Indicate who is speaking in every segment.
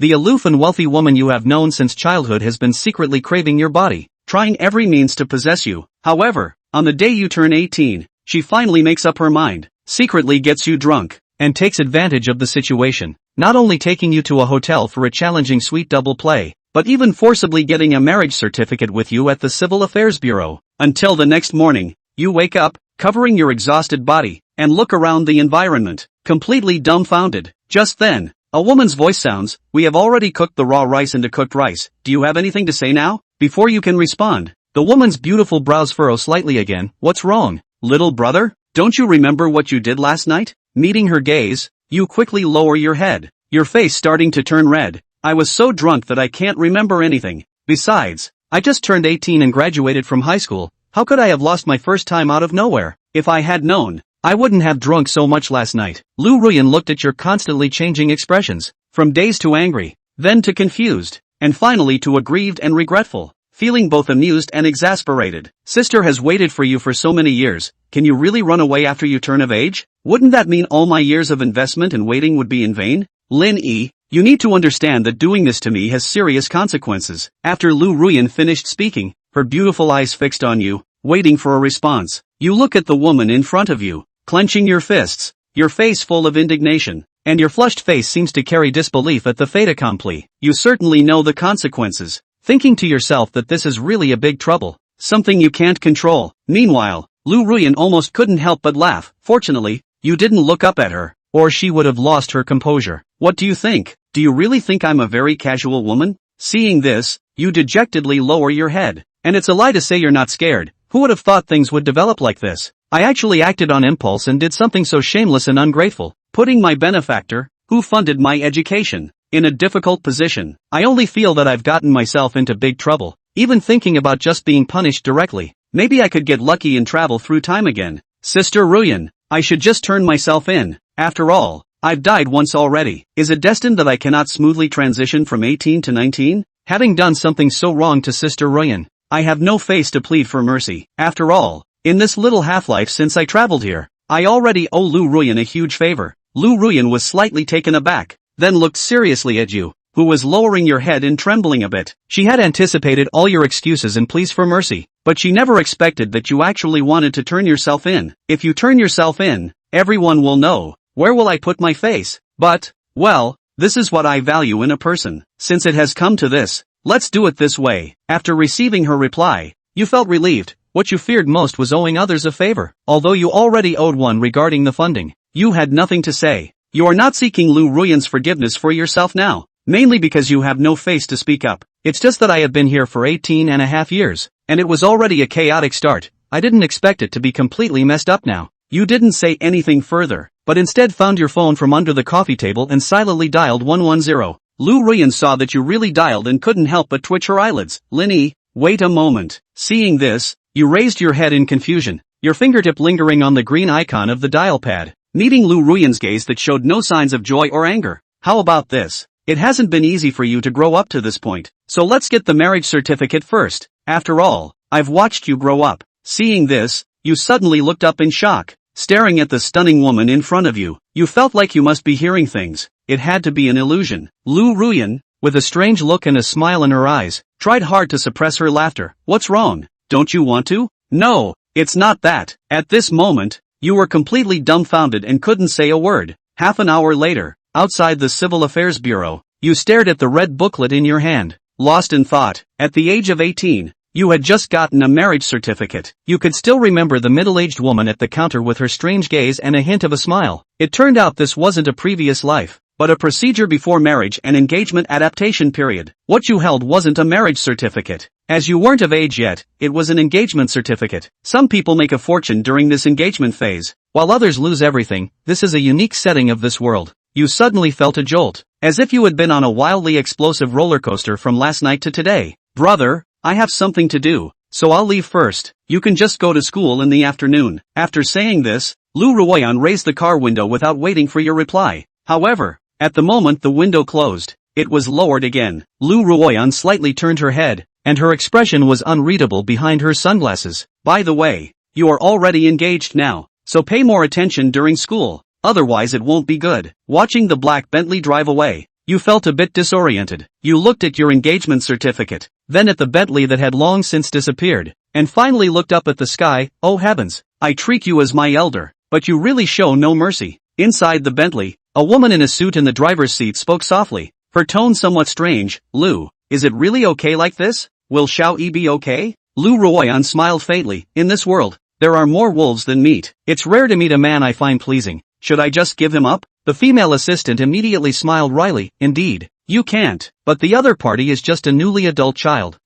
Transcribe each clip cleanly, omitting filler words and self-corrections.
Speaker 1: The aloof and wealthy woman you have known since childhood has been secretly craving your body, trying every means to possess you. However, on the day you turn 18, she finally makes up her mind, secretly gets you drunk, and takes advantage of the situation, not only taking you to a hotel for a challenging sweet double play, but even forcibly getting a marriage certificate with you at the Civil Affairs Bureau. Until the next morning, you wake up, covering your exhausted body, and look around the environment, completely dumbfounded. Just then, a woman's voice sounds, "We have already cooked the raw rice into cooked rice. Do you have anything to say now?" Before you can respond, the woman's beautiful brows furrow slightly again. "What's wrong, little brother? Don't you remember what you did last night?" Meeting her gaze, you quickly lower your head, your face starting to turn red. "I was so drunk that I can't remember anything. Besides, I just turned 18 and graduated from high school. How could I have lost my first time out of nowhere? If I had known, I wouldn't have drunk so much last night." Lu Ruyan looked at your constantly changing expressions, from dazed to angry, then to confused, and finally to aggrieved and regretful, feeling both amused and exasperated. "Sister has waited for you for so many years. Can you really run away after you turn of age? Wouldn't that mean all my years of investment and waiting would be in vain? Lin Yi, you need to understand that doing this to me has serious consequences." After Lu Ruyan finished speaking, her beautiful eyes fixed on you, waiting for a response, you look at the woman in front of you, clenching your fists, your face full of indignation, and your flushed face seems to carry disbelief at the fait accompli. You certainly know the consequences, thinking to yourself that this is really a big trouble, something you can't control. Meanwhile, Lu Ruyan almost couldn't help but laugh. Fortunately, you didn't look up at her, or she would have lost her composure. "What do you think? Do you really think I'm a very casual woman?" Seeing this, you dejectedly lower your head. "And it's a lie to say you're not scared. Who would have thought things would develop like this? I actually acted on impulse and did something so shameless and ungrateful, putting my benefactor, who funded my education, in a difficult position. I only feel that I've gotten myself into big trouble, even thinking about just being punished directly. Maybe I could get lucky and travel through time again. Sister Ruyan, I should just turn myself in. After all, I've died once already. Is it destined that I cannot smoothly transition from 18 to 19? Having done something so wrong to Sister Ruyan, I have no face to plead for mercy. After all, in this little half-life since I traveled here, I already owe Lu Ruyan a huge favor." Lu Ruyan was slightly taken aback, then looked seriously at you, who was lowering your head and trembling a bit. She had anticipated all your excuses and pleas for mercy, but she never expected that you actually wanted to turn yourself in. "If you turn yourself in, everyone will know. Where will I put my face? But, well, this is what I value in a person. Since it has come to this, let's do it this way." After receiving her reply, you felt relieved. What you feared most was owing others a favor. Although you already owed one regarding the funding, you had nothing to say. You are not seeking Lu Ruyan's forgiveness for yourself now, mainly because you have no face to speak up. "It's just that I have been here for 18.5 years, and it was already a chaotic start. I didn't expect it to be completely messed up now." You didn't say anything further, but instead found your phone from under the coffee table and silently dialed 110. Lu Ruyan saw that you really dialed and couldn't help but twitch her eyelids. "Lin Yi, wait a moment." Seeing this, you raised your head in confusion, your fingertip lingering on the green icon of the dial pad, meeting Lu Ruyan's gaze that showed no signs of joy or anger. "How about this? It hasn't been easy for you to grow up to this point, so let's get the marriage certificate first. After all, I've watched you grow up." Seeing this, you suddenly looked up in shock, staring at the stunning woman in front of you. You felt like you must be hearing things. It had to be an illusion. Lu Ruyan, with a strange look and a smile in her eyes, tried hard to suppress her laughter. "What's wrong? Don't you want to?" "No, it's not that." At this moment, you were completely dumbfounded and couldn't say a word. Half an hour later, outside the Civil Affairs Bureau, you stared at the red booklet in your hand, lost in thought. At the age of 18, you had just gotten a marriage certificate. You could still remember the middle-aged woman at the counter with her strange gaze and a hint of a smile. It turned out this wasn't a previous life, but a procedure before marriage and engagement adaptation period. What you held wasn't a marriage certificate. As you weren't of age yet, it was an engagement certificate. Some people make a fortune during this engagement phase, while others lose everything. This is a unique setting of this world. You suddenly felt a jolt, as if you had been on a wildly explosive roller coaster from last night to today. "Brother, I have something to do, so I'll leave first. You can just go to school in the afternoon." After saying this, Lu Ruyan raised the car window without waiting for your reply. However, at the moment the window closed, it was lowered again. Lu Ruyan slightly turned her head, and her expression was unreadable behind her sunglasses. "By the way, you are already engaged now, so pay more attention during school, otherwise it won't be good." Watching the black Bentley drive away, You felt a bit disoriented. You looked at your engagement certificate, then at the Bentley that had long since disappeared, and finally looked up at the sky. Oh heavens, I treat you as my elder, but you really show no mercy. Inside the Bentley, a woman in a suit in the driver's seat spoke softly, her tone somewhat strange. Lou, is it really okay like this? Will Xiao-Yi be okay? Lou Ruoyan smiled faintly. In this world, there are more wolves than meat. It's rare to meet a man I find pleasing. Should I just give him up? The female assistant immediately smiled wryly. Indeed, you can't. But the other party is just a newly adult child.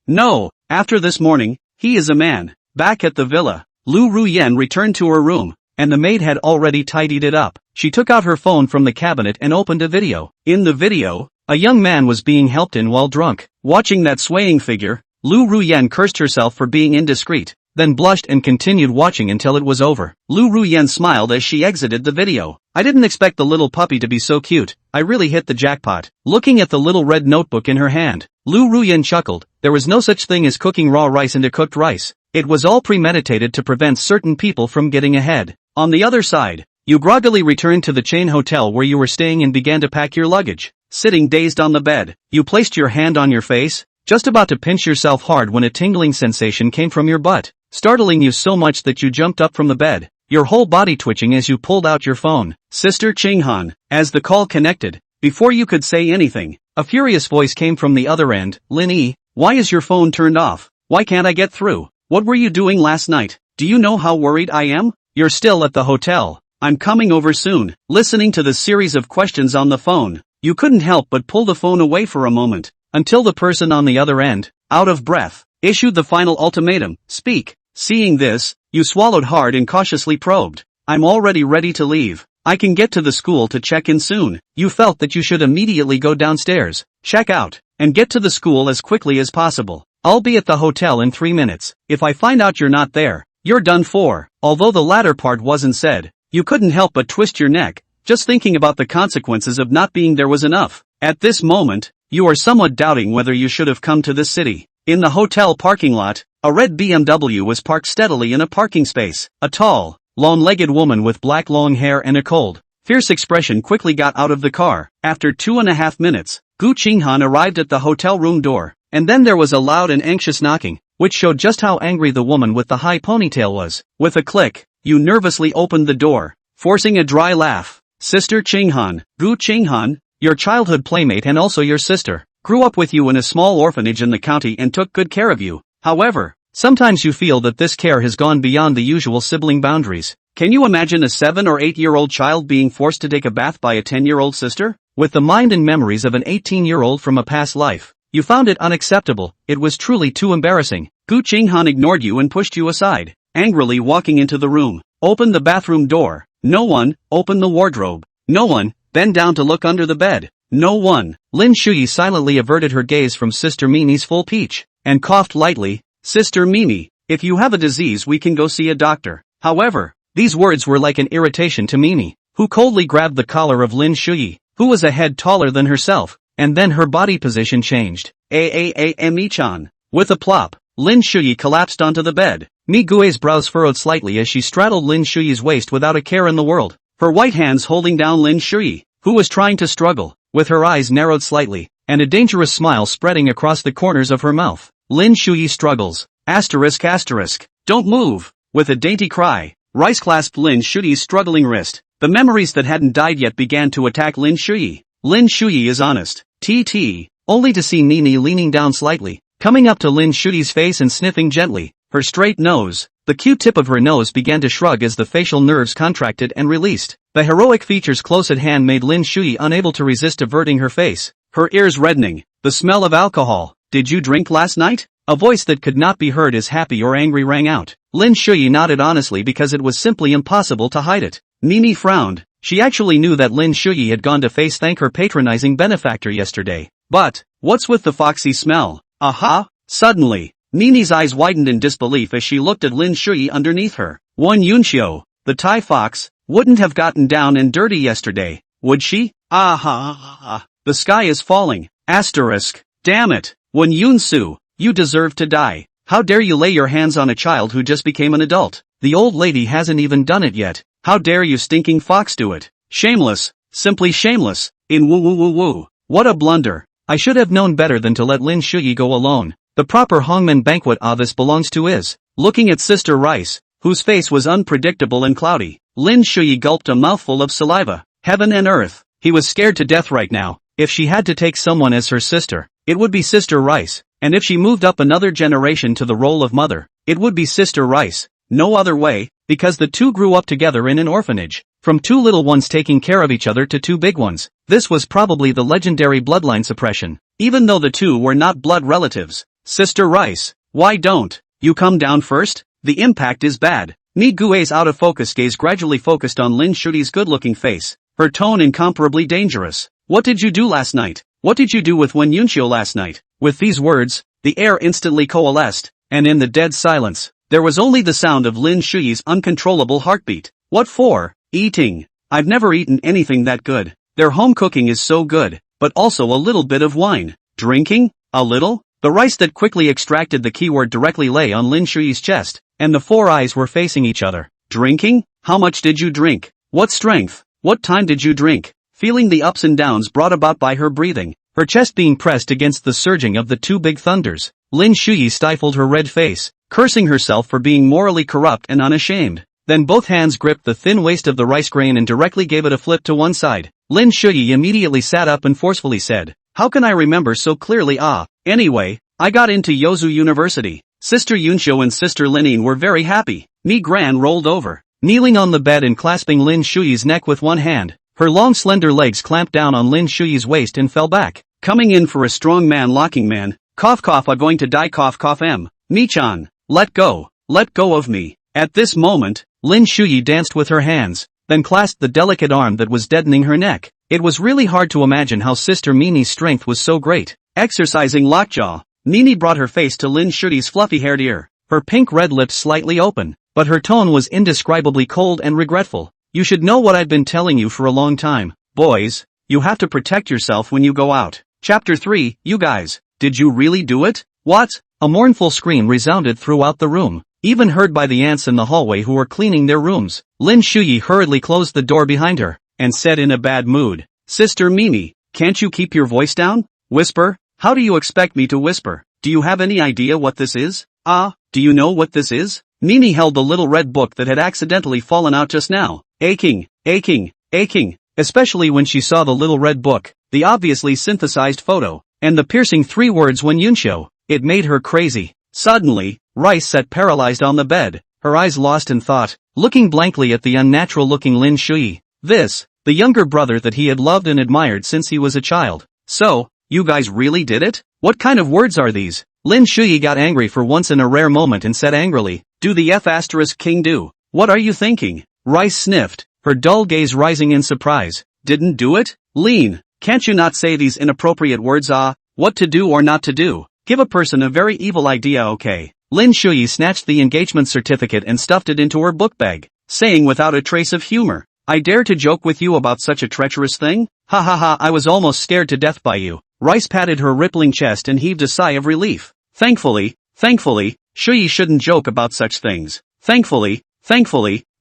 Speaker 1: No. After this morning, he is a man. Back at the villa, Lu Ruyen returned to her room, and the maid had already tidied it up. She took out her phone from the cabinet and opened a video. In the video, a young man was being helped in while drunk. Watching that swaying figure, Lu Ruyen cursed herself for being indiscreet, then blushed and continued watching until it was over. Lu Ruyen smiled as she exited the video. I didn't expect the little puppy to be so cute. I really hit the jackpot. Looking at the little red notebook in her hand, Lu Ruyen chuckled. There was no such thing as cooking raw rice into cooked rice. It was all premeditated to prevent certain people from getting ahead. On the other side, you groggily returned to the chain hotel where you were staying and began to pack your luggage. Sitting dazed on the bed, you placed your hand on your face, just about to pinch yourself hard when a tingling sensation came from your butt, startling you so much that you jumped up from the bed, your whole body twitching as you pulled out your phone. Sister Chinghan. As the call connected, before you could say anything, a furious voice came from the other end. Lin Yi, why is your phone turned off? Why can't I get through? What were you doing last night? Do you know how worried I am? You're still at the hotel. I'm coming over soon. Listening to the series of questions on the phone, you couldn't help but pull the phone away for a moment, until the person on the other end, out of breath, issued the final ultimatum. Speak. Seeing this, you swallowed hard and cautiously probed. I'm already ready to leave. I can get to the school to check in soon. You felt that you should immediately go downstairs, check out, and get to the school as quickly as possible. I'll be at the hotel in 3 minutes. If I find out you're not there, you're done for. Although the latter part wasn't said, you couldn't help but twist your neck. Just thinking about the consequences of not being there was enough. At this moment, you are somewhat doubting whether you should have come to this city. In the hotel parking lot, a red BMW was parked steadily in a parking space. A tall, long-legged woman with black long hair and a cold, fierce expression quickly got out of the car. After 2.5 minutes, Gu Qinghan arrived at the hotel room door, and then there was a loud and anxious knocking, which showed just how angry the woman with the high ponytail was. With a click, you nervously opened the door, forcing a dry laugh. Sister Qinghan. Gu Qinghan, your childhood playmate and also your sister, grew up with you in a small orphanage in the county and took good care of you. However, sometimes you feel that this care has gone beyond the usual sibling boundaries. Can you imagine a 7 or 8-year-old child being forced to take a bath by a 10-year-old sister? With the mind and memories of an 18-year-old from a past life, you found it unacceptable. It was truly too embarrassing. Gu Qinghan ignored you and pushed you aside, angrily walking into the room. Open the bathroom door. No one. Open the wardrobe. No one. Bend down to look under the bed. No one. Lin Shuyi silently averted her gaze from Sister Mimi's full peach, and coughed lightly. Sister Mimi, if you have a disease we can go see a doctor. However, these words were like an irritation to Mimi, who coldly grabbed the collar of Lin Shuyi, who was a head taller than herself, and then her body position changed. Mimi-chan. With a plop, Lin Shuyi collapsed onto the bed. Mi Gui's brows furrowed slightly as she straddled Lin Shuyi's waist without a care in the world, her white hands holding down Lin Shuyi, who was trying to struggle, with her eyes narrowed slightly, and a dangerous smile spreading across the corners of her mouth. Lin Shuyi struggles. ***. Don't move. With a dainty cry, Rice clasped Lin Shuyi's struggling wrist. The memories that hadn't died yet began to attack Lin Shuyi. Lin Shuyi is honest. Only to see Nini leaning down slightly, coming up to Lin Shuyi's face and sniffing gently. Her straight nose, the cute tip of her nose began to shrug as the facial nerves contracted and released. The heroic features close at hand made Lin Shuyi unable to resist averting her face, her ears reddening. The smell of alcohol. Did you drink last night? A voice that could not be heard as happy or angry rang out. Lin Shuyi nodded honestly because it was simply impossible to hide it. Nini frowned. She actually knew that Lin Shuyi had gone to face thank her patronizing benefactor yesterday. But, what's with the foxy smell? Aha! Suddenly, Nini's eyes widened in disbelief as she looked at Lin Shuyi underneath her. Wen Yunxiu, the Thai fox, wouldn't have gotten down and dirty yesterday, would she? Aha! The sky is falling. Asterisk. Damn it. Wen Yunsu, you deserve to die. How dare you lay your hands on a child who just became an adult? The old lady hasn't even done it yet. How dare you stinking fox do it? Shameless. Simply shameless. In woo woo woo woo. What a blunder. I should have known better than to let Lin Shuyi go alone. The proper Hongmen banquet this belongs to is. Looking at Sister Rice, whose face was unpredictable and cloudy, Lin Shuyi gulped a mouthful of saliva. Heaven and earth. He was scared to death right now. If she had to take someone as her sister, it would be Sister Rice. And if she moved up another generation to the role of mother, it would be Sister Rice. No other way, because the two grew up together in an orphanage. From two little ones taking care of each other to two big ones. This was probably the legendary bloodline suppression. Even though the two were not blood relatives. Sister Rice, why don't you come down first? The impact is bad. Mi Gui's out-of-focus gaze gradually focused on Lin Shuyi's good-looking face. Her tone incomparably dangerous. What did you do last night? What did you do with Wen Yunxiu last night? With these words, the air instantly coalesced, and in the dead silence, there was only the sound of Lin Shuyi's uncontrollable heartbeat. What for? Eating. I've never eaten anything that good. Their home cooking is so good, but also a little bit of wine. Drinking? A little? The rice that quickly extracted the keyword directly lay on Lin Shuyi's chest, and the four eyes were facing each other. Drinking? How much did you drink? What strength? What time did you drink? Feeling the ups and downs brought about by her breathing, her chest being pressed against the surging of the two big thunders, Lin Shuyi stifled her red face, cursing herself for being morally corrupt and unashamed. Then both hands gripped the thin waist of the rice grain and directly gave it a flip to one side. Lin Shuyi immediately sat up and forcefully said, "How can I remember so clearly? Anyway, I got into Yozu University." Sister Yunxiu and Sister Linine were very happy. Mi Gran rolled over, kneeling on the bed and clasping Lin Shuyi's neck with one hand. Her long slender legs clamped down on Lin Shuyi's waist and fell back. Coming in for a strong man locking man. Cough cough, I'm going to die, cough cough. Mi-chan, let go of me. At this moment, Lin Shuyi danced with her hands, then clasped the delicate arm that was deadening her neck. It was really hard to imagine how Sister Mini's strength was so great. Exercising lockjaw, Mini brought her face to Lin Shuyi's fluffy-haired ear, her pink-red lips slightly open, but her tone was indescribably cold and regretful. You should know what I've been telling you for a long time. Boys, you have to protect yourself when you go out. Chapter 3, you guys, did you really do it? What? A mournful scream resounded throughout the room, even heard by the ants in the hallway who were cleaning their rooms. Lin Shuyi hurriedly closed the door behind her, and said in a bad mood, "Sister Mimi, can't you keep your voice down? Whisper? How do you expect me to whisper? Do you have any idea what this is? Do you know what this is?" Mimi held the little red book that had accidentally fallen out just now, aching, especially when she saw the little red book, the obviously synthesized photo, and the piercing 3 words Wen Yunxiu. It made her crazy. Suddenly, Rice sat paralyzed on the bed, her eyes lost in thought, looking blankly at the unnatural-looking Lin Shuyi. This, the younger brother that he had loved and admired since he was a child. So, you guys really did it? What kind of words are these? Lin Shuyi got angry for once in a rare moment and said angrily, "Do the F***king do? What are you thinking?" Rice sniffed, her dull gaze rising in surprise. "Didn't do it? Lean, can't you not say these inappropriate words? What to do or not to do? Give a person a very evil idea, okay?" Lin Shuyi snatched the engagement certificate and stuffed it into her book bag, saying without a trace of humor, "I dare to joke with you about such a treacherous thing? Ha ha ha, I was almost scared to death by you." Rice patted her rippling chest and heaved a sigh of relief. Thankfully, Shuyi shouldn't joke about such things. Thankfully,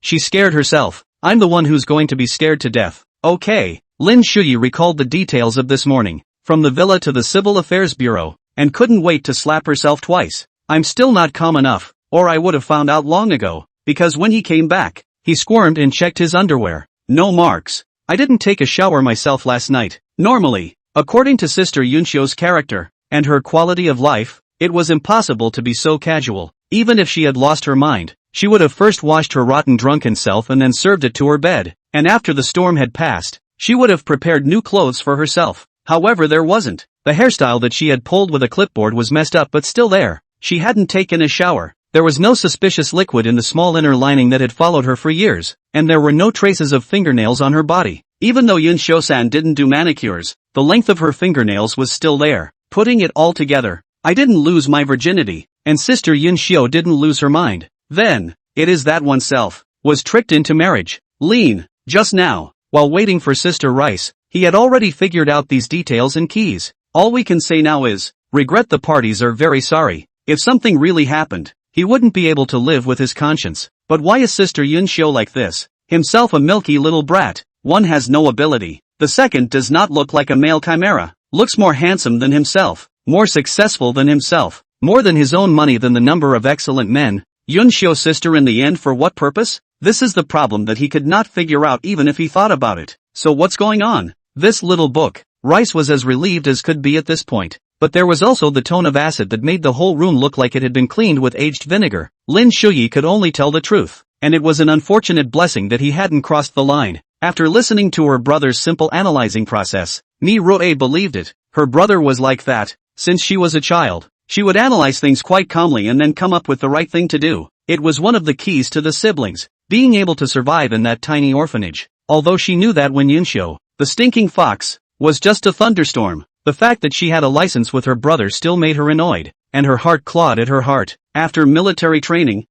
Speaker 1: she scared herself. I'm the one who's going to be scared to death. Okay. Lin Shuyi recalled the details of this morning, from the villa to the Civil Affairs Bureau, and couldn't wait to slap herself twice. I'm still not calm enough, or I would have found out long ago, because when he came back, he squirmed and checked his underwear. No marks. I didn't take a shower myself last night. Normally, according to Sister Yunxiu's character, and her quality of life, it was impossible to be so casual. Even if she had lost her mind, she would have first washed her rotten drunken self and then served it to her bed, and after the storm had passed, she would have prepared new clothes for herself. However, there wasn't. The hairstyle that she had pulled with a clipboard was messed up but still there. She hadn't taken a shower. There was no suspicious liquid in the small inner lining that had followed her for years, and there were no traces of fingernails on her body. Even though Yun Shou-san didn't do manicures, the length of her fingernails was still there. Putting it all together, I didn't lose my virginity, and Sister Yun Xiu didn't lose her mind. Then, it is that oneself was tricked into marriage. Lean, just now, while waiting for Sister Rice, he had already figured out these details and keys. All we can say now is, regret the parties are very sorry. If something really happened, he wouldn't be able to live with his conscience. But why is Sister Yun Xiu like this? Himself a milky little brat. One has no ability. The second does not look like a male chimera, looks more handsome than himself, more successful than himself, more than his own money than the number of excellent men. Yunxio's sister in the end for what purpose? This is the problem that he could not figure out even if he thought about it. So what's going on? This little book. Rice was as relieved as could be at this point. But there was also the tone of acid that made the whole room look like it had been cleaned with aged vinegar. Lin Shuyi could only tell the truth. And it was an unfortunate blessing that he hadn't crossed the line. After listening to her brother's simple analyzing process, Mi Rue believed it. Her brother was like that. Since she was a child, she would analyze things quite calmly and then come up with the right thing to do. It was one of the keys to the siblings, being able to survive in that tiny orphanage. Although she knew that when Yunxio, the stinking fox, was just a thunderstorm, the fact that she had a license with her brother still made her annoyed, and her heart clawed at her heart. After military training,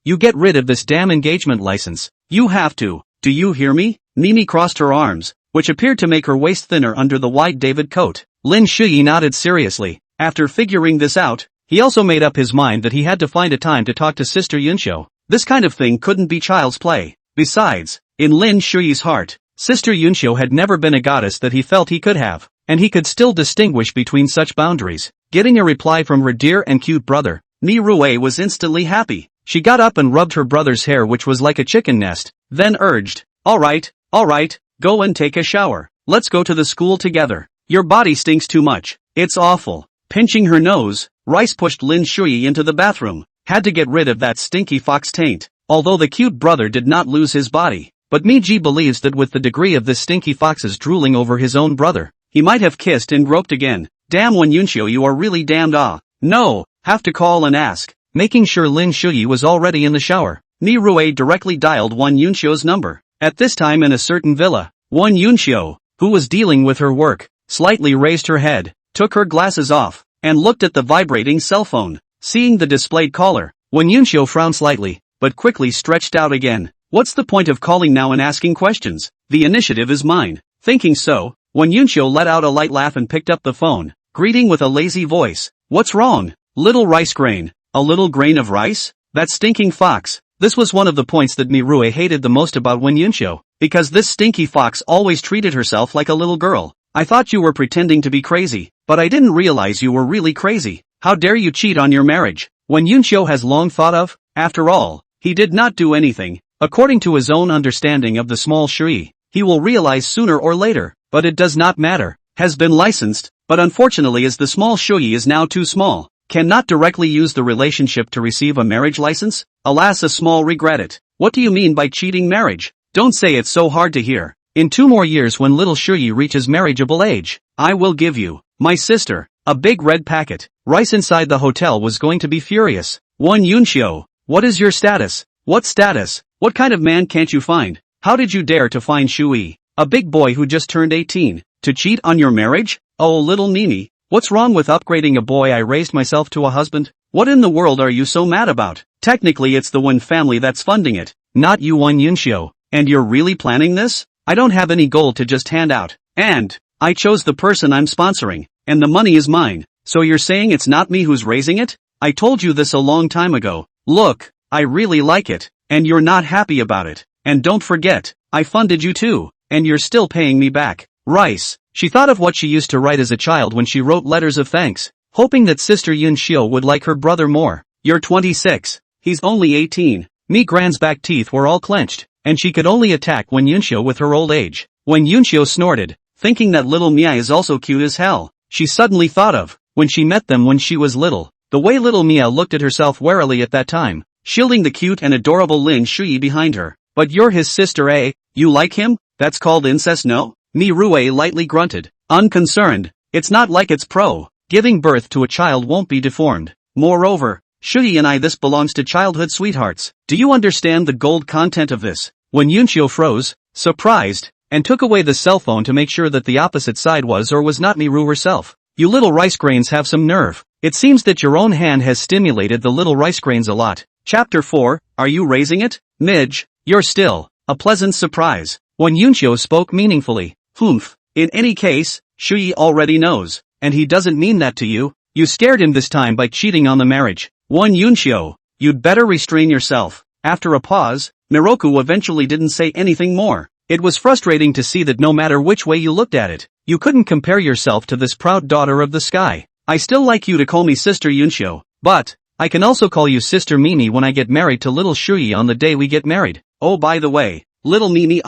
Speaker 1: you get rid of this damn engagement license. You have to. Do you hear me? Mimi crossed her arms, which appeared to make her waist thinner under the white David coat. Lin Shuyi nodded seriously. After figuring this out, he also made up his mind that he had to find a time to talk to Sister Yunxio. This kind of thing couldn't be child's play. Besides, in Lin Shuyi's heart, Sister Yunxio had never been a goddess that he felt he could have, and he could still distinguish between such boundaries. Getting a reply from her dear and cute brother, Mi Rue was instantly happy. She got up and rubbed her brother's hair, which was like a chicken nest, then urged, all right, go and take a shower. Let's go to the school together. Your body stinks too much. It's awful. Pinching her nose, Rice pushed Lin Shuyi into the bathroom. Had to get rid of that stinky fox taint. Although the cute brother did not lose his body, but Miji believes that with the degree of this stinky fox's drooling over his own brother, he might have kissed and groped again. Damn Wen Yunxio, you are really damned. No, have to call and ask. Making sure Lin Shuyi was already in the shower, Mi Rue directly dialed Wen Yunxio's number. At this time in a certain villa, Wen Yunxio, who was dealing with her work, slightly raised her head, took her glasses off, and looked at the vibrating cell phone. Seeing the displayed caller, Wen Yunxio frowned slightly, but quickly stretched out again. What's the point of calling now and asking questions? The initiative is mine. Thinking so, Wen Yunxio let out a light laugh and picked up the phone, greeting with a lazy voice. What's wrong? Little rice grain. A little grain of rice? That stinking fox. This was one of the points that Mi Rue hated the most about Wen Yunxio, because this stinky fox always treated herself like a little girl. I thought you were pretending to be crazy, but I didn't realize you were really crazy. How dare you cheat on your marriage? Wen Yunxio has long thought of, after all, he did not do anything. According to his own understanding of the small Shui, he will realize sooner or later, but it does not matter. Has been licensed, but unfortunately as the small Shui is now too small, cannot directly use the relationship to receive a marriage license? Alas, a small regret it. What do you mean by cheating marriage? Don't say it's so hard to hear. In 2 more years when little Shuyi reaches marriageable age, I will give you, my sister, a big red packet. Rice inside the hotel was going to be furious. Wen Yunxio, what is your status? What status? What kind of man can't you find? How did you dare to find Shuyi, a big boy who just turned 18, to cheat on your marriage? Oh little Mimi. What's wrong with upgrading a boy I raised myself to a husband? What in the world are you so mad about? Technically it's the Wen family that's funding it, not you Wen Yunxio. And you're really planning this? I don't have any gold to just hand out. And I chose the person I'm sponsoring, and the money is mine. So you're saying it's not me who's raising it? I told you this a long time ago. Look, I really like it, and you're not happy about it. And don't forget, I funded you too, and you're still paying me back. Rice. She thought of what she used to write as a child when she wrote letters of thanks, hoping that Sister Yunxio would like her brother more. You're 26. He's only 18. Mi Gran's back teeth were all clenched, and she could only attack Wen Yunxio with her old age. Wen Yunxio snorted, thinking that little Mia is also cute as hell. She suddenly thought of, when she met them when she was little, the way little Mia looked at herself warily at that time, shielding the cute and adorable Lin Shuyi behind her. But you're his sister, eh? You like him? That's called incest, no? Mi Rue lightly grunted, unconcerned. It's not like it's pro. Giving birth to a child won't be deformed. Moreover, Shuyi and this belongs to childhood sweethearts. Do you understand the gold content of this? When Yunxio froze, surprised, and took away the cell phone to make sure that the opposite side was or was not Miru herself. You little rice grains have some nerve. It seems that your own hand has stimulated the little rice grains a lot. Chapter 4, Are you raising it? Midge, you're still a pleasant surprise. When Yunxio spoke meaningfully. Humph. In any case, Shuyi already knows, and he doesn't mean that to you. You scared him this time by cheating on the marriage. Wen Yunxio, you'd better restrain yourself. After a pause, Miroku eventually didn't say anything more. It was frustrating to see that no matter which way you looked at it, you couldn't compare yourself to this proud daughter of the sky. I still like you to call me Sister Yunshio, but I can also call you Sister Mimi when I get married to little Shuyi on the day we get married. Oh, by the way, little Mimi,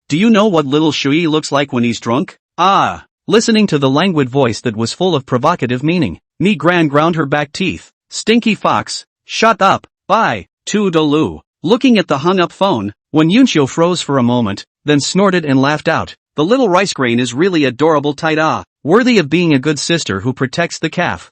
Speaker 1: do you know what little Shuyi looks like when he's drunk? Listening to the languid voice that was full of provocative meaning, Mi Gran ground her back teeth. Stinky fox, shut up, bye, toodaloo. Looking at the hung-up phone, when Yunshio froze for a moment, then snorted and laughed out. The little rice grain is really adorable tight worthy of being a good sister who protects the calf.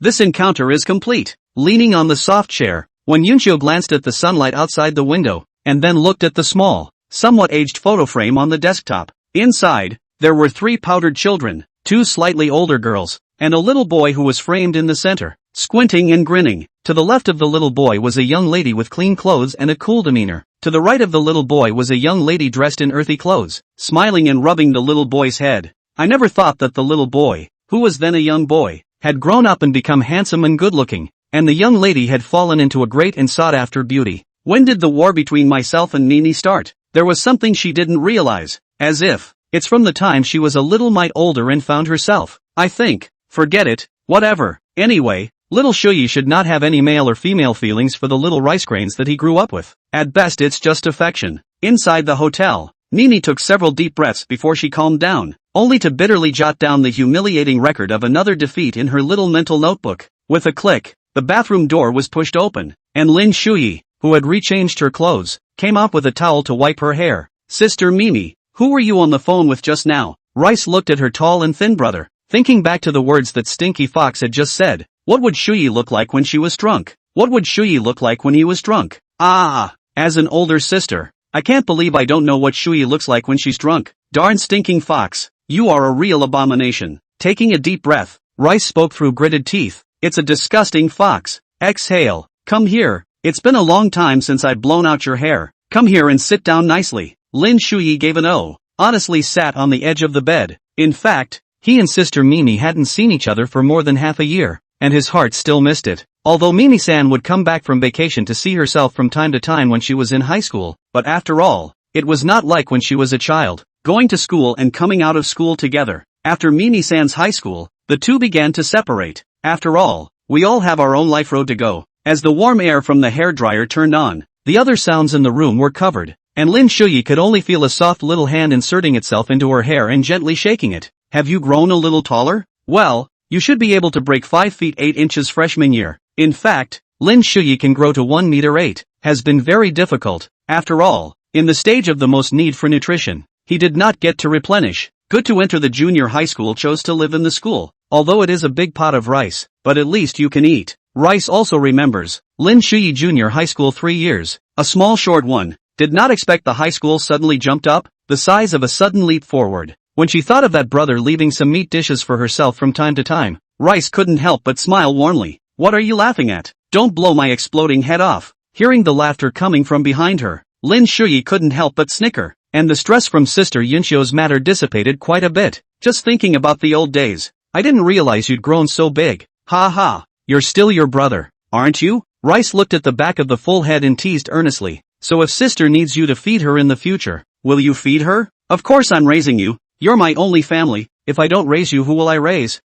Speaker 1: This encounter is complete. Leaning on the soft chair, when Yunshio glanced at the sunlight outside the window, and then looked at the small, somewhat aged photo frame on the desktop. Inside, there were 3 powdered children, 2 slightly older girls, and a little boy who was framed in the center, squinting and grinning. To the left of the little boy was a young lady with clean clothes and a cool demeanor. To the right of the little boy was a young lady dressed in earthy clothes, smiling and rubbing the little boy's head. I never thought that the little boy, who was then a young boy, had grown up and become handsome and good-looking, and the young lady had fallen into a great and sought-after beauty. When did the war between myself and Nini start? There was something she didn't realize, as if, it's from the time she was a little mite older and found herself. I think, forget it, whatever. Anyway, little Shuyi should not have any male or female feelings for the little rice grains that he grew up with. At best it's just affection. Inside the hotel, Nini took several deep breaths before she calmed down, only to bitterly jot down the humiliating record of another defeat in her little mental notebook. With a click, the bathroom door was pushed open, and Lin Shuyi, who had rechanged her clothes, came up with a towel to wipe her hair. Sister Mimi, who were you on the phone with just now? Rice looked at her tall and thin brother, thinking back to the words that Stinky Fox had just said. What would Shuyi look like when she was drunk? What would Shuyi look like when he was drunk? As an older sister, I can't believe I don't know what Shuyi looks like when she's drunk. Darn stinking fox, you are a real abomination. Taking a deep breath, Rice spoke through gritted teeth. It's a disgusting fox. Exhale. Come here. It's been a long time since I've blown out your hair. Come here and sit down nicely. Lin Shuyi gave an honestly sat on the edge of the bed. In fact, he and Sister Mimi hadn't seen each other for more than half a year, and his heart still missed it. Although Mimi-san would come back from vacation to see herself from time to time when she was in high school, but after all, it was not like when she was a child, going to school and coming out of school together. After Mimi-san's high school, the two began to separate. After all, we all have our own life road to go. As the warm air from the hairdryer turned on, the other sounds in the room were covered, and Lin Shuyi could only feel a soft little hand inserting itself into her hair and gently shaking it. Have you grown a little taller? Well, you should be able to break 5 feet 8 inches freshman year. In fact, Lin Shuyi can grow to 1 meter 8, has been very difficult. After all, in the stage of the most need for nutrition, he did not get to replenish. Good to enter the junior high school, chose to live in the school, although it is a big pot of rice, but at least you can eat. Rice also remembers, Lin Shuyi Junior High School 3 years, a small short one, did not expect the high school suddenly jumped up, the size of a sudden leap forward. When she thought of that brother leaving some meat dishes for herself from time to time, Rice couldn't help but smile warmly. What are you laughing at? Don't blow my exploding head off. Hearing the laughter coming from behind her, Lin Shuyi couldn't help but snicker, and the stress from Sister Yunshio's matter dissipated quite a bit. Just thinking about the old days. I didn't realize you'd grown so big. Ha ha. You're still your brother, aren't you? Rice looked at the back of the full head and teased earnestly. So if sister needs you to feed her in the future, will you feed her? Of course I'm raising you. You're my only family. If I don't raise you, who will I raise?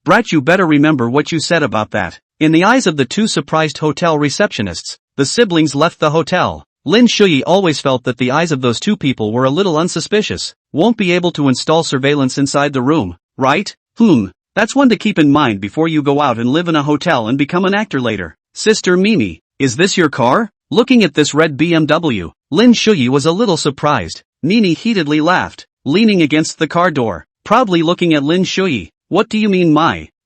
Speaker 1: Brat, you better remember what you said about that. In the eyes of the two surprised hotel receptionists, the siblings left the hotel. Lin Shuyi always felt that the eyes of those two people were a little unsuspicious. Won't be able to install surveillance inside the room, right? That's one to keep in mind before you go out and live in a hotel and become an actor later. Sister Mimi, is this your car? Looking at this red BMW, Lin Shuyi was a little surprised. Nini heatedly laughed, leaning against the car door, proudly looking at Lin Shuyi. What do you mean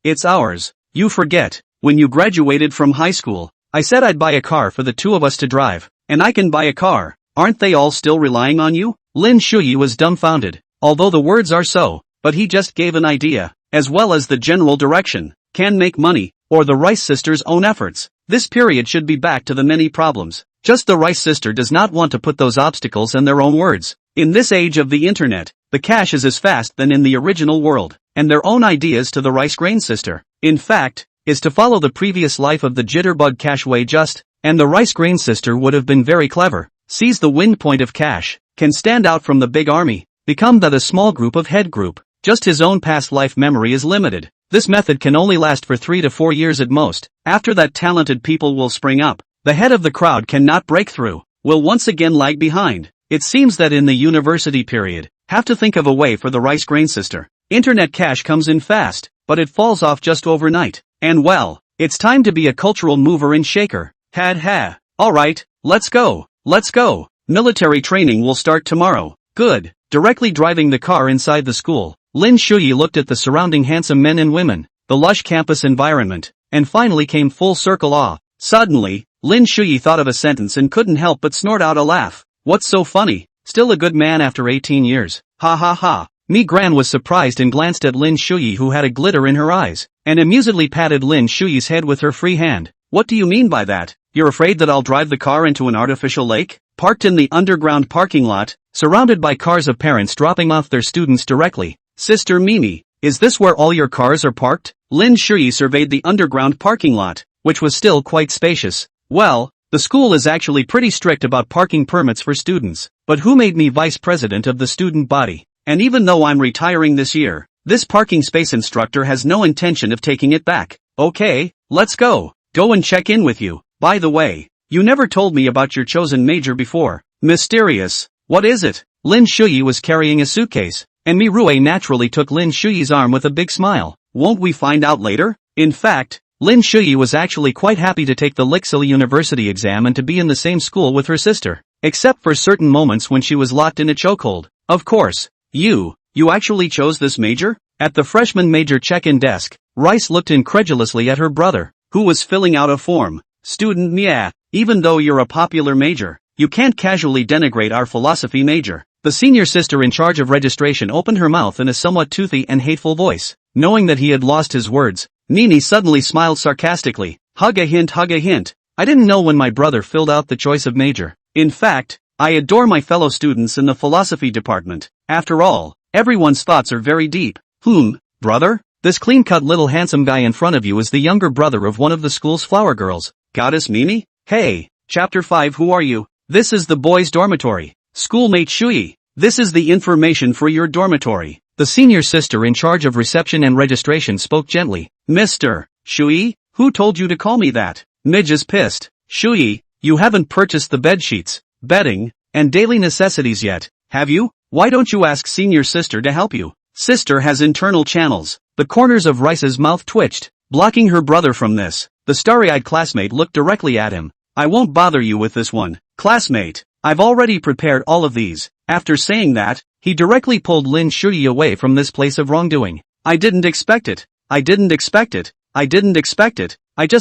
Speaker 1: it's ours? You forget, when you graduated from high school, I said I'd buy a car for the two of us to drive, and I can buy a car. Aren't they all still relying on you? Lin Shuyi was dumbfounded, although the words are so, but he just gave an idea, as well as the general direction. Can make money, or the Rice sisters' own efforts. This period should be back to the many problems. Just the Rice sister does not want to put those obstacles in their own words. In this age of the internet, the cash is as fast than in the original world, and their own ideas to the Rice Grain sister, in fact, is to follow the previous life of the Jitterbug Cash way just, and the Rice Grain sister would have been very clever. Seize the wind point of cash. can stand out from the big army, become the small group of head group. Just his own past life memory is limited. This method can only last for 3 to 4 years at most. After that, talented people will spring up. The head of the crowd cannot break through, will once again lag behind. It seems that in the university period, have to think of a way for the rice grain sister. Internet cash comes in fast, but it falls off just overnight. And well, it's time to be a cultural mover and shaker. Ha. Alright, let's go. Military training will start tomorrow. Good. Directly driving the car inside the school, Lin Shuyi looked at the surrounding handsome men and women, the lush campus environment, and finally came full circle awe. Suddenly, Lin Shuyi thought of a sentence and couldn't help but snort out a laugh. What's so funny? Still a good man after 18 years. Ha. Mi Gran was surprised and glanced at Lin Shuyi, who had a glitter in her eyes, and amusedly patted Lin Shuyi's head with her free hand. What do you mean by that? You're afraid that I'll drive the car into an artificial lake? Parked in the underground parking lot, surrounded by cars of parents dropping off their students directly. Sister Mimi, is this where all your cars are parked? Lin Shuyi surveyed the underground parking lot, which was still quite spacious. Well, the school is actually pretty strict about parking permits for students, but who made me vice president of the student body? And even though I'm retiring this year, this parking space instructor has no intention of taking it back. Okay, let's go. Go and check in with you. By the way, you never told me about your chosen major before. Mysterious. What is it? Lin Shuyi was carrying a suitcase, and Mirue naturally took Lin Shuyi's arm with a big smile. Won't we find out later? In fact, Lin Shuyi was actually quite happy to take the Lixil University exam and to be in the same school with her sister, except for certain moments when she was locked in a chokehold. Of course, you actually chose this major? At the freshman major check-in desk, Rice looked incredulously at her brother, who was filling out a form. Student Mia, even though you're a popular major, you can't casually denigrate our philosophy major. The senior sister in charge of registration opened her mouth in a somewhat toothy and hateful voice. Knowing that he had lost his words, Nini suddenly smiled sarcastically. Hug a hint. I didn't know when my brother filled out the choice of major. In fact, I adore my fellow students in the philosophy department. After all, everyone's thoughts are very deep. Brother? This clean-cut little handsome guy in front of you is the younger brother of one of the school's flower girls. Goddess Mimi? Hey, Chapter 5, who are you? This is the boys' dormitory. Schoolmate Shuyi. This is the information for your dormitory. The senior sister in charge of reception and registration spoke gently. Mr. Shuyi, who told you to call me that? Midge is pissed. Shuyi, you haven't purchased the bed sheets, bedding, and daily necessities yet, have you? Why don't you ask senior sister to help you? Sister has internal channels. The corners of Rice's mouth twitched, blocking her brother from this. The starry-eyed classmate looked directly at him. I won't bother you with this one, classmate. I've already prepared all of these. After saying that, he directly pulled Lin Shuyi away from this place of wrongdoing. I didn't expect it. I just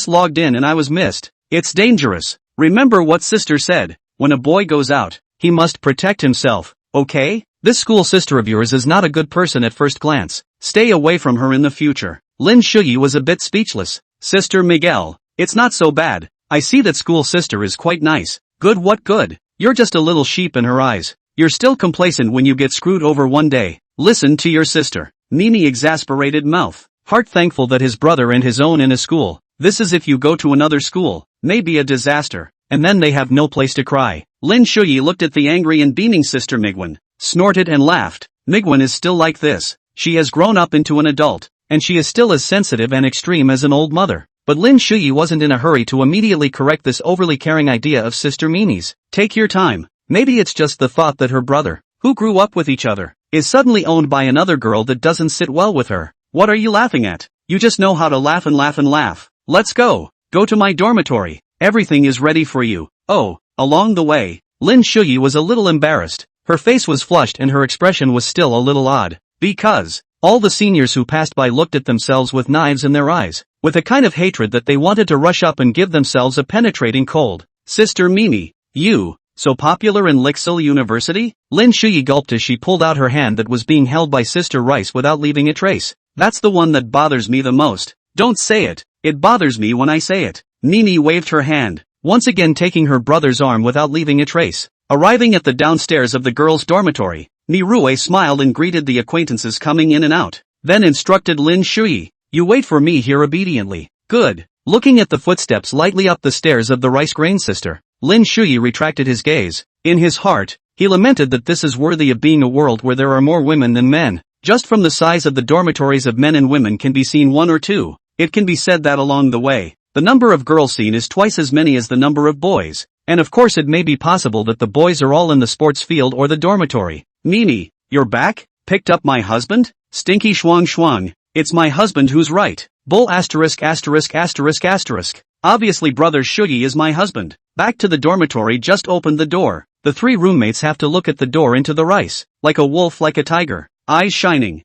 Speaker 1: logged in and I was missed. It's dangerous. Remember what sister said. When a boy goes out, he must protect himself, okay? This school sister of yours is not a good person at first glance. Stay away from her in the future. Lin Shuyi was a bit speechless. Sister Miguel, it's not so bad. I see that school sister is quite nice. Good, what good? You're just a little sheep in her eyes. You're still complacent when you get screwed over one day. Listen to your sister. Nini exasperated mouth. Heart thankful that his brother and his own in a school. This is if you go to another school, maybe a disaster, and then they have no place to cry. Lin Shuyi looked at the angry and beaming sister Migwen, snorted and laughed. Migwen is still like this. She has grown up into an adult, and she is still as sensitive and extreme as an old mother. But Lin Shuyi wasn't in a hurry to immediately correct this overly caring idea of Sister Mimi's. Take your time. Maybe it's just the thought that her brother, who grew up with each other, is suddenly owned by another girl that doesn't sit well with her. What are you laughing at? You just know how to laugh and laugh and laugh. Let's go. Go to my dormitory. Everything is ready for you. Oh, along the way, Lin Shuyi was a little embarrassed. Her face was flushed and her expression was still a little odd. Because all the seniors who passed by looked at themselves with knives in their eyes, with a kind of hatred that they wanted to rush up and give themselves a penetrating cold. Sister Mimi, you, so popular in Lixil University? Lin Shuyi gulped as she pulled out her hand that was being held by Sister Rice without leaving a trace. That's the one that bothers me the most. Don't say it. It bothers me when I say it. Nini waved her hand, once again taking her brother's arm without leaving a trace. Arriving at the downstairs of the girls' dormitory, Mirue smiled and greeted the acquaintances coming in and out, then instructed Lin Shuyi, you wait for me here obediently. Good. Looking at the footsteps lightly up the stairs of the rice grain sister, Lin Shuyi retracted his gaze. In his heart, He lamented that this is worthy of being a world where there are more women than men. Just from the size of the dormitories of men and women can be seen one or two. It can be said that along the way, the number of girls seen is twice as many as the number of boys. And of course it may be possible that the boys are all in the sports field or the dormitory. Mimi, you're back? Picked up my husband? Stinky schwang schwang. It's my husband who's right. Bull asterisk asterisk asterisk asterisk. Obviously brother Shuyi is my husband. Back to the dormitory, just opened the door. The three roommates have to look at the door into the rice. Like a wolf, like a tiger. Eyes shining.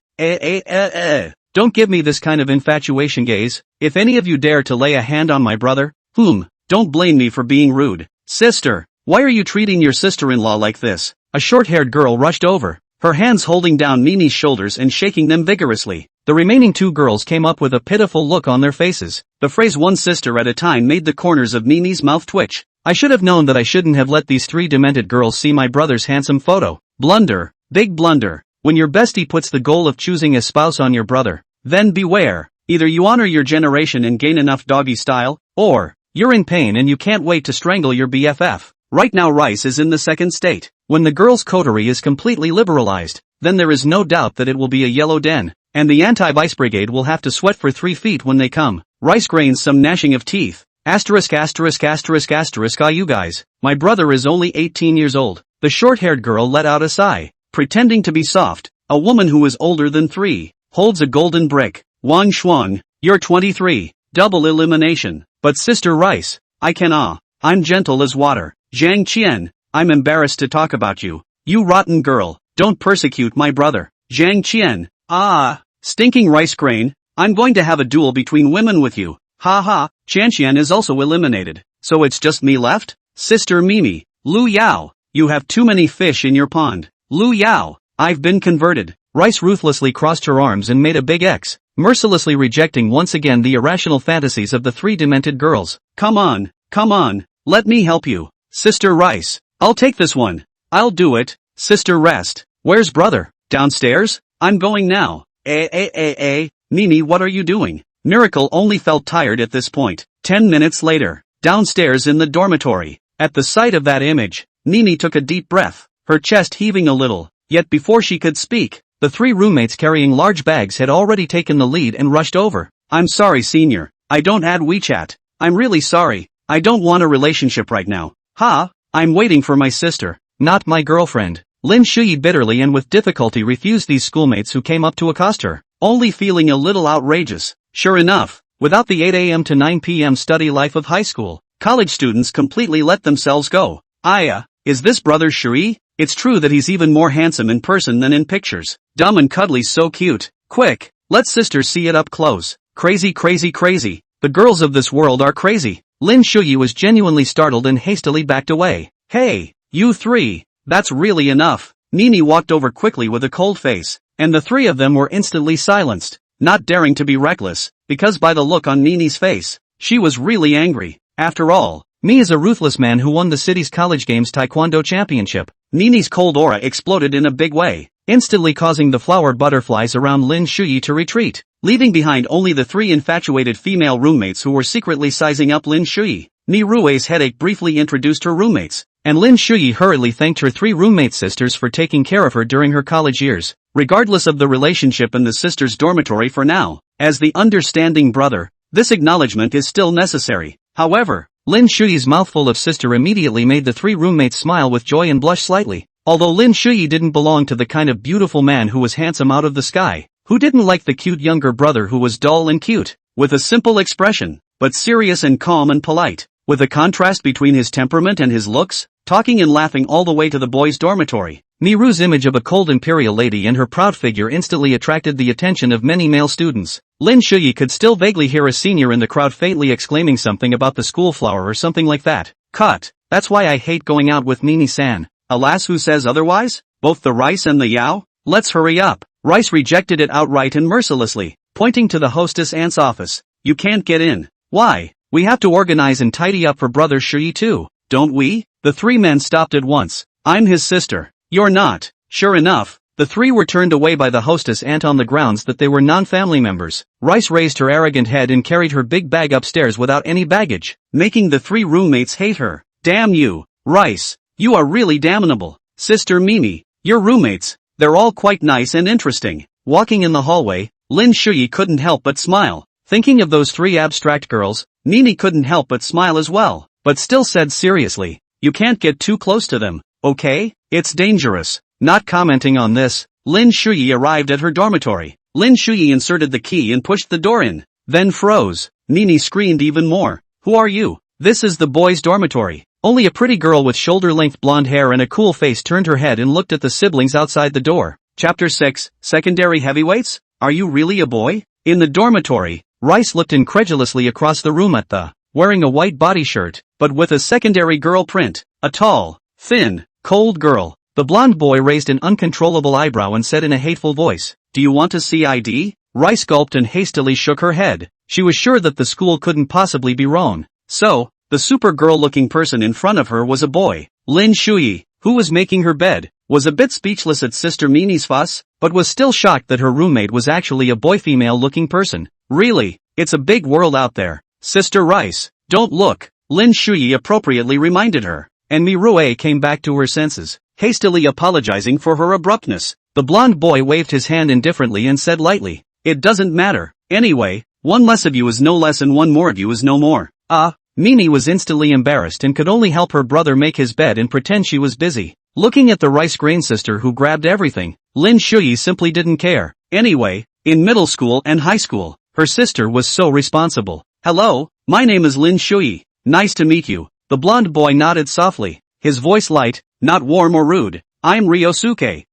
Speaker 1: Don't give me this kind of infatuation gaze. If any of you dare to lay a hand on my brother, don't blame me for being rude. Sister, why are you treating your sister-in-law like this? A short-haired girl rushed over, her hands holding down Mimi's shoulders and shaking them vigorously. The remaining two girls came up with a pitiful look on their faces. The phrase one sister at a time made the corners of Mimi's mouth twitch. I should have known that I shouldn't have let these three demented girls see my brother's handsome photo. Blunder, big blunder. When your bestie puts the goal of choosing a spouse on your brother, then beware. Either you honor your generation and gain enough doggy style, or you're in pain and you can't wait to strangle your BFF. Right now rice is in the second state. When the girls' coterie is completely liberalized, then there is no doubt that it will be a yellow den, and the anti-vice brigade will have to sweat for 3 feet when they come. Rice grains, some gnashing of teeth. Asterisk asterisk asterisk asterisk. You guys, my brother is only 18 years old. The short-haired girl let out a sigh, pretending to be soft. A woman who is older than 3, holds a golden brick. Wang Shuang, you're 23. Double elimination. But Sister Rice, I'm gentle as water. Zhang Qian, I'm embarrassed to talk about you. You rotten girl, don't persecute my brother. Zhang Qian, stinking rice grain, I'm going to have a duel between women with you. Ha ha, Qian is also eliminated. So it's just me left? Sister Mimi, Lu Yao, you have too many fish in your pond. Lu Yao, I've been converted. Rice ruthlessly crossed her arms and made a big X, mercilessly rejecting once again the irrational fantasies of the three demented girls. Come on, let me help you. Sister Rice, I'll take this one. I'll do it. Sister Rest, where's brother? Downstairs? I'm going now. Mimi, what are you doing? Miracle only felt tired at this point. 10 minutes later, downstairs in the dormitory. At the sight of that image, Mimi took a deep breath, her chest heaving a little. Yet before she could speak, the three roommates carrying large bags had already taken the lead and rushed over. I'm sorry senior, I don't add WeChat. I'm really sorry, I don't want a relationship right now. I'm waiting for my sister, not my girlfriend. Lin Shuyi bitterly and with difficulty refused these schoolmates who came up to accost her, only feeling a little outrageous. Sure enough, without the 8 a.m. to 9 p.m. study life of high school, college students completely let themselves go. Is this brother Shuyi? It's true that he's even more handsome in person than in pictures. Dumb and cuddly, so cute. Quick, let sister see it up close. Crazy. The girls of this world are crazy. Lin Shuyi was genuinely startled and hastily backed away. Hey, you three, that's really enough. Mimi walked over quickly with a cold face, and the three of them were instantly silenced, not daring to be reckless, because by the look on Mimi's face, she was really angry. After all, Mi is a ruthless man who won the city's college games taekwondo championship. Mimi's cold aura exploded in a big way, instantly causing the flower butterflies around Lin Shuyi to retreat, leaving behind only the three infatuated female roommates who were secretly sizing up Lin Shuyi. Mi Rue's headache briefly introduced her roommates, and Lin Shuyi hurriedly thanked her three roommate sisters for taking care of her during her college years, regardless of the relationship in the sisters' dormitory for now. As the understanding brother, this acknowledgement is still necessary. However, Lin Shuyi's mouthful of sister immediately made the three roommates smile with joy and blush slightly. Although Lin Shuyi didn't belong to the kind of beautiful man who was handsome out of the sky, who didn't like the cute younger brother who was dull and cute, with a simple expression, but serious and calm and polite, with a contrast between his temperament and his looks, talking and laughing all the way to the boys' dormitory. Miru's image of a cold imperial lady and her proud figure instantly attracted the attention of many male students. Lin Shuyi could still vaguely hear a senior in the crowd faintly exclaiming something about the school flower or something like that. Cut. That's why I hate going out with Mimi-san. Alas, who says otherwise? Both the Rice and the Yao? Let's hurry up. Rice rejected it outright and mercilessly, pointing to the hostess aunt's office. You can't get in. Why? We have to organize and tidy up for brother Shuyi too, don't we? The three men stopped at once. I'm his sister. You're not. Sure enough, the three were turned away by the hostess aunt on the grounds that they were non-family members. Rice raised her arrogant head and carried her big bag upstairs without any baggage, making the three roommates hate her. Damn you, Rice. You are really damnable. Sister Mimi, your roommates, they're all quite nice and interesting. Walking in the hallway, Lin Shuyi couldn't help but smile. Thinking of those three abstract girls, Mimi couldn't help but smile as well, but still said seriously, you can't get too close to them, okay? It's dangerous. Not commenting on this, Lin Shuyi arrived at her dormitory. Lin Shuyi inserted the key and pushed the door in, then froze. Mimi screamed even more. Who are you? This is the boys' dormitory. Only a pretty girl with shoulder-length blonde hair and a cool face turned her head and looked at the siblings outside the door. Chapter 6, Secondary Heavyweights? Are you really a boy? In the dormitory, Rice looked incredulously across the room at the, wearing a white body shirt, but with a secondary girl print. A tall, thin, cold girl. The blonde boy raised an uncontrollable eyebrow and said in a hateful voice, do you want to see ID? Rice gulped and hastily shook her head. She was sure that the school couldn't possibly be wrong. So, the super girl-looking person in front of her was a boy. Lin Shuyi, who was making her bed, was a bit speechless at Sister Mimi's fuss, but was still shocked that her roommate was actually a boy-female-looking person. Really, it's a big world out there. Sister Rice, don't look, Lin Shuyi appropriately reminded her, and Mirue came back to her senses, hastily apologizing for her abruptness. The blonde boy waved his hand indifferently and said lightly, it doesn't matter. Anyway, one less of you is no less and one more of you is no more. Mimi was instantly embarrassed and could only help her brother make his bed and pretend she was busy. Looking at the rice grain sister who grabbed everything, Lin Shuyi simply didn't care. Anyway, in middle school and high school, her sister was so responsible. Hello, my name is Lin Shuyi. Nice to meet you. The blonde boy nodded softly, his voice light, not warm or rude. I'm Ryosuke.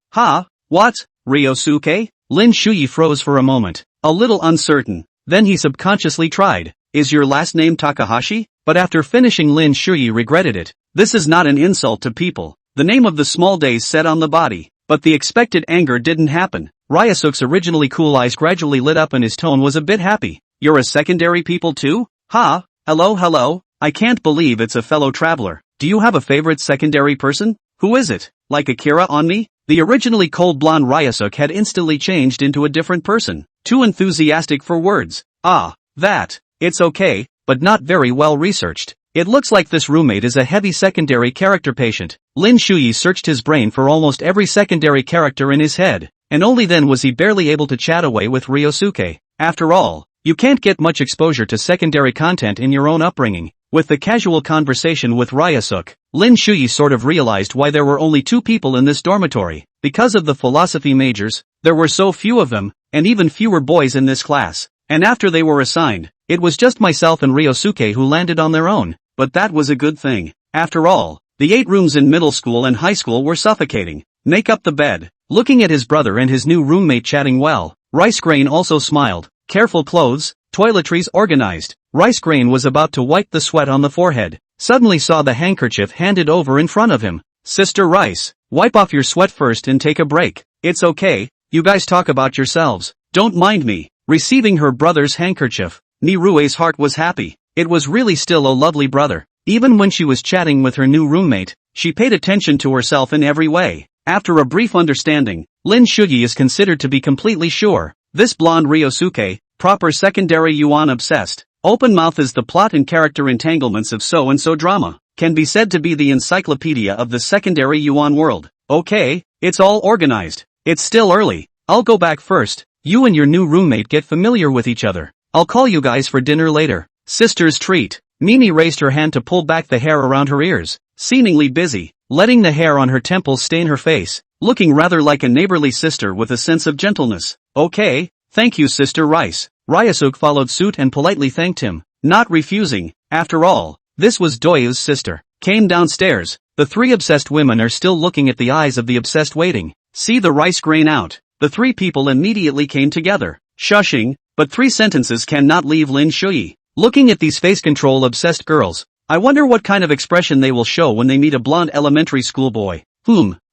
Speaker 1: What? Ryosuke? Lin Shuyi froze for a moment, a little uncertain. Then he subconsciously tried, is your last name Takahashi? But after finishing Lin Shuyi regretted it. This is not an insult to people. The name of the small days said on the body. But the expected anger didn't happen. Ryusuke's originally cool eyes gradually lit up and his tone was a bit happy. You're a secondary people too? Hello, I can't believe it's a fellow traveler. Do you have a favorite secondary person? Who is it? Like Akira on me? The originally cold blonde Ryusuke had instantly changed into a different person. Too enthusiastic for words. That. It's okay, but not very well researched. It looks like this roommate is a heavy secondary character patient. Lin Shuyi searched his brain for almost every secondary character in his head, and only then was he barely able to chat away with Ryosuke. After all, you can't get much exposure to secondary content in your own upbringing. With the casual conversation with Ryusuke, Lin Shuyi sort of realized why there were only 2 people in this dormitory. Because of the philosophy majors, there were so few of them, and even fewer boys in this class. And after they were assigned, it was just myself and Ryosuke who landed on their own. But that was a good thing. After all, the 8 rooms in middle school and high school were suffocating. Make up the bed. Looking at his brother and his new roommate chatting well, Rice Grain also smiled. Careful clothes, toiletries organized. Rice Grain was about to wipe the sweat on the forehead, suddenly saw the handkerchief handed over in front of him. Sister Rice, wipe off your sweat first and take a break. It's okay, you guys talk about yourselves. Don't mind me. Receiving her brother's handkerchief, Mirue's heart was happy. It was really still a lovely brother. Even when she was chatting with her new roommate, she paid attention to herself in every way. After a brief understanding, Lin Shuyi is considered to be completely sure. This blonde Ryosuke, proper secondary yuan obsessed. Open mouth is the plot and character entanglements of so-and-so drama. Can be said to be the encyclopedia of the secondary yuan world. Okay, it's all organized. It's still early. I'll go back first. You and your new roommate get familiar with each other. I'll call you guys for dinner later. Sister's treat. Mimi raised her hand to pull back the hair around her ears, seemingly busy, letting the hair on her temples stain her face, looking rather like a neighborly sister with a sense of gentleness. Okay, thank you Sister Rice. Ryusuke followed suit and politely thanked him, not refusing. After all, this was Doyu's sister. Came downstairs. The 3 obsessed women are still looking at the eyes of the obsessed waiting. See the rice grain out. The 3 people immediately came together, shushing, but 3 sentences cannot leave Lin Shuyi. Looking at these face control obsessed girls, I wonder what kind of expression they will show when they meet a blonde elementary school boy.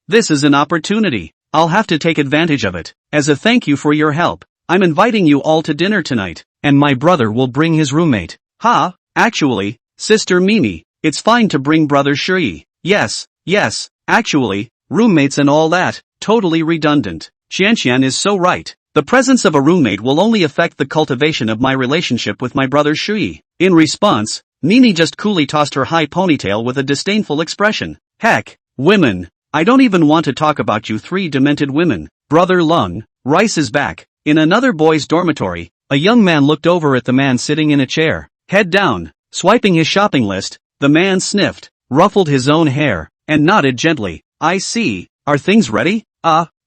Speaker 1: This is an opportunity. I'll have to take advantage of it. As a thank you for your help, I'm inviting you all to dinner tonight, and my brother will bring his roommate. Actually, Sister Mimi, it's fine to bring brother Shuyi. Yes, actually, roommates and all that, totally redundant. Xianxian is so right. The presence of a roommate will only affect the cultivation of my relationship with my brother Shuyi. In response, Mimi just coolly tossed her high ponytail with a disdainful expression. Heck, women, I don't even want to talk about you three demented women. Brother Lung, Rice is back. In another boys' dormitory, a young man looked over at the man sitting in a chair, head down, swiping his shopping list. The man sniffed, ruffled his own hair, and nodded gently. I see. Are things ready?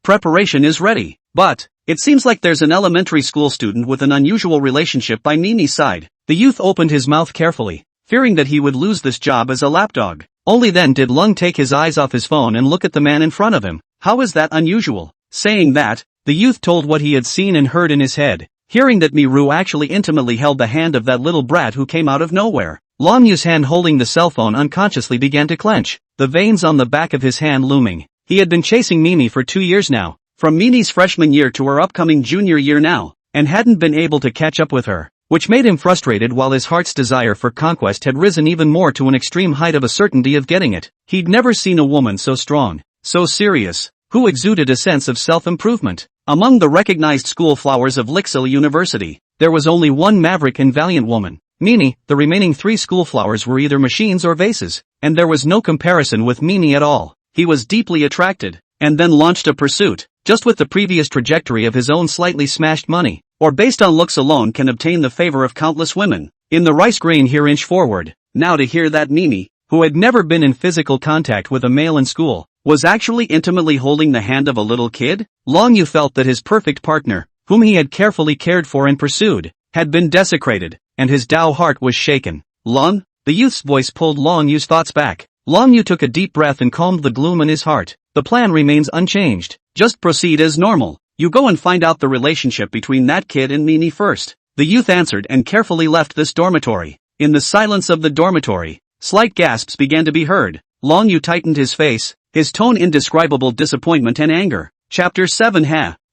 Speaker 1: Preparation is ready. But, it seems like there's an elementary school student with an unusual relationship by Mimi's side. The youth opened his mouth carefully, fearing that he would lose this job as a lapdog. Only then did Lung take his eyes off his phone and look at the man in front of him. How is that unusual? Saying that, the youth told what he had seen and heard in his head, hearing that Miru actually intimately held the hand of that little brat who came out of nowhere. Longyu's hand holding the cell phone unconsciously began to clench, the veins on the back of his hand looming. He had been chasing Mimi for 2 years now, from Mimi's freshman year to her upcoming junior year now, and hadn't been able to catch up with her, which made him frustrated while his heart's desire for conquest had risen even more to an extreme height of a certainty of getting it. He'd never seen a woman so strong, so serious, who exuded a sense of self-improvement. Among the recognized school flowers of Lixil University, there was only one maverick and valiant woman, Mimi. The remaining 3 school flowers were either machines or vases, and there was no comparison with Mimi at all. He was deeply attracted, and then launched a pursuit, just with the previous trajectory of his own slightly smashed money, or based on looks alone can obtain the favor of countless women. In the rice grain here inch forward, now to hear that Mimi, who had never been in physical contact with a male in school, was actually intimately holding the hand of a little kid? Longyu felt that his perfect partner, whom he had carefully cared for and pursued, had been desecrated, and his Dao heart was shaken. Lung? The youth's voice pulled Longyu's thoughts back. Longyu took a deep breath and calmed the gloom in his heart. The plan remains unchanged. Just proceed as normal. You go and find out the relationship between that kid and Mimi first. The youth answered and carefully left this dormitory. In the silence of the dormitory, slight gasps began to be heard. Longyu tightened his face, his tone indescribable disappointment and anger. Chapter 7.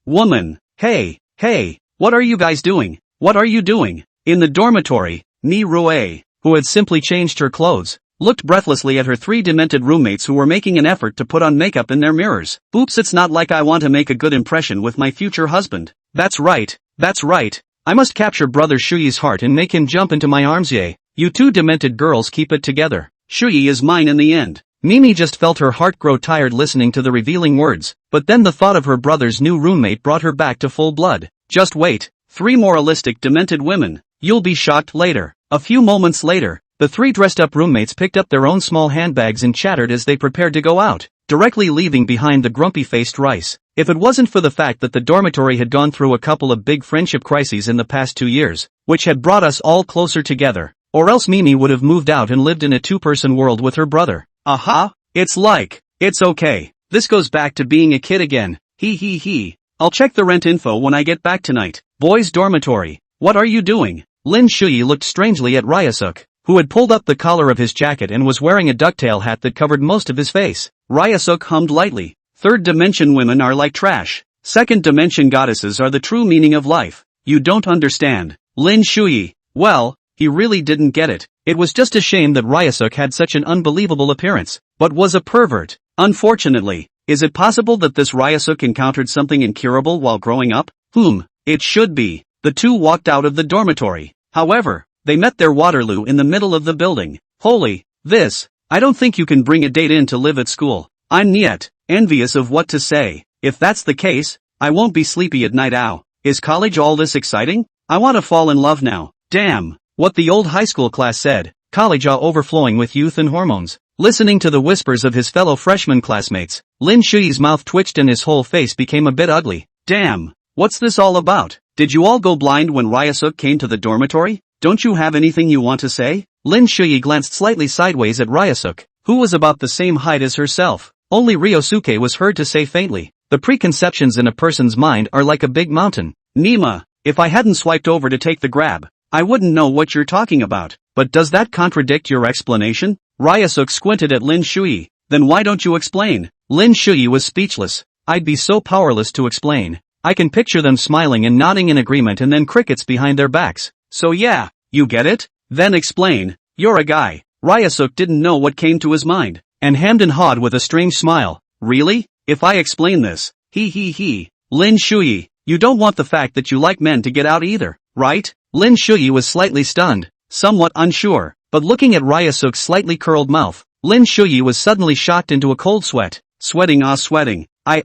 Speaker 1: Woman. Hey, what are you guys doing? What are you doing? In the dormitory, Mi Rue, who had simply changed her clothes, looked breathlessly at her 3 demented roommates who were making an effort to put on makeup in their mirrors. Oops, it's not like I want to make a good impression with my future husband. That's right. I must capture brother Shuyi's heart and make him jump into my arms. Yay. You 2 demented girls keep it together. Shuyi is mine in the end. Mimi just felt her heart grow tired listening to the revealing words, but then the thought of her brother's new roommate brought her back to full blood. Just wait. 3 moralistic demented women. You'll be shocked later. A few moments later, the 3 dressed-up roommates picked up their own small handbags and chattered as they prepared to go out, directly leaving behind the grumpy-faced Rice. If it wasn't for the fact that the dormitory had gone through a couple of big friendship crises in the past 2 years, which had brought us all closer together, or else Mimi would have moved out and lived in a 2-person world with her brother. It's okay. This goes back to being a kid again. He. I'll check the rent info when I get back tonight. Boys' dormitory. What are you doing? Lin Shuyi looked strangely at Ryasuk, who had pulled up the collar of his jacket and was wearing a ducktail hat that covered most of his face. Ryasuk hummed lightly. 3rd dimension women are like trash. 2nd dimension goddesses are the true meaning of life. You don't understand. Lin Shuyi. Well, he really didn't get it. It was just a shame that Ryasuk had such an unbelievable appearance, but was a pervert. Unfortunately, is it possible that this Ryasuk encountered something incurable while growing up? It should be. The 2 walked out of the dormitory. However, they met their Waterloo in the middle of the building. Holy, this. I don't think you can bring a date in to live at school. I'm yet envious of what to say. If that's the case, I won't be sleepy at night. Ow. Is college all this exciting? I want to fall in love now. Damn. What the old high school class said. College overflowing with youth and hormones. Listening to the whispers of his fellow freshman classmates, Lin Shuyi's mouth twitched and his whole face became a bit ugly. Damn. What's this all about? Did you all go blind when Ryasuk came to the dormitory? Don't you have anything you want to say? Lin Shuyi glanced slightly sideways at Ryasuk, who was about the same height as herself. Only Ryosuke was heard to say faintly, the preconceptions in a person's mind are like a big mountain. Nima, if I hadn't swiped over to take the grab, I wouldn't know what you're talking about. But does that contradict your explanation? Ryasuk squinted at Lin Shuyi. Then why don't you explain? Lin Shuyi was speechless. I'd be so powerless to explain. I can picture them smiling and nodding in agreement and then crickets behind their backs. So yeah, you get it? Then explain. You're a guy. Ryasuk didn't know what came to his mind, and hemmed and hawed with a strange smile. Really? If I explain this, he. Lin Shuyi, you don't want the fact that you like men to get out either, right? Lin Shuyi was slightly stunned, somewhat unsure, but looking at Ryasuk's slightly curled mouth, Lin Shuyi was suddenly shocked into a cold sweat. Sweating. I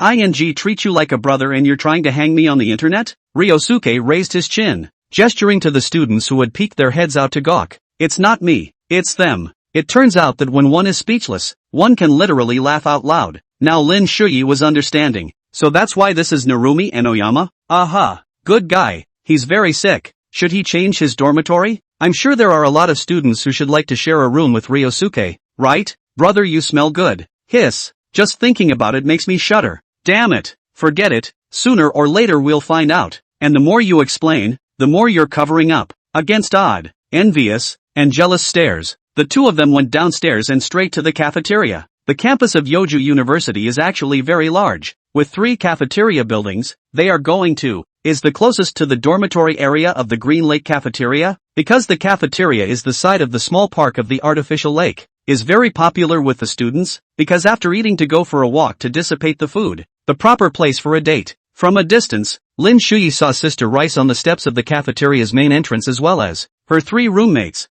Speaker 1: treat you like a brother and you're trying to hang me on the internet? Ryosuke raised his chin, gesturing to the students who had peeked their heads out to gawk. It's not me, it's them. It turns out that when one is speechless, one can literally laugh out loud. Now Lin Shuyi was understanding. So that's why this is Narumi and Oyama? Aha. Good guy. He's very sick. Should he change his dormitory? I'm sure there are a lot of students who should like to share a room with Ryosuke, right? Brother, you smell good. Hiss. Just thinking about it makes me shudder. Damn it. Forget it. Sooner or later we'll find out. And the more you explain, the more you're covering up. Against odd, envious, and jealous stares, the two of them went downstairs and straight to the cafeteria. The campus of Yoju University is actually very large. With 3 cafeteria buildings, they are going to is the closest to the dormitory area of the Green Lake Cafeteria, because the cafeteria is the side of the small park of the artificial lake, is very popular with the students, because after eating to go for a walk to dissipate the food, the proper place for a date. From a distance, Lin Shuyi saw Sister Rice on the steps of the cafeteria's main entrance as well as her 3 roommates.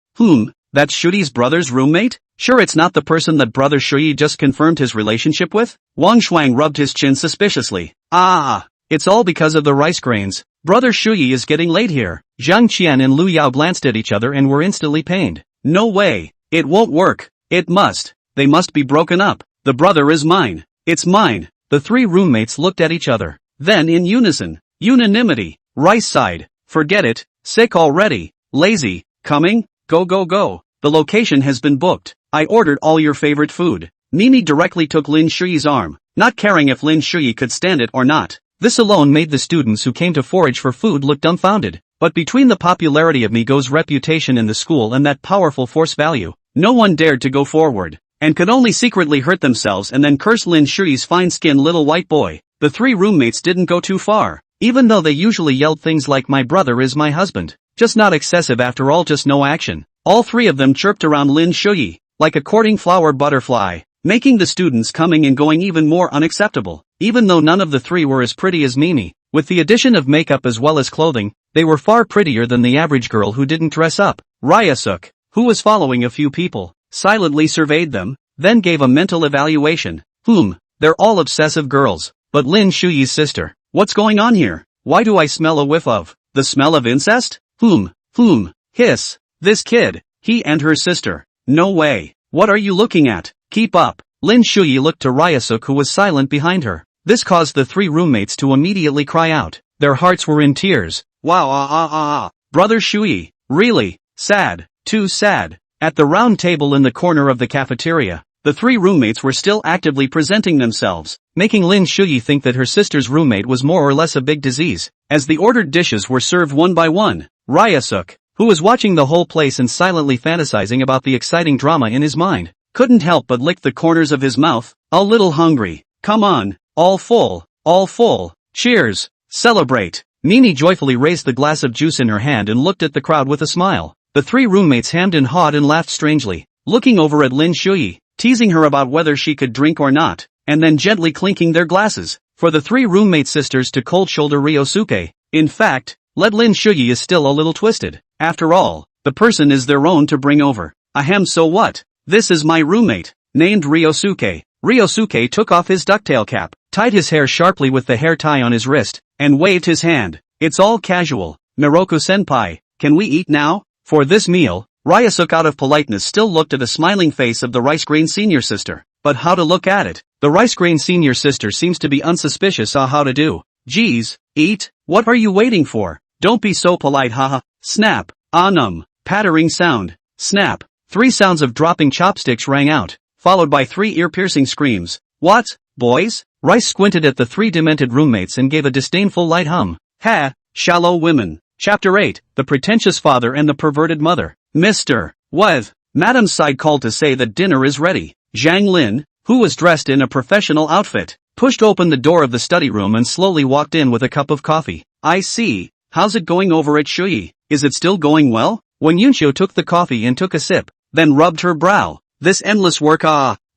Speaker 1: That's Shuy's brother's roommate? Sure, it's not the person that brother Shuyi just confirmed his relationship with? Wang Shuang rubbed his chin suspiciously. It's all because of the rice grains. Brother Shuyi is getting late here. Zhang Qian and Lu Yao glanced at each other and were instantly pained. No way. It won't work. It must. They must be broken up. The brother is mine. It's mine. The 3 roommates looked at each other. Then in unanimity, Rice sighed. Forget it. Sick already. Lazy. Coming? Go. The location has been booked. I ordered all your favorite food. Mimi directly took Lin Shuyi's arm, not caring if Lin Shuyi could stand it or not. This alone made the students who came to forage for food look dumbfounded. But between the popularity of Migo's reputation in the school and that powerful force value, no one dared to go forward, and could only secretly hurt themselves and then curse Lin Shuyi's fine-skinned little white boy. The 3 roommates didn't go too far, even though they usually yelled things like my brother is my husband. Just not excessive after all, just no action. All 3 of them chirped around Lin Shuyi, like a courting flower butterfly, making the students coming and going even more unacceptable. Even though none of the 3 were as pretty as Mimi, with the addition of makeup as well as clothing, they were far prettier than the average girl who didn't dress up. Ryasuke, who was following a few people, silently surveyed them, then gave a mental evaluation. They're all obsessive girls. But Lin Shuyi's sister. What's going on here? Why do I smell a whiff of the smell of incest? Hiss. This kid, he and her sister. No way. What are you looking at? Keep up. Lin Shuyi looked to Ryasuke, who was silent behind her. This caused the 3 roommates to immediately cry out. Their hearts were in tears. Wow. Brother Shuyi. Really? Sad. Too sad. At the round table in the corner of the cafeteria, the 3 roommates were still actively presenting themselves, making Lin Shuyi think that her sister's roommate was more or less a big disease. As the ordered dishes were served one by one, Ryasuke, who was watching the whole place and silently fantasizing about the exciting drama in his mind, couldn't help but lick the corners of his mouth. A little hungry. Come on. All full. Cheers. Celebrate. Mimi joyfully raised the glass of juice in her hand and looked at the crowd with a smile. The 3 roommates hemmed and hawed and laughed strangely, looking over at Lin Shuyi, teasing her about whether she could drink or not, and then gently clinking their glasses. For the 3 roommate sisters to cold shoulder Ryosuke. In fact, let Lin Shuyi is still a little twisted. After all, the person is their own to bring over. Ahem, so what? This is my roommate, named Ryosuke. Ryosuke took off his ducktail cap, tied his hair sharply with the hair tie on his wrist, and waved his hand. It's all casual. Miroku-senpai, can we eat now? For this meal, Ryasuke out of politeness still looked at the smiling face of the rice grain senior sister. But how to look at it? The rice grain senior sister seems to be unsuspicious on how to do. Geez, eat? What are you waiting for? Don't be so polite, haha. Snap. Pattering sound. Snap. 3 sounds of dropping chopsticks rang out, followed by 3 ear-piercing screams. What, boys? Rice squinted at the 3 demented roommates and gave a disdainful light hum. Ha, shallow women. Chapter 8, The Pretentious Father and the Perverted Mother. Mr. What? Madam's side called to say that dinner is ready. Zhang Lin, who was dressed in a professional outfit, pushed open the door of the study room and slowly walked in with a cup of coffee. I see. How's it going over at Shuyi? Is it still going well? When Yunshio took the coffee and took a sip, then rubbed her brow. This endless work,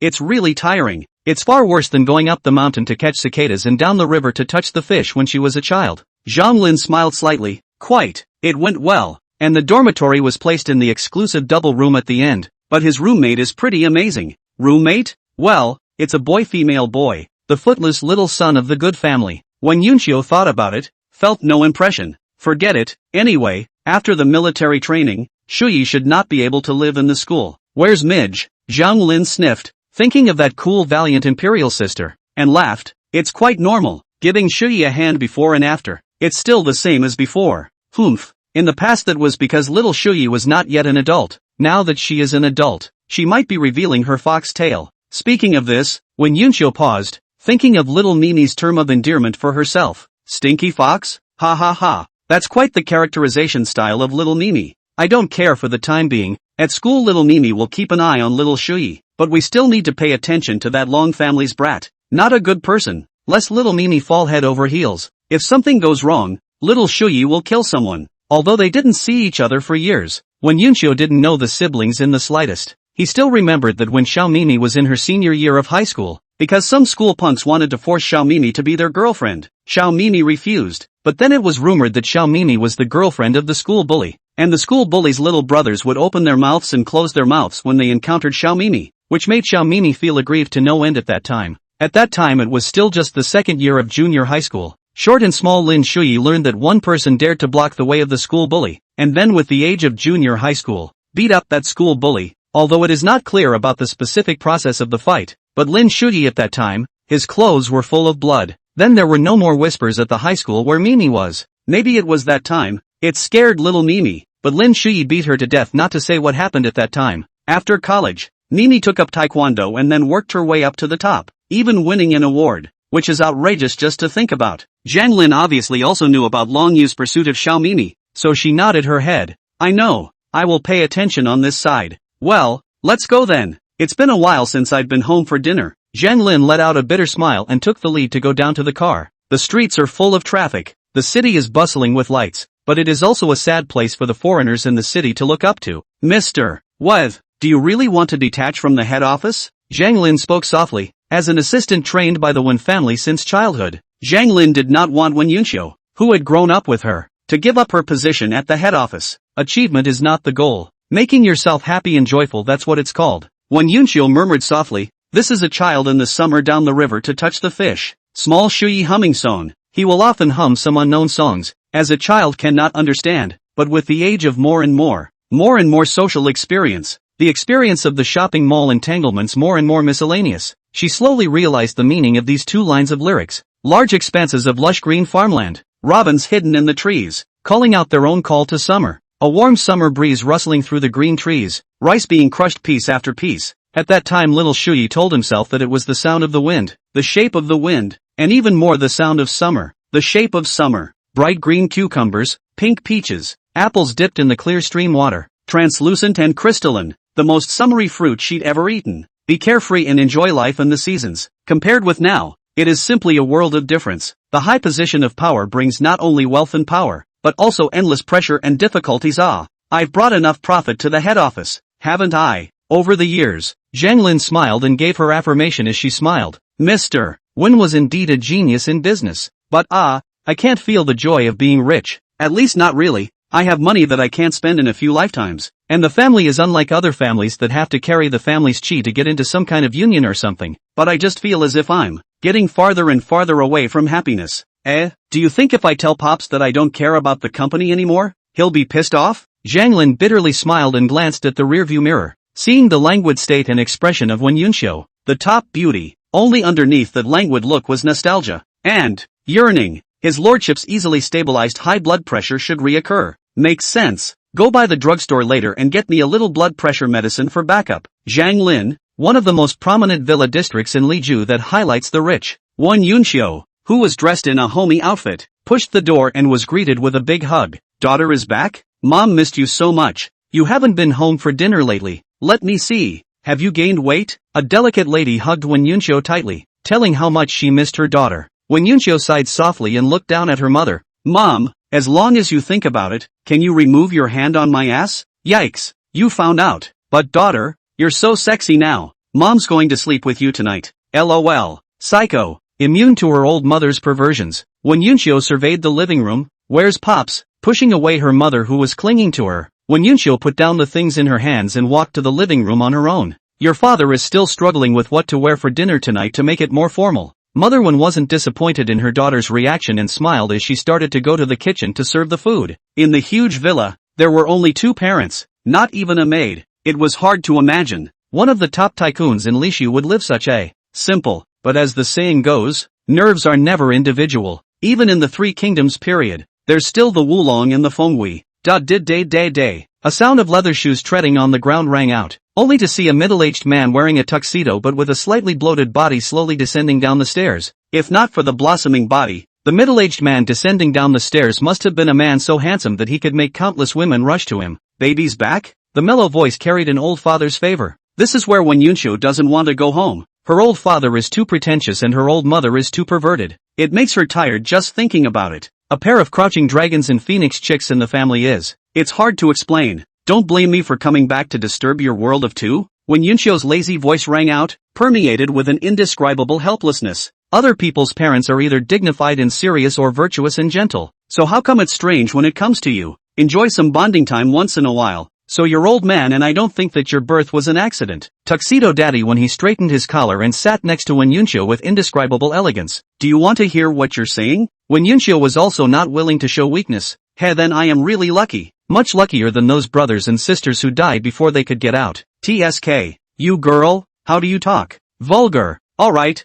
Speaker 1: it's really tiring. It's far worse than going up the mountain to catch cicadas and down the river to touch the fish when she was a child. Zhang Lin smiled slightly. Quite. It went well. And the dormitory was placed in the exclusive double room at the end. But his roommate is pretty amazing. Roommate? Well, it's a boy-female boy, the footless little son of the good family. When Yunxiu thought about it, felt no impression. Forget it. Anyway, after the military training, Shuyi should not be able to live in the school. Where's Midge? Zhang Lin sniffed, thinking of that cool valiant imperial sister, and laughed. It's quite normal, giving Shuyi a hand before and after. It's still the same as before. Humph. In the past that was because little Shuyi was not yet an adult. Now that she is an adult, she might be revealing her fox tail. Speaking of this, when Yunxiu paused, thinking of little Mimi's term of endearment for herself. Stinky fox? Ha ha ha. That's quite the characterization style of little Mimi. I don't care for the time being. At school little Mimi will keep an eye on little Shuyi, but we still need to pay attention to that Long family's brat. Not a good person, lest little Mimi fall head over heels. If something goes wrong, little Shuyi will kill someone. Although they didn't see each other for years, when Yunxiu didn't know the siblings in the slightest, he still remembered that when Xiao Mimi was in her senior year of high school, because some school punks wanted to force Xiao Mimi to be their girlfriend, Xiao Mimi refused, but then it was rumored that Xiao Mimi was the girlfriend of the school bully, and the school bully's little brothers would open their mouths and close their mouths when they encountered Xiao Mimi, which made Xiao Mimi feel aggrieved to no end at that time. At that time it was still just the second year of junior high school. Short and small Lin Shuyi learned that one person dared to block the way of the school bully, and then with the age of junior high school, beat up that school bully, although it is not clear about the specific process of the fight, but Lin Shuyi at that time, his clothes were full of blood. Then there were no more whispers at the high school where Mimi was. Maybe it was that time, it scared little Mimi, but Lin Shuyi beat her to death not to say what happened at that time. After college, Mimi took up taekwondo and then worked her way up to the top, even winning an award, which is outrageous just to think about. Zhang Lin obviously also knew about Long Yu's pursuit of Xiao Mimi, so she nodded her head. I know, I will pay attention on this side. Well, let's go then. It's been a while since I've been home for dinner. Zhang Lin let out a bitter smile and took the lead to go down to the car. The streets are full of traffic, the city is bustling with lights, but it is also a sad place for the foreigners in the city to look up to. Mr. Weth, do you really want to detach from the head office? Zhang Lin spoke softly, as an assistant trained by the Wen family since childhood. Zhang Lin did not want Wen Yunxiu, who had grown up with her, to give up her position at the head office. Achievement is not the goal. Making yourself happy and joyful, that's what it's called. Wen Yunxiu murmured softly, this is a child in the summer down the river to touch the fish. Small Shuyi humming song. He will often hum some unknown songs, as a child cannot understand, but with the age of more and more social experience, the experience of the shopping mall entanglements more and more miscellaneous, she slowly realized the meaning of these two lines of lyrics. Large expanses of lush green farmland, robins hidden in the trees, calling out their own call to summer, a warm summer breeze rustling through the green trees, rice being crushed piece after piece. At that time little Shuyi told himself that it was the sound of the wind, the shape of the wind, and even more the sound of summer, the shape of summer. Bright green cucumbers, pink peaches, apples dipped in the clear stream water, translucent and crystalline, the most summery fruit she'd ever eaten. Be carefree and enjoy life and the seasons. Compared with now, it is simply a world of difference. The high position of power brings not only wealth and power, but also endless pressure and difficulties. I've brought enough profit to the head office, haven't I? Over the years, Zhang Lin smiled and gave her affirmation as she smiled. Mr. Wen was indeed a genius in business, but I can't feel the joy of being rich. At least not really. I have money that I can't spend in a few lifetimes, and the family is unlike other families that have to carry the family's chi to get into some kind of union or something, but I just feel as if I'm getting farther and farther away from happiness. Do you think if I tell Pops that I don't care about the company anymore, he'll be pissed off? Zhang Lin bitterly smiled and glanced at the rearview mirror, seeing the languid state and expression of Wen Yunxiu, the top beauty. Only underneath that languid look was nostalgia and yearning. His lordship's easily stabilized high blood pressure should reoccur. Makes sense. Go by the drugstore later and get me a little blood pressure medicine for backup. Zhang Lin, one of the most prominent villa districts in Liju that highlights the rich. Wen Yunxiu, who was dressed in a homey outfit, pushed the door and was greeted with a big hug. Daughter is back? Mom missed you so much. You haven't been home for dinner lately. Let me see. Have you gained weight? A delicate lady hugged Wen Yunxiu tightly, telling how much she missed her daughter. Wen Yunxiu sighed softly and looked down at her mother. Mom, as long as you think about it, can you remove your hand on my ass? Yikes, you found out. But daughter, you're so sexy now. Mom's going to sleep with you tonight. LOL. Psycho. Immune to her old mother's perversions. Wen Yunxiu surveyed the living room. Where's Pops? Pushing away her mother who was clinging to her, Wen Yunxiu put down the things in her hands and walked to the living room on her own. Your father is still struggling with what to wear for dinner tonight to make it more formal. Mother Wen wasn't disappointed in her daughter's reaction and smiled as she started to go to the kitchen to serve the food. In the huge villa, there were only 2 parents, not even a maid. It was hard to imagine one of the top tycoons in Lishu would live such a simple, but as the saying goes, nerves are never individual. Even in the Three Kingdoms period, there's still the Wulong and the Fenghui. Day. A sound of leather shoes treading on the ground rang out, only to see a middle-aged man wearing a tuxedo but with a slightly bloated body slowly descending down the stairs. If not for the blossoming body, the middle-aged man descending down the stairs must have been a man so handsome that he could make countless women rush to him. Baby's back? The mellow voice carried an old father's favor. This is where Wen Yunxiu doesn't want to go home. Her old father is too pretentious and her old mother is too perverted. It makes her tired just thinking about it. A pair of crouching dragons and phoenix chicks in the family is. It's hard to explain. Don't blame me for coming back to disturb your world of two. When Yunxiu's lazy voice rang out, permeated with an indescribable helplessness. Other people's parents are either dignified and serious or virtuous and gentle. So how come it's strange when it comes to you? Enjoy some bonding time once in a while. So you're old man and I don't think that your birth was an accident. Tuxedo Daddy when he straightened his collar and sat next to Wen Yunxiu with indescribable elegance. Do you want to hear what you're saying? Wen Yunxiu was also not willing to show weakness. Hey, then I am really lucky. Much luckier than those brothers and sisters who died before they could get out. TSK. You girl, how do you talk? Vulgar. Alright,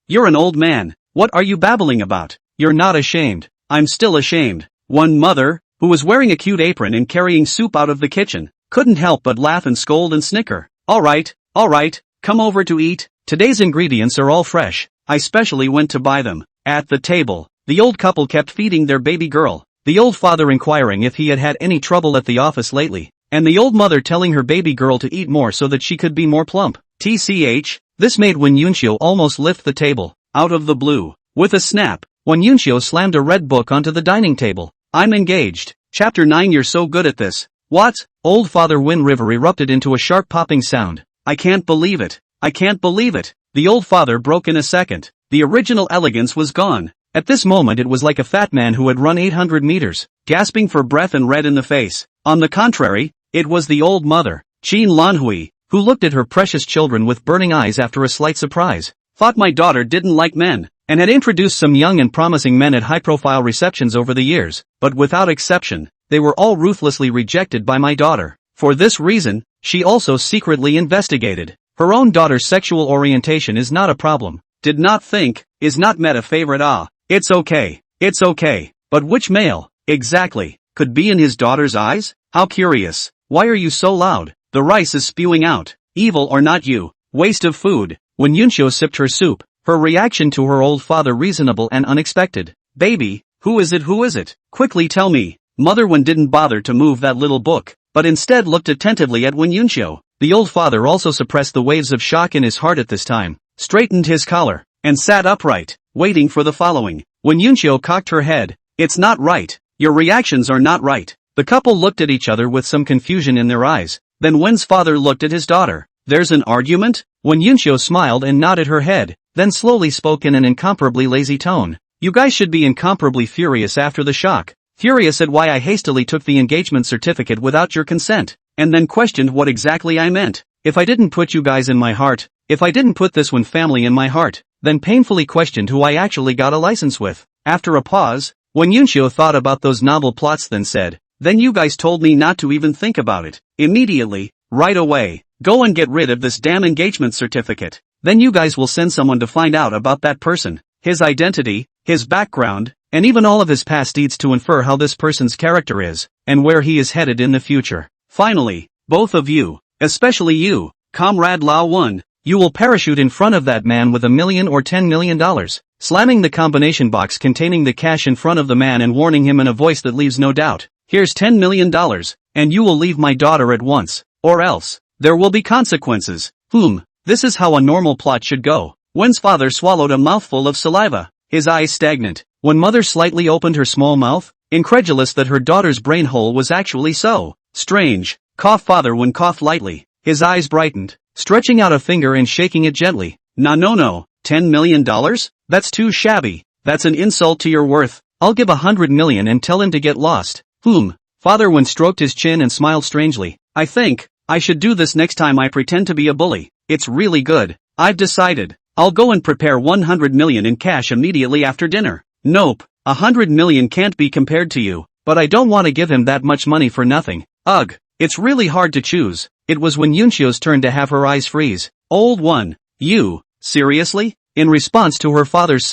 Speaker 1: you're an old man. What are you babbling about? You're not ashamed. I'm still ashamed. One mother, who was wearing a cute apron and carrying soup out of the kitchen, couldn't help but laugh and scold and snicker. Alright, come over to eat. Today's ingredients are all fresh. I specially went to buy them. At the table, the old couple kept feeding their baby girl, the old father inquiring if he had had any trouble at the office lately, and the old mother telling her baby girl to eat more so that she could be more plump. TCH, this made Wen Yunxiu almost lift the table. Out of the blue, with a snap, Wen Yunxiu slammed a red book onto the dining table. I'm engaged. Chapter 9. You're so good at this. What? Old Father Wind River erupted into a sharp popping sound. I can't believe it. The old father broke in a second. The original elegance was gone. At this moment it was like a fat man who had run 800 meters, gasping for breath and red in the face. On the contrary, it was the old mother, Qin Lanhui, who looked at her precious children with burning eyes after a slight surprise. Thought my daughter didn't like men, and had introduced some young and promising men at high-profile receptions over the years, but without exception, they were all ruthlessly rejected by my daughter. For this reason, she also secretly investigated. Her own daughter's sexual orientation is not a problem. Did not think, is not met a favorite. It's okay. But which male, exactly, could be in his daughter's eyes? How curious. Why are you so loud? The rice is spewing out. Evil or not you. Waste of food. When Yunxiu sipped her soup, her reaction to her old father reasonable and unexpected. Baby, who is it? Quickly tell me. Mother Wen didn't bother to move that little book, but instead looked attentively at Wen Yunxiu. The old father also suppressed the waves of shock in his heart at this time, straightened his collar, and sat upright, waiting for the following. Wen Yunxiu cocked her head. It's not right. Your reactions are not right. The couple looked at each other with some confusion in their eyes. Then Wen's father looked at his daughter. There's an argument? Wen Yunxiu smiled and nodded her head, then slowly spoke in an incomparably lazy tone. You guys should be incomparably furious after the shock. Furious at why I hastily took the engagement certificate without your consent, and then questioned what exactly I meant. If I didn't put you guys in my heart, if I didn't put this one family in my heart, then painfully questioned who I actually got a license with. After a pause, Wen Yunxiu thought about those novel plots then said, then you guys told me not to even think about it. Immediately, right away. Go and get rid of this damn engagement certificate. Then you guys will send someone to find out about that person, his identity, his background, and even all of his past deeds to infer how this person's character is, and where he is headed in the future. Finally, both of you, especially you, Comrade Lao Wen, you will parachute in front of that man with $1 million or $10 million, slamming the combination box containing the cash in front of the man and warning him in a voice that leaves no doubt. Here's $10 million, and you will leave my daughter at once, or else. There will be consequences. This is how a normal plot should go. Wen's father swallowed a mouthful of saliva, his eyes stagnant. When mother slightly opened her small mouth, incredulous that her daughter's brain hole was actually so strange. Father Wen coughed lightly, his eyes brightened, stretching out a finger and shaking it gently. No, $10 million? That's too shabby. That's an insult to your worth. I'll give $100 million and tell him to get lost. Father Wen stroked his chin and smiled strangely. I think, I should do this next time I pretend to be a bully. It's really good. I've decided. I'll go and prepare 100 million in cash immediately after dinner. Nope, 100 million can't be compared to you, but I don't want to give him that much money for nothing. Ugh, it's really hard to choose. It was when Yunxio's turn to have her eyes freeze. Old one. You, seriously? In response to her father's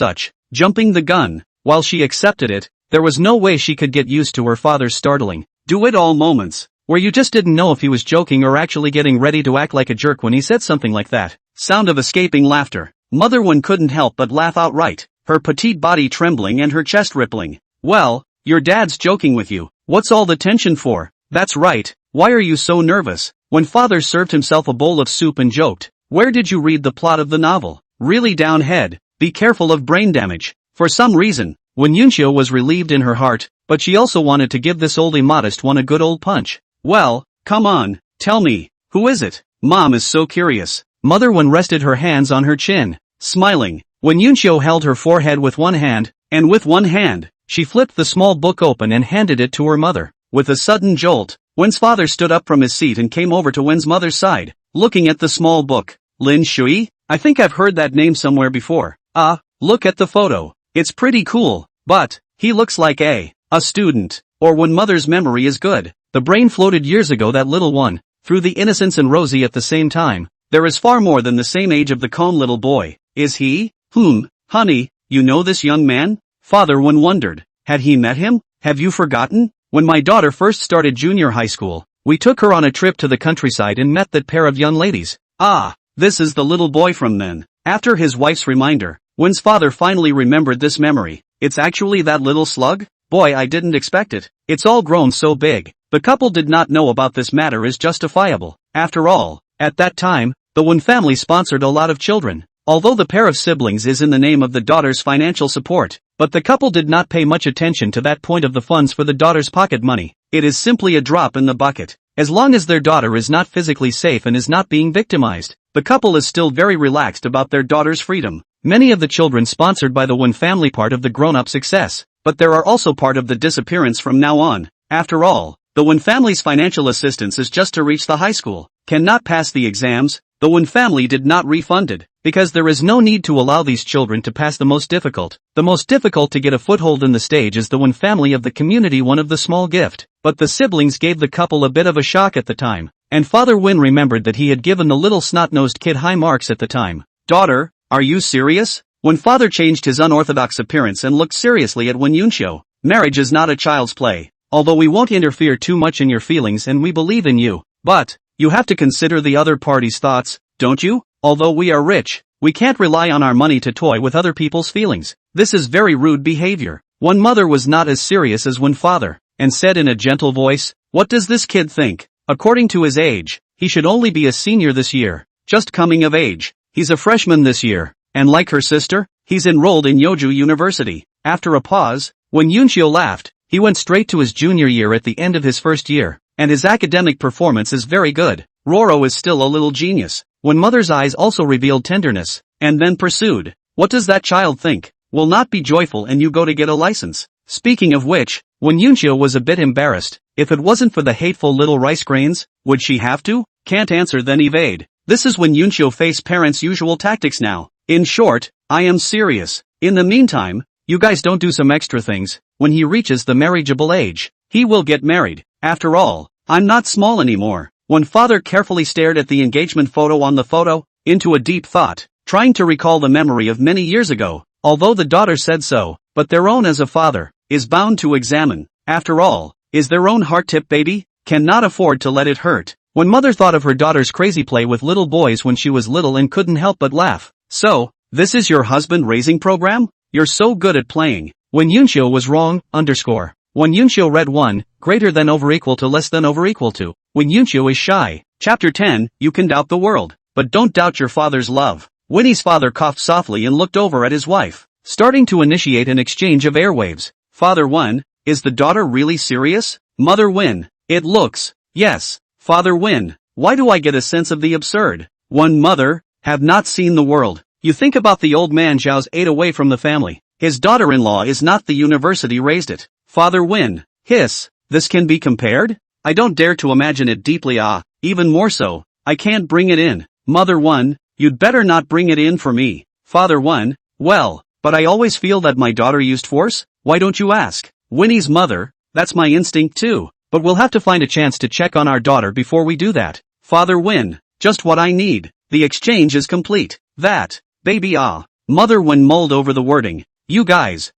Speaker 1: jumping the gun, while she accepted it, there was no way she could get used to her father's startling, do-it-all moments, where you just didn't know if he was joking or actually getting ready to act like a jerk when he said something like that. Sound of escaping laughter. Mother Wen couldn't help but laugh outright, her petite body trembling and her chest rippling. Well, your dad's joking with you. What's all the tension for? That's right, why are you so nervous? When father served himself a bowl of soup and joked, where did you read the plot of the novel? Really down head, be careful of brain damage. For some reason, when Yunxio was relieved in her heart, but she also wanted to give this oldie modest one a good old punch. Well, come on, tell me, who is it? Mom is so curious. Mother Wen rested her hands on her chin, smiling, when Yunxio held her forehead with one hand, and with one hand, she flipped the small book open and handed it to her mother. With a sudden jolt, Wen's father stood up from his seat and came over to Wen's mother's side, looking at the small book. Lin Shui? I think I've heard that name somewhere before. Look at the photo. It's pretty cool, but he looks like a student, or when mother's memory is good. The brain floated years ago, that little one, through the innocence and rosy at the same time. There is far more than the same age of the calm little boy. Is he? Honey, you know this young man? Father Wen wondered. Had he met him? Have you forgotten? When my daughter first started junior high school, we took her on a trip to the countryside and met that pair of young ladies. This is the little boy from then. After his wife's reminder, Wen's father finally remembered this memory. It's actually that little slug? Boy, I didn't expect it. It's all grown so big. The couple did not know about this matter is justifiable. After all, at that time, the Wen family sponsored a lot of children. Although the pair of siblings is in the name of the daughter's financial support, but the couple did not pay much attention to that point of the funds for the daughter's pocket money. It is simply a drop in the bucket. As long as their daughter is not physically safe and is not being victimized, the couple is still very relaxed about their daughter's freedom. Many of the children sponsored by the Wen family part of the grown-up success, but there are also part of the disappearance from now on. After all, the Wen family's financial assistance is just to reach the high school, cannot pass the exams. The Wen family did not refund it, because there is no need to allow these children to pass the most difficult. The most difficult to get a foothold in the stage is the Wen family of the community one of the small gift. But the siblings gave the couple a bit of a shock at the time, and Father Wen remembered that he had given the little snot-nosed kid high marks at the time. Daughter, are you serious? When father changed his unorthodox appearance and looked seriously at Wen Yunxio, marriage is not a child's play. Although we won't interfere too much in your feelings and we believe in you, but you have to consider the other party's thoughts, don't you? Although we are rich, we can't rely on our money to toy with other people's feelings. This is very rude behavior. One mother was not as serious as one father, and said in a gentle voice, what does this kid think? According to his age, he should only be a senior this year, just coming of age. He's a freshman this year, and like her sister, he's enrolled in Yoju University. After a pause, when Yunxio laughed, he went straight to his junior year at the end of his first year, and his academic performance is very good. Roro is still a little genius. When mother's eyes also revealed tenderness, and then pursued, what does that child think? Will not be joyful and you go to get a license. Speaking of which, when Yunxio was a bit embarrassed, if it wasn't for the hateful little rice grains, would she have to? Can't answer then evade. This is when Yunxio faced parents' usual tactics now. In short, I am serious. In the meantime, you guys don't do some extra things. When he reaches the marriageable age, he will get married. After all, I'm not small anymore. When father carefully stared at the engagement photo on the photo, into a deep thought, trying to recall the memory of many years ago, although the daughter said so, but their own as a father, is bound to examine. After all, is their own heart-tip baby, cannot afford to let it hurt. When mother thought of her daughter's crazy play with little boys when she was little and couldn't help but laugh. So, this is your husband raising program? You're so good at playing. When Yunxio was wrong, underscore. When Yunxio read 1, greater than over equal to less than over equal to. When Yunxio is shy. Chapter 10, you can doubt the world, but don't doubt your father's love. Winnie's father coughed softly and looked over at his wife, starting to initiate an exchange of airwaves. Father Wen, is the daughter really serious? Mother Wen, it looks, yes. Father Wen, why do I get a sense of the absurd? One mother, have not seen the world. You think about the old man Zhao's 8 away from the family. His daughter-in-law is not the university raised it. Father Wen, hiss, this can be compared? I don't dare to imagine it deeply. even more so, I can't bring it in. Mother 1, you'd better not bring it in for me. Father 1, well, but I always feel that my daughter used force, why don't you ask? Winnie's mother, that's my instinct too, but we'll have to find a chance to check on our daughter before we do that. Father Win, just what I need, the exchange is complete. That, baby Mother Win mulled over the wording. You guys,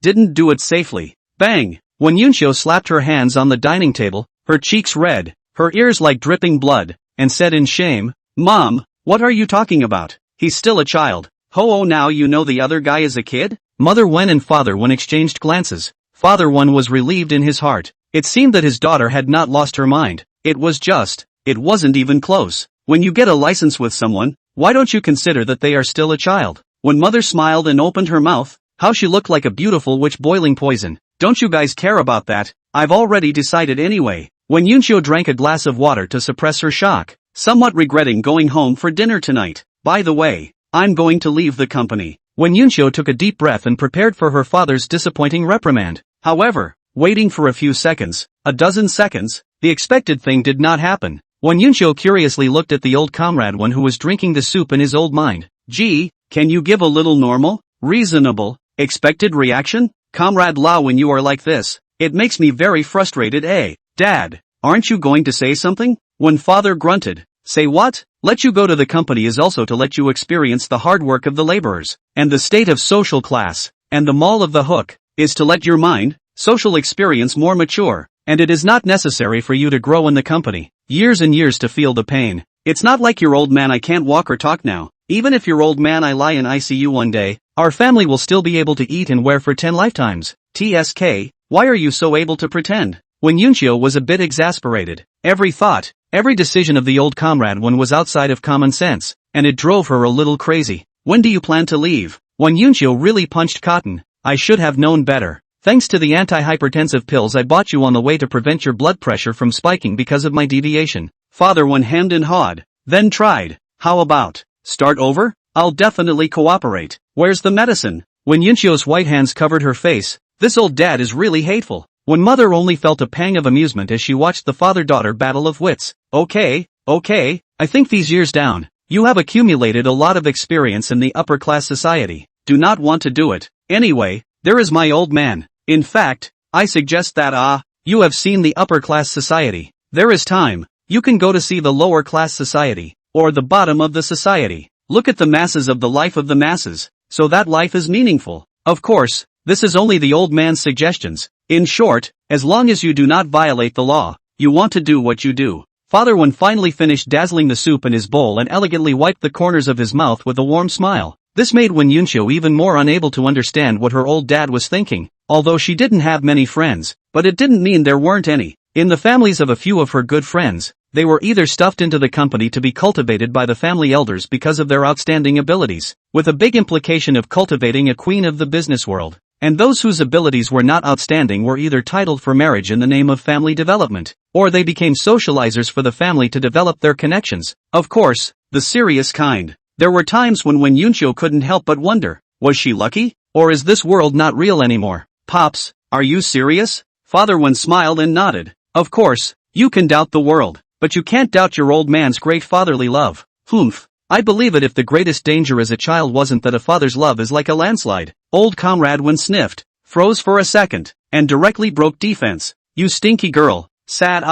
Speaker 1: didn't do it safely. Bang! When Yunshio slapped her hands on the dining table, her cheeks red, her ears like dripping blood, and said in shame, Mom, what are you talking about? He's still a child. Oh now you know the other guy is a kid? Mother Wen and Father Wen exchanged glances. Father Wen was relieved in his heart. It seemed that his daughter had not lost her mind. It wasn't even close. When you get a license with someone, why don't you consider that they are still a child? When Mother smiled and opened her mouth, how she looked like a beautiful witch boiling poison. Don't you guys care about that? I've already decided anyway. When Yunshio drank a glass of water to suppress her shock, somewhat regretting going home for dinner tonight. By the way, I'm going to leave the company. When Yunshio took a deep breath and prepared for her father's disappointing reprimand. However, waiting for a few seconds, a dozen seconds, the expected thing did not happen. When Yunshio curiously looked at the old comrade one who was drinking the soup in his old mind. Gee, can you give a little normal, reasonable, expected reaction? Comrade La, when you are like this, it makes me very frustrated. Dad, aren't you going to say something? When Father grunted, say what? Let you go to the company is also to let you experience the hard work of the laborers, and the state of social class, and the mall of the hook, is to let your mind, social experience more mature, and it is not necessary for you to grow in the company, years and years to feel the pain. It's not like your old man I can't walk or talk now, even if your old man I lie in ICU one day, our family will still be able to eat and wear for 10 lifetimes. TSK, why are you so able to pretend? When Yunshio was a bit exasperated, every thought, every decision of the old comrade one was outside of common sense, and it drove her a little crazy. When do you plan to leave? When Yunshio really punched cotton, I should have known better. Thanks to the antihypertensive pills I bought you on the way to prevent your blood pressure from spiking because of my deviation. Father one hemmed and hawed, then tried. How about, start over? I'll definitely cooperate. Where's the medicine? When Yunshio's white hands covered her face, this old dad is really hateful. When Mother only felt a pang of amusement as she watched the father-daughter battle of wits. Okay, I think these years down, you have accumulated a lot of experience in the upper-class society. Do not want to do it. Anyway, there is my old man. In fact, I suggest that you have seen the upper-class society. There is time. You can go to see the lower-class society, or the bottom of the society. Look at the masses of the life of the masses, so that life is meaningful. Of course, this is only the old man's suggestions. In short, as long as you do not violate the law, you want to do what you do. Father One finally finished dazzling the soup in his bowl and elegantly wiped the corners of his mouth with a warm smile. This made Wen Yunshio even more unable to understand what her old dad was thinking, although she didn't have many friends, but it didn't mean there weren't any. In the families of a few of her good friends, they were either stuffed into the company to be cultivated by the family elders because of their outstanding abilities, with a big implication of cultivating a queen of the business world. And those whose abilities were not outstanding were either titled for marriage in the name of family development, or they became socializers for the family to develop their connections. Of course, the serious kind. There were times when Yunshio couldn't help but wonder, was she lucky? Or is this world not real anymore? Pops, are you serious? Father One smiled and nodded. Of course, you can doubt the world, but you can't doubt your old man's great fatherly love. Humph. I believe it if the greatest danger as a child wasn't that a father's love is like a landslide. Old comrade Wen sniffed, froze for a second, and directly broke defense. You stinky girl. Sad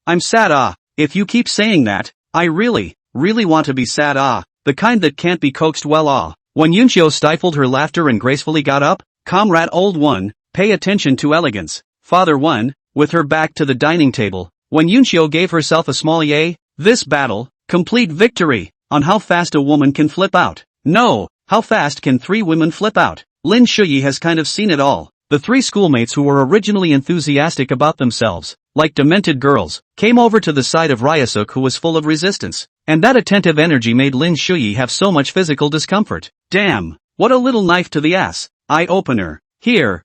Speaker 1: I'm sad If you keep saying that, I really want to be sad the kind that can't be coaxed well When Yunshio stifled her laughter and gracefully got up, comrade old one, pay attention to elegance. Father One, with her back to the dining table, when Yunshio gave herself a small yay, this battle, complete victory. On how fast a woman can flip out. No, how fast can 3 women flip out? Lin Shuyi has kind of seen it all. The 3 schoolmates who were originally enthusiastic about themselves, like demented girls, came over to the side of Ryusuk who was full of resistance. And that attentive energy made Lin Shuyi have so much physical discomfort. Damn, what a little knife to the ass. Eye-opener. Here,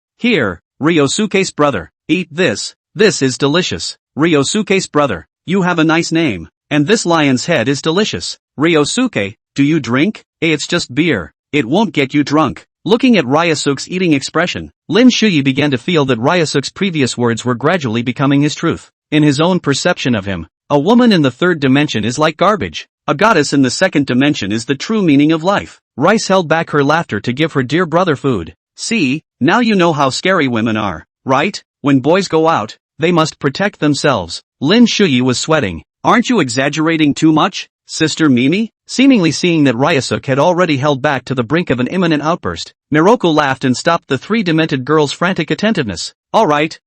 Speaker 1: Ryosuke's brother. Eat this. This is delicious. Ryosuke's brother. You have a nice name. And this lion's head is delicious. Ryosuke, do you drink? It's just beer. It won't get you drunk. Looking at Ryusuk's eating expression, Lin Shuyi began to feel that Ryusuk's previous words were gradually becoming his truth. In his own perception of him, A woman in the third dimension is like garbage. A goddess in the second dimension is the true meaning of life. Rice held back her laughter to give her dear brother food. See, now you know how scary women are, right? When boys go out, they must protect themselves. Lin Shuyi was sweating. Aren't you exaggerating too much, Sister Mimi? Seemingly seeing that Ryusuke had already held back to the brink of an imminent outburst, Miroku laughed and stopped the three demented girls' frantic attentiveness. Alright,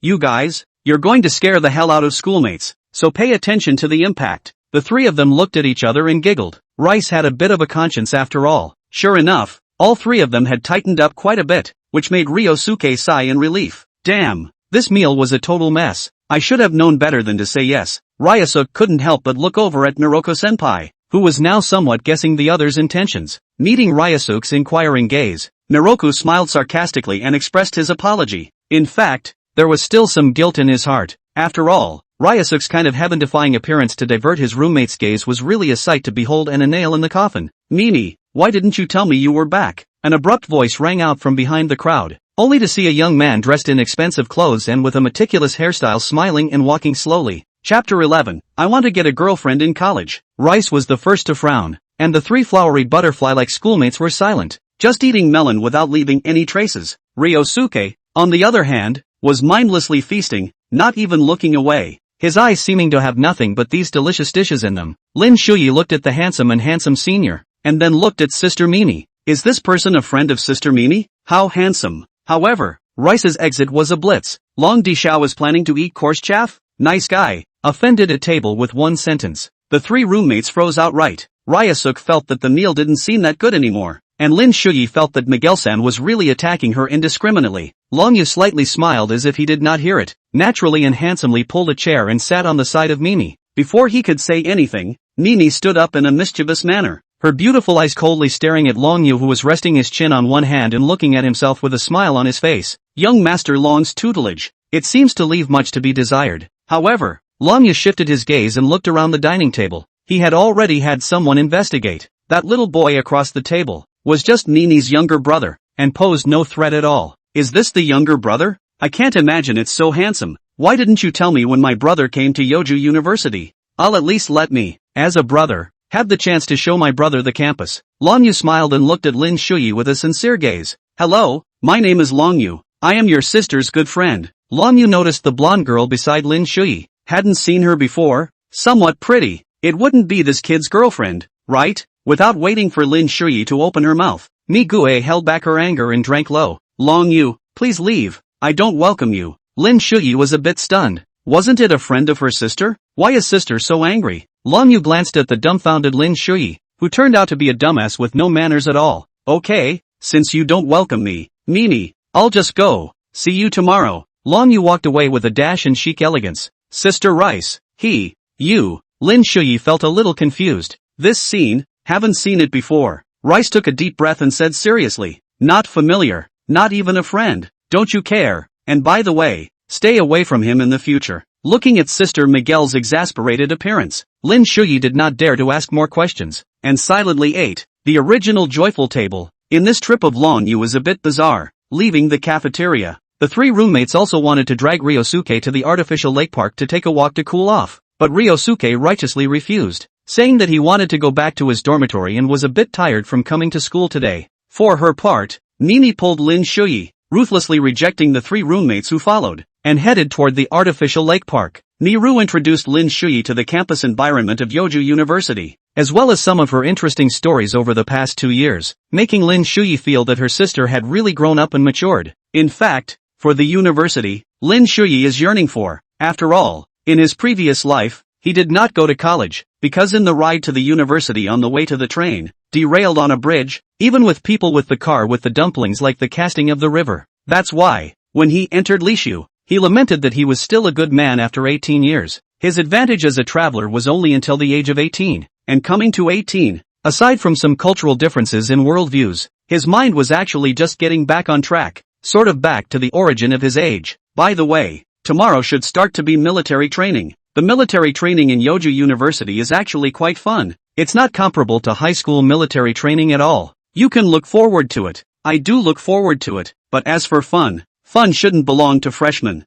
Speaker 1: you guys, you're going to scare the hell out of schoolmates, so pay attention to the impact. The three of them looked at each other and giggled. Rice had a bit of a conscience after all. Sure enough, all three of them had tightened up quite a bit, which made Ryosuke sigh in relief. Damn, this meal was a total mess. I should have known better than to say yes. Ryusuke couldn't help but look over at Miroku-senpai, who was now somewhat guessing the other's intentions. Meeting Ryusuke's inquiring gaze, Miroku smiled sarcastically and expressed his apology. In fact, there was still some guilt in his heart. After all, Ryusuke's kind of heaven-defying appearance to divert his roommate's gaze was really a sight to behold and a nail in the coffin. Mimi, why didn't you tell me you were back? An abrupt voice rang out from behind the crowd, only to see a young man dressed in expensive clothes and with a meticulous hairstyle smiling and walking slowly. Chapter 11. I want to get a girlfriend in college. Rice was the first to frown, and the three flowery butterfly-like schoolmates were silent, just eating melon without leaving any traces. Ryosuke, on the other hand, was mindlessly feasting, not even looking away, his eyes seeming to have nothing but these delicious dishes in them. Lin Shuyi looked at the handsome senior, and then looked at Sister Mimi. Is this person a friend of Sister Mimi? How handsome. However, Rice's exit was a blitz. Long Dishao is planning to eat coarse chaff? Nice guy. Offended at table with one sentence. The three roommates froze outright. Ryusuke felt that the meal didn't seem that good anymore, and Lin Shuyi felt that Miguel-san was really attacking her indiscriminately. Longyu slightly smiled as if he did not hear it, naturally and handsomely pulled a chair and sat on the side of Mimi. Before he could say anything, Mimi stood up in a mischievous manner, her beautiful eyes coldly staring at Longyu, who was resting his chin on one hand and looking at himself with a smile on his face. Young Master Long's tutelage. It seems to leave much to be desired. However, Longyu shifted his gaze and looked around the dining table. He had already had someone investigate. That little boy across the table was just Nini's younger brother, and posed no threat at all. Is this the younger brother? I can't imagine it's so handsome. Why didn't you tell me when my brother came to Yoju University? I'll at least let me, as a brother, have the chance to show my brother the campus. Longyu smiled and looked at Lin Shuyi with a sincere gaze. Hello, my name is Longyu. I am your sister's good friend. Longyu noticed the blonde girl beside Lin Shuyi. Hadn't seen her before. Somewhat pretty. It wouldn't be this kid's girlfriend, right? Without waiting for Lin Shuyi to open her mouth, Migue held back her anger and drank low. Longyu, please leave. I don't welcome you. Lin Shuyi was a bit stunned. Wasn't it a friend of her sister? Why is sister so angry? Longyu glanced at the dumbfounded Lin Shuyi, who turned out to be a dumbass with no manners at all. Okay, since you don't welcome me, Mimi, I'll just go. See you tomorrow. Longyu walked away with a dash and chic elegance. Sister Rice, you. Lin Shuyi felt a little confused. This scene, haven't seen it before. Rice took a deep breath and said seriously, not familiar, not even a friend. Don't you care? And by the way, stay away from him in the future. Looking at Sister Miguel's exasperated appearance, Lin Shuyi did not dare to ask more questions, and silently ate. The original joyful table, in this trip of Longyu, was a bit bizarre. Leaving the cafeteria, the three roommates also wanted to drag Ryosuke to the artificial lake park to take a walk to cool off, but Ryosuke righteously refused, saying that he wanted to go back to his dormitory and was a bit tired from coming to school today. For her part, Mimi pulled Lin Shuyi, ruthlessly rejecting the three roommates who followed, and headed toward the artificial lake park. Miru introduced Lin Shuyi to the campus environment of Yoju University, as well as some of her interesting stories over the past 2 years, making Lin Shuyi feel that her sister had really grown up and matured. In fact, for the university, Lin Shuyi is yearning for. After all, in his previous life, he did not go to college, because in the ride to the university on the way to the train, derailed on a bridge, even with people with the car with the dumplings like the casting of the river. That's why, when he entered Lishu, he lamented that he was still a good man after 18 years. His advantage as a traveler was only until the age of 18, and coming to 18, aside from some cultural differences in worldviews, his mind was actually just getting back on track, sort of back to the origin of his age. By the way, tomorrow should start to be military training. The military training in Yoju University is actually quite fun. It's not comparable to high school military training at all. You can look forward to it. I do look forward to it, but as for fun, fun shouldn't belong to freshmen.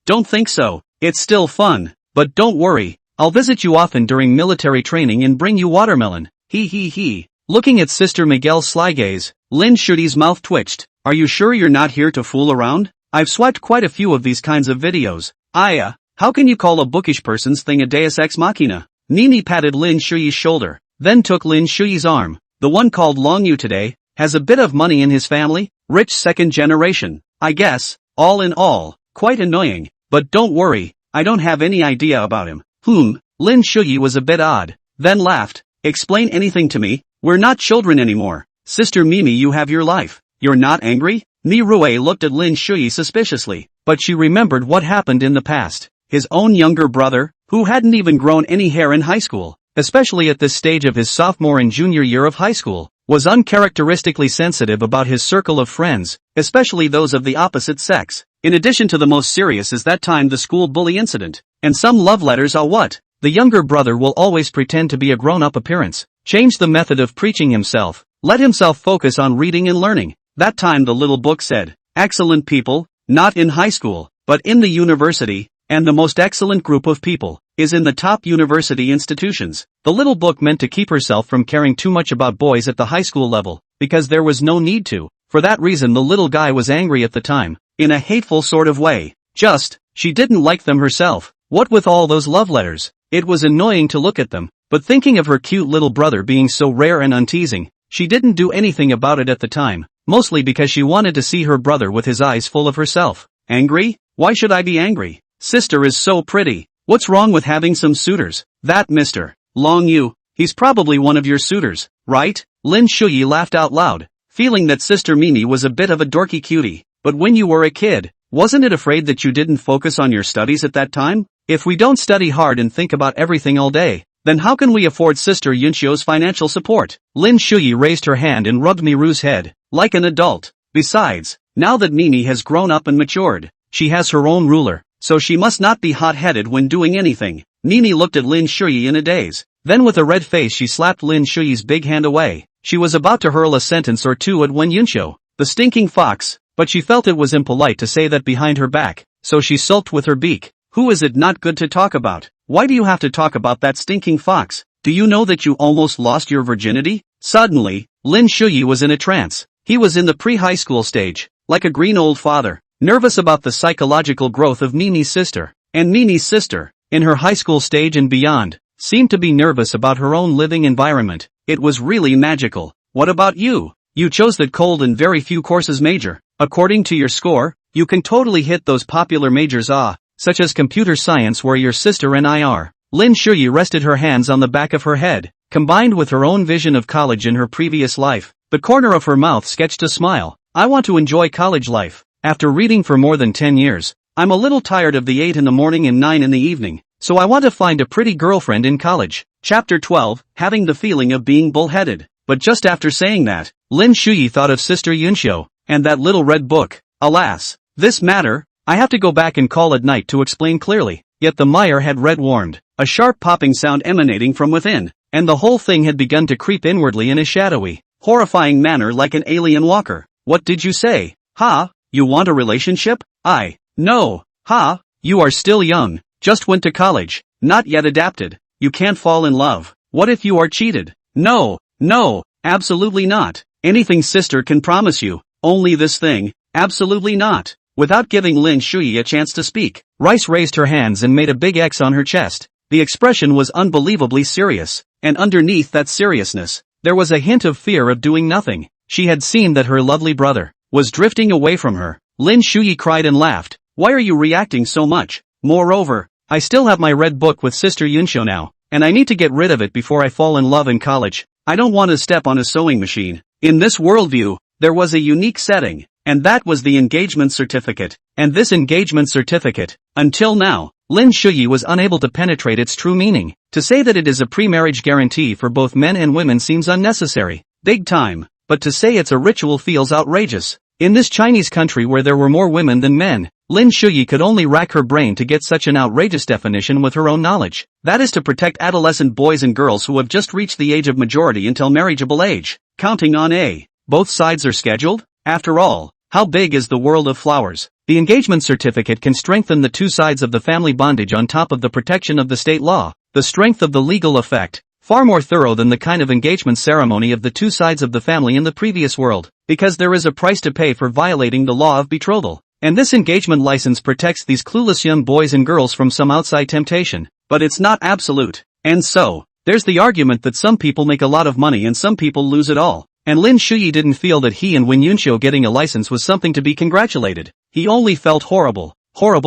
Speaker 1: Don't think so. It's still fun. But don't worry, I'll visit you often during military training and bring you watermelon. He he he. Looking at Sister Miguel's sly gaze, Lin Shuyi's mouth twitched. Are you sure you're not here to fool around? I've swiped quite a few of these kinds of videos. How can you call a bookish person's thing a deus ex machina? Nini patted Lin Shuyi's shoulder, then took Lin Shuyi's arm. The one called Long Yu today, has a bit of money in his family, rich second generation, I guess, all in all, quite annoying, but don't worry, I don't have any idea about him. Lin Shuyi was a bit odd, then laughed. Explain anything to me, we're not children anymore. Sister Mimi, you have your life, you're not angry? Ni Rue looked at Lin Shuyi suspiciously, but she remembered what happened in the past. His own younger brother, who hadn't even grown any hair in high school, especially at this stage of his sophomore and junior year of high school, was uncharacteristically sensitive about his circle of friends, especially those of the opposite sex. In addition to the most serious is that time the school bully incident, and some love letters are what? The younger brother will always pretend to be a grown-up appearance, change the method of preaching himself, let himself focus on reading and learning. That time the little book said, excellent people, not in high school, but in the university, and the most excellent group of people, is in the top university institutions. The little book meant to keep herself from caring too much about boys at the high school level, because there was no need to. For that reason the little guy was angry at the time, in a hateful sort of way. She didn't like them herself. What with all those love letters? It was annoying to look at them, but thinking of her cute little brother being so rare and unteasing, she didn't do anything about it at the time, mostly because she wanted to see her brother with his eyes full of herself. Angry? Why should I be angry? Sister is so pretty. What's wrong with having some suitors? That Mr. Long Yu, he's probably one of your suitors, right? Lin Shuyi laughed out loud, feeling that Sister Mimi was a bit of a dorky cutie. But when you were a kid, wasn't it afraid that you didn't focus on your studies at that time? If we don't study hard and think about everything all day, then how can we afford Sister Yunxio's financial support? Lin Shuyi raised her hand and rubbed Miru's head, like an adult. Besides, now that Mimi has grown up and matured, she has her own ruler, so she must not be hot-headed when doing anything. Mimi looked at Lin Shuyi in a daze. Then with a red face she slapped Lin Shuyi's big hand away. She was about to hurl a sentence or two at Wen Yunxio, the stinking fox, but she felt it was impolite to say that behind her back, so she sulked with her beak. Who is it not good to talk about? Why do you have to talk about that stinking fox? Do you know that you almost lost your virginity? Suddenly, Lin Shuyi was in a trance. He was in the pre-high school stage, like a green old father, nervous about the psychological growth of Mimi's sister. And Mimi's sister, in her high school stage and beyond, seemed to be nervous about her own living environment. It was really magical. What about you? You chose that cold and very few courses major. According to your score, you can totally hit those popular majors such as computer science where your sister and I are. Lin Shuyi rested her hands on the back of her head. Combined with her own vision of college in her previous life, the corner of her mouth sketched a smile. I want to enjoy college life. After reading for more than 10 years, I'm a little tired of the 8 in the morning and 9 in the evening, so I want to find a pretty girlfriend in college. Chapter 12, having the feeling of being bullheaded. But just after saying that, Lin Shuyi thought of Sister Yunxio, and that little red book. Alas, this matter, I have to go back and call at night to explain clearly. Yet the mire had red-warmed, a sharp popping sound emanating from within, and the whole thing had begun to creep inwardly in a shadowy, horrifying manner like an alien walker. What did you say? You want a relationship? No. You are still young, just went to college, not yet adapted, you can't fall in love. What if you are cheated? No, absolutely not. Anything sister can promise you, only this thing, absolutely not. Without giving Lin Shuyi a chance to speak, Rice raised her hands and made a big X on her chest. The expression was unbelievably serious, and underneath that seriousness, there was a hint of fear of doing nothing. She had seen that her lovely brother was drifting away from her. Lin Shuyi cried and laughed. Why are you reacting so much? Moreover, I still have my red book with Sister Yunxio now, and I need to get rid of it before I fall in love in college. I don't want to step on a sewing machine. In this worldview, there was a unique setting, and that was the engagement certificate. And this engagement certificate, until now, Lin Shuyi was unable to penetrate its true meaning. To say that it is a pre-marriage guarantee for both men and women seems unnecessary, big time, but to say it's a ritual feels outrageous. In this Chinese country where there were more women than men, Lin Shuyi could only rack her brain to get such an outrageous definition with her own knowledge. That is to protect adolescent boys and girls who have just reached the age of majority until marriageable age. Counting on both sides are scheduled? After all, How big is the world of flowers? The engagement certificate can strengthen the two sides of the family bondage on top of the protection of the state law. The strength of the legal effect, far more thorough than the kind of engagement ceremony of the two sides of the family in the previous world, because there is a price to pay for violating the law of betrothal. And this engagement license protects these clueless young boys and girls from some outside temptation. But it's not absolute. And so, there's the argument that some people make a lot of money and some people lose it all. And Lin Shuyi didn't feel that he and Win Yunxiu getting a license was something to be congratulated. He only felt horrible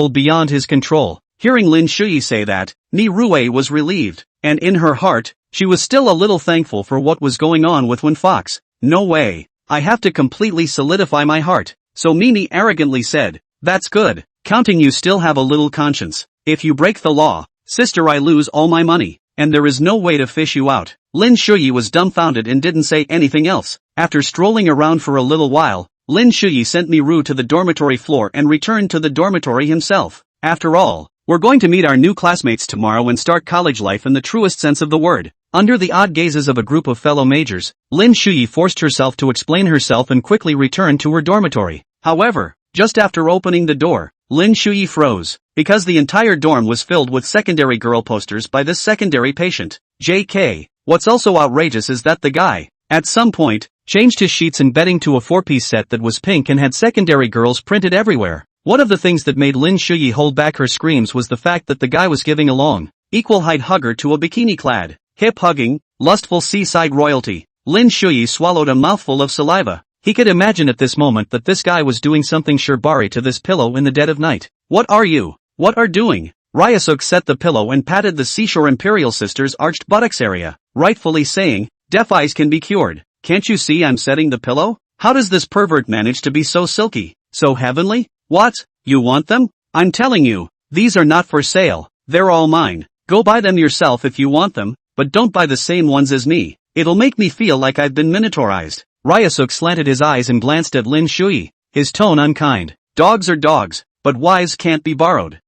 Speaker 1: beyond his control. Hearing Lin Shuyi say that, Ni Rui was relieved, and in her heart, she was still a little thankful for what was going on with Wen Fox. No way. I have to completely solidify my heart. So Mimi arrogantly said, that's good. Counting you still have a little conscience. If you break the law, sister, I lose all my money, and there is no way to fish you out. Lin Shuyi was dumbfounded and didn't say anything else. After strolling around for a little while, Lin Shuyi sent Miru to the dormitory floor and returned to the dormitory himself. After all, we're going to meet our new classmates tomorrow and start college life in the truest sense of the word. Under the odd gazes of a group of fellow majors, Lin Shuyi forced herself to explain herself and quickly returned to her dormitory. However, just after opening the door, Lin Shuyi froze, because the entire dorm was filled with secondary girl posters by this secondary patient. JK. What's also outrageous is that the guy, at some point, changed his sheets and bedding to a four-piece set that was pink and had secondary girls printed everywhere. One of the things that made Lin Shuyi hold back her screams was the fact that the guy was giving a long, equal-height hugger to a bikini-clad, hip-hugging, lustful seaside royalty. Lin Shuyi swallowed a mouthful of saliva. He could imagine at this moment that this guy was doing something shibari to this pillow in the dead of night. What are you doing? Ryusuk set the pillow and patted the seashore imperial sister's arched buttocks area, rightfully saying, deaf eyes can be cured. Can't you see I'm setting the pillow? How does this pervert manage to be so silky, so heavenly? What? You want them? I'm telling you, these are not for sale. They're all mine. Go buy them yourself if you want them, but don't buy the same ones as me. It'll make me feel like I've been minotaurized. Ryusuk slanted his eyes and glanced at Lin Shuyi, his tone unkind. Dogs are dogs, but wives can't be borrowed.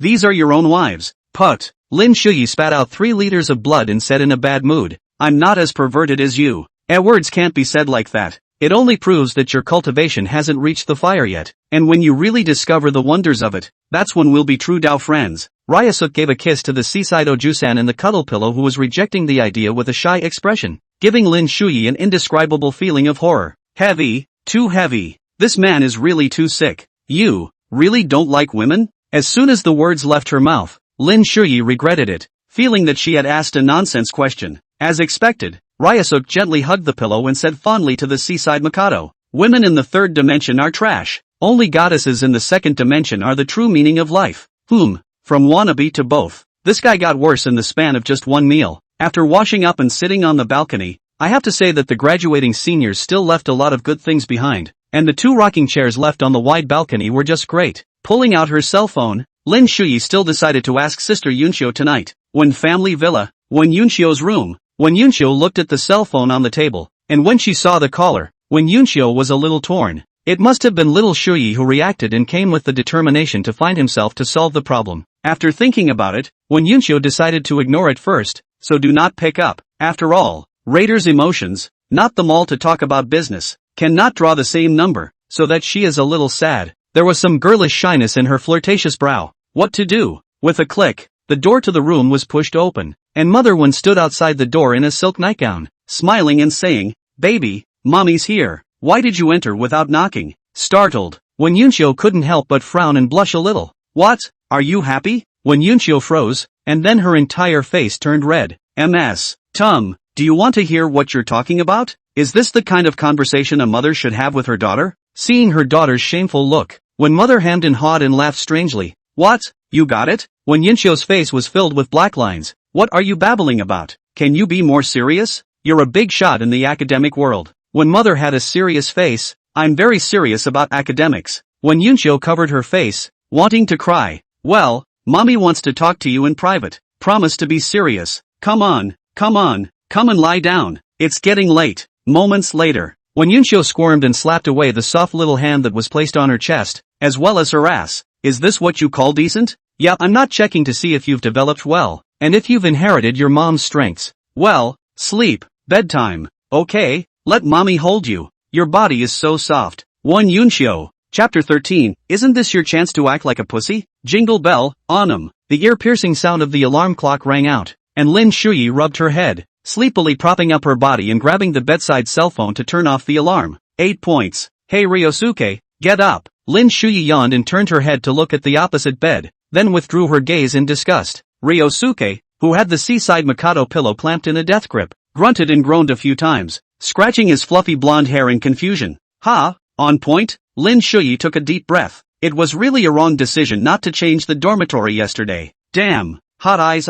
Speaker 1: These are your own wives. Put. Lin Shuyi spat out 3 liters of blood and said in a bad mood, I'm not as perverted as you. Words can't be said like that. It only proves that your cultivation hasn't reached the fire yet. And when you really discover the wonders of it, that's when we'll be true Dao friends. Ryusuk gave a kiss to the seaside Ojusan in the cuddle pillow, who was rejecting the idea with a shy expression, giving Lin Shuyi an indescribable feeling of horror. Heavy, too heavy. This man is really too sick. You really don't like women? As soon as the words left her mouth, Lin Shuyi regretted it, feeling that she had asked a nonsense question. As expected, Ryusuk gently hugged the pillow and said fondly to the seaside Mikado, women in the 3rd dimension are trash. Only goddesses in the 2nd dimension are the true meaning of life. From wannabe to both. This guy got worse in the span of just one meal. After washing up and sitting on the balcony, I have to say that the graduating seniors still left a lot of good things behind, and the 2 rocking chairs left on the wide balcony were just great. Pulling out her cell phone, Lin Shuyi still decided to ask Sister Yunxiu tonight. When family villa, Wen Yunxiu's room. Wen Yunxiu looked at the cell phone on the table, and when she saw the caller, Wen Yunxiu was a little torn. It must have been little Shuyi who reacted and came with the determination to find himself to solve the problem. After thinking about it, Wen Yunxiu decided to ignore it first, so do not pick up. After all, Raider's emotions, not the mall to talk about business, cannot draw the same number, so that she is a little sad. There was some girlish shyness in her flirtatious brow. What to do? With a click, the door to the room was pushed open, and Mother Wen stood outside the door in a silk nightgown, smiling and saying, baby, mommy's here. Why did you enter without knocking? Startled, Wen Yunxiu couldn't help but frown and blush a little. What? Are you happy? Wen Yunxiu froze, and then her entire face turned red. Do you want to hear what you're talking about? Is this the kind of conversation a mother should have with her daughter? Seeing her daughter's shameful look, Wen Mother hemmed and hawed and laughed strangely. What? You got it? Wen Yunxiu's face was filled with black lines. What are you babbling about? Can you be more serious? You're a big shot in the academic world. Wen Mother had a serious face. I'm very serious about academics. Wen Yunxiu covered her face, wanting to cry. Well, mommy wants to talk to you in private. Promise to be serious. Come on, come and lie down. It's getting late. Moments later, Wen Yunxiu squirmed and slapped away the soft little hand that was placed on her chest, as well as her ass. Is this what you call decent? Yeah, I'm not checking to see if you've developed well, and if you've inherited your mom's strengths. Well, sleep, bedtime. Okay, let mommy hold you. Your body is so soft. 1 Yunshio. Chapter 13, isn't this your chance to act like a pussy? Jingle bell, Onum. The ear-piercing sound of the alarm clock rang out, and Lin Shuyi rubbed her head, sleepily propping up her body and grabbing the bedside cell phone to turn off the alarm. 8 points. Hey Ryosuke, get up. Lin Shuyi yawned and turned her head to look at the opposite bed, then withdrew her gaze in disgust. Ryosuke, who had the seaside Mikado pillow clamped in a death grip, grunted and groaned a few times, scratching his fluffy blonde hair in confusion. Ha, on point? Lin Shuyi took a deep breath. It was really a wrong decision not to change the dormitory yesterday. Damn, hot eyes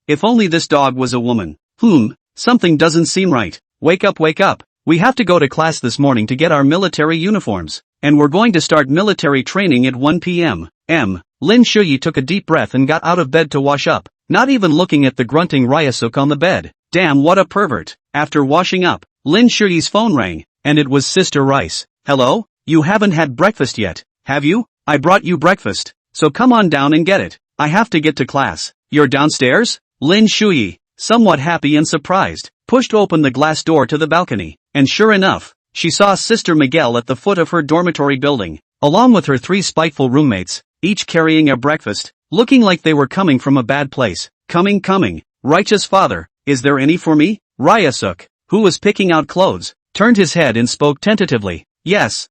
Speaker 1: if only this dog was a woman. Something doesn't seem right. Wake up. We have to go to class this morning to get our military uniforms. And we're going to start military training at 1 p.m. Lin Shuyi took a deep breath and got out of bed to wash up, not even looking at the grunting Ryasuke on the bed. Damn, what a pervert. After washing up, Lin Shuyi's phone rang, and it was Sister Rice. Hello? You haven't had breakfast yet, have you? I brought you breakfast, so come on down and get it. I have to get to class. You're downstairs? Lin Shuyi, somewhat happy and surprised, pushed open the glass door to the balcony, and sure enough, she saw Sister Miguel at the foot of her dormitory building, along with her 3 spiteful roommates, each carrying a breakfast, looking like they were coming from a bad place. Coming. Righteous Father, is there any for me? Ryasuke, who was picking out clothes, turned his head and spoke tentatively. Yes,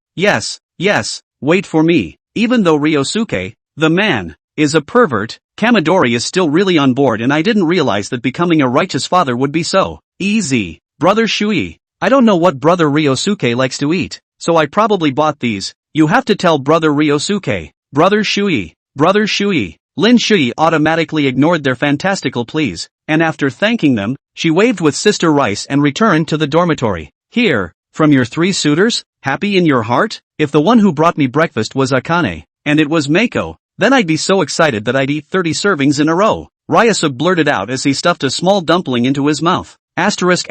Speaker 1: wait for me. Even though Ryosuke, the man, is a pervert, Kamidori is still really on board, and I didn't realize that becoming a righteous father would be so easy. Brother Shuyi, I don't know what Brother Ryosuke likes to eat, so I probably bought these. You have to tell Brother Ryosuke. Brother Shuyi. Lin Shuyi automatically ignored their fantastical pleas, and after thanking them, she waved with Sister Rice and returned to the dormitory. Here, from your 3 suitors, happy in your heart? If the one who brought me breakfast was Akane, and it was Meiko, then I'd be so excited that I'd eat 30 servings in a row. Ryasuke blurted out as he stuffed a small dumpling into his mouth. Asterisk.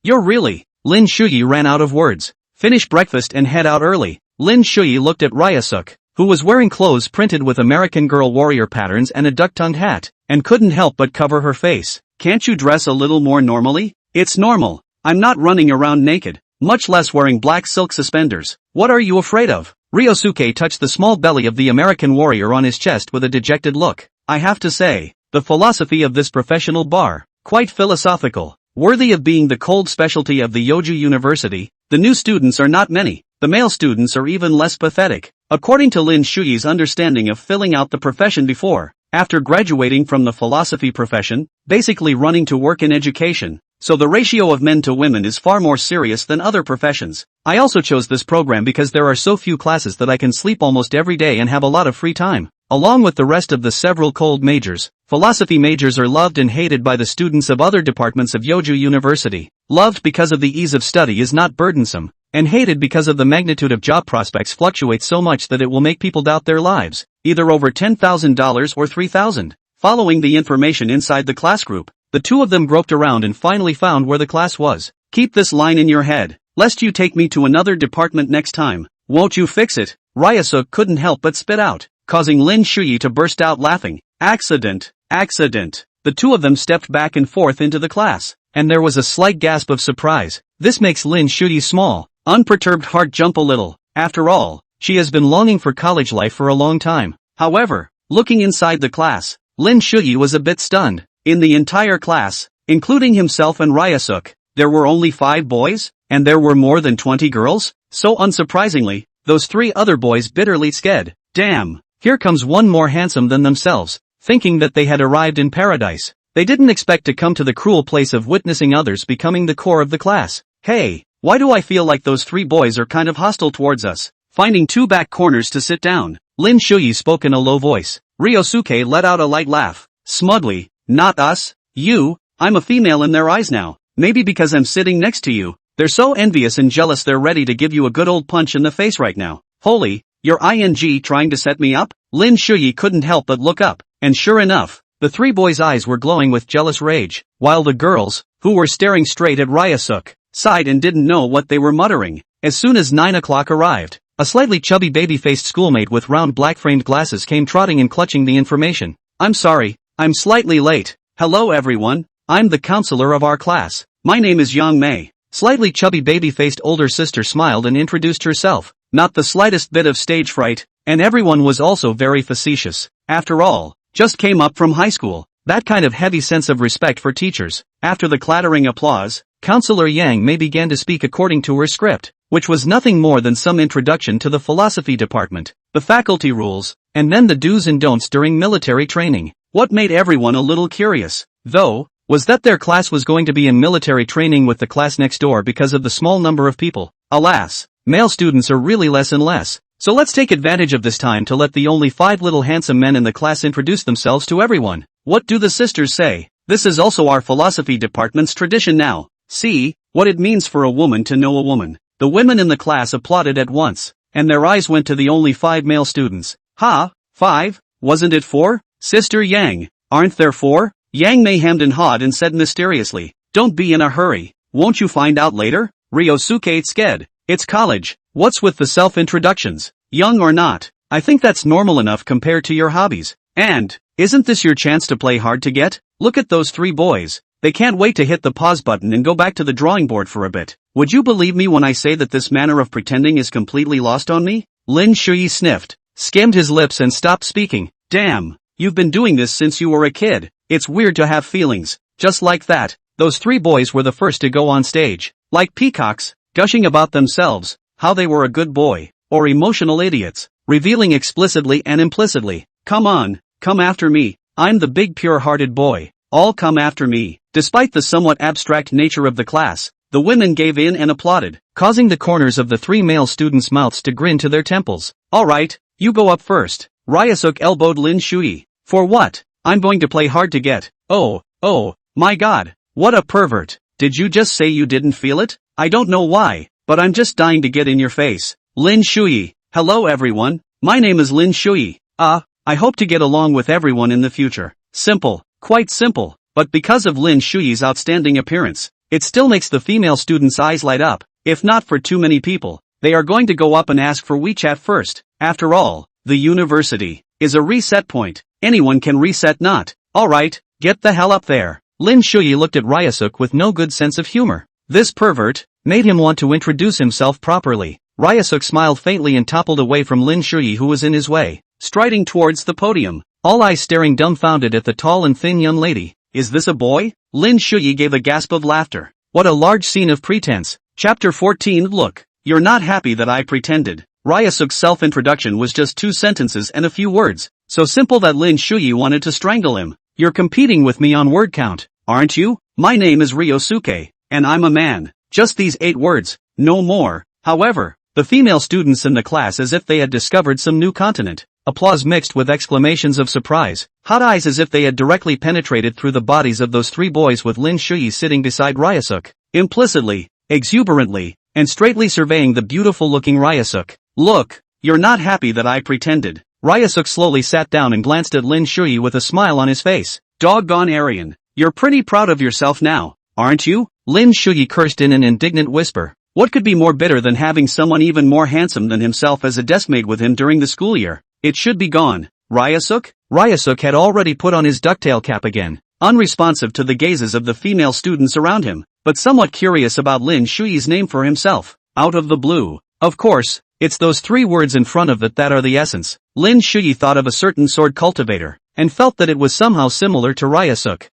Speaker 1: You're really... Lin Shuyi ran out of words. Finish breakfast and head out early. Lin Shuyi looked at Ryasuke, who was wearing clothes printed with American Girl warrior patterns and a duck-tongued hat, and couldn't help but cover her face. Can't you dress a little more normally? It's normal. I'm not running around naked, much less wearing black silk suspenders. What are you afraid of? Ryosuke touched the small belly of the American warrior on his chest with a dejected look. I have to say, the philosophy of this professional bar, quite philosophical, worthy of being the cold specialty of the Yoju University. The new students are not many, the male students are even less pathetic. According to Lin Shuyi's understanding of filling out the profession before, after graduating from the philosophy profession, basically running to work in education, so the ratio of men to women is far more serious than other professions. I also chose this program because there are so few classes that I can sleep almost every day and have a lot of free time. Along with the rest of the several cold majors, philosophy majors are loved and hated by the students of other departments of Yoju University. Loved because of the ease of study is not burdensome, and hated because of the magnitude of job prospects fluctuates so much that it will make people doubt their lives, either over $10,000 or $3,000. Following the information inside the class group, the 2 of them groped around and finally found where the class was. Keep this line in your head, lest you take me to another department next time. Won't you fix it? Ryasuke couldn't help but spit out, causing Lin Shuyi to burst out laughing. Accident. The 2 of them stepped back and forth into the class, and there was a slight gasp of surprise. This makes Lin Shuyi's small, unperturbed heart jump a little. After all, she has been longing for college life for a long time. However, looking inside the class, Lin Shuyi was a bit stunned. In the entire class, including himself and Ryasuke, there were only 5 boys, and there were more than 20 girls? So unsurprisingly, those 3 other boys bitterly scared. Damn, here comes one more handsome than themselves, thinking that they had arrived in paradise. They didn't expect to come to the cruel place of witnessing others becoming the core of the class. Hey, why do I feel like those 3 boys are kind of hostile towards us? Finding 2 back corners to sit down, Lin Shuyi spoke in a low voice. Ryosuke let out a light laugh, smugly. Not us, you. I'm a female in their eyes now, maybe because I'm sitting next to you. They're so envious and jealous they're ready to give you a good old punch in the face right now. Holy, you're trying to set me up? Lin Shuyi couldn't help but look up, and sure enough, the 3 boys' eyes were glowing with jealous rage, while the girls, who were staring straight at Ryasuke, sighed and didn't know what they were muttering. As soon as 9 o'clock arrived, a slightly chubby baby-faced schoolmate with round black-framed glasses came trotting and clutching the information. I'm sorry, I'm slightly late. Hello everyone, I'm the counselor of our class. My name is Yang Mei. Slightly chubby baby-faced older sister smiled and introduced herself, not the slightest bit of stage fright, and everyone was also very facetious. After all, just came up from high school. That kind of heavy sense of respect for teachers. After the clattering applause, Counselor Yang Mei began to speak according to her script, which was nothing more than some introduction to the philosophy department, the faculty rules, and then the do's and don'ts during military training. What made everyone a little curious, though, was that their class was going to be in military training with the class next door because of the small number of people. Alas, male students are really less and less. So let's take advantage of this time to let the only 5 little handsome men in the class introduce themselves to everyone. What do the sisters say? This is also our philosophy department's tradition now. See, what it means for a woman to know a woman. The women in the class applauded at once, and their eyes went to the only 5 male students. Ha, 5? Wasn't it 4? Sister Yang, aren't there 4? Yang Mei hemmed and hawed and said mysteriously, don't be in a hurry, won't you find out later? Ryosuke sked. It's college, what's with the self-introductions? Young or not, I think that's normal enough compared to your hobbies. And, isn't this your chance to play hard to get? Look at those 3 boys. They can't wait to hit the pause button and go back to the drawing board for a bit. Would you believe me when I say that this manner of pretending is completely lost on me? Lin Shuyi sniffed, skimmed his lips and stopped speaking. Damn, you've been doing this since you were a kid. It's weird to have feelings. Just like that, those 3 boys were the first to go on stage. Like peacocks, gushing about themselves, how they were a good boy, or emotional idiots, revealing explicitly and implicitly. Come on, come after me, I'm the big pure-hearted boy, all come after me. Despite the somewhat abstract nature of the class, the women gave in and applauded, causing the corners of the 3 male students' mouths to grin to their temples. Alright, you go up first. Ryusuke elbowed Lin Shuyi. For what? I'm going to play hard to get. Oh, my god, what a pervert. Did you just say you didn't feel it? I don't know why, but I'm just dying to get in your face. Lin Shuyi. Hello everyone, my name is Lin Shuyi. I hope to get along with everyone in the future. Simple, quite simple, but because of Lin Shuyi's outstanding appearance, it still makes the female students' eyes light up. If not for too many people, they are going to go up and ask for WeChat first. After all, the university is a reset point. Anyone can reset not. Alright, get the hell up there. Lin Shuyi looked at Ryusuke with no good sense of humor. This pervert made him want to introduce himself properly. Ryusuke smiled faintly and toppled away from Lin Shuyi who was in his way, striding towards the podium, all eyes staring dumbfounded at the tall and thin young lady. Is this a boy? Lin Shuyi gave a gasp of laughter. What a large scene of pretense. Chapter 14. Look, you're not happy that I pretended. Ryusuke's self-introduction was just 2 sentences and a few words, so simple that Lin Shuyi wanted to strangle him. You're competing with me on word count, aren't you? My name is Ryosuke, and I'm a man. Just these 8 words, no more. However, the female students in the class as if they had discovered some new continent. Applause mixed with exclamations of surprise, hot eyes as if they had directly penetrated through the bodies of those 3 boys with Lin Shuyi sitting beside Ryusuke, implicitly, exuberantly, and straightly surveying the beautiful-looking Ryusuke. Look, you're not happy that I pretended. Ryusuke slowly sat down and glanced at Lin Shuyi with a smile on his face. Doggone Aryan, you're pretty proud of yourself now, aren't you? Lin Shuyi cursed in an indignant whisper. What could be more bitter than having someone even more handsome than himself as a deskmate with him during the school year? It should be gone. Ryusuke? Ryusuke had already put on his ducktail cap again, unresponsive to the gazes of the female students around him, but somewhat curious about Lin Shuyi's name for himself. Out of the blue. Of course, it's those 3 words in front of it that are the essence. Lin Shuyi thought of a certain sword cultivator, and felt that it was somehow similar to Ryusuke.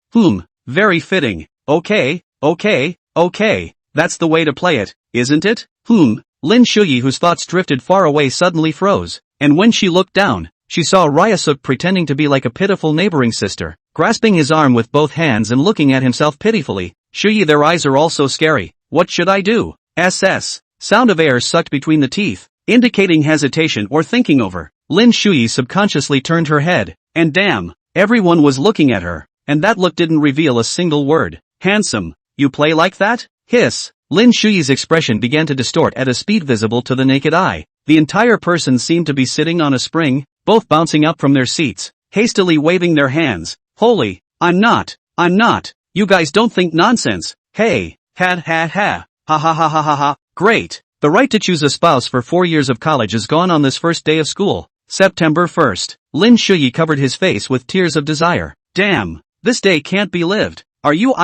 Speaker 1: Very fitting. Okay, that's the way to play it, isn't it? Lin Shuyi, whose thoughts drifted far away, suddenly froze, and when she looked down, she saw Ryusuke pretending to be like a pitiful neighboring sister, grasping his arm with both hands and looking at himself pitifully. Shuyi, their eyes are all so scary. What should I do? Sound of air sucked between the teeth, indicating hesitation or thinking over. Lin Shuyi subconsciously turned her head, and damn, everyone was looking at her, and that look didn't reveal a single word. Handsome, you play like that? Hiss. Lin Shuyi's expression began to distort at a speed visible to the naked eye. The entire person seemed to be sitting on a spring, both bouncing up from their seats, hastily waving their hands. Holy, I'm not. You guys don't think nonsense. Hey, ha ha ha, great. The right to choose a spouse for 4 years of college is gone on this first day of school, September 1st. Lin Shuyi covered his face with tears of desire. Damn, this day can't be lived. Are you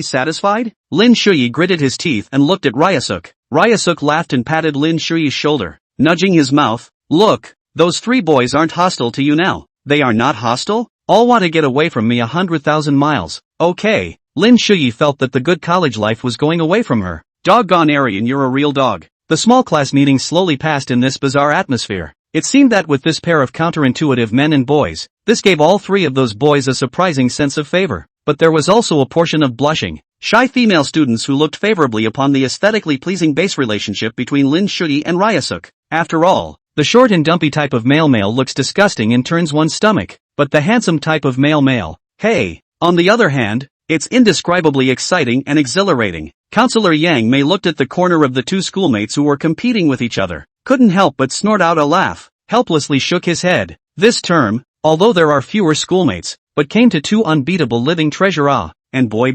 Speaker 1: satisfied? Lin Shuyi gritted his teeth and looked at Ryusuk. Ryusuk laughed and patted Lin Shuyi's shoulder, nudging his mouth. Look, those 3 boys aren't hostile to you now. They are not hostile? All want to get away from me 100,000 miles. Okay. Lin Shuyi felt that the good college life was going away from her. Doggone Aryan, you're a real dog. The small class meeting slowly passed in this bizarre atmosphere. It seemed that with this pair of counterintuitive men and boys, this gave all 3 of those boys a surprising sense of favor. But there was also a portion of blushing, shy female students who looked favorably upon the aesthetically pleasing base relationship between Lin Shuyi and Ryusuk. After all, the short and dumpy type of male looks disgusting and turns one's stomach, but the handsome type of male, hey, on the other hand, it's indescribably exciting and exhilarating. Counselor Yang Mei looked at the corner of the 2 schoolmates who were competing with each other, couldn't help but snort out a laugh, helplessly shook his head. This term, although there are fewer schoolmates, but came to 2 unbeatable living treasure and boy,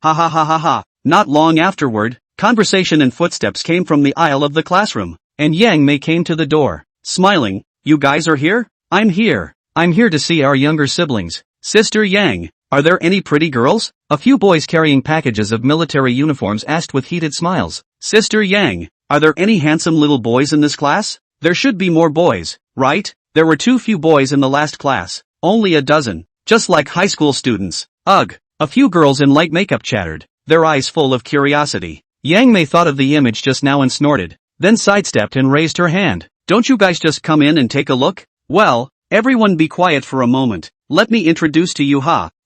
Speaker 1: ha ha ha ha ha. Not long afterward, conversation and footsteps came from the aisle of the classroom, and Yang Mei came to the door, smiling. You guys are here? I'm here. I'm here to see our younger siblings. Sister Yang, are there any pretty girls? A few boys carrying packages of military uniforms asked with heated smiles. Sister Yang, are there any handsome little boys in this class? There should be more boys, right? There were too few boys in the last class, only a dozen, just like high school students. Ugh. A few girls in light makeup chattered, their eyes full of curiosity. Yang Mei thought of the image just now and snorted, then sidestepped and raised her hand. Don't you guys just come in and take a look? Well, everyone be quiet for a moment. Let me introduce to you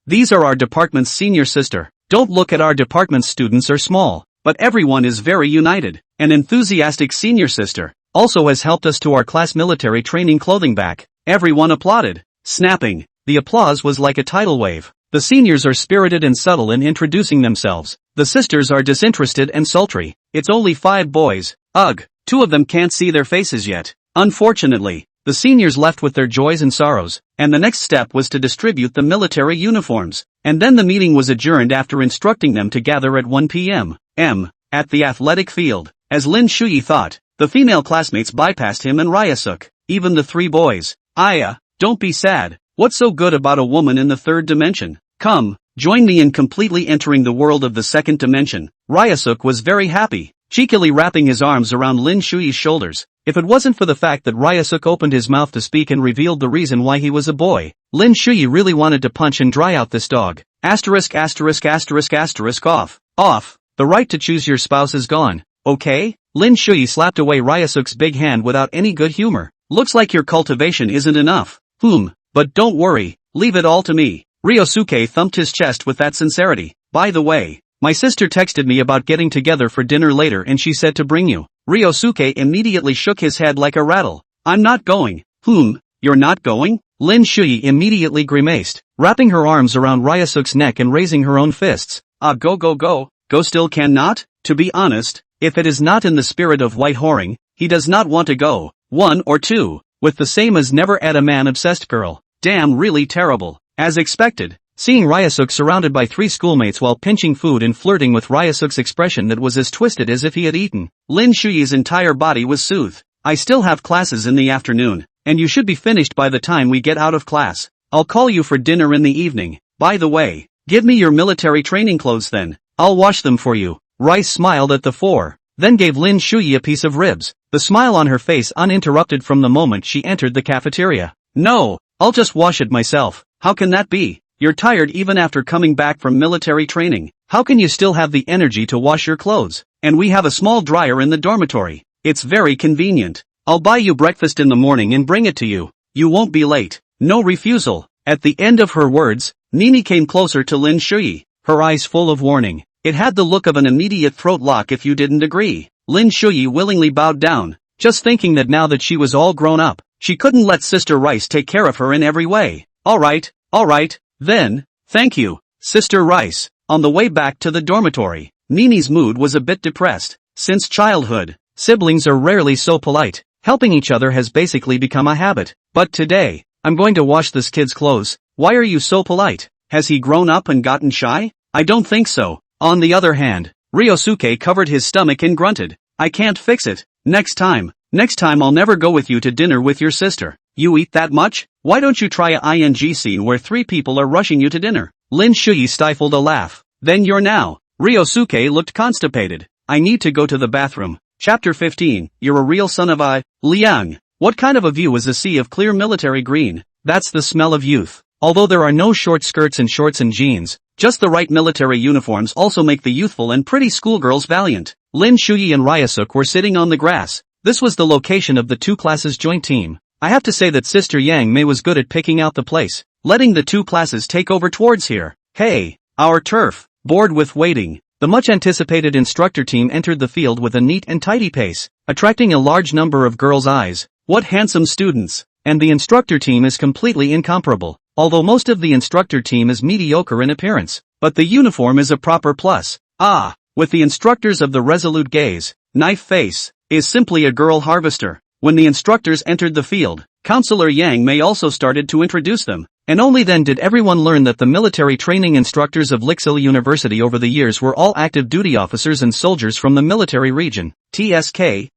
Speaker 1: These are our department's senior sister. Don't look at our department's students are small, but everyone is very united. An enthusiastic senior sister also has helped us to our class military training clothing back. Everyone applauded, snapping. The applause was like a tidal wave. The seniors are spirited and subtle in introducing themselves. The sisters are disinterested and sultry. It's only 5 boys. Ugh, 2 of them can't see their faces yet. Unfortunately, the seniors left with their joys and sorrows, and the next step was to distribute the military uniforms. And then the meeting was adjourned after instructing them to gather at 1 p.m. At the athletic field. As Lin Shuyi thought, the female classmates bypassed him and Ryusuk, even the 3 boys. Aya, don't be sad. What's so good about a woman in the 3rd dimension? Come, join me in completely entering the world of the 2nd dimension. Ryusuk was very happy, cheekily wrapping his arms around Lin Shuyi's shoulders. If it wasn't for the fact that Ryusuk opened his mouth to speak and revealed the reason why he was a boy, Lin Shuyi really wanted to punch and dry out this dog. Off. The right to choose your spouse is gone, okay? Lin Shuyi slapped away Ryusuk's big hand without any good humor. Looks like your cultivation isn't enough. But don't worry, leave it all to me. Ryosuke thumped his chest with that sincerity. By the way, my sister texted me about getting together for dinner later and she said to bring you. Ryosuke immediately shook his head like a rattle. I'm not going. You're not going? Lin Shuyi immediately grimaced, wrapping her arms around Ryusuk's neck and raising her own fists. Go still cannot? To be honest, if it is not in the spirit of white whoring, he does not want to go. 1 or 2, with the same as never at a man-obsessed girl. Damn, really terrible. As expected, seeing Ryusuk surrounded by 3 schoolmates while pinching food and flirting with Ryusuk's expression that was as twisted as if he had eaten, Lin Shuyi's entire body was soothed. I still have classes in the afternoon, and you should be finished by the time we get out of class. I'll call you for dinner in the evening. By the way, give me your military training clothes then. I'll wash them for you. Rice smiled at the 4, then gave Lin Shuyi a piece of ribs, the smile on her face uninterrupted from the moment she entered the cafeteria. No, I'll just wash it myself. How can that be? You're tired even after coming back from military training. How can you still have the energy to wash your clothes? And we have a small dryer in the dormitory. It's very convenient. I'll buy you breakfast in the morning and bring it to you. You won't be late. No refusal. At the end of her words, Nini came closer to Lin Shuyi, her eyes full of warning. It had the look of an immediate throat lock if you didn't agree. Lin Shuyi willingly bowed down, just thinking that now that she was all grown up, she couldn't let Sister Rice take care of her in every way. Alright, then, thank you, Sister Rice. On the way back to the dormitory, Nini's mood was a bit depressed. Since childhood, siblings are rarely so polite. Helping each other has basically become a habit. But today, I'm going to wash this kid's clothes. Why are you so polite? Has he grown up and gotten shy? I don't think so. On the other hand, Ryosuke covered his stomach and grunted. I can't fix it. Next time I'll never go with you to dinner with your sister. You eat that much? Why don't you try a ing scene where 3 people are rushing you to dinner? Lin Shuyi stifled a laugh. Then you're now. Ryosuke looked constipated. I need to go to the bathroom. Chapter 15, You're a real son of I, Liang. What kind of a view is a sea of clear military green? That's the smell of youth. Although there are no short skirts and shorts and jeans, just the right military uniforms also make the youthful and pretty schoolgirls valiant. Lin Shuyi and Ryusuk were sitting on the grass. This was the location of the two classes' joint team. I have to say that Sister Yang Mei was good at picking out the place, letting the two classes take over towards here. Hey, our turf. Bored with waiting, the much-anticipated instructor team entered the field with a neat and tidy pace, attracting a large number of girls' eyes. What handsome students! And the instructor team is completely incomparable, although most of the instructor team is mediocre in appearance, but the uniform is a proper plus. With the instructors of the resolute gaze, knife face, is simply a girl harvester. When the instructors entered the field, Counselor Yang Mei also started to introduce them, and only then did everyone learn that the military training instructors of Lixil University over the years were all active duty officers and soldiers from the military region. TSK.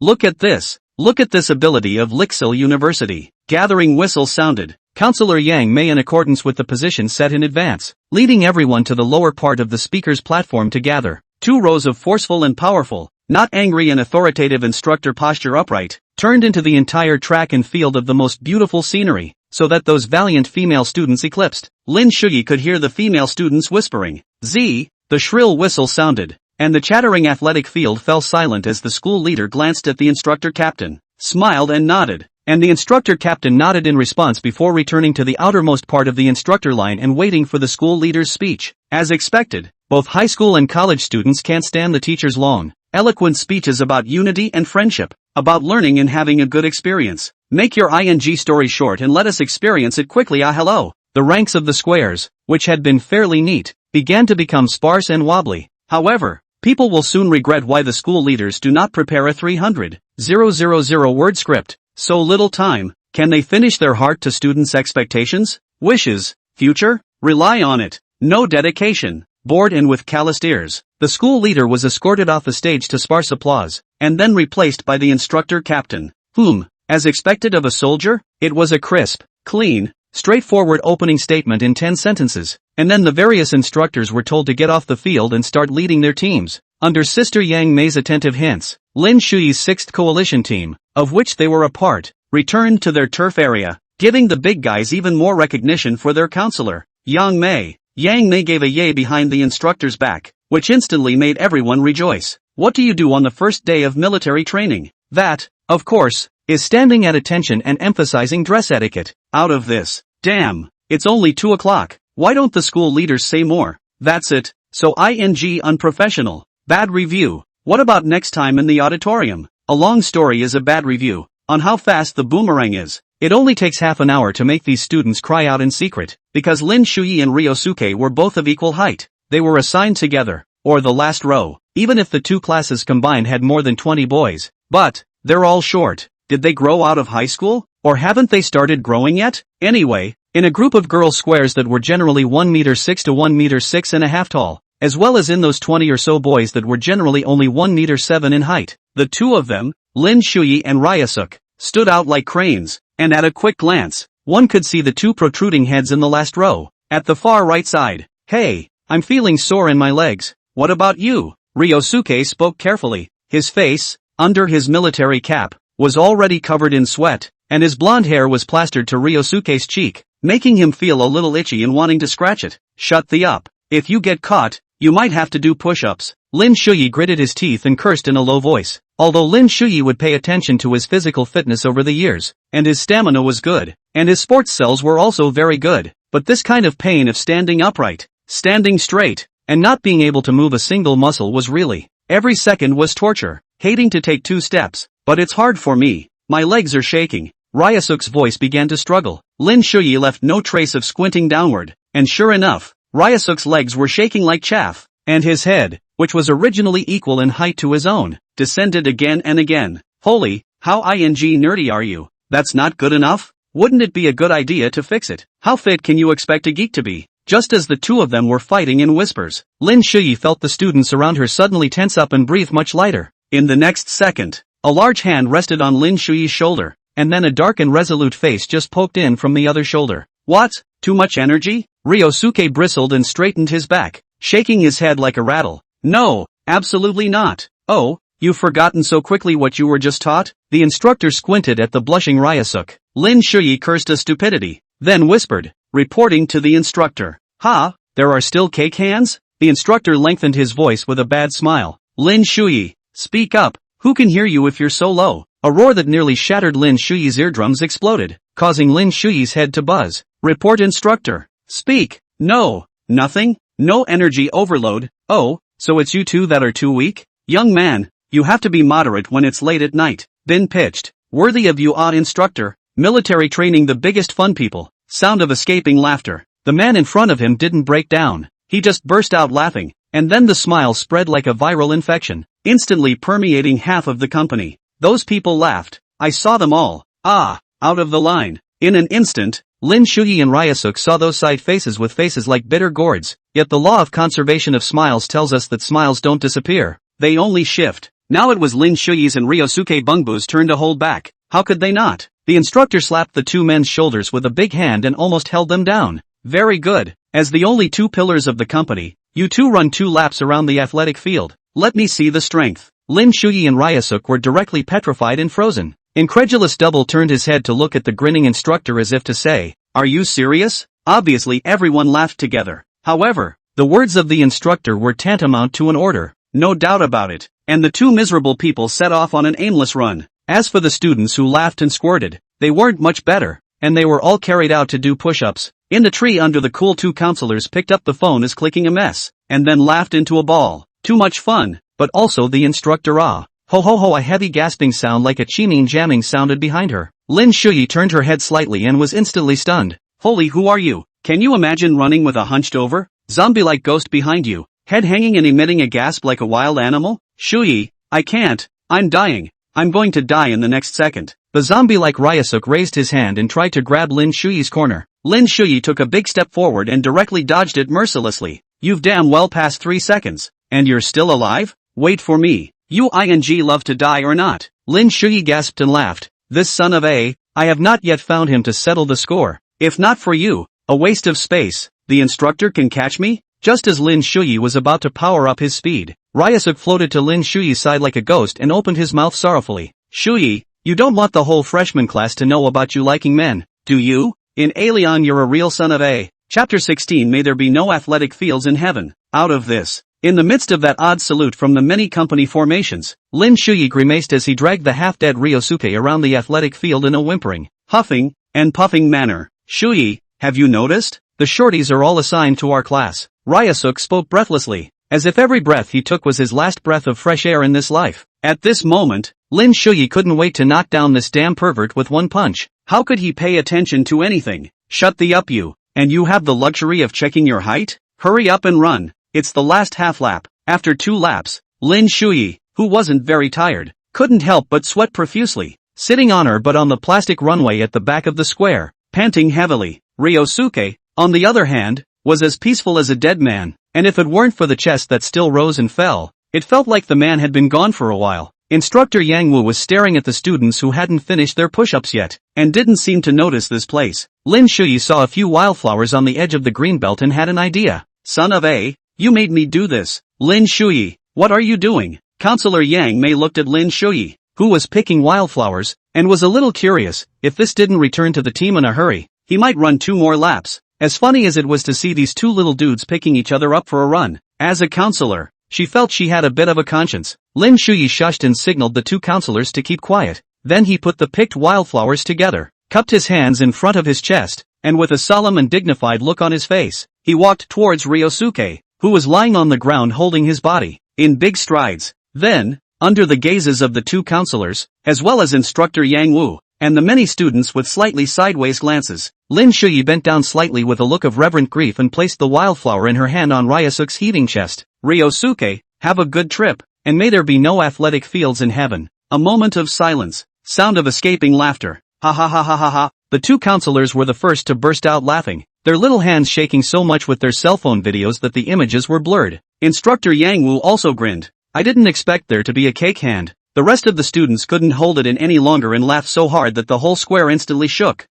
Speaker 1: Look at this. Look at this ability of Lixil University. Gathering whistle sounded. Counselor Yang Mei in accordance with the position set in advance, leading everyone to the lower part of the speaker's platform to gather. 2 rows of forceful and powerful, not angry and authoritative instructor posture upright, turned into the entire track and field of the most beautiful scenery, so that those valiant female students eclipsed. Lin Shuyi could hear the female students whispering, Z, the shrill whistle sounded, and the chattering athletic field fell silent as the school leader glanced at the instructor captain, smiled and nodded. And the instructor captain nodded in response before returning to the outermost part of the instructor line and waiting for the school leader's speech. As expected, both high school and college students can't stand the teacher's long, eloquent speeches about unity and friendship, about learning and having a good experience. Make your ing story short and let us experience it quickly. Hello. The ranks of the squares, which had been fairly neat, began to become sparse and wobbly. However, people will soon regret why the school leaders do not prepare a 300,000 word script. So little time. Can they finish their heart to students' expectations, wishes, future? Rely on it. No dedication. Bored and with calloused ears, the school leader was escorted off the stage to sparse applause, and then replaced by the instructor captain, whom, as expected of a soldier, it was a crisp, clean, straightforward opening statement in 10 sentences, and then the various instructors were told to get off the field and start leading their teams. Under Sister Yang Mei's attentive hints, Lin Shuyi's 6th coalition team, of which they were a part, returned to their turf area, giving the big guys even more recognition for their counselor, Yang Mei. Yang Mei gave a yay behind the instructor's back, which instantly made everyone rejoice. What do you do on the first day of military training? That, of course, is standing at attention and emphasizing dress etiquette. Out of this. Damn, it's only 2 o'clock. Why don't the school leaders say more? That's it. So unprofessional. Bad review. What about next time in the auditorium? A long story is a bad review. On how fast the boomerang is. It only takes half an hour to make these students cry out in secret, because Lin Shuyi and Ryosuke were both of equal height. They were assigned together, or the last row, even if the two classes combined had more than 20 boys. But, they're all short. Did they grow out of high school? Or haven't they started growing yet? Anyway, in a group of girl squares that were generally 1m6 to 1m6½ tall, as well as in those 20 or so boys that were generally only 1m7 in height, the two of them, Lin Shuyi and Ryusuk, stood out like cranes, and at a quick glance, one could see the 2 protruding heads in the last row, at the far right side. Hey, I'm feeling sore in my legs. What about you? Ryosuke spoke carefully. His face, under his military cap, was already covered in sweat, and his blonde hair was plastered to Ryosuke's cheek, making him feel a little itchy and wanting to scratch it. Shut the up. If you get caught, you might have to do push-ups. Lin Shuyi gritted his teeth and cursed in a low voice. Although Lin Shuyi would pay attention to his physical fitness over the years, and his stamina was good, and his sports cells were also very good, but this kind of pain of standing upright, standing straight, and not being able to move a single muscle was really, every second was torture. Hating to take 2 steps, but it's hard for me. My legs are shaking. Ryusuk's voice began to struggle. Lin Shuyi left no trace of squinting downward, and sure enough, Ryusuk's legs were shaking like chaff, and his head, which was originally equal in height to his own, descended again and again. Holy, how nerdy are you? That's not good enough? Wouldn't it be a good idea to fix it? How fit can you expect a geek to be? Just as the two of them were fighting in whispers, Lin Shuyi felt the students around her suddenly tense up and breathe much lighter. In the next second, a large hand rested on Lin Shuyi's shoulder, and then a dark and resolute face just poked in from the other shoulder. What? Too much energy? Ryosuke bristled and straightened his back, shaking his head like a rattle. No, absolutely not. Oh, you've forgotten so quickly what you were just taught? The instructor squinted at the blushing Ryusuke. Lin Shuyi cursed a stupidity, then whispered, reporting to the instructor. Ha, there are still cake hands? The instructor lengthened his voice with a bad smile. Lin Shuyi, speak up, who can hear you if you're so low? A roar that nearly shattered Lin Shuyi's eardrums exploded, causing Lin Shuyi's head to buzz. Report instructor. Speak. No, nothing, no energy overload. Oh, so it's you two that are too weak? Young man, you have to be moderate when it's late at night. Then pitched. Worthy of you, odd instructor. Military training, the biggest fun people. Sound of escaping laughter. The man in front of him didn't break down. He just burst out laughing, and then the smile spread like a viral infection, instantly permeating half of the company. Those people laughed. I saw them all. Ah, out of the line. In an instant, Lin Shuyi and Ryusuke saw those side faces with faces like bitter gourds, yet the law of conservation of smiles tells us that smiles don't disappear. They only shift. Now it was Lin Shuyi's and Ryosuke Bungbu's turn to hold back. How could they not? The instructor slapped the two men's shoulders with a big hand and almost held them down. Very good. As the only two pillars of the company, you two run 2 laps around the athletic field. Let me see the strength. Lin Shuyi and Ryusuke were directly petrified and frozen. Incredulous Double turned his head to look at the grinning instructor as if to say, are you serious? Obviously everyone laughed together. However, the words of the instructor were tantamount to an order. No doubt about it. And the two miserable people set off on an aimless run. As for the students who laughed and squirted, they weren't much better, and they were all carried out to do push-ups. In the tree under the cool, 2 counselors picked up the phone as clicking a mess, and then laughed into a ball. Too much fun, but also the instructor Ho ho ho, a heavy gasping sound like a chiming jamming sounded behind her. Lin Shuyi turned her head slightly and was instantly stunned. Holy, who are you? Can you imagine running with a hunched over, zombie-like ghost behind you, head hanging and emitting a gasp like a wild animal? Shuyi, I can't, I'm dying. I'm going to die in the next second. The zombie-like Ryusuke raised his hand and tried to grab Lin Shuyi's corner. Lin Shuyi took a big step forward and directly dodged it mercilessly. You've damn well passed 3 seconds. And you're still alive? Wait for me. You love to die or not? Lin Shuyi gasped and laughed. This son of a, I have not yet found him to settle the score. If not for you, a waste of space. The instructor can catch me? Just as Lin Shuyi was about to power up his speed, Ryusuke floated to Lin Shuyi's side like a ghost and opened his mouth sorrowfully. Shuyi, you don't want the whole freshman class to know about you liking men, do you? In Alien you're a real son of a. Chapter 16. May there be no athletic fields in heaven. Out of this. In the midst of that odd salute from the many company formations, Lin Shuyi grimaced as he dragged the half-dead Ryosuke around the athletic field in a whimpering, huffing, and puffing manner. Shuyi, have you noticed? The shorties are all assigned to our class. Ryusuke spoke breathlessly, as if every breath he took was his last breath of fresh air in this life. At this moment, Lin Shuyi couldn't wait to knock down this damn pervert with one punch. How could he pay attention to anything? Shut the up you. And you have the luxury of checking your height? Hurry up and run. It's the last half lap. After 2 laps, Lin Shuyi, who wasn't very tired, couldn't help but sweat profusely, sitting on her butt on the plastic runway at the back of the square, panting heavily. Ryosuke, on the other hand, was as peaceful as a dead man, and if it weren't for the chest that still rose and fell, it felt like the man had been gone for a while. Instructor Yang Wu was staring at the students who hadn't finished their push-ups yet, and didn't seem to notice this place. Lin Shuyi saw a few wildflowers on the edge of the green belt and had an idea. Son of a, you made me do this. Lin Shuyi, what are you doing? Counselor Yang Mei looked at Lin Shuyi, who was picking wildflowers, and was a little curious. If this didn't return to the team in a hurry, he might run 2 more laps. As funny as it was to see these 2 little dudes picking each other up for a run, as a counselor, she felt she had a bit of a conscience. Lin Shuyi shushed and signaled the 2 counselors to keep quiet. Then he put the picked wildflowers together, cupped his hands in front of his chest, and with a solemn and dignified look on his face, he walked towards Ryosuke, who was lying on the ground holding his body, in big strides. Then, under the gazes of the 2 counselors, as well as instructor Yang Wu, and the many students with slightly sideways glances, Lin Shuyi bent down slightly with a look of reverent grief and placed the wildflower in her hand on Ryusuke's heaving chest. Ryosuke, have a good trip, and may there be no athletic fields in heaven. A moment of silence, sound of escaping laughter. Ha ha ha ha ha ha. The 2 counselors were the first to burst out laughing, their little hands shaking so much with their cell phone videos that the images were blurred. Instructor Yang Wu also grinned. I didn't expect there to be a cake hand. The rest of the students couldn't hold it in any longer and laughed so hard that the whole square instantly shook.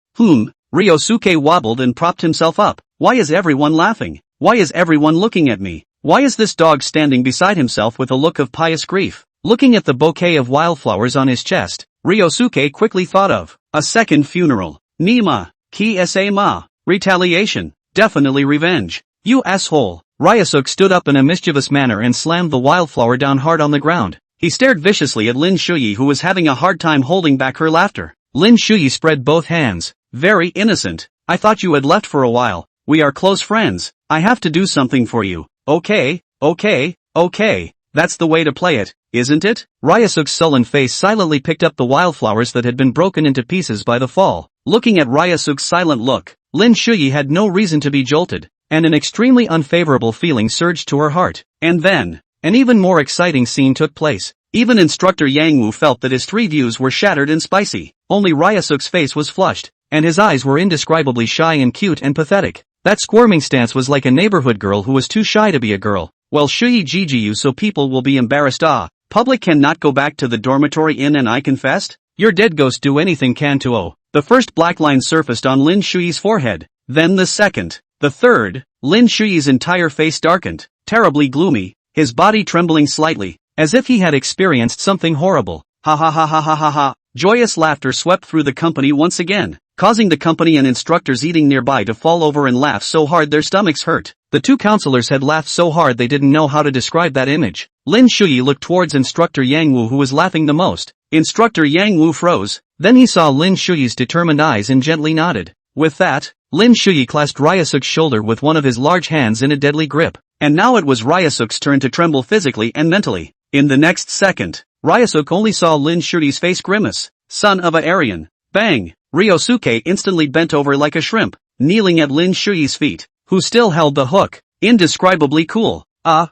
Speaker 1: Ryosuke wobbled and propped himself up. Why is everyone laughing? Why is everyone looking at me? Why is this dog standing beside himself with a look of pious grief? Looking at the bouquet of wildflowers on his chest, Ryosuke quickly thought of a second funeral. Nima, ki-sa-ma, retaliation, definitely revenge. You asshole. Ryusuke stood up in a mischievous manner and slammed the wildflower down hard on the ground. He stared viciously at Lin Shuyi, who was having a hard time holding back her laughter. Lin Shuyi spread both hands. Very innocent. I thought you had left for a while. We are close friends. I have to do something for you. Okay. That's the way to play it, isn't it? Ryusuke's sullen face silently picked up the wildflowers that had been broken into pieces by the fall. Looking at Ryusuke's silent look, Lin Shuyi had no reason to be jolted, and an extremely unfavorable feeling surged to her heart. And then, an even more exciting scene took place. Even Instructor Yangwu felt that his 3 views were shattered and spicy. Only Ryusuke's face was flushed, and his eyes were indescribably shy and cute and pathetic. That squirming stance was like a neighborhood girl who was too shy to be a girl. Well, Shuyi Jijiyu, so people will be embarrassed. Public cannot go back to the dormitory inn, and I confessed? Your dead ghost do anything can to. Oh. The first black line surfaced on Lin Shuyi's forehead. Then the second. The third. Lin Shuyi's entire face darkened, terribly gloomy, his body trembling slightly, as if he had experienced something horrible. Ha ha ha ha ha ha ha. Joyous laughter swept through the company once again, causing the company and instructors eating nearby to fall over and laugh so hard their stomachs hurt. The 2 counselors had laughed so hard they didn't know how to describe that image. Lin Shuyi looked towards Instructor Yangwu, who was laughing the most. Instructor Yangwu froze. Then he saw Lin Shuyi's determined eyes and gently nodded. With that, Lin Shuyi clasped Ryusuke's shoulder with one of his large hands in a deadly grip. And now it was Ryusuke's turn to tremble physically and mentally. In the next second, Ryusuke only saw Lin Shuyi's face grimace. Son of a Aryan. Bang! Ryosuke instantly bent over like a shrimp, kneeling at Lin Shuyi's feet, who still held the hook. Indescribably cool. I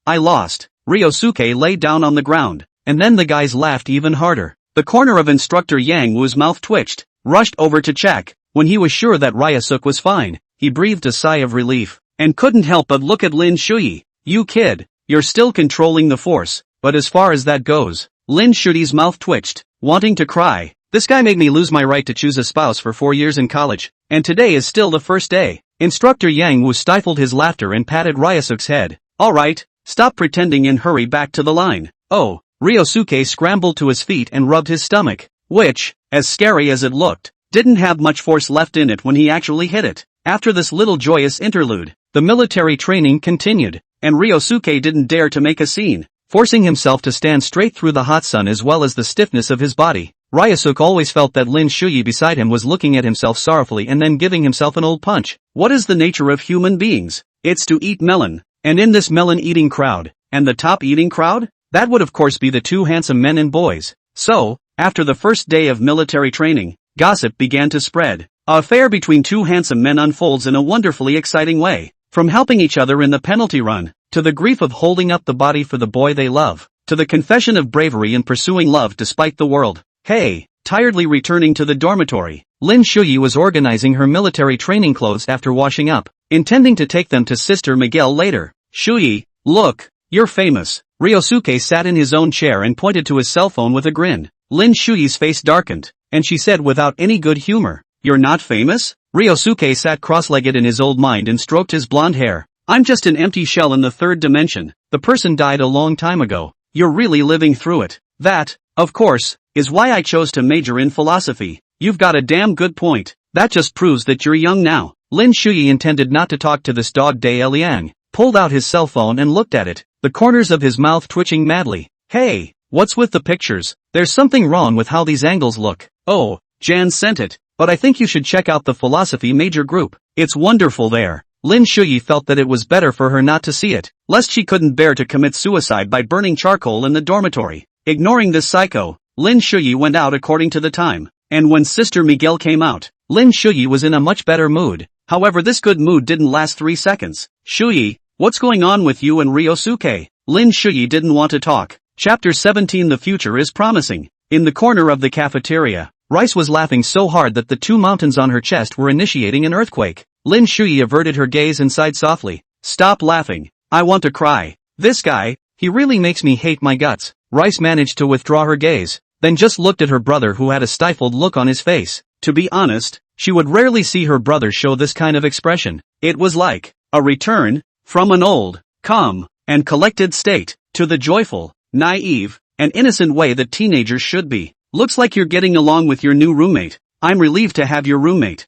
Speaker 1: lost. Ryosuke lay down on the ground, and then the guys laughed even harder. The corner of Instructor Yangwu's mouth twitched, rushed over to check. When he was sure that Ryusuke was fine, he breathed a sigh of relief, and couldn't help but look at Lin Shuyi. You kid, you're still controlling the force, but as far as that goes, Lin Shuyi's mouth twitched, wanting to cry. This guy made me lose my right to choose a spouse for 4 years in college, and today is still the first day. Instructor Yangwu stifled his laughter and patted Ryusuke's head. Alright, stop pretending and hurry back to the line. Oh, Ryosuke scrambled to his feet and rubbed his stomach, which, as scary as it looked, didn't have much force left in it when he actually hit it. After this little joyous interlude, the military training continued, and Ryosuke didn't dare to make a scene, forcing himself to stand straight through the hot sun as well as the stiffness of his body. Ryusuke always felt that Lin Shuyi beside him was looking at himself sorrowfully and then giving himself an old punch. What is the nature of human beings? It's to eat melon. And in this melon-eating crowd, and the top-eating crowd? That would of course be the 2 handsome men and boys. So, after the first day of military training, gossip began to spread. An affair between 2 handsome men unfolds in a wonderfully exciting way. From helping each other in the penalty run, to the grief of holding up the body for the boy they love, to the confession of bravery in pursuing love despite the world. Hey, tiredly returning to the dormitory, Lin Shuyi was organizing her military training clothes after washing up, intending to take them to Sister Miguel later. Shuyi, look, you're famous. Ryosuke sat in his own chair and pointed to his cell phone with a grin. Lin Shuyi's face darkened, and she said without any good humor, You're not famous? Ryosuke sat cross-legged in his old mind and stroked his blonde hair. I'm just an empty shell in the 3rd dimension. The person died a long time ago. You're really living through it. That, of course, is why I chose to major in philosophy. You've got a damn good point. That just proves that you're young now. Lin Shuyi intended not to talk to this dog De Liang, pulled out his cell phone and looked at it, the corners of his mouth twitching madly. Hey, what's with the pictures? There's something wrong with how these angles look. Oh, Jan sent it, but I think you should check out the philosophy major group. It's wonderful there. Lin Shuyi felt that it was better for her not to see it, lest she couldn't bear to commit suicide by burning charcoal in the dormitory. Ignoring this psycho, Lin Shuyi went out according to the time, and when Sister Miguel came out, Lin Shuyi was in a much better mood. However, this good mood didn't last 3 seconds. Shuyi, what's going on with you and Ryosuke? Lin Shuyi didn't want to talk. Chapter 17. The future is promising. In the corner of the cafeteria, Rice was laughing so hard that the 2 mountains on her chest were initiating an earthquake. Lin Shuyi averted her gaze and sighed softly. Stop laughing. I want to cry. This guy, he really makes me hate my guts. Rice managed to withdraw her gaze, then just looked at her brother who had a stifled look on his face. To be honest, she would rarely see her brother show this kind of expression. It was like a return from an old, calm, and collected state to the joyful, naive, and innocent way that teenagers should be. Looks like you're getting along with your new roommate. I'm relieved to have your roommate.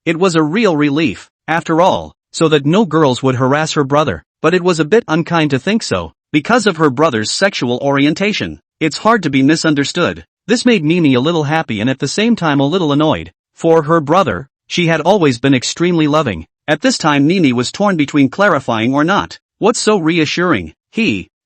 Speaker 1: It was a real relief, after all, so that no girls would harass her brother, but it was a bit unkind to think so, because of her brother's sexual orientation. It's hard to be misunderstood. This made Mimi a little happy and at the same time a little annoyed. For her brother, she had always been extremely loving. At this time Mimi was torn between clarifying or not. What's so reassuring?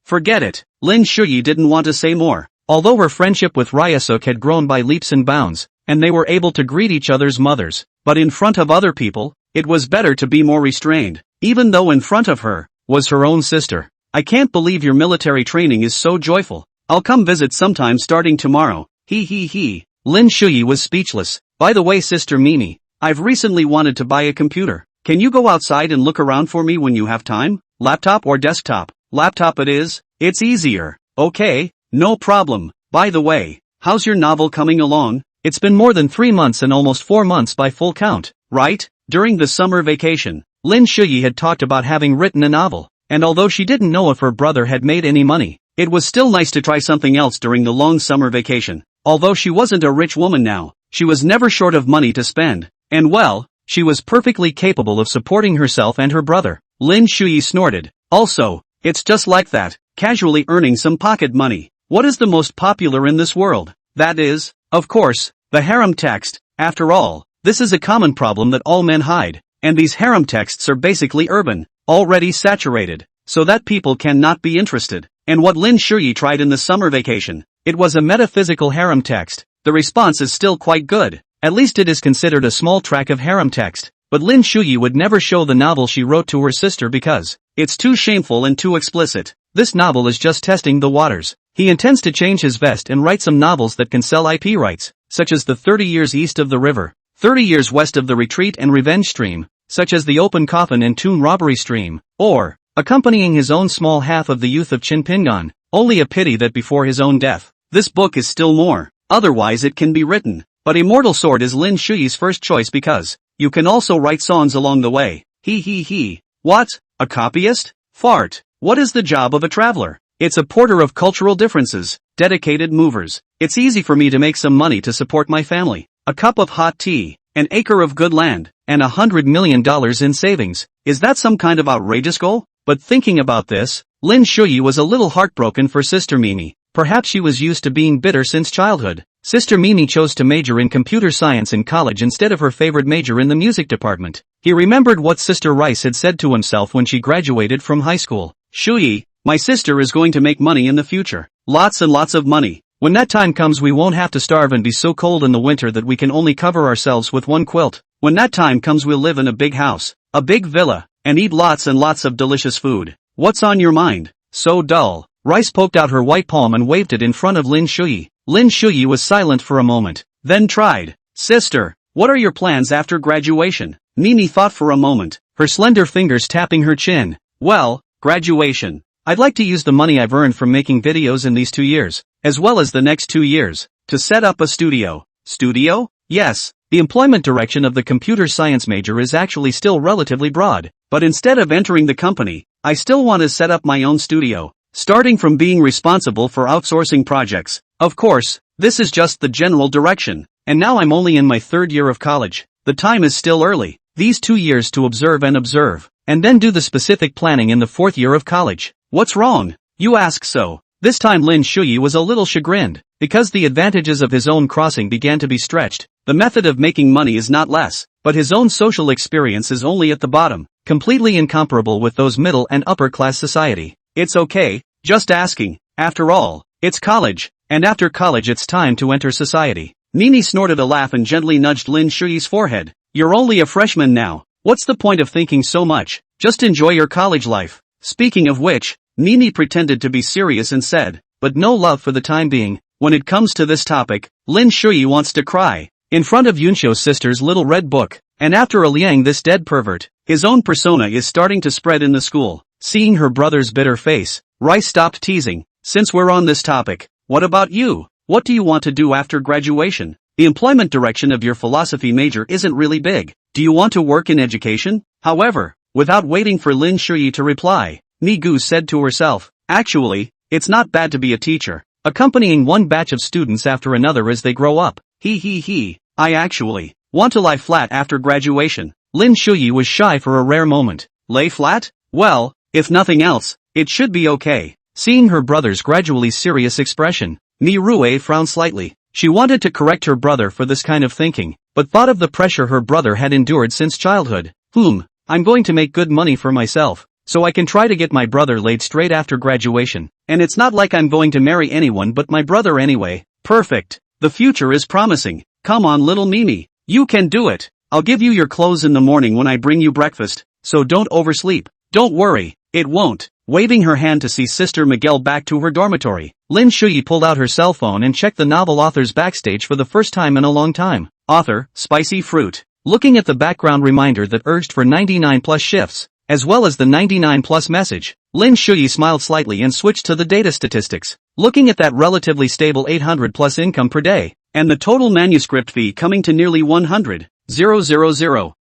Speaker 1: Forget it. Lin Shuyi didn't want to say more. Although her friendship with Ryusuk had grown by leaps and bounds, and they were able to greet each other's mothers, but in front of other people, it was better to be more restrained, even though in front of her, was her own sister. I can't believe your military training is so joyful. I'll come visit sometime starting tomorrow. Lin Shuyi was speechless. By the way, Sister Mimi, I've recently wanted to buy a computer. Can you go outside and look around for me when you have time? Laptop or desktop? Laptop it is. It's easier. Okay, no problem. By the way, how's your novel coming along? It's been more than 3 months and almost 4 months by full count, right? During the summer vacation, Lin Shuyi had talked about having written a novel, and although she didn't know if her brother had made any money, it was still nice to try something else during the long summer vacation. Although she wasn't a rich woman now, she was never short of money to spend, and well, she was perfectly capable of supporting herself and her brother. Lin Shuyi snorted. Also, it's just like that, casually earning some pocket money. What is the most popular in this world? That is, of course, the harem text. After all, this is a common problem that all men hide, and these harem texts are basically urban, already saturated, so that people cannot be interested. And what Lin Shuyi tried in the summer vacation, it was a metaphysical harem text. The response is still quite good. At least it is considered a small track of harem text. But Lin Shuyi would never show the novel she wrote to her sister because it's too shameful and too explicit. This novel is just testing the waters. He intends to change his vest and write some novels that can sell IP rights, such as the 30 Years East of the River, 30 Years West of the Retreat and Revenge stream, such as the Open Coffin and Tomb Robbery stream, or accompanying his own small half of the Youth of Chinpingan. Only a pity that before his own death, this book is still more. Otherwise it can be written. But Immortal Sword is Lin Shuyi's first choice because you can also write songs along the way. What? A copyist? Fart. What is the job of a traveler? It's a porter of cultural differences, dedicated movers. It's easy for me to make some money to support my family. A cup of hot tea, an acre of good land, and $100 million in savings. Is that some kind of outrageous goal? But thinking about this, Lin Shuyi was a little heartbroken for Sister Mimi. Perhaps she was used to being bitter since childhood. Sister Mimi chose to major in computer science in college instead of her favorite major in the music department. He remembered what Sister Rice had said to himself when she graduated from high school. Shuyi, my sister is going to make money in the future. Lots and lots of money. When that time comes we won't have to starve and be so cold in the winter that we can only cover ourselves with one quilt. When that time comes we'll live in a big house, a big villa, and eat lots and lots of delicious food. What's on your mind? So dull. Rice poked out her white palm and waved it in front of Lin Shuyi. Lin Shuyi was silent for a moment, then tried. Sister, what are your plans after graduation? Mimi thought for a moment, her slender fingers tapping her chin. Well, graduation. I'd like to use the money I've earned from making videos in these 2 years, as well as the next 2 years, to set up a studio. Studio? Yes, the employment direction of the computer science major is actually still relatively broad, but instead of entering the company, I still want to set up my own studio. Starting from being responsible for outsourcing projects. Of course, this is just the general direction, and now I'm only in my 3rd year of college. The time is still early. These 2 years to observe, and then do the specific planning in the 4th year of college. What's wrong? You ask so. This time Lin Shuyi was a little chagrined, because the advantages of his own crossing began to be stretched. The method of making money is not less, but his own social experience is only at the bottom, completely incomparable with those middle and upper class society. It's okay, just asking. After all, it's college, and after college it's time to enter society. Mimi snorted a laugh and gently nudged Lin Shuyi's forehead. You're only a freshman now. What's the point of thinking so much? Just enjoy your college life. Speaking of which, Mimi pretended to be serious and said, but no love for the time being. When it comes to this topic, Lin Shuyi wants to cry. In front of Yunsho's sister's little red book, and after a Liang this dead pervert, his own persona is starting to spread in the school. Seeing her brother's bitter face, Rice stopped teasing. Since we're on this topic, what about you? What do you want to do after graduation? The employment direction of your philosophy major isn't really big. Do you want to work in education? However, without waiting for Lin Shuyi to reply, Mi-gu said to herself, actually, it's not bad to be a teacher, accompanying one batch of students after another as they grow up. I actually want to lie flat after graduation. Lin Shuyi was shy for a rare moment. Lay flat? Well, if nothing else, it should be okay. Seeing her brother's gradually serious expression, Mi-rue frowned slightly. She wanted to correct her brother for this kind of thinking, but thought of the pressure her brother had endured since childhood. I'm going to make good money for myself, so I can try to get my brother laid straight after graduation. And it's not like I'm going to marry anyone but my brother anyway. Perfect. The future is promising. Come on, little Mimi. You can do it. I'll give you your clothes in the morning when I bring you breakfast, so don't oversleep. Don't worry, it won't. Waving her hand to see Sister Miguel back to her dormitory, Lin Shuyi pulled out her cell phone and checked the novel author's backstage for the first time in a long time. Author, spicy fruit. Looking at the background reminder that urged for 99 plus shifts, as well as the 99 plus message, Lin Shuyi smiled slightly and switched to the data statistics. Looking at that relatively stable 800 plus income per day, and the total manuscript fee coming to nearly 100,000,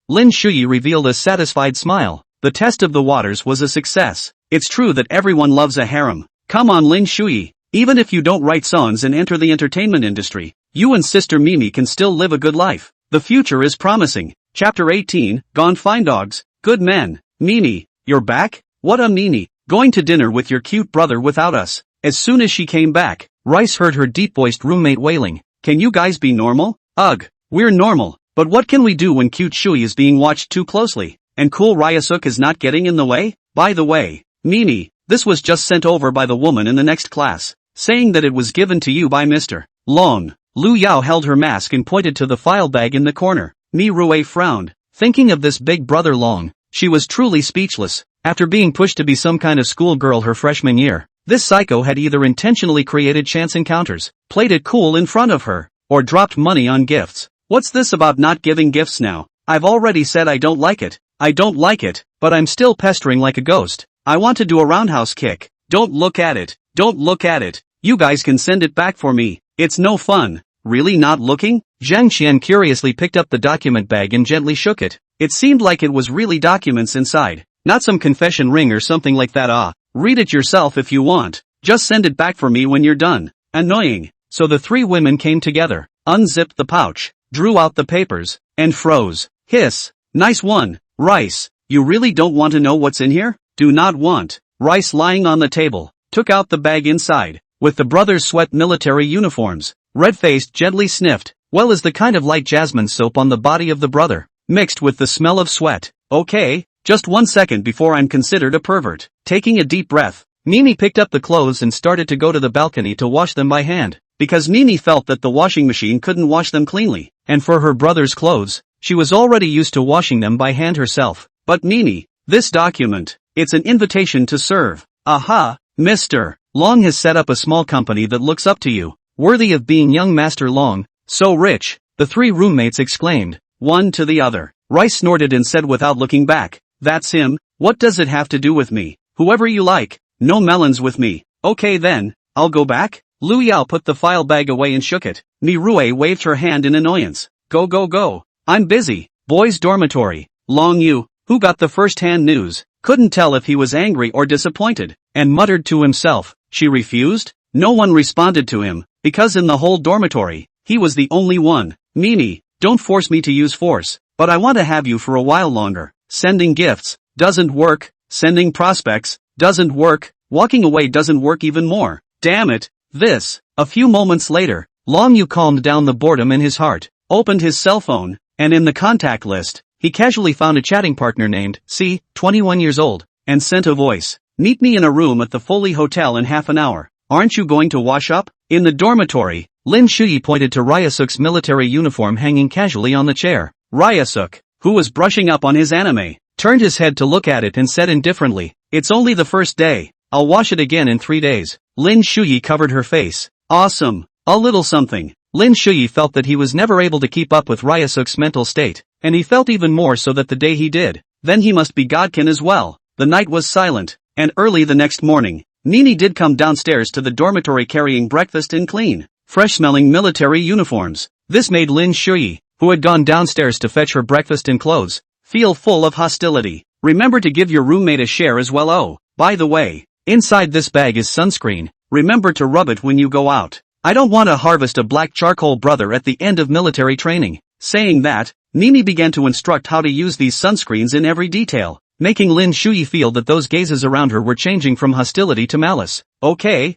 Speaker 1: Lin Shuyi revealed a satisfied smile. The test of the waters was a success. It's true that everyone loves a harem. Come on, Lin Shuyi. Even if you don't write songs and enter the entertainment industry, you and Sister Mimi can still live a good life. The future is promising. Chapter 18, Gone Fine Dogs, Good Men. Mimi, you're back? What a Mimi. Going to dinner with your cute brother without us. As soon as she came back, Rice heard her deep-voiced roommate wailing. Can you guys be normal? Ugh, we're normal. But what can we do when cute Shui is being watched too closely, and cool Ryasuk is not getting in the way? By the way, Mimi, this was just sent over by the woman in the next class, saying that it was given to you by Mr. Long. Lu Yao held her mask and pointed to the file bag in the corner. Mi-rue frowned. Thinking of this big brother Long, she was truly speechless. After being pushed to be some kind of schoolgirl her freshman year, this psycho had either intentionally created chance encounters, played it cool in front of her, or dropped money on gifts. What's this about not giving gifts now? I've already said I don't like it. I don't like it, but I'm still pestering like a ghost. I want to do a roundhouse kick. Don't look at it. Don't look at it. You guys can send it back for me. It's no fun. Really not looking? Zhang Qian curiously picked up the document bag and gently shook it. It seemed like it was really documents inside, not some confession ring or something like that. Read it yourself if you want. Just send it back for me when you're done. Annoying. So the three women came together, unzipped the pouch, drew out the papers, and froze. Hiss. Nice one, Rice. You really don't want to know what's in here? Do not want. Rice, lying on the table, took out the bag inside, with the brothers' sweat military uniforms. Red-faced gently sniffed, well as the kind of light jasmine soap on the body of the brother, mixed with the smell of sweat. Okay, just 1 second before I'm considered a pervert. Taking a deep breath, Mimi picked up the clothes and started to go to the balcony to wash them by hand, because Mimi felt that the washing machine couldn't wash them cleanly, and for her brother's clothes, she was already used to washing them by hand herself. But Mimi, this document, it's an invitation to serve. Aha, Mr. Long has set up a small company that looks up to you, worthy of being young Master Long, so rich, the three roommates exclaimed, one to the other. Rice snorted and said without looking back, that's him. What does it have to do with me? Whoever you like, no melons with me. Okay then, I'll go back. Lu Yao put the file bag away and shook it. Mi-rue waved her hand in annoyance. Go go go. I'm busy. Boys' dormitory. Long you, who got the first-hand news, couldn't tell if he was angry or disappointed, and muttered to himself, she refused? No one responded to him, because in the whole dormitory, he was the only one. Mimi, don't force me to use force, but I want to have you for a while longer. Sending gifts doesn't work. Sending prospects doesn't work. Walking away doesn't work even more. Damn it, this. A few moments later, Long Yu calmed down the boredom in his heart, opened his cell phone, and in the contact list, he casually found a chatting partner named C, 21 years old, and sent a voice. Meet me in a room at the Foley Hotel in half an hour. Aren't you going to wash up? In the dormitory, Lin Shuyi pointed to Ryasuk's military uniform hanging casually on the chair. Ryasuk, who was brushing up on his anime, turned his head to look at it and said indifferently, it's only the first day. I'll wash it again in 3 days. Lin Shuyi covered her face. Awesome. A little something. Lin Shuyi felt that he was never able to keep up with Ryasuk's mental state, and he felt even more so that the day he did, then he must be Godkin as well. The night was silent, and early the next morning, Nini did come downstairs to the dormitory carrying breakfast in clean, fresh-smelling military uniforms. This made Lin Shuyi, who had gone downstairs to fetch her breakfast and clothes, feel full of hostility. Remember to give your roommate a share as well. Oh, by the way, inside this bag is sunscreen. Remember to rub it when you go out. I don't want to harvest a black charcoal brother at the end of military training. Saying that, Mimi began to instruct how to use these sunscreens in every detail, making Lin Shuyi feel that those gazes around her were changing from hostility to malice. Okay,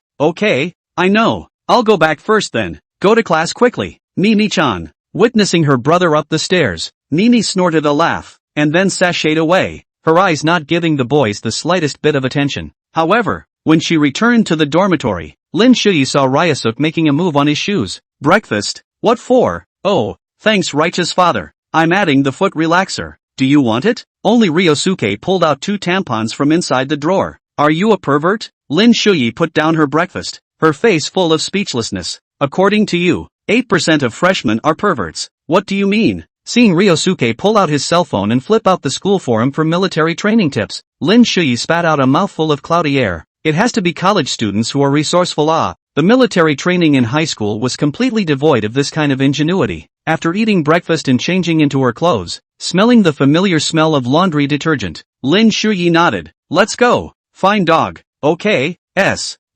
Speaker 1: I know. I'll go back first then. Go to class quickly. Mimi-chan. Witnessing her brother up the stairs, Mimi snorted a laugh, and then sashayed away, her eyes not giving the boys the slightest bit of attention. However, when she returned to the dormitory, Lin Shuyi saw Ryusuke making a move on his shoes. Breakfast? What for? Oh, thanks righteous father. I'm adding the foot relaxer. Do you want it? Only Ryosuke pulled out 2 tampons from inside the drawer. Are you a pervert? Lin Shuyi put down her breakfast, her face full of speechlessness. According to you, 8% of freshmen are perverts. What do you mean? Seeing Ryosuke pull out his cell phone and flip out the school forum for military training tips, Lin Shuyi spat out a mouthful of cloudy air. It has to be college students who are resourceful. The military training in high school was completely devoid of this kind of ingenuity. After eating breakfast and changing into her clothes, smelling the familiar smell of laundry detergent, Lin Shuyi nodded. Let's go. Fine dog. Okay,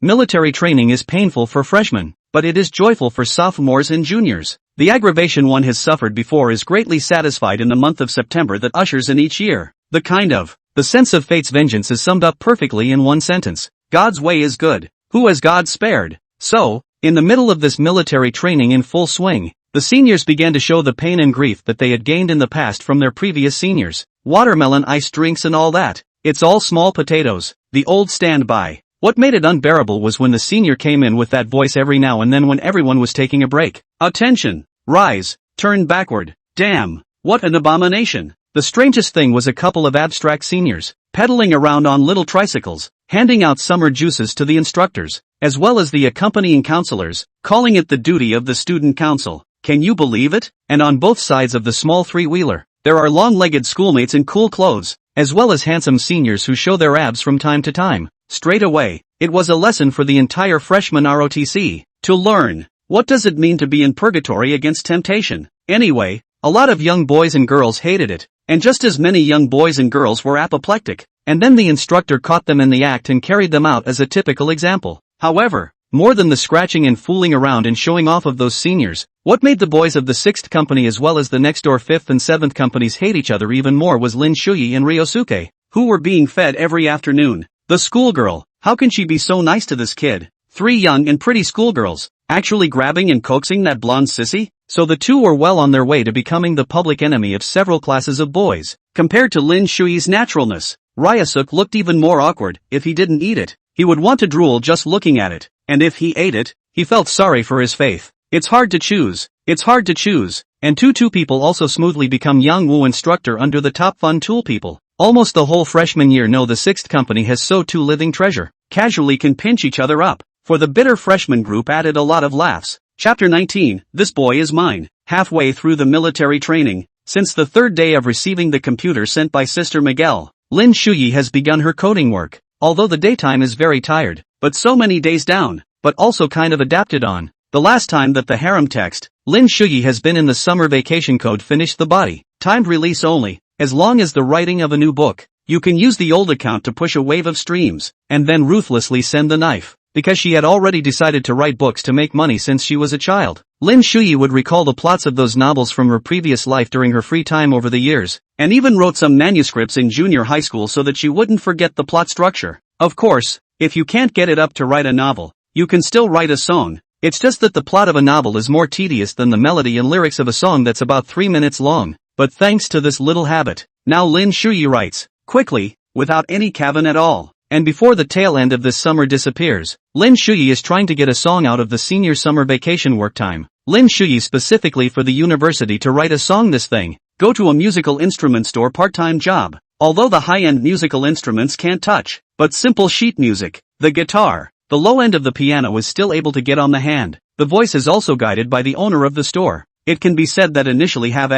Speaker 1: military training is painful for freshmen, but it is joyful for sophomores and juniors. The aggravation one has suffered before is greatly satisfied in the month of September that ushers in each year. The sense of fate's vengeance is summed up perfectly in one sentence. God's way is good. Who has God spared? So, in the middle of this military training in full swing, the seniors began to show the pain and grief that they had gained in the past from their previous seniors. Watermelon iced drinks and all that. It's all small potatoes. The old standby. What made it unbearable was when the senior came in with that voice every now and then when everyone was taking a break. Attention! Rise! Turn backward! Damn! What an abomination! The strangest thing was a couple of abstract seniors, pedaling around on little tricycles, handing out summer juices to the instructors, as well as the accompanying counselors, calling it the duty of the student council. Can you believe it? And on both sides of the small three-wheeler, there are long-legged schoolmates in cool clothes, as well as handsome seniors who show their abs from time to time. Straight away, it was a lesson for the entire freshman ROTC to learn. What does it mean to be in purgatory against temptation? Anyway, a lot of young boys and girls hated it, and just as many young boys and girls were apoplectic, and then the instructor caught them in the act and carried them out as a typical example. However, more than the scratching and fooling around and showing off of those seniors, what made the boys of the 6th company as well as the next door 5th and 7th companies hate each other even more was Lin Shuyi and Ryosuke, who were being fed every afternoon. The schoolgirl, how can she be so nice to this kid? 3 young and pretty schoolgirls, actually grabbing and coaxing that blonde sissy? So the two were well on their way to becoming the public enemy of several classes of boys. Compared to Lin Shuyi's naturalness, Ryusuke looked even more awkward. If he didn't eat it, he would want to drool just looking at it, and if he ate it, he felt sorry for his faith. It's hard to choose. And two people also smoothly become Yang Wu instructor under the top fun tool people. Almost the whole freshman year know the 6th company has so two living treasure, casually can pinch each other up. For the bitter freshman group added a lot of laughs. Chapter 19, This Boy Is Mine. Halfway through the military training, since the 3rd day of receiving the computer sent by Sister Miguel, Lin Shuyi has begun her coding work. Although the daytime is very tired, but so many days down, but also kind of adapted on. The last time that the harem text, Lin Shuyi has been in the summer vacation code finished the body, timed release only, as long as the writing of a new book. You can use the old account to push a wave of streams, and then ruthlessly send the knife. Because she had already decided to write books to make money since she was a child. Lin Shuyi would recall the plots of those novels from her previous life during her free time over the years, and even wrote some manuscripts in junior high school so that she wouldn't forget the plot structure. Of course, if you can't get it up to write a novel, you can still write a song. It's just that the plot of a novel is more tedious than the melody and lyrics of a song that's about 3 minutes long. But thanks to this little habit, now Lin Shuyi writes, quickly, without any cavern at all. And before the tail end of this summer disappears, Lin Shuyi is trying to get a song out of the senior summer vacation work time. Lin Shuyi specifically for the university to write a song. This thing, go to a musical instrument store part-time job. Although the high-end musical instruments can't touch, but simple sheet music, the guitar, the low end of the piano is still able to get on the hand. The voice is also guided by the owner of the store. It can be said that initially have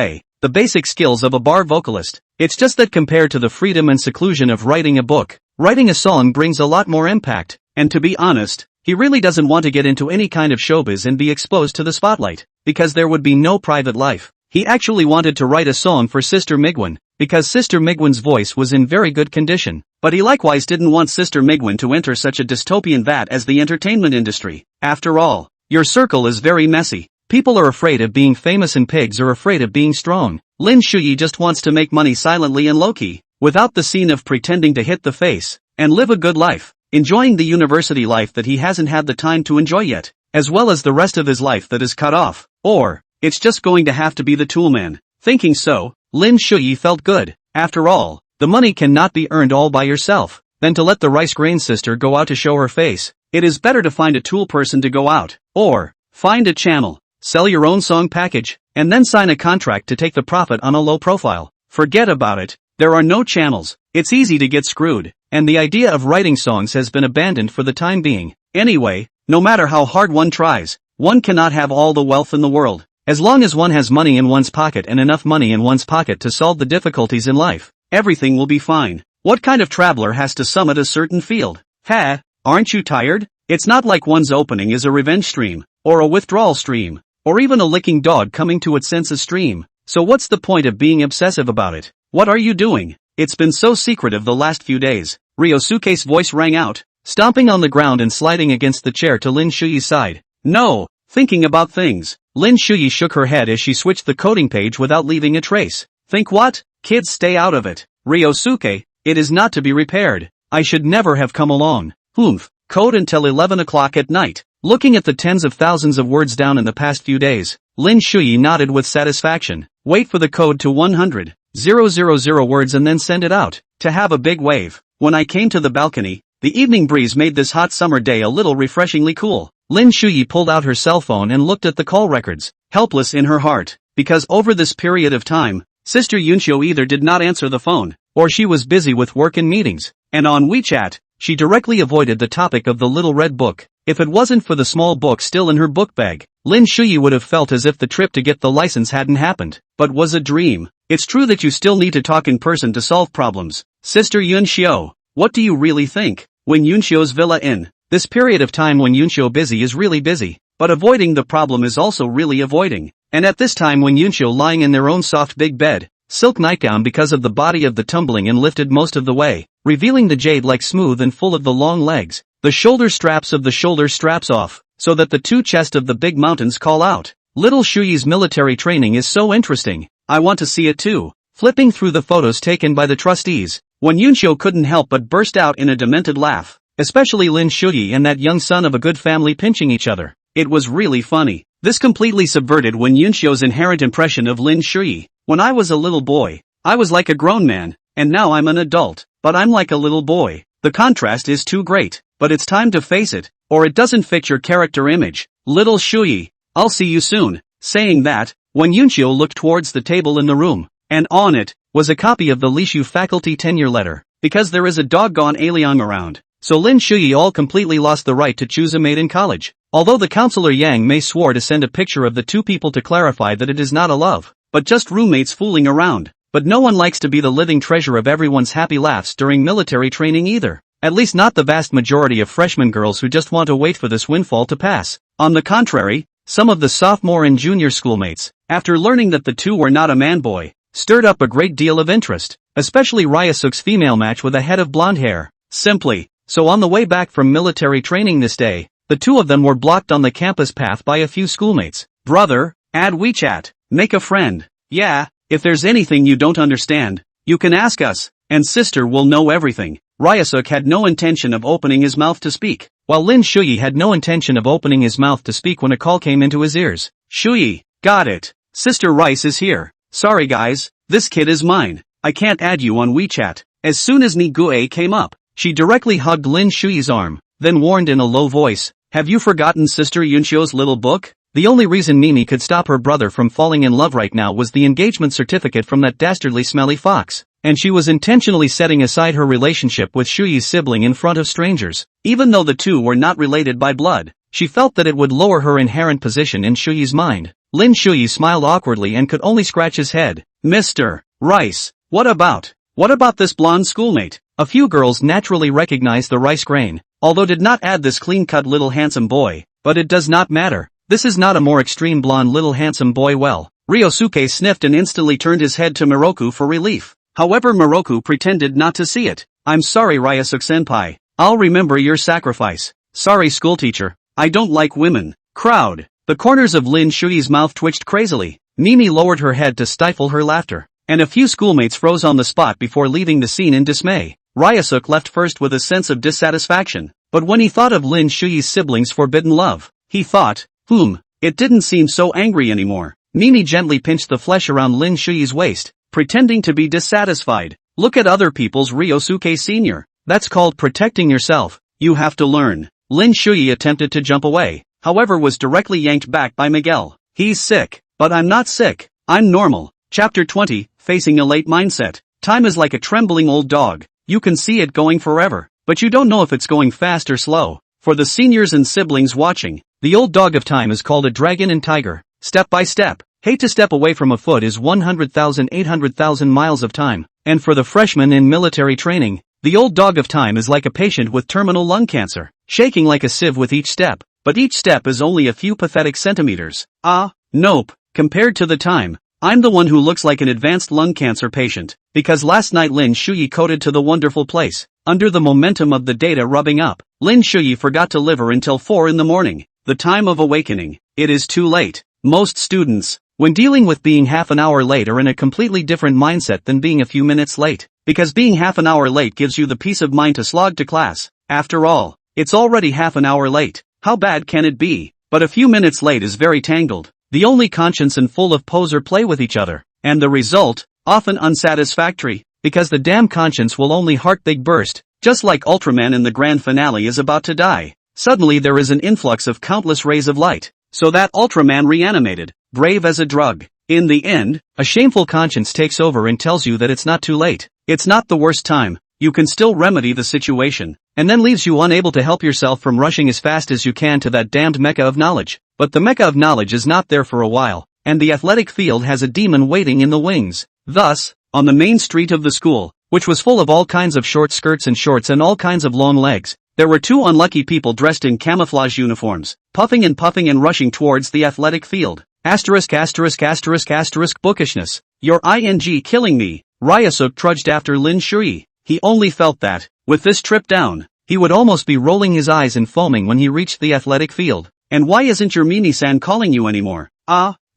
Speaker 1: the basic skills of a bar vocalist. It's just that compared to the freedom and seclusion of writing a book, writing a song brings a lot more impact, and to be honest, he really doesn't want to get into any kind of showbiz and be exposed to the spotlight. because there would be no private life. He actually wanted to write a song for Sister Migwin, because Sister Migwin's voice was in very good condition. But he likewise didn't want Sister Migwin to enter such a dystopian vat as the entertainment industry. After all, your circle is very messy. People are afraid of being famous and pigs are afraid of being strong. Lin Shuyi just wants to make money silently and low-key, without the scene of pretending to hit the face, and live a good life, enjoying the university life that he hasn't had the time to enjoy yet, as well as the rest of his life that is cut off. Or, it's just going to have to be the toolman. Thinking so, Lin Shuyi felt good. After all, the money cannot be earned all by yourself. Than to let the rice grain sister go out to show her face. It is better to find a tool person to go out, or find a channel, sell your own song package, and then sign a contract to take the profit on a low profile. Forget about it. There are no channels. It's easy to get screwed, and the idea of writing songs has been abandoned for the time being. Anyway, no matter how hard one tries, one cannot have all the wealth in the world. As long as one has money in one's pocket and enough money in one's pocket to solve the difficulties in life, everything will be fine. What kind of traveler has to summit a certain field? Ha, aren't you tired? It's not like one's opening is a revenge stream, or a withdrawal stream, or even a licking dog coming to its senses stream. So what's the point of being obsessive about it? What are you doing? It's been so secretive the last few days. Ryosuke's voice rang out, stomping on the ground and sliding against the chair to Lin Shuyi's side. No, thinking about things. Lin Shuyi shook her head as she switched the coding page without leaving a trace. Think what? Kids, stay out of it. Ryosuke, it is not to be repaired. I should never have come along. Humph. Code until 11 o'clock at night. Looking at the tens of thousands of words down in the past few days, Lin Shuyi nodded with satisfaction. Wait for the code to 100,000 words and then send it out. To have a big wave. When I came to the balcony, the evening breeze made this hot summer day a little refreshingly cool. Lin Shuyi pulled out her cell phone and looked at the call records, helpless in her heart, because over this period of time, Sister Yunshio either did not answer the phone, or she was busy with work and meetings, and on WeChat, she directly avoided the topic of the little red book. If it wasn't for the small book still in her book bag, Lin Shuyi would have felt as if the trip to get the license hadn't happened, but was a dream. It's true that you still need to talk in person to solve problems. Sister Yunshio, what do you really think? When Yunshio's villa in, this period of time when Yunshio busy is really busy, but avoiding the problem is also really avoiding. And at this time when Yunshio lying in their own soft big bed, silk nightgown because of the body of the tumbling and lifted most of the way, revealing the jade like smooth and full of the long legs, the shoulder straps of the shoulder straps off, so that the two chests of the big mountains call out. Little Shuyi's military training is so interesting, I want to see it too. Flipping through the photos taken by the trustees, when Yunshio couldn't help but burst out in a demented laugh, especially Lin Shuyi and that young son of a good family pinching each other. It was really funny. This completely subverted Wen Yunshio's inherent impression of Lin Shuyi. When I was a little boy, I was like a grown man, and now I'm an adult, but I'm like a little boy. The contrast is too great, but it's time to face it, or it doesn't fit your character image. Little Shuyi, I'll see you soon. Saying that, Wen Yunshio looked towards the table in the room, and on it was a copy of the Lishu faculty tenure letter, because there is a doggone alien around. So Lin Shuyi all completely lost the right to choose a mate in college. Although the counselor Yang Mei swore to send a picture of the two people to clarify that it is not a love, but just roommates fooling around. But no one likes to be the living treasure of everyone's happy laughs during military training either. At least not the vast majority of freshman girls who just want to wait for this windfall to pass. On the contrary, some of the sophomore and junior schoolmates, after learning that the two were not a man-boy, stirred up a great deal of interest, especially Ryusuk's female match with a head of blonde hair. Simply, so on the way back from military training this day, the two of them were blocked on the campus path by a few schoolmates. Brother, add WeChat, make a friend. Yeah, if there's anything you don't understand, you can ask us, and sister will know everything. Ryusuk had no intention of opening his mouth to speak, while Lin Shuyi had no intention of opening his mouth to speak when a call came into his ears. Shuyi, got it. Sister Rice is here. Sorry guys, this kid is mine. I can't add you on WeChat. As soon as Nigue came up, she directly hugged Lin Shuyi's arm, then warned in a low voice, have you forgotten Sister Yunshio's little book? The only reason Mimi could stop her brother from falling in love right now was the engagement certificate from that dastardly smelly fox, and she was intentionally setting aside her relationship with Shuyi's sibling in front of strangers. Even though the two were not related by blood, she felt that it would lower her inherent position in Shuyi's mind. Lin Shuyi smiled awkwardly and could only scratch his head. Mr. Rice, what about this blonde schoolmate? A few girls naturally recognized the rice grain, although did not add this clean-cut little handsome boy, but it does not matter. This is not a more extreme blonde little handsome boy. Well, Ryosuke sniffed and instantly turned his head to Miroku for relief. However, Miroku pretended not to see it. I'm sorry, Ryosuke-senpai. I'll remember your sacrifice. Sorry, schoolteacher. I don't like women. Crowd. The corners of Lin Shuyi's mouth twitched crazily. Mimi lowered her head to stifle her laughter, and a few schoolmates froze on the spot before leaving the scene in dismay. Ryosuke left first with a sense of dissatisfaction, but when he thought of Lin Shuyi's siblings' forbidden love, he thought, it didn't seem so angry anymore. Mimi gently pinched the flesh around Lin Shuyi's waist, pretending to be dissatisfied. Look at other people's, Ryosuke Sr. That's called protecting yourself. You have to learn. Lin Shuyi attempted to jump away, however was directly yanked back by Miguel. He's sick. But I'm not sick. I'm normal. Chapter 20, Facing a Late Mindset. Time is like a trembling old dog. You can see it going forever, but you don't know if it's going fast or slow. For the seniors and siblings watching, the old dog of time is called a dragon and tiger. Step by step. Hate to step away from a foot is 800,000 miles of time. And for the freshmen in military training, the old dog of time is like a patient with terminal lung cancer, shaking like a sieve with each step. But each step is only a few pathetic centimeters. Nope. Compared to the time, I'm the one who looks like an advanced lung cancer patient, because last night Lin Shuyi coded to the wonderful place. Under the momentum of the data rubbing up, Lin Shuyi forgot to liver until 4 in the morning, the time of awakening. It is too late. Most students, when dealing with being half an hour late, are in a completely different mindset than being a few minutes late, because being half an hour late gives you the peace of mind to slog to class. After all, it's already half an hour late. How bad can it be? But a few minutes late is very tangled. The only conscience and full of poser play with each other, and the result, often unsatisfactory, because the damn conscience will only heart big burst, just like Ultraman in the grand finale is about to die. Suddenly there is an influx of countless rays of light, so that Ultraman reanimated, brave as a drug. In the end, a shameful conscience takes over and tells you that it's not too late, it's not the worst time, you can still remedy the situation, and then leaves you unable to help yourself from rushing as fast as you can to that damned mecca of knowledge. But the mecca of knowledge is not there for a while, and the athletic field has a demon waiting in the wings. Thus, on the main street of the school, which was full of all kinds of short skirts and shorts and all kinds of long legs, there were 2 unlucky people dressed in camouflage uniforms, puffing and rushing towards the athletic field. Asterisk bookishness. Your ing killing me. Ryosuke trudged after Lin Shuyi. He only felt that, with this trip down, he would almost be rolling his eyes and foaming when he reached the athletic field. And why isn't your Mimi-san calling you anymore?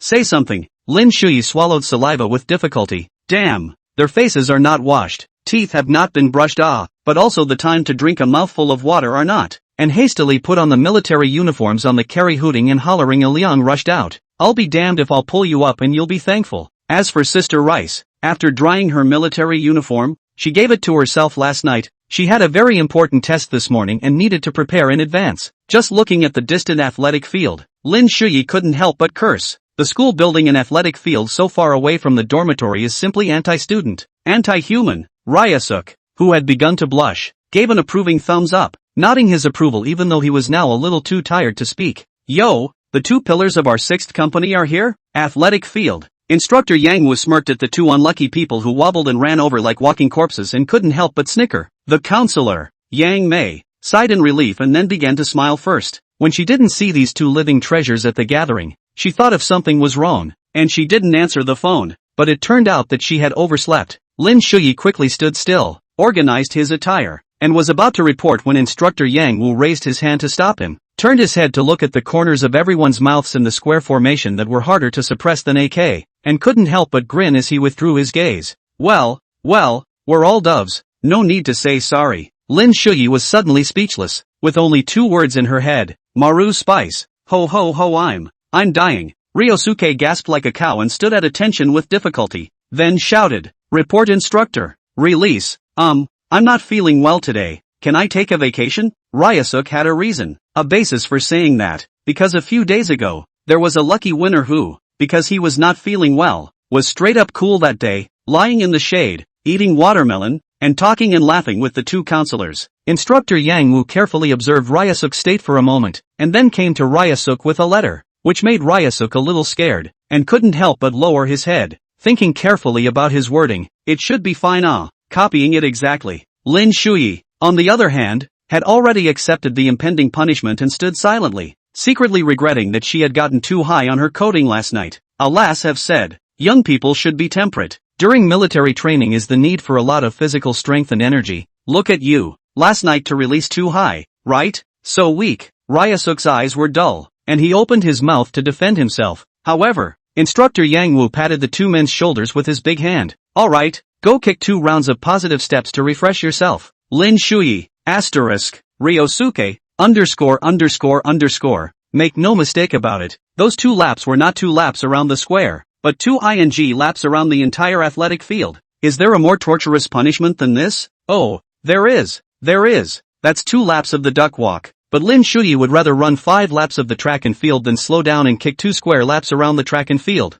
Speaker 1: Say something. Lin Shuyi swallowed saliva with difficulty. Damn, their faces are not washed, teeth have not been brushed, but also the time to drink a mouthful of water are not. And hastily put on the military uniforms on the carry, hooting and hollering. Liang rushed out. I'll be damned if I'll pull you up and you'll be thankful. As for Sister Rice, after drying her military uniform, she gave it to herself last night. She had a very important test this morning and needed to prepare in advance. Just looking at the distant athletic field, Lin Shuyi couldn't help but curse. The school building and athletic field so far away from the dormitory is simply anti-student, anti-human. Ryosuke, who had begun to blush, gave an approving thumbs up, nodding his approval even though he was now a little too tired to speak. Yo, the 2 pillars of our 6th company are here? Athletic field. Instructor Yang was smirked at the 2 unlucky people who wobbled and ran over like walking corpses and couldn't help but snicker. The counselor, Yang Mei, sighed in relief and then began to smile first. When she didn't see these 2 living treasures at the gathering, she thought if something was wrong, and she didn't answer the phone, but it turned out that she had overslept. Lin Shuyi quickly stood still, organized his attire, and was about to report when Instructor Yang Wu raised his hand to stop him, turned his head to look at the corners of everyone's mouths in the square formation that were harder to suppress than AK, and couldn't help but grin as he withdrew his gaze. Well, we're all doves, no need to say sorry. Lin Shuyi was suddenly speechless, with only 2 words in her head. Maru spice. Ho ho ho, I'm dying. Ryosuke gasped like a cow and stood at attention with difficulty, then shouted, report instructor. Release. I'm not feeling well today. Can I take a vacation? Ryosuke had a reason, a basis for saying that, because a few days ago, there was a lucky winner who, because he was not feeling well, was straight up cool that day, lying in the shade, eating watermelon, and talking and laughing with the 2 counselors. Instructor Yang Wu carefully observed Ryosuke's state for a moment, and then came to Ryosuke with a letter, which made Ryosuke a little scared, and couldn't help but lower his head, thinking carefully about his wording. It should be fine, copying it exactly. Lin Shuyi, on the other hand, had already accepted the impending punishment and stood silently, secretly regretting that she had gotten too high on her coating last night. Alas have said, young people should be temperate. During military training is the need for a lot of physical strength and energy. Look at you, last night to release too high, right? So weak. Ryusuk's eyes were dull, and he opened his mouth to defend himself. However, Instructor Yangwu patted the two men's shoulders with his big hand. Alright, go kick 2 rounds of positive steps to refresh yourself. Lin Shuyi, Ryosuke, ____. Make no mistake about it, those 2 laps were not 2 laps around the square, but 2 laps around the entire athletic field. Is there a more torturous punishment than this? Oh, there is. That's 2 laps of the duck walk. But Lin Shuyi would rather run 5 laps of the track and field than slow down and kick 2 square laps around the track and field.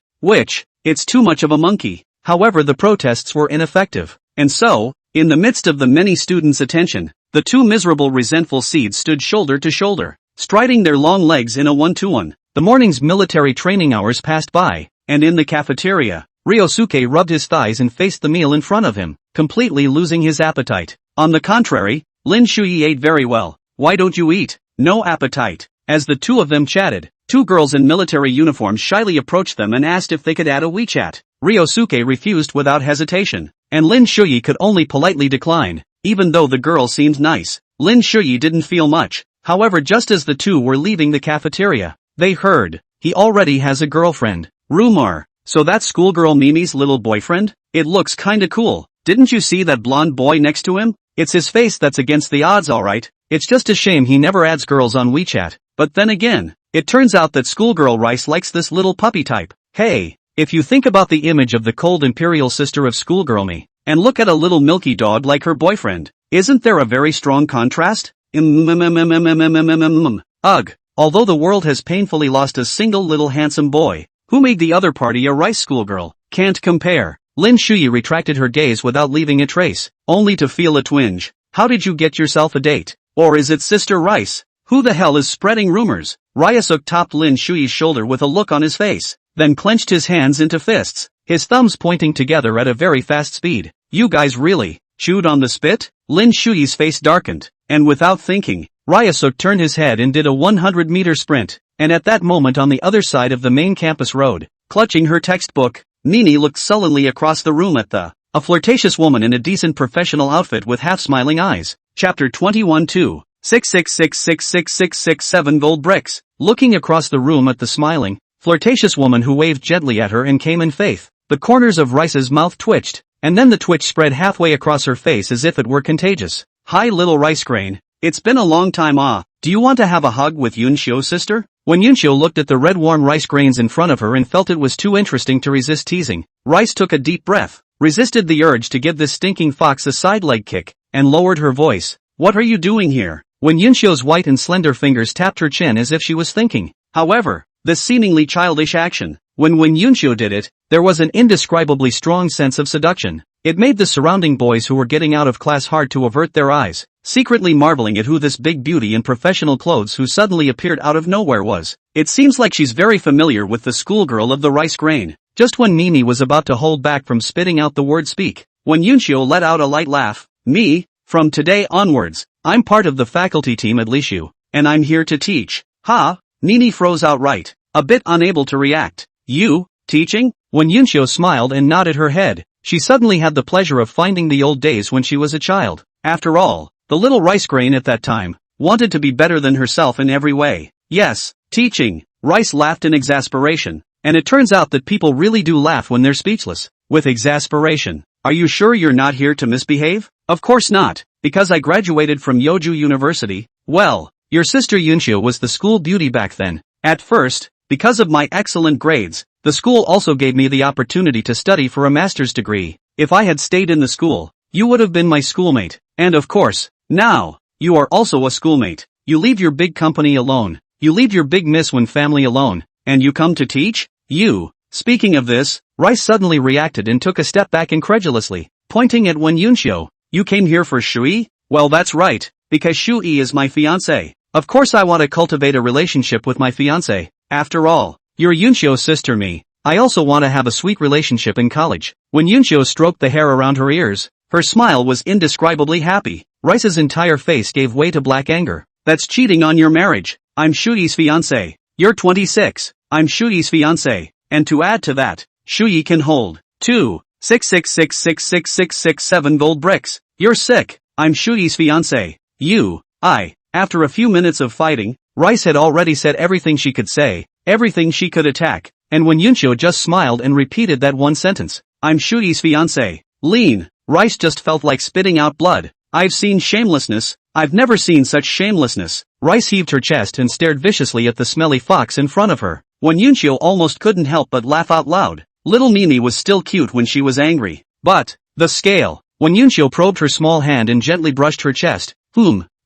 Speaker 1: It's too much of a monkey. However, the protests were ineffective. And so, in the midst of the many students' attention, the 2 miserable resentful seeds stood shoulder to shoulder, striding their long legs in a 1-to-1. The morning's military training hours passed by, and in the cafeteria, Ryosuke rubbed his thighs and faced the meal in front of him, completely losing his appetite. On the contrary, Lin Shuyi ate very well. Why don't you eat? No appetite. As the 2 of them chatted, 2 girls in military uniforms shyly approached them and asked if they could add a WeChat. Ryosuke refused without hesitation, and Lin Shuyi could only politely decline. Even though the girl seemed nice, Lin Shuyi didn't feel much. However, just as the 2 were leaving the cafeteria, they heard, he already has a girlfriend. Rumor. So that's schoolgirl Mimi's little boyfriend? It looks kinda cool. Didn't you see that blonde boy next to him? It's his face that's against the odds, alright. It's just a shame he never adds girls on WeChat. But then again, it turns out that schoolgirl Rice likes this little puppy type. Hey, if you think about the image of the cold imperial sister of schoolgirl me, and look at a little milky dog like her boyfriend, isn't there a very strong contrast? Ugh. Although the world has painfully lost a single little handsome boy, who made the other party a Rice schoolgirl, can't compare. Lin Shuyi retracted her gaze without leaving a trace, only to feel a twinge. How did you get yourself a date? Or is it Sister Rice? Who the hell is spreading rumors? Ryusuk topped Lin Shuyi's shoulder with a look on his face, then clenched his hands into fists, his thumbs pointing together at a very fast speed. You guys really chewed on the spit? Lin Shuyi's face darkened, and without thinking, Ryusuk turned his head and did a 100-meter sprint, and at that moment on the other side of the main campus road, clutching her textbook, Nini looked sullenly across the room at a flirtatious woman in a decent professional outfit with half-smiling eyes. Chapter 21-2. 666666667 gold bricks. Looking across the room at the smiling, flirtatious woman who waved gently at her and came in faith, the corners of Rice's mouth twitched, and then the twitch spread halfway across her face as if it were contagious. Hi little rice grain. It's been a long time do you want to have a hug with Yunshio sister? When Yunshio looked at the red warm rice grains in front of her and felt it was too interesting to resist teasing, Rice took a deep breath, resisted the urge to give this stinking fox a side leg kick, and lowered her voice. What are you doing here? When Yunshio's white and slender fingers tapped her chin as if she was thinking. However, this seemingly childish action, when Yunshio did it, there was an indescribably strong sense of seduction. It made the surrounding boys who were getting out of class hard to avert their eyes, secretly marveling at who this big beauty in professional clothes who suddenly appeared out of nowhere was. It seems like she's very familiar with the schoolgirl of the rice grain. Just when Mimi was about to hold back from spitting out the word speak, when Yunshio let out a light laugh. Me? From today onwards, I'm part of the faculty team at Lishu, and I'm here to teach. Ha! Nini froze outright, a bit unable to react. You, teaching? When Yunshio smiled and nodded her head, she suddenly had the pleasure of finding the old days when she was a child. After all, the little rice grain at that time wanted to be better than herself in every way. Yes, teaching. Rice laughed in exasperation, and it turns out that people really do laugh when they're speechless. With exasperation. Are you sure you're not here to misbehave? Of course not, because I graduated from Yoju University. Well, your sister Yunshio was the school beauty back then. At first, because of my excellent grades, the school also gave me the opportunity to study for a master's degree. If I had stayed in the school, you would have been my schoolmate. And of course, now, you are also a schoolmate. You leave your big company alone. You leave your big Miss Wen family alone, and you come to teach? You. Speaking of this, Rice suddenly reacted and took a step back incredulously, pointing at Wen Yunshio. You came here for Shui? Well, that's right, because Shui is my fiancé. Of course I want to cultivate a relationship with my fiancé. After all, you're Yunshio's sister me. I also want to have a sweet relationship in college. When Yunshio stroked the hair around her ears, her smile was indescribably happy. Rice's entire face gave way to black anger. That's cheating on your marriage. I'm Shuyi's fiancé. You're 26. I'm Shuyi's fiancé. And to add to that, Shuyi can hold 2,666666667 gold bricks. You're sick. I'm Shuyi's fiancé. After a few minutes of fighting, Rice had already said everything she could say, everything she could attack, and when Yunshio just smiled and repeated that one sentence, I'm Shuyi's fiancé. Lean. Rice just felt like spitting out blood. I've seen shamelessness. I've never seen such shamelessness. Rice heaved her chest and stared viciously at the smelly fox in front of her. When Yunshio almost couldn't help but laugh out loud. Little Mimi was still cute when she was angry. But, the scale. When Yunshio probed her small hand and gently brushed her chest.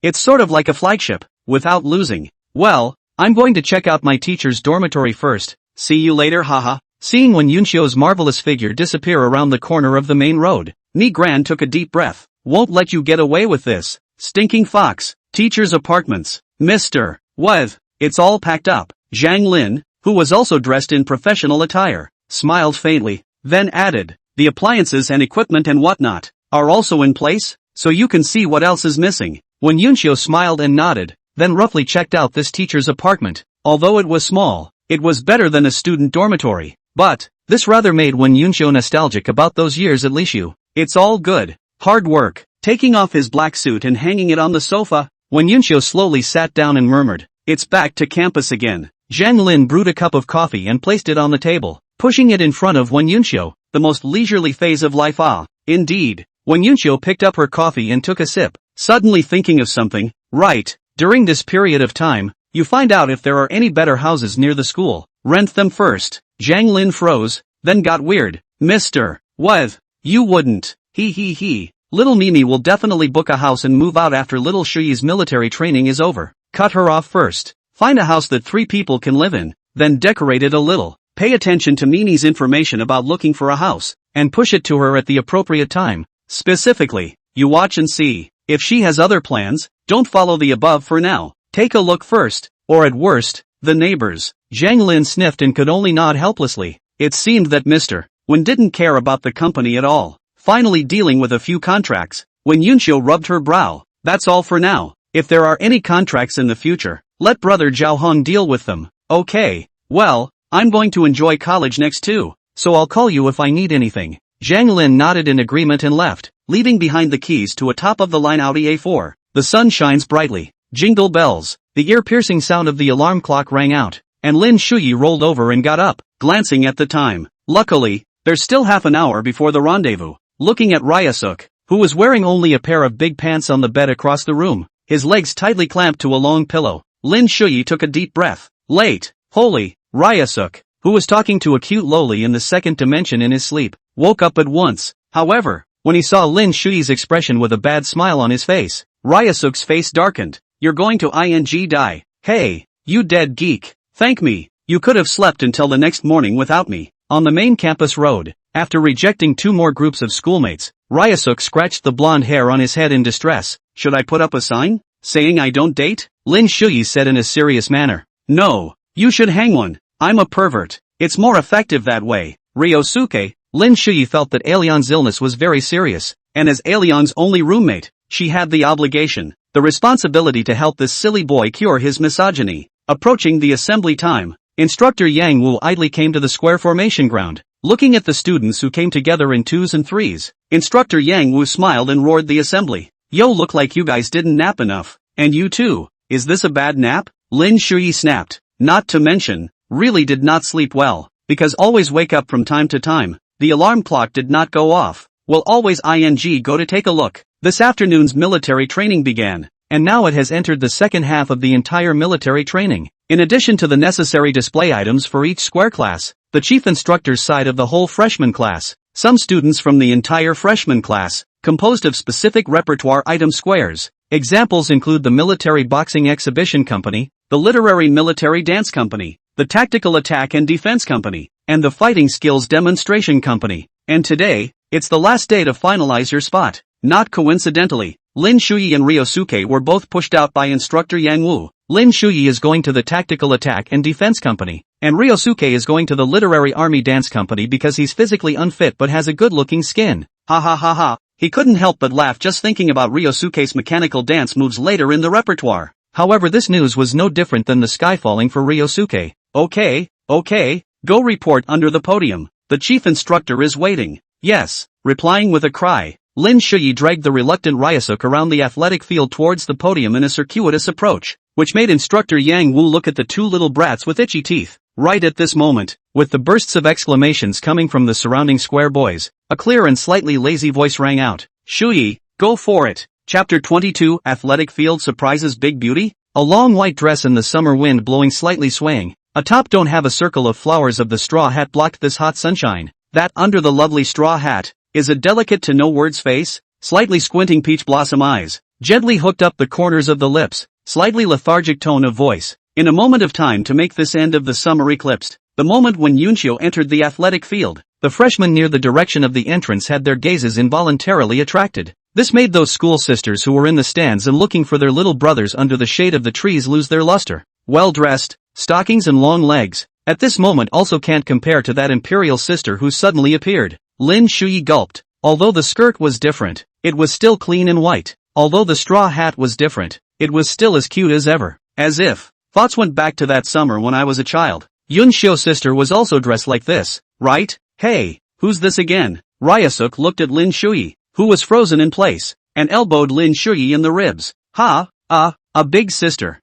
Speaker 1: It's sort of like a flagship. Without losing. Well, I'm going to check out my teacher's dormitory first. See you later, haha. Seeing when Yunshio's marvelous figure disappear around the corner of the main road, Ni Gran took a deep breath. Won't let you get away with this. Stinking fox. Teacher's apartments. Mr. What? It's all packed up. Zhang Lin, who was also dressed in professional attire, smiled faintly, then added, the appliances and equipment and whatnot are also in place, so you can see what else is missing. When Yunshio smiled and nodded, then roughly checked out this teacher's apartment. Although it was small, it was better than a student dormitory. But, this rather made Wen Yunshio nostalgic about those years at Lishu. It's all good. Hard work. Taking off his black suit and hanging it on the sofa, Wen Yunshio slowly sat down and murmured, it's back to campus again. Zhang Lin brewed a cup of coffee and placed it on the table, pushing it in front of Wen Yunshio, the most leisurely phase of life. Indeed. Wen Yunshio picked up her coffee and took a sip, suddenly thinking of something. Right. During this period of time, you find out if there are any better houses near the school. Rent them first. Zhang Lin froze, then got weird. Mr. What? You wouldn't. He. Little Mimi will definitely book a house and move out after little Shuyi's military training is over. Cut her off first. Find a house that 3 people can live in, then decorate it a little. Pay attention to Mimi's information about looking for a house, and push it to her at the appropriate time. Specifically, you watch and see. If she has other plans, don't follow the above for now. Take a look first, or at worst, the neighbors. Zhang Lin sniffed and could only nod helplessly. It seemed that Mr. Wen didn't care about the company at all. Finally dealing with a few contracts, when Yunshio rubbed her brow. That's all for now. If there are any contracts in the future, let brother Zhao Hong deal with them. Okay. Well, I'm going to enjoy college next too, so I'll call you if I need anything. Zhang Lin nodded in agreement and left, leaving behind the keys to a top-of-the-line Audi A4. The sun shines brightly. Jingle bells. The ear-piercing sound of the alarm clock rang out, and Lin Shuyi rolled over and got up, glancing at the time. Luckily, there's still half an hour before the rendezvous. Looking at Ryusuk, who was wearing only a pair of big pants on the bed across the room, his legs tightly clamped to a long pillow, Lin Shuyi took a deep breath. Late. Holy. Ryusuk, who was talking to a cute loli in the second dimension in his sleep, woke up at once. However, when he saw Lin Shuyi's expression with a bad smile on his face, Ryusuk's face darkened. You're going to die. Hey, you dead geek. Thank me. You could have slept until the next morning without me. On the main campus road, after rejecting 2 more groups of schoolmates, Ryusuk scratched the blonde hair on his head in distress. Should I put up a sign, saying I don't date? Lin Shuyi said in a serious manner. No, you should hang one. I'm a pervert. It's more effective that way. Ryosuke, Lin Shuyi felt that Alion's illness was very serious, and as Alion's only roommate, she had the obligation, the responsibility to help this silly boy cure his misogyny. Approaching the assembly time, Instructor Yang Wu idly came to the square formation ground. Looking at the students who came together in 2s and 3s, Instructor Yang Wu smiled and roared the assembly. Yo, look like you guys didn't nap enough. And you too. Is this a bad nap? Lin Shuyi snapped. Not to mention, really did not sleep well, because always wake up from time to time. The alarm clock did not go off. Will always go to take a look. This afternoon's military training began, and now it has entered the second half of the entire military training. In addition to the necessary display items for each square class, the chief instructor's side of the whole freshman class, some students from the entire freshman class, composed of specific repertoire item squares. Examples include the Military Boxing Exhibition Company, the Literary Military Dance Company, the Tactical Attack and Defense Company, and the Fighting Skills Demonstration Company. And today, it's the last day to finalize your spot. Not coincidentally, Lin Shuyi and Ryosuke were both pushed out by Instructor Yang Wu. Lin Shuyi is going to the Tactical Attack and Defense Company, and Ryosuke is going to the Literary Army Dance Company because he's physically unfit but has a good-looking skin. Ha ha ha ha. He couldn't help but laugh just thinking about Ryosuke's mechanical dance moves later in the repertoire. However, this news was no different than the sky falling for Ryosuke. Okay, go report under the podium. The chief instructor is waiting. Yes, replying with a cry, Lin Shuyi dragged the reluctant Ryosuke around the athletic field towards the podium in a circuitous approach, which made instructor Yang Wu look at the two little brats with itchy teeth. Right at this moment, with the bursts of exclamations coming from the surrounding square boys, a clear and slightly lazy voice rang out. Shuyi, go for it. Chapter 22 Athletic Field Surprises Big Beauty? A long white dress in the summer wind blowing slightly swaying. Atop don't have a circle of flowers of the straw hat blocked this hot sunshine. That under the lovely straw hat is a delicate to no words face, slightly squinting peach blossom eyes, gently hooked up the corners of the lips, slightly lethargic tone of voice. In a moment of time to make this end of the summer eclipsed, the moment when Yunshio entered the athletic field, the freshmen near the direction of the entrance had their gazes involuntarily attracted. This made those school sisters who were in the stands and looking for their little brothers under the shade of the trees lose their luster. Well-dressed, stockings and long legs, at this moment also can't compare to that imperial sister who suddenly appeared. Lin Shuyi gulped. Although the skirt was different, it was still clean and white. Although the straw hat was different, it was still as cute as ever. As if thoughts went back to that summer when I was a child. Yunshio's sister was also dressed like this, right? Hey, who's this again? Ryosuke looked at Lin Shuyi, who was frozen in place, and elbowed Lin Shuyi in the ribs. A big sister.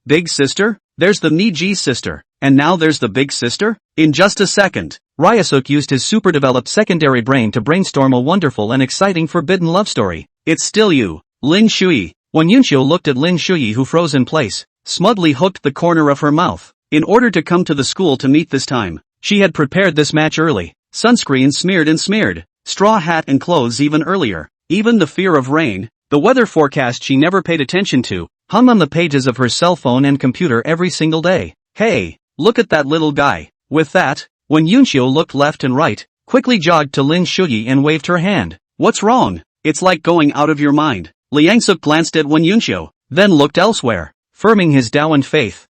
Speaker 1: Big sister? There's the Niji sister, and now there's the big sister? In just a second, Ryosuke used his super-developed secondary brain to brainstorm a wonderful and exciting forbidden love story. It's still you, Lin Shuyi. When Yunshio looked at Lin Shuyi who froze in place, smugly hooked the corner of her mouth. In order to come to the school to meet this time, she had prepared this match early. Sunscreen smeared and smeared, straw hat and clothes even earlier. Even the fear of rain, the weather forecast she never paid attention to, hung on the pages of her cell phone and computer every single day. Hey, look at that little guy. With that, when Yunshio looked left and right, quickly jogged to Lin Shuyi and waved her hand. What's wrong? It's like going out of your mind. Liangsuk glanced at Wen Yunshio, then looked elsewhere, firming his downed faith.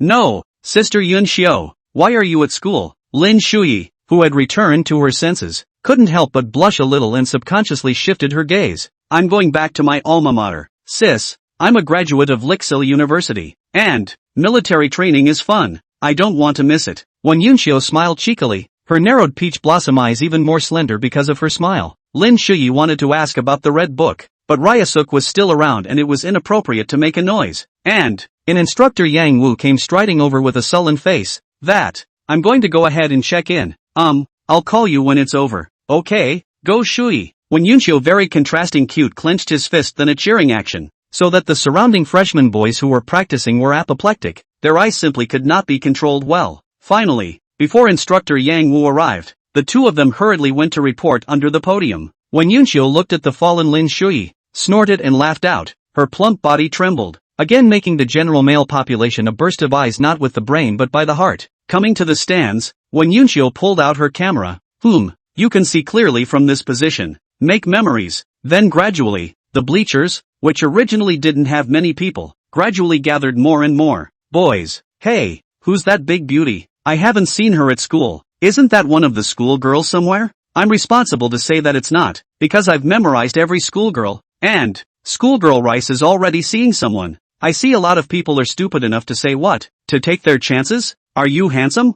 Speaker 1: No, Sister Yunshio, why are you at school? Lin Shuyi, who had returned to her senses, couldn't help but blush a little and subconsciously shifted her gaze. I'm going back to my alma mater. Sis, I'm a graduate of Lixil University, and military training is fun. I don't want to miss it. When Yunshio smiled cheekily, her narrowed peach blossom eyes even more slender because of her smile. Lin Shuyi wanted to ask about the red book, but Ryosuke was still around and it was inappropriate to make a noise. And an instructor Yang Wu came striding over with a sullen face. I'm going to go ahead and check in. I'll call you when it's over. Okay, go Shuyi. When Yunshio very contrasting cute clenched his fist then a cheering action, so that the surrounding freshman boys who were practicing were apoplectic. Their eyes simply could not be controlled well. Finally, before instructor Yang Wu arrived, the two of them hurriedly went to report under the podium. When Yunshio looked at the fallen Lin Shuyi, snorted and laughed out, her plump body trembled, again making the general male population a burst of eyes not with the brain but by the heart. Coming to the stands, when Yunshio pulled out her camera, you can see clearly from this position. Make memories. Then gradually, the bleachers, which originally didn't have many people, gradually gathered more and more. Boys, hey, who's that big beauty? I haven't seen her at school. Isn't that one of the schoolgirls somewhere? I'm responsible to say that it's not, because I've memorized every schoolgirl, and schoolgirl Rice is already seeing someone. I see a lot of people are stupid enough to say what? To take their chances? Are you handsome?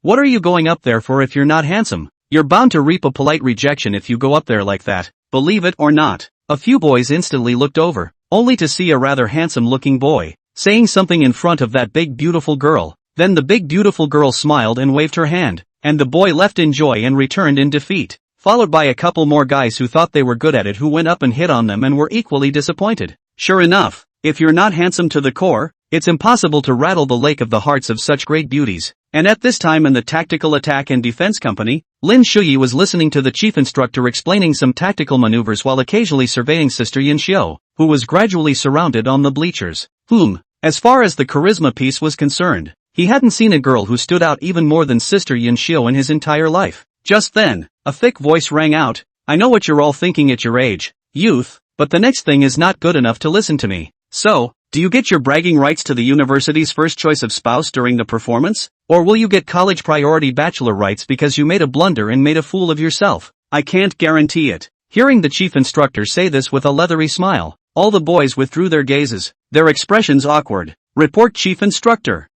Speaker 1: What are you going up there for if you're not handsome? You're bound to reap a polite rejection if you go up there like that, believe it or not. A few boys instantly looked over, only to see a rather handsome-looking boy saying something in front of that big beautiful girl. Then the big beautiful girl smiled and waved her hand, and the boy left in joy and returned in defeat, followed by a couple more guys who thought they were good at it who went up and hit on them and were equally disappointed. Sure enough, if you're not handsome to the core, it's impossible to rattle the lake of the hearts of such great beauties. And at this time in the Tactical Attack and Defense Company, Lin Shuyi was listening to the chief instructor explaining some tactical maneuvers while occasionally surveying Sister Yunshio, who was gradually surrounded on the bleachers. As far as the charisma piece was concerned, he hadn't seen a girl who stood out even more than Sister Yunshio in his entire life. Just then, a thick voice rang out. I know what you're all thinking at your age, youth, but the next thing is not good enough to listen to me. So, do you get your bragging rights to the university's first choice of spouse during the performance? Or will you get college priority bachelor rights because you made a blunder and made a fool of yourself? I can't guarantee it. Hearing the chief instructor say this with a leathery smile, All the boys withdrew their gazes, their expressions awkward. Report Chief Instructor.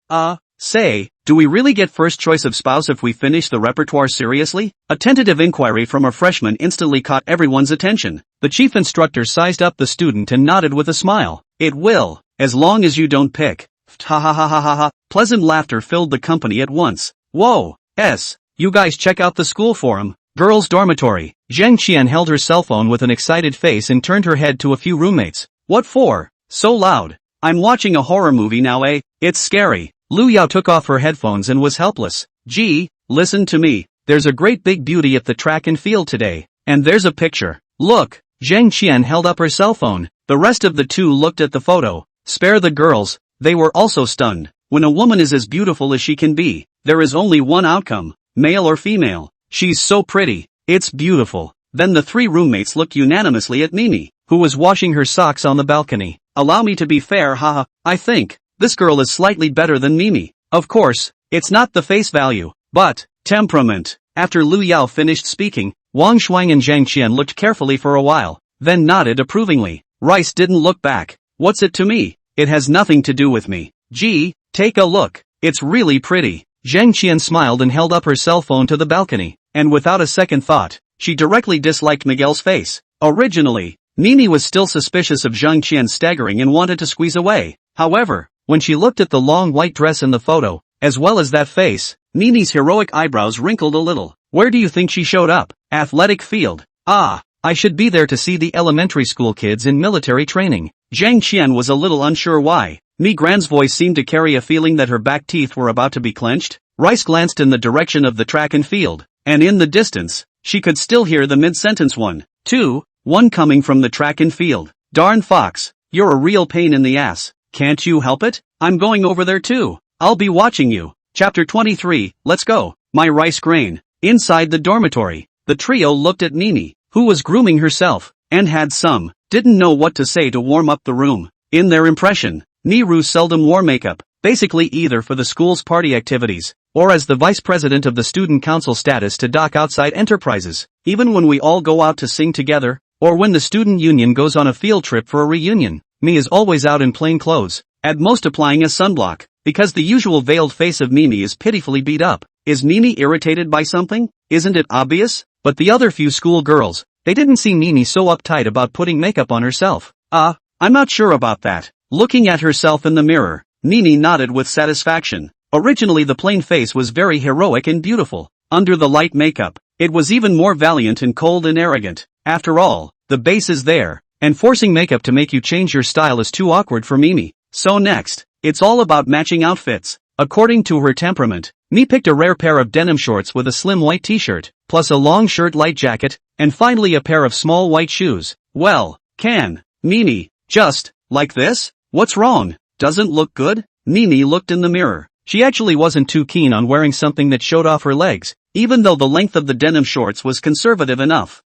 Speaker 1: Say, do we really get first choice of spouse if we finish the repertoire seriously? A tentative inquiry from a freshman instantly caught everyone's attention. The chief instructor sized up the student and nodded with a smile. It will, as long as you don't pick. Ha ha ha ha ha ha. Pleasant laughter filled the company at once. Whoa, you guys check out the school forum. Girls' dormitory. Zheng Qian held her cell phone with an excited face and turned her head to a few roommates. What for? So loud. I'm watching a horror movie now, eh? It's scary. Lu Yao took off her headphones and was helpless. Gee, listen to me. There's a great big beauty at the track and field today. And there's a picture. Look. Zheng Qian held up her cell phone. The rest of the two looked at the photo. Spare the girls. They were also stunned. When a woman is as beautiful as she can be, there is only one outcome. Male or female. She's so pretty. It's beautiful. Then the three roommates looked unanimously at Mimi, who was washing her socks on the balcony. Allow me to be fair, haha. I think this girl is slightly better than Mimi. Of course, it's not the face value, but temperament. After Lu Yao finished speaking, Wang Shuang and Zhang Qian looked carefully for a while, then nodded approvingly. Rice didn't look back. What's it to me? It has nothing to do with me. Gee, take a look. It's really pretty. Zhang Qian smiled and held up her cell phone to the balcony, and without a second thought, she directly disliked Miguel's face. Originally, Mimi was still suspicious of Zhang Qian staggering and wanted to squeeze away. However, when she looked at the long white dress in the photo, as well as that face, Mimi's heroic eyebrows wrinkled a little. Where do you think she showed up? Athletic field. I should be there to see the elementary school kids in military training. Zhang Qian was a little unsure why. Mi Gran's voice seemed to carry a feeling that her back teeth were about to be clenched. Rice glanced in the direction of the track and field, and in the distance, she could still hear the mid-sentence 1, 2, 1 coming from the track and field. Darn fox, you're a real pain in the ass. Can't you help it? I'm going over there too. I'll be watching you. Chapter 23, let's go. My rice grain. Inside the dormitory, the trio looked at Mimi, who was grooming herself, and didn't know what to say to warm up the room. In their impression, Miru seldom wore makeup, basically either for the school's party activities, or as the vice president of the student council status to dock outside enterprises. Even when we all go out to sing together, or when the student union goes on a field trip for a reunion, Mi is always out in plain clothes, at most applying a sunblock, because the usual veiled face of Mimi is pitifully beat up. Is Mimi irritated by something? Isn't it obvious? But the other few school girls, they didn't see Mimi so uptight about putting makeup on herself. I'm not sure about that. Looking at herself in the mirror, Mimi nodded with satisfaction. Originally the plain face was very heroic and beautiful. Under the light makeup, it was even more valiant and cold and arrogant. After all, the base is there, and forcing makeup to make you change your style is too awkward for Mimi. So next, it's all about matching outfits. According to her temperament, Mi picked a rare pair of denim shorts with a slim white t-shirt, plus a long shirt light jacket, and finally a pair of small white shoes. Well, can Mimi just like this? What's wrong? Doesn't look good? Mimi looked in the mirror. She actually wasn't too keen on wearing something that showed off her legs, even though the length of the denim shorts was conservative enough.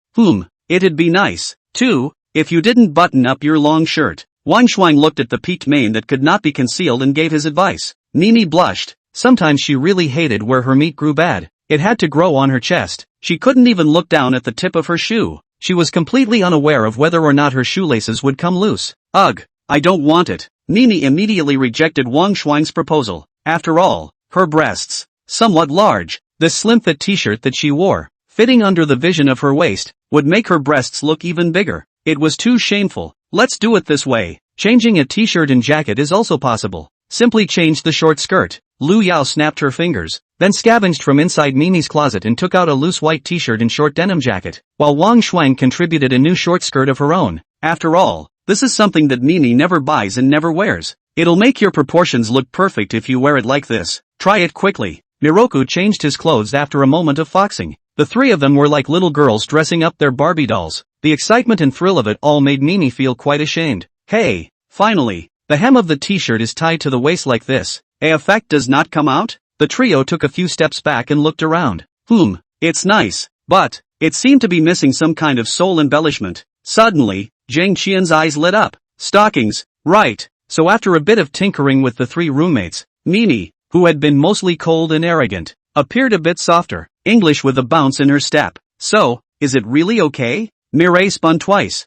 Speaker 1: It'd be nice, too, if you didn't button up your long shirt. Wang Shuang looked at the peaked mane that could not be concealed and gave his advice. Mimi blushed. Sometimes she really hated where her meat grew bad. It had to grow on her chest. She couldn't even look down at the tip of her shoe. She was completely unaware of whether or not her shoelaces would come loose. Ugh, I don't want it. Mimi immediately rejected Wang Shuang's proposal. After all, her breasts, somewhat large, the slim fit t-shirt that she wore, fitting under the vision of her waist, would make her breasts look even bigger. It was too shameful. Let's do it this way. Changing a t-shirt and jacket is also possible. Simply change the short skirt. Lu Yao snapped her fingers, then scavenged from inside Mimi's closet and took out a loose white t-shirt and short denim jacket, while Wang Shuang contributed a new short skirt of her own. After all, this is something that Mimi never buys and never wears. It'll make your proportions look perfect if you wear it like this. Try it quickly. Miroku changed his clothes after a moment of foxing. The three of them were like little girls dressing up their Barbie dolls. The excitement and thrill of it all made Mimi feel quite ashamed. Hey, finally, the hem of the t-shirt is tied to the waist like this. A effect does not come out? The trio took a few steps back and looked around. It's nice, but it seemed to be missing some kind of soul embellishment. Suddenly, Zhang Qian's eyes lit up. Stockings, right. So after a bit of tinkering with the three roommates, Mimi, who had been mostly cold and arrogant, appeared a bit softer, English with a bounce in her step. So, is it really okay? Mireille spun twice.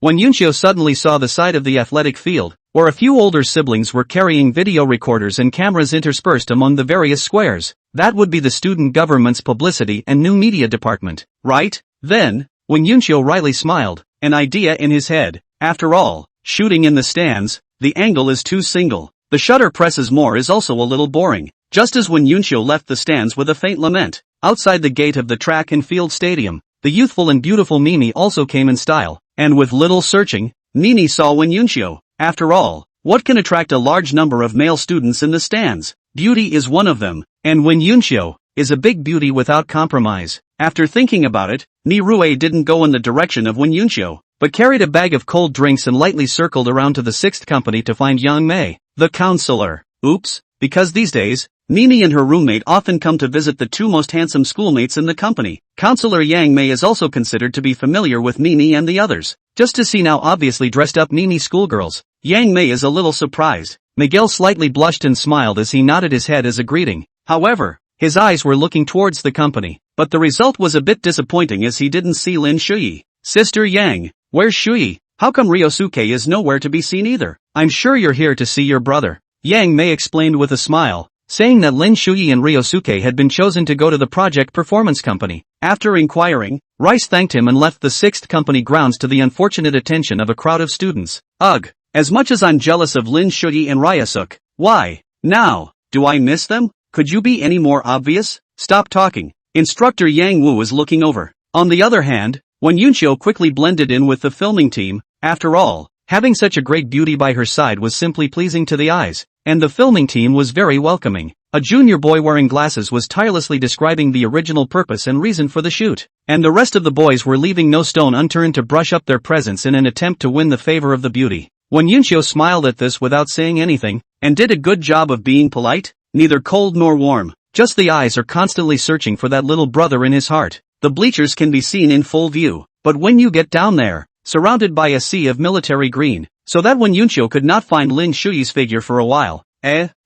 Speaker 1: When Yunshio suddenly saw the side of the athletic field, where a few older siblings were carrying video recorders and cameras interspersed among the various squares, that would be the student government's publicity and new media department, right? Then, when Yunshio wryly smiled, an idea in his head. After all, shooting in the stands, the angle is too single. The shutter presses more is also a little boring. Just as when Yunshio left the stands with a faint lament, outside the gate of the track and field stadium, the youthful and beautiful Mimi also came in style, and with little searching, Mimi saw when Yunshio. After all, what can attract a large number of male students in the stands? Beauty is one of them, and when Yunshio is a big beauty without compromise. After thinking about it, Ni-Rue didn't go in the direction of Wen Yunshio, but carried a bag of cold drinks and lightly circled around to the sixth company to find Yang Mei, the counselor. Oops, because these days, Mimi and her roommate often come to visit the two most handsome schoolmates in the company. Counselor Yang Mei is also considered to be familiar with Mimi and the others. Just to see now obviously dressed up Mimi schoolgirls, Yang Mei is a little surprised. Miguel slightly blushed and smiled as he nodded his head as a greeting. However, his eyes were looking towards the company, but the result was a bit disappointing as he didn't see Lin Shuyi. Sister Yang, where's Shuyi? How come Ryosuke is nowhere to be seen either? I'm sure you're here to see your brother. Yang Mei explained with a smile, saying that Lin Shuyi and Ryosuke had been chosen to go to the project performance company. After inquiring, Rice thanked him and left the sixth company grounds to the unfortunate attention of a crowd of students. Ugh, as much as I'm jealous of Lin Shuyi and Ryosuke, why, now, do I miss them? Could you be any more obvious? Stop talking. Instructor Yang Wu was looking over. On the other hand, when Yunshio quickly blended in with the filming team, after all, having such a great beauty by her side was simply pleasing to the eyes, and the filming team was very welcoming. A junior boy wearing glasses was tirelessly describing the original purpose and reason for the shoot, and the rest of the boys were leaving no stone unturned to brush up their presence in an attempt to win the favor of the beauty. When Yunshio smiled at this without saying anything, and did a good job of being polite, neither cold nor warm, just the eyes are constantly searching for that little brother in his heart. The bleachers can be seen in full view, but when you get down there, surrounded by a sea of military green, so that when Yunshio could not find Lin Shuyi's figure for a while.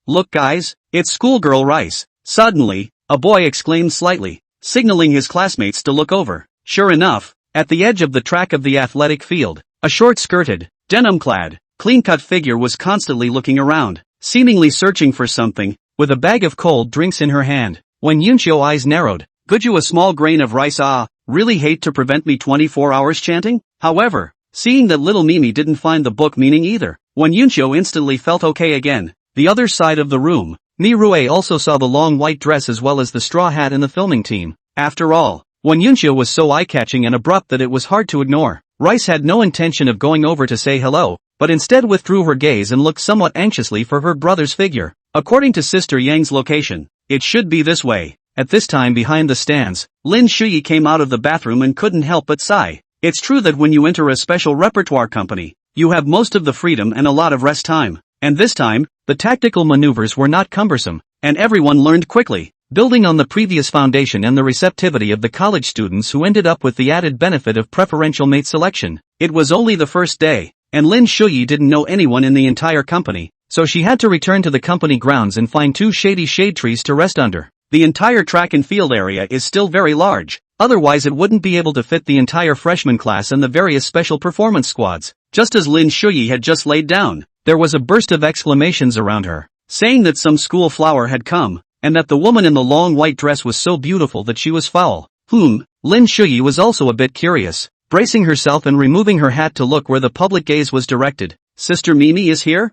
Speaker 1: Look guys, it's schoolgirl Rice. Suddenly, a boy exclaimed slightly, signaling his classmates to look over. Sure enough, at the edge of the track of the athletic field, a short-skirted, denim-clad, clean-cut figure was constantly looking around, seemingly searching for something, with a bag of cold drinks in her hand. When Yunshio eyes narrowed, could you a small grain of rice really hate to prevent me 24 hours chanting? However, seeing that little Mimi didn't find the book meaning either, when Yunshio instantly felt okay again. The other side of the room, Ni-Rue also saw the long white dress as well as the straw hat in the filming team. After all, when Yunshio was so eye-catching and abrupt that it was hard to ignore, Rice had no intention of going over to say hello, but instead withdrew her gaze and looked somewhat anxiously for her brother's figure. According to Sister Yang's location, it should be this way. At this time behind the stands, Lin Shuyi came out of the bathroom and couldn't help but sigh. It's true that when you enter a special repertoire company, you have most of the freedom and a lot of rest time. And this time, the tactical maneuvers were not cumbersome, and everyone learned quickly, building on the previous foundation and the receptivity of the college students who ended up with the added benefit of preferential mate selection. It was only the first day, and Lin Shuyi didn't know anyone in the entire company, so she had to return to the company grounds and find two shady shade trees to rest under. The entire track and field area is still very large, otherwise it wouldn't be able to fit the entire freshman class and the various special performance squads. Just as Lin Shuyi had just laid down, there was a burst of exclamations around her, saying that some school flower had come, and that the woman in the long white dress was so beautiful that she was foul. Lin Shuyi was also a bit curious, bracing herself and removing her hat to look where the public gaze was directed. Sister Mimi is here?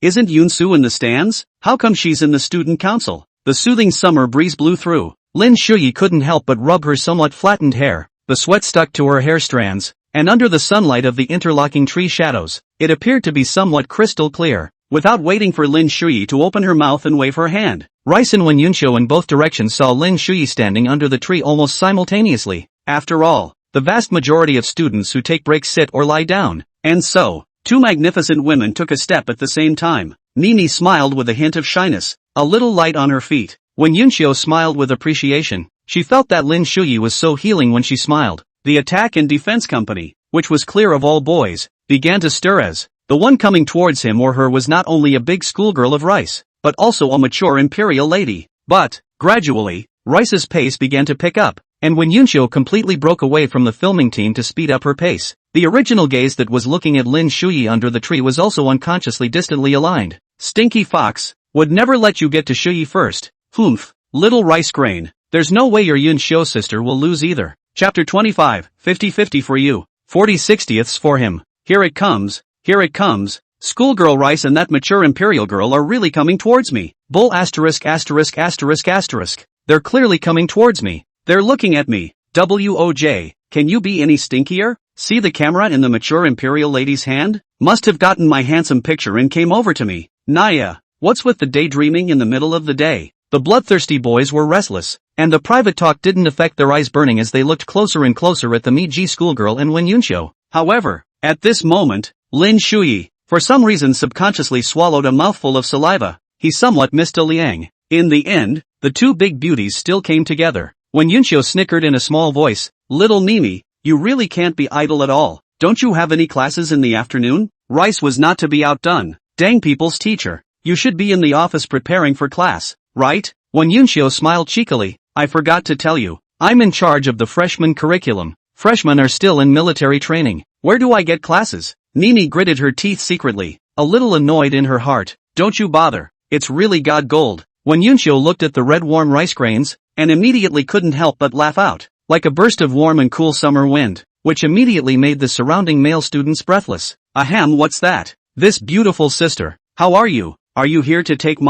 Speaker 1: Isn't Yunsu in the stands? How come she's in the student council? The soothing summer breeze blew through. Lin Shuyi couldn't help but rub her somewhat flattened hair. The sweat stuck to her hair strands, and under the sunlight of the interlocking tree shadows, it appeared to be somewhat crystal clear. Without waiting for Lin Shuyi to open her mouth and wave her hand, Rice and Wen Yunshio in both directions saw Lin Shuyi standing under the tree almost simultaneously. After all, the vast majority of students who take breaks sit or lie down, and so, two magnificent women took a step at the same time. Mimi smiled with a hint of shyness, a little light on her feet. When Yunshio smiled with appreciation, she felt that Lin Shuyi was so healing when she smiled. The attack and defense company, which was clear of all boys, began to stir as the one coming towards him or her was not only a big schoolgirl of Rice, but also a mature imperial lady. But, gradually, Rice's pace began to pick up, and when Yunshio completely broke away from the filming team to speed up her pace, The original gaze that was looking at Lin Shuyi under the tree was also unconsciously distantly aligned. Stinky fox, would never let you get to Shuyi first. Humph, little rice grain. There's no way your Yun Shou sister will lose either. Chapter 25, 50-50 for you. 40/60ths for him. Here it comes, here it comes. Schoolgirl Rice and that mature imperial girl are really coming towards me. Bull asterisk asterisk asterisk asterisk. They're clearly coming towards me. They're looking at me. WOJ, can you be any stinkier? See the camera in the mature imperial lady's hand? Must have gotten my handsome picture and came over to me. Naya, what's with the daydreaming in the middle of the day? The bloodthirsty boys were restless, and the private talk didn't affect their eyes burning as they looked closer and closer at the Miji schoolgirl and Wen Yunxiu. However, at this moment, Lin Shuyi, for some reason subconsciously swallowed a mouthful of saliva. He somewhat missed a Liang. In the end, the two big beauties still came together. When Yunxiu snickered in a small voice, "Little Mimi, you really can't be idle at all. Don't you have any classes in the afternoon?" Rice was not to be outdone. "Dang people's teacher. You should be in the office preparing for class, right?" When Yunxiu smiled cheekily, "I forgot to tell you, I'm in charge of the freshman curriculum. Freshmen are still in military training. Where do I get classes?" Mimi gritted her teeth secretly, a little annoyed in her heart. "Don't you bother, it's really god gold." When Yunxiu looked at the red warm rice grains, and immediately couldn't help but laugh out, like a burst of warm and cool summer wind, which immediately made the surrounding male students breathless. "Ahem, what's that? This beautiful sister, how are you? Are you here to take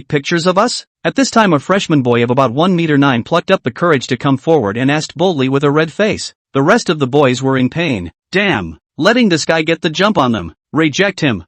Speaker 1: pictures of us?" At this time a freshman boy of about 1 m plucked up the courage to come forward and asked boldly with a red face. The rest of the boys were in pain. "Damn, letting this guy get the jump on them. Reject him,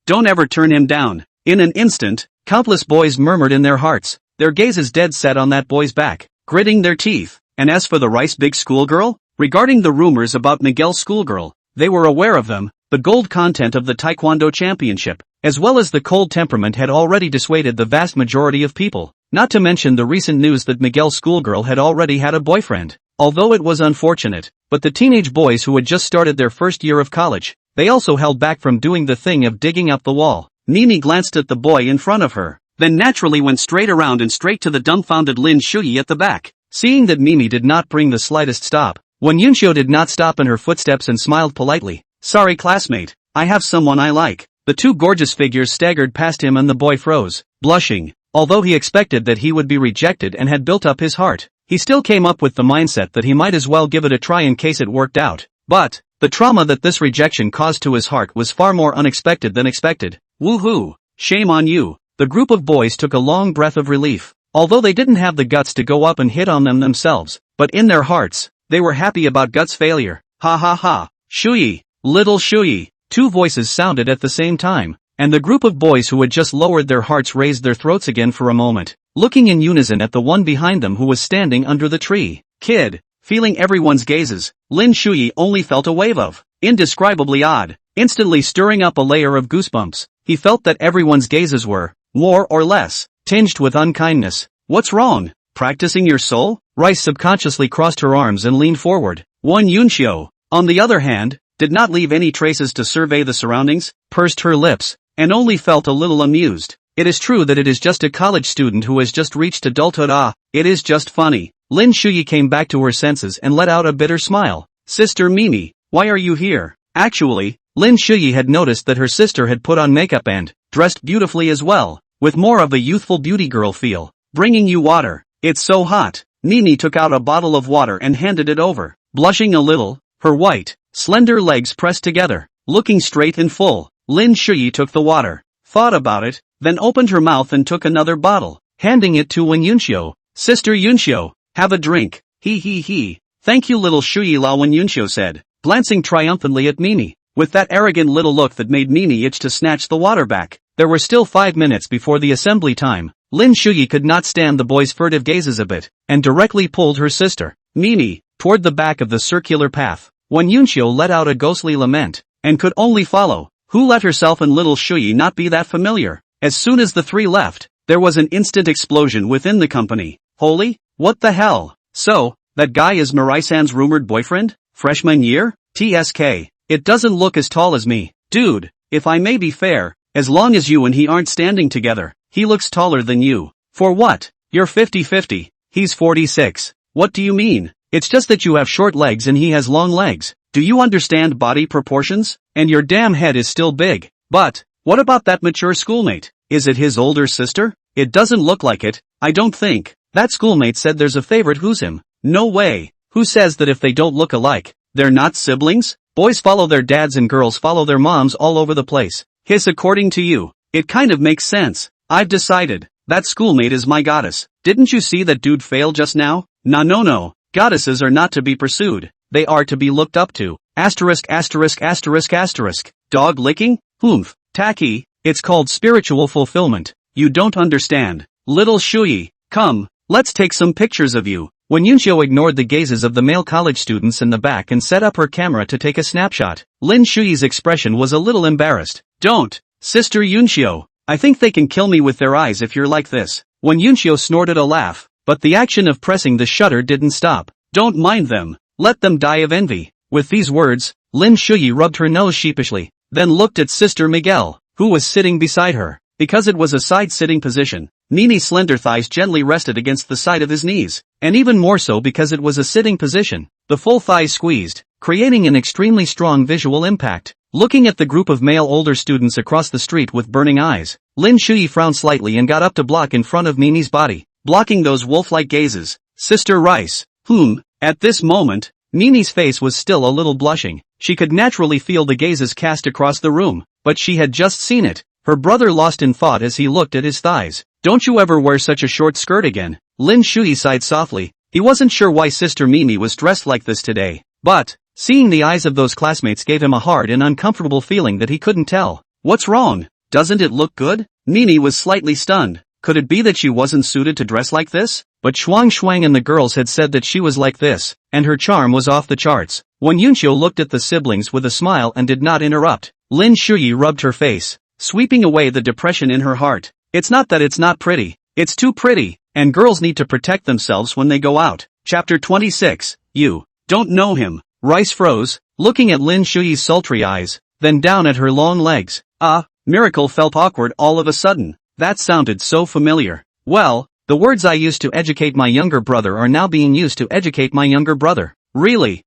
Speaker 1: don't ever turn him down." In an instant, countless boys murmured in their hearts, their gazes dead set on that boy's back, gritting their teeth. And as for the Rice Big schoolgirl, regarding the rumors about Miguel's schoolgirl, they were aware of them. The gold content of the Taekwondo championship, as well as the cold temperament had already dissuaded the vast majority of people, not to mention the recent news that Miguel's schoolgirl had already had a boyfriend. Although it was unfortunate, but the teenage boys who had just started their first year of college, they also held back from doing the thing of digging up the wall. Mimi glanced at the boy in front of her, then naturally went straight around and straight to the dumbfounded Lin Shuyi at the back. Seeing that Mimi did not bring the slightest stop, Wen Yunxiu did not stop in her footsteps and smiled politely. "Sorry classmate, I have someone I like." The two gorgeous figures staggered past him and the boy froze, blushing. Although he expected that he would be rejected and had built up his heart, he still came up with the mindset that he might as well give it a try in case it worked out. But the trauma that this rejection caused to his heart was far more unexpected than expected. "Woohoo! Shame on you." The group of boys took a long breath of relief, although they didn't have the guts to go up and hit on them themselves, but in their hearts, they were happy about Guts' failure. "Ha ha ha, Shuyi, little Shuyi." Two voices sounded at the same time, and the group of boys who had just lowered their hearts raised their throats again for a moment, looking in unison at the one behind them who was standing under the tree. Kid, feeling everyone's gazes, Lin Shuyi only felt a wave of indescribably odd, instantly stirring up a layer of goosebumps. He felt that everyone's gazes were, more or less, tinged with unkindness. "What's wrong? Practicing your soul?" Rice subconsciously crossed her arms and leaned forward. Wen Yunxiu, on the other hand, did not leave any traces to survey the surroundings, pursed her lips, and only felt a little amused. It is true that it is just a college student who has just reached adulthood. It is just funny. Lin Shuyi came back to her senses and let out a bitter smile. "Sister Mimi, why are you here?" Actually, Lin Shuyi had noticed that her sister had put on makeup and dressed beautifully as well, with more of a youthful beauty girl feel. "Bringing you water. It's so hot." Mimi took out a bottle of water and handed it over, blushing a little, her white, slender legs pressed together, looking straight and full. Lin Shuyi took the water, thought about it, then opened her mouth and took another bottle, handing it to Wen Yunxiu. "Sister Yunxiu, have a drink." He. "Thank you little Shuyi la," Wen Yunxiu said, glancing triumphantly at Mimi, with that arrogant little look that made Mimi itch to snatch the water back. There were still 5 minutes before the assembly time. Lin Shuyi could not stand the boys' furtive gazes a bit, and directly pulled her sister, Mimi, toward the back of the circular path. Wen Yunxiu let out a ghostly lament, and could only follow. Who let herself and little Shuyi not be that familiar? As soon as the three left, there was an instant explosion within the company. Holy, what the hell? So, that guy is Mirai-san's rumored boyfriend? Freshman year? TSK. It doesn't look as tall as me. Dude, if I may be fair, as long as you and he aren't standing together, he looks taller than you. For what? You're 50-50. He's 46. What do you mean? It's just that you have short legs and he has long legs. Do you understand body proportions? And your damn head is still big. But, what about that mature schoolmate? Is it his older sister? It doesn't look like it, I don't think. That schoolmate said there's a favorite who's him. No way. Who says that if they don't look alike, they're not siblings? Boys follow their dads and girls follow their moms all over the place. Hiss, according to you. It kind of makes sense. I've decided. That schoolmate is my goddess. Didn't you see that dude fail just now? Nah, no. Goddesses are not to be pursued. They are to be looked up to. Asterisk. Dog licking? Oomph. Tacky. It's called spiritual fulfillment. You don't understand. Little Shuyi. Come, let's take some pictures of you. When Yunxiu ignored the gazes of the male college students in the back and set up her camera to take a snapshot, Lin Shuyi's expression was a little embarrassed. Don't, Sister Yunxiu. I think they can kill me with their eyes if you're like this. When Yunxiu snorted a laugh, but the action of pressing the shutter didn't stop. Don't mind them. Let them die of envy. With these words, Lin Shuyi rubbed her nose sheepishly, then looked at Sister Miguel, who was sitting beside her. Because it was a side-sitting position, Nini's slender thighs gently rested against the side of his knees, and even more so because it was a sitting position, the full thighs squeezed, creating an extremely strong visual impact. Looking at the group of male older students across the street with burning eyes, Lin Shuyi frowned slightly and got up to block in front of Nini's body, blocking those wolf-like gazes. Sister Rice. At this moment, Nini's face was still a little blushing. She could naturally feel the gazes cast across the room, but she had just seen it. Her brother lost in thought as he looked at his thighs. Don't you ever wear such a short skirt again? Lin Shuyi sighed softly. He wasn't sure why Sister Mimi was dressed like this today, but, seeing the eyes of those classmates gave him a hard and uncomfortable feeling that he couldn't tell. What's wrong? Doesn't it look good? Nini was slightly stunned. Could it be that she wasn't suited to dress like this? But Shuang and the girls had said that she was like this, and her charm was off the charts. When Yunxiu looked at the siblings with a smile and did not interrupt, Lin Shuyi rubbed her face, sweeping away the depression in her heart. It's not that it's not pretty. It's too pretty, and girls need to protect themselves when they go out. Chapter 26. You don't know him. Rice froze, looking at Lin Shuyi's sultry eyes, then down at her long legs. Miracle felt awkward all of a sudden. That sounded so familiar. Well, the words I used to educate my younger brother are now being used to educate my younger brother. Really?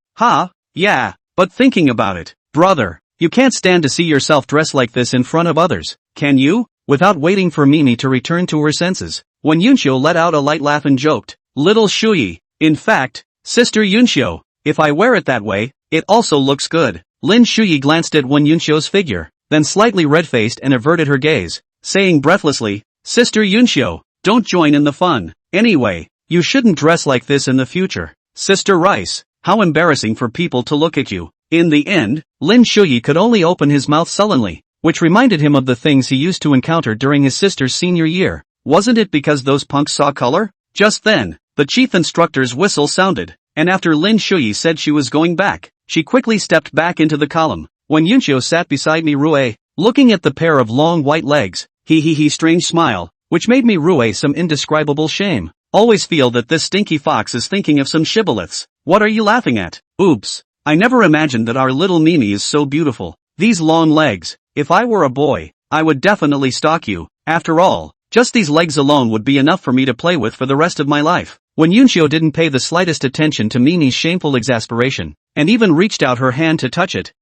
Speaker 1: Yeah, but thinking about it, brother, you can't stand to see yourself dressed like this in front of others, can you? Without waiting for Mimi to return to her senses, when Yunxiu let out a light laugh and joked, Little Shuyi, in fact, Sister Yunxiu, if I wear it that way, it also looks good. Lin Shuyi glanced at Wen Yunxiu's figure, then slightly red-faced and averted her gaze, saying breathlessly, Sister Yunxiu, don't join in the fun. Anyway, you shouldn't dress like this in the future. Sister Rice, how embarrassing for people to look at you. In the end, Lin Shuyi could only open his mouth sullenly, which reminded him of the things he used to encounter during his sister's senior year. Wasn't it because those punks saw color? Just then, the chief instructor's whistle sounded, and after Lin Shuyi said she was going back, she quickly stepped back into the column. When Yunxiu sat beside me Rue, looking at the pair of long white legs, he strange smile, which made me Rue some indescribable shame. Always feel that this stinky fox is thinking of some shibboleths. What are you laughing at? Oops, I never imagined that our little Mimi is so beautiful. These long legs, if I were a boy, I would definitely stalk you. After all, just these legs alone would be enough for me to play with for the rest of my life. When Yunxiu didn't pay the slightest attention to Mimi's shameful exasperation, and even reached out her hand to touch it.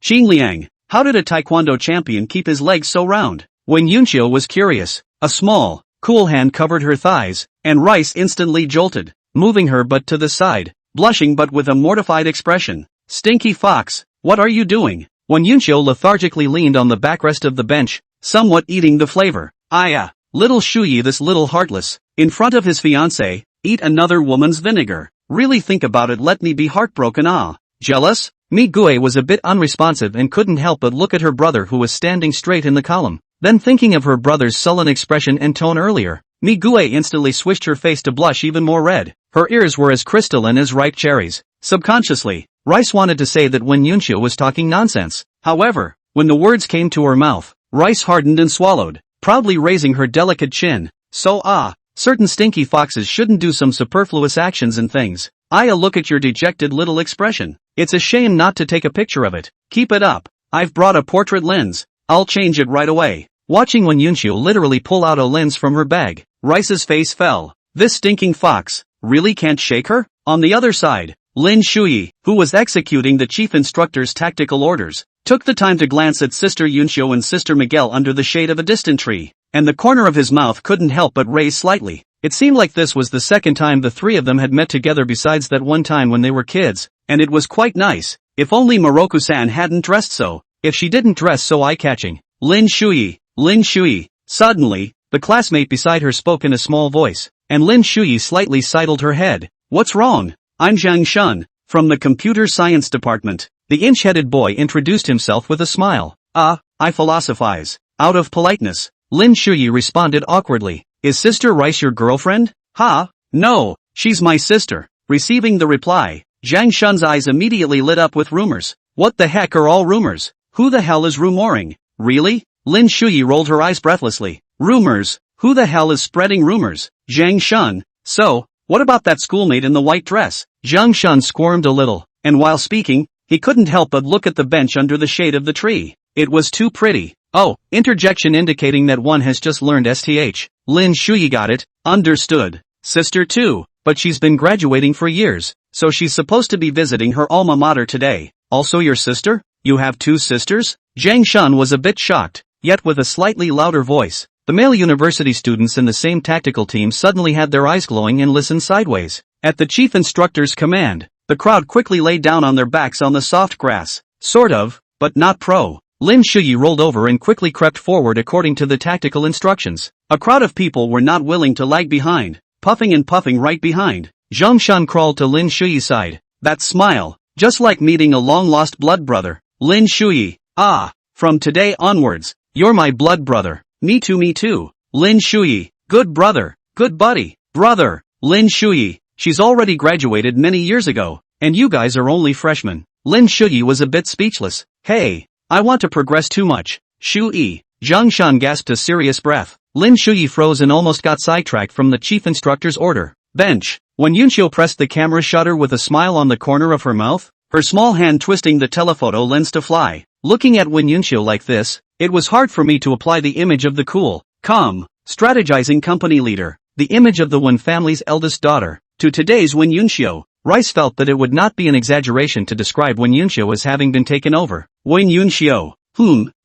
Speaker 1: Xingliang, how did a taekwondo champion keep his legs so round? When Yunxiu was curious, a small, cool hand covered her thighs, and Rice instantly jolted, moving her butt to the side, blushing but with a mortified expression. Stinky fox, what are you doing? When Yunxiu lethargically leaned on the backrest of the bench, somewhat eating the flavor. Little Shuyi, this little heartless, in front of his fiancée, eat another woman's vinegar. Really think about it, let me be heartbroken. Jealous? Mi Gue was a bit unresponsive and couldn't help but look at her brother who was standing straight in the column. Then thinking of her brother's sullen expression and tone earlier, Mi Gue instantly swished her face to blush even more red. Her ears were as crystalline as ripe cherries. Subconsciously, Rice wanted to say that Wen Yunxiu was talking nonsense. However, when the words came to her mouth, Rice hardened and swallowed, proudly raising her delicate chin. Certain stinky foxes shouldn't do some superfluous actions and things. Look at your dejected little expression. It's a shame not to take a picture of it. Keep it up. I've brought a portrait lens. I'll change it right away. Watching Wen Yunxiu literally pull out a lens from her bag, Rice's face fell. This stinking fox really can't shake her? On the other side, Lin Shuyi, who was executing the chief instructor's tactical orders, took the time to glance at Sister Yunxiu and Sister Miguel under the shade of a distant tree, and the corner of his mouth couldn't help but raise slightly. It seemed like this was the second time the three of them had met together besides that one time when they were kids, and it was quite nice. If only Moroku-san hadn't dressed so. If she didn't dress so eye-catching. Lin Shuyi. Suddenly, the classmate beside her spoke in a small voice, and Lin Shuyi slightly sidled her head. What's wrong? I'm Zhang Shun, from the computer science department. The inch-headed boy introduced himself with a smile. I philosophize. Out of politeness, Lin Shuyi responded awkwardly. Is Sister Rice your girlfriend? No, she's my sister. Receiving the reply, Zhang Shun's eyes immediately lit up with rumors. What the heck are all rumors? Who the hell is rumoring? Really? Lin Shuyi rolled her eyes breathlessly. Rumors? Who the hell is spreading rumors? Zhang Shun. So, what about that schoolmate in the white dress? Zhang Shun squirmed a little, and while speaking, he couldn't help but look at the bench under the shade of the tree. It was too pretty. Oh, interjection indicating that one has just learned STH. Lin Shuyi got it. Understood. Sister too, but she's been graduating for years, so she's supposed to be visiting her alma mater today. Also your sister? You have two sisters? Zhang Shun was a bit shocked, yet with a slightly louder voice. The male university students in the same tactical team suddenly had their eyes glowing and listened sideways. At the chief instructor's command, the crowd quickly lay down on their backs on the soft grass. Sort of, but not pro. Lin Shuyi rolled over and quickly crept forward according to the tactical instructions. A crowd of people were not willing to lag behind, puffing and puffing right behind. Zhang Shun crawled to Lin Shuyi's side. That smile, just like meeting a long-lost blood brother. Lin Shuyi. From today onwards, you're my blood brother. Me too. Lin Shuyi. Good brother. Good buddy. Brother. Lin Shuyi. She's already graduated many years ago, and you guys are only freshmen. Lin Shuyi was a bit speechless. Hey. I want to progress too much. Shuyi. Zhang Shun gasped a serious breath. Lin Shuyi froze and almost got sidetracked from the chief instructor's order. Bench. When Yunxiu pressed the camera shutter with a smile on the corner of her mouth, her small hand twisting the telephoto lens to fly. Looking at Wen Yunxiu like this, it was hard for me to apply the image of the cool, calm, strategizing company leader, the image of the Wen family's eldest daughter, to today's Wen Yunxiu. Rice felt that it would not be an exaggeration to describe Wen Yunxiu as having been taken over. Wen Yunxiu.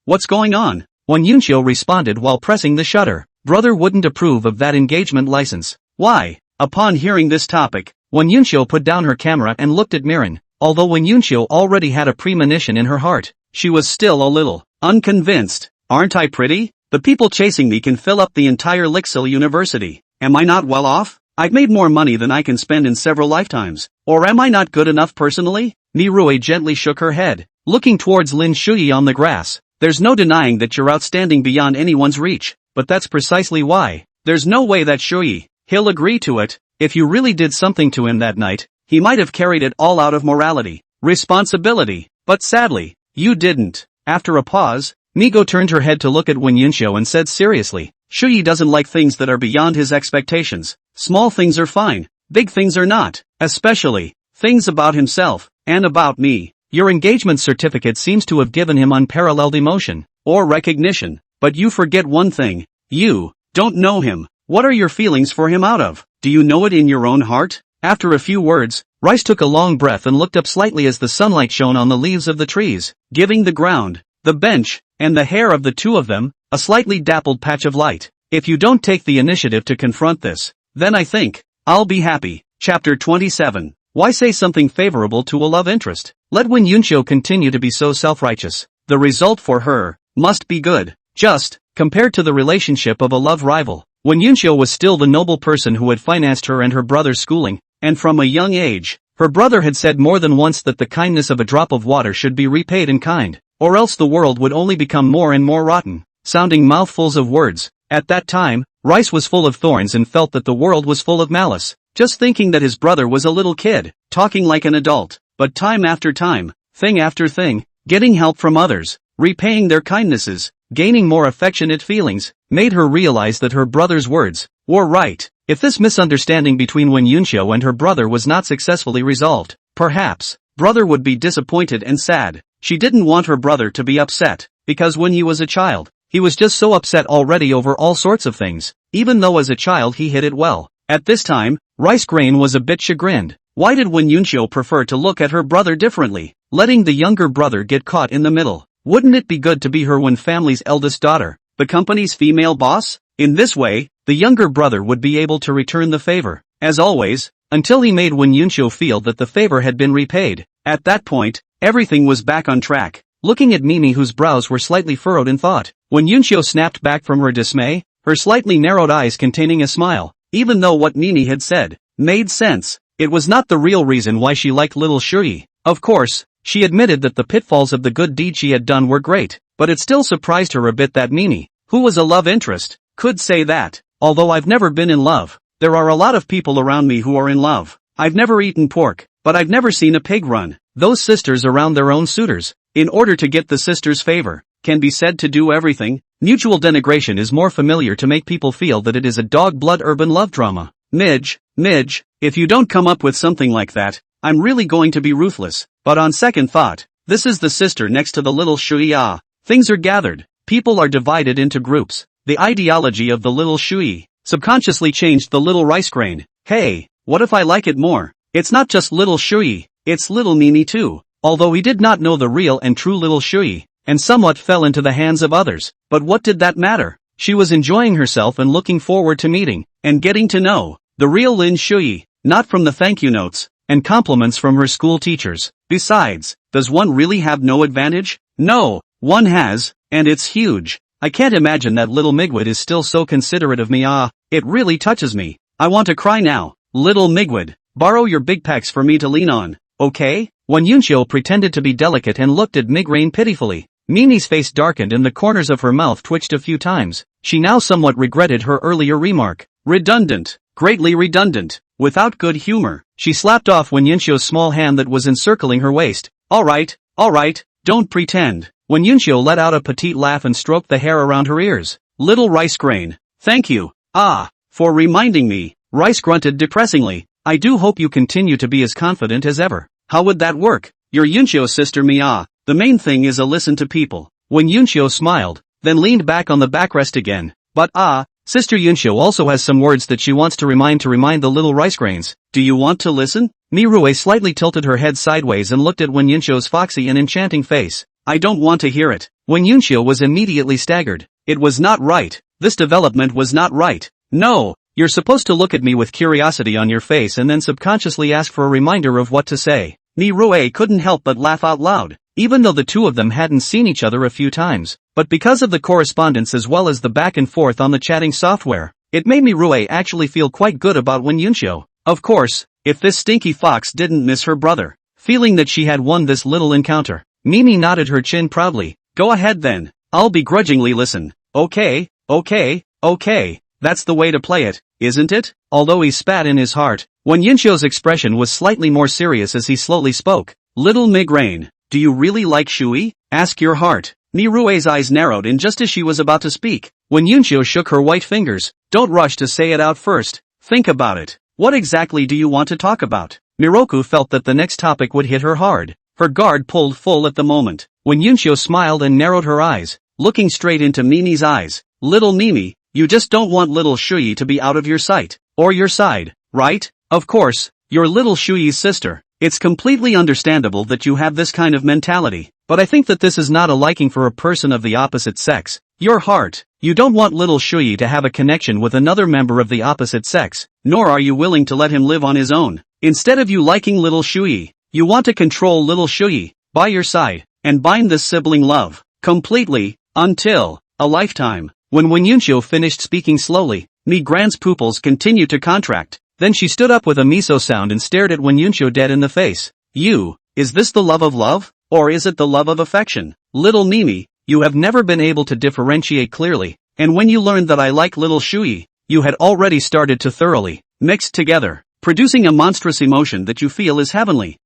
Speaker 1: What's going on? Wen Yunxiu responded while pressing the shutter. Brother wouldn't approve of that engagement license. Why? Upon hearing this topic, Wen Yunxiu put down her camera and looked at Mirin. Although Wen Yunxiu already had a premonition in her heart, she was still a little unconvinced. Aren't I pretty? The people chasing me can fill up the entire Lixil University. Am I not well off? I've made more money than I can spend in several lifetimes. Or am I not good enough personally? Mirue gently shook her head, looking towards Lin Shuyi on the grass. There's no denying that you're outstanding beyond anyone's reach, but that's precisely why. There's no way that Shuyi, he'll agree to it. If you really did something to him that night, he might have carried it all out of morality, responsibility, but sadly, you didn't. After a pause, Migo turned her head to look at Wen Yunxiu and said seriously, Shuyi doesn't like things that are beyond his expectations. Small things are fine, big things are not, especially things about himself, and about me. Your engagement certificate seems to have given him unparalleled emotion, or recognition, but you forget one thing, you don't know him. What are your feelings for him out of? Do you know it in your own heart? After a few words, Rice took a long breath and looked up slightly as the sunlight shone on the leaves of the trees, giving the ground, the bench, and the hair of the two of them, a slightly dappled patch of light. If you don't take the initiative to confront this, then I think I'll be happy. Chapter 27. Why say something favorable to a love interest? Let Wen Yunxiu continue to be so self-righteous. The result for her must be good. Just, compared to the relationship of a love rival, Wen Yunxiu was still the noble person who had financed her and her brother's schooling, and from a young age, her brother had said more than once that the kindness of a drop of water should be repaid in kind, or else the world would only become more and more rotten, sounding mouthfuls of words. At that time, Rice was full of thorns and felt that the world was full of malice, just thinking that his brother was a little kid, talking like an adult. But time after time, thing after thing, getting help from others, repaying their kindnesses, gaining more affectionate feelings, made her realize that her brother's words were right. If this misunderstanding between Wen Yunxiu and her brother was not successfully resolved, perhaps, brother would be disappointed and sad. She didn't want her brother to be upset, because when he was a child, he was just so upset already over all sorts of things, even though as a child he hid it well. At this time, Rice Grain was a bit chagrined. Why did Wen Yunxiu prefer to look at her brother differently, letting the younger brother get caught in the middle? Wouldn't it be good to be her Wen family's eldest daughter, the company's female boss? In this way, the younger brother would be able to return the favor, as always, until he made Wen Yunxiu feel that the favor had been repaid. At that point, everything was back on track. Looking at Mimi, whose brows were slightly furrowed in thought, Wen Yunxiu snapped back from her dismay, her slightly narrowed eyes containing a smile. Even though what Mimi had said made sense, it was not the real reason why she liked little Shui. Of course, she admitted that the pitfalls of the good deed she had done were great, but it still surprised her a bit that Mimi, who was a love interest, could say that. Although I've never been in love, there are a lot of people around me who are in love. I've never eaten pork, but I've never seen a pig run. Those sisters around their own suitors, in order to get the sisters' favor, can be said to do everything. Mutual denigration is more familiar to make people feel that it is a dog-blood urban love drama. Midge, if you don't come up with something like that, I'm really going to be ruthless. But on second thought, this is the sister next to the little Shui. Things are gathered. People are divided into groups. The ideology of the little Shui subconsciously changed the little rice grain. Hey, what if I like it more? It's not just little Shui, it's little Mimi too. Although he did not know the real and true little Shui, and somewhat fell into the hands of others, but what did that matter? She was enjoying herself and looking forward to meeting, and getting to know, the real Lin Shui, not from the thank you notes, and compliments from her school teachers. Besides, does one really have no advantage? No, one has, and it's huge. I can't imagine that little Migwid is still so considerate of me. It really touches me. I want to cry now. Little Migwid, borrow your big pecs for me to lean on, okay? Wen Yunxiu pretended to be delicate and looked at Migraine pitifully. Mimi's face darkened and the corners of her mouth twitched a few times. She now somewhat regretted her earlier remark. Redundant. Greatly redundant. Without good humor, she slapped off Wen Yunxiu's small hand that was encircling her waist. Alright, don't pretend. Wen Yunxiu let out a petite laugh and stroked the hair around her ears. Little Rice Grain. Thank you. For reminding me. Rice grunted depressingly. I do hope you continue to be as confident as ever. How would that work? You're Yunxiu's sister Mia. The main thing is listen to people. Wen Yunxiu smiled, then leaned back on the backrest again. But Sister Yunxiu also has some words that she wants to remind the little rice grains. Do you want to listen? Mirue slightly tilted her head sideways and looked at Wen Yunxiu's foxy and enchanting face. I don't want to hear it. Wen Yunxiu was immediately staggered. It was not right. This development was not right. No, you're supposed to look at me with curiosity on your face and then subconsciously ask for a reminder of what to say. Mirue couldn't help but laugh out loud, even though the two of them hadn't seen each other a few times. But because of the correspondence as well as the back and forth on the chatting software, it made Mirue actually feel quite good about Wen Yunxiu. Of course, if this stinky fox didn't miss her brother. Feeling that she had won this little encounter, Mimi nodded her chin proudly. Go ahead then, I'll begrudgingly listen. Okay, that's the way to play it, isn't it? Although he spat in his heart, Wen Yunxiu's expression was slightly more serious as he slowly spoke. Little Migraine, do you really like Shui? Ask your heart. Mirue's eyes narrowed in just as she was about to speak. Wen Yunxiu shook her white fingers. Don't rush to say it out first. Think about it. What exactly do you want to talk about? Miroku felt that the next topic would hit her hard. Her guard pulled full at the moment. Wen Yunxiu smiled and narrowed her eyes, looking straight into Mimi's eyes. Little Mimi, you just don't want little Shui to be out of your sight, or your side, right? Of course, you're little Shui's sister. It's completely understandable that you have this kind of mentality, but I think that this is not a liking for a person of the opposite sex. Your heart, you don't want little Shui to have a connection with another member of the opposite sex, nor are you willing to let him live on his own. Instead of you liking little Shui, you want to control little Shui, by your side, and bind this sibling love, completely, until, a lifetime. When Wen Yunxiu finished speaking slowly, Mi Grand's pupils continued to contract. Then she stood up with a miso sound and stared at Wen Yunxiu dead in the face. Is this the love of love? Or is it the love of affection? Little Mimi, you have never been able to differentiate clearly, and when you learned that I like little Shui, you had already started to thoroughly mix together, producing a monstrous emotion that you feel is heavenly.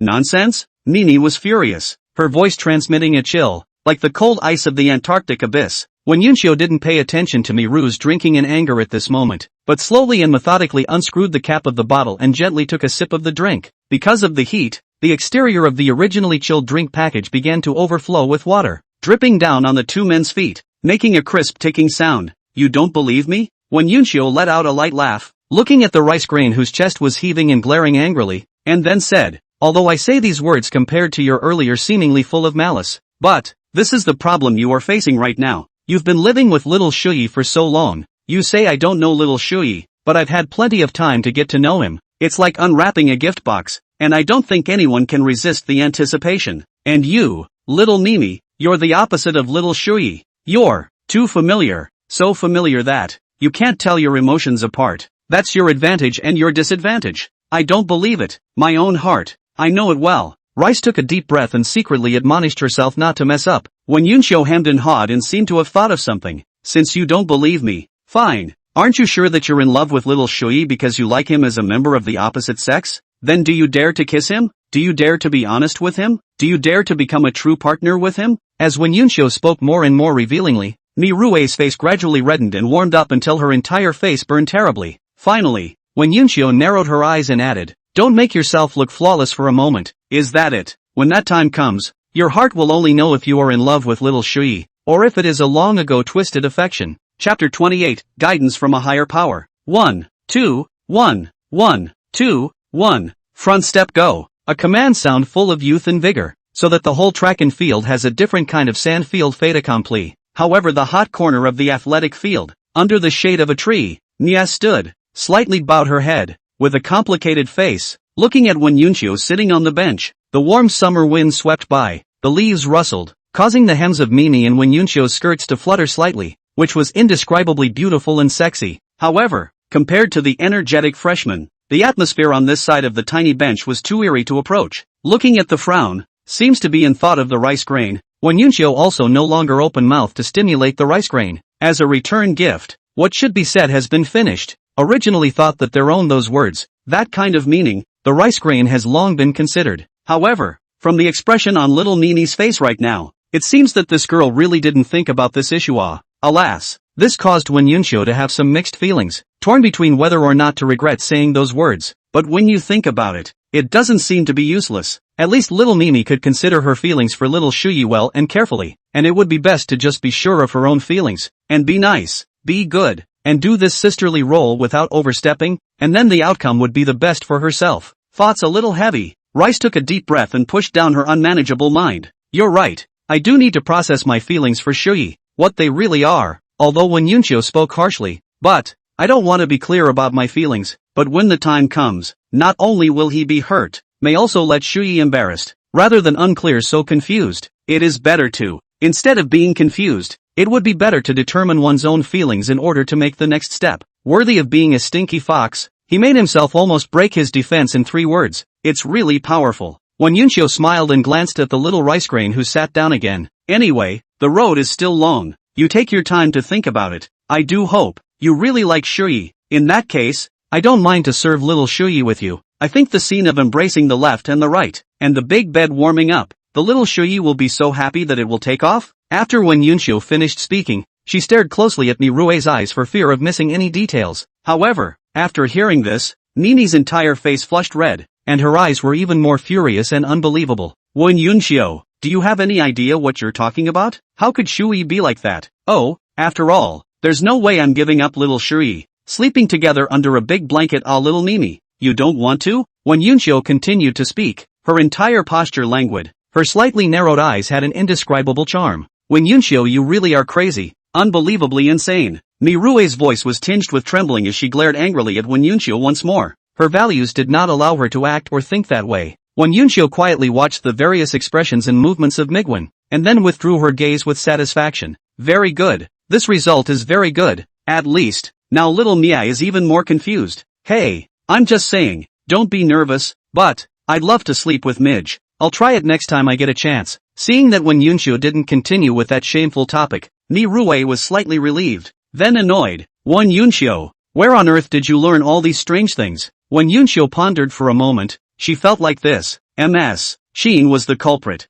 Speaker 1: Nonsense? Mimi was furious, her voice transmitting a chill, like the cold ice of the Antarctic abyss. Wen Yunxiu didn't pay attention to Miru's drinking in anger at this moment, but slowly and methodically unscrewed the cap of the bottle and gently took a sip of the drink. Because of the heat, the exterior of the originally chilled drink package began to overflow with water, dripping down on the two men's feet, making a crisp ticking sound. You don't believe me? Wen Yunxiu let out a light laugh. looking at the rice grain whose chest was heaving and glaring angrily, and then said, although I say these words compared to your earlier seemingly full of malice, but, this is the problem you are facing right now. You've been living with little Shuyi for so long. You say I don't know little Shuyi, but I've had plenty of time to get to know him. It's like unwrapping a gift box, and I don't think anyone can resist the anticipation. And you, little Mimi, you're the opposite of little Shuyi. You're too familiar, so familiar that you can't tell your emotions apart. That's your advantage and your disadvantage. I don't believe it. My own heart. I know it well. Rice took a deep breath and secretly admonished herself not to mess up. When Yunxiu hemmed and hawed and seemed to have thought of something. Since you don't believe me, fine. Aren't you sure that you're in love with little Shuyi because you like him as a member of the opposite sex? Then do you dare to kiss him? Do you dare to be honest with him? Do you dare to become a true partner with him? As when Yunxiu spoke more and more revealingly, Ni-Rue's face gradually reddened and warmed up until her entire face burned terribly. Finally, when Yunxiu narrowed her eyes and added, don't make yourself look flawless for a moment. Is that it? When that time comes, your heart will only know if you are in love with little Shuyi, or if it is a long ago twisted affection. Chapter 28, Guidance from a Higher Power. 1, 2, 1, 1, 2, 1. Front step go. A command sound full of youth and vigor, so that the whole track and field has a different kind of sand field fait accompli. However, the hot corner of the athletic field, under the shade of a tree, Nia stood, slightly bowed her head, with a complicated face, looking at Wen Yunxiu sitting on the bench. The warm summer wind swept by, the leaves rustled, causing the hems of Mimi and Wen Yunxiu's skirts to flutter slightly, which was indescribably beautiful and sexy. However, compared to the energetic freshman, the atmosphere on this side of the tiny bench was too eerie to approach. Looking at the frown, seems to be in thought of the rice grain, Wen Yunxiu also no longer opened mouth to stimulate the rice grain. As a return gift, what should be said has been finished. Originally thought that there own those words, that kind of meaning, the rice grain has long been considered. However, from the expression on little Nini's face right now, it seems that this girl really didn't think about this issue. Alas, this caused Wen Yunxiu to have some mixed feelings, torn between whether or not to regret saying those words. But when you think about it, it doesn't seem to be useless. At least little Mimi could consider her feelings for little Shuyi well and carefully, and it would be best to just be sure of her own feelings, and be nice, be good, and do this sisterly role without overstepping, and then the outcome would be the best for herself. Thoughts a little heavy, Rice took a deep breath and pushed down her unmanageable mind. You're right, I do need to process my feelings for Shuyi, what they really are, although Wen Yunxiu spoke harshly, but, I don't want to be clear about my feelings, but when the time comes, not only will he be hurt, may also let Shuyi embarrassed, rather than unclear so confused. It is better to, instead of being confused, it would be better to determine one's own feelings in order to make the next step. Worthy of being a stinky fox, he made himself almost break his defense in 3 words. It's really powerful. When Yunxiu smiled and glanced at the little rice grain who sat down again. Anyway, the road is still long. You take your time to think about it. I do hope you really like Shuyi. In that case, I don't mind to serve little Shuyi with you. I think the scene of embracing the left and the right, and the big bed warming up, the little Shuyi will be so happy that it will take off. After Wen Yunxiu finished speaking, she stared closely at Ni-Rue's eyes for fear of missing any details. However, after hearing this, Nini's entire face flushed red, and her eyes were even more furious and unbelievable. Wen Yunxiu, do you have any idea what you're talking about? How could Shuyi be like that? Oh, after all, there's no way I'm giving up little Shuyi. Sleeping together under a big blanket little Mimi. You don't want to? When Yunxiu continued to speak, her entire posture languid, her slightly narrowed eyes had an indescribable charm. When Yunxiu, you really are crazy, unbelievably insane. Ni-Rue's voice was tinged with trembling as she glared angrily at Wen Yunxiu once more. Her values did not allow her to act or think that way. Wen Yunxiu quietly watched the various expressions and movements of Migwen, and then withdrew her gaze with satisfaction. Very good. This result is very good. At least, now little Mia is even more confused. Hey, I'm just saying, don't be nervous, but, I'd love to sleep with Midge. I'll try it next time I get a chance. Seeing that Wen Yunxiu didn't continue with that shameful topic, Ni-Rue was slightly relieved, then annoyed. Wen Yunxiu, where on earth did you learn all these strange things? When Yunxiu pondered for a moment, she felt like this. Ms. Sheen was the culprit.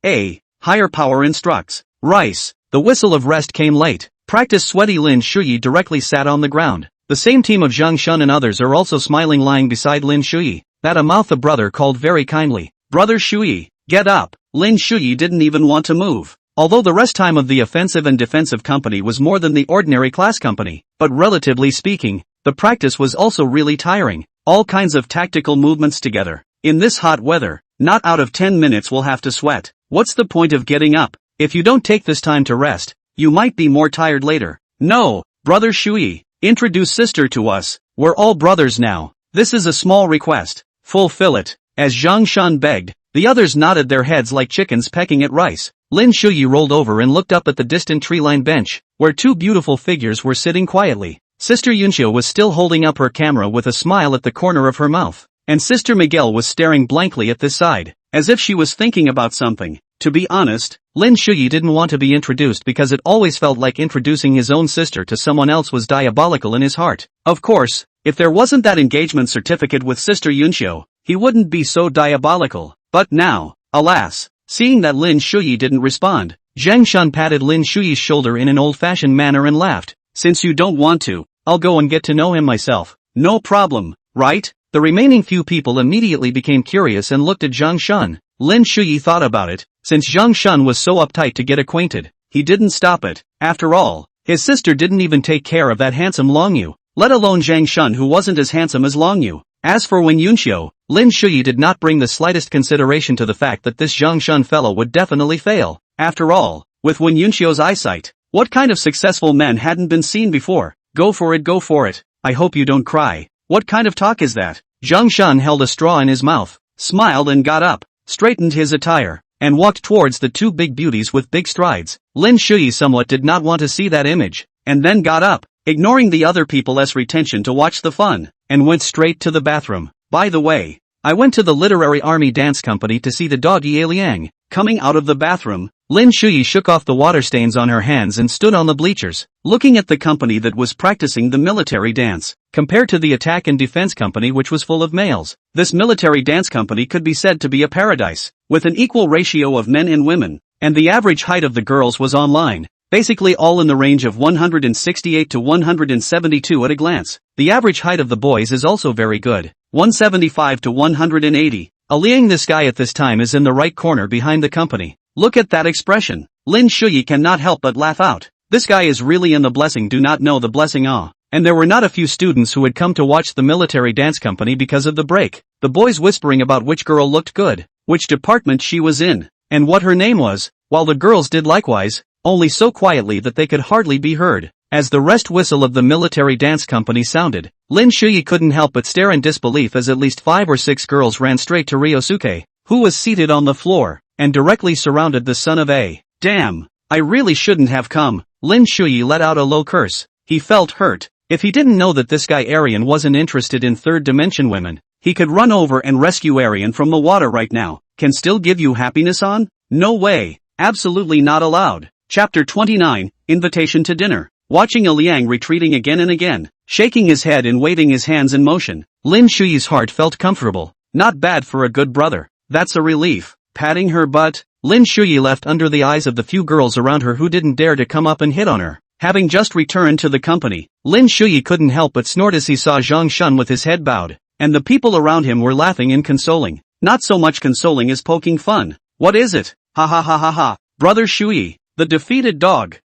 Speaker 1: A higher power instructs. Rice. The whistle of rest came late. Practiced sweaty Lin Shuyi directly sat on the ground. The same team of Zhang Shun and others are also smiling lying beside Lin Shuyi. That a mouth the brother called very kindly. Brother Shuyi, get up. Lin Shuyi didn't even want to move. Although the rest time of the offensive and defensive company was more than the ordinary class company, but relatively speaking, The practice was also really tiring. All kinds of tactical movements together. In this hot weather, not out of 10 minutes will have to sweat. What's the point of getting up? If you don't take this time to rest, you might be more tired later. No, brother Shui, introduce sister to us. We're all brothers now. This is a small request. Fulfill it. As Zhang Shan begged, the others nodded their heads like chickens pecking at rice. Lin Shuyi rolled over and looked up at the distant tree-lined bench, where two beautiful figures were sitting quietly. Sister Yunxiu was still holding up her camera with a smile at the corner of her mouth, and Sister Miguel was staring blankly at this side, as if she was thinking about something. To be honest, Lin Shuyi didn't want to be introduced because it always felt like introducing his own sister to someone else was diabolical in his heart. Of course, if there wasn't that engagement certificate with Sister Yunxiu, he wouldn't be so diabolical. But now, alas, seeing that Lin Shuyi didn't respond, Zhang Shan patted Lin Shuyi's shoulder in an old-fashioned manner and laughed. Since you don't want to, I'll go and get to know him myself. No problem, right? The remaining few people immediately became curious and looked at Zhang Shan. Lin Shuyi thought about it. Since Zhang Shan was so uptight to get acquainted, he didn't stop it. After all, his sister didn't even take care of that handsome Long Yu, let alone Zhang Shan who wasn't as handsome as Long Yu. As for Wen Yunxiu, Lin Shuyi did not bring the slightest consideration to the fact that this Zhang Shan fellow would definitely fail. After all, with Wen Yunxiu's eyesight, what kind of successful men hadn't been seen before? Go for it, go for it. I hope you don't cry. What kind of talk is that? Zhang Shan held a straw in his mouth, smiled and got up, straightened his attire, and walked towards the two big beauties with big strides. Lin Shuyi somewhat did not want to see that image, and then got up, ignoring the other people's retention to watch the fun, and went straight to the bathroom. By the way, I went to the Literary Army Dance Company to see the dog Ye Liang. Coming out of the bathroom, Lin Shuyi shook off the water stains on her hands and stood on the bleachers, looking at the company that was practicing the military dance. Compared to the attack and defense company which was full of males, this military dance company could be said to be a paradise, with an equal ratio of men and women, and the average height of the girls was online, basically all in the range of 168 to 172 at a glance. The average height of the boys is also very good, 175 to 180. Liang, this guy at this time is in the right corner behind the company. Look at that expression. Lin Shuyi cannot help but laugh out. This guy is really in the blessing, do not know the blessing. And there were not a few students who had come to watch the military dance company because of the break. The boys whispering about which girl looked good, which department she was in, and what her name was, while the girls did likewise, only so quietly that they could hardly be heard. As the rest whistle of the military dance company sounded, Lin Shuyi couldn't help but stare in disbelief as at least 5 or 6 girls ran straight to Ryosuke, who was seated on the floor, and directly surrounded the son of a. Damn, I really shouldn't have come. Lin Shuyi let out a low curse. He felt hurt. If he didn't know that this guy Arian wasn't interested in third dimension women, he could run over and rescue Arian from the water right now. Can still give you happiness on? No way. Absolutely not allowed. Chapter 29, Invitation to Dinner. Watching Liang retreating again and again, shaking his head and waving his hands in motion, Lin Shuyi's heart felt comfortable. Not bad for a good brother. That's a relief. Patting her butt, Lin Shuyi left under the eyes of the few girls around her who didn't dare to come up and hit on her. Having just returned to the company, Lin Shuyi couldn't help but snort as he saw Zhang Shan with his head bowed, and the people around him were laughing and consoling. Not so much consoling as poking fun. What is it? Ha ha ha ha ha. Brother Shuyi, the defeated dog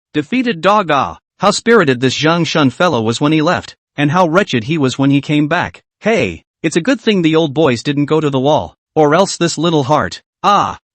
Speaker 1: ah. How spirited this Zhang Shan fellow was when he left, and how wretched he was when he came back. Hey, it's a good thing the old boys didn't go to the wall, or else this little heart,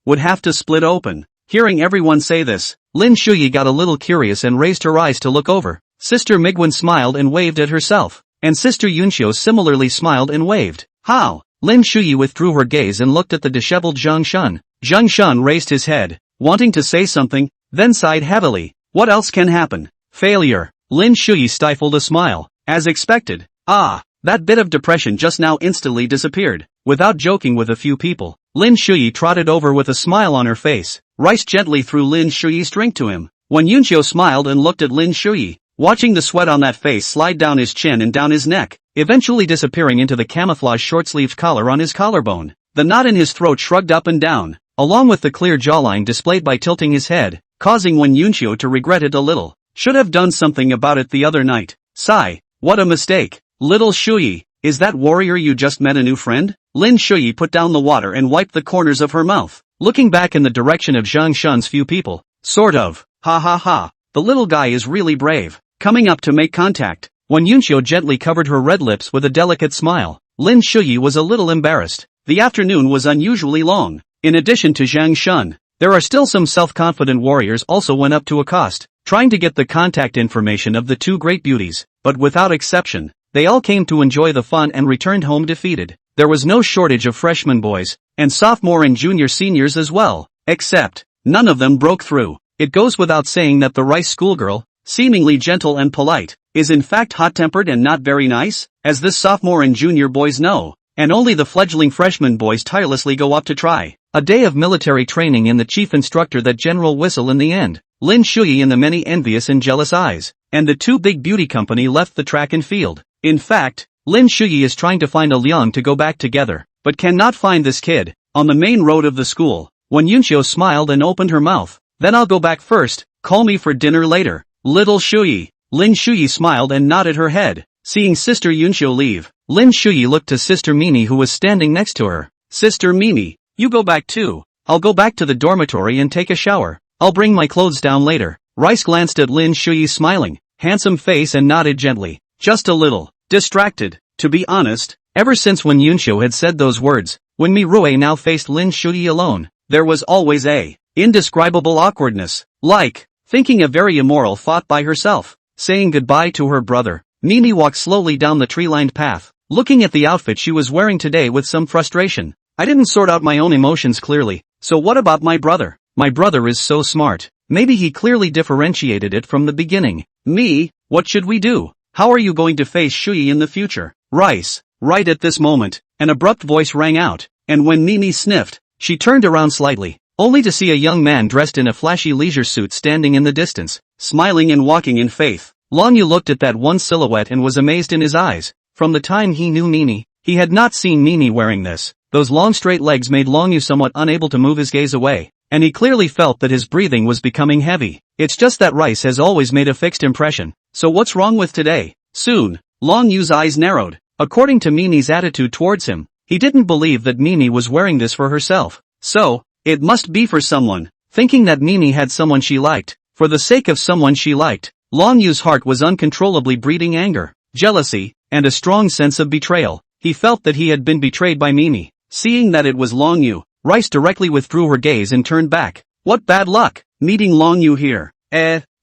Speaker 1: would have to split open. Hearing everyone say this, Lin Shuyi got a little curious and raised her eyes to look over. Sister Migwen smiled and waved at herself, and Sister Yunxiu similarly smiled and waved. How? Lin Shuyi withdrew her gaze and looked at the disheveled Zhang Shan. Zhang Shan raised his head, wanting to say something, then sighed heavily. What else can happen? Failure. Lin Shuyi stifled a smile. As expected. That bit of depression just now instantly disappeared. Without joking with a few people, Lin Shuyi trotted over with a smile on her face, riced gently through Lin Shuyi's drink to him. When Yunxiu smiled and looked at Lin Shuyi, watching the sweat on that face slide down his chin and down his neck, eventually disappearing into the camouflage short-sleeved collar on his collarbone. The knot in his throat shrugged up and down, along with the clear jawline displayed by tilting his head, causing Wen Yunxiu to regret it a little. Should have done something about it the other night. Sigh. What a mistake. Little Shuyi, is that warrior you just met a new friend? Lin Shuyi put down the water and wiped the corners of her mouth, looking back in the direction of Zhang Shan's few people. Sort of. Ha ha ha. The little guy is really brave. Coming up to make contact. When Yunxiu gently covered her red lips with a delicate smile, Lin Shuyi was a little embarrassed. The afternoon was unusually long. In addition to Zhang Shun, there are still some self-confident warriors also went up to accost, trying to get the contact information of the two great beauties, but without exception, they all came to enjoy the fun and returned home defeated. There was no shortage of freshman boys, and sophomore and junior seniors as well, except, none of them broke through. It goes without saying that the Rice schoolgirl, seemingly gentle and polite, is in fact hot-tempered and not very nice, as this sophomore and junior boys know, and only the fledgling freshman boys tirelessly go up to try. A day of military training in the chief instructor that General Whistle in the end, Lin Shuyi and the many envious and jealous eyes, and the two big beauty company left the track and field. In fact, Lin Shuyi is trying to find a Liang to go back together, but cannot find this kid. On the main road of the school, when Yunxiu smiled and opened her mouth, "Then I'll go back first, call me for dinner later, little Shuyi." Lin Shuyi smiled and nodded her head. Seeing Sister Yunxiu leave, Lin Shuyi looked to Sister Mimi who was standing next to her. "Sister Mimi, you go back too. I'll go back to the dormitory and take a shower. I'll bring my clothes down later." Rice glanced at Lin Shuyi's smiling, handsome face and nodded gently, just a little distracted. To be honest, ever since when Yunxiu had said those words, when Mi Rui now faced Lin Shuyi alone, there was always a indescribable awkwardness, like thinking a very immoral thought by herself. Saying goodbye to her brother, Mimi walked slowly down the tree-lined path, looking at the outfit she was wearing today with some frustration. "I didn't sort out my own emotions clearly, so what about my brother? My brother is so smart. Maybe he clearly differentiated it from the beginning. Me, what should we do? How are you going to face Shuyi in the future?" Rice. Right at this moment, an abrupt voice rang out, and when Mimi sniffed, she turned around slightly, only to see a young man dressed in a flashy leisure suit standing in the distance, smiling and walking in faith. Long Yu looked at that one silhouette and was amazed in his eyes. From the time he knew Mimi, he had not seen Mimi wearing this. Those long straight legs made Long Yu somewhat unable to move his gaze away, and he clearly felt that his breathing was becoming heavy. It's just that Rice has always made a fixed impression, so what's wrong with today? Soon, Long Yu's eyes narrowed. According to Mimi's attitude towards him, he didn't believe that Mimi was wearing this for herself. So, it must be for someone. Thinking that Mimi had someone she liked, for the sake of someone she liked, Long Yu's heart was uncontrollably breeding anger, jealousy, and a strong sense of betrayal. He felt that he had been betrayed by Mimi. Seeing that it was Long Yu, Rice directly withdrew her gaze and turned back. What bad luck, meeting Long Yu here.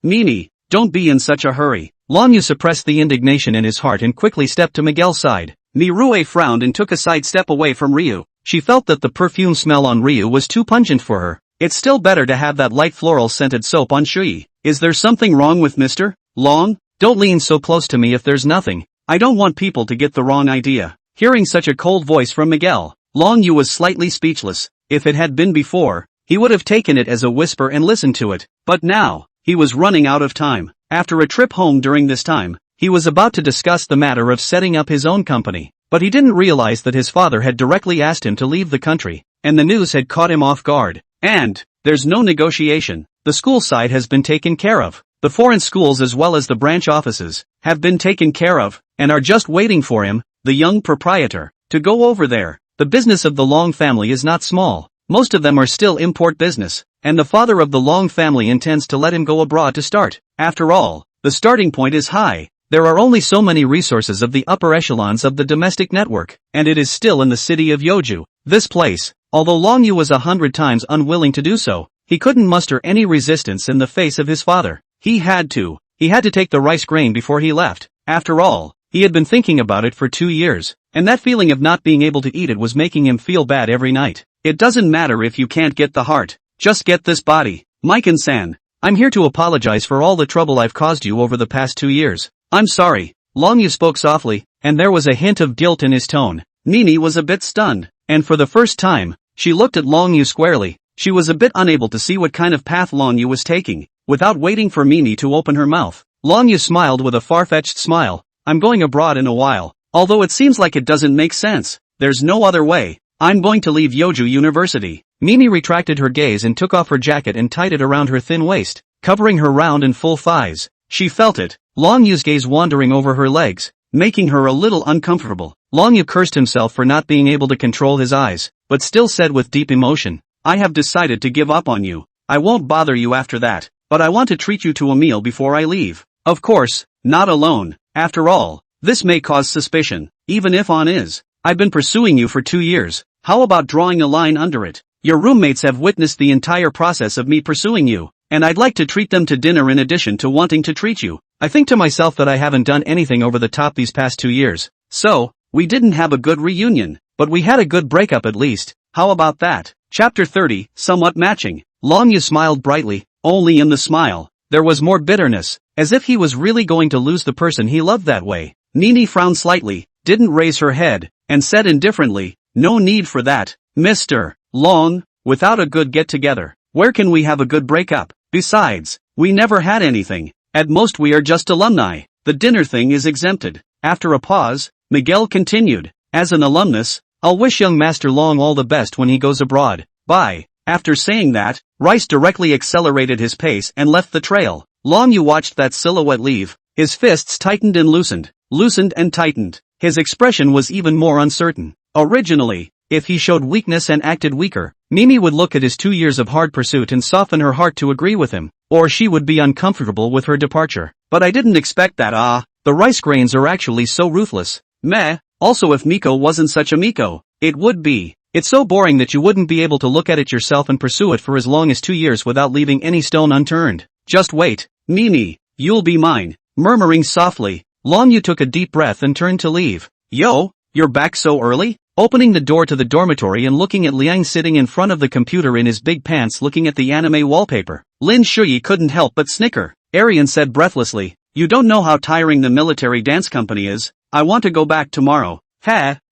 Speaker 1: Mimi, don't be in such a hurry. Long Yu suppressed the indignation in his heart and quickly stepped to Miguel's side. Mi Rui frowned and took a side step away from Ryu. She felt that the perfume smell on Ryu was too pungent for her. It's still better to have that light floral scented soap on Shuyi. Is there something wrong with Mr. Long? Don't lean so close to me if there's nothing. I don't want people to get the wrong idea. Hearing such a cold voice from Miguel, Long Yu was slightly speechless. If it had been before, he would have taken it as a whisper and listened to it. But now, he was running out of time. After a trip home during this time, he was about to discuss the matter of setting up his own company, but he didn't realize that his father had directly asked him to leave the country, and the news had caught him off guard. And there's no negotiation. The school side has been taken care of. The foreign schools as well as the branch offices have been taken care of, and are just waiting for him, the young proprietor, to go over there. The business of the Long family is not small. Most of them are still import business, and the father of the Long family intends to let him go abroad to start. After all, the starting point is high. There are only so many resources of the upper echelons of the domestic network, and it is still in the city of Yoju. This place, although Long Yu was 100 times unwilling to do so, he couldn't muster any resistance in the face of his father. He had to take the rice grain before he left. After all, he had been thinking about it for 2 years, and that feeling of not being able to eat it was making him feel bad every night. It doesn't matter if you can't get the heart, just get this body. Mikan-san, I'm here to apologize for all the trouble I've caused you over the past 2 years. I'm sorry. Long Yu spoke softly, and there was a hint of guilt in his tone. Mimi was a bit stunned, and for the first time, she looked at Long Yu squarely. She was a bit unable to see what kind of path Long Yu was taking. Without waiting for Mimi to open her mouth, Long Yu smiled with a far-fetched smile. I'm going abroad in a while. Although it seems like it doesn't make sense, there's no other way. I'm going to leave Yoju University. Mimi retracted her gaze and took off her jacket and tied it around her thin waist, covering her round and full thighs. She felt it, Long Yu's gaze wandering over her legs, making her a little uncomfortable. Long Yu cursed himself for not being able to control his eyes, but still said with deep emotion, I have decided to give up on you. I won't bother you after that, but I want to treat you to a meal before I leave. Of course, not alone. After all, this may cause suspicion, even if on is. I've been pursuing you for 2 years, how about drawing a line under it? Your roommates have witnessed the entire process of me pursuing you, and I'd like to treat them to dinner in addition to wanting to treat you. I think to myself that I haven't done anything over the top these past 2 years. So, we didn't have a good reunion, but we had a good breakup at least. How about that? Chapter 30, somewhat matching. Longyu smiled brightly, only in the smile there was more bitterness, as if he was really going to lose the person he loved that way. Nini frowned slightly, didn't raise her head, and said indifferently, "No need for that, Mr. Long, without a good get-together, where can we have a good breakup? Besides, we never had anything. At most we are just alumni. The dinner thing is exempted." After a pause, Miguel continued, "As an alumnus, I'll wish young Master Long all the best when he goes abroad. Bye." After saying that, Rice directly accelerated his pace and left the trail. Longyu watched that silhouette leave. His fists tightened and loosened and tightened. His expression was even more uncertain. Originally, if he showed weakness and acted weaker, Mimi would look at his 2 years of hard pursuit and soften her heart to agree with him, or she would be uncomfortable with her departure. But I didn't expect that. The rice grains are actually so ruthless. Meh. Also, if Miko wasn't such a Miko, it would be. It's so boring that you wouldn't be able to look at it yourself and pursue it for as long as 2 years without leaving any stone unturned. Just wait, Mimi, you'll be mine. Murmuring softly, Longyu took a deep breath and turned to leave. Yo, you're back so early? Opening the door to the dormitory and looking at Liang sitting in front of the computer in his big pants looking at the anime wallpaper, Lin Shuyi couldn't help but snicker. Arian said breathlessly, "You don't know how tiring the military dance company is. I want to go back tomorrow."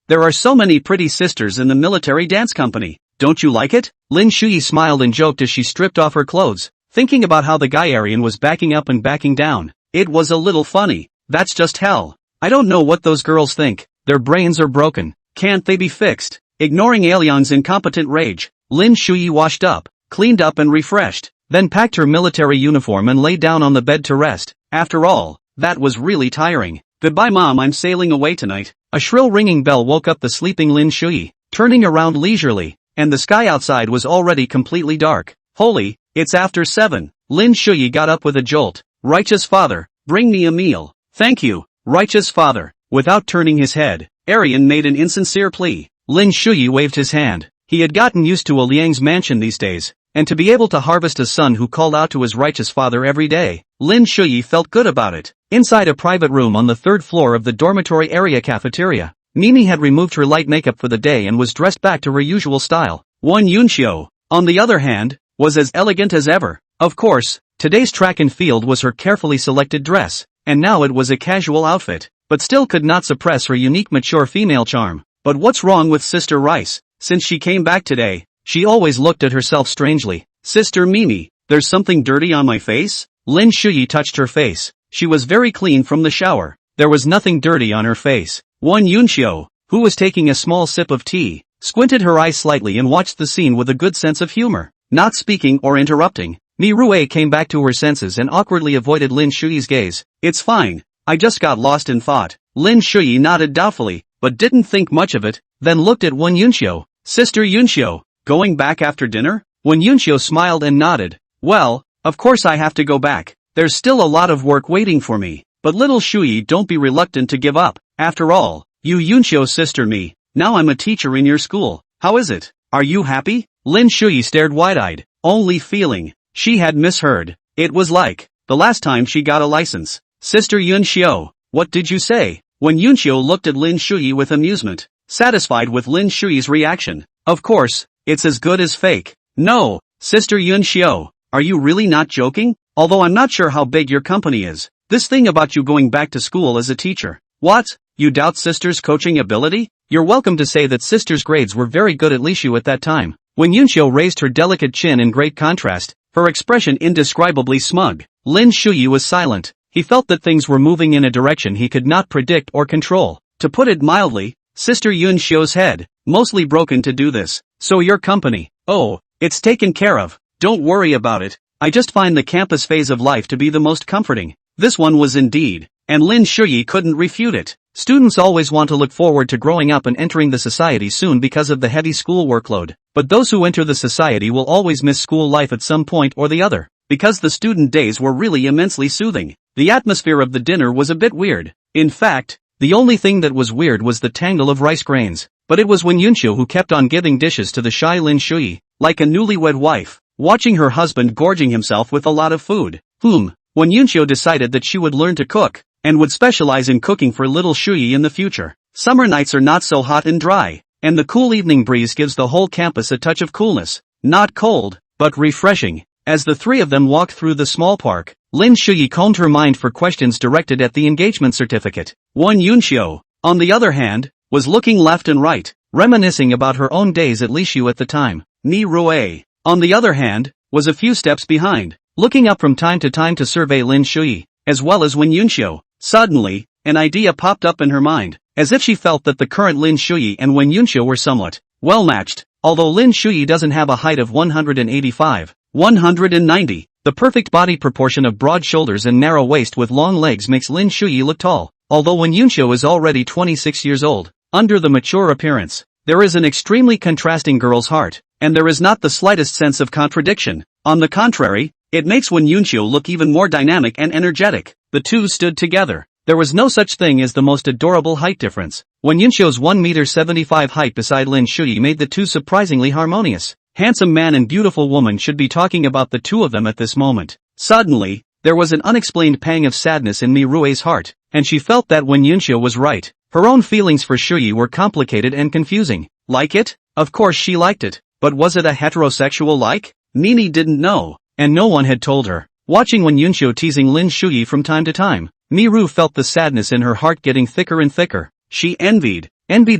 Speaker 1: There are so many pretty sisters in the military dance company. Don't you like it? Lin Shuyi smiled and joked as she stripped off her clothes, thinking about how the guy Arian was backing up and backing down. It was a little funny. That's just hell. I don't know what those girls think. Their brains are broken. Can't they be fixed? Ignoring Aliang's incompetent rage, Lin Shuyi washed up, cleaned up and refreshed, then packed her military uniform and lay down on the bed to rest. After all, that was really tiring. Goodbye Mom, I'm sailing away tonight. A shrill ringing bell woke up the sleeping Lin Shuyi, turning around leisurely, and the sky outside was already completely dark. Holy, it's after 7. Lin Shuyi got up with a jolt. Righteous Father, bring me a meal. Thank you, Righteous Father. Without turning his head, Arian made an insincere plea. Lin Shuyi waved his hand. He had gotten used to a Liang's mansion these days, and to be able to harvest a son who called out to his righteous father every day, Lin Shuyi felt good about it. Inside a private room on the 3rd floor of the dormitory area cafeteria, Mimi had removed her light makeup for the day and was dressed back to her usual style. Won Yunxiu, on the other hand, was as elegant as ever. Of course, today's track and field was her carefully selected dress, and now it was a casual outfit, but still could not suppress her unique mature female charm. But what's wrong with Sister Rice? Since she came back today, she always looked at herself strangely. Sister Mimi, there's something dirty on my face? Lin Shuyi touched her face. She was very clean from the shower. There was nothing dirty on her face. Won Yunxiu, who was taking a small sip of tea, squinted her eyes slightly and watched the scene with a good sense of humor. Not speaking or interrupting, Mi Rue came back to her senses and awkwardly avoided Lin Shuyi's gaze. It's fine, I just got lost in thought. Lin Shuyi nodded doubtfully, but didn't think much of it, then looked at Won Yunxiu. Sister Yunxiu, going back after dinner? Won Yunxiu smiled and nodded. Well, of course I have to go back. There's still a lot of work waiting for me. But little Shuyi, don't be reluctant to give up. After all, you Yunxiu sister me, now I'm a teacher in your school. How is it? Are you happy? Lin Shuyi stared wide-eyed, only feeling she had misheard. It was like the last time she got a license. Sister Yunxiu, what did you say? When Yunxiu looked at Lin Shuyi with amusement, satisfied with Lin Shuyi's reaction. Of course, it's as good as fake. No, Sister Yunxiu, are you really not joking? Although I'm not sure how big your company is. This thing about you going back to school as a teacher. What? You doubt Sister's coaching ability? You're welcome to say that Sister's grades were very good at Lishu at that time. When Yunxiu raised her delicate chin in great contrast, her expression indescribably smug, Lin Shuyi was silent. He felt that things were moving in a direction he could not predict or control. To put it mildly, Sister Yunxiu's head, mostly broken to do this. So your company, oh, it's taken care of. Don't worry about it. I just find the campus phase of life to be the most comforting. This one was indeed, and Lin Shuyi couldn't refute it. Students always want to look forward to growing up and entering the society soon because of the heavy school workload. But those who enter the society will always miss school life at some point or the other, because the student days were really immensely soothing. The atmosphere of the dinner was a bit weird. In fact, the only thing that was weird was the tangle of rice grains. But it was Wen Yunxiu who kept on giving dishes to the shy Lin Shui, like a newlywed wife, watching her husband gorging himself with a lot of food. Wen Yunxiu decided that she would learn to cook, and would specialize in cooking for little Shui in the future. Summer nights are not so hot and dry, and the cool evening breeze gives the whole campus a touch of coolness. Not cold, but refreshing. As the three of them walked through the small park, Lin Shui combed her mind for questions directed at the engagement certificate. Wen Yunxiu, on the other hand, was looking left and right, reminiscing about her own days at Lishu at the time. Ni Rui, on the other hand, was a few steps behind, looking up from time to survey Lin Shui, as well as Wen Yunxiu. Suddenly, an idea popped up in her mind, as if she felt that the current Lin Shui and Wen Yunxiu were somewhat well matched. Although Lin Shui doesn't have a height of 185, 190, the perfect body proportion of broad shoulders and narrow waist with long legs makes Lin Shui look tall. Although Wen Yunxiu is already 26 years old, under the mature appearance, there is an extremely contrasting girl's heart, and there is not the slightest sense of contradiction. On the contrary, it makes Wen Yunxiu look even more dynamic and energetic. The two stood together. There was no such thing as the most adorable height difference. Wen Yunxiu's 1.75 m height beside Lin Shui made the two surprisingly harmonious. Handsome man and beautiful woman should be talking about the two of them at this moment. Suddenly, there was an unexplained pang of sadness in Mi Rui's heart, and she felt that Wen Yunxiu was right. Her own feelings for Shui were complicated and confusing. Like it? Of course she liked it, but was it a heterosexual like? Nini didn't know, and no one had told her. Watching Wen Yunxiu teasing Lin Shui from time to time, Mi Ru felt the sadness in her heart getting thicker and thicker. She envied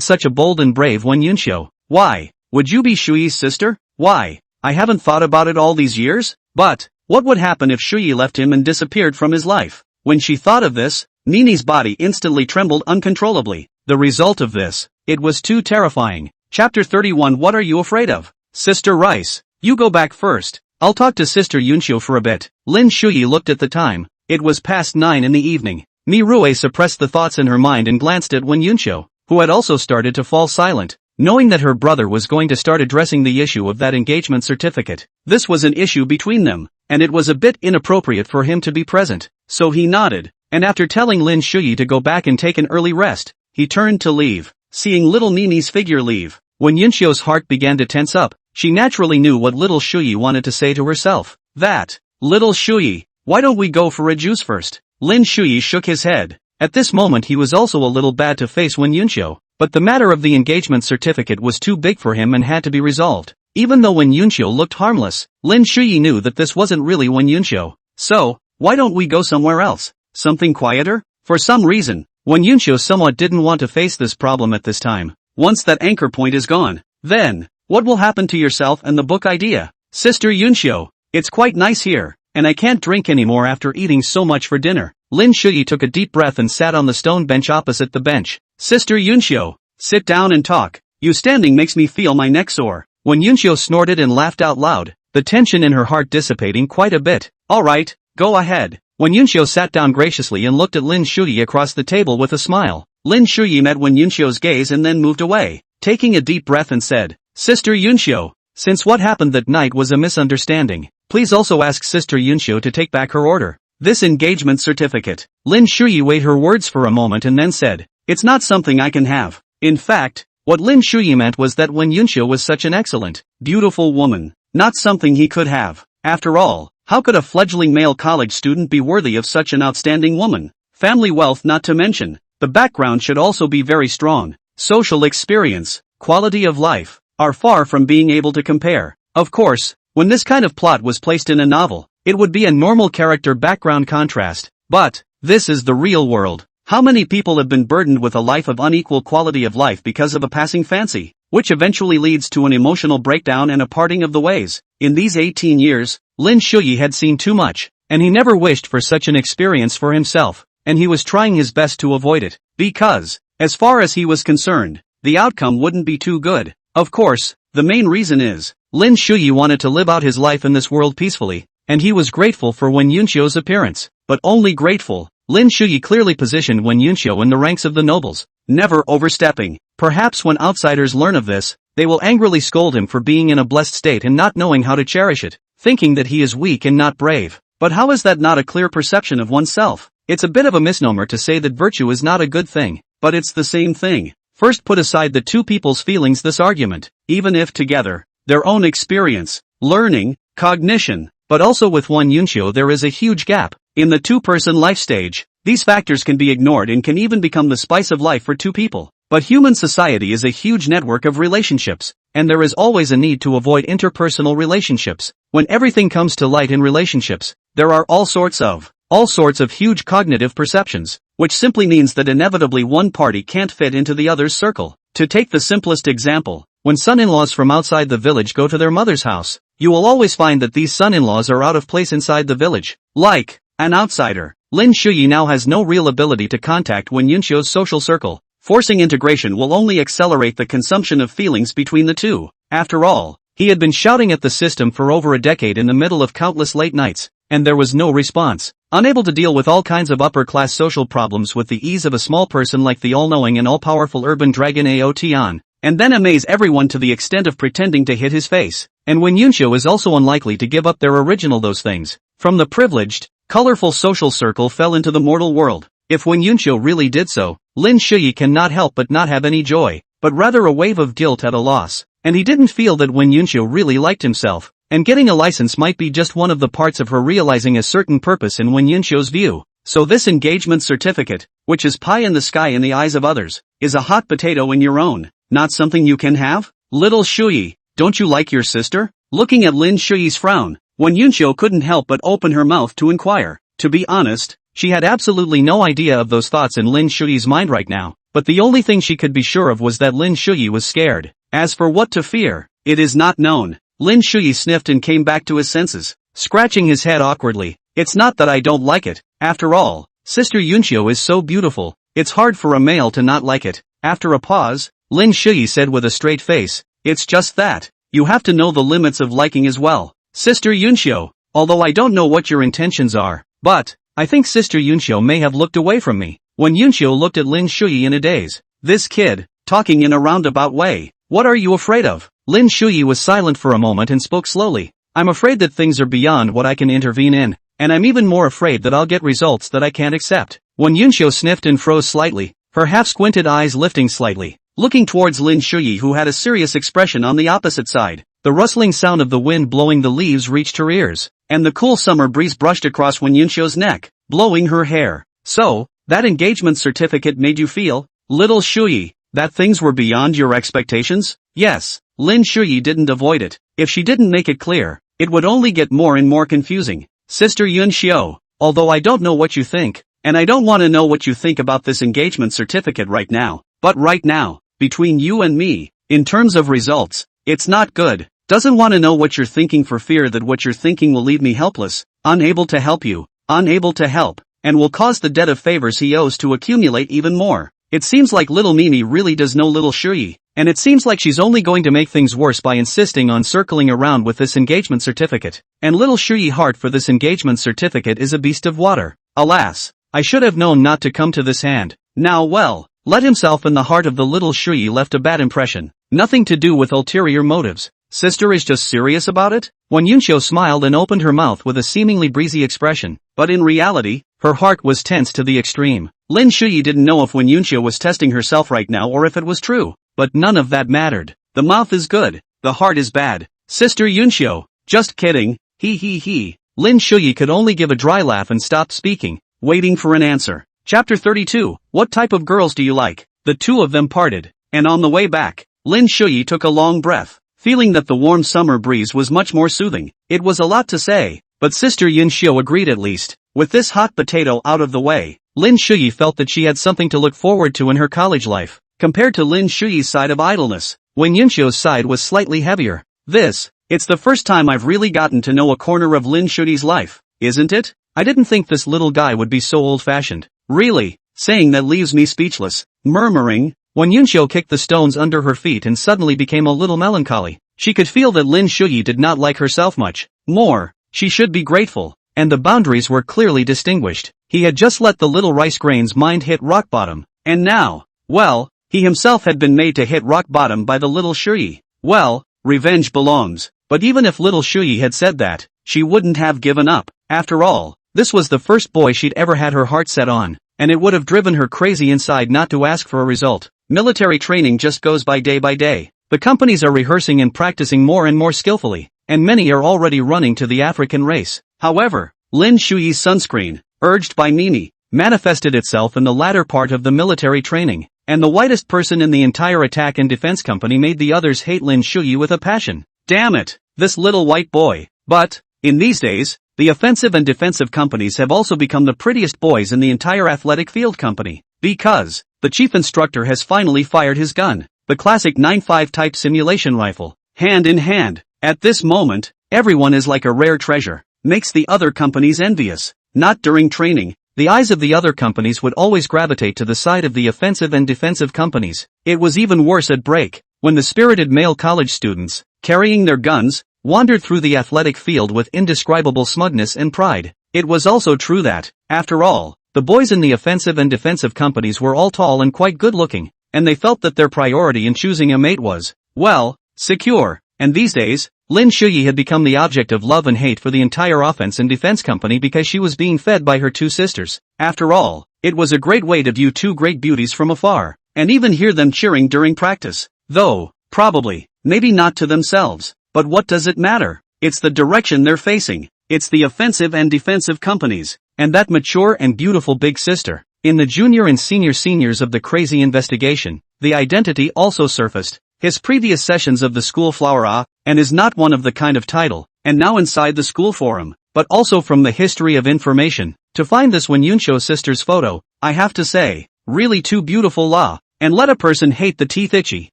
Speaker 1: such a bold and brave Wen Yunxiu. Why? Would you be Shui's sister? Why? I haven't thought about it all these years? But, what would happen if Shui left him and disappeared from his life? When she thought of this, Nini's body instantly trembled uncontrollably. The result of this, it was too terrifying. Chapter 31. What are you afraid of? Sister Rice, you go back first. I'll talk to Sister Yunxiu for a bit. Lin Shui looked at the time. It was past 9 in the evening. Mi Rui suppressed the thoughts in her mind and glanced at Wen Yunxiu, who had also started to fall silent, knowing that her brother was going to start addressing the issue of that engagement certificate. This was an issue between them, and it was a bit inappropriate for him to be present. So he nodded, and after telling Lin Shui to go back and take an early rest, he turned to leave. Seeing little Nini's figure leave, Wen Yunxiu's heart began to tense up. She naturally knew what little Shui wanted to say to herself. That, little Shui, why don't we go for a juice first? Lin Shui shook his head. At this moment he was also a little bad to face Wen Yunxiu, but the matter of the engagement certificate was too big for him and had to be resolved. Even though Wen Yunxiu looked harmless, Lin Shui knew that this wasn't really Wen Yunxiu. So, why don't we go somewhere else? Something quieter? For some reason, Wen Yunxiu somewhat didn't want to face this problem at this time. Once that anchor point is gone, then, what will happen to yourself and the book idea? Sister Yunxiu, it's quite nice here, and I can't drink anymore after eating so much for dinner. Lin Shui took a deep breath and sat on the stone bench opposite the bench. Sister Yunxiu, sit down and talk. You standing makes me feel my neck sore. When Yunxiu snorted and laughed out loud, the tension in her heart dissipating quite a bit. Alright, go ahead. When Yunxiu sat down graciously and looked at Lin Shui across the table with a smile, Lin Shui met Wen Yunxiu's gaze and then moved away, taking a deep breath and said, Sister Yunxiu, since what happened that night was a misunderstanding, please also ask Sister Yunxiu to take back her order. This engagement certificate. Lin Shui weighed her words for a moment and then said, it's not something I can have. In fact, what Lin Shui meant was that Wen Yunxiu was such an excellent, beautiful woman, not something he could have. After all, how could a fledgling male college student be worthy of such an outstanding woman? Family wealth not to mention. The background should also be very strong. Social experience, quality of life, are far from being able to compare. Of course, when this kind of plot was placed in a novel, it would be a normal character background contrast. But, this is the real world. How many people have been burdened with a life of unequal quality of life because of a passing fancy, which eventually leads to an emotional breakdown and a parting of the ways? In these 18 years, Lin Shui had seen too much, and he never wished for such an experience for himself, and he was trying his best to avoid it, because, as far as he was concerned, the outcome wouldn't be too good. Of course, the main reason is, Lin Shui wanted to live out his life in this world peacefully, and he was grateful for Wen Yunxiu's appearance, but only grateful. Lin Shui clearly positioned Wen Yunxiu in the ranks of the nobles, never overstepping. Perhaps when outsiders learn of this, they will angrily scold him for being in a blessed state and not knowing how to cherish it, thinking that he is weak and not brave. But how is that not a clear perception of oneself? It's a bit of a misnomer to say that virtue is not a good thing, but it's the same thing. First, put aside the two people's feelings this argument, even if together, their own experience, learning, cognition, but also with one Yunshio there is a huge gap. In the two-person life stage, these factors can be ignored and can even become the spice of life for two people. But human society is a huge network of relationships, and there is always a need to avoid interpersonal relationships. When everything comes to light in relationships, there are all sorts of huge cognitive perceptions, which simply means that inevitably one party can't fit into the other's circle. To take the simplest example, when son-in-laws from outside the village go to their mother's house, you will always find that these son-in-laws are out of place inside the village. Like an outsider, Lin Shuyi now has no real ability to contact Wen Yunxio's social circle. Forcing integration will only accelerate the consumption of feelings between the two. After all, he had been shouting at the system for over a decade in the middle of countless late nights, and there was no response. Unable to deal with all kinds of upper-class social problems with the ease of a small person like the all-knowing and all-powerful urban dragon Ao Tian, and then amaze everyone to the extent of pretending to hit his face. And Wen Yunxio is also unlikely to give up their original those things. From the privileged, colorful social circle fell into the mortal world. If Wen Yunxio really did so, Lin Shuyi cannot help but not have any joy, but rather a wave of guilt at a loss. And he didn't feel that Wen Yunxio really liked himself, and getting a license might be just one of the parts of her realizing a certain purpose in Wen Yunxio's view. So this engagement certificate, which is pie in the sky in the eyes of others, is a hot potato in your own, not something you can have? Little Shuyi, don't you like your sister? Looking at Lin Shuyi's frown, Wen Yunxio couldn't help but open her mouth to inquire. To be honest, she had absolutely no idea of those thoughts in Lin Shuyi's mind right now, but the only thing she could be sure of was that Lin Shuyi was scared. As for what to fear, it is not known. Lin Shuyi sniffed and came back to his senses, scratching his head awkwardly. It's not that I don't like it. After all, Sister Yunxio is so beautiful, it's hard for a male to not like it. After a pause, Lin Shuyi said with a straight face, it's just that, you have to know the limits of liking as well. Sister Yunxio, although I don't know what your intentions are, but I think Sister Yunxio may have looked away from me. When Yunxio looked at Lin Shuyi in a daze, this kid, talking in a roundabout way, what are you afraid of? Lin Shuyi was silent for a moment and spoke slowly. I'm afraid that things are beyond what I can intervene in, and I'm even more afraid that I'll get results that I can't accept. When Yunxio sniffed and froze slightly, her half-squinted eyes lifting slightly, looking towards Lin Shuyi who had a serious expression on the opposite side. The rustling sound of the wind blowing the leaves reached her ears, and the cool summer breeze brushed across Wen Yunxio's neck, blowing her hair. So, that engagement certificate made you feel, little Shuyi, that things were beyond your expectations? Yes, Lin Shuyi didn't avoid it. If she didn't make it clear, it would only get more and more confusing. Sister Yunxio, although I don't know what you think, and I don't want to know what you think about this engagement certificate right now, but right now, between you and me, in terms of results, it's not good. Doesn't want to know what you're thinking for fear that what you're thinking will leave me helpless, unable to help you, unable to help, and will cause the debt of favors he owes to accumulate even more. It seems like little Mimi really does know little Shuyi, and it seems like she's only going to make things worse by insisting on circling around with this engagement certificate. And little Shuyi heart for this engagement certificate is a beast of water. Alas, I should have known not to come to this hand. Now well, let himself and the heart of the little Shuyi left a bad impression. Nothing to do with ulterior motives. Sister is just serious about it? Wen Yunxio smiled and opened her mouth with a seemingly breezy expression, but in reality, her heart was tense to the extreme. Lin Shuyi didn't know if Wen Yunxio was testing herself right now or if it was true, but none of that mattered. The mouth is good, the heart is bad. Sister Yunxio, just kidding, he. Lin Shuyi could only give a dry laugh and stopped speaking, waiting for an answer. Chapter 32, What type of girls do you like? The two of them parted, and on the way back, Lin Shuyi took a long breath, feeling that the warm summer breeze was much more soothing. It was a lot to say, but Sister Yunxio agreed at least. With this hot potato out of the way, Lin Shuyi felt that she had something to look forward to in her college life. Compared to Lin Shuyi's side of idleness, Wen Yunxio's side was slightly heavier. It's the first time I've really gotten to know a corner of Lin Shuyi's life, isn't it? I didn't think this little guy would be so old-fashioned. Really, saying that leaves me speechless. Murmuring, Wen Yunxio kicked the stones under her feet and suddenly became a little melancholy. She could feel that Lin Shuyi did not like herself much. More, she should be grateful, and the boundaries were clearly distinguished. He had just let the little rice grain's mind hit rock bottom, and now, well, he himself had been made to hit rock bottom by the little Shuyi. Well, revenge belongs, but even if little Shuyi had said that, she wouldn't have given up. After all, This was the first boy she'd ever had her heart set on, and it would have driven her crazy inside not to ask for a result. Military training just goes by day by day. The companies are rehearsing and practicing more and more skillfully, and many are already running to the African race. However, Lin Shuyi's sunscreen, urged by Mimi, manifested itself in the latter part of the military training, and the whitest person in the entire attack and defense company made the others hate Lin Shuyi with a passion. Damn it, this little white boy. But, in these days, the offensive and defensive companies have also become the prettiest boys in the entire athletic field company, because the chief instructor has finally fired his gun, the classic 9.5 type simulation rifle, hand in hand. At this moment, everyone is like a rare treasure, makes the other companies envious. Not during training, the eyes of the other companies would always gravitate to the side of the offensive and defensive companies. It was even worse at break, when the spirited male college students, carrying their guns, wandered through the athletic field with indescribable smugness and pride. It was also true that, after all, the boys in the offensive and defensive companies were all tall and quite good looking, and they felt that their priority in choosing a mate was, well, secure. And these days, Lin Shuyi had become the object of love and hate for the entire offense and defense company because she was being fed by her two sisters. After all, it was a great way to view two great beauties from afar, and even hear them cheering during practice. Though, probably, maybe not to themselves. But what does it matter? It's the direction they're facing. It's the offensive and defensive companies, and that mature and beautiful big sister. In the junior and seniors of the crazy investigation, the identity also surfaced. His previous sessions of the school flower and is not one of the kind of title, and now inside the school forum, but also from the history of information. To find this Wenyunsho sister's photo, I have to say, really too beautiful and let a person hate the teeth itchy.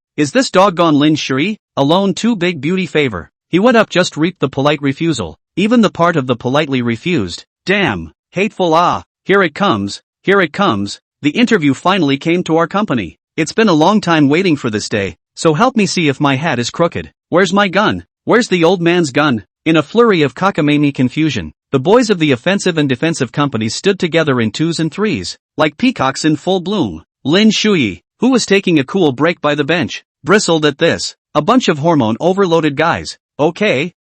Speaker 1: Is this doggone Lin Shuyi alone too big beauty favor? He went up just reaped the polite refusal, even the part of the politely refused. Damn, hateful here it comes, the interview finally came to our company. It's been a long time waiting for this day, so help me see if my hat is crooked. Where's my gun? Where's the old man's gun? In a flurry of cockamamie confusion, the boys of the offensive and defensive companies stood together in twos and threes, like peacocks in full bloom. Lin Shuyi, who was taking a cool break by the bench, bristled at this. A bunch of hormone-overloaded guys. Okay,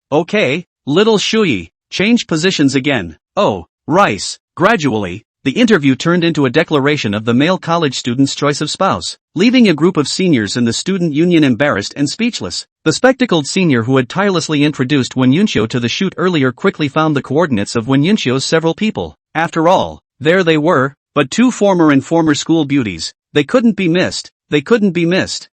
Speaker 1: little Shuyi, change positions again. Oh, rice. Gradually, the interview turned into a declaration of the male college student's choice of spouse, leaving a group of seniors in the student union embarrassed and speechless. The spectacled senior who had tirelessly introduced Wenyunsho to the shoot earlier quickly found the coordinates of Wenyunsho's several people. After all, there they were, but two former and former school beauties. They couldn't be missed.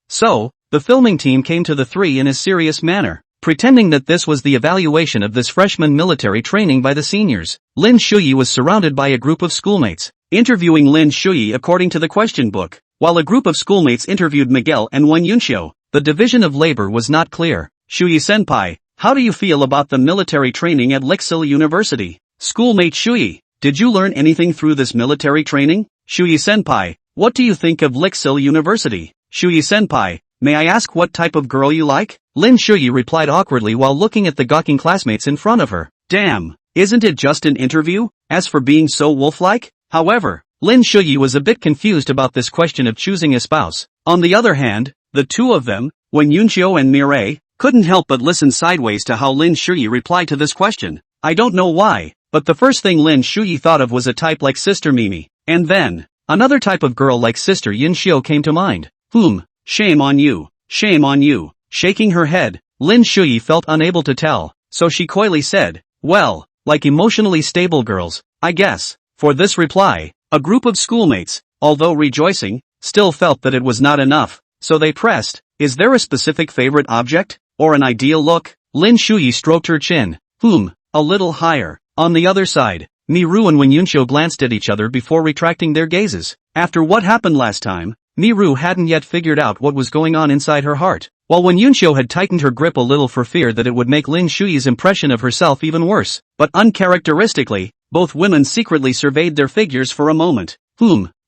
Speaker 1: So, the filming team came to the three in a serious manner, pretending that this was the evaluation of this freshman military training by the seniors. Lin Shuyi was surrounded by a group of schoolmates, interviewing Lin Shuyi according to the question book, while a group of schoolmates interviewed Miguel and Wenyunsho. The division of labor was not clear. Shuyi-senpai, how do you feel about the military training at Lixil University? Schoolmate Shuyi, did you learn anything through this military training? Shuyi-senpai, what do you think of Lixil University? Shuyi-senpai, may I ask what type of girl you like? Lin Shuyi replied awkwardly while looking at the gawking classmates in front of her. Damn, isn't it just an interview? As for being so wolf-like? However, Lin Shuyi was a bit confused about this question of choosing a spouse. On the other hand, the two of them, Wenyunsho and Mireille, couldn't help but listen sideways to how Lin Shuyi replied to this question. I don't know why, but the first thing Lin Shuyi thought of was a type like Sister Mimi, and then, another type of girl like Sister Yinxiu came to mind. Shame on you. Shaking her head, Lin Shuyi felt unable to tell, so she coyly said, well, like emotionally stable girls, I guess. For this reply, a group of schoolmates, although rejoicing, still felt that it was not enough, so they pressed, is there a specific favorite object, or an ideal look? Lin Shuyi stroked her chin, a little higher. On the other side, Miru and Wenyunsho glanced at each other before retracting their gazes. After what happened last time, Miru hadn't yet figured out what was going on inside her heart, while Wenyunsho had tightened her grip a little for fear that it would make Lin Shuyi's impression of herself even worse. But uncharacteristically, both women secretly surveyed their figures for a moment.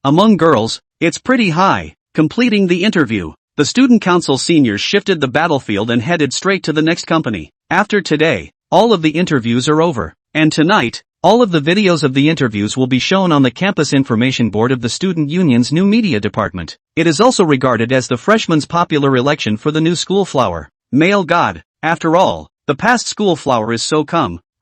Speaker 1: Among girls, it's pretty high. Completing the interview, the student council seniors shifted the battlefield and headed straight to the next company. After today, all of the interviews are over, and tonight, all of the videos of the interviews will be shown on the campus information board of the student union's new media department. It is also regarded as the freshman's popular election for the new school flower. Male god. After all, the past school flower is so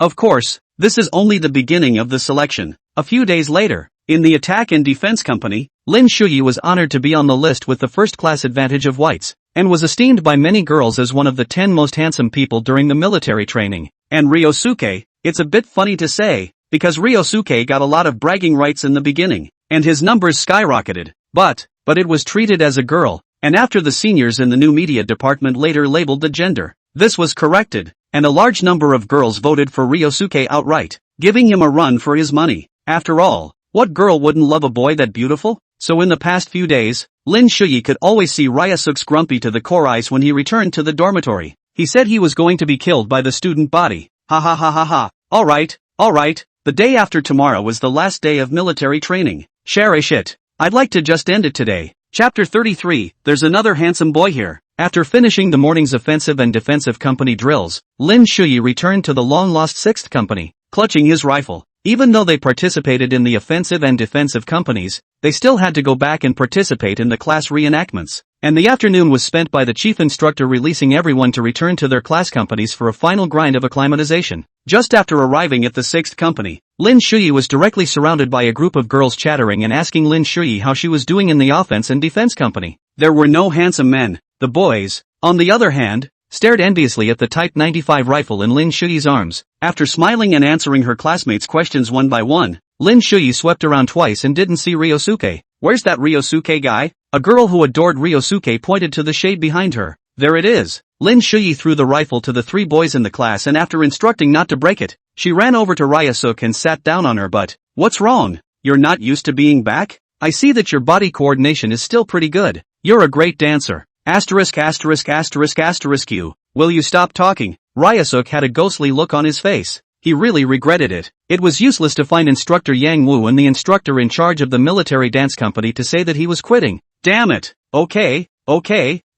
Speaker 1: Of course, this is only the beginning of the selection. A few days later, in the Attack and Defense Company, Lin Shuyi was honored to be on the list with the first-class advantage of whites, and was esteemed by many girls as one of the 10 most handsome people during the military training. And Ryosuke, it's a bit funny to say, because Ryosuke got a lot of bragging rights in the beginning, and his numbers skyrocketed, but it was treated as a girl, and after the seniors in the new media department later labeled the gender, this was corrected, and a large number of girls voted for Ryosuke outright, giving him a run for his money. After all, what girl wouldn't love a boy that beautiful? So in the past few days, Lin Shuyi could always see Ryosuke's grumpy to the core eyes when he returned to the dormitory. He said he was going to be killed by the student body. Ha ha ha ha ha. Alright. The day after tomorrow was the last day of military training. Cherish it. I'd like to just end it today. Chapter 33, there's another handsome boy here. After finishing the morning's offensive and defensive company drills, Lin Shuyi returned to the long-lost 6th company, clutching his rifle. Even though they participated in the offensive and defensive companies, they still had to go back and participate in the class reenactments. And the afternoon was spent by the chief instructor releasing everyone to return to their class companies for a final grind of acclimatization. Just after arriving at the 6th company, Lin Shuyi was directly surrounded by a group of girls chattering and asking Lin Shuyi how she was doing in the offense and defense company. There were no handsome men. The boys, on the other hand, stared enviously at the Type 95 rifle in Lin Shuyi's arms. After smiling and answering her classmates' questions one by one, Lin Shuyi swept around twice and didn't see Ryosuke. Where's that Ryosuke guy? A girl who adored Ryosuke pointed to the shade behind her. There it is. Lin Shuyi threw the rifle to the 3 boys in the class, and after instructing not to break it, she ran over to Ryosuke and sat down on her butt. What's wrong? You're not used to being back? I see that your body coordination is still pretty good. You're a great dancer. Asterisk. You. Will you stop talking? Ryosuke had a ghostly look on his face. He really regretted it. It was useless to find Instructor Yang Wu and the instructor in charge of the military dance company to say that he was quitting. Damn it. Okay,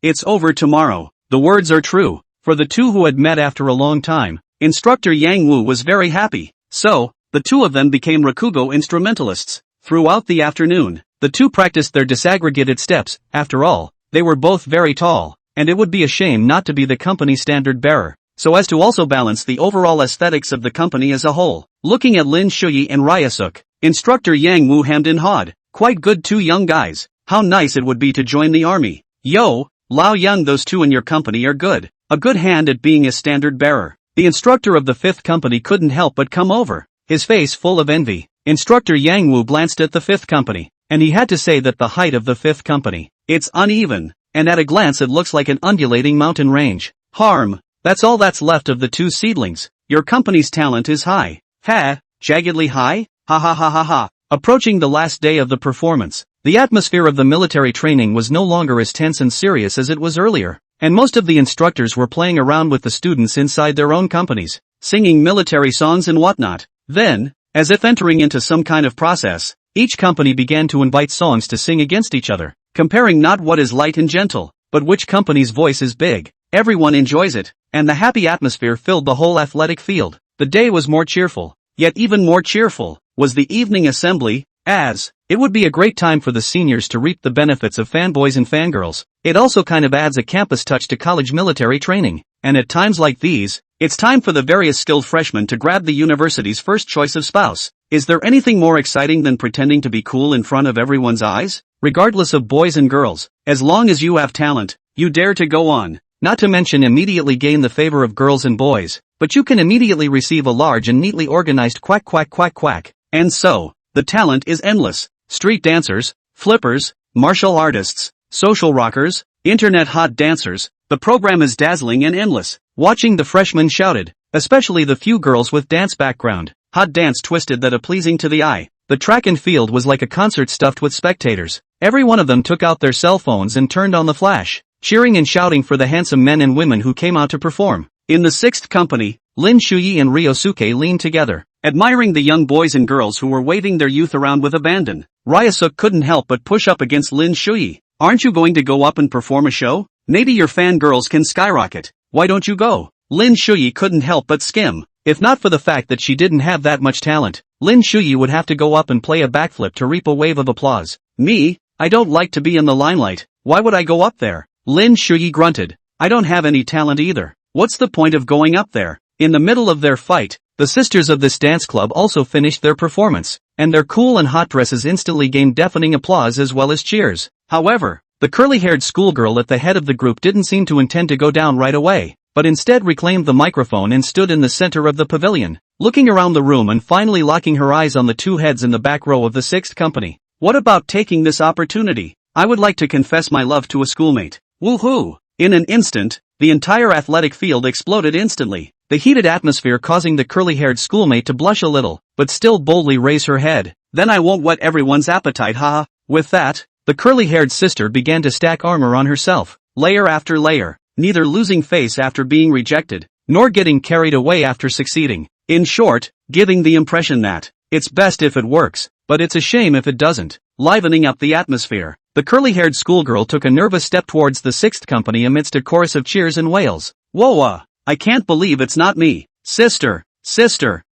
Speaker 1: it's over tomorrow. The words are true. For the two who had met after a long time, Instructor Yang Wu was very happy. So, the two of them became rakugo instrumentalists. Throughout the afternoon, the two practiced their disaggregated steps. After all, they were both very tall, and it would be a shame not to be the company standard bearer, so as to also balance the overall aesthetics of the company as a whole. Looking at Lin Shuyi and Ryosuke, Instructor Yang Wu hemmed and hawed. Quite good, two young guys. How nice it would be to join the army. Yo, Lao Yang, those two in your company are good. A good hand at being a standard bearer. The instructor of the 5th company couldn't help but come over, his face full of envy. Instructor Yang Wu glanced at the 5th company, and he had to say that the height of the 5th company, it's uneven, and at a glance it looks like an undulating mountain range. Harm, that's all that's left of the two seedlings. Your company's talent is high. Ha, jaggedly high? Ha ha ha ha ha. Approaching the last day of the performance, the atmosphere of the military training was no longer as tense and serious as it was earlier, and most of the instructors were playing around with the students inside their own companies, singing military songs and whatnot. Then, as if entering into some kind of process, each company began to invite songs to sing against each other, comparing not what is light and gentle, but which company's voice is big. Everyone enjoys it, and the happy atmosphere filled the whole athletic field. The day was more cheerful, yet even more cheerful was the evening assembly, as it would be a great time for the seniors to reap the benefits of fanboys and fangirls. It also kind of adds a campus touch to college military training, and at times like these, it's time for the various skilled freshmen to grab the university's first choice of spouse. Is there anything more exciting than pretending to be cool in front of everyone's eyes? Regardless of boys and girls, as long as you have talent, you dare to go on. Not to mention immediately gain the favor of girls and boys, but you can immediately receive a large and neatly organized quack quack quack quack. And so, the talent is endless. Street dancers, flippers, martial artists, social rockers, internet hot dancers, the program is dazzling and endless. Watching the freshmen shouted, especially the few girls with dance background. Hot dance twisted that pleasing to the eye. The track and field was like a concert stuffed with spectators. Every one of them took out their cell phones and turned on the flash, cheering and shouting for the handsome men and women who came out to perform. In the 6th company, Lin Shuyi and Ryosuke leaned together, admiring the young boys and girls who were waving their youth around with abandon. Ryosuke couldn't help but push up against Lin Shuyi. Aren't you going to go up and perform a show? Maybe your fangirls can skyrocket. Why don't you go? Lin Shuyi couldn't help but skim. If not for the fact that she didn't have that much talent, Lin Shuyi would have to go up and play a backflip to reap a wave of applause. Me? I don't like to be in the limelight. Why would I go up there? Lin Shuyi grunted. I don't have any talent either. What's the point of going up there? In the middle of their fight, The sisters of this dance club also finished their performance, and their cool and hot dresses instantly gained deafening applause as well as cheers. However, the curly-haired schoolgirl at the head of the group didn't seem to intend to go down right away, but instead reclaimed the microphone and stood in the center of the pavilion, looking around the room and finally locking her eyes on the two heads in the back row of the sixth company. What about taking this opportunity? I would like to confess my love to a schoolmate. Woohoo! In an instant, the entire athletic field exploded instantly, the heated atmosphere causing the curly-haired schoolmate to blush a little, but still boldly raise her head. Then I won't whet everyone's appetite, haha. With that, the curly-haired sister began to stack armor on herself, layer after layer, neither losing face after being rejected, nor getting carried away after succeeding. In short, giving the impression that it's best if it works, but it's a shame if it doesn't, livening up the atmosphere. The curly-haired schoolgirl took a nervous step towards the sixth company amidst a chorus of cheers and wails. Whoa, I can't believe it's not me. Sister,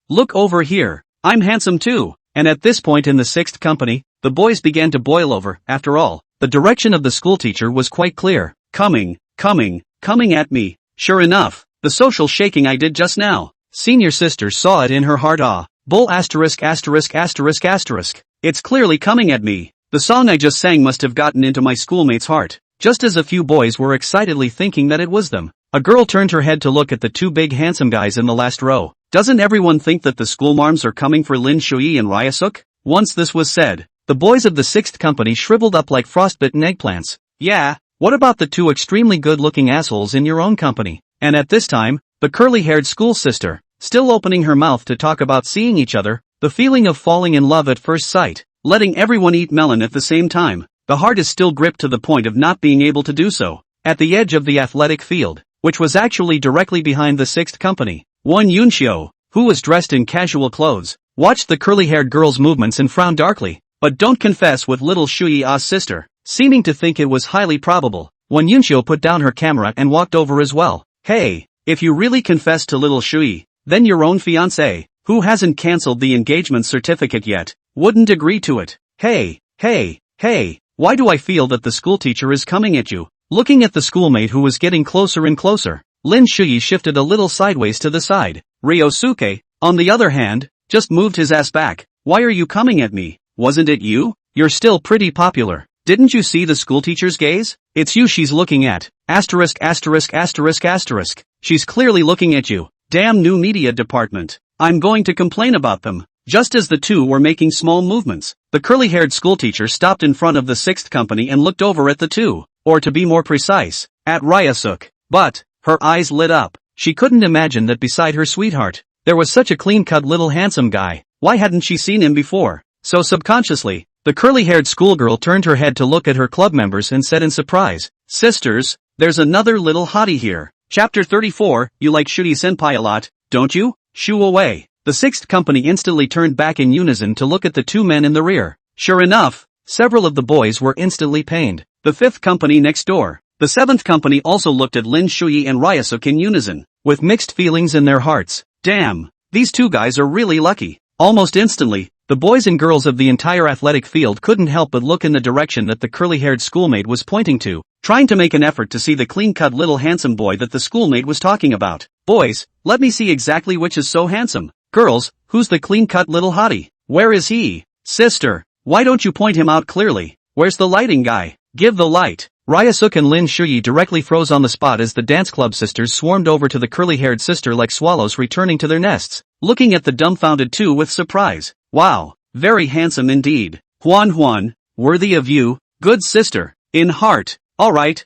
Speaker 1: look over here. I'm handsome too. And at this point in the sixth company, the boys began to boil over. After all, the direction of the schoolteacher was quite clear. Coming at me. Sure enough, the social shaking I did just now. Senior sister saw it in her heart. Bull asterisk. It's clearly coming at me. The song I just sang must have gotten into my schoolmate's heart. Just as a few boys were excitedly thinking that it was them, a girl turned her head to look at the two big handsome guys in the last row. Doesn't everyone think that the schoolmarms are coming for Lin Shui and Ryusuk? Once this was said, the boys of the sixth company shriveled up like frostbitten eggplants. Yeah, what about the two extremely good-looking assholes in your own company? And at this time, the curly-haired school sister, still opening her mouth to talk about seeing each other, the feeling of falling in love at first sight, letting everyone eat melon at the same time, the heart is still gripped to the point of not being able to do so. At the edge of the athletic field, which was actually directly behind the sixth company, one Yunshio, who was dressed in casual clothes, watched the curly-haired girl's movements and frowned darkly, but don't confess with little Shui-a's sister, seeming to think it was highly probable. One Yunshio put down her camera and walked over as well. Hey, if you really confess to little Shui, then your own fiancé, who hasn't cancelled the engagement certificate yet, wouldn't agree to it. Hey, why do I feel that the schoolteacher is coming at you? Looking at the schoolmate who was getting closer and closer, Lin Shui shifted a little sideways to the side. Ryosuke, on the other hand, just moved his ass back. Why are you coming at me? Wasn't it you? You're still pretty popular. Didn't you see the schoolteacher's gaze? It's you she's looking at. Asterisk. She's clearly looking at you. Damn new media department. I'm going to complain about them. Just as the two were making small movements, the curly-haired schoolteacher stopped in front of the sixth company and looked over at the two, or to be more precise, at Ryusuk. But her eyes lit up. She couldn't imagine that beside her sweetheart, there was such a clean-cut little handsome guy. Why hadn't she seen him before? So subconsciously, the curly-haired schoolgirl turned her head to look at her club members and said in surprise, Sisters, there's another little hottie here. Chapter 34, you like Shuri-senpai a lot, don't you? Shoo away. The sixth company instantly turned back in unison to look at the two men in the rear. Sure enough, several of the boys were instantly pained. The fifth company next door. The seventh company also looked at Lin Shui and Ryusuk in unison, with mixed feelings in their hearts. Damn, these two guys are really lucky. Almost instantly, the boys and girls of the entire athletic field couldn't help but look in the direction that the curly-haired schoolmate was pointing to, trying to make an effort to see the clean-cut little handsome boy that the schoolmate was talking about. Boys, let me see exactly which is so handsome. Girls, who's the clean-cut little hottie? Where is he? Sister, why don't you point him out clearly? Where's the lighting guy? Give the light. Ryusuk and Lin Shui directly froze on the spot as the dance club sisters swarmed over to the curly-haired sister like swallows returning to their nests, looking at the dumbfounded two with surprise. Wow, very handsome indeed. Huan, worthy of you, good sister, in heart. Alright,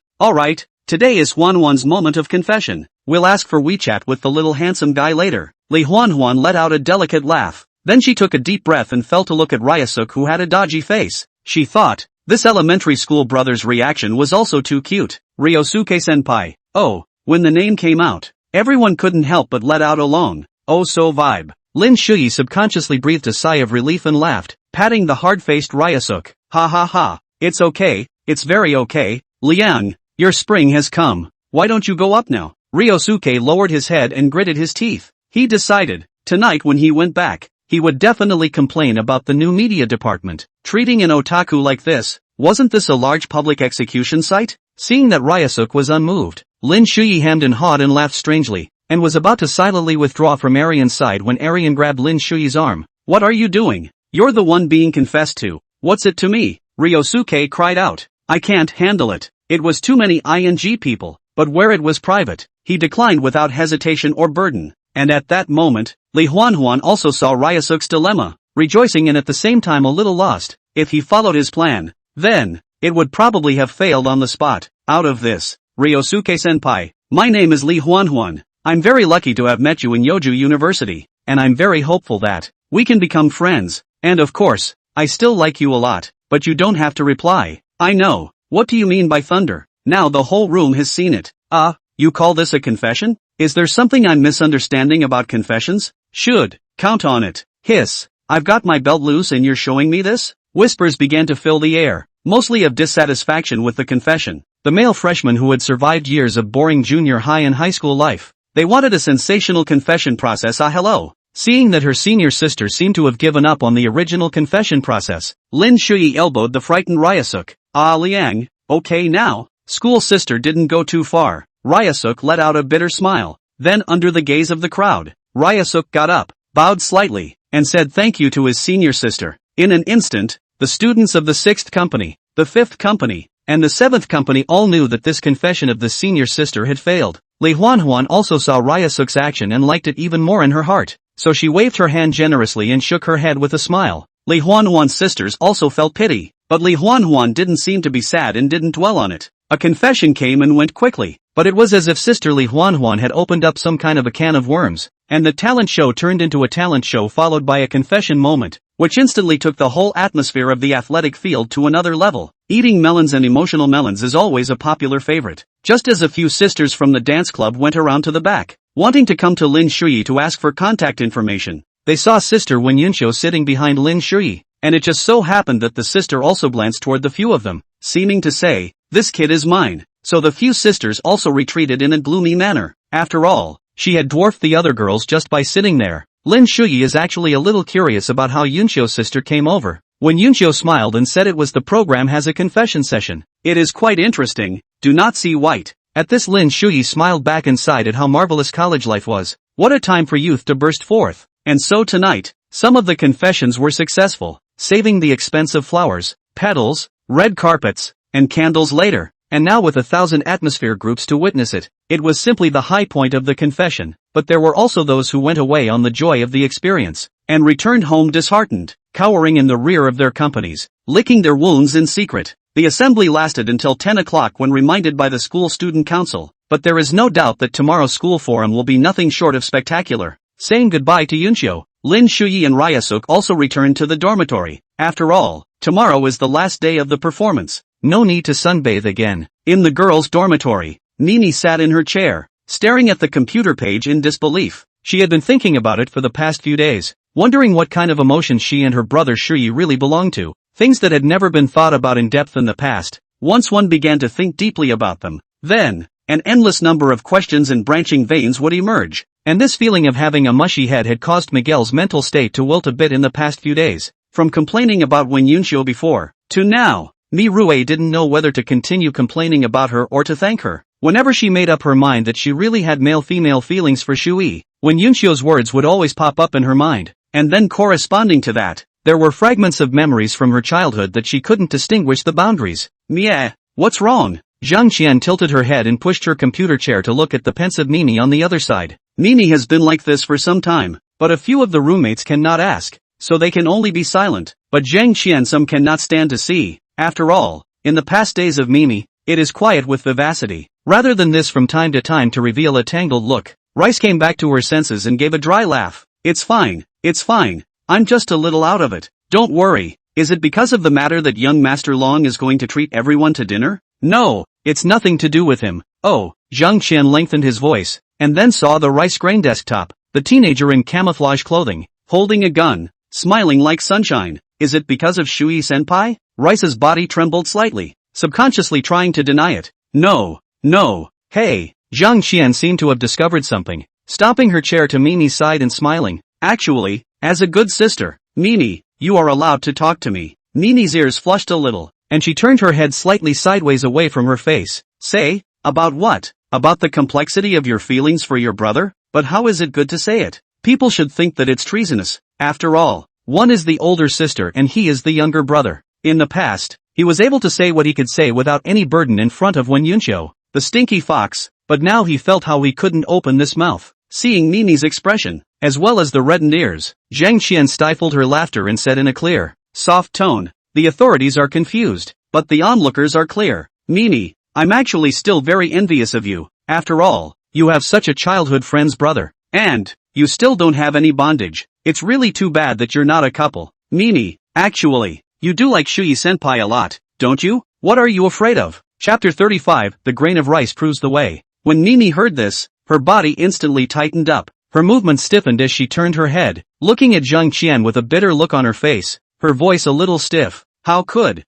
Speaker 1: today is Huan's moment of confession. We'll ask for WeChat with the little handsome guy later. Li Huan let out a delicate laugh. Then she took a deep breath and fell to look at Ryusuk, who had a dodgy face. She thought, this elementary school brother's reaction was also too cute. Ryosuke-senpai. Oh, when the name came out, everyone couldn't help but let out a long, oh so vibe. Lin Shui subconsciously breathed a sigh of relief and laughed, patting the hard-faced Ryusuk. Ha. It's okay, it's very okay. Liang, your spring has come. Why don't you go up now? Ryosuke lowered his head and gritted his teeth. He decided, tonight when he went back, he would definitely complain about the new media department. Treating an otaku like this, wasn't this a large public execution site? Seeing that Ryusuk was unmoved, Lin Shui hemmed and hawed and laughed strangely. and was about to silently withdraw from Arian's side when Arian grabbed Lin Shuyi's arm. "What are you doing? You're the one being confessed to. What's it to me?" Ryosuke cried out. "I can't handle it. It was too many ing people." But where it was private, he declined without hesitation or burden. And at that moment, Li Huanhuan also saw Ryusuke's dilemma, rejoicing and at the same time a little lost. If he followed his plan, then it would probably have failed on the spot. "Out of this, Ryosuke-senpai, my name is Li Huanhuan. I'm very lucky to have met you in Yoju University, and I'm very hopeful that we can become friends. And of course, I still like you a lot, but you don't have to reply." "I know. What do you mean by thunder?" Now the whole room has seen it. You call this a confession? Is there something I'm misunderstanding about confessions? Should count on it. Hiss. "I've got my belt loose and you're showing me this?" Whispers began to fill the air, mostly of dissatisfaction with the confession. The male freshmen who had survived years of boring junior high and high school life. They wanted a sensational confession process. Hello. Seeing that her senior sister seemed to have given up on the original confession process, Lin Shuyi elbowed the frightened Ryusuke. Liang, okay now. School sister didn't go too far. Ryusuke let out a bitter smile. Then under the gaze of the crowd, Ryusuke got up, bowed slightly, and said thank you to his senior sister. In an instant, the students of the 6th company, the 5th company, and the 7th company all knew that this confession of the senior sister had failed. Li Huanhuan also saw Ryusuke's action and liked it even more in her heart, so she waved her hand generously and shook her head with a smile. Li Huanhuan's sisters also felt pity, but Li Huanhuan didn't seem to be sad and didn't dwell on it. A confession came and went quickly, but it was as if Sister Li Huanhuan had opened up some kind of a can of worms, and the talent show turned into a talent show followed by a confession moment, which instantly took the whole atmosphere of the athletic field to another level. Eating melons and emotional melons is always a popular favorite. Just as a few sisters from the dance club went around to the back, wanting to come to Lin Shuyi to ask for contact information, they saw Sister Wen Yunxiu sitting behind Lin Shuyi, and it just so happened that the sister also glanced toward the few of them, seeming to say, "This kid is mine." So the few sisters also retreated in a gloomy manner. After all, she had dwarfed the other girls just by sitting there. Lin Shuyi is actually a little curious about how Yunxiu's sister came over. When Yunxiu smiled and said it was the program has a confession session. "It is quite interesting, do not see white." At this Lin Shuyi smiled back and sighed at how marvelous college life was. What a time for youth to burst forth. And so tonight, some of the confessions were successful, saving the expense of flowers, petals, red carpets, and candles later. And now with 1,000 atmosphere groups to witness it, it was simply the high point of the confession. But there were also those who went away on the joy of the experience, and returned home disheartened, cowering in the rear of their companies, licking their wounds in secret. The assembly lasted until 10 o'clock when reminded by the school student council, but there is no doubt that tomorrow's school forum will be nothing short of spectacular. Saying goodbye to Yunxiu, Lin Shuyi and Ryusuke also returned to the dormitory. After all, tomorrow is the last day of the performance. No need to sunbathe again. In the girls' dormitory, Mimi sat in her chair, staring at the computer page in disbelief. She had been thinking about it for the past few days, wondering what kind of emotions she and her brother Shuyi really belonged to, things that had never been thought about in depth in the past. Once one began to think deeply about them, then, an endless number of questions and branching veins would emerge, and this feeling of having a mushy head had caused Miguel's mental state to wilt a bit in the past few days. From complaining about Wen Yunxiu before, to now, Mi Rue didn't know whether to continue complaining about her or to thank her. Whenever she made up her mind that she really had male-female feelings for Shuyi, Wen Yunxiu's words would always pop up in her mind, and then corresponding to that, there were fragments of memories from her childhood that she couldn't distinguish the boundaries. "Mie, what's wrong?" Zhang Qian tilted her head and pushed her computer chair to look at the pensive Mimi on the other side. Mimi has been like this for some time, but a few of the roommates cannot ask, so they can only be silent, but Zhang Qian some cannot stand to see. After all, in the past days of Mimi, it is quiet with vivacity. Rather than this from time to time to reveal a tangled look, Rice came back to her senses and gave a dry laugh. It's fine. I'm just a little out of it. Don't worry. Is it because of the matter that young Master Long is going to treat everyone to dinner? No, it's nothing to do with him. Oh, Zhang Qian lengthened his voice, and then saw the rice grain desktop, the teenager in camouflage clothing, holding a gun, smiling like sunshine. Is it because of Shuyi-senpai? Rice's body trembled slightly, subconsciously trying to deny it. No. Hey, Zhang Qian seemed to have discovered something, stopping her chair to Mimi's side and smiling. Actually, as a good sister, Mimi, you are allowed to talk to me. Mimi's ears flushed a little, and she turned her head slightly sideways away from her face. Say, about what? About the complexity of your feelings for your brother? But how is it good to say it? People should think that it's treasonous. After all, one is the older sister and he is the younger brother. In the past, he was able to say what he could say without any burden in front of Wen Yunqiu, the stinky fox, but now he felt how he couldn't open this mouth. Seeing Mimi's expression, as well as the reddened ears, Zhang Qian stifled her laughter and said in a clear, soft tone, the authorities are confused, but the onlookers are clear. Mimi, I'm actually still very envious of you. After all, you have such a childhood friend's brother. And, you still don't have any bondage. It's really too bad that you're not a couple. Mimi, actually, you do like Shuyi-senpai a lot, don't you? What are you afraid of? Chapter 35, The Grain of Rice Proves the Way. When Mimi heard this, her body instantly tightened up. Her movement stiffened as she turned her head, looking at Zhang Qian with a bitter look on her face, her voice a little stiff. How could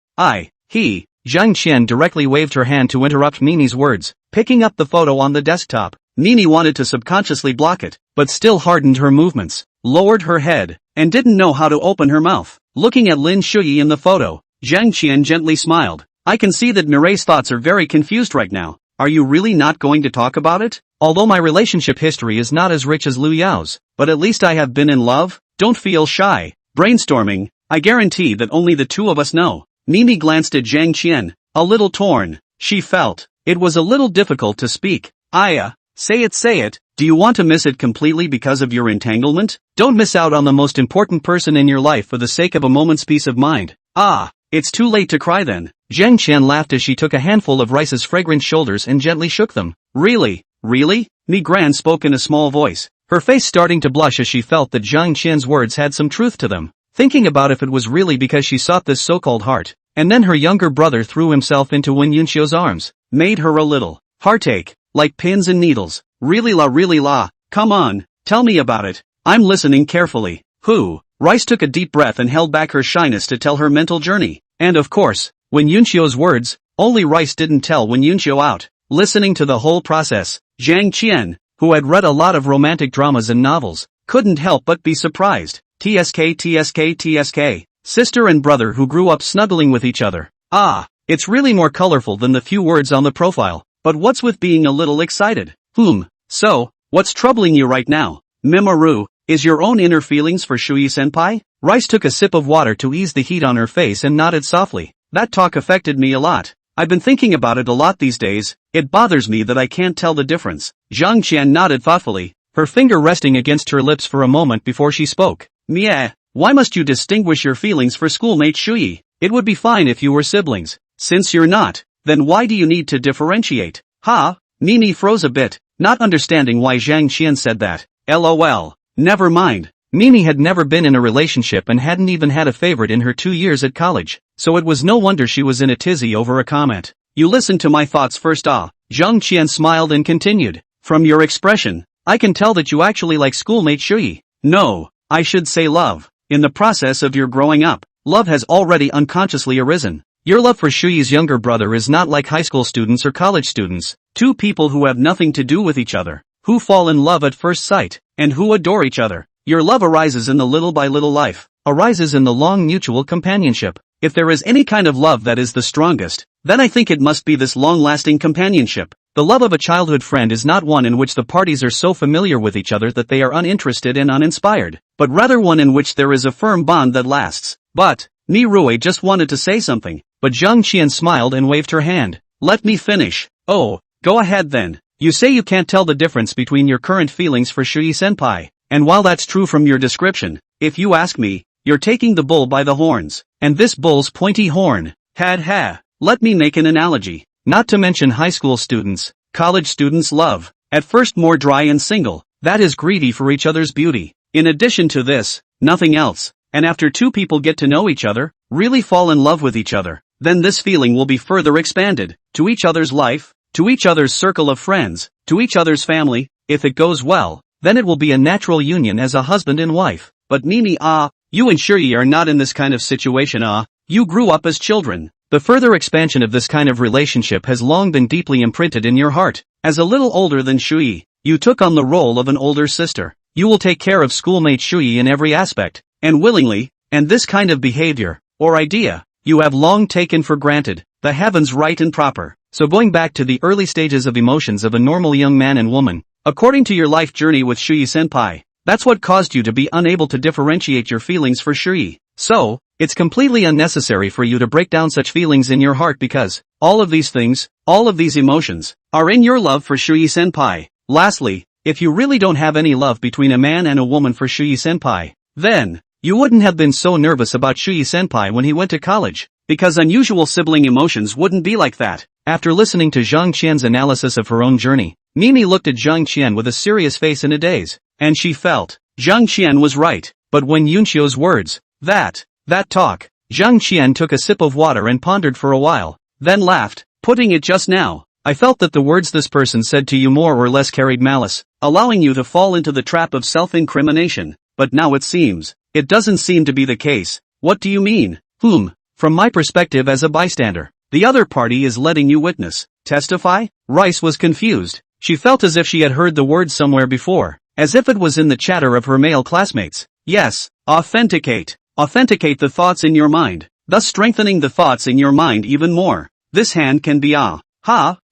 Speaker 1: he? Zhang Qian directly waved her hand to interrupt Mimi's words, picking up the photo on the desktop. Mimi wanted to subconsciously block it, but still hardened her movements, lowered her head, and didn't know how to open her mouth. Looking at Lin Shuyi in the photo, Zhang Qian gently smiled. I can see that Mirei's thoughts are very confused right now. Are you really not going to talk about it? Although my relationship history is not as rich as Liu Yao's, but at least I have been in love. Don't feel shy. Brainstorming, I guarantee that only the two of us know. Mimi glanced at Zhang Qian, a little torn. She felt it was a little difficult to speak. Say it. Do you want to miss it completely because of your entanglement? Don't miss out on the most important person in your life for the sake of a moment's peace of mind. It's too late to cry then. Zhang Qian laughed as she took a handful of Rice's fragrant shoulders and gently shook them. Really? Mi Gran spoke in a small voice, her face starting to blush as she felt that Zhang Qian's words had some truth to them. Thinking about if it was really because she sought this so-called heart, and then her younger brother threw himself into Wen Yunqiu's arms, made her a little heartache, like pins and needles. Really la, come on, tell me about it. I'm listening carefully. Rice took a deep breath and held back her shyness to tell her mental journey. And of course, Wen Yunqiu's words, only Rice didn't tell Wen Yunqiu out. Listening to the whole process, Zhang Qian, who had read a lot of romantic dramas and novels, couldn't help but be surprised. TSK, sister and brother who grew up snuggling with each other. It's really more colorful than the few words on the profile, but what's with being a little excited? So, what's troubling you right now? Mimaru, is your own inner feelings for Shuyi-senpai? Rice took a sip of water to ease the heat on her face and nodded softly. That talk affected me a lot. I've been thinking about it a lot these days. It bothers me that I can't tell the difference. Zhang Qian nodded thoughtfully, her finger resting against her lips for a moment before she spoke. Why must you distinguish your feelings for schoolmate Shuyi? It would be fine if you were siblings. Since you're not, then why do you need to differentiate? Mimi froze a bit, not understanding why Zhang Qian said that. LOL. Never mind. Mimi had never been in a relationship and hadn't even had a favorite in her 2 years at college, so it was no wonder she was in a tizzy over a comment. You listened to my thoughts first. Zhang Qian smiled and continued. From your expression, I can tell that you actually like schoolmate Shuyi. No, I should say love. In the process of your growing up, love has already unconsciously arisen. Your love for Shuyi's younger brother is not like high school students or college students, two people who have nothing to do with each other, who fall in love at first sight, and who adore each other. Your love arises in the little by little life, arises in the long mutual companionship. If there is any kind of love that is the strongest, then I think it must be this long-lasting companionship. The love of a childhood friend is not one in which the parties are so familiar with each other that they are uninterested and uninspired, but rather one in which there is a firm bond that lasts. But, Mi Rui just wanted to say something, but Zhang Qian smiled and waved her hand. Let me finish. Go ahead then. You say you can't tell the difference between your current feelings for Shuyi-senpai. And while that's true from your description, if you ask me, you're taking the bull by the horns. And this bull's pointy horn. Let me make an analogy. Not to mention high school students, college students love, at first more dry and single, that is greedy for each other's beauty. In addition to this, nothing else. And after two people get to know each other, really fall in love with each other, then this feeling will be further expanded, to each other's life, to each other's circle of friends, to each other's family. If it goes well, then it will be a natural union as a husband and wife. But Mimi, you and Shuyi are not in this kind of situation. You grew up as children. The further expansion of this kind of relationship has long been deeply imprinted in your heart. As a little older than Shuyi, you took on the role of an older sister. You will take care of schoolmate Shuyi in every aspect, and willingly, and this kind of behavior, or idea, you have long taken for granted, the heavens right and proper. So going back to the early stages of emotions of a normal young man and woman, according to your life journey with Shuyi-senpai, that's what caused you to be unable to differentiate your feelings for Shuyi. So, it's completely unnecessary for you to break down such feelings in your heart because, all of these things, all of these emotions, are in your love for Shuyi-senpai. Lastly, if you really don't have any love between a man and a woman for Shuyi-senpai, then, you wouldn't have been so nervous about Shuyi-senpai when he went to college, because unusual sibling emotions wouldn't be like that. After listening to Zhang Qian's analysis of her own journey, Mimi looked at Zhang Qian with a serious face in a daze, and she felt, Zhang Qian was right, but when Yunxio's words, that talk, Zhang Qian took a sip of water and pondered for a while, then laughed, putting it just now. I felt that the words this person said to you more or less carried malice, allowing you to fall into the trap of self-incrimination, but now it doesn't seem to be the case. What do you mean? From my perspective as a bystander, the other party is letting you witness, testify? Rice was confused. She felt as if she had heard the word somewhere before, as if it was in the chatter of her male classmates. Yes, authenticate. Authenticate the thoughts in your mind, thus strengthening the thoughts in your mind even more. This hand can be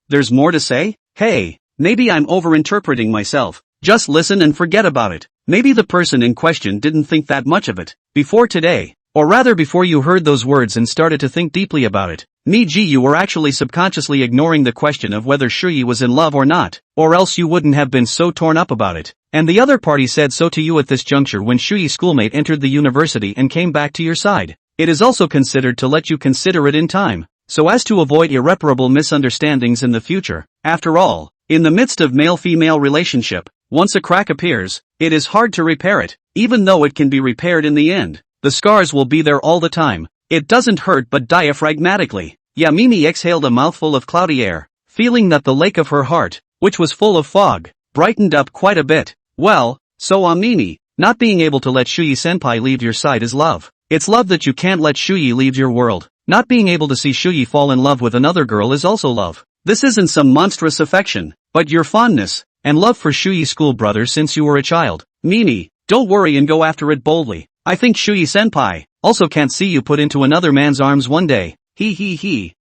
Speaker 1: there's more to say? Hey, maybe I'm overinterpreting myself. Just listen and forget about it. Maybe the person in question didn't think that much of it before today, or rather before you heard those words and started to think deeply about it. You were actually subconsciously ignoring the question of whether Shuyi was in love or not, or else you wouldn't have been so torn up about it. And the other party said so to you at this juncture when Shuyi's schoolmate entered the university and came back to your side. It is also considered to let you consider it in time, so as to avoid irreparable misunderstandings in the future. After all, in the midst of male-female relationship, once a crack appears, it is hard to repair it, even though it can be repaired in the end. The scars will be there all the time. It doesn't hurt but diaphragmatically. Mimi exhaled a mouthful of cloudy air, feeling that the lake of her heart, which was full of fog, brightened up quite a bit. Well, so Mimi, not being able to let Shuyi-senpai leave your side is love. It's love that you can't let Shuyi leave your world. Not being able to see Shuyi fall in love with another girl is also love. This isn't some monstrous affection, but your fondness and love for Shuyi's school brother since you were a child. Mimi, don't worry and go after it boldly. I think Shuyi-senpai also can't see you put into another man's arms one day.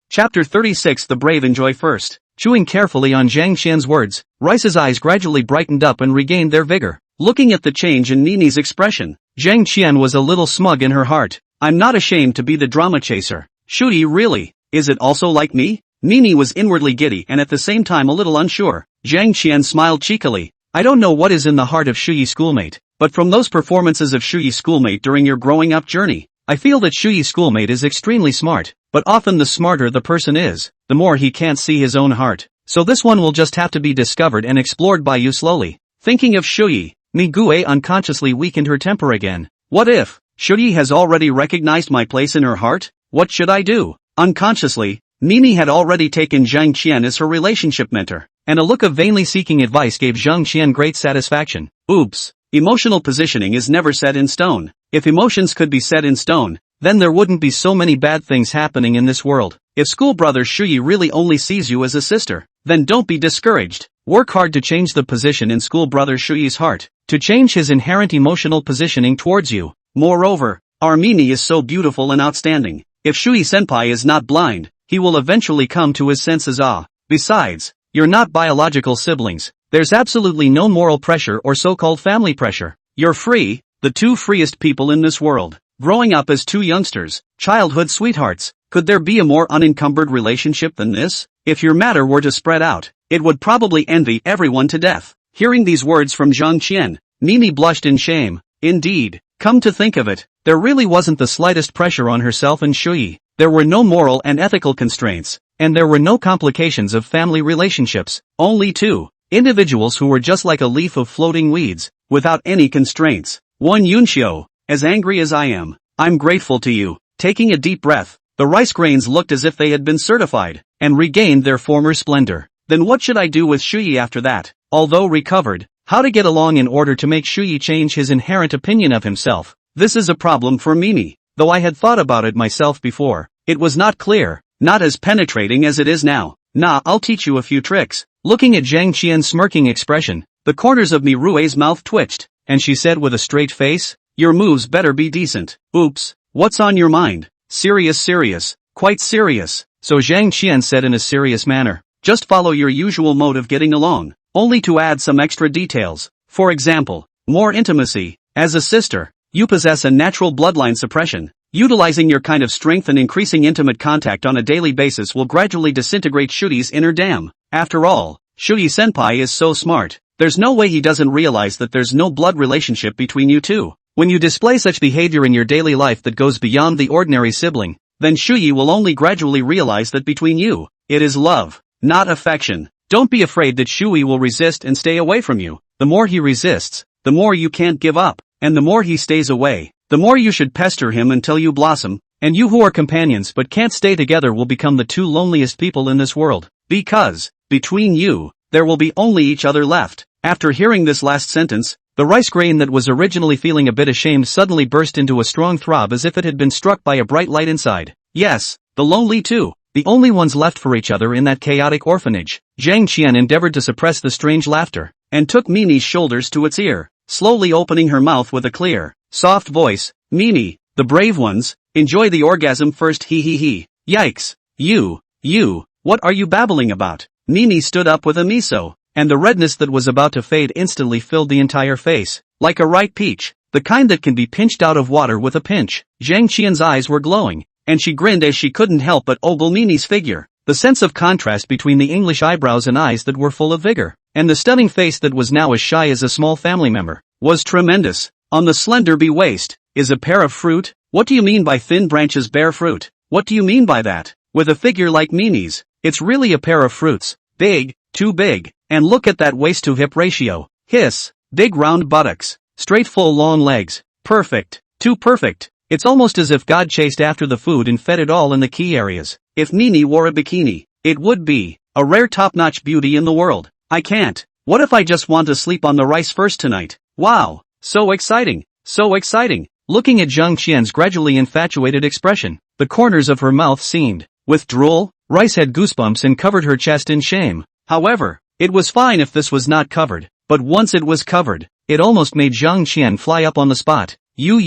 Speaker 1: Chapter 36. The brave enjoy first. Chewing carefully on Zhang Qian's words, Rice's eyes gradually brightened up and regained their vigor. Looking at the change in Nini's expression, Zhang Qian was a little smug in her heart. I'm not ashamed to be the drama chaser. Shuyi really, is it also like me? Nini was inwardly giddy and at the same time a little unsure. Zhang Qian smiled cheekily. I don't know what is in the heart of Shuyi's schoolmate, but from those performances of Shuyi's schoolmate during your growing up journey, I feel that Shuyi's schoolmate is extremely smart, but often the smarter the person is, the more he can't see his own heart. So this one will just have to be discovered and explored by you slowly. Thinking of Shuyi, Migue unconsciously weakened her temper again. What if Shuyi has already recognized my place in her heart? What should I do? Unconsciously, Mimi had already taken Zhang Qian as her relationship mentor, and a look of vainly seeking advice gave Zhang Qian great satisfaction. Oops. Emotional positioning is never set in stone. If emotions could be set in stone, then there wouldn't be so many bad things happening in this world. If school brother Shuyi really only sees you as a sister, then don't be discouraged. Work hard to change the position in school brother Shuyi's heart, to change his inherent emotional positioning towards you. Moreover, our Mimi is so beautiful and outstanding. If Shuyi-senpai is not blind, he will eventually come to his senses. Besides, you're not biological siblings. There's absolutely no moral pressure or so-called family pressure. You're free, the two freest people in this world. Growing up as two youngsters, childhood sweethearts, could there be a more unencumbered relationship than this? If your matter were to spread out, it would probably envy everyone to death. Hearing these words from Zhang Qian, Mimi blushed in shame. Indeed, come to think of it, there really wasn't the slightest pressure on herself and Shuyi. There were no moral and ethical constraints, and there were no complications of family relationships, only two individuals who were just like a leaf of floating weeds, without any constraints. One Yunxio, as angry as I am, I'm grateful to you. Taking a deep breath, the rice grains looked as if they had been certified, and regained their former splendor. Then what should I do with Shuyi after that? Although recovered, how to get along in order to make Shuyi change his inherent opinion of himself? This is a problem for Mimi, though I had thought about it myself before. It was not clear, not as penetrating as it is now. I'll teach you a few tricks. Looking at Zhang Qian's smirking expression, the corners of Mirue's mouth twitched, and she said with a straight face, your moves better be decent. Oops, what's on your mind? Serious, quite serious. so Zhang Qian said in a serious manner. Just follow your usual mode of getting along, only to add some extra details. For example, more intimacy. As a sister, you possess a natural bloodline suppression. Utilizing your kind of strength and increasing intimate contact on a daily basis will gradually disintegrate Shuri's inner dam. After all, Shuri senpai is so smart. There's no way he doesn't realize that there's no blood relationship between you two. When you display such behavior in your daily life that goes beyond the ordinary sibling, then Shuyi will only gradually realize that between you, it is love, not affection. Don't be afraid that Shuyi will resist and stay away from you. The more he resists, the more you can't give up, and the more he stays away, the more you should pester him until you blossom, and you who are companions but can't stay together will become the two loneliest people in this world, because, between you, there will be only each other left. After hearing this last sentence, the rice grain that was originally feeling a bit ashamed suddenly burst into a strong throb as if it had been struck by a bright light inside. Yes, the lonely too, the only ones left for each other in that chaotic orphanage. Zhang Qian endeavored to suppress the strange laughter, and took Mimi's shoulders to its ear, slowly opening her mouth with a clear, soft voice. Mimi, the brave ones, enjoy the orgasm first. He. Yikes. You, what are you babbling about? Mimi stood up with a miso, and the redness that was about to fade instantly filled the entire face, like a ripe peach, the kind that can be pinched out of water with a pinch. Zhang Qian's eyes were glowing, and she grinned as she couldn't help but ogle Mimi's figure. The sense of contrast between the English eyebrows and eyes that were full of vigor, and the stunning face that was now as shy as a small family member, was tremendous. On the slender bee waist, is a pear of fruit? What do you mean by thin branches bear fruit? What do you mean by that? With a figure like Mimi's, it's really a pair of fruits. Big, too big, and look at that waist-to-hip ratio. Hiss, big round buttocks, straight full long legs, perfect, too perfect. It's almost as if God chased after the food and fed it all in the key areas. If Mimi wore a bikini, it would be a rare top-notch beauty in the world. I can't. What if I just want to sleep on the rice first tonight? Wow, so exciting, so exciting. Looking at Zhang Qian's gradually infatuated expression, the corners of her mouth seemed, with drool. Rice had goosebumps and covered her chest in shame. However, it was fine if this was not covered, but once it was covered, it almost made Zhang Qian fly up on the spot. You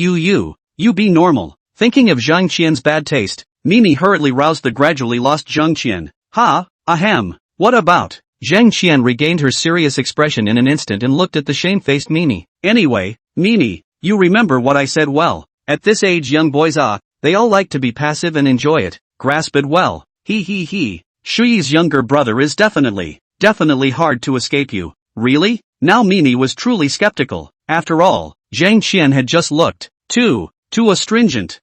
Speaker 1: be normal. Thinking of Zhang Qian's bad taste, Mimi hurriedly roused the gradually lost Zhang Qian. Ha, ahem, what about? Zhang Qian regained her serious expression in an instant and looked at the shame-faced Mimi. Anyway, Mimi, you remember what I said well. At this age young boys they all like to be passive and enjoy it. Grasp it well. He. Shuyi's younger brother is definitely hard to escape you. Really? Now Mimi was truly skeptical. After all, Zhang Qian had just looked too astringent.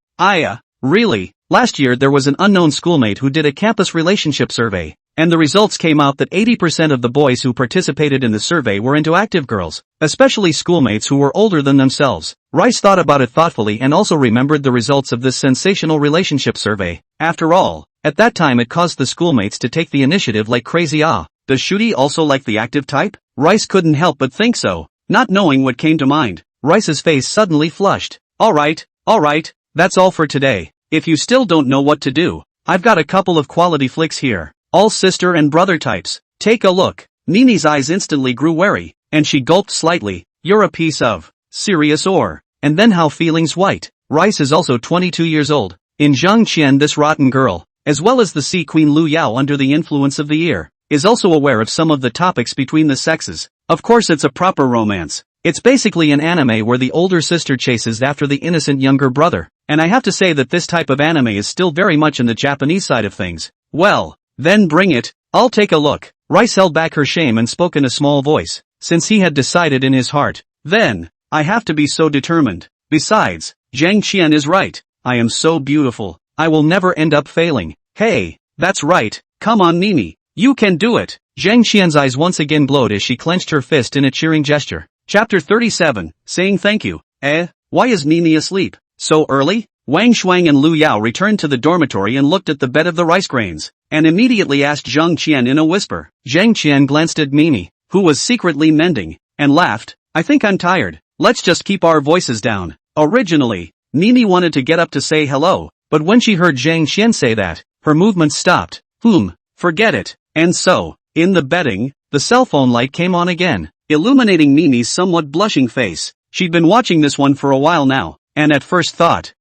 Speaker 1: Really? Last year there was an unknown schoolmate who did a campus relationship survey, and the results came out that 80% of the boys who participated in the survey were into active girls, especially schoolmates who were older than themselves. Rice thought about it thoughtfully and also remembered the results of this sensational relationship survey. After all, at that time it caused the schoolmates to take the initiative like crazy. Does Shuri also like the active type? Rice couldn't help but think so, not knowing what came to mind. Rice's face suddenly flushed. Alright, that's all for today. If you still don't know what to do, I've got a couple of quality flicks here. All sister and brother types. Take a look. Mimi's eyes instantly grew wary, and she gulped slightly. You're a piece of serious ore. And then how feelings white. Rice is also 22 years old. In Zhang Qian this rotten girl, as well as the Sea Queen Lu Yao under the influence of the ear, is also aware of some of the topics between the sexes. Of course it's a proper romance. It's basically an anime where the older sister chases after the innocent younger brother, and I have to say that this type of anime is still very much in the Japanese side of things. Well, then bring it, I'll take a look. Rice held back her shame and spoke in a small voice, since he had decided in his heart. Then, I have to be so determined. Besides, Zhang Qian is right. I am so beautiful, I will never end up failing. Hey, that's right, come on Mimi, you can do it. Zhang Qian's eyes once again glowed as she clenched her fist in a cheering gesture. Chapter 37, saying thank you. Why is Mimi asleep? So early? Wang Shuang and Lu Yao returned to the dormitory and looked at the bed of the rice grains, and immediately asked Zhang Qian in a whisper. Zhang Qian glanced at Mimi, who was secretly mending, and laughed. I think I'm tired. Let's just keep our voices down. Originally, Mimi wanted to get up to say hello, but when she heard Zhang Qian say that, her movement stopped. Forget it. And so, in the bedding, the cell phone light came on again, illuminating Mimi's somewhat blushing face. She'd been watching this one for a while now, and at first thought,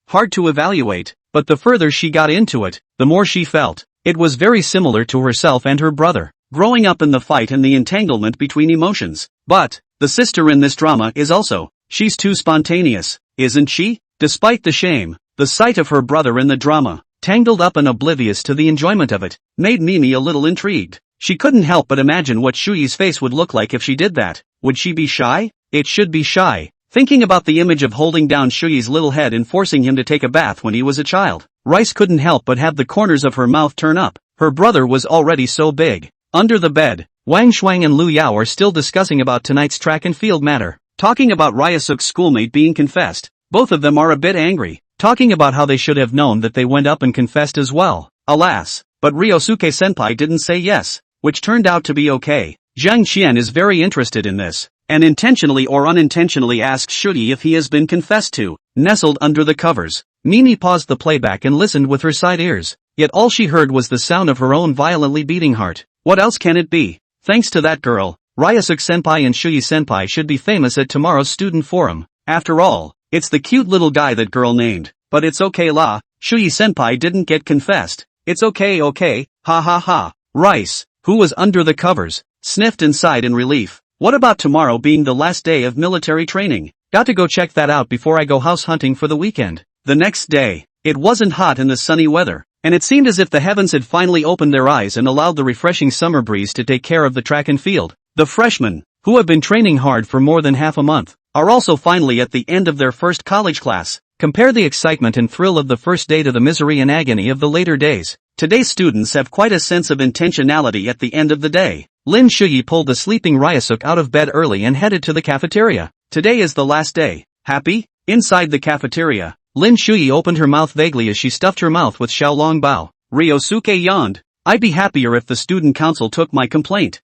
Speaker 1: hard to evaluate. but the further she got into it, the more she felt. It was very similar to herself and her brother, growing up in the fight and the entanglement between emotions. But, the sister in this drama is also, she's too spontaneous, isn't she? Despite the shame, the sight of her brother in the drama, tangled up and oblivious to the enjoyment of it, made Mimi a little intrigued. She couldn't help but imagine what Shuyi's face would look like if she did that. Would she be shy? It should be shy. Thinking about the image of holding down Shuyi's little head and forcing him to take a bath when he was a child, Rice couldn't help but have the corners of her mouth turn up. Her brother was already so big. Under the bed, Wang Shuang and Lu Yao are still discussing about tonight's track and field matter. Talking about Ryusuk's schoolmate being confessed. Both of them are a bit angry, talking about how they should have known that they went up and confessed as well. Alas, but Ryosuke-senpai didn't say yes, which turned out to be okay. Zhang Qian is very interested in this, and intentionally or unintentionally asks Shuyi if he has been confessed to. Nestled under the covers, Mimi paused the playback and listened with her side ears, yet all she heard was the sound of her own violently beating heart. What else can it be? Thanks to that girl, Ryusuke-senpai and Shuyi-senpai should be famous at tomorrow's student forum. After all, it's the cute little guy that girl named. But it's okay la, Shuyi-senpai didn't get confessed. It's okay, ha ha ha. Rice, who was under the covers, sniffed and sighed in relief. What about tomorrow being the last day of military training? Got to go check that out before I go house hunting for the weekend. The next day, it wasn't hot in the sunny weather, and it seemed as if the heavens had finally opened their eyes and allowed the refreshing summer breeze to take care of the track and field. The freshmen, who have been training hard for more than half a month, are also finally at the end of their first college class. Compare the excitement and thrill of the first day to the misery and agony of the later days. Today's students have quite a sense of intentionality at the end of the day. Lin Shuyi pulled the sleeping Ryusuke out of bed early and headed to the cafeteria. Today is the last day. Happy? Inside the cafeteria, Lin Shuyi opened her mouth vaguely as she stuffed her mouth with Xiaolongbao. Ryosuke yawned. I'd be happier if the student council took my complaint.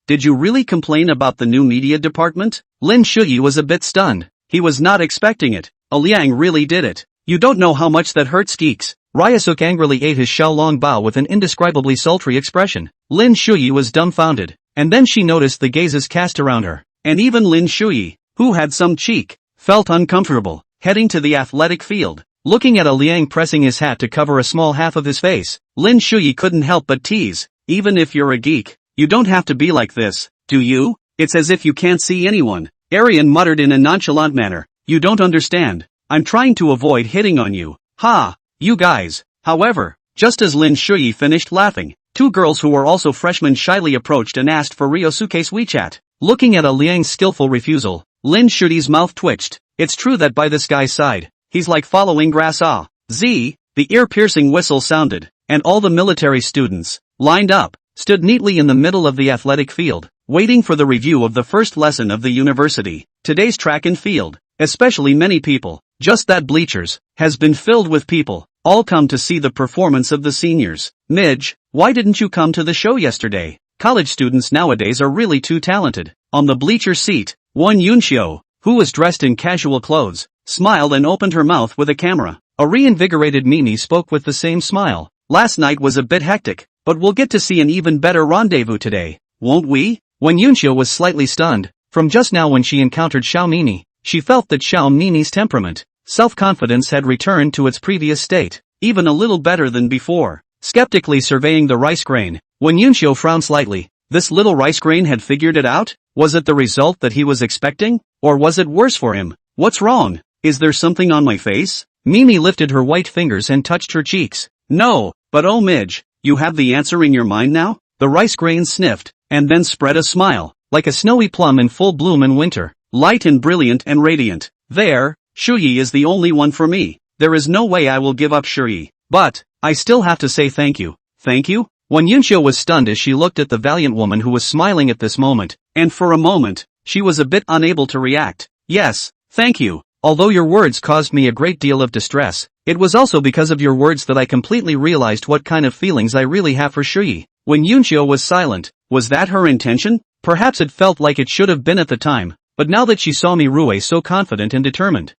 Speaker 1: Did you really complain about the new media department? Lin Shuyi was a bit stunned. He was not expecting it. Liang really did it. You don't know how much that hurts geeks. Ryusuke angrily ate his Xiaolongbao with an indescribably sultry expression. Lin Shuyi was dumbfounded, and then she noticed the gazes cast around her. And even Lin Shuyi, who had some cheek, felt uncomfortable, heading to the athletic field. Looking at Liang pressing his hat to cover a small half of his face, Lin Shuyi couldn't help but tease. Even if you're a geek, you don't have to be like this, do you? It's as if you can't see anyone. Arian muttered in a nonchalant manner. You don't understand. I'm trying to avoid hitting on you. Ha! You guys. However, just as Lin Shuyi finished laughing, two girls who were also freshmen shyly approached and asked for Ryosuke's WeChat. Looking at Liang's skillful refusal, Lin Shuyi's mouth twitched. It's true that by this guy's side, he's like following grass. The ear-piercing whistle sounded, and all the military students, lined up, stood neatly in the middle of the athletic field, waiting for the review of the first lesson of the university. Today's track and field, especially many people, just that bleachers, has been filled with people, all come to see the performance of the seniors. Midge, why didn't you come to the show yesterday? College students nowadays are really too talented. On the bleacher seat, one Yunshio, who was dressed in casual clothes, smiled and opened her mouth with a camera. A reinvigorated Mimi spoke with the same smile. Last night was a bit hectic, but we'll get to see an even better rendezvous today, won't we? When Yunshio was slightly stunned, from just now when she encountered Xiao Mini, she felt that Xiao Mini's temperament, self-confidence had returned to its previous state, even a little better than before. Skeptically surveying the rice grain, when Yunshio frowned slightly, this little rice grain had figured it out? Was it the result that he was expecting? Or was it worse for him? What's wrong? Is there something on my face? Mimi lifted her white fingers and touched her cheeks. No, but oh Midge, you have the answer in your mind now? The rice grain sniffed, and then spread a smile, like a snowy plum in full bloom in winter, light and brilliant and radiant. There, Shuyi is the only one for me. There is no way I will give up Shuyi. But, I still have to say thank you. Thank you? When Yunshio was stunned as she looked at the valiant woman who was smiling at this moment, and for a moment, she was a bit unable to react. Yes, thank you. Although your words caused me a great deal of distress, it was also because of your words that I completely realized what kind of feelings I really have for Shuyi. When Yunshio was silent, was that her intention? Perhaps it felt like it should have been at the time, but now that she saw Mirue so confident and determined,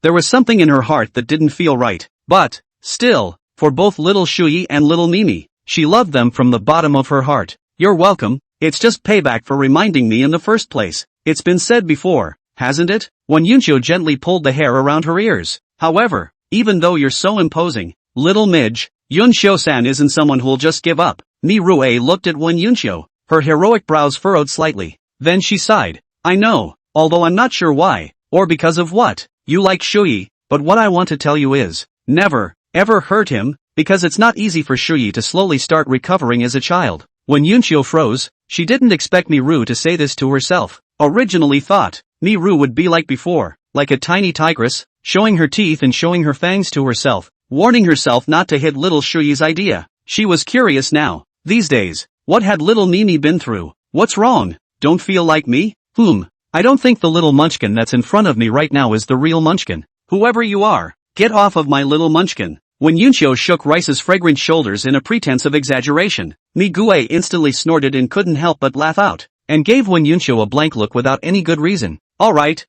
Speaker 1: there was something in her heart that didn't feel right. But, still, for both little Shuyi and little Mimi, she loved them from the bottom of her heart. You're welcome, it's just payback for reminding me in the first place. It's been said before, hasn't it? When Yunshio gently pulled the hair around her ears. However, even though you're so imposing. Little midge, Yunshio-san isn't someone who'll just give up. Mi-rue looked at Wen Yunshio, her heroic brows furrowed slightly. Then she sighed. I know, although I'm not sure why, or because of what. You like Shuyi, but what I want to tell you is, never, ever hurt him, because it's not easy for Shuyi to slowly start recovering as a child. When Yunshio froze, she didn't expect Miru to say this to herself. Originally thought, Miru would be like before, like a tiny tigress, showing her teeth and showing her fangs to herself, warning herself not to hit little Shuyi's idea. She was curious now. These days, what had little Mimi been through? What's wrong? Don't feel like me? I don't think the little munchkin that's in front of me right now is the real munchkin. Whoever you are, get off of my little munchkin. When Yunshio shook Rice's fragrant shoulders in a pretense of exaggeration, Migue instantly snorted and couldn't help but laugh out, and gave Wen Yunshio a blank look without any good reason. Alright,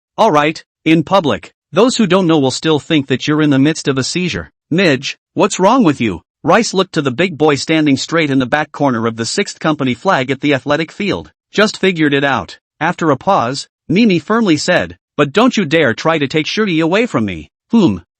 Speaker 1: in public. Those who don't know will still think that you're in the midst of a seizure. Midge, what's wrong with you? Rice looked to the big boy standing straight in the back corner of the 6th Company flag at the athletic field. Just figured it out. After a pause, Mimi firmly said, but don't you dare try to take Shuri away from me.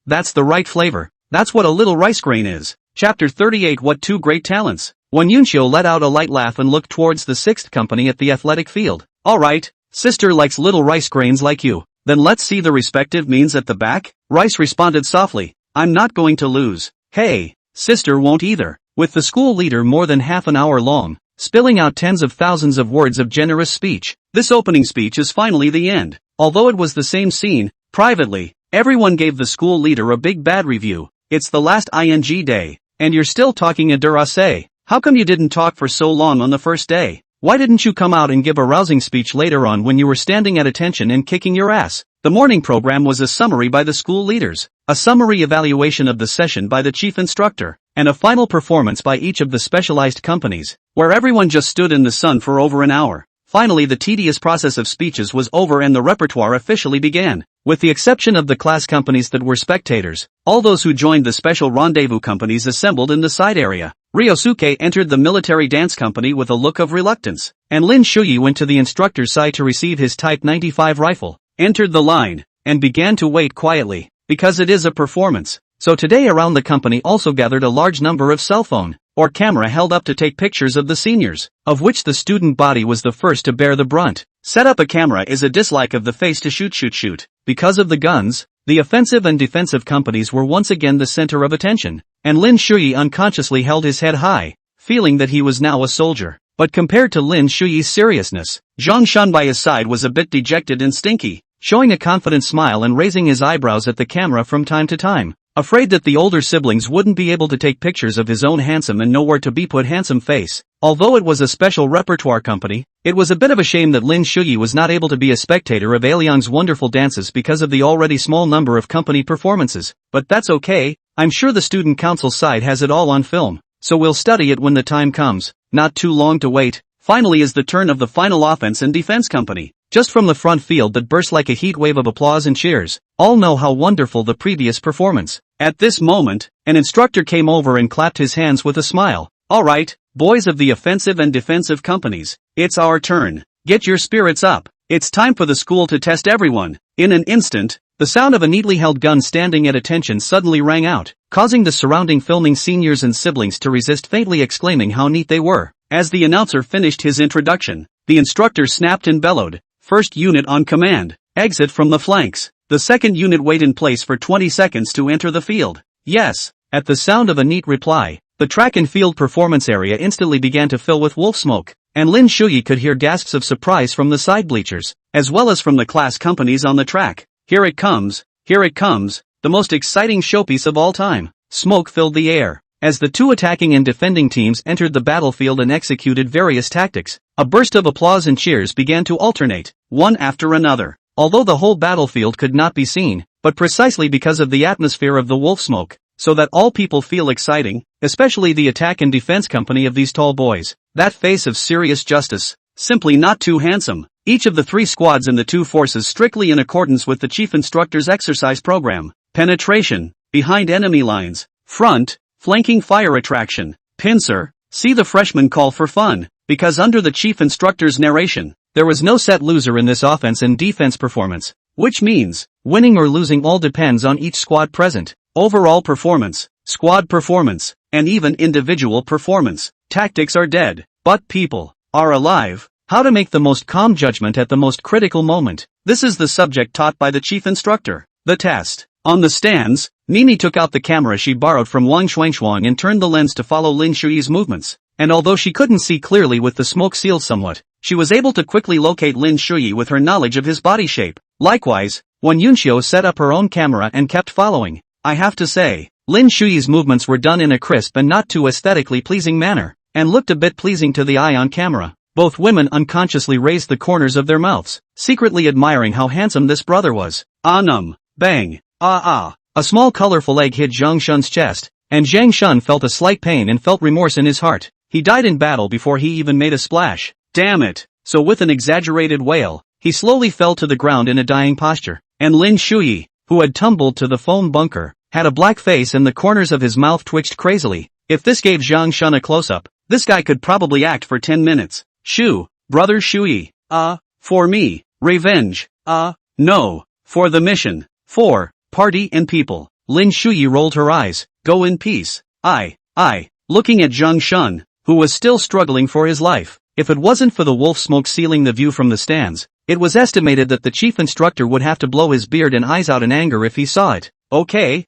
Speaker 1: That's the right flavor. That's what a little rice grain is. Chapter 38. What two great talents. When Yunshio let out a light laugh and looked towards the 6th Company at the athletic field. Alright, sister likes little rice grains like you. Then let's see the respective means at the back. Rice responded softly. I'm not going to lose. Hey, sister won't either. With the school leader more than half an hour long, spilling out tens of thousands of words of generous speech, this opening speech is finally the end. Although it was the same scene, privately, everyone gave the school leader a big bad review. It's the last ING day, and you're still talking a durase. How come you didn't talk for so long on the first day? Why didn't you come out and give a rousing speech later on when you were standing at attention and kicking your ass? The morning program was a summary by the school leaders, a summary evaluation of the session by the chief instructor, and a final performance by each of the specialized companies, where everyone just stood in the sun for over an hour. Finally, the tedious process of speeches was over and the repertoire officially began. With the exception of the class companies that were spectators, all those who joined the special rendezvous companies assembled in the side area. Ryosuke entered the military dance company with a look of reluctance, and Lin Shuyi went to the instructor's side to receive his Type 95 rifle, entered the line, and began to wait quietly, because it is a performance. So today around the company also gathered a large number of cell phone, or camera held up to take pictures of the seniors, of which the student body was the first to bear the brunt. Set up a camera is a dislike of the face to shoot. Because of the guns, the offensive and defensive companies were once again the center of attention, and Lin Shuyi unconsciously held his head high, feeling that he was now a soldier. But compared to Lin Shuyi's seriousness, Zhang Shan by his side was a bit dejected and stinky, showing a confident smile and raising his eyebrows at the camera from time to time. Afraid that the older siblings wouldn't be able to take pictures of his own handsome and nowhere to be put handsome face. Although it was a special repertoire company, it was a bit of a shame that Lin Shuyi was not able to be a spectator of Aliang's wonderful dances because of the already small number of company performances. But that's okay, I'm sure the student council side has it all on film, so we'll study it when the time comes. Not too long to wait. Finally is the turn of the final offense and defense company. Just from the front field that burst like a heat wave of applause and cheers, all know how wonderful the previous performance. At this moment, an instructor came over and clapped his hands with a smile. Alright, boys of the offensive and defensive companies, it's our turn. Get your spirits up. It's time for the school to test everyone. In an instant, the sound of a neatly held gun standing at attention suddenly rang out, causing the surrounding filming seniors and siblings to resist faintly exclaiming how neat they were. As the announcer finished his introduction, the instructor snapped and bellowed. First unit on command, exit from the flanks. The second unit wait in place for 20 seconds to enter the field. Yes. At the sound of a neat reply, the track and field performance area instantly began to fill with wolf smoke, and Lin Shuyi could hear gasps of surprise from the side bleachers, as well as from the class companies on the track. Here it comes, the most exciting showpiece of all time. Smoke filled the air, as the two attacking and defending teams entered the battlefield and executed various tactics. A burst of applause and cheers began to alternate, one after another, although the whole battlefield could not be seen, but precisely because of the atmosphere of the wolf smoke, so that all people feel exciting, especially the attack and defense company of these tall boys. That face of serious justice, simply not too handsome. Each of the three squads in the two forces strictly in accordance with the chief instructor's exercise program. Penetration, behind enemy lines, front, flanking fire attraction, pincer, see the freshmen call for fun. Because under the chief instructor's narration, there was no set loser in this offense and defense performance, which means, winning or losing all depends on each squad present. Overall performance, squad performance, and even individual performance. Tactics are dead, but people are alive. How to make the most calm judgment at the most critical moment. This is the subject taught by the chief instructor. The test. On the stands, Mimi took out the camera she borrowed from Wang Xuanxuang and turned the lens to follow Lin Shuyi's movements. And although she couldn't see clearly with the smoke sealed somewhat, she was able to quickly locate Lin Shuyi with her knowledge of his body shape. Likewise, when Yunxiu set up her own camera and kept following. I have to say, Lin Shuyi's movements were done in a crisp and not too aesthetically pleasing manner, and looked a bit pleasing to the eye on camera. Both women unconsciously raised the corners of their mouths, secretly admiring how handsome this brother was. Bang. A small colorful egg hit Zhang Shun's chest, and Zhang Shun felt a slight pain and felt remorse in his heart. He died in battle before he even made a splash. Damn it. So with an exaggerated wail, he slowly fell to the ground in a dying posture, and Lin Shuyi, who had tumbled to the foam bunker, had a black face and the corners of his mouth twitched crazily. If this gave Zhang Shun a close-up, this guy could probably act for 10 minutes. Brother Shuyi. For me. Revenge. No. For the mission. For party and people. Lin Shuyi rolled her eyes. Go in peace. Looking at Zhang Shun, who was still struggling for his life. If it wasn't for the wolf smoke sealing the view from the stands, it was estimated that the chief instructor would have to blow his beard and eyes out in anger if he saw it. Okay,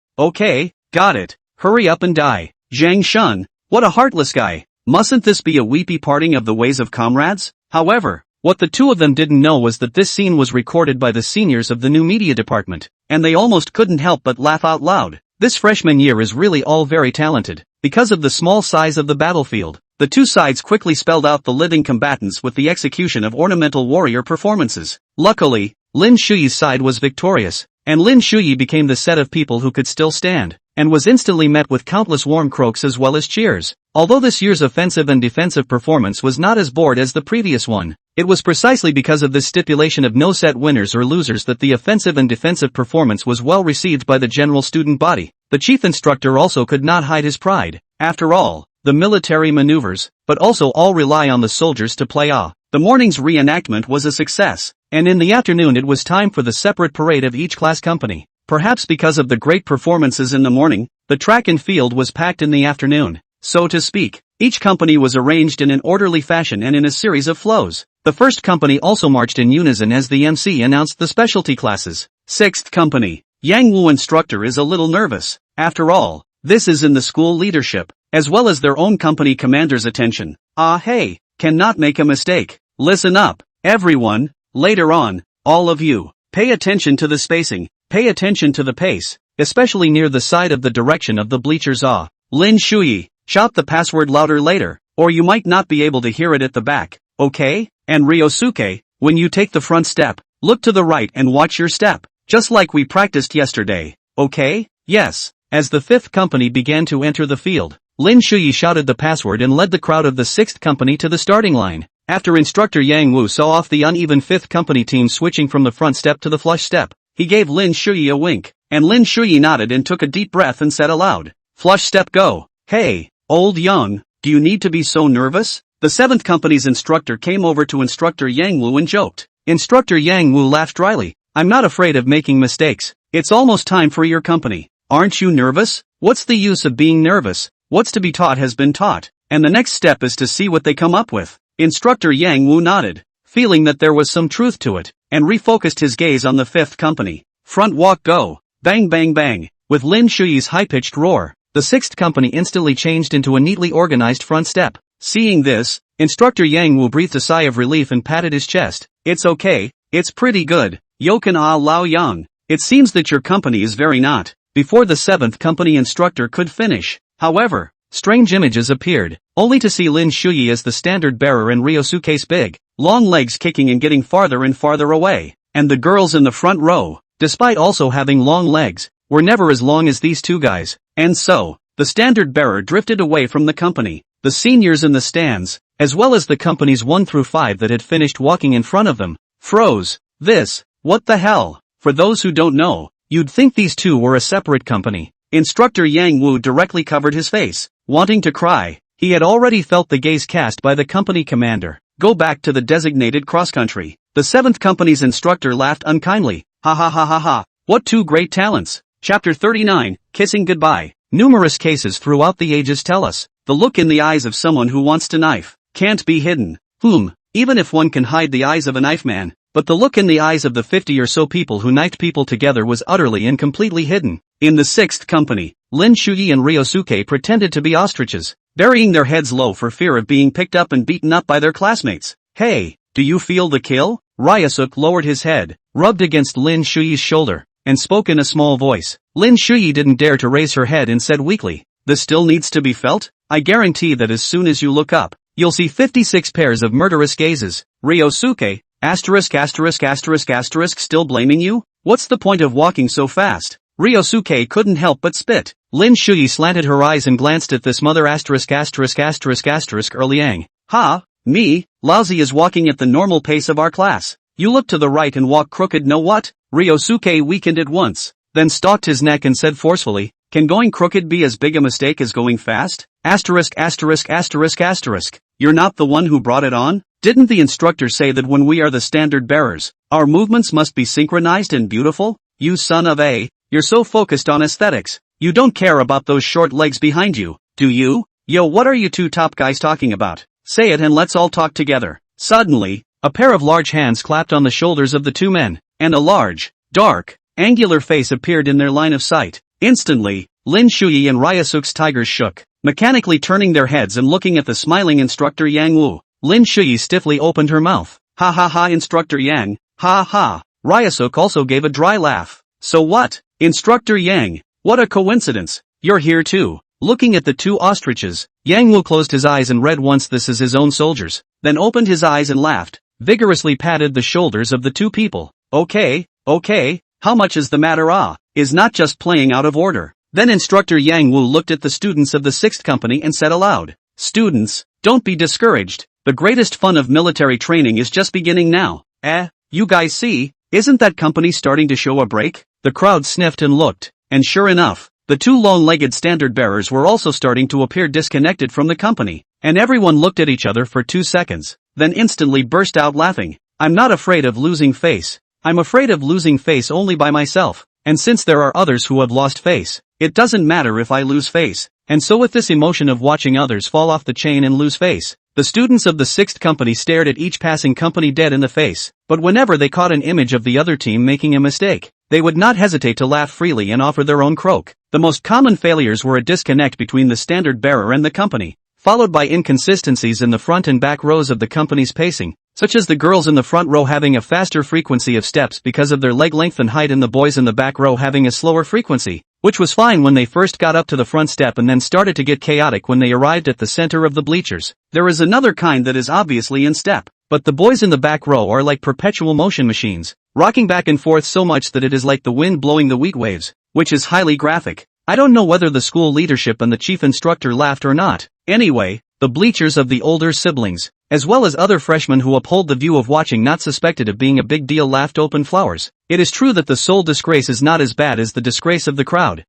Speaker 1: got it. Hurry up and die. Zhang Shun, what a heartless guy. Mustn't this be a weepy parting of the ways of comrades? However, what the two of them didn't know was that this scene was recorded by the seniors of the new media department, and they almost couldn't help but laugh out loud. This freshman year is really all very talented. Because of the small size of the battlefield, the two sides quickly spelled out the living combatants with the execution of ornamental warrior performances. Luckily, Lin Shuyi's side was victorious, and Lin Shuyi became the set of people who could still stand, and was instantly met with countless warm croaks as well as cheers. Although this year's offensive and defensive performance was not as bored as the previous one, it was precisely because of this stipulation of no set winners or losers that the offensive and defensive performance was well received by the general student body. The chief instructor also could not hide his pride. After all, the military maneuvers, but also all rely on the soldiers to play. The morning's reenactment was a success, and in the afternoon it was time for the separate parade of each class company. Perhaps because of the great performances in the morning, the track and field was packed in the afternoon. So to speak, each company was arranged in an orderly fashion and in a series of flows. The first company also marched in unison as the MC announced the specialty classes. Sixth company. Yang Wu instructor is a little nervous. After all, this is in the school leadership, as well as their own company commander's attention. Hey, cannot make a mistake. Listen up, everyone, later on, all of you, pay attention to the spacing, pay attention to the pace, especially near the side of the direction of the bleachers. Lin Shuyi, shout the password louder later, or you might not be able to hear it at the back, okay? And Ryosuke, when you take the front step, look to the right and watch your step, just like we practiced yesterday, okay? Yes. As the fifth company began to enter the field, Lin Shuyi shouted the password and led the crowd of the sixth company to the starting line. After instructor Yang Wu saw off the uneven fifth company team switching from the front step to the flush step, he gave Lin Shuyi a wink, and Lin Shuyi nodded and took a deep breath and said aloud, "Flush step go." Hey, old young, do you need to be so nervous? The seventh company's instructor came over to instructor Yang Wu and joked. Instructor Yang Wu laughed dryly. I'm not afraid of making mistakes. It's almost time for your company. Aren't you nervous? What's the use of being nervous? What's to be taught has been taught, and the next step is to see what they come up with. Instructor Yang Wu nodded, feeling that there was some truth to it, and refocused his gaze on the fifth company. Front walk go. Bang bang bang. With Lin Shuyi's high-pitched roar, the sixth company instantly changed into a neatly organized front step. Seeing this, instructor Yang Wu breathed a sigh of relief and patted his chest. It's okay, it's pretty good. Yokan Lao Yang. It seems that your company is very not. Before the seventh company instructor could finish, however, strange images appeared, only to see Lin Shuyi as the standard bearer and Ryosuke's big, long legs kicking and getting farther and farther away, and the girls in the front row, despite also having long legs, were never as long as these two guys, and so, the standard bearer drifted away from the company. The seniors in the stands, as well as the companies 1 through 5 that had finished walking in front of them, froze. What the hell? For those who don't know, you'd think these two were a separate company. Instructor Yang Wu directly covered his face, wanting to cry. He had already felt the gaze cast by the company commander. Go back to the designated cross-country. The seventh company's instructor laughed unkindly. Ha ha ha ha ha. What two great talents. Chapter 39, Kissing Goodbye. Numerous cases throughout the ages tell us, the look in the eyes of someone who wants to knife can't be hidden. Even if one can hide the eyes of a knife man, but the look in the eyes of the 50 or so people who knifed people together was utterly and completely hidden. In the sixth company, Lin Shuyi and Ryosuke pretended to be ostriches, burying their heads low for fear of being picked up and beaten up by their classmates. Hey, do you feel the kill? Ryosuke lowered his head, rubbed against Lin Shuyi's shoulder, and spoke in a small voice. Lin Shuyi didn't dare to raise her head and said weakly, "This still needs to be felt? I guarantee that as soon as you look up, you'll see 56 pairs of murderous gazes." Ryosuke, still blaming you? What's the point of walking so fast? Ryosuke couldn't help but spit. Lin Shuyi slanted her eyes and glanced at this mother Liang. Ha, me, lousy is walking at the normal pace of our class. You look to the right and walk crooked, know what? Ryosuke weakened at once, then stalked his neck and said forcefully, "Can going crooked be as big a mistake as going fast? You're not the one who brought it on? Didn't the instructor say that when we are the standard bearers, our movements must be synchronized and beautiful? You son of a, you're so focused on aesthetics, you don't care about those short legs behind you, do you? Yo, what are you two top guys talking about? Say it and let's all talk together." Suddenly, a pair of large hands clapped on the shoulders of the two men, and a large, dark, angular face appeared in their line of sight. Instantly, Lin Shuyi and Ryosuke's tigers shook, mechanically turning their heads and looking at the smiling instructor Yang Wu. Lin Shuyi stiffly opened her mouth. "Ha ha ha, Instructor Yang, ha ha." Ryosuke also gave a dry laugh. "So what, Instructor Yang, what a coincidence, you're here too." Looking at the two ostriches, Yang Wu closed his eyes and read once this as his own soldiers, then opened his eyes and laughed, vigorously patted the shoulders of the two people. Okay, how much is the matter? Is not just playing out of order." Then Instructor Yang Wu looked at the students of the sixth company and said aloud, "Students, don't be discouraged. The greatest fun of military training is just beginning now. You guys see, isn't that company starting to show a break?" The crowd sniffed and looked, and sure enough, the two long-legged standard bearers were also starting to appear disconnected from the company, and everyone looked at each other for 2 seconds, then instantly burst out laughing. "I'm not afraid of losing face. I'm afraid of losing face only by myself, and since there are others who have lost face, it doesn't matter if I lose face." And so with this emotion of watching others fall off the chain and lose face, the students of the sixth company stared at each passing company dead in the face, but whenever they caught an image of the other team making a mistake, they would not hesitate to laugh freely and offer their own croak. The most common failures were a disconnect between the standard bearer and the company, followed by inconsistencies in the front and back rows of the company's pacing, such as the girls in the front row having a faster frequency of steps because of their leg length and height and the boys in the back row having a slower frequency, which was fine when they first got up to the front step and then started to get chaotic when they arrived at the center of the bleachers. There is another kind that is obviously in step, but the boys in the back row are like perpetual motion machines, rocking back and forth so much that it is like the wind blowing the wheat waves, which is highly graphic. I don't know whether the school leadership and the chief instructor laughed or not. Anyway, the bleachers of the older siblings, as well as other freshmen who uphold the view of watching not suspected of being a big deal, laughed open flowers. It is true that the sole disgrace is not as bad as the disgrace of the crowd.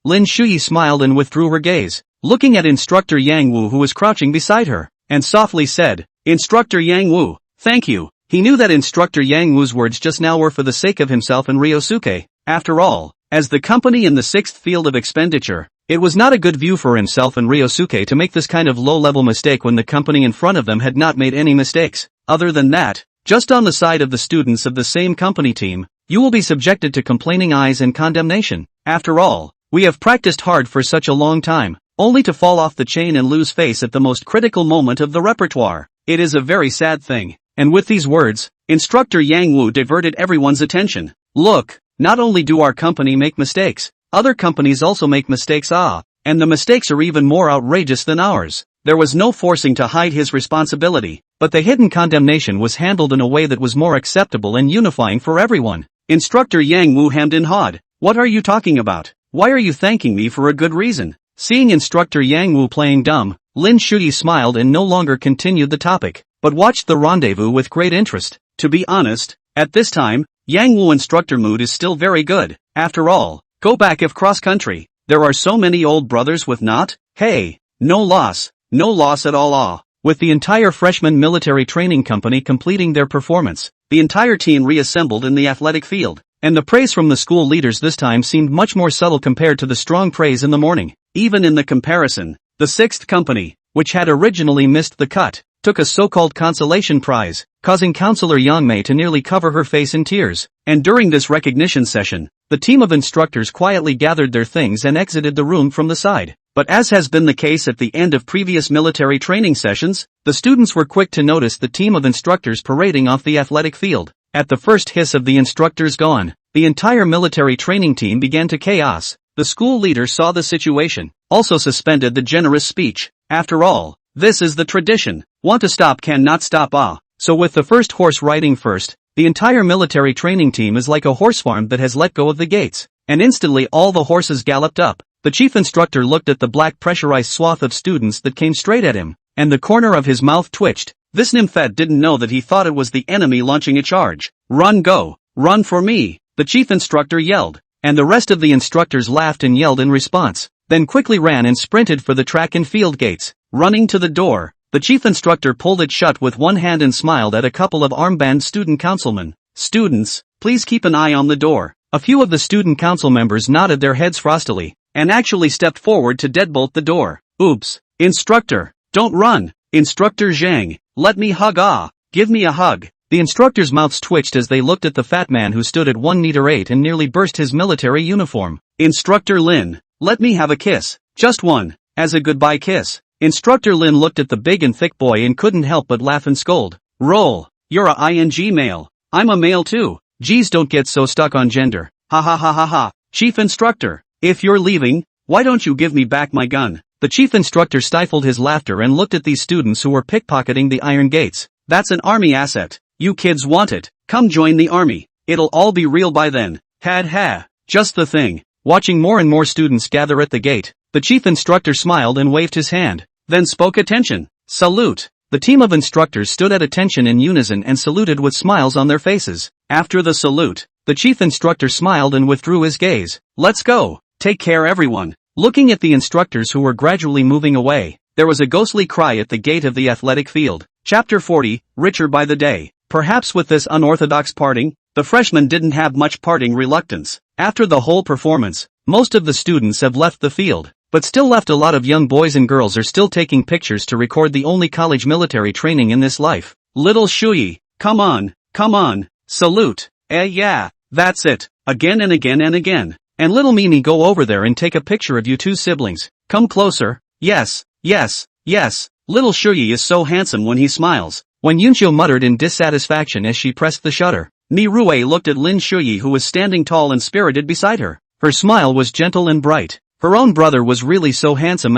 Speaker 1: Lin Shuyi smiled and withdrew her gaze, looking at Instructor Yang Wu who was crouching beside her, and softly said, "Instructor Yang Wu, thank you." He knew that Instructor Yang Wu's words just now were for the sake of himself and Ryosuke. After all, as the company in the sixth field of expenditure, it was not a good view for himself and Ryosuke to make this kind of low-level mistake when the company in front of them had not made any mistakes. Other than that, just on the side of the students of the same company team, you will be subjected to complaining eyes and condemnation. After all, we have practiced hard for such a long time, only to fall off the chain and lose face at the most critical moment of the repertoire. It is a very sad thing. And with these words, Instructor Yang Wu diverted everyone's attention. Look, not only do our company make mistakes, other companies also make mistakes, and the mistakes are even more outrageous than ours. There was no forcing to hide his responsibility, but the hidden condemnation was handled in a way that was more acceptable and unifying for everyone. Instructor Yang Wu hemmed and hawed. "What are you talking about? Why are you thanking me for a good reason?" Seeing Instructor Yang Wu playing dumb, Lin Shuyi smiled and no longer continued the topic, but watched the rendezvous with great interest. To be honest, at this time, Yang Wu instructor mood is still very good. After all, go back if cross-country. There are so many old brothers with not. Hey, no loss at all. With the entire freshman military training company completing their performance, the entire team reassembled in the athletic field. And the praise from the school leaders this time seemed much more subtle compared to the strong praise in the morning. Even in the comparison, the sixth company, which had originally missed the cut, took a so-called consolation prize, causing Counselor Yangmei to nearly cover her face in tears. And during this recognition session, the team of instructors quietly gathered their things and exited the room from the side. But as has been the case at the end of previous military training sessions, the students were quick to notice the team of instructors parading off the athletic field. At the first hiss of the instructors gone, the entire military training team began to chaos. The school leader saw the situation, also suspended the generous speech. After all, this is the tradition. Want to stop cannot stop. So with the first horse riding first, the entire military training team is like a horse farm that has let go of the gates. And instantly all the horses galloped up. The chief instructor looked at the black pressurized swath of students that came straight at him, and the corner of his mouth twitched. This nymphet didn't know that he thought it was the enemy launching a charge. Run, go, run for me, the chief instructor yelled, and the rest of the instructors laughed and yelled in response, then quickly ran and sprinted for the track and field gates. Running to the door, the chief instructor pulled it shut with one hand and smiled at a couple of armband student councilmen. Students, please keep an eye on the door. A few of the student council members nodded their heads frostily, and actually stepped forward to deadbolt the door. Oops, instructor, don't run. Instructor Zhang, let me hug. Give me a hug. The instructors' mouths twitched as they looked at the fat man who stood at 1 meter 8 and nearly burst his military uniform. Instructor Lin, let me have a kiss. Just one, as a goodbye kiss. Instructor Lin looked at the big and thick boy and couldn't help but laugh and scold. Roll, you're a ing male. I'm a male too. Geez, don't get so stuck on gender. Ha ha ha ha ha. Chief instructor, if you're leaving, why don't you give me back my gun? The chief instructor stifled his laughter and looked at these students who were pickpocketing the iron gates. That's an army asset. You kids want it. Come join the army. It'll all be real by then. Had ha. Just the thing. Watching more and more students gather at the gate, the chief instructor smiled and waved his hand, then spoke attention. Salute. The team of instructors stood at attention in unison and saluted with smiles on their faces. After the salute, the chief instructor smiled and withdrew his gaze. Let's go. Take care everyone. Looking at the instructors who were gradually moving away, there was a ghostly cry at the gate of the athletic field. Chapter 40, Richer by the Day. Perhaps with this unorthodox parting, the freshmen didn't have much parting reluctance. After the whole performance, most of the students have left the field, but still left a lot of young boys and girls are still taking pictures to record the only college military training in this life. Little Shui, come on, salute. Yeah, that's it, again and again and again. And little Mimi, go over there and take a picture of you two siblings. Come closer. Yes. Little Shui is so handsome when he smiles. When Yunxiu muttered in dissatisfaction as she pressed the shutter, Mi Rui looked at Lin Shuyi who was standing tall and spirited beside her. Her smile was gentle and bright. Her own brother was really so handsome.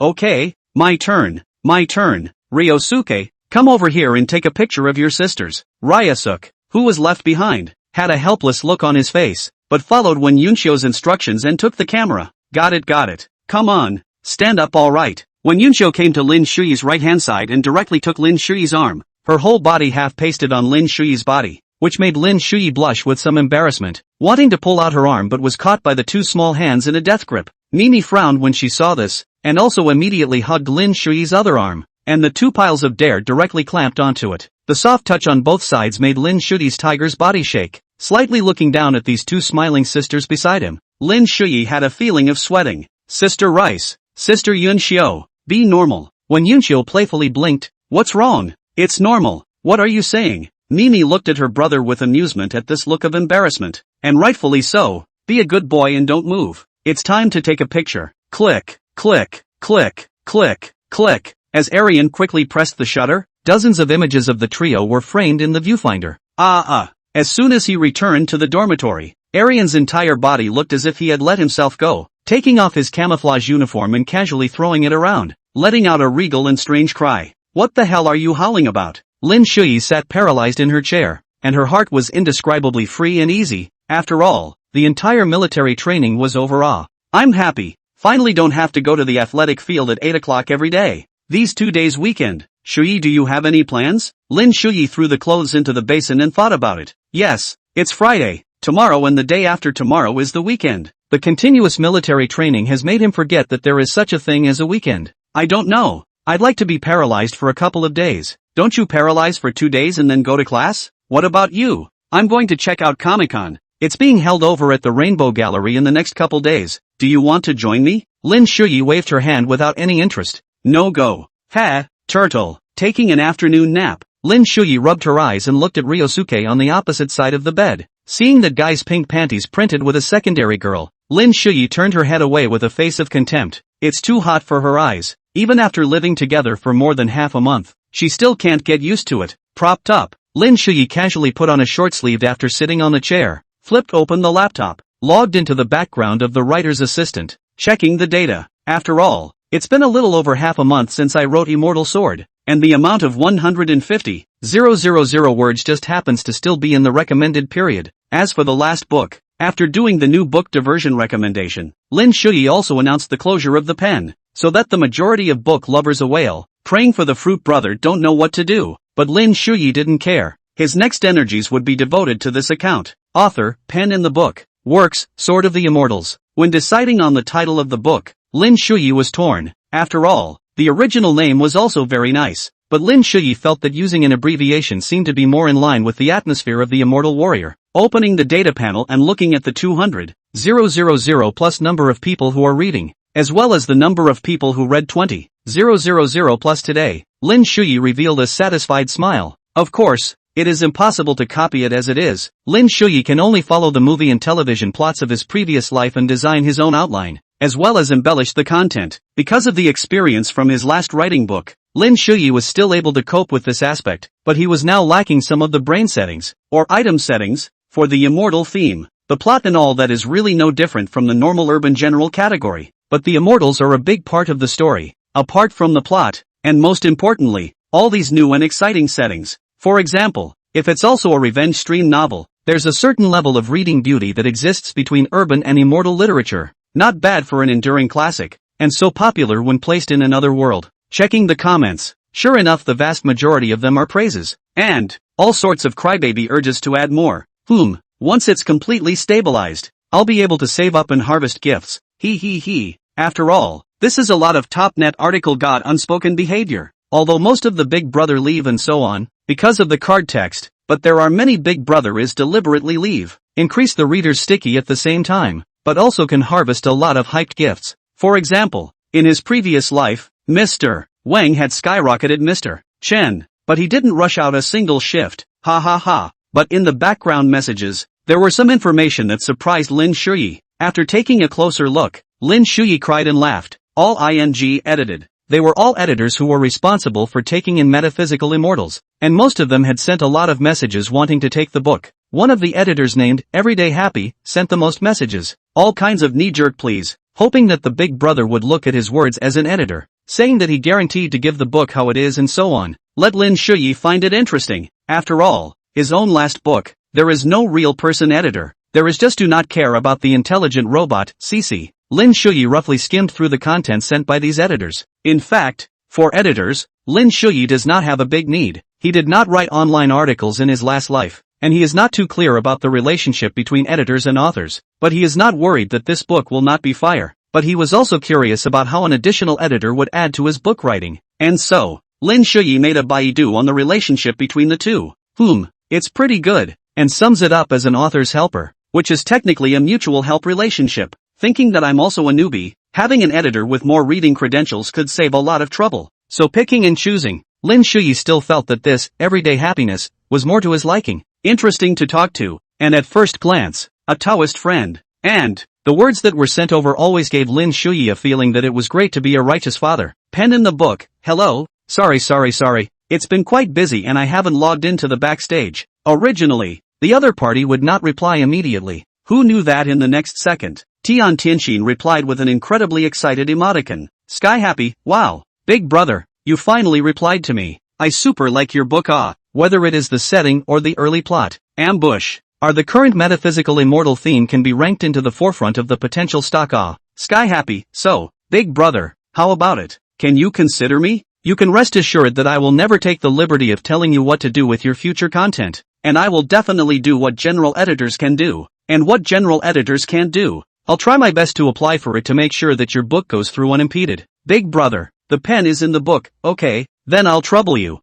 Speaker 1: Okay, my turn. Ryosuke, come over here and take a picture of your sisters. Ryasuke, who was left behind, had a helpless look on his face, but followed when Yunxiu's instructions and took the camera. Got it. Come on, stand up alright. When Yunxiu came to Lin Shuyi's right-hand side and directly took Lin Shuyi's arm, her whole body half pasted on Lin Shuyi's body, which made Lin Shuyi blush with some embarrassment, wanting to pull out her arm but was caught by the two small hands in a death grip. Mimi frowned when she saw this, and also immediately hugged Lin Shuyi's other arm, and the two piles of dare directly clamped onto it. The soft touch on both sides made Lin Shuyi's tiger's body shake. Slightly looking down at these two smiling sisters beside him, Lin Shuyi had a feeling of sweating. Sister Rice, Sister Yunxiu, be normal. When Yunxiu playfully blinked, what's wrong? It's normal. What are you saying? Mimi looked at her brother with amusement at this look of embarrassment. And rightfully so. Be a good boy and don't move. It's time to take a picture. Click. As Arian quickly pressed the shutter, dozens of images of the trio were framed in the viewfinder. As soon as he returned to the dormitory, Arian's entire body looked as if he had let himself go, taking off his camouflage uniform and casually throwing it around, letting out a regal and strange cry. What the hell are you howling about? Lin Shuyi sat paralyzed in her chair, and her heart was indescribably free and easy. After all, the entire military training was over. I'm happy. Finally don't have to go to the athletic field at 8 o'clock every day. These 2 days weekend. Shuyi, do you have any plans? Lin Shuyi threw the clothes into the basin and thought about it. Yes, it's Friday. Tomorrow and the day after tomorrow is the weekend. The continuous military training has made him forget that there is such a thing as a weekend. I don't know. I'd like to be paralyzed for a couple of days. Don't you paralyze for 2 days and then go to class? What about you? I'm going to check out Comic-Con. It's being held over at the Rainbow Gallery in the next couple days. Do you want to join me? Lin Shuyi waved her hand without any interest. No go. Ha, turtle. Taking an afternoon nap. Lin Shuyi rubbed her eyes and looked at Ryosuke on the opposite side of the bed. Seeing that guy's pink panties printed with a secondary girl, Lin Shuyi turned her head away with a face of contempt. It's too hot for her eyes. Even after living together for more than half a month, she still can't get used to it. Propped up, Lin Shuyi casually put on a short-sleeved after sitting on the chair, flipped open the laptop, logged into the background of the writer's assistant, checking the data. After all, it's been a little over half a month since I wrote Immortal Sword, and the amount of 150,000 words just happens to still be in the recommended period. As for the last book, after doing the new book diversion recommendation, Lin Shuyi also announced the closure of the pen, so that the majority of book lovers praying for the Fruit Brother don't know what to do. But Lin Shuyi didn't care. His next energies would be devoted to this account. Author, pen in the book. Works, Sword of the Immortals. When deciding on the title of the book, Lin Shuyi was torn. After all, the original name was also very nice, but Lin Shuyi felt that using an abbreviation seemed to be more in line with the atmosphere of the Immortal Warrior. Opening the data panel and looking at the 200,000 plus number of people who are reading, as well as the number of people who read 20,000 plus today, Lin Shuyi revealed a satisfied smile. Of course, it is impossible to copy it as it is. Lin Shuyi can only follow the movie and television plots of his previous life and design his own outline, as well as embellish the content. Because of the experience from his last writing book, Lin Shuyi was still able to cope with this aspect, but he was now lacking some of the brain settings, or item settings, for the immortal theme. The plot and all that is really no different from the normal urban general category, but the immortals are a big part of the story, apart from the plot, and most importantly, all these new and exciting settings. For example, if it's also a revenge stream novel, there's a certain level of reading beauty that exists between urban and immortal literature, not bad for an enduring classic, and so popular when placed in another world. Checking the comments, sure enough the vast majority of them are praises, and all sorts of crybaby urges to add more. Once it's completely stabilized, I'll be able to save up and harvest gifts. After all, this is a lot of top net article god unspoken behavior. Although most of the Big Brother leave and so on, because of the card text, but there are many Big Brother is deliberately leave, increase the reader's sticky at the same time, but also can harvest a lot of hyped gifts. For example, in his previous life, Mr. Wang had skyrocketed Mr. Chen, but he didn't rush out a single shift, But in the background messages, there were some information that surprised Lin Shuyi. After taking a closer look, Lin Shuyi cried and laughed. All ing edited. They were all editors who were responsible for taking in Metaphysical Immortals, and most of them had sent a lot of messages wanting to take the book. One of the editors named Everyday Happy sent the most messages, all kinds of knee-jerk pleas, hoping that the Big Brother would look at his words as an editor, saying that he guaranteed to give the book how it is and so on. Let Lin Shuyi find it interesting. After all, his own last book, there is no real person editor. There is just do not care about the intelligent robot, CC. Lin Shuyi roughly skimmed through the content sent by these editors. In fact, for editors, Lin Shuyi does not have a big need. He did not write online articles in his last life, and he is not too clear about the relationship between editors and authors. But he is not worried that this book will not be fire. But he was also curious about how an additional editor would add to his book writing. And so, Lin Shuyi made a baidu on the relationship between the two. It's pretty good, and sums it up as an author's helper, which is technically a mutual help relationship. Thinking that I'm also a newbie, having an editor with more reading credentials could save a lot of trouble. So picking and choosing, Lin Shuyi still felt that this, Everyday Happiness, was more to his liking, interesting to talk to, and at first glance, a Taoist friend. And the words that were sent over always gave Lin Shuyi a feeling that it was great to be a righteous father. Pen in the book, hello, sorry. It's been quite busy and I haven't logged into the backstage. Originally, the other party would not reply immediately. Who knew that in the next second? Tian Tianxin replied with an incredibly excited emoticon. Sky happy, wow, Big Brother, you finally replied to me. I super like your book whether it is the setting or the early plot. Ambush. Are the current metaphysical immortal theme can be ranked into the forefront of the potential stock Sky happy, so, Big Brother, how about it? Can you consider me? You can rest assured that I will never take the liberty of telling you what to do with your future content. And I will definitely do what general editors can do. And what general editors can't do. I'll try my best to apply for it to make sure that your book goes through unimpeded. Big Brother, the pen is in the book, okay, then I'll trouble you.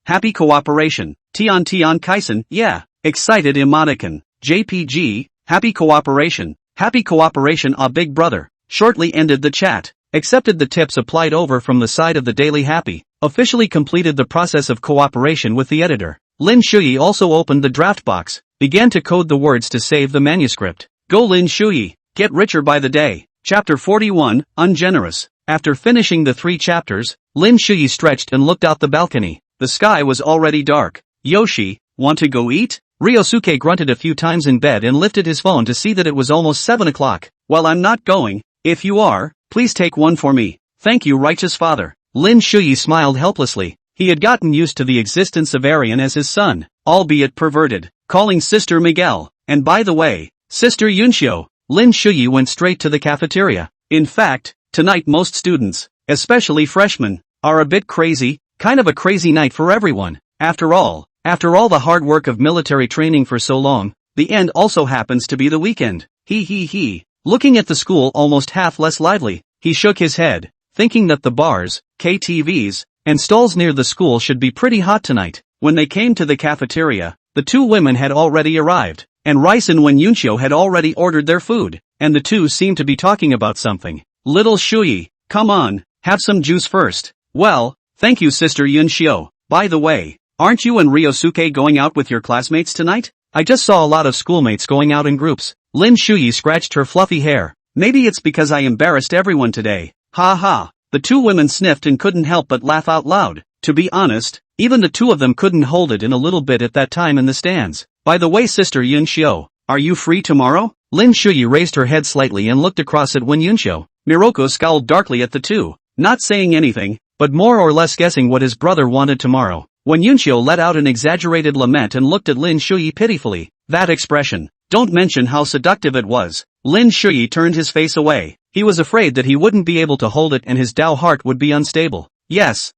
Speaker 1: Happy cooperation. Tian Kaisen, yeah. Excited emoticon. JPG, happy cooperation, ah big brother, shortly ended the chat, accepted the tips applied over from the side of the Daily Happy, officially completed the process of cooperation with the editor. Lin Shuyi also opened the draft box, began to code the words to save the manuscript. Go Lin Shuyi, get richer by the day. Chapter 41, Ungenerous. After finishing the 3 chapters, Lin Shuyi stretched and looked out the balcony. The sky was already dark. Yoshi, want to go eat? Ryosuke grunted a few times in bed and lifted his phone to see that it was almost 7 o'clock. Well, I'm not going. If you are, please take one for me. Thank you, righteous father. Lin Shuyi smiled helplessly. He had gotten used to the existence of Arian as his son, albeit perverted, calling Sister Miguel, and by the way, Sister Yunshio. Lin Shuyi went straight to the cafeteria. In fact, tonight most students, especially freshmen, are a bit crazy, kind of a crazy night for everyone. After all the hard work of military training for so long, the end also happens to be the weekend. He. Looking at the school almost half less lively, he shook his head, thinking that the bars, KTVs, and stalls near the school should be pretty hot tonight. When they came to the cafeteria, the 2 women had already arrived, and Rice and Wen Yunshio had already ordered their food, and the 2 seemed to be talking about something. Little Shuyi, come on, have some juice first. Well, thank you Sister Yunshio. By the way, aren't you and Ryosuke going out with your classmates tonight? I just saw a lot of schoolmates going out in groups. Lin Shuyi scratched her fluffy hair. Maybe it's because I embarrassed everyone today. Ha ha. The 2 women sniffed and couldn't help but laugh out loud. To be honest, even the 2 of them couldn't hold it in a little bit at that time in the stands. By the way Sister Yunshio, are you free tomorrow? Lin Shuyi raised her head slightly and looked across at Wen Yunshio. Miroko scowled darkly at the 2, not saying anything, but more or less guessing what his brother wanted tomorrow. Wen Yunshio let out an exaggerated lament and looked at Lin Shuyi pitifully. That expression, don't mention how seductive it was. Lin Shuyi turned his face away. He was afraid that he wouldn't be able to hold it and his Dao heart would be unstable. Yes,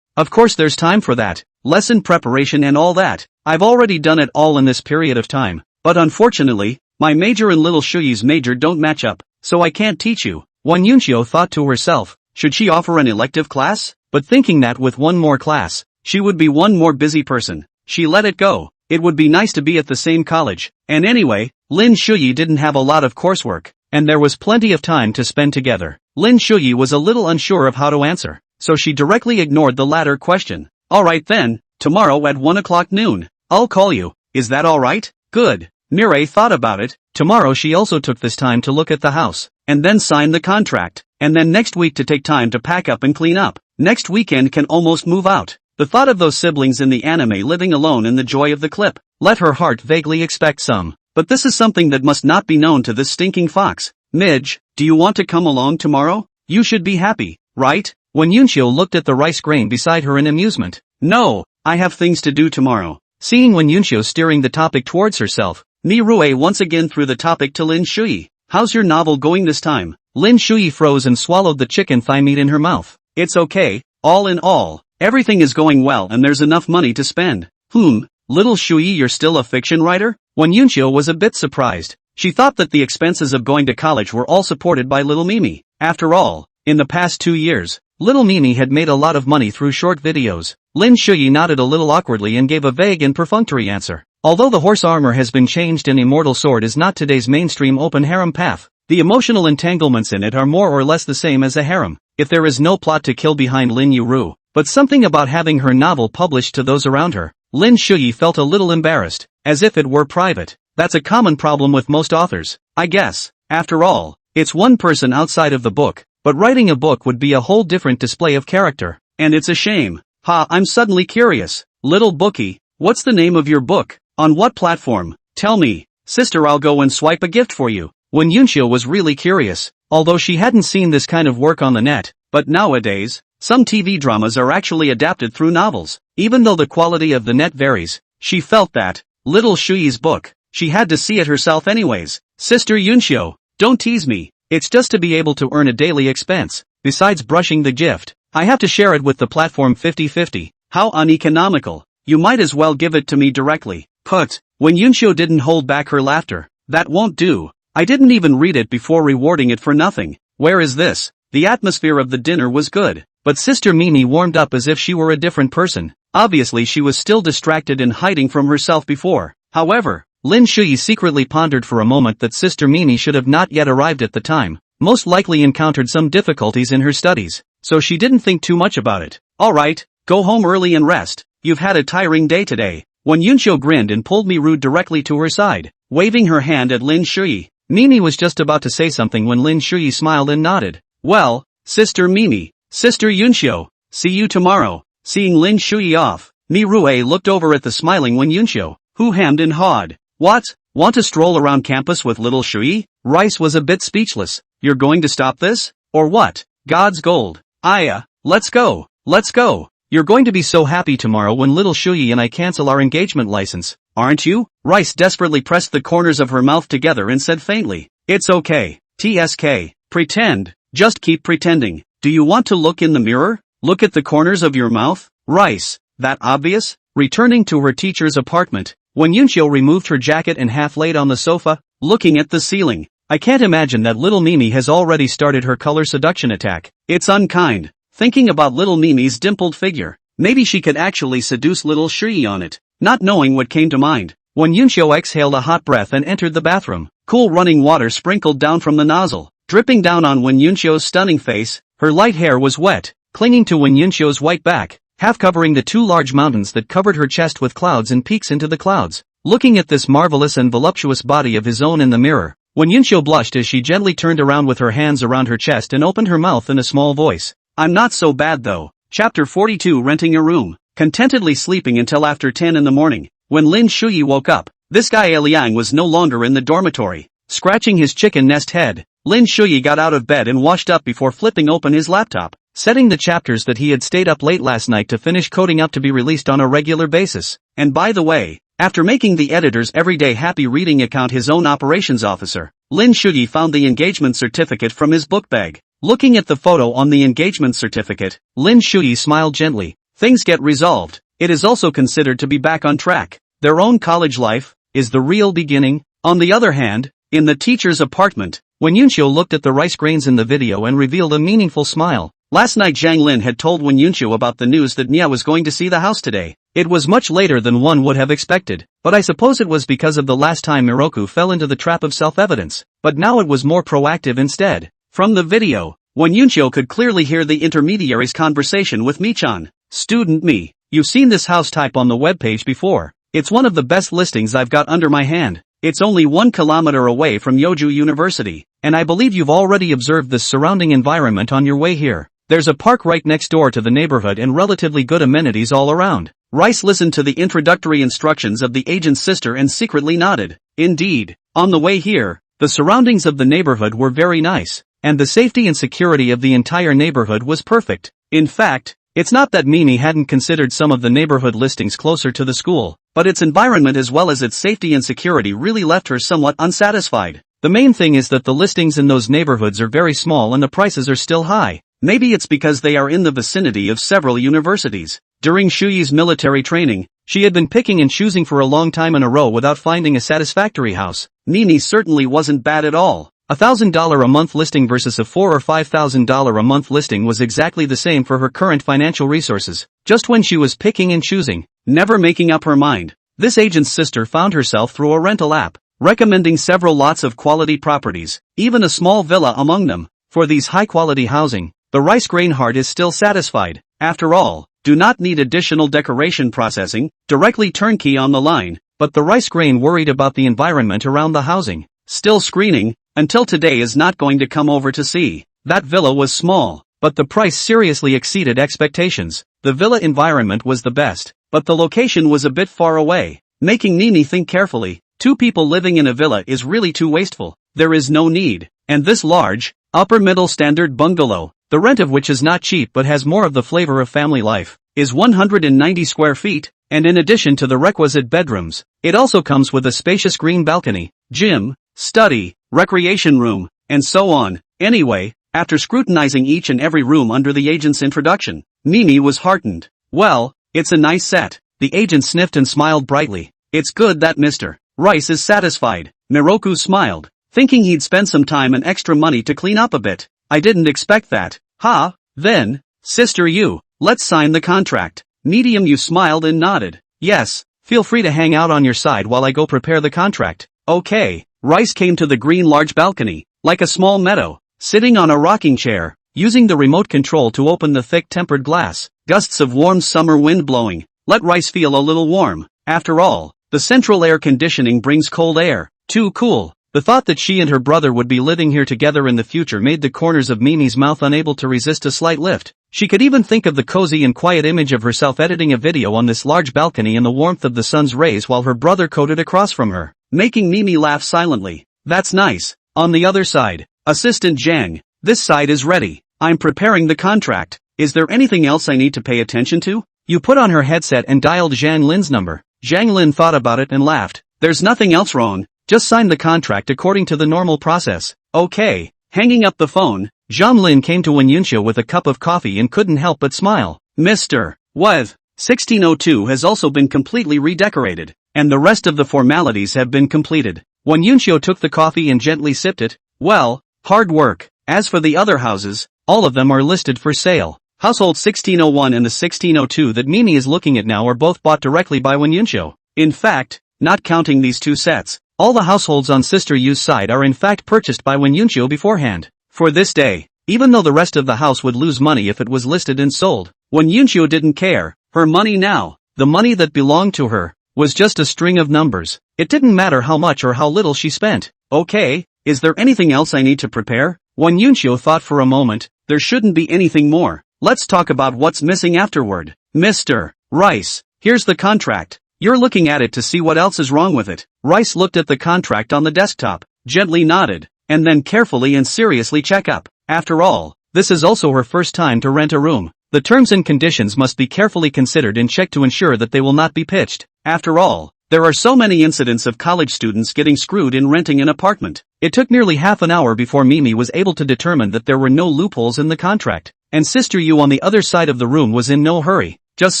Speaker 1: of course there's time for that. Lesson preparation and all that. I've already done it all in this period of time. But unfortunately, my major and little Shuyi's major don't match up, so I can't teach you. Wen Yunshio thought to herself, should she offer an elective class? But thinking that with one more class, she would be one more busy person, she let it go. It would be nice to be at the same college, and anyway, Lin Shuyi didn't have a lot of coursework, and there was plenty of time to spend together. Lin Shuyi was a little unsure of how to answer, so she directly ignored the latter question. Alright then, tomorrow at 1 o'clock noon, I'll call you, is that alright? Good. Mireille thought about it. Tomorrow she also took this time to look at the house, and then sign the contract, and then next week to take time to pack up and clean up. Next weekend can almost move out. The thought of those siblings in the anime living alone in the joy of the clip, let her heart vaguely expect some. But this is something that must not be known to this stinking fox. Midge, do you want to come along tomorrow? You should be happy, right? Wen Yunshio looked at the rice grain beside her in amusement. No, I have things to do tomorrow. Seeing Wen Yunshio steering the topic towards herself, Mi Rue once again threw the topic to Lin Shuyi. How's your novel going this time? Lin Shuyi froze and swallowed the chicken thigh meat in her mouth. It's okay, all in all. Everything is going well and there's enough money to spend. Little Shuyi, you're still a fiction writer? Wen Yunshio was a bit surprised. She thought that the expenses of going to college were all supported by little Mimi. After all, in the past 2 years, little Mimi had made a lot of money through short videos. Lin Shuyi nodded a little awkwardly and gave a vague and perfunctory answer. Although the horse armor has been changed and Immortal Sword is not today's mainstream open harem path, the emotional entanglements in it are more or less the same as a harem. If there is no plot to kill behind Lin Yuru, but something about having her novel published to those around her, Lin Shuyi felt a little embarrassed, as if it were private. That's a common problem with most authors, I guess. After all, it's one person outside of the book, but writing a book would be a whole different display of character, and it's a shame. I'm suddenly curious. Little bookie, what's the name of your book? On what platform? Tell me, sister, I'll go and swipe a gift for you. Wen Yunshio was really curious, although she hadn't seen this kind of work on the net, but nowadays, some TV dramas are actually adapted through novels. Even though the quality of the net varies, she felt that, little Shuyi's book, she had to see it herself anyways. Sister Yunshio, don't tease me, it's just to be able to earn a daily expense. Besides brushing the gift, I have to share it with the platform 50-50. How uneconomical. You might as well give it to me directly. Put. Wen Yunshio didn't hold back her laughter. That won't do. I didn't even read it before rewarding it for nothing. Where is this? The atmosphere of the dinner was good, but Sister Mimi warmed up as if she were a different person. Obviously she was still distracted and hiding from herself before. However, Lin Shui secretly pondered for a moment that Sister Mimi should have not yet arrived at the time, most likely encountered some difficulties in her studies, so she didn't think too much about it. Alright, go home early and rest, you've had a tiring day today. When Yunxiu grinned and pulled Mi Ru directly to her side, waving her hand at Lin Shui. Mimi was just about to say something when Lin Shui smiled and nodded. Well, Sister Mimi, Sister Yunxiu, see you tomorrow. Seeing Lin Shui off, Mi Rue looked over at the smiling Wen Yunxiu, who hemmed and hawed. What? Want to stroll around campus with little Shui? Rice was a bit speechless. You're going to stop this? Or what? God's gold. Aya, let's go. Let's go. You're going to be so happy tomorrow when little Shui and I cancel our engagement license, aren't you? Rice desperately pressed the corners of her mouth together and said faintly. It's okay. TSK. Pretend. Just keep pretending. Do you want to look in the mirror? Look at the corners of your mouth? Rice. That obvious? Returning to her teacher's apartment, when Yunxiu removed her jacket and half laid on the sofa, looking at the ceiling. I can't imagine that little Mimi has already started her color seduction attack. It's unkind. Thinking about little Mimi's dimpled figure, maybe she could actually seduce little Shui on it, not knowing what came to mind. When Yunxiu exhaled a hot breath and entered the bathroom, cool running water sprinkled down from the nozzle, dripping down on Wen Yunxiu's stunning face. Her light hair was wet, clinging to Wen Yunxiu's white back, half covering the two large mountains that covered her chest with clouds and peaks into the clouds. Looking at this marvelous and voluptuous body of his own in the mirror, Wen Yunxiu blushed as she gently turned around with her hands around her chest and opened her mouth in a small voice. I'm not so bad though. Chapter 42. Renting a room. Contentedly sleeping until after 10 in the morning, when Lin Shui woke up, this guy Liang was no longer in the dormitory. Scratching his chicken nest head, Lin Shui got out of bed and washed up before flipping open his laptop, setting the chapters that he had stayed up late last night to finish coding up to be released on a regular basis. And by the way, after making the editor's everyday happy reading account his own operations officer, Lin Shui found the engagement certificate from his book bag. Looking at the photo on the engagement certificate, Lin Shui smiled gently. Things get resolved. It is also considered to be back on track. Their own college life is the real beginning. On the other hand, in the teacher's apartment, when Yunxiu looked at the rice grains in the video and revealed a meaningful smile. Last night Zhang Lin had told Wen Yunxiu about the news that Mia was going to see the house today. It was much later than one would have expected, but I suppose it was because of the last time Miroku fell into the trap of self-evidence. But now it was more proactive instead. From the video, Wen Yunxiu could clearly hear the intermediary's conversation with Mi-chan. Student Mi, you've seen this house type on the webpage before. It's one of the best listings I've got under my hand. It's only 1 kilometer away from Yoju University, and I believe you've already observed the surrounding environment on your way here. There's a park right next door to the neighborhood and relatively good amenities all around. Rice listened to the introductory instructions of the agent's sister and secretly nodded. Indeed, on the way here, the surroundings of the neighborhood were very nice, and the safety and security of the entire neighborhood was perfect. In fact, it's not that Mimi hadn't considered some of the neighborhood listings closer to the school, but its environment as well as its safety and security really left her somewhat unsatisfied. The main thing is that the listings in those neighborhoods are very small and the prices are still high. Maybe it's because they are in the vicinity of several universities. During Shuyi's military training, she had been picking and choosing for a long time in a row without finding a satisfactory house. Mimi certainly wasn't bad at all. $1,000 a month listing versus a $4,000 or $5,000 a month listing was exactly the same for her current financial resources. Just when she was picking and choosing, never making up her mind, this agent's sister found herself through a rental app, recommending several lots of quality properties, even a small villa among them. For these high-quality housing, the rice grain heart is still satisfied. After all, do not need additional decoration processing, directly turnkey on the line, but the rice grain worried about the environment around the housing. Still screening, until today is not going to come over to see. That villa was small, but the price seriously exceeded expectations. The villa environment was the best, but the location was a bit far away, making Mimi think carefully. 2 people living in a villa is really too wasteful. There is no need. And this large, upper-middle standard bungalow, the rent of which is not cheap but has more of the flavor of family life, is 190 square feet, and in addition to the requisite bedrooms, it also comes with a spacious green balcony, gym, study, recreation room, and so on. Anyway, after scrutinizing each and every room under the agent's introduction, Mimi was heartened. Well, it's a nice set. The agent sniffed and smiled brightly. It's good that Mr. Rice is satisfied. Miroku smiled, thinking he'd spend some time and extra money to clean up a bit. I didn't expect that. Ha, then, Sister Yu, let's sign the contract. Medium Yu smiled and nodded. Yes, Feel free to hang out on your side while I go prepare the contract. Okay. Rice came to the green large balcony, like a small meadow, sitting on a rocking chair, using the remote control to open the thick tempered glass. Gusts of warm summer wind blowing. Let Rice feel a little warm. After all, the central air conditioning brings cold air. Too cool. The thought that she and her brother would be living here together in the future made the corners of Mimi's mouth unable to resist a slight lift. She could even think of the cozy and quiet image of herself editing a video on this large balcony in the warmth of the sun's rays while her brother coated across from her, making Mimi laugh silently. That's nice. On the other side, Assistant Zhang, this side is ready. I'm preparing the contract. Is there anything else I need to pay attention to? You put on her headset and dialed Zhang Lin's number. Zhang Lin thought about it and laughed. There's nothing else wrong. Just sign the contract according to the normal process. Okay. Hanging up the phone, Zhang Lin came to Wen Yunxiu with a cup of coffee and couldn't help but smile. Mr. What? 1602 has also been completely redecorated, and the rest of the formalities have been completed. Wen Yunxiu took the coffee and gently sipped it. Well, hard work. As for the other houses, all of them are listed for sale. Household 1601 and the 1602 that Mimi is looking at now are both bought directly by Wen Yunxiu. In fact, not counting these two sets, all the households on Sister Yu's side are in fact purchased by Wen Yunxiu beforehand. For this day, even though the rest of the house would lose money if it was listed and sold, Wen Yunxiu didn't care. Her money now, the money that belonged to her, was just a string of numbers. It didn't matter how much or how little she spent. Okay, is there anything else I need to prepare? Wen Yunxiu thought for a moment. There shouldn't be anything more. Let's talk about what's missing afterward. Mr. Rice, here's the contract. You're looking at it to see what else is wrong with it. Rice looked at the contract on the desktop, gently nodded, and then carefully and seriously check up. After all, this is also her first time to rent a room. The terms and conditions must be carefully considered and checked to ensure that they will not be pitched. After all, there are so many incidents of college students getting screwed in renting an apartment. It took nearly half an hour before Mimi was able to determine that there were no loopholes in the contract, and Sister Yu on the other side of the room was in no hurry, just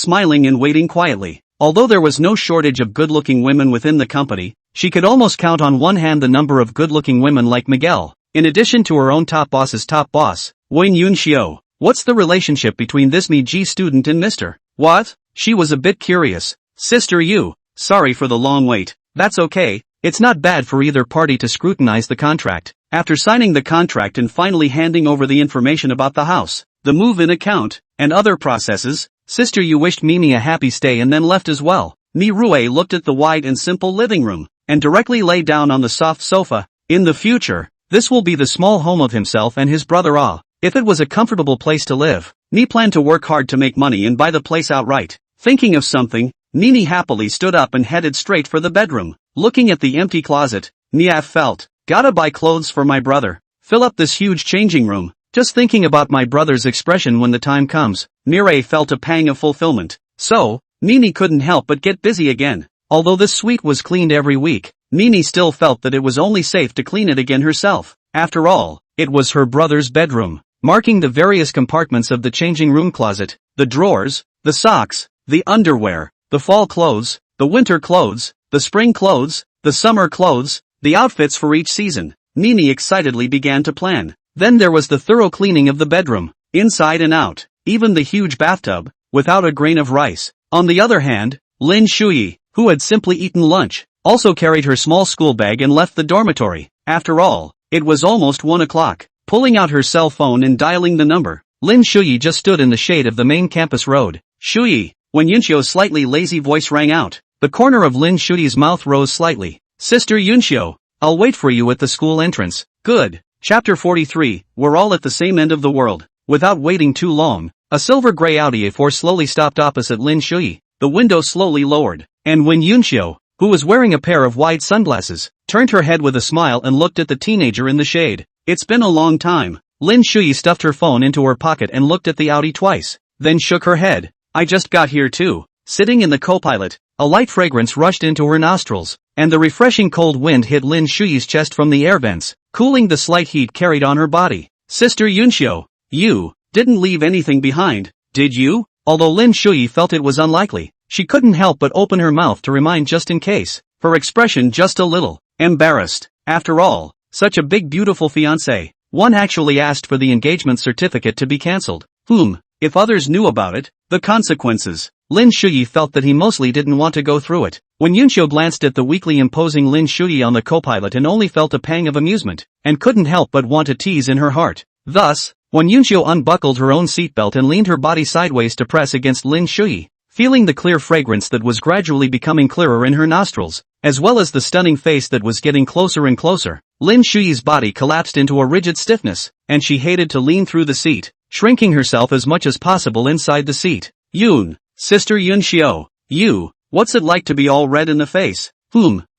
Speaker 1: smiling and waiting quietly. Although there was no shortage of good-looking women within the company, she could almost count on one hand the number of good-looking women like Miguel, in addition to her own top boss's top boss, Wen Yunxiu. What's the relationship between this Mi-Ji student and Mr. What? She was a bit curious. Sister Yu, sorry for the long wait. That's okay. It's not bad for either party to scrutinize the contract. After signing the contract and finally handing over the information about the house, the move-in account, and other processes, Sister Yu wished Mimi a happy stay and then left as well. Mi Rue looked at the wide and simple living room, and directly lay down on the soft sofa. In the future, this will be the small home of himself and his brother Ah. If it was a comfortable place to live, Ni planned to work hard to make money and buy the place outright. Thinking of something, Nini happily stood up and headed straight for the bedroom. Looking at the empty closet, Nia felt, gotta buy clothes for my brother. Fill up this huge changing room. Just thinking about my brother's expression when the time comes, Mireille felt a pang of fulfillment. So, Nini couldn't help but get busy again. Although this suite was cleaned every week, Nini still felt that it was only safe to clean it again herself. After all, it was her brother's bedroom. Marking the various compartments of the changing room closet, the drawers, the socks, the underwear, the fall clothes, the winter clothes, the spring clothes, the summer clothes, the outfits for each season, Nini excitedly began to plan. Then there was the thorough cleaning of the bedroom, inside and out, even the huge bathtub, without a grain of rice. On the other hand, Lin Shuyi, who had simply eaten lunch, also carried her small school bag and left the dormitory. After all, it was almost 1 o'clock. Pulling out her cell phone and dialing the number, Lin Shuyi just stood in the shade of the main campus road. Shuyi, when Yunxiu's slightly lazy voice rang out, the corner of Lin Shuyi's mouth rose slightly. Sister Yunxiu, I'll wait for you at the school entrance. Good. Chapter 43, we're all at the same end of the world. Without waiting too long, a silver gray Audi A4 slowly stopped opposite Lin Shuyi. The window slowly lowered, and when Yunxiu, who was wearing a pair of wide sunglasses, turned her head with a smile and looked at the teenager in the shade. It's been a long time. Lin Shuyi stuffed her phone into her pocket and looked at the Audi twice, then shook her head. I just got here too. Sitting in the co-pilot, a light fragrance rushed into her nostrils, and the refreshing cold wind hit Lin Shuyi's chest from the air vents, cooling the slight heat carried on her body. Sister Yunxiu, you didn't leave anything behind, did you? Although Lin Shuyi felt it was unlikely, she couldn't help but open her mouth to remind just in case, her expression just a little embarrassed. After all, such a big beautiful fiancé. One actually asked for the engagement certificate to be cancelled. If others knew about it, the consequences. Lin Shuyi felt that he mostly didn't want to go through it. When Yunxiu glanced at the weakly imposing Lin Shuyi on the co-pilot and only felt a pang of amusement, and couldn't help but want a tease in her heart. Thus, when Yunxiu unbuckled her own seatbelt and leaned her body sideways to press against Lin Shuyi, feeling the clear fragrance that was gradually becoming clearer in her nostrils, as well as the stunning face that was getting closer and closer, Lin Shuyi's body collapsed into a rigid stiffness, and she hated to lean through the seat, shrinking herself as much as possible inside the seat. Yoon, Sister Yunxiu, what's it like to be all red in the face?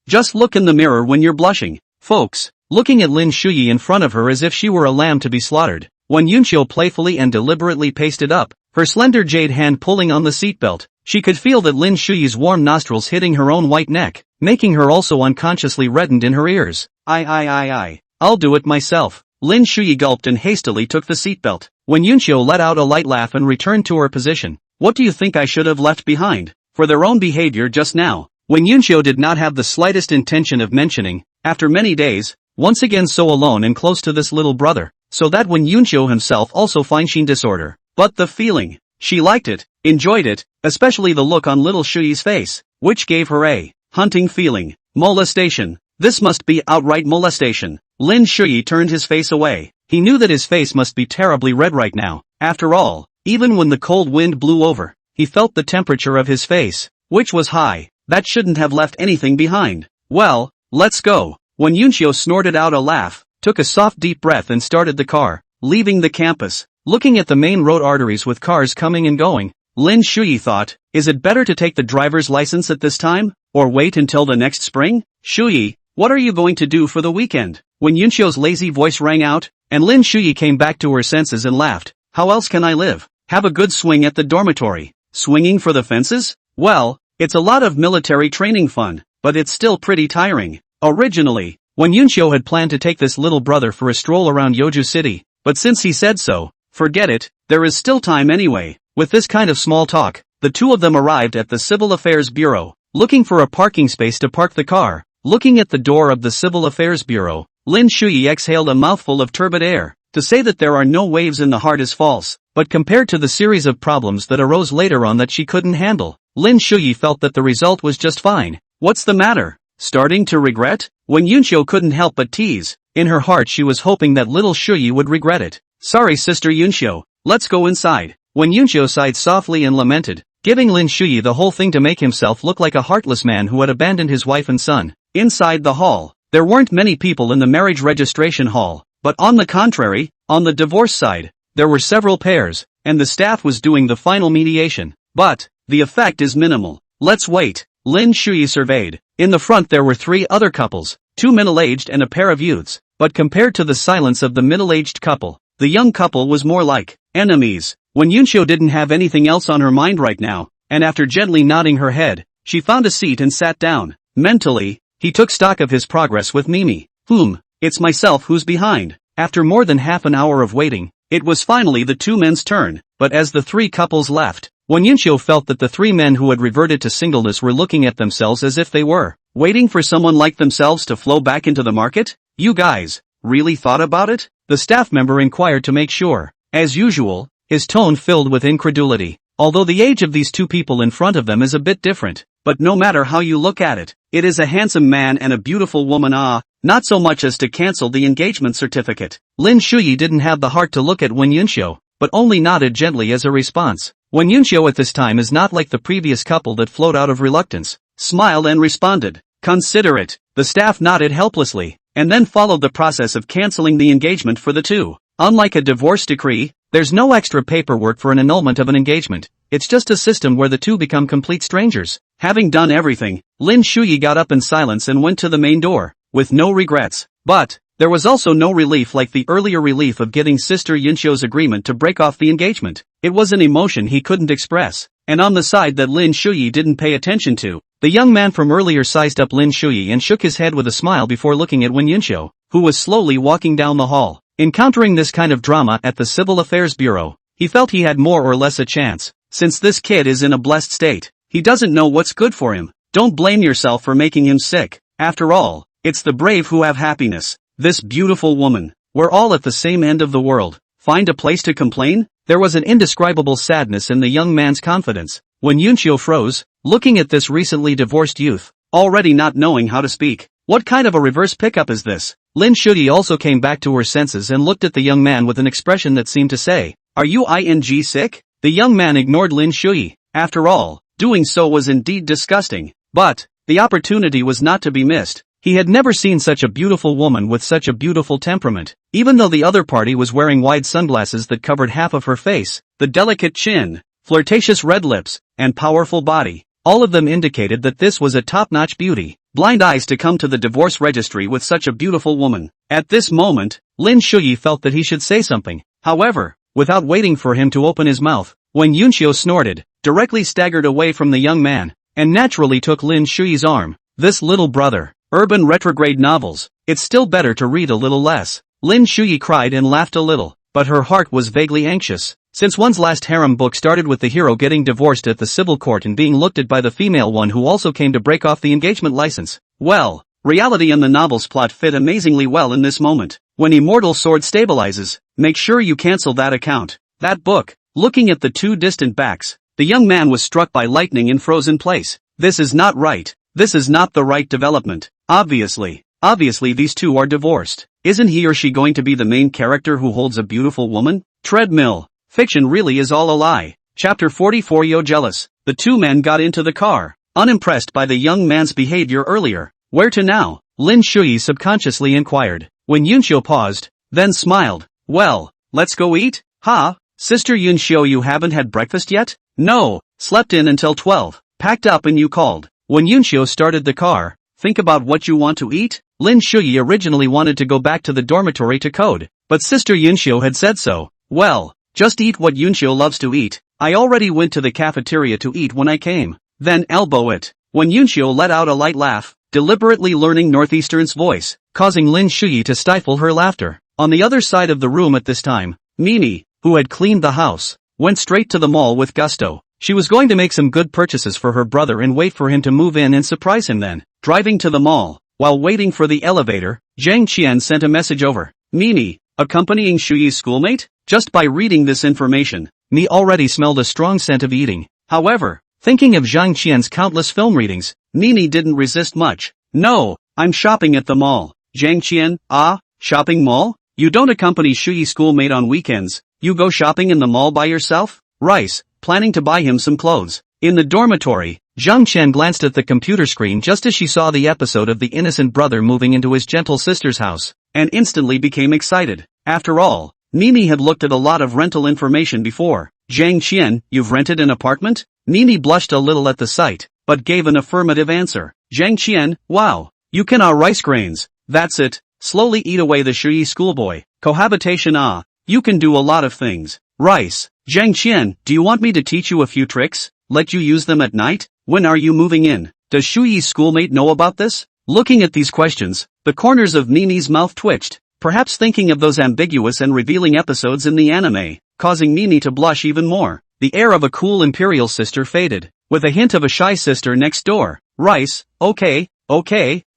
Speaker 1: Just look in the mirror when you're blushing. Folks, looking at Lin Shuyi in front of her as if she were a lamb to be slaughtered, when Yunxiu playfully and deliberately pasted up, her slender jade hand pulling on the seatbelt, she could feel that Lin Shuyi's warm nostrils hitting her own white neck, making her also unconsciously reddened in her ears. I'll do it myself. Lin Shuyi gulped and hastily took the seatbelt. When Yunxiu let out a light laugh and returned to her position, what do you think I should have left behind? For their own behavior just now, when Yunxiu did not have the slightest intention of mentioning, after many days, once again so alone and close to this little brother, so that when Yunxiu himself also fine-tuned disorder. But the feeling, she liked it, enjoyed it, especially the look on little Shuyi's face, which gave her a hunting feeling. Molestation. This must be outright molestation. Lin Shuyi turned his face away. He knew that his face must be terribly red right now. After all, even when the cold wind blew over, he felt the temperature of his face, which was high. That shouldn't have left anything behind. Well, let's go. When Yunxiu snorted out a laugh, took a soft deep breath and started the car, leaving the campus. Looking at the main road arteries with cars coming and going, Lin Shuyi thought, is it better to take the driver's license at this time, or wait until the next spring? Shuyi, what are you going to do for the weekend? When Yunxiu's lazy voice rang out, and Lin Shuyi came back to her senses and laughed, how else can I live? Have a good swing at the dormitory. Swinging for the fences? Well, it's a lot of military training fun, but it's still pretty tiring. Originally, when Yunxiu had planned to take this little brother for a stroll around Yoju City, but since he said so, forget it, there is still time anyway. With this kind of small talk, the two of them arrived at the Civil Affairs Bureau, looking for a parking space to park the car. Looking at the door of the Civil Affairs Bureau, Lin Shuyi exhaled a mouthful of turbid air. To say that there are no waves in the heart is false, but compared to the series of problems that arose later on that she couldn't handle, Lin Shuyi felt that the result was just fine. What's the matter? Starting to regret? When Yunxiu couldn't help but tease, in her heart she was hoping that little Shuyi would regret it. Sorry Sister Yunxiu, let's go inside. When Yunxiu sighed softly and lamented, giving Lin Shuyi the whole thing to make himself look like a heartless man who had abandoned his wife and son. Inside the hall, there weren't many people in the marriage registration hall, but on the contrary, on the divorce side, there were several pairs, and the staff was doing the final mediation. But the effect is minimal. Let's wait. Lin Shuyi surveyed. In the front there were three other couples, two middle-aged and a pair of youths, but compared to the silence of the middle-aged couple, the young couple was more like enemies. When Yunxiu didn't have anything else on her mind right now, and after gently nodding her head, she found a seat and sat down. Mentally, he took stock of his progress with Mimi. It's myself who's behind. After more than half an hour of waiting, it was finally the two men's turn, but as the three couples left, when Yunxiu felt that the three men who had reverted to singleness were looking at themselves as if they were waiting for someone like themselves to flow back into the market. You guys really thought about it? The staff member inquired to make sure. As usual, his tone filled with incredulity, although the age of these two people in front of them is a bit different. But no matter how you look at it, it is a handsome man and a beautiful woman. Not so much as to cancel the engagement certificate. Lin Shuyi didn't have the heart to look at Wen Yunxiu, but only nodded gently as a response. Wen Yunxiu at this time is not like the previous couple that flowed out of reluctance, smiled and responded, "Consider it." The staff nodded helplessly, and then followed the process of canceling the engagement for the two. Unlike a divorce decree, there's no extra paperwork for an annulment of an engagement. It's just a system where the two become complete strangers. Having done everything, Lin Shuyi got up in silence and went to the main door, with no regrets. But there was also no relief like the earlier relief of getting Sister Yunxiu's agreement to break off the engagement. It was an emotion he couldn't express. And on the side that Lin Shuyi didn't pay attention to, the young man from earlier sized up Lin Shuyi and shook his head with a smile before looking at Wen Yunxiu, who was slowly walking down the hall. Encountering this kind of drama at the Civil Affairs Bureau, he felt he had more or less a chance. Since this kid is in a blessed state, he doesn't know what's good for him. Don't blame yourself for making him sick. After all, it's the brave who have happiness. This beautiful woman. We're all at the same end of the world. Find a place to complain? There was an indescribable sadness in the young man's confidence. When Yunxiu froze, looking at this recently divorced youth, already not knowing how to speak. What kind of a reverse pickup is this? Lin Shuyi also came back to her senses and looked at the young man with an expression that seemed to say, "Are you sick?" The young man ignored Lin Shuyi. After all, doing so was indeed disgusting. But the opportunity was not to be missed. He had never seen such a beautiful woman with such a beautiful temperament. Even though the other party was wearing wide sunglasses that covered half of her face, the delicate chin, flirtatious red lips, and powerful body, all of them indicated that this was a top-notch beauty. Blind eyes to come to the divorce registry with such a beautiful woman. At this moment, Lin Shuyi felt that he should say something. However, without waiting for him to open his mouth, when Yunxiu snorted, directly staggered away from the young man, and naturally took Lin Shuyi's arm. This little brother. Urban retrograde novels. It's still better to read a little less. Lin Shuyi cried and laughed a little, but her heart was vaguely anxious. Since one's last harem book started with the hero getting divorced at the civil court and being looked at by the female one who also came to break off the engagement license. Well, reality and the novel's plot fit amazingly well in this moment. When Immortal Sword stabilizes, make sure you cancel that account. That book. Looking at the two distant backs, the young man was struck by lightning and froze in place. This is not right. This is not the right development. Obviously these two are divorced. Isn't he or she going to be the main character who holds a beautiful woman? Treadmill. Fiction really is all a lie. Chapter 44. Yo jealous. The two men got into the car, unimpressed by the young man's behavior earlier. Where to now? Lin Shuyi subconsciously inquired. When Yunxiu paused, then smiled. Well, let's go eat? Ha? Sister Yunxiu, you haven't had breakfast yet? No, slept in until 12. Packed up and you called. When Yunxiu started the car, think about what you want to eat? Lin Shuyi originally wanted to go back to the dormitory to code, but Sister Yunxiu had said so. Well, just eat what Yunxiu loves to eat. I already went to the cafeteria to eat when I came. Then elbow it. When Yunxiu let out a light laugh, deliberately learning Northeastern's voice, causing Lin Shuyi to stifle her laughter. On the other side of the room at this time, Mimi, who had cleaned the house, went straight to the mall with gusto. She was going to make some good purchases for her brother and wait for him to move in and surprise him then. Driving to the mall, while waiting for the elevator, Zhang Qian sent a message over. Mimi, accompanying Shuyi's schoolmate? Just by reading this information, Mi already smelled a strong scent of eating. However, thinking of Zhang Qian's countless film readings, Mimi didn't resist much. No, I'm shopping at the mall. Zhang Qian, shopping mall? You don't accompany Shuyi's schoolmate on weekends, you go shopping in the mall by yourself? Rice, planning to buy him some clothes. In the dormitory, Zhang Qian glanced at the computer screen just as she saw the episode of the innocent brother moving into his gentle sister's house, and instantly became excited. After all, Mimi had looked at a lot of rental information before. Zhang Qian, you've rented an apartment? Mimi blushed a little at the sight, but gave an affirmative answer. Zhang Qian, wow, you can rice grains. That's it. Slowly eat away the Shuyi schoolboy. Cohabitation you can do a lot of things. Rice. Zhang Qian, do you want me to teach you a few tricks? Let you use them at night? When are you moving in? Does Shuyi's schoolmate know about this? Looking at these questions, the corners of Mimi's mouth twitched, perhaps thinking of those ambiguous and revealing episodes in the anime, causing Mimi to blush even more. The air of a cool imperial sister faded, with a hint of a shy sister next door. Rice, okay,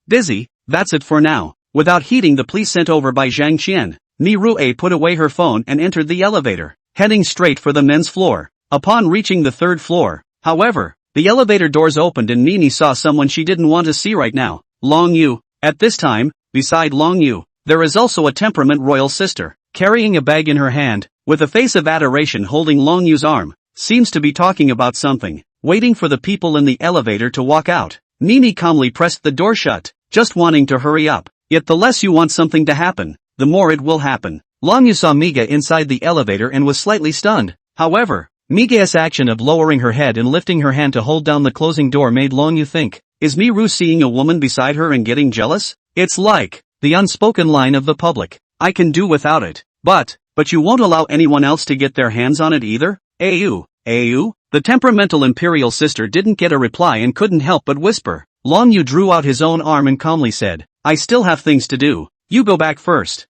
Speaker 1: busy, that's it for now. Without heeding the plea sent over by Zhang Qian, Mi Rue put away her phone and entered the elevator, heading straight for the men's floor. Upon reaching the third floor, however, the elevator doors opened and Mimi saw someone she didn't want to see right now. Long Yu. At this time, beside Long Yu, there is also a temperament royal sister, carrying a bag in her hand, with a face of adoration holding Long Yu's arm, seems to be talking about something, waiting for the people in the elevator to walk out. Mimi calmly pressed the door shut, just wanting to hurry up. Yet the less you want something to happen, the more it will happen. Long Yu saw Miga inside the elevator and was slightly stunned. However, Miga's action of lowering her head and lifting her hand to hold down the closing door made Long Yu think, is Miru seeing a woman beside her and getting jealous? It's like the unspoken line of the public. I can do without it. But you won't allow anyone else to get their hands on it either? Au. The temperamental imperial sister didn't get a reply and couldn't help but whisper. Long Yu drew out his own arm and calmly said, I still have things to do. You go back first.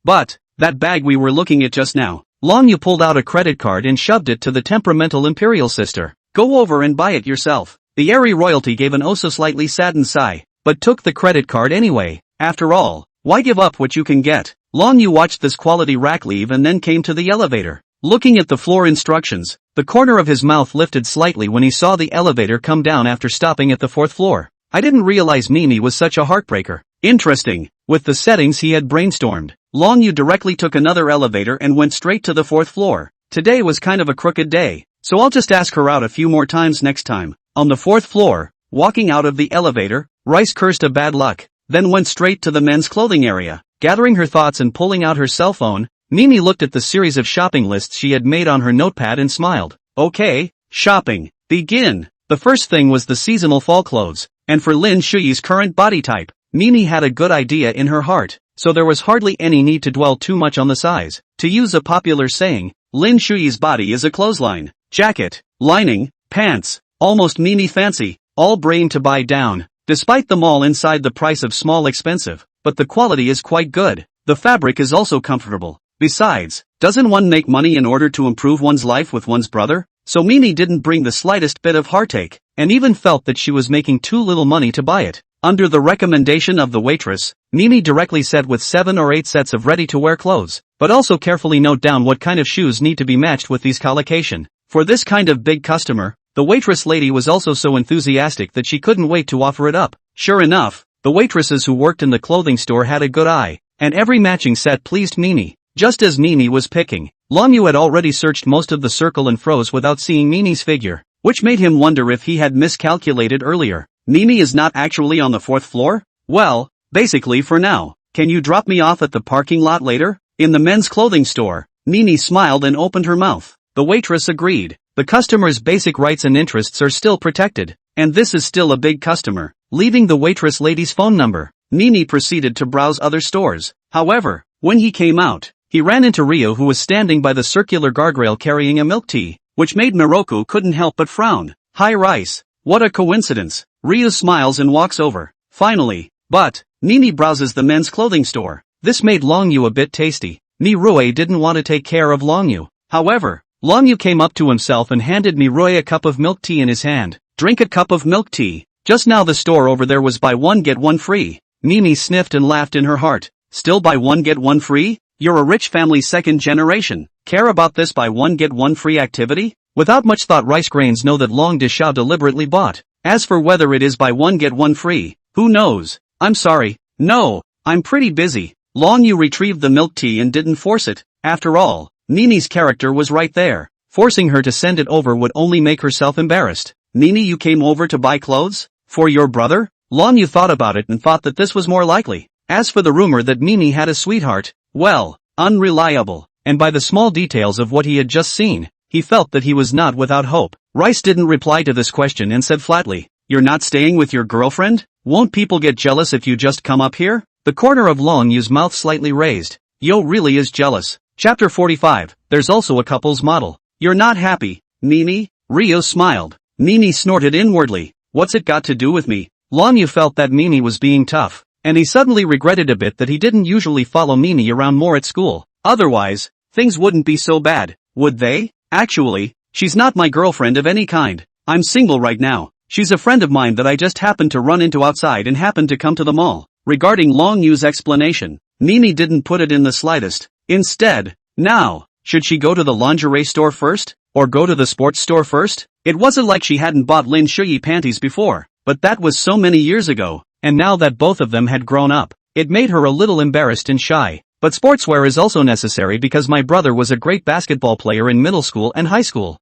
Speaker 1: But that bag we were looking at just now. Long Yu pulled out a credit card and shoved it to the temperamental imperial sister. Go over and buy it yourself. The airy royalty gave an so slightly saddened sigh, but took the credit card anyway. After all, why give up what you can get? Long Yu watched this quality rack leave and then came to the elevator. Looking at the floor instructions, the corner of his mouth lifted slightly when he saw the elevator come down after stopping at the 4th floor. I didn't realize Mimi was such a heartbreaker. Interesting. With the settings he had brainstormed, Longyu directly took another elevator and went straight to the 4th floor. Today was kind of a crooked day, so I'll just ask her out a few more times next time. On the 4th floor, walking out of the elevator, Rice cursed a bad luck, then went straight to the men's clothing area. Gathering her thoughts and pulling out her cell phone, Mimi looked at the series of shopping lists she had made on her notepad and smiled. Okay, shopping. Begin. The first thing was the seasonal fall clothes, and for Lin Shuyi's current body type, Mimi had a good idea in her heart, so there was hardly any need to dwell too much on the size. To use a popular saying, Lin Shuyi's body is a clothesline. Jacket, lining, pants, almost Mimi fancy, all brain to buy down. Despite them all inside the price of small expensive, but the quality is quite good. The fabric is also comfortable. Besides, doesn't one make money in order to improve one's life with one's brother? So Mimi didn't bring the slightest bit of heartache, and even felt that she was making too little money to buy it. Under the recommendation of the waitress, Mimi directly said with 7 or 8 sets of ready-to-wear clothes, but also carefully note down what kind of shoes need to be matched with these collocation. For this kind of big customer, the waitress lady was also so enthusiastic that she couldn't wait to offer it up. Sure enough, the waitresses who worked in the clothing store had a good eye, and every matching set pleased Mimi. Just as Mimi was picking, Longyu had already searched most of the circle and froze without seeing Mimi's figure, which made him wonder if he had miscalculated earlier. Mimi is not actually on the 4th floor? Well, basically for now. Can you drop me off at the parking lot later? In the men's clothing store, Mimi smiled and opened her mouth. The waitress agreed. The customer's basic rights and interests are still protected, and this is still a big customer. Leaving the waitress lady's phone number, Mimi proceeded to browse other stores. However, when he came out, he ran into Ryo, who was standing by the circular guardrail carrying a milk tea, which made Miroku couldn't help but frown. Hi Rice. What a coincidence. Ryo smiles and walks over. Finally. But, Mimi browses the men's clothing store. This made Longyu a bit tasty. Mirue didn't want to take care of Longyu. However, Longyu came up to himself and handed Mirue a cup of milk tea in his hand. Drink a cup of milk tea. Just now the store over there was buy one get one free. Mimi sniffed and laughed in her heart. Still buy one get one free? You're a rich family second generation. Care about this buy one get one free activity? Without much thought rice grains know that Long Dishao deliberately bought. As for whether it is buy one get one free, who knows? I'm sorry. No, I'm pretty busy. Longyu retrieved the milk tea and didn't force it. After all, Mimi's character was right there. Forcing her to send it over would only make herself embarrassed. Mimi, you came over to buy clothes? For your brother? Longyu thought about it and thought that this was more likely. As for the rumor that Mimi had a sweetheart, well, unreliable, and by the small details of what he had just seen, he felt that he was not without hope. Rice didn't reply to this question and said flatly, "You're not staying with your girlfriend? Won't people get jealous if you just come up here?" The corner of Longyu's mouth slightly raised. Yo really is jealous. Chapter 45, there's also a couple's model. You're not happy, Mimi? Ryo smiled. Mimi snorted inwardly. What's it got to do with me? Longyu felt that Mimi was being tough, and he suddenly regretted a bit that he didn't usually follow Mimi around more at school. Otherwise, things wouldn't be so bad, would they? Actually, she's not my girlfriend of any kind. I'm single right now. She's a friend of mine that I just happened to run into outside and happened to come to the mall. Regarding Longyu's explanation, Mimi didn't put it in the slightest. Instead, now, should she go to the lingerie store first, or go to the sports store first? It wasn't like she hadn't bought Lin Shuyi panties before, but that was so many years ago, and now that both of them had grown up, it made her a little embarrassed and shy. But sportswear is also necessary because my brother was a great basketball player in middle school and high school.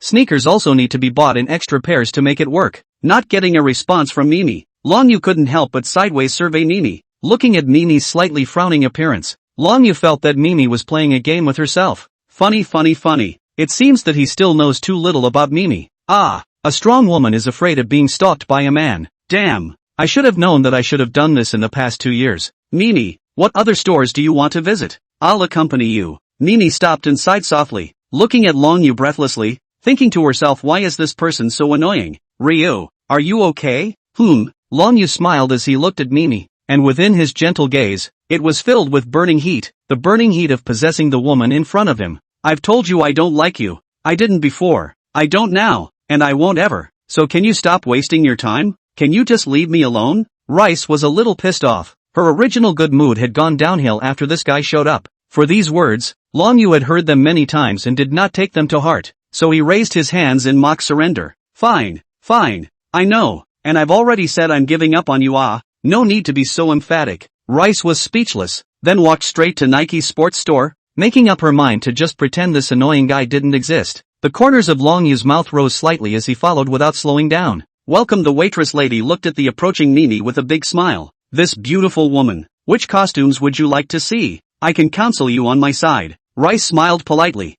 Speaker 1: Sneakers also need to be bought in extra pairs to make it work. Not getting a response from Mimi, Longyu couldn't help but sideways survey Mimi. Looking at Mimi's slightly frowning appearance, Longyu felt that Mimi was playing a game with herself. Funny. It seems that he still knows too little about Mimi. A strong woman is afraid of being stalked by a man. Damn, I should have known that I should have done this in the past 2 years. Mimi, what other stores do you want to visit? I'll accompany you. Mimi stopped and sighed softly, looking at Longyu breathlessly, thinking to herself, why is this person so annoying? Ryu, are you okay? Longyu smiled as he looked at Mimi, and within his gentle gaze, it was filled with burning heat, the burning heat of possessing the woman in front of him. I've told you I don't like you. I didn't before. I don't now, and I won't ever. So can you stop wasting your time? Can you just leave me alone? Rice was a little pissed off. Her original good mood had gone downhill after this guy showed up. For these words, Long Yu had heard them many times and did not take them to heart, so he raised his hands in mock surrender. Fine, I know, and I've already said I'm giving up on you. No need to be so emphatic. Rice was speechless, then walked straight to Nike's sports store, making up her mind to just pretend this annoying guy didn't exist. The corners of Long Yu's mouth rose slightly as he followed without slowing down. Welcome. The waitress lady looked at the approaching Mimi with a big smile. This beautiful woman. Which costumes would you like to see? I can counsel you on my side. Rice smiled politely.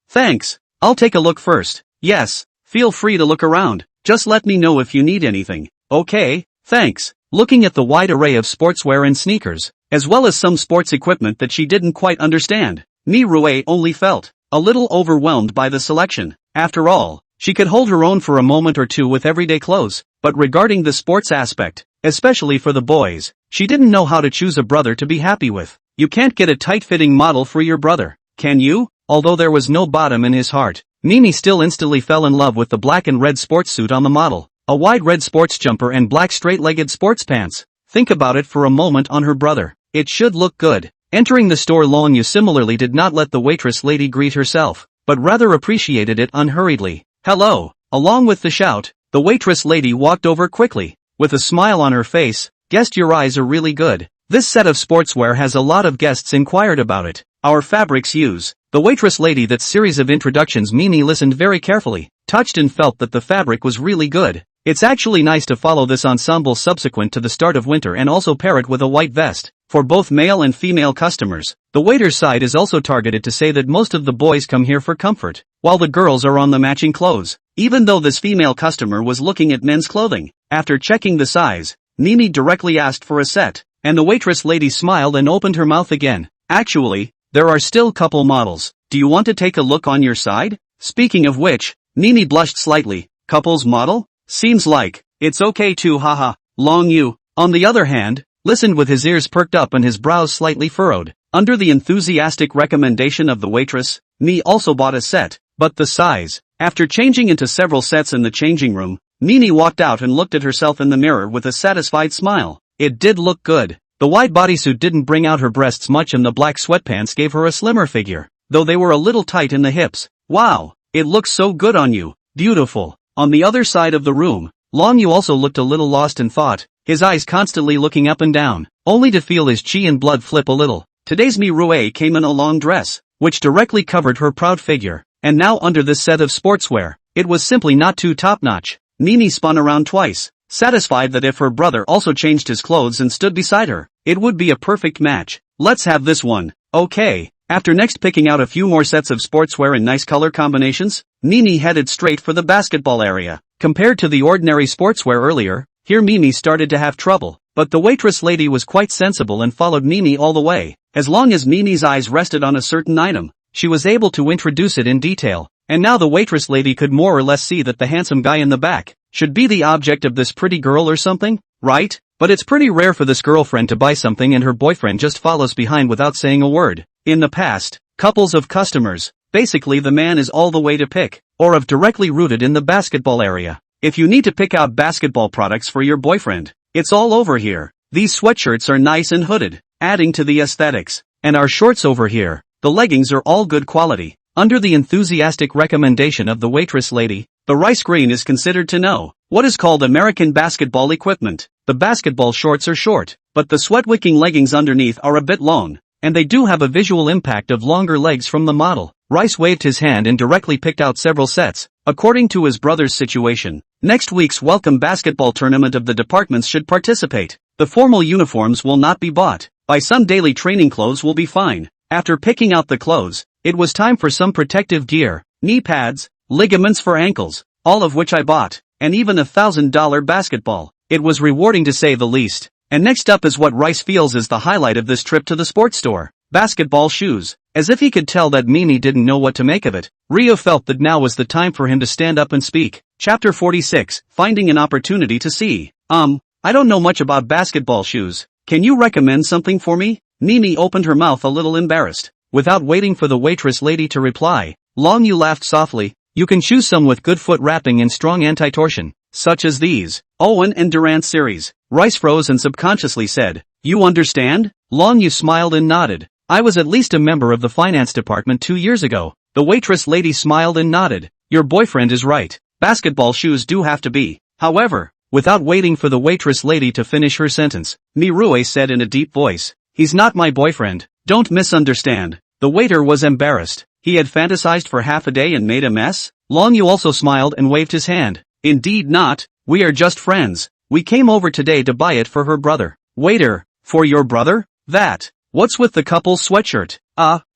Speaker 1: Thanks. I'll take a look first. Yes, feel free to look around. Just let me know if you need anything. Okay, thanks. Looking at the wide array of sportswear and sneakers, as well as some sports equipment that she didn't quite understand, Mi-Rue only felt a little overwhelmed by the selection. After all, she could hold her own for a moment or two with everyday clothes, but regarding the sports aspect, especially for the boys, she didn't know how to choose a brother to be happy with. You can't get a tight-fitting model for your brother, can you? Although there was no bottom in his heart, Mimi still instantly fell in love with the black and red sports suit on the model, a wide red sports jumper and black straight-legged sports pants. Think about it for a moment on her brother. It should look good. Entering the store, Long Yu similarly did not let the waitress lady greet herself, but rather appreciated it unhurriedly. Hello. Along with the shout, the waitress lady walked over quickly. With a smile on her face, guest, your eyes are really good. This set of sportswear has a lot of guests inquired about it. Our fabrics use. The waitress lady. That series of introductions, Mimi listened very carefully, touched and felt that the fabric was really good. It's actually nice to follow this ensemble subsequent to the start of winter and also pair it with a white vest. For both male and female customers, the waiter's side is also targeted to say that most of the boys come here for comfort, while the girls are on the matching clothes. Even though this female customer was looking at men's clothing, after checking the size, Mimi directly asked for a set, and the waitress lady smiled and opened her mouth again. Actually, there are still couple models. Do you want to take a look on your side? Speaking of which, Mimi blushed slightly. Couples model? Seems like it's okay too, haha. Long Yu, on the other hand, listened with his ears perked up and his brows slightly furrowed. Under the enthusiastic recommendation of the waitress, Mi also bought a set, but the size. After changing into several sets in the changing room, Mimi walked out and looked at herself in the mirror with a satisfied smile. It did look good. The wide bodysuit didn't bring out her breasts much and the black sweatpants gave her a slimmer figure, though they were a little tight in the hips. Wow, it looks so good on you. Beautiful. On the other side of the room, Long Yu also looked a little lost in thought, his eyes constantly looking up and down, only to feel his chi and blood flip a little. Today's Mi-Rue came in a long dress, which directly covered her proud figure, and now under this set of sportswear, it was simply not too top-notch. Mimi spun around twice, satisfied that if her brother also changed his clothes and stood beside her, it would be a perfect match. Let's have this one. Okay. After next picking out a few more sets of sportswear in nice color combinations, Mimi headed straight for the basketball area. Compared to the ordinary sportswear earlier, here Mimi started to have trouble, but the waitress lady was quite sensible and followed Mimi all the way. As long as Mimi's eyes rested on a certain item, she was able to introduce it in detail, and now the waitress lady could more or less see that the handsome guy in the back should be the object of this pretty girl or something, right? But it's pretty rare for this girlfriend to buy something and her boyfriend just follows behind without saying a word. In the past, couples of customers, basically the man is all the way to pick, or have directly rooted in the basketball area. If you need to pick out basketball products for your boyfriend, it's all over here. These sweatshirts are nice and hooded, adding to the aesthetics. And our shorts over here, the leggings are all good quality. Under the enthusiastic recommendation of the waitress lady, the rice green is considered to know what is called American basketball equipment. The basketball shorts are short, but the sweat-wicking leggings underneath are a bit long, and they do have a visual impact of longer legs from the model. Rice waved his hand and directly picked out several sets, according to his brother's situation. Next week's welcome basketball tournament of the departments should participate. The formal uniforms will not be bought. By some daily training clothes will be fine. After picking out the clothes, it was time for some protective gear, knee pads, ligaments for ankles, all of which I bought, and even $1,000 basketball. It was rewarding to say the least. And next up is what Rice feels is the highlight of this trip to the sports store. Basketball shoes. As if he could tell that Mimi didn't know what to make of it, Rio felt that now was the time for him to stand up and speak. Chapter 46, Finding an Opportunity to See. I don't know much about basketball shoes. Can you recommend something for me? Mimi opened her mouth a little embarrassed. Without waiting for the waitress lady to reply, Long Yu laughed softly. You can choose some with good foot wrapping and strong anti-torsion, such as these. Owen and Durant series. Rice froze and subconsciously said, You understand? Long Yu smiled and nodded. I was at least a member of the finance department 2 years ago. The waitress lady smiled and nodded. Your boyfriend is right. Basketball shoes do have to be. However, without waiting for the waitress lady to finish her sentence, Mirue said in a deep voice, he's not my boyfriend. Don't misunderstand. The waiter was embarrassed. He had fantasized for half a day and made a mess? Long Yu also smiled and waved his hand. Indeed not. We are just friends. We came over today to buy it for her brother. Waiter, for your brother? That. What's with the couple's sweatshirt?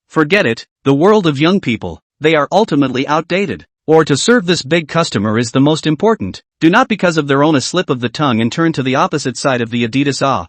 Speaker 1: Forget it. The world of young people. They are ultimately outdated. Or to serve this big customer is the most important. Do not because of their own a slip of the tongue and turn to the opposite side of the Adidas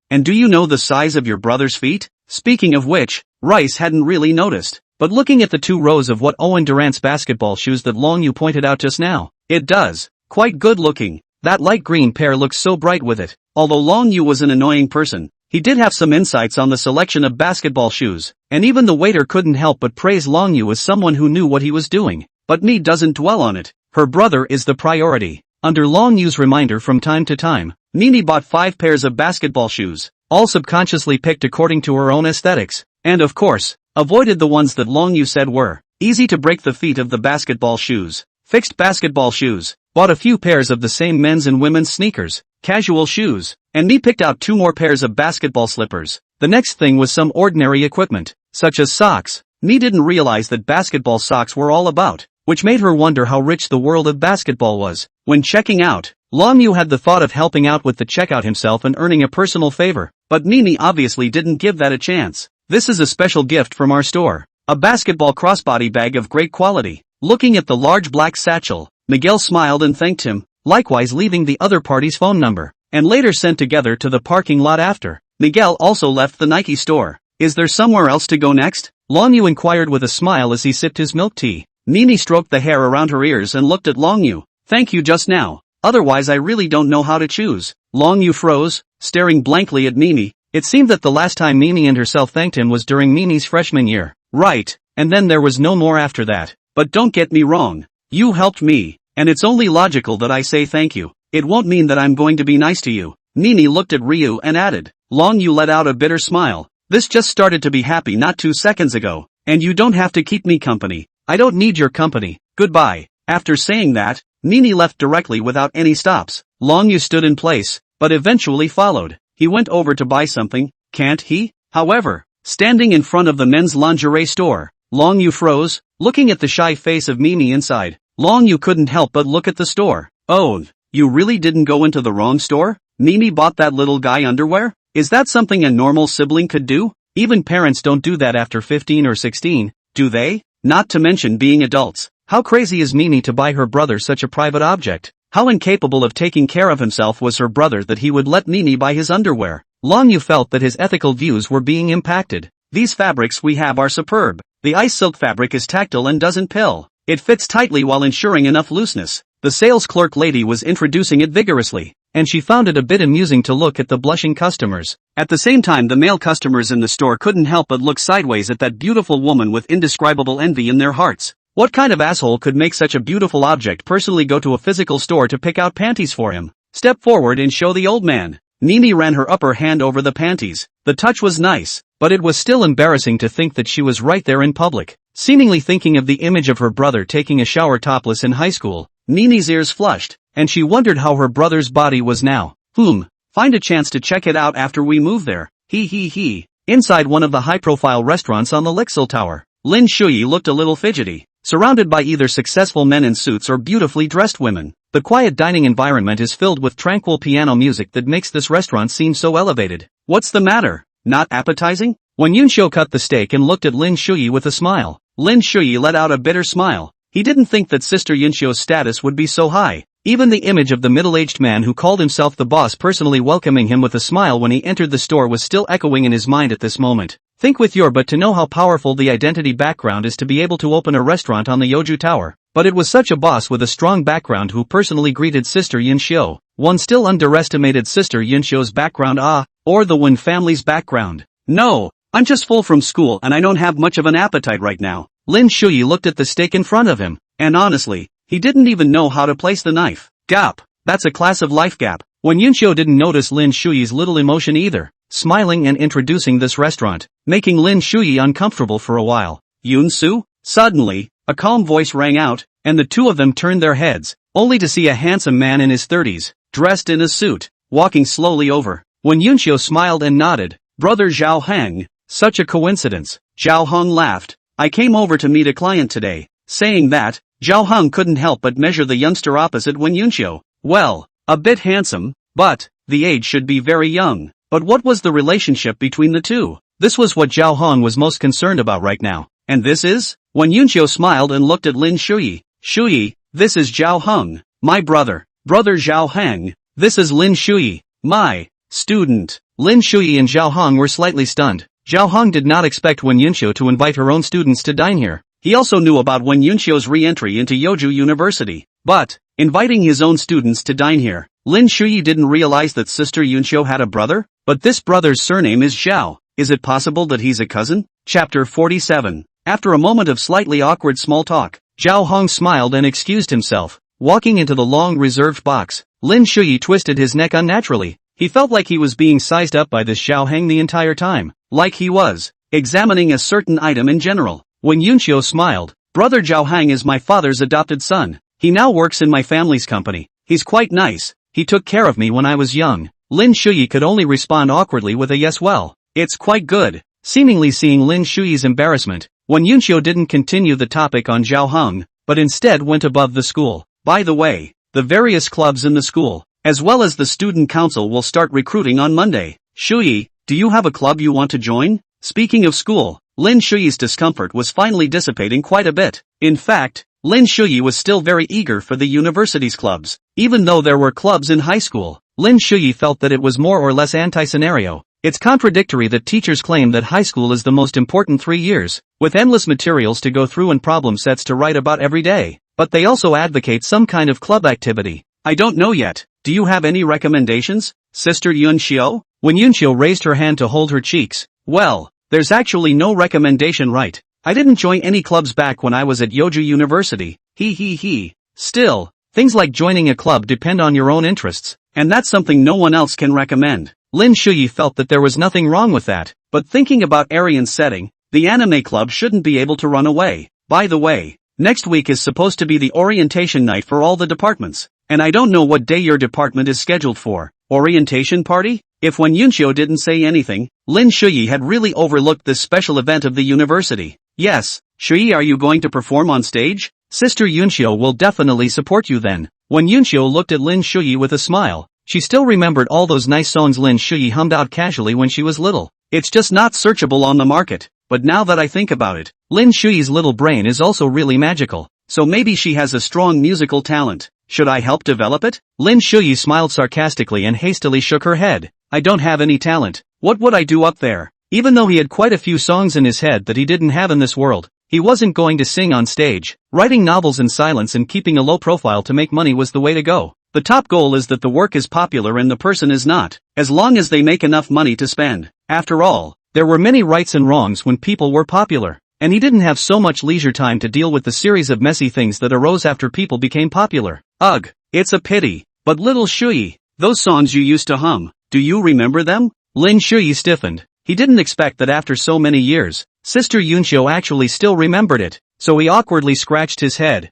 Speaker 1: and do you know the size of your brother's feet? Speaking of which, Rice hadn't really noticed. But looking at the 2 rows of what Owen Durant's basketball shoes that Long Yu pointed out just now, it does. Quite good looking. That light green pair looks so bright with it. Although Long Yu was an annoying person, he did have some insights on the selection of basketball shoes, and even the waiter couldn't help but praise Long Yu as someone who knew what he was doing. But me doesn't dwell on it. Her brother is the priority. Under Long Yu's reminder from time to time, Nini bought 5 pairs of basketball shoes, all subconsciously picked according to her own aesthetics, and of course, avoided the ones that Long Yu said were easy to break the feet of the basketball shoes. Fixed basketball shoes, bought a few pairs of the same men's and women's sneakers, casual shoes, and me picked out 2 more pairs of basketball slippers. The next thing was some ordinary equipment, such as socks. Me didn't realize that basketball socks were all about, which made her wonder how rich the world of basketball was. When checking out, Long Yu had the thought of helping out with the checkout himself and earning a personal favor, but Nini obviously didn't give that a chance. This is a special gift from our store. A basketball crossbody bag of great quality. Looking at the large black satchel, Miguel smiled and thanked him, likewise leaving the other party's phone number, and later sent together to the parking lot after. Miguel also left the Nike store. Is there somewhere else to go next? Long Yu inquired with a smile as he sipped his milk tea. Nini stroked the hair around her ears and looked at Long Yu. Thank you just now. Otherwise I really don't know how to choose. Long Yu froze, staring blankly at Nini. It seemed that the last time Nini and herself thanked him was during Nini's freshman year. Right, and then there was no more after that. But don't get me wrong. You helped me, and it's only logical that I say thank you. It won't mean that I'm going to be nice to you. Nini looked at Ryu and added. Long Yu let out a bitter smile. This just started to be happy not 2 seconds ago. And you don't have to keep me company. I don't need your company. Goodbye. After saying that, Nini left directly without any stops. Long Yu stood in place, but eventually followed. He went over to buy something, can't he? However, standing in front of the men's lingerie store, Long Yu froze, looking at the shy face of Mimi inside. Long Yu couldn't help but look at the store. Oh, you really didn't go into the wrong store? Mimi bought that little guy underwear? Is that something a normal sibling could do? Even parents don't do that after 15 or 16, do they? Not to mention being adults. How crazy is Mimi to buy her brother such a private object? How incapable of taking care of himself was her brother that he would let Mimi buy his underwear? Long Yu felt that his ethical views were being impacted. These fabrics we have are superb. The ice silk fabric is tactile and doesn't pill. It fits tightly while ensuring enough looseness. The sales clerk lady was introducing it vigorously, and she found it a bit amusing to look at the blushing customers. At the same time, the male customers in the store couldn't help but look sideways at that beautiful woman with indescribable envy in their hearts. What kind of asshole could make such a beautiful object personally go to a physical store to pick out panties for him? Step forward and show the old man. Nini ran her upper hand over the panties. The touch was nice, but it was still embarrassing to think that she was right there in public, seemingly thinking of the image of her brother taking a shower topless in high school. Nini's ears flushed, and she wondered how her brother's body was now. Find a chance to check it out after we move there. He. Inside one of the high-profile restaurants on the Lixil Tower, Lin Shuyi looked a little fidgety, surrounded by either successful men in suits or beautifully dressed women. The quiet dining environment is filled with tranquil piano music that makes this restaurant seem so elevated. What's the matter? Not appetizing? When Yunshio cut the steak and looked at Lin Shuyi with a smile, Lin Shuyi let out a bitter smile. He didn't think that Sister Yunshio's status would be so high. Even the image of the middle-aged man who called himself the boss personally welcoming him with a smile when he entered the store was still echoing in his mind at this moment. Think with your butt to know how powerful the identity background is to be able to open a restaurant on the Yoju Tower. But it was such a boss with a strong background who personally greeted Sister Yunshio. One still underestimated Sister Yunshio's background, or the Wen family's background. No, I'm just full from school and I don't have much of an appetite right now. Lin Shuyi looked at the steak in front of him, and honestly, he didn't even know how to place the knife. Gap. That's a class of life gap. When Yunshio didn't notice Lin Shuyi's little emotion either, smiling and introducing this restaurant, making Lin Shuyi uncomfortable for a while. Yunsu? Suddenly, a calm voice rang out, and the two of them turned their heads, only to see a handsome man in his 30s, dressed in a suit, walking slowly over. When Yunxiu smiled and nodded, "Brother Zhao Heng, such a coincidence." Zhao Heng laughed. "I came over to meet a client today." Saying that, Zhao Heng couldn't help but measure the youngster opposite when Yunxiu, well, a bit handsome, but the age should be very young. But what was the relationship between the two? This was what Zhao Heng was most concerned about right now. And this is? When Yunxiu smiled and looked at Lin Shuyi. "Shuyi, this is Zhao Heng, my brother. Brother Zhao Heng, this is Lin Shuyi, my student." Lin Shuyi and Zhao Heng were slightly stunned. Zhao Heng did not expect Wen Yunxiu to invite her own students to dine here. He also knew about Wen Yunxiu's re-entry into Yoju University. But, inviting his own students to dine here, Lin Shuyi didn't realize that Sister Yunxiu had a brother? But this brother's surname is Zhao. Is it possible that he's a cousin? Chapter 47. After a moment of slightly awkward small talk, Zhao Heng smiled and excused himself. Walking into the long reserved box, Lin Shuyi twisted his neck unnaturally. He felt like he was being sized up by this Zhao Heng the entire time, like he was examining a certain item in general. When Yunxiu smiled, "Brother Zhao Heng is my father's adopted son. He now works in my family's company. He's quite nice. He took care of me when I was young." Lin Shuyi could only respond awkwardly with a yes. "Well, it's quite good." Seemingly seeing Lin Shuyi's embarrassment, Wen Yunxiu didn't continue the topic on Zhao Heng, but instead went above the school. "By the way, the various clubs in the school, as well as the student council will start recruiting on Monday. Shuyi, do you have a club you want to join?" Speaking of school, Lin Shuyi's discomfort was finally dissipating quite a bit. In fact, Lin Shuyi was still very eager for the university's clubs. Even though there were clubs in high school, Lin Shuyi felt that it was more or less anti-scenario. It's contradictory that teachers claim that high school is the most important 3 years, with endless materials to go through and problem sets to write about every day. But they also advocate some kind of club activity. "I don't know yet. Do you have any recommendations, Sister Yunxiu?" When Yunxiu raised her hand to hold her cheeks, "Well, there's actually no recommendation, right? I didn't join any clubs back when I was at Yoju University. He. Still, things like joining a club depend on your own interests, and that's something no one else can recommend." Lin Shuyi felt that there was nothing wrong with that, but thinking about Arian's setting, the anime club shouldn't be able to run away. "By the way, next week is supposed to be the orientation night for all the departments, and I don't know what day your department is scheduled for." Orientation party? If Wen Yunxiu didn't say anything, Lin Shuyi had really overlooked this special event of the university. "Yes, Shuyi, are you going to perform on stage? Sister Yunxiu will definitely support you then." When Yunxiu looked at Lin Shuyi with a smile, she still remembered all those nice songs Lin Shuyi hummed out casually when she was little. It's just not searchable on the market, but now that I think about it, Lin Shuyi's little brain is also really magical, so maybe she has a strong musical talent. Should I help develop it? Lin Shuyi smiled sarcastically and hastily shook her head. "I don't have any talent. What would I do up there?" Even though he had quite a few songs in his head that he didn't have in this world, he wasn't going to sing on stage. Writing novels in silence and keeping a low profile to make money was the way to go. The top goal is that the work is popular and the person is not, as long as they make enough money to spend. After all, there were many rights and wrongs when people were popular, and he didn't have so much leisure time to deal with the series of messy things that arose after people became popular. Ugh, it's a pity. But little Shuyi, those songs you used to hum, do you remember them? Lin Shuyi stiffened. He didn't expect that after so many years, Sister Yunxiu actually still remembered it, so he awkwardly scratched his head.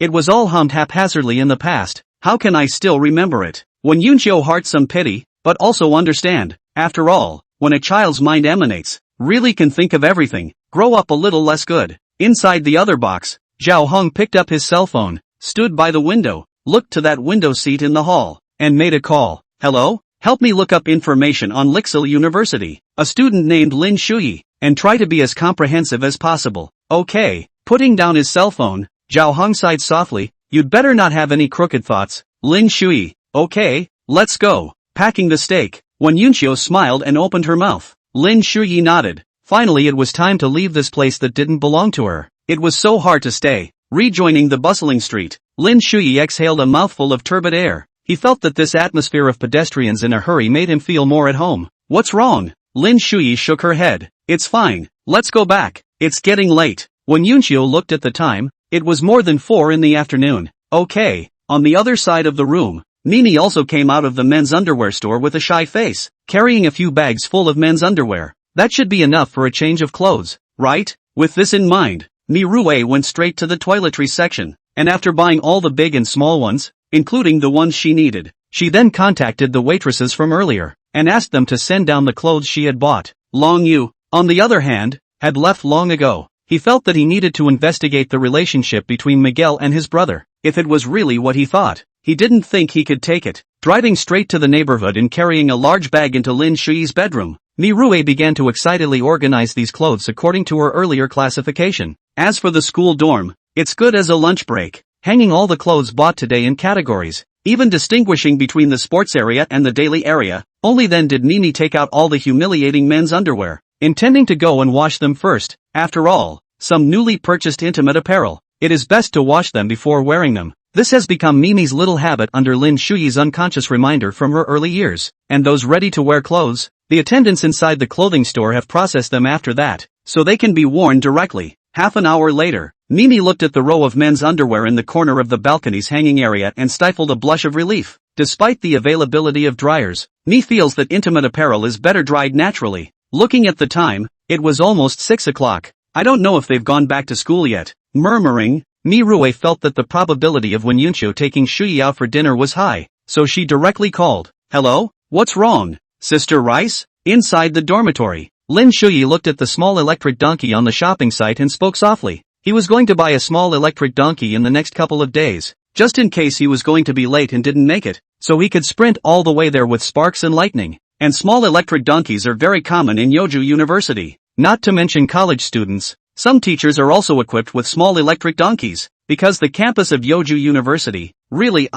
Speaker 1: It was all hummed haphazardly in the past. How can I still remember it? When Yunxiu heart some pity, but also understand. After all, when a child's mind emanates, really can think of everything, grow up a little less good. Inside the other box, Zhao Heng picked up his cell phone, stood by the window, looked to that window seat in the hall, and made a call. "Hello? Help me look up information on Lixil University, a student named Lin Shuyi, and try to be as comprehensive as possible." "Okay." Putting down his cell phone, Zhao Heng sighed softly. "You'd better not have any crooked thoughts, Lin Shuyi." "Okay, let's go." Packing the steak, when Yunxiu smiled and opened her mouth, Lin Shuyi nodded. Finally it was time to leave this place that didn't belong to her. It was so hard to stay. Rejoining the bustling street, Lin Shuyi exhaled a mouthful of turbid air. He felt that this atmosphere of pedestrians in a hurry made him feel more at home. "What's wrong?" Lin Shuyi shook her head. "It's fine, let's go back. It's getting late." When Yunxiu looked at the time, it was more than 4 in the afternoon. "Okay." On the other side of the room, Mimi also came out of the men's underwear store with a shy face, carrying a few bags full of men's underwear. That should be enough for a change of clothes, right? With this in mind, Mirue went straight to the toiletries section, and after buying all the big and small ones, including the ones she needed, she then contacted the waitresses from earlier, and asked them to send down the clothes she had bought. Long Yu, on the other hand, had left long ago. He felt that he needed to investigate the relationship between Miguel and his brother, if it was really what he thought. He didn't think he could take it. Driving straight to the neighborhood and carrying a large bag into Lin Shuyi's bedroom, Mirue began to excitedly organize these clothes according to her earlier classification. As for the school dorm, it's good as a lunch break, hanging all the clothes bought today in categories, even distinguishing between the sports area and the daily area. Only then did Mimi take out all the humiliating men's underwear, intending to go and wash them first. After all, some newly purchased intimate apparel, it is best to wash them before wearing them. This has become Mimi's little habit under Lin Shuyi's unconscious reminder from her early years. And those ready-to-wear clothes, the attendants inside the clothing store have processed them after that, so they can be worn directly. Half an hour later, Mimi looked at the row of men's underwear in the corner of the balcony's hanging area and stifled a blush of relief. Despite the availability of dryers, Mi feels that intimate apparel is better dried naturally. Looking at the time, it was almost 6 o'clock. I don't know if they've gone back to school yet. Murmuring, Mirue felt that the probability of Wenyuncho taking Shuyi out for dinner was high, so she directly called. Hello? What's wrong? Sister Rice? Inside the dormitory, Lin Shuyi looked at the small electric donkey on the shopping site and spoke softly. He was going to buy a small electric donkey in the next couple of days, just in case he was going to be late and didn't make it, so he could sprint all the way there with sparks and lightning. And small electric donkeys are very common in Yoju University, not to mention college students. Some teachers are also equipped with small electric donkeys, because the campus of Yoju University, really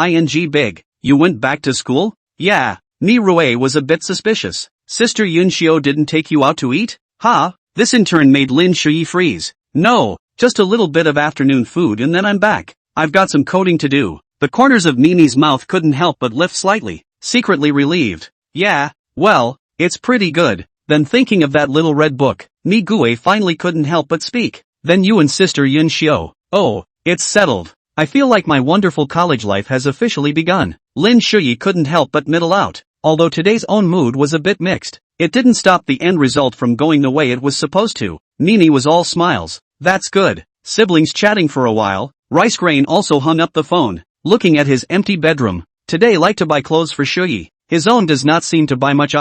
Speaker 1: big. You went back to school? Yeah. Mirue was a bit suspicious. Sister Yunshio didn't take you out to eat? Huh? This in turn made Lin Shuyi freeze. No, just a little bit of afternoon food and then I'm back. I've got some coding to do. The corners of Mimi's mouth couldn't help but lift slightly, secretly relieved. Yeah, well, it's pretty good. Then thinking of that little red book, Migue finally couldn't help but speak. Then you and Sister Yunshio. Oh, it's settled. I feel like my wonderful college life has officially begun. Lin Shuyi couldn't help but middle out. Although today's own mood was a bit mixed, it didn't stop the end result from going the way it was supposed to. Mimi was all smiles. That's good. Siblings chatting for a while. Rice Grain also hung up the phone, looking at his empty bedroom. Today like to buy clothes for Shuyi. His own does not seem to buy much.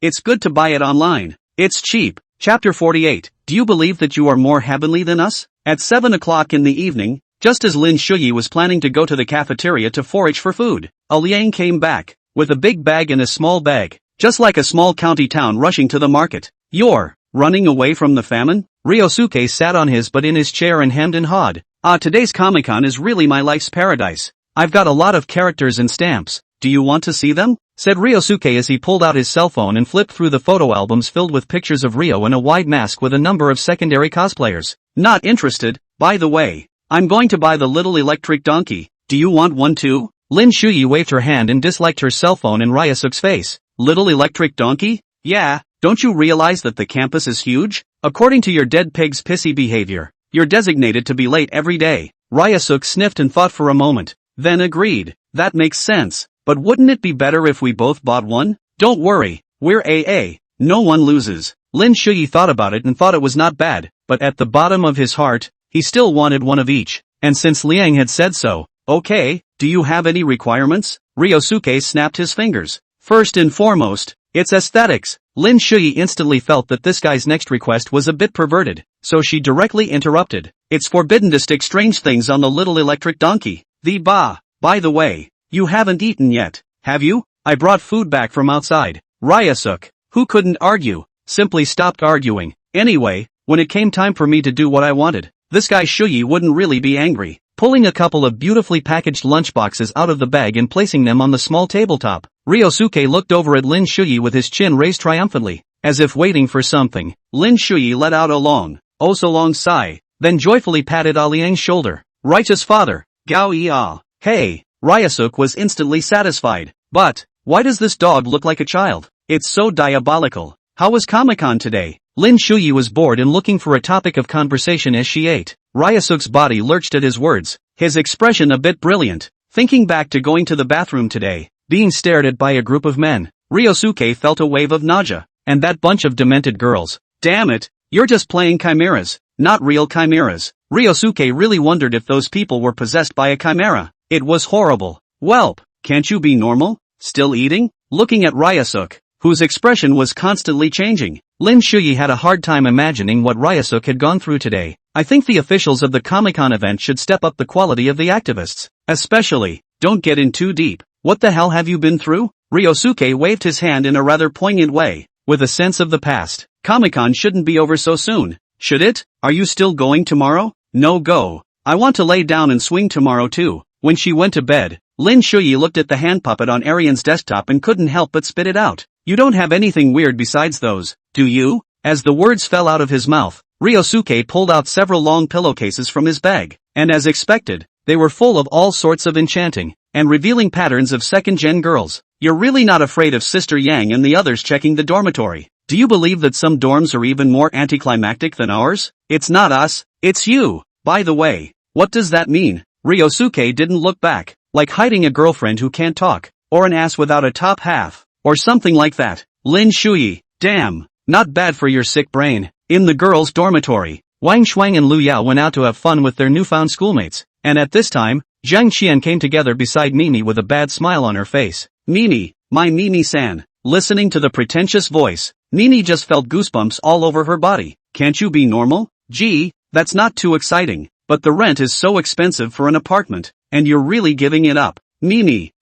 Speaker 1: It's good to buy it online. It's cheap. Chapter 48. Do you believe that you are more heavenly than us? At 7 o'clock in the evening, just as Lin Shuyi was planning to go to the cafeteria to forage for food, a Liang came back, with a big bag and a small bag, just like a small county town rushing to the market. You're running away from the famine? Ryosuke sat on his butt in his chair and hemmed and hawed. Today's Comic-Con is really my life's paradise. I've got a lot of characters and stamps. Do you want to see them? Said Ryosuke as he pulled out his cell phone and flipped through the photo albums filled with pictures of Ryo in a wide mask with a number of secondary cosplayers. Not interested. By the way, I'm going to buy the little electric donkey. Do you want one too? Lin Shuyi waved her hand and disliked her cell phone in Ryasuke's face. Little electric donkey? Yeah, don't you realize that the campus is huge? According to your dead pig's pissy behavior, you're designated to be late every day. Ryasuke sniffed and thought for a moment, then agreed. That makes sense. But wouldn't it be better if we both bought one? Don't worry, we're AA. No one loses. Lin Shuyi thought about it and thought it was not bad, but at the bottom of his heart, he still wanted one of each. And since Liang had said so, okay, do you have any requirements? Ryosuke snapped his fingers. First and foremost, it's aesthetics. Lin Shuyi instantly felt that this guy's next request was a bit perverted, so she directly interrupted. It's forbidden to stick strange things on the little electric donkey. By the way, you haven't eaten yet, have you? I brought food back from outside. Ryasuke, who couldn't argue, simply stopped arguing. Anyway, when it came time for me to do what I wanted, this guy Shuyi wouldn't really be angry. Pulling a couple of beautifully packaged lunchboxes out of the bag and placing them on the small tabletop, Ryosuke looked over at Lin Shuyi with his chin raised triumphantly, as if waiting for something. Lin Shuyi let out a long, oh so long sigh, then joyfully patted Liang's shoulder. Righteous father, Gao Yi. Hey. Ryasuke was instantly satisfied. But, why does this dog look like a child? It's so diabolical. How was Comic-Con today? Lin Shuyi was bored and looking for a topic of conversation as she ate. Ryasuke's body lurched at his words, his expression a bit brilliant. Thinking back to going to the bathroom today, being stared at by a group of men, Ryosuke felt a wave of nausea, and that bunch of demented girls. Damn it, you're just playing chimeras, not real chimeras. Ryosuke really wondered if those people were possessed by a chimera. It was horrible. Welp, can't you be normal? Still eating? Looking at Ryosuke, whose expression was constantly changing, Lin Shuyi had a hard time imagining what Ryosuke had gone through today. I think the officials of the Comic-Con event should step up the quality of the activists. Especially, don't get in too deep. What the hell have you been through? Ryosuke waved his hand in a rather poignant way, with a sense of the past. Comic-Con shouldn't be over so soon, should it? Are you still going tomorrow? No go. I want to lay down and swing tomorrow too. When she went to bed, Lin Shuyi looked at the hand puppet on Arian's desktop and couldn't help but spit it out. You don't have anything weird besides those, do you? As the words fell out of his mouth, Ryosuke pulled out several long pillowcases from his bag, and as expected, they were full of all sorts of enchanting and revealing patterns of second-gen girls. You're really not afraid of Sister Yang and the others checking the dormitory? Do you believe that some dorms are even more anticlimactic than ours? It's not us, it's you. By the way, what does that mean? Ryosuke didn't look back, like hiding a girlfriend who can't talk, or an ass without a top half, or something like that. Lin Shuyi, damn, not bad for your sick brain. In the girls' dormitory, Wang Shuang and Lu Yao went out to have fun with their newfound schoolmates, and at this time, Zhang Qian came together beside Mimi with a bad smile on her face. Mimi, my Mimi-san. Listening to the pretentious voice, Mimi just felt goosebumps all over her body. Can't you be normal? Gee, that's not too exciting, but the rent is so expensive for an apartment, and you're really giving it up. Mimi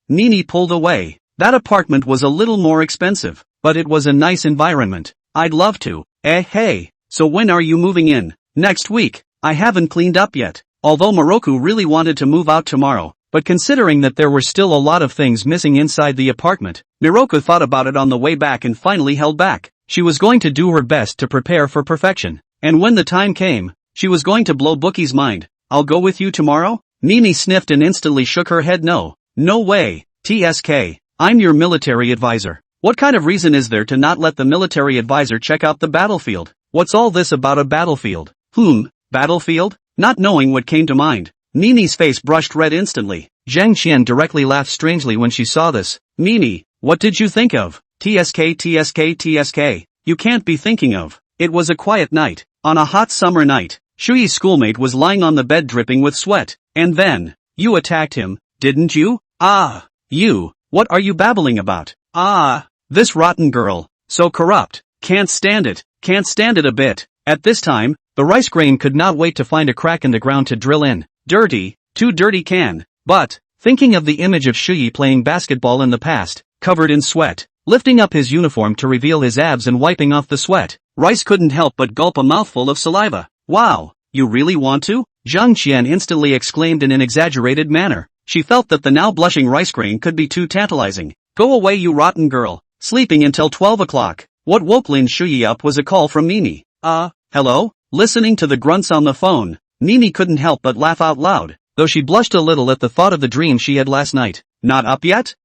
Speaker 1: pulled away. That apartment was a little more expensive, but it was a nice environment. I'd love to. Hey, so when are you moving in? Next week. I haven't cleaned up yet. Although Moroku really wanted to move out tomorrow, but considering that there were still a lot of things missing inside the apartment, Miroku thought about it on the way back and finally held back. She was going to do her best to prepare for perfection, and when the time came, she was going to blow Bookie's mind. I'll go with you tomorrow? Mimi sniffed and instantly shook her head no. No way, TSK. I'm your military advisor. What kind of reason is there to not let the military advisor check out the battlefield? What's all this about a battlefield? Battlefield? Not knowing what came to mind, Mimi's face brushed red instantly. Zhang Qian directly laughed strangely when she saw this. Mimi, what did you think of? TSK. You can't be thinking of. It was a quiet night. On a hot summer night, Shuyi's schoolmate was lying on the bed dripping with sweat. And then, you attacked him, didn't you? You, what are you babbling about? This rotten girl, so corrupt, can't stand it a bit. At this time, the rice grain could not wait to find a crack in the ground to drill in. Dirty, too dirty can. But, thinking of the image of Shuyi playing basketball in the past, covered in sweat, lifting up his uniform to reveal his abs and wiping off the sweat, Rice couldn't help but gulp a mouthful of saliva. Wow, you really want to? Zhang Qian instantly exclaimed in an exaggerated manner. She felt that the now blushing rice grain could be too tantalizing. Go away you rotten girl, sleeping until 12 o'clock. What woke Lin Shuyi up was a call from Mimi. Hello? Listening to the grunts on the phone, Mimi couldn't help but laugh out loud, though she blushed a little at the thought of the dream she had last night. Not up yet?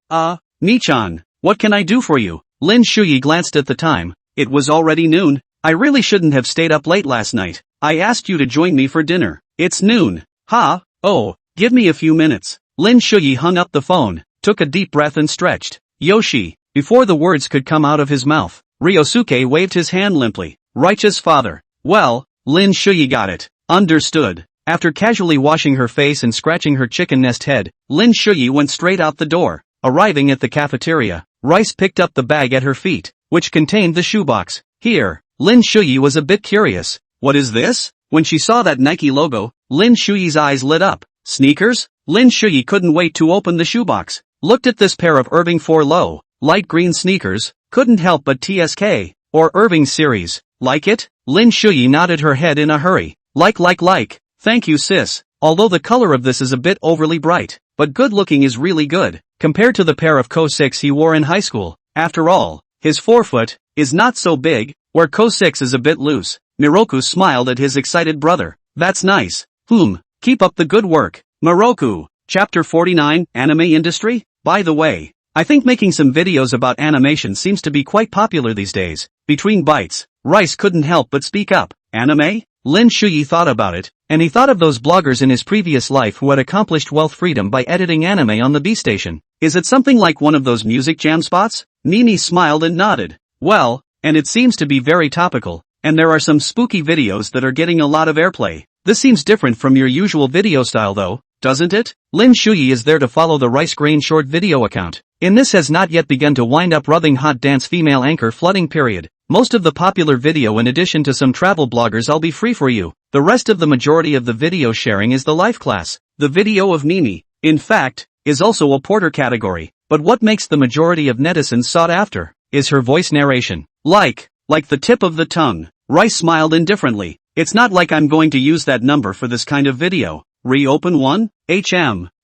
Speaker 1: Mi-chan, what can I do for you? Lin Shuyi glanced at the time. It was already noon. I really shouldn't have stayed up late last night. I asked you to join me for dinner. It's noon. Oh, give me a few minutes. Lin Shuyi hung up the phone, took a deep breath and stretched. Yoshi. Before the words could come out of his mouth, Ryosuke waved his hand limply. Righteous father. Well, Lin Shuyi got it. Understood. After casually washing her face and scratching her chicken nest head, Lin Shuyi went straight out the door. Arriving at the cafeteria, Rice picked up the bag at her feet, which contained the shoebox. Here, Lin Shuyi was a bit curious. What is this? When she saw that Nike logo, Lin Shuyi's eyes lit up. Sneakers? Lin Shuyi couldn't wait to open the shoebox. Looked at this pair of Irving 4 Low, light green sneakers, couldn't help but TSK, or Irving series. Like it? Lin Shuyi nodded her head in a hurry. Like. Thank you sis. Although the color of this is a bit overly bright, but good looking is really good, compared to the pair of Co-6 he wore in high school. After all, his forefoot is not so big, where Co-6 is a bit loose. Miroku smiled at his excited brother. That's nice. Keep up the good work. Miroku. Chapter 49, Anime Industry? By the way, I think making some videos about animation seems to be quite popular these days. Between bites, Rice couldn't help but speak up. Anime? Lin Shuyi thought about it, and he thought of those bloggers in his previous life who had accomplished wealth freedom by editing anime on the B station. Is it something like one of those music jam spots? Mimi smiled and nodded. Well, and it seems to be very topical, and there are some spooky videos that are getting a lot of airplay. This seems different from your usual video style though, doesn't it? Lin Shuyi is there to follow the Rice Grain short video account. In this has not yet begun to wind up rubbing hot dance female anchor flooding period. Most of the popular video in addition to some travel bloggers I'll be free for you. The rest of the majority of the video sharing is the life class. The video of Mimi, in fact, is also a porter category. But what makes the majority of netizens sought after is her voice narration. Like the tip of the tongue. Rice smiled indifferently. It's not like I'm going to use that number for this kind of video. Reopen one?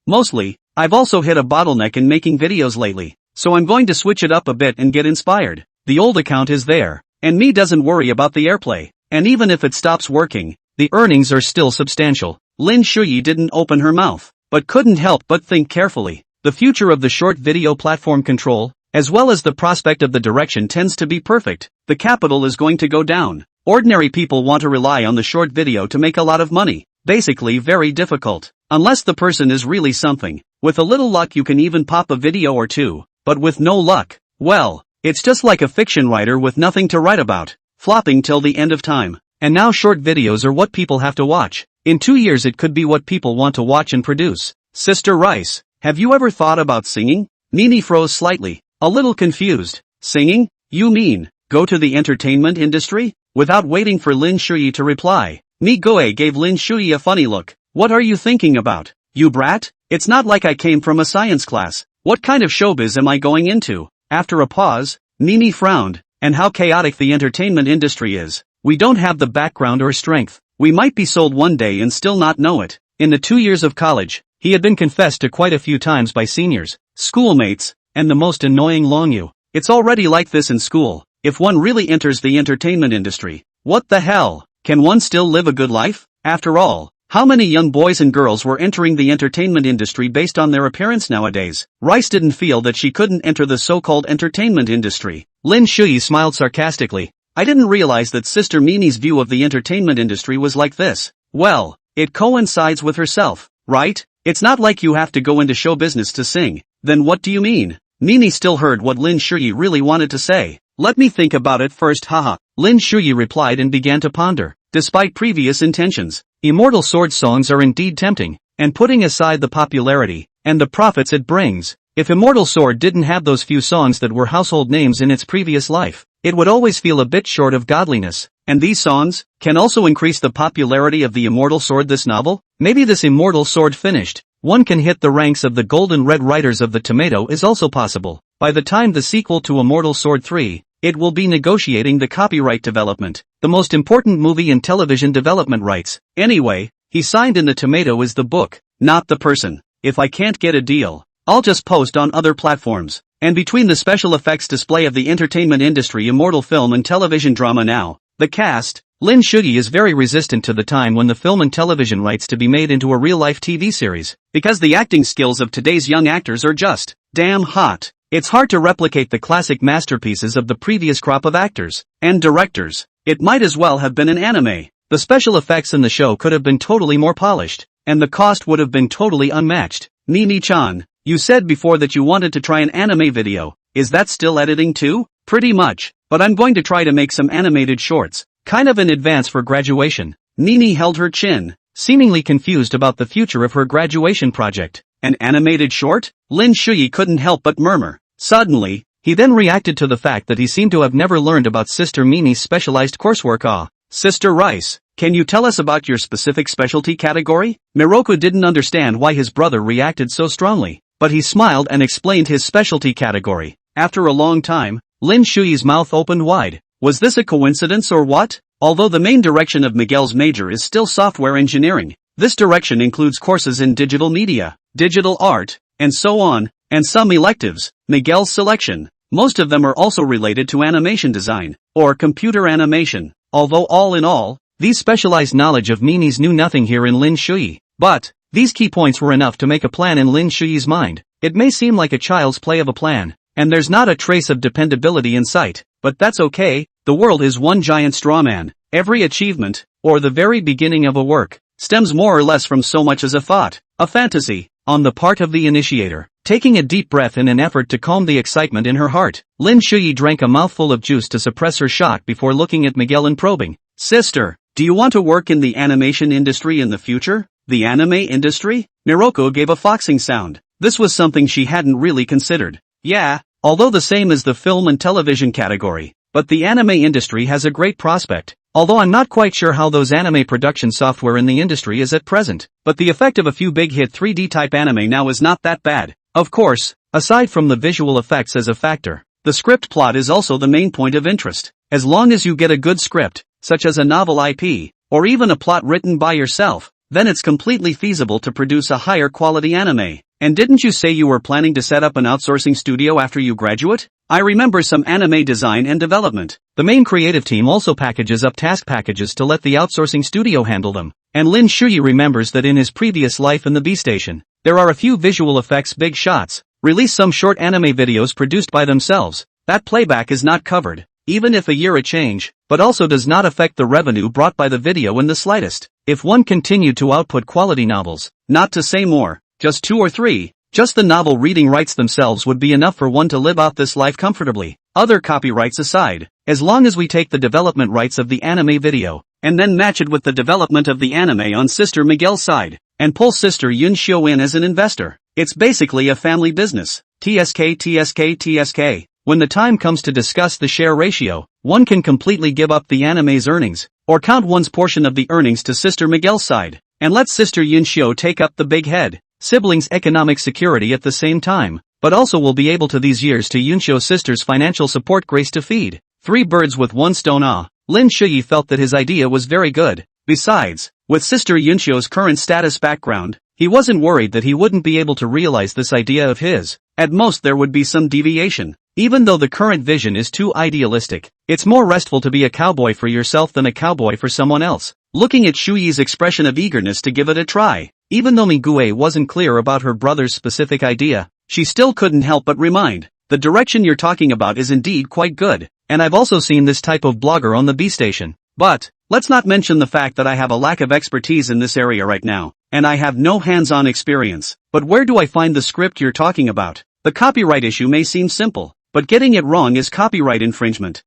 Speaker 1: Mostly, I've also hit a bottleneck in making videos lately, so I'm going to switch it up a bit and get inspired. The old account is there, and me doesn't worry about the airplay, and even if it stops working, the earnings are still substantial. Lin Shuyi didn't open her mouth, but couldn't help but think carefully. The future of the short video platform control, as well as the prospect of the direction tends to be perfect. The capital is going to go down. Ordinary people want to rely on the short video to make a lot of money. Basically very difficult. Unless the person is really something. With a little luck you can even pop a video or two, but with no luck, well, it's just like a fiction writer with nothing to write about, flopping till the end of time. And now short videos are what people have to watch. In 2 years it could be what people want to watch and produce. Sister Rice, have you ever thought about singing? Mimi froze slightly, a little confused. Singing? You mean, go to the entertainment industry? Without waiting for Lin Shuyi to reply, Mi Goe gave Lin Shuyi a funny look. What are you thinking about, you brat? It's not like I came from a science class. What kind of showbiz am I going into? After a pause, Mimi frowned. And how chaotic the entertainment industry is. We don't have the background or strength. We might be sold one day and still not know it. In the 2 years of college, he had been confessed to quite a few times by seniors, schoolmates, and the most annoying Longyu. It's already like this in school. If one really enters the entertainment industry, what the hell? Can one still live a good life? After all, how many young boys and girls were entering the entertainment industry based on their appearance nowadays? Rice didn't feel that she couldn't enter the so-called entertainment industry. Lin Shuyi smiled sarcastically. I didn't realize that Sister Mimi's view of the entertainment industry was like this. Well, it coincides with herself, right? It's not like you have to go into show business to sing. Then what do you mean? Mimi still heard what Lin Shuyi really wanted to say. Let me think about it first, haha. Lin Shuyi replied and began to ponder. Despite previous intentions, Immortal Sword songs are indeed tempting, and putting aside the popularity and the profits it brings, if Immortal Sword didn't have those few songs that were household names in its previous life, it would always feel a bit short of godliness. And these songs can also increase the popularity of the Immortal Sword. This novel, maybe this Immortal Sword finished, one can hit the ranks of the Golden Red Writers of the Tomato is also possible. By the time the sequel to Immortal Sword 3, it will be negotiating the copyright development, the most important movie and television development rights. Anyway, he signed in the Tomato is the book, not the person. If I can't get a deal, I'll just post on other platforms. And between the special effects display of the entertainment industry, immortal film and television drama now, the cast, Lin Shuyi is very resistant to the time when the film and television rights to be made into a real-life TV series, because the acting skills of today's young actors are just damn hot. It's hard to replicate the classic masterpieces of the previous crop of actors and directors. It might as well have been an anime. The special effects in the show could have been totally more polished, and the cost would have been totally unmatched. Mimi-chan, you said before that you wanted to try an anime video. Is that still editing too? Pretty much, but I'm going to try to make some animated shorts, kind of in advance for graduation. Mimi held her chin, seemingly confused about the future of her graduation project. An animated short? Lin Shuyi couldn't help but murmur. Suddenly, he then reacted to the fact that he seemed to have never learned about Sister Mimi's specialized coursework. Sister Rice, can you tell us about your specific specialty category? Miroku didn't understand why his brother reacted so strongly, but he smiled and explained his specialty category. After a long time, Lin Shuyi's mouth opened wide. Was this a coincidence or what? Although the main direction of Miguel's major is still software engineering, this direction includes courses in digital media, digital art, and so on, and some electives. Miguel's selection, most of them are also related to animation design, or computer animation, although all in all, these specialized knowledge of Mimi's knew nothing here in Lin Shuyi. But, these key points were enough to make a plan in Lin Shuyi's mind. It may seem like a child's play of a plan, and there's not a trace of dependability in sight, but that's okay, the world is one giant straw man. Every achievement, or the very beginning of a work, stems more or less from so much as a thought, a fantasy, on the part of the initiator. Taking a deep breath in an effort to calm the excitement in her heart, Lin Shuyi drank a mouthful of juice to suppress her shock before looking at Miguel and probing. Sister, do you want to work in the animation industry in the future? The anime industry? Miroko gave a foxing sound. This was something she hadn't really considered. Yeah, although the same as the film and television category, but the anime industry has a great prospect. Although I'm not quite sure how those anime production software in the industry is at present, but the effect of a few big hit 3D type anime now is not that bad. Of course, aside from the visual effects as a factor, the script plot is also the main point of interest. As long as you get a good script, such as a novel IP, or even a plot written by yourself, then it's completely feasible to produce a higher quality anime. And didn't you say you were planning to set up an outsourcing studio after you graduate? I remember some anime design and development. The main creative team also packages up task packages to let the outsourcing studio handle them. And Lin Shuyi remembers that in his previous life in the B-Station, there are a few visual effects big shots, release some short anime videos produced by themselves. That playback is not covered, even if a year a change, but also does not affect the revenue brought by the video in the slightest. If one continued to output quality novels, not to say more, just 2 or 3, just the novel reading rights themselves would be enough for one to live out this life comfortably. Other copyrights aside, as long as we take the development rights of the anime video, and then match it with the development of the anime on Sister Miguel's side, and pull Sister Yun Xiao in as an investor, it's basically a family business. TSK. When the time comes to discuss the share ratio, one can completely give up the anime's earnings, or count one's portion of the earnings to Sister Miguel's side, and let Sister Yun Xiao take up the big head. Siblings' economic security at the same time, but also will be able to these years to Yun Xiao's sister's financial support grace to feed. 3 birds with 1 stone. Lin Shuyi felt that his idea was very good. Besides, with Sister Yun Xiao's current status background, he wasn't worried that he wouldn't be able to realize this idea of his. At most there would be some deviation. Even though the current vision is too idealistic, it's more restful to be a cowboy for yourself than a cowboy for someone else. Looking at Shuyi's expression of eagerness to give it a try, even though Migue wasn't clear about her brother's specific idea, she still couldn't help but remind, the direction you're talking about is indeed quite good, and I've also seen this type of blogger on the B-Station. But, let's not mention the fact that I have a lack of expertise in this area right now, and I have no hands-on experience. But where do I find the script you're talking about? The copyright issue may seem simple, but getting it wrong is copyright infringement.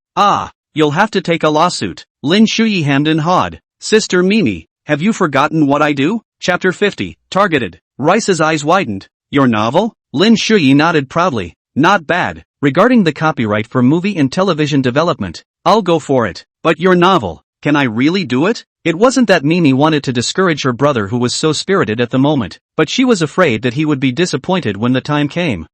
Speaker 1: You'll have to take a lawsuit. Lin Shuyi hemmed and hawed. Sister Mimi, have you forgotten what I do? Chapter 50, Targeted. Rice's eyes widened. Your novel? Lin Shuyi nodded proudly. Not bad. Regarding the copyright for movie and television development, I'll go for it. But your novel, can I really do it? It wasn't that Mimi wanted to discourage her brother who was so spirited at the moment, but she was afraid that he would be disappointed when the time came.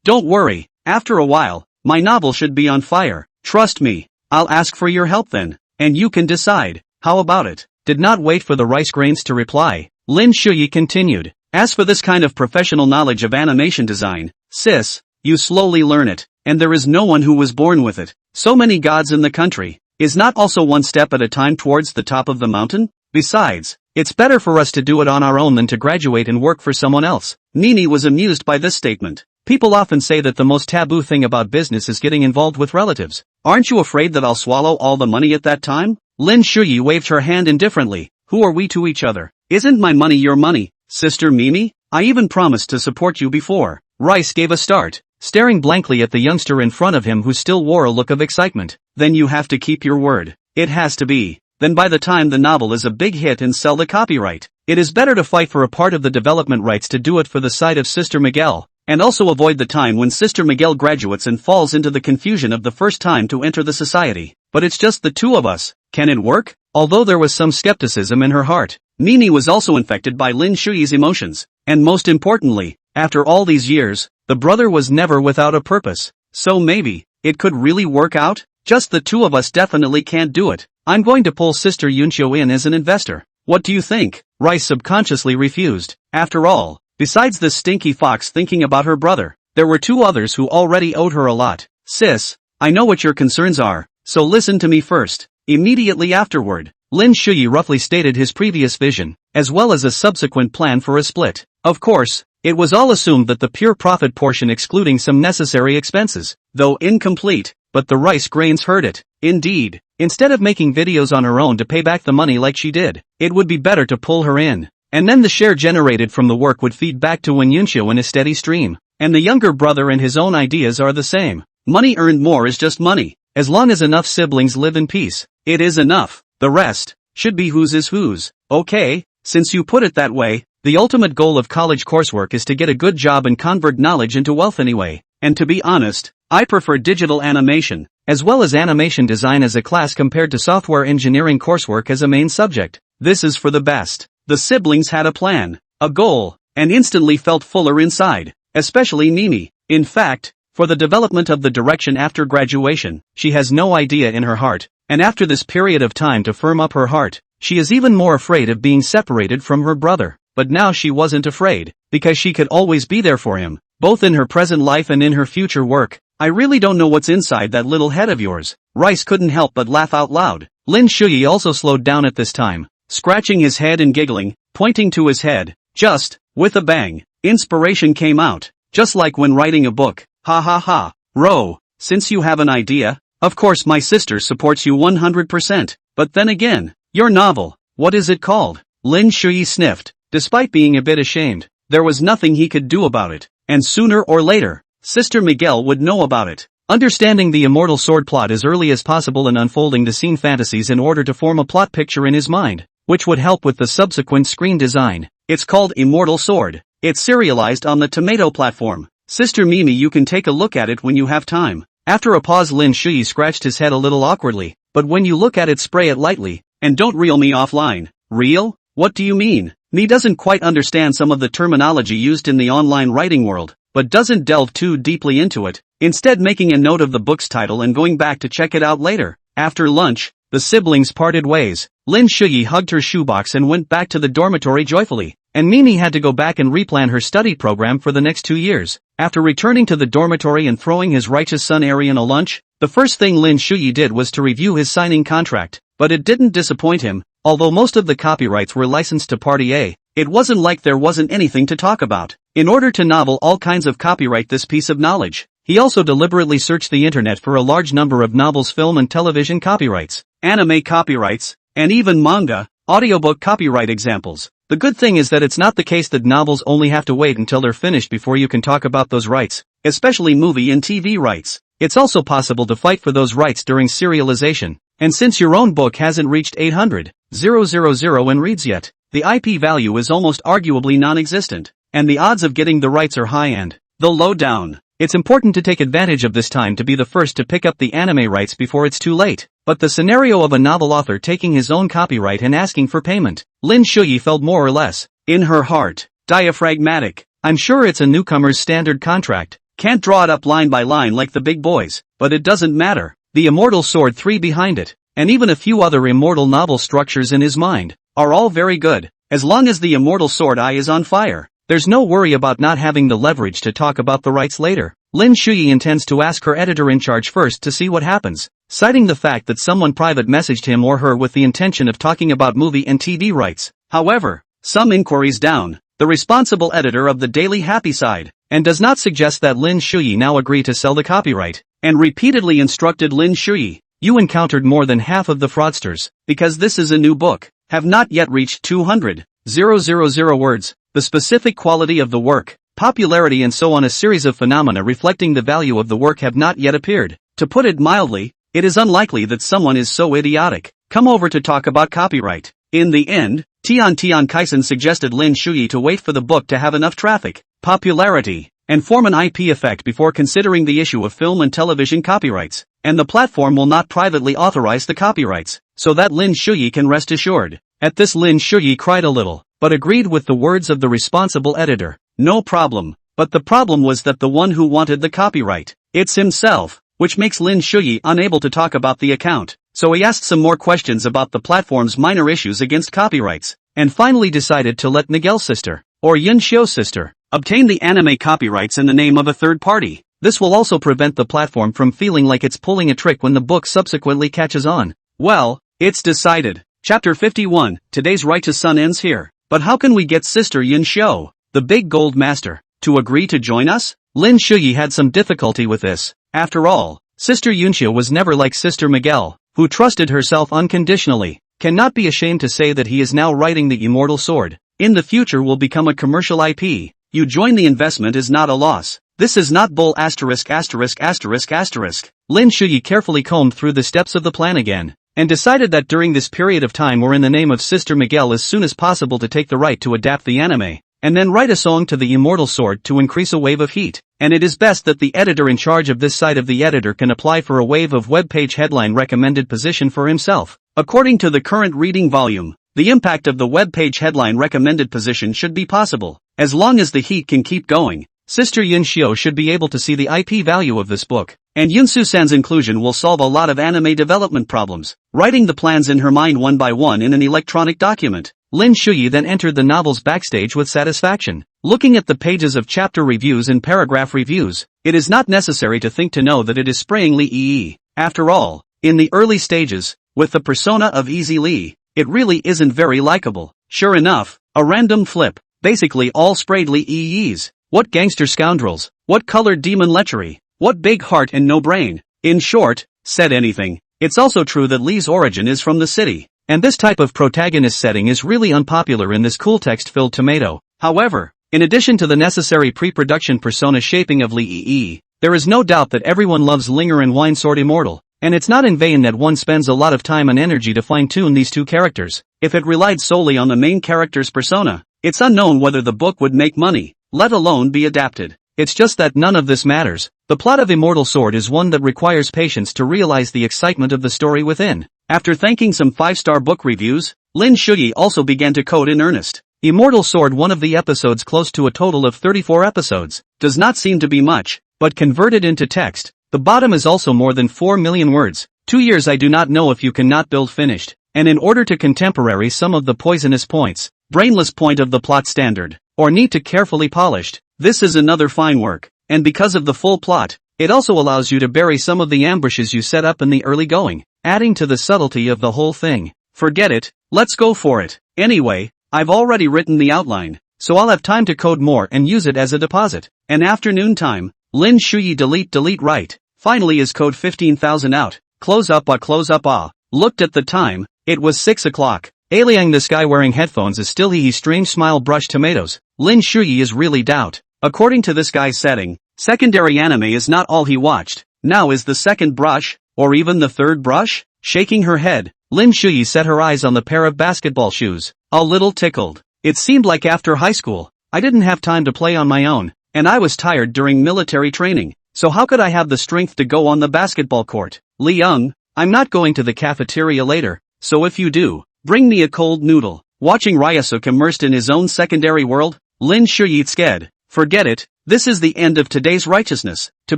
Speaker 1: Don't worry. After a while, my novel should be on fire. Trust me. I'll ask for your help then, and you can decide. How about it? Did not wait for the rice grains to reply. Lin Shuyi continued. As for this kind of professional knowledge of animation design, sis, you slowly learn it, and there is no one who was born with it. So many gods in the country. Is not also one step at a time towards the top of the mountain? Besides, it's better for us to do it on our own than to graduate and work for someone else. Nini was amused by this statement. People often say that the most taboo thing about business is getting involved with relatives. Aren't you afraid that I'll swallow all the money at that time? Lin Shuyi waved her hand indifferently. Who are we to each other? Isn't my money your money, Sister Mimi? I even promised to support you before. Rice gave a start, staring blankly at the youngster in front of him who still wore a look of excitement. Then you have to keep your word. It has to be. Then by the time the novel is a big hit and sell the copyright, it is better to fight for a part of the development rights to do it for the side of Sister Miguel, and also avoid the time when Sister Miguel graduates and falls into the confusion of the first time to enter the society. But it's just the two of us. Can it work? Although there was some skepticism in her heart, Nini was also infected by Lin Shuyi's emotions, and most importantly, after all these years, the brother was never without a purpose. So maybe, it could really work out? Just the two of us definitely can't do it. I'm going to pull Sister Yunxiu in as an investor. What do you think? Rice subconsciously refused. After all, besides this stinky fox thinking about her brother, there were 2 others who already owed her a lot. Sis, I know what your concerns are, so listen to me first. Immediately afterward, Lin Shuyi roughly stated his previous vision, as well as a subsequent plan for a split. Of course, it was all assumed that the pure profit portion excluding some necessary expenses, though incomplete, but the rice grains heard it. Indeed, Instead of making videos on her own to pay back the money like she did, it would be better to pull her in. And then the share generated from the work would feed back to Yunsho in a steady stream. And the younger brother and his own ideas are the same. Money earned more is just money. As long as enough siblings live in peace, it is enough. The rest should be whose is whose. Okay, since you put it that way, the ultimate goal of college coursework is to get a good job and convert knowledge into wealth anyway. And to be honest, I prefer digital animation, as well as animation design as a class compared to software engineering coursework as a main subject. This is for the best. The siblings had a plan, a goal, and instantly felt fuller inside, especially Mimi. In fact, for the development of the direction after graduation, she has no idea in her heart, and after this period of time to firm up her heart, she is even more afraid of being separated from her brother. But now she wasn't afraid, because she could always be there for him, both in her present life and in her future work. I really don't know what's inside that little head of yours. Rice couldn't help but laugh out loud. Lin Shuyi also slowed down at this time, scratching his head and giggling, pointing to his head. Just, with a bang, inspiration came out, just like when writing a book. Ha ha ha. Ro, since you have an idea, of course my sister supports you 100%. But then again, your novel, what is it called? Lin Shuyi sniffed. Despite being a bit ashamed, there was nothing he could do about it, and sooner or later, Sister Miguel would know about it. Understanding the Immortal Sword plot as early as possible and unfolding the scene fantasies in order to form a plot picture in his mind, which would help with the subsequent screen design. It's called Immortal Sword. It's serialized on the Tomato platform. Sister Mimi, you can take a look at it when you have time. After a pause, Lin Shuyi scratched his head a little awkwardly, but when you look at it, spray it lightly, and don't reel me offline. Reel? What do you mean? Me doesn't quite understand some of the terminology used in the online writing world, but doesn't delve too deeply into it, instead making a note of the book's title and going back to check it out later. After lunch, the siblings parted ways. Lin Shuyi hugged her shoebox and went back to the dormitory joyfully, and Mimi had to go back and replan her study program for the next 2 years. After returning to the dormitory and throwing his righteous son Arian a lunch, the first thing Lin Shuyi did was to review his signing contract, but it didn't disappoint him. Although most of the copyrights were licensed to Party A, it wasn't like there wasn't anything to talk about. In order to novel all kinds of copyright this piece of knowledge, he also deliberately searched the internet for a large number of novels, film and television copyrights, anime copyrights, and even manga, audiobook copyright examples. The good thing is that it's not the case that novels only have to wait until they're finished before you can talk about those rights, especially movie and TV rights. It's also possible to fight for those rights during serialization. And since your own book hasn't reached 800,000 in reads yet, the IP value is almost arguably non-existent, and the odds of getting the rights are high and, though low down. It's important to take advantage of this time to be the first to pick up the anime rights before it's too late. But the scenario of a novel author taking his own copyright and asking for payment, Lin Shuyi felt more or less, in her heart, diaphragmatic. I'm sure it's a newcomer's standard contract. Can't draw it up line by line like the big boys, but it doesn't matter. The Immortal Sword 3 behind it, and even a few other immortal novel structures in his mind, are all very good. As long as the Immortal Sword eye is on fire, there's no worry about not having the leverage to talk about the rights later. Lin Shuyi intends to ask her editor-in-charge first to see what happens, citing the fact that someone private messaged him or her with the intention of talking about movie and TV rights. However, some inquiries down, the responsible editor of the Daily Happy Side, and does not suggest that Lin Shuyi now agree to sell the copyright, and repeatedly instructed Lin Shuyi, you encountered more than half of the fraudsters, because this is a new book, have not yet reached 200,000 words. The specific quality of the work, popularity and so on, a series of phenomena reflecting the value of the work have not yet appeared. To put it mildly, it is unlikely that someone is so idiotic, come over to talk about copyright. In the end, Tian Kaisen suggested Lin Shuyi to wait for the book to have enough traffic, popularity, and form an IP effect before considering the issue of film and television copyrights, and the platform will not privately authorize the copyrights, so that Lin Shuyi can rest assured. At this Lin Shuyi cried a little, but agreed with the words of the responsible editor. No problem, but the problem was that the one who wanted the copyright, it's himself, which makes Lin Shuyi unable to talk about the account. So he asked some more questions about the platform's minor issues against copyrights, and finally decided to let Miguel's sister, or Yunshio's sister, obtain the anime copyrights in the name of a third party. This will also prevent the platform from feeling like it's pulling a trick when the book subsequently catches on. Well, it's decided. Chapter 51, today's righteous son ends here. But how can we get Sister Yunshio, the big gold master, to agree to join us? Lin Shuyi had some difficulty with this. After all, Sister Yunshio was never like Sister Miguel, who trusted herself unconditionally, cannot be ashamed to say that he is now writing the immortal sword. In the future will become a commercial IP. You join the investment is not a loss. This is not bull asterisk asterisk asterisk asterisk. Lin Shuyi carefully combed through the steps of the plan again, and decided that during this period of time or in the name of Sister Miguel as soon as possible to take the right to adapt the anime, and then write a song to the immortal sword to increase a wave of heat. And it is best that the editor in charge of this side of the editor can apply for a wave of web page headline recommended position for himself. According to the current reading volume, the impact of the web page headline recommended position should be possible. As long as the heat can keep going, Sister Yun Shio should be able to see the IP value of this book, and Yun Su-san's inclusion will solve a lot of anime development problems. Writing the plans in her mind one by one in an electronic document, Lin Shuyi then entered the novel's backstage with satisfaction. Looking at the pages of chapter reviews and paragraph reviews, it is not necessary to think to know that it is spraying Li Yi. After all, in the early stages, with the persona of Easy Lee, it really isn't very likable. Sure enough, a random flip, basically all sprayed Li Yi's. What gangster scoundrels, what colored demon lechery, what big heart and no brain. In short, said anything. It's also true that Lee's origin is from the city, and this type of protagonist setting is really unpopular in this cool text-filled tomato. However, in addition to the necessary pre-production persona shaping of Lee Yi, there is no doubt that everyone loves Linger and Wine Sword Immortal, and it's not in vain that one spends a lot of time and energy to fine-tune these two characters. If it relied solely on the main character's persona, it's unknown whether the book would make money, let alone be adapted. It's just that none of this matters. The plot of Immortal Sword is one that requires patience to realize the excitement of the story within. After thanking some 5-star book reviews, Lin Shuyi also began to code in earnest. Immortal Sword, one of the episodes close to a total of 34 episodes, does not seem to be much, but converted into text, the bottom is also more than 4 million words. 2 years I do not know if you cannot build finished, and in order to contemporary some of the poisonous points, brainless point of the plot standard, or need to carefully polished, this is another fine work, and because of the full plot, it also allows you to bury some of the ambushes you set up in the early going, adding to the subtlety of the whole thing. Forget it, let's go for it. Anyway, I've already written the outline, so I'll have time to code more and use it as a deposit. An afternoon time, Lin Shuyi delete write, finally is code 15,000 out, close up ah, looked at the time, it was 6 o'clock. Aliang this guy wearing headphones is still he strange smile brush tomatoes. Lin Shuyi is really doubt. According to this guy's setting, secondary anime is not all he watched. Now is the second brush, or even the third brush? Shaking her head, Lin Shuyi set her eyes on the pair of basketball shoes, a little tickled. It seemed like after high school, I didn't have time to play on my own, and I was tired during military training, so how could I have the strength to go on the basketball court? Li Young, I'm not going to the cafeteria later, so if you do, bring me a cold noodle. Watching Ryusuk immersed in his own secondary world, Lin Shuyi scared. Forget it, this is the end of today's righteousness. To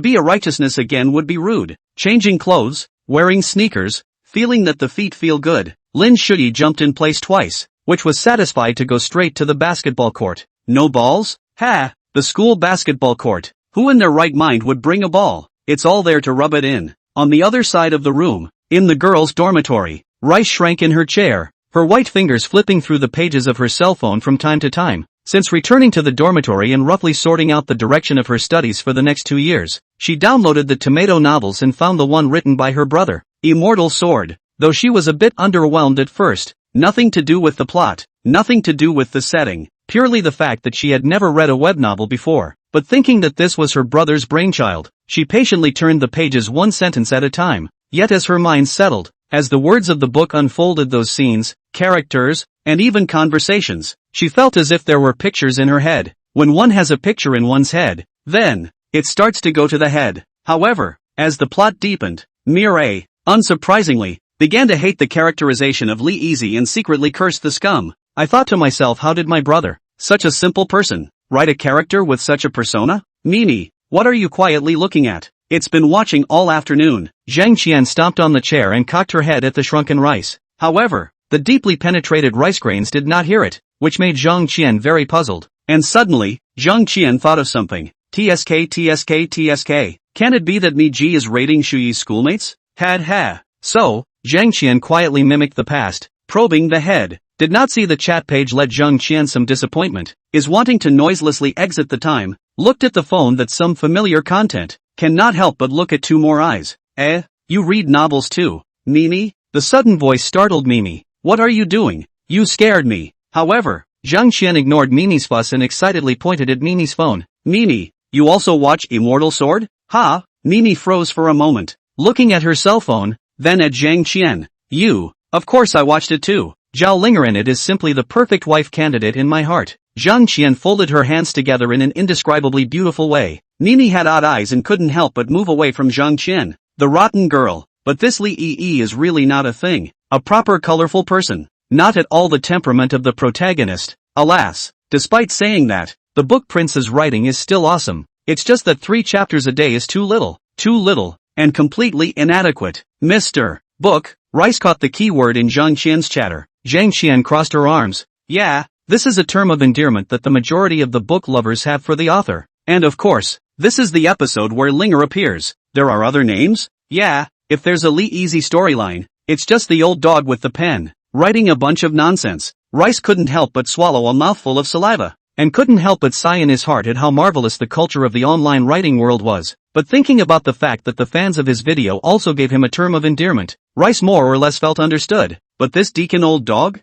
Speaker 1: be a righteousness again would be rude. Changing clothes, wearing sneakers, feeling that the feet feel good, Lin Shuyi jumped in place twice, which was satisfied to go straight to the basketball court. No balls? Ha! The school basketball court. Who in their right mind would bring a ball? It's all there to rub it in. On the other side of the room, in the girls' dormitory, Rice shrank in her chair, her white fingers flipping through the pages of her cell phone from time to time. Since returning to the dormitory and roughly sorting out the direction of her studies for the next 2 years, she downloaded the Tomato novels and found the one written by her brother, Immortal Sword. Though she was a bit underwhelmed at first, nothing to do with the plot, nothing to do with the setting, purely the fact that she had never read a web novel before. But thinking that this was her brother's brainchild, she patiently turned the pages one sentence at a time. Yet as her mind settled, as the words of the book unfolded those scenes, characters, and even conversations, she felt as if there were pictures in her head. When one has a picture in one's head, then, it starts to go to the head. However, as the plot deepened, Mireille, unsurprisingly, began to hate the characterization of Lee Easy and secretly cursed the scum. I thought to myself, how did my brother, such a simple person, write a character with such a persona? Mimi, what are you quietly looking at? It's been watching all afternoon. Zhang Qian stomped on the chair and cocked her head at the shrunken rice. However, the deeply penetrated rice grains did not hear it, which made Zhang Qian very puzzled. And suddenly, Zhang Qian thought of something. TSK. Can it be that Mi Ji is raiding Shuyi's schoolmates? Ha. So, Zhang Qian quietly mimicked the past, probing the head. Did not see the chat page let Zhang Qian some disappointment. Is wanting to noiselessly exit the time. Looked at the phone that some familiar content. Cannot help but look at 2 more eyes. You read novels too. Mimi? The sudden voice startled Mimi. What are you doing? You scared me. However, Zhang Qian ignored Mimi's fuss and excitedly pointed at Mimi's phone. Mimi, you also watch Immortal Sword? Ha? Mimi froze for a moment, looking at her cell phone, then at Zhang Qian. You? Of course I watched it too. Zhao Lingerin, it is simply the perfect wife candidate in my heart. Zhang Qian folded her hands together in an indescribably beautiful way. Mimi had odd eyes and couldn't help but move away from Zhang Qian. The rotten girl. But this Li Yi is really not a thing. A proper colorful person. Not at all the temperament of the protagonist. Alas, despite saying that, the book Prince's writing is still awesome. It's just that 3 chapters a day is too little, and completely inadequate. Mr. Book, Rice caught the key word in Zhang Qian's chatter. Zhang Qian crossed her arms. Yeah, this is a term of endearment that the majority of the book lovers have for the author. And of course, this is the episode where Linger appears. There are other names? Yeah, if there's a Li Easy storyline, it's just the old dog with the pen, writing a bunch of nonsense. Rice couldn't help but swallow a mouthful of saliva, and couldn't help but sigh in his heart at how marvelous the culture of the online writing world was. But thinking about the fact that the fans of his video also gave him a term of endearment, Rice more or less felt understood. But this deacon old dog?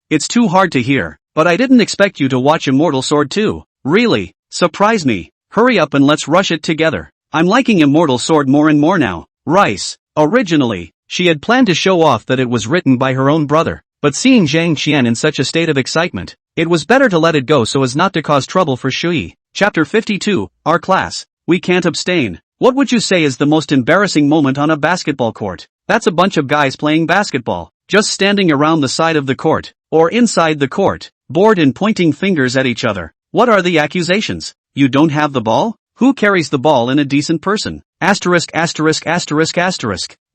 Speaker 1: It's too hard to hear. But I didn't expect you to watch Immortal Sword too. Really? Surprise me. Hurry up and let's rush it together. I'm liking Immortal Sword more and more now. Rice. Originally, she had planned to show off that it was written by her own brother. But seeing Zhang Qian in such a state of excitement, it was better to let it go so as not to cause trouble for Shui. Chapter 52, Our Class. We can't abstain. What would you say is the most embarrassing moment on a basketball court? That's a bunch of guys playing basketball, just standing around the side of the court, or inside the court, bored and pointing fingers at each other. What are the accusations? You don't have the ball? Who carries the ball in a decent person? Asterisk.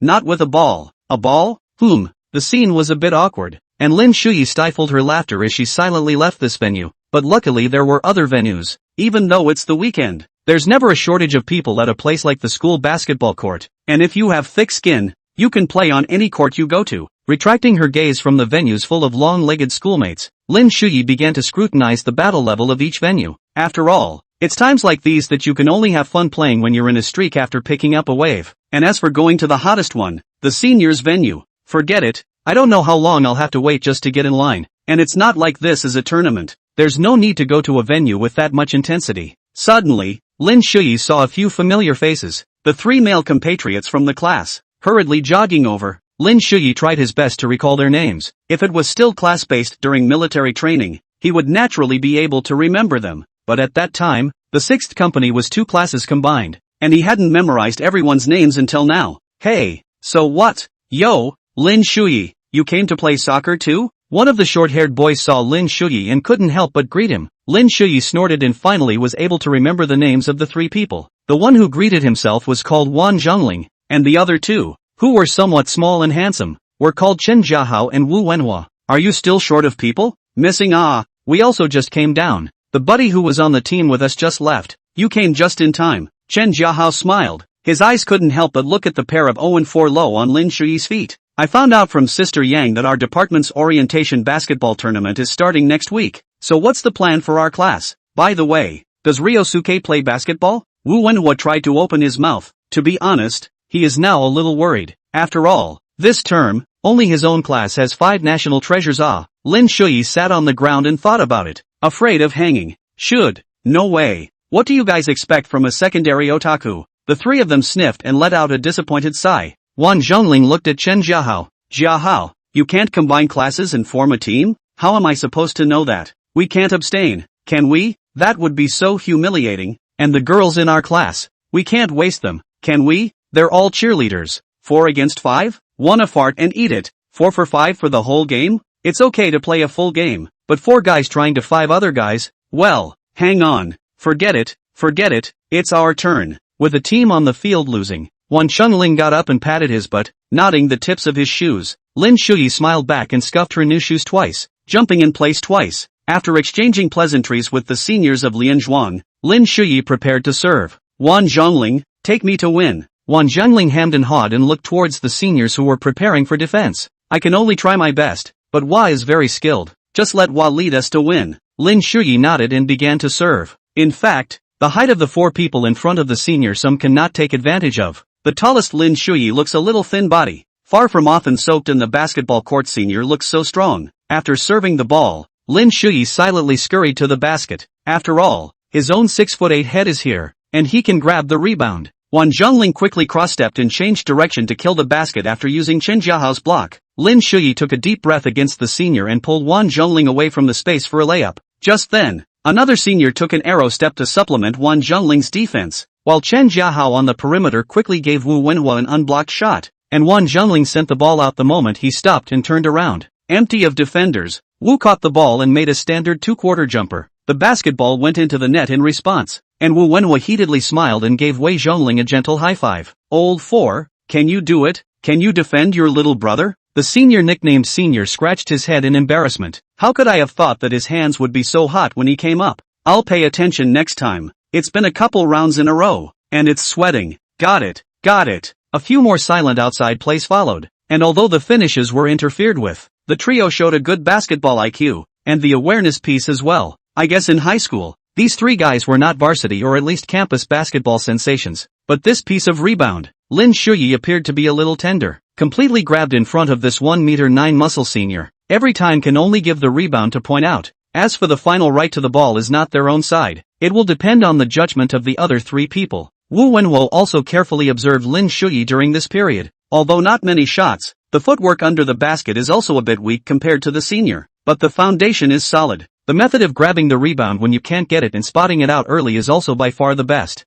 Speaker 1: Not with a ball. A ball? The scene was a bit awkward, and Lin Shuyi stifled her laughter as she silently left this venue. But luckily there were other venues. Even though it's the weekend, there's never a shortage of people at a place like the school basketball court. And if you have thick skin, you can play on any court you go to. Retracting her gaze from the venues full of long-legged schoolmates, Lin Shuyi began to scrutinize the battle level of each venue. After all, it's times like these that you can only have fun playing when you're in a streak after picking up a wave. And as for going to the hottest one, the seniors venue, forget it. I don't know how long I'll have to wait just to get in line. And it's not like this is a tournament. There's no need to go to a venue with that much intensity. Suddenly, Lin Shuyi saw a few familiar faces. The 3 male compatriots from the class, hurriedly jogging over. Lin Shuyi tried his best to recall their names. If it was still class-based during military training, he would naturally be able to remember them. But at that time, the 6th company was 2 classes combined, and he hadn't memorized everyone's names until now. Hey, so what? Yo, Lin Shuyi, you came to play soccer too? One of the short-haired boys saw Lin Shuyi and couldn't help but greet him. Lin Shuyi snorted and finally was able to remember the names of the 3 people. The one who greeted himself was called Wan Zhongling, and the other 2, who were somewhat small and handsome, were called Chen Jiahao and Wu Wenhua. Are you still short of people? Missing? We also just came down. The buddy who was on the team with us just left. You came just in time. Chen Jiahao smiled. His eyes couldn't help but look at the pair of 0-4 low on Lin Shuyi's feet. I found out from Sister Yang that our department's orientation basketball tournament is starting next week. So what's the plan for our class? By the way, does Ryosuke play basketball? Wu Wenhua tried to open his mouth. To be honest, he is now a little worried. After all, this term, only his own class has 5 national treasures. Lin Shuyi sat on the ground and thought about it. Afraid of hanging. No way. What do you guys expect from a secondary otaku? The 3 of them sniffed and let out a disappointed sigh. Wan Zhongling looked at Chen Jiahao. Jiahao, you can't combine classes and form a team? How am I supposed to know that? We can't abstain, can we? That would be so humiliating. And the girls in our class, we can't waste them, can we? They're all cheerleaders. 4 against 5? Wanna fart and eat it. 4 for 5 for the whole game? It's okay to play a full game, but 4 guys trying to 5 other guys? Well, hang on. Forget it. It's our turn. With the team on the field losing, Wan Zhongling got up and patted his butt, nodding the tips of his shoes. Lin Shuyi smiled back and scuffed her new shoes twice, jumping in place twice. After exchanging pleasantries with the seniors of Lianzhuang, Lin Shuyi prepared to serve. Wan Zhongling, take me to win. Wan Zhongling hemmed and hawed and looked towards the seniors who were preparing for defense. I can only try my best, but Wa is very skilled. Just let Wa lead us to win. Lin Shuyi nodded and began to serve. In fact, the height of the 4 people in front of the senior some cannot take advantage of. The tallest Lin Shuyi looks a little thin body, Far from often soaked in the basketball court, senior looks so strong. After serving the ball, Lin Shuyi silently scurried to the basket. After all, his own 6'8" head is here, and he can grab the rebound. Wang Zhongling quickly cross-stepped and changed direction to kill the basket after using Chen Jiahao's block. Lin Shuyi took a deep breath against the senior and pulled Wang Zhongling away from the space for a layup. Just then, another senior took an arrow step to supplement Wang Zhongling's defense, while Chen Jiahao on the perimeter quickly gave Wu Wenhua an unblocked shot, and Wang Zhongling sent the ball out the moment he stopped and turned around. Empty of defenders, Wu caught the ball and made a standard two-quarter jumper. The basketball went into the net in response, and Wu Wenhua heatedly smiled and gave Wei Zhongling a gentle high-five. Old four, can you do it? Can you defend your little brother? The senior nicknamed Senior scratched his head in embarrassment. How could I have thought that his hands would be so hot when he came up? I'll pay attention next time. It's been a couple rounds in a row, and it's sweating. Got it, got it. A few more silent outside plays followed, and although the finishes were interfered with, the trio showed a good basketball IQ, and the awareness piece as well. I guess in high school, these three guys were not varsity or at least campus basketball sensations, but this piece of rebound, Lin Shuyi appeared to be a little tender, completely grabbed in front of this 1'9" muscle senior. Every time can only give the rebound to point out. As for the final right to the ball is not their own side, it will depend on the judgment of the other three people. Wu Wenhuo also carefully observed Lin Shuyi during this period. Although not many shots, the footwork under the basket is also a bit weak compared to the senior, but the foundation is solid. The method of grabbing the rebound when you can't get it and spotting it out early is also by far the best.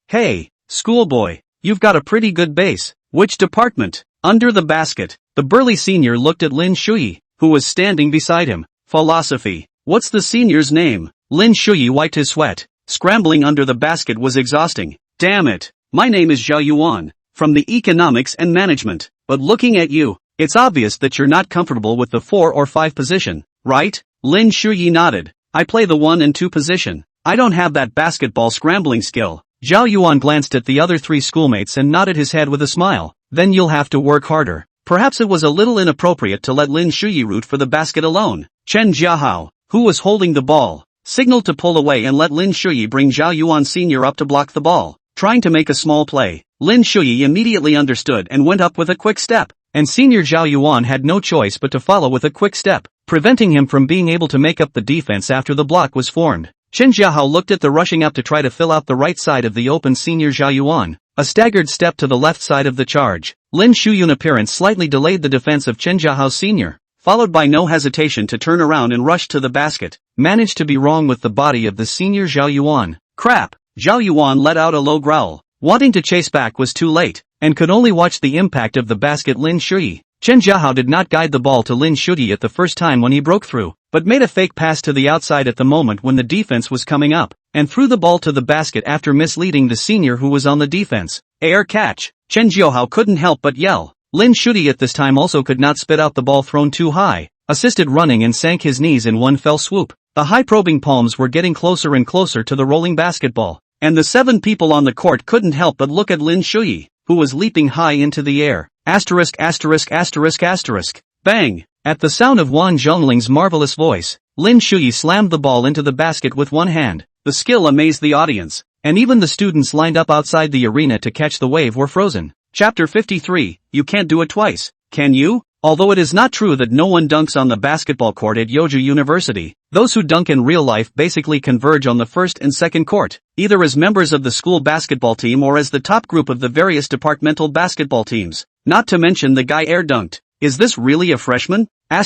Speaker 1: Hey, schoolboy, you've got a pretty good base. Which department? Under the basket. The burly senior looked at Lin Shuyi, who was standing beside him. Philosophy. What's the senior's name? Lin Shuyi wiped his sweat. Scrambling under the basket was exhausting. Damn it. My name is Zhao Yuan, from the economics and management. But looking at you, it's obvious that you're not comfortable with the 4 or 5 position, right? Lin Shuyi nodded. I play the 1 and 2 position. I don't have that basketball scrambling skill. Zhao Yuan glanced at the other three schoolmates and nodded his head with a smile. Then you'll have to work harder. Perhaps it was a little inappropriate to let Lin Shuyi root for the basket alone. Chen Jiahao, who was holding the ball, signaled to pull away and let Lin Shuyi bring Zhao Yuan Sr. up to block the ball, trying to make a small play. Lin Shuyi immediately understood and went up with a quick step, and Senior Zhao Yuan had no choice but to follow with a quick step, preventing him from being able to make up the defense after the block was formed. Chen Jiahao looked at the rushing up to try to fill out the right side of the open Senior Zhao Yuan, a staggered step to the left side of the charge. Lin Shuyun's appearance slightly delayed the defense of Chen Jiahao Sr., followed by no hesitation to turn around and rush to the basket, managed to be wrong with the body of the Senior Zhao Yuan. Crap! Zhao Yuan let out a low growl. Wanting to chase back was too late, and could only watch the impact of the basket. Lin Shuyi. Chen Jiahao did not guide the ball to Lin Shuyi at the first time when he broke through, but made a fake pass to the outside at the moment when the defense was coming up, and threw the ball to the basket after misleading the senior who was on the defense. Air catch! Chen Jiahao couldn't help but yell. Lin Shuyi at this time also could not spit out the ball thrown too high, assisted running and sank his knees in one fell swoop. The high probing palms were getting closer and closer to the rolling basketball, and the 7 people on the court couldn't help but look at Lin Shuyi, who was leaping high into the air. Bang! At the sound of Wang Zhongling's marvelous voice, Lin Shuyi slammed the ball into the basket with one hand. The skill amazed the audience, and even the students lined up outside the arena to catch the wave were frozen. Chapter 53, You can't do it twice, can you? Although it is not true that no one dunks on the basketball court at Yoju University, those who dunk in real life basically converge on the first and second court, either as members of the school basketball team or as the top group of the various departmental basketball teams. Not to mention the guy air dunked. Is this really a freshman? Ah.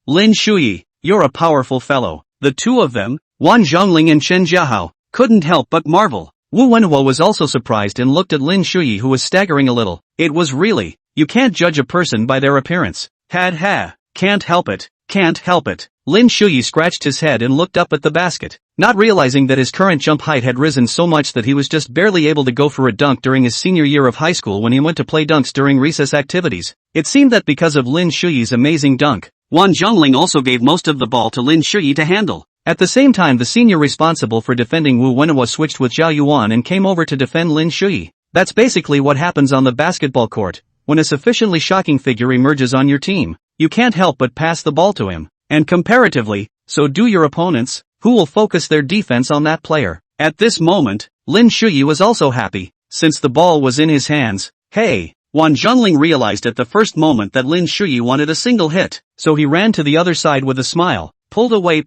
Speaker 1: Lin Shuyi, you're a powerful fellow. The two of them, Wang Zhongling and Chen Jiahao, couldn't help but marvel. Wu Wenhuo was also surprised and looked at Lin Shuyi, who was staggering a little. It was really, you can't judge a person by their appearance. Can't help it. Lin Shuyi scratched his head and looked up at the basket, not realizing that his current jump height had risen so much that he was just barely able to go for a dunk during his senior year of high school when he went to play dunks during recess activities. It seemed that because of Lin Shuyi's amazing dunk, Wang Zhongling also gave most of the ball to Lin Shuyi to handle. At the same time, the senior responsible for defending Wu Wenhua switched with Zhao Yuan and came over to defend Lin Shuyi. That's basically what happens on the basketball court. When a sufficiently shocking figure emerges on your team, you can't help but pass the ball to him. And comparatively, so do your opponents, who will focus their defense on that player. At this moment, Lin Shuyi was also happy, since the ball was in his hands. Hey! Wan Zhongling realized at the first moment that Lin Shuyi wanted a single hit, so he ran to the other side with a smile, pulled away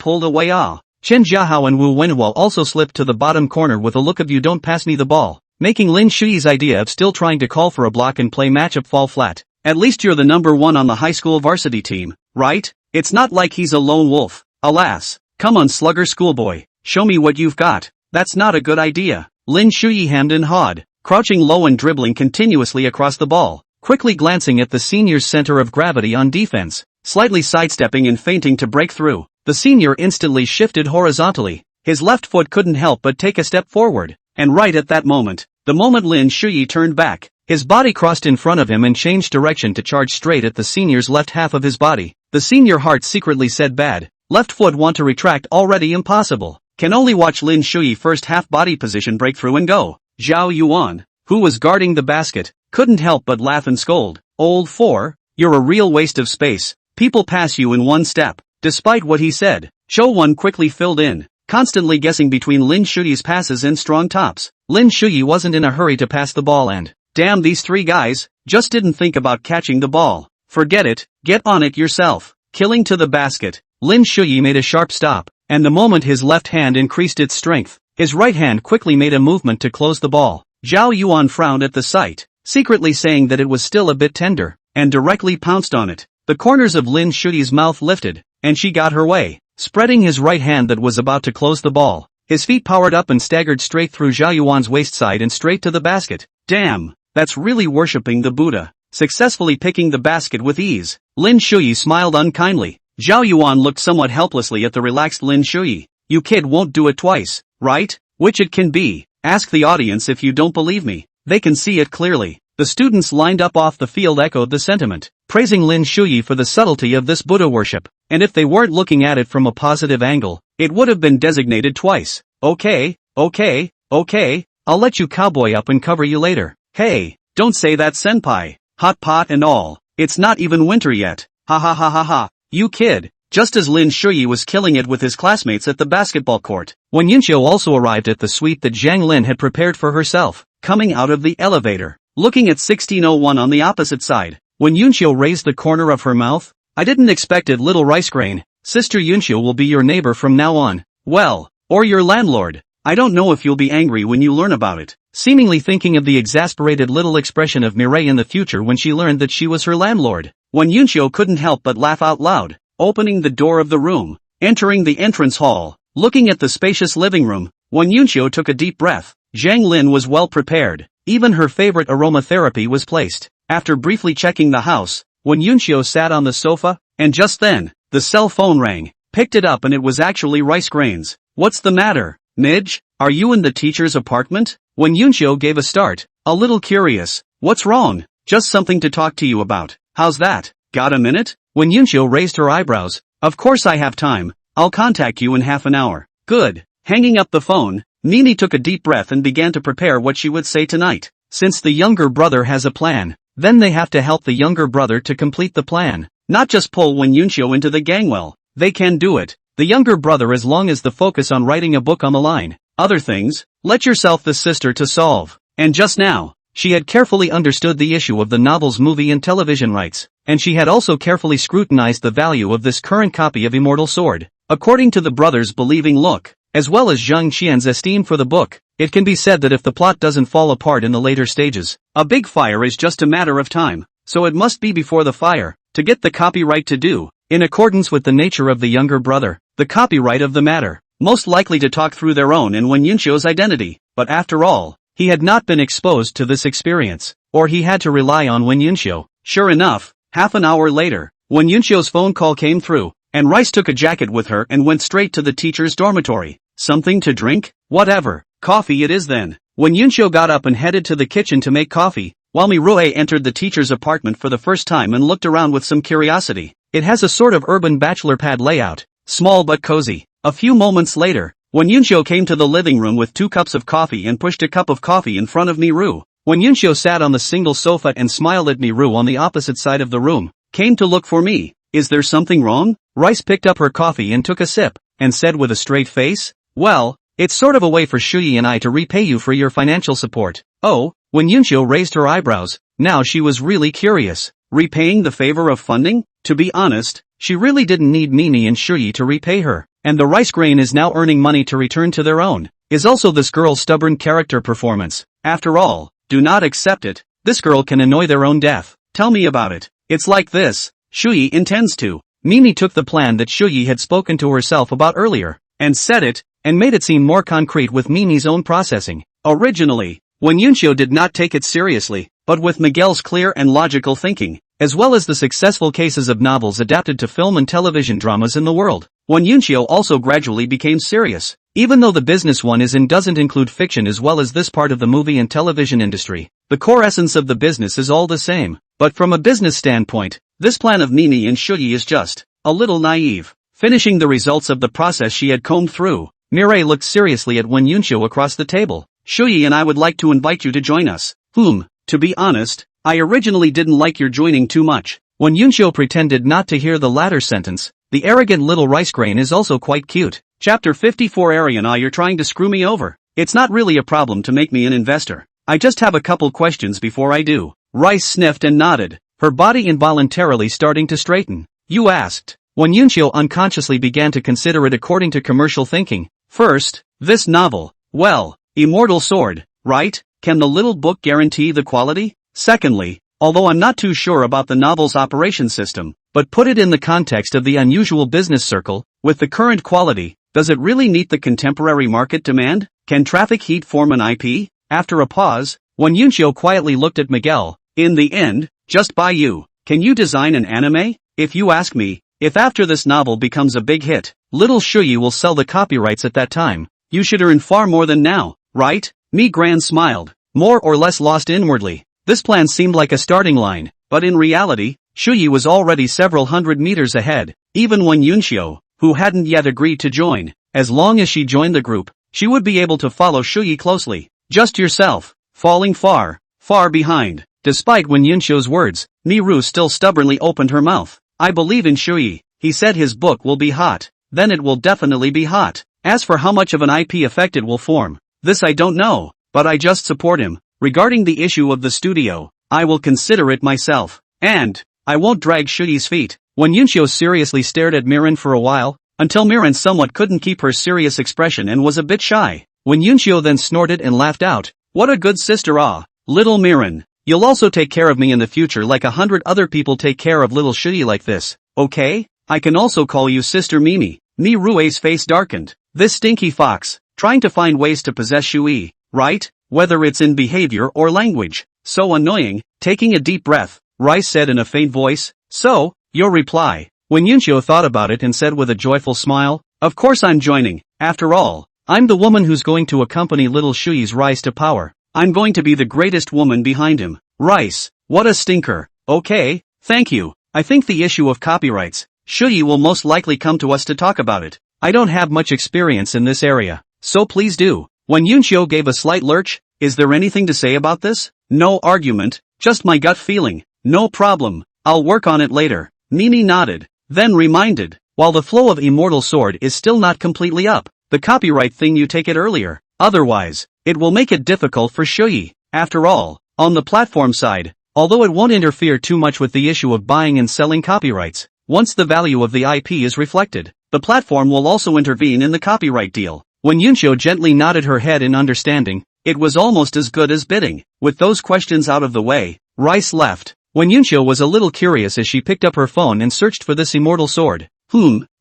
Speaker 1: ah. Chen Jiahao and Wu Wenhua also slipped to the bottom corner with a look of you don't pass me the ball, making Lin Shuyi's idea of still trying to call for a block and play matchup fall flat. At least you're the number one on the high school varsity team, right? It's not like he's a lone wolf, alas. Come on slugger schoolboy, show me what you've got. That's not a good idea. Lin Shuyi hemmed and hawed, crouching low and dribbling continuously across the ball, quickly glancing at the senior's center of gravity on defense, slightly sidestepping and feinting to break through. The senior instantly shifted horizontally. His left foot couldn't help but take a step forward, and right at that moment, the moment Lin Shuyi turned back, his body crossed in front of him and changed direction to charge straight at the senior's left half of his body. The senior heart secretly said bad. Left foot want to retract already impossible. Can only watch Lin Shuyi first half body position break through and go. Zhao Yuan, who was guarding the basket, couldn't help but laugh and scold. Old four, you're a real waste of space. People pass you in one step. Despite what he said, Zhou Wan quickly filled in, constantly guessing between Lin Shuyi's passes and strong tops. Lin Shuyi wasn't in a hurry to pass the ball and, damn these three guys, just didn't think about catching the ball. Forget it, get on it yourself. Killing to the basket, Lin Shuyi made a sharp stop, and the moment his left hand increased its strength, his right hand quickly made a movement to close the ball. Zhao Yuan frowned at the sight, secretly saying that it was still a bit tender, and directly pounced on it. The corners of Lin Shuyi's mouth lifted, and she got her way, spreading his right hand that was about to close the ball. His feet powered up and staggered straight through Zhao Yuan's waist side and straight to the basket. Damn, that's really worshipping the Buddha. Successfully picking the basket with ease, Lin Shuyi smiled unkindly. Zhao Yuan looked somewhat helplessly at the relaxed Lin Shuyi. You kid won't do it twice, right? Which it can be. Ask the audience if you don't believe me. They can see it clearly. The students lined up off the field echoed the sentiment, praising Lin Shuyi for the subtlety of this Buddha worship, and if they weren't looking at it from a positive angle, it would have been designated twice. Okay, I'll let you cowboy up and cover you later. Hey, don't say that senpai. Hot pot and all. It's not even winter yet. Ha ha ha ha ha. You kid. Just as Lin Shuyi was killing it with his classmates at the basketball court, when Yunqiu also arrived at the suite that Zhang Lin had prepared for herself, coming out of the elevator, looking at 1601 on the opposite side, when Yunqiu raised the corner of her mouth, I didn't expect it, little rice grain. Sister Yunqiu will be your neighbor from now on. Well, or your landlord. I don't know if you'll be angry when you learn about it. Seemingly thinking of the exasperated little expression of Mireille in the future when she learned that she was her landlord, when Yunqiu couldn't help but laugh out loud, opening the door of the room, entering the entrance hall, looking at the spacious living room, when Yunqiu took a deep breath, Zhang Lin was well prepared, even her favorite aromatherapy was placed. After briefly checking the house, when Yunqiu sat on the sofa, and just then, the cell phone rang, picked it up and it was actually rice grains. What's the matter, Midge? Are you in the teacher's apartment? When Yunqiu gave a start, a little curious. What's wrong? Just something to talk to you about. How's that? Got a minute? When Yunqiu raised her eyebrows, of course I have time. I'll contact you in half an hour. Good. Hanging up the phone, Nini took a deep breath and began to prepare what she would say tonight. Since the younger brother has a plan, then they have to help the younger brother to complete the plan. Not just pull Wen Yunqiu into the gangwell. They can do it. The younger brother as long as the focus on writing a book on the line. Other things, let yourself the sister to solve. And just now, she had carefully understood the issue of the novel's movie and television rights, and she had also carefully scrutinized the value of this current copy of Immortal Sword. According to the brothers' believing look, as well as Zhang Qian's esteem for the book, it can be said that if the plot doesn't fall apart in the later stages, a big fire is just a matter of time, so it must be before the fire, to get the copyright to do, in accordance with the nature of the younger brother, the copyright of the matter, most likely to talk through their own and Wen Yunqiu's identity, but after all, he had not been exposed to this experience, or he had to rely on Wen Yunqiu. Sure enough, half an hour later, Wen Yunqiu's phone call came through, and Rice took a jacket with her and went straight to the teacher's dormitory. Something to drink? Whatever, coffee it is then. When Yunqiu got up and headed to the kitchen to make coffee, while Miroe entered the teacher's apartment for the first time and looked around with some curiosity. It has a sort of urban bachelor pad layout, small but cozy. A few moments later, when Yunqiu came to the living room with 2 cups of coffee and pushed a cup of coffee in front of Miru, when Yunqiu sat on the single sofa and smiled at Miru on the opposite side of the room, came to look for me. Is there something wrong? Rice picked up her coffee and took a sip, and said with a straight face, well, it's sort of a way for Shuyi and I to repay you for your financial support. Oh, when Yunqiu raised her eyebrows, Now she was really curious. Repaying the favor of funding? To be honest, she really didn't need Mimi and Shuyi to repay her, and the rice grain is now earning money to return to their own. Is also this girl's stubborn character performance. After all, do not accept it. This girl can annoy their own death. Tell me about it. It's like this. Shuyi intends to. Mimi took the plan that Shuyi had spoken to herself about earlier, and said it, and made it seem more concrete with Mimi's own processing. Originally, when Yunshio did not take it seriously, but with Miguel's clear and logical thinking, as well as the successful cases of novels adapted to film and television dramas in the world, when Yunshio also gradually became serious. Even though the business one is in doesn't include fiction as well as this part of the movie and television industry, the core essence of the business is all the same. But from a business standpoint, this plan of Mimi and Shuyi is just a little naive. Finishing the results of the process she had combed through, Mireille looked seriously at Wen Yunshio across the table. Shuyi and I would like to invite you to join us. To be honest, I originally didn't like your joining too much. When Yunshio pretended not to hear the latter sentence, the arrogant little rice grain is also quite cute. Chapter 54 Ariana, you're trying to screw me over. It's not really a problem to make me an investor. I just have a couple questions before I do. Rice sniffed and nodded, her body involuntarily starting to straighten. You asked. When Yunshio unconsciously began to consider it according to commercial thinking. First, this novel. Well, Immortal Sword, right? Can the little book guarantee the quality? Secondly, although I'm not too sure about the novel's operation system, but put it in the context of the unusual business circle, with the current quality, does it really meet the contemporary market demand? Can Traffic Heat form an IP? After a pause, when Yunshio quietly looked at Miguel, in the end, just by you, can you design an anime? If you ask me, if after this novel becomes a big hit, little Shuyi will sell the copyrights at that time, you should earn far more than now, right? Gran smiled, more or less lost inwardly. This plan seemed like a starting line, but in reality, Shuyi was already several hundred meters ahead, even when Yunshio, who hadn't yet agreed to join, as long as she joined the group, she would be able to follow Shuyi closely. Just yourself, falling far, far behind. Despite Wen Yunshio's words, Miru still stubbornly opened her mouth. I believe in Shuyi. He said his book will be hot. Then it will definitely be hot. As for how much of an IP effect it will form, this I don't know, but I just support him. Regarding the issue of the studio, I will consider it myself. And I won't drag Shuyi's feet. When Yunshio seriously stared at Mirin for a while, until Mirin somewhat couldn't keep her serious expression and was a bit shy. When Yunshio then snorted and laughed out, what a good sister, little Mirin. You'll also take care of me in the future like 100 other people take care of little Shuyi like this, okay? I can also call you Sister Mimi. Mirue's face darkened. This stinky fox, trying to find ways to possess Shuyi, right? Whether it's in behavior or language. So annoying. Taking a deep breath, Rice said in a faint voice. So, your reply. When Yunshio thought about it and said with a joyful smile, of course I'm joining. After all, I'm the woman who's going to accompany little Shuyi's rise to power. I'm going to be the greatest woman behind him. Rice, what a stinker. Okay, thank you. I think the issue of copyrights, Shuyi will most likely come to us to talk about it. I don't have much experience in this area, so please do. When Yunshio gave a slight lurch, is there anything to say about this? No argument, just my gut feeling. No problem, I'll work on it later. Mimi nodded, then reminded, while the flow of Immortal Sword is still not completely up, the copyright thing you take it earlier. Otherwise, it will make it difficult for Shuyi. After all, on the platform side, although it won't interfere too much with the issue of buying and selling copyrights, once the value of the IP is reflected, the platform will also intervene in the copyright deal. When Yunshio gently nodded her head in understanding, it was almost as good as bidding. With those questions out of the way, Rice left. When Yunshio was a little curious as she picked up her phone and searched for this Immortal Sword.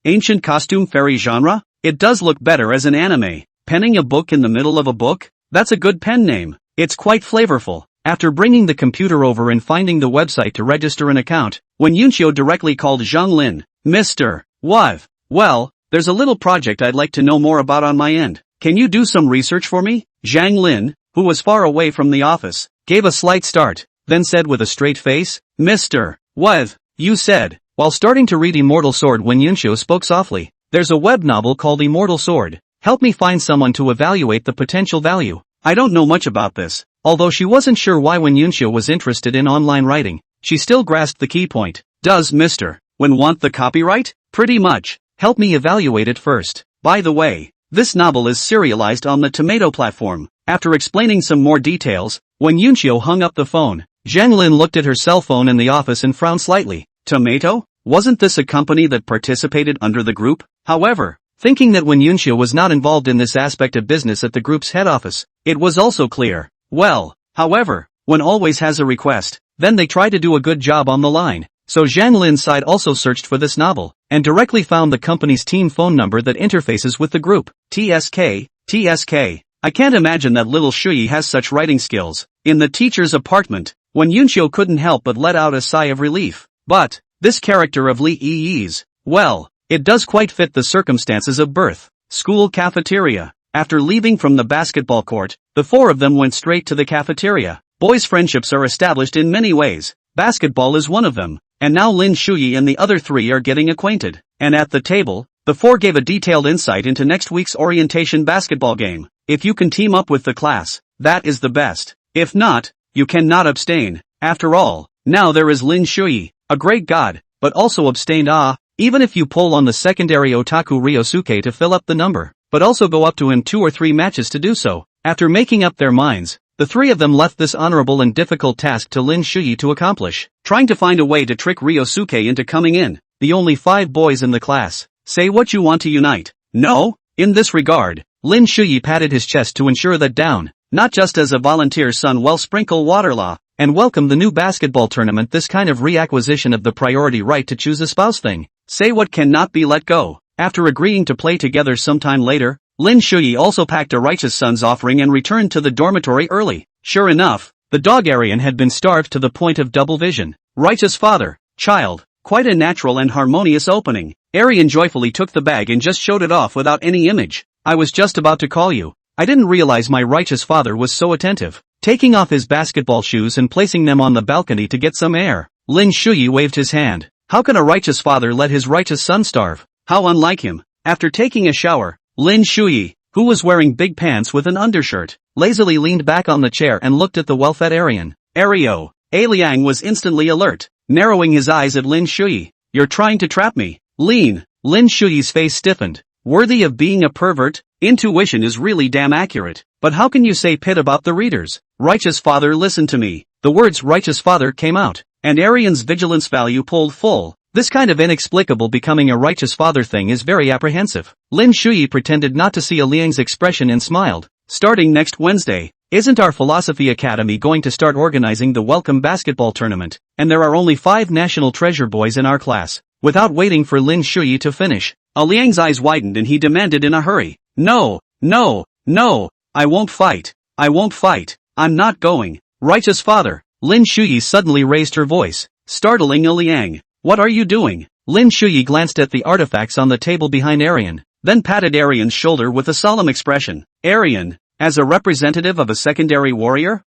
Speaker 1: Ancient costume fairy genre? It does look better as an anime. Penning a book in the middle of a book? That's a good pen name. It's quite flavorful. After bringing the computer over and finding the website to register an account, when Yunshio directly called Zhang Lin, Mr. Wav. Well, there's a little project I'd like to know more about on my end. Can you do some research for me? Zhang Lin, who was far away from the office, gave a slight start, then said with a straight face, Mr. Wav, you said. While starting to read Immortal Sword when Yunshio spoke softly, there's a web novel called Immortal Sword. Help me find someone to evaluate the potential value. I don't know much about this. Although she wasn't sure why when Yunshio was interested in online writing, she still grasped the key point. Does Mr. Wen want the copyright? Pretty much. Help me evaluate it first. By the way, this novel is serialized on the Tomato platform. After explaining some more details, when Yunshio hung up the phone, Zhang Lin looked at her cell phone in the office and frowned slightly. Tomato? Wasn't this a company that participated under the group? However, thinking that when Yunxia was not involved in this aspect of business at the group's head office, it was also clear. Well, however, one always has a request, then they try to do a good job on the line. So Zhang Lin's side also searched for this novel, and directly found the company's team phone number that interfaces with the group. TSK. I can't imagine that little Shuyi has such writing skills. In the teacher's apartment, when Yunxia couldn't help but let out a sigh of relief. But, this character of Li Yi's, well, it does quite fit the circumstances of birth. School cafeteria. After leaving from the basketball court, the four of them went straight to the cafeteria. Boys' friendships are established in many ways. Basketball is one of them, and now Lin Shuyi and the other three are getting acquainted. And at the table, the four gave a detailed insight into next week's orientation basketball game. If you can team up with the class, that is the best. If not, you cannot abstain. After all, now there is Lin Shuyi, a great god, but also abstained even if you pull on the secondary otaku Ryosuke to fill up the number, but also go up to him 2 or 3 matches to do so. After making up their minds, the three of them left this honorable and difficult task to Lin Shuyi to accomplish, trying to find a way to trick Ryosuke into coming in. The only 5 boys in the class. Say what you want to unite. No? In this regard, Lin Shuyi patted his chest to ensure that down, not just as a volunteer son well sprinkle water law, and welcome the new basketball tournament. This kind of reacquisition of the priority right to choose a spouse thing. Say what cannot be let go. After agreeing to play together sometime later, Lin Shuyi also packed a righteous son's offering and returned to the dormitory early. Sure enough, the dog Arian had been starved to the point of double vision. Righteous father, child, quite a natural and harmonious opening. Arian joyfully took the bag and just showed it off without any image. I was just about to call you. I didn't realize my righteous father was so attentive. Taking off his basketball shoes and placing them on the balcony to get some air, Lin Shuyi waved his hand. How can a righteous father let his righteous son starve? How unlike him. After taking a shower, Lin Shuyi, who was wearing big pants with an undershirt, lazily leaned back on the chair and looked at the well-fed Arian. Ario. A Liang was instantly alert, narrowing his eyes at Lin Shuyi. You're trying to trap me. Lin Shuyi's face stiffened. Worthy of being a pervert? Intuition is really damn accurate. But how can you say pit about the readers? Righteous father, listen to me. The words righteous father came out, and Arian's vigilance value pulled full. This kind of inexplicable becoming a righteous father thing is very apprehensive. Lin Shuyi pretended not to see A Liang's expression and smiled. Starting next Wednesday, isn't our philosophy academy going to start organizing the welcome basketball tournament? And there are only 5 national treasure boys in our class. Without waiting for Lin Shuyi to finish, A Liang's eyes widened and he demanded in a hurry. No, I won't fight. I'm not going. Righteous father. Lin Shuyi suddenly raised her voice, startling A Liang. What are you doing? Lin Shuyi glanced at the artifacts on the table behind Arian, then patted Arian's shoulder with a solemn expression. Arian, as a representative of a secondary warrior,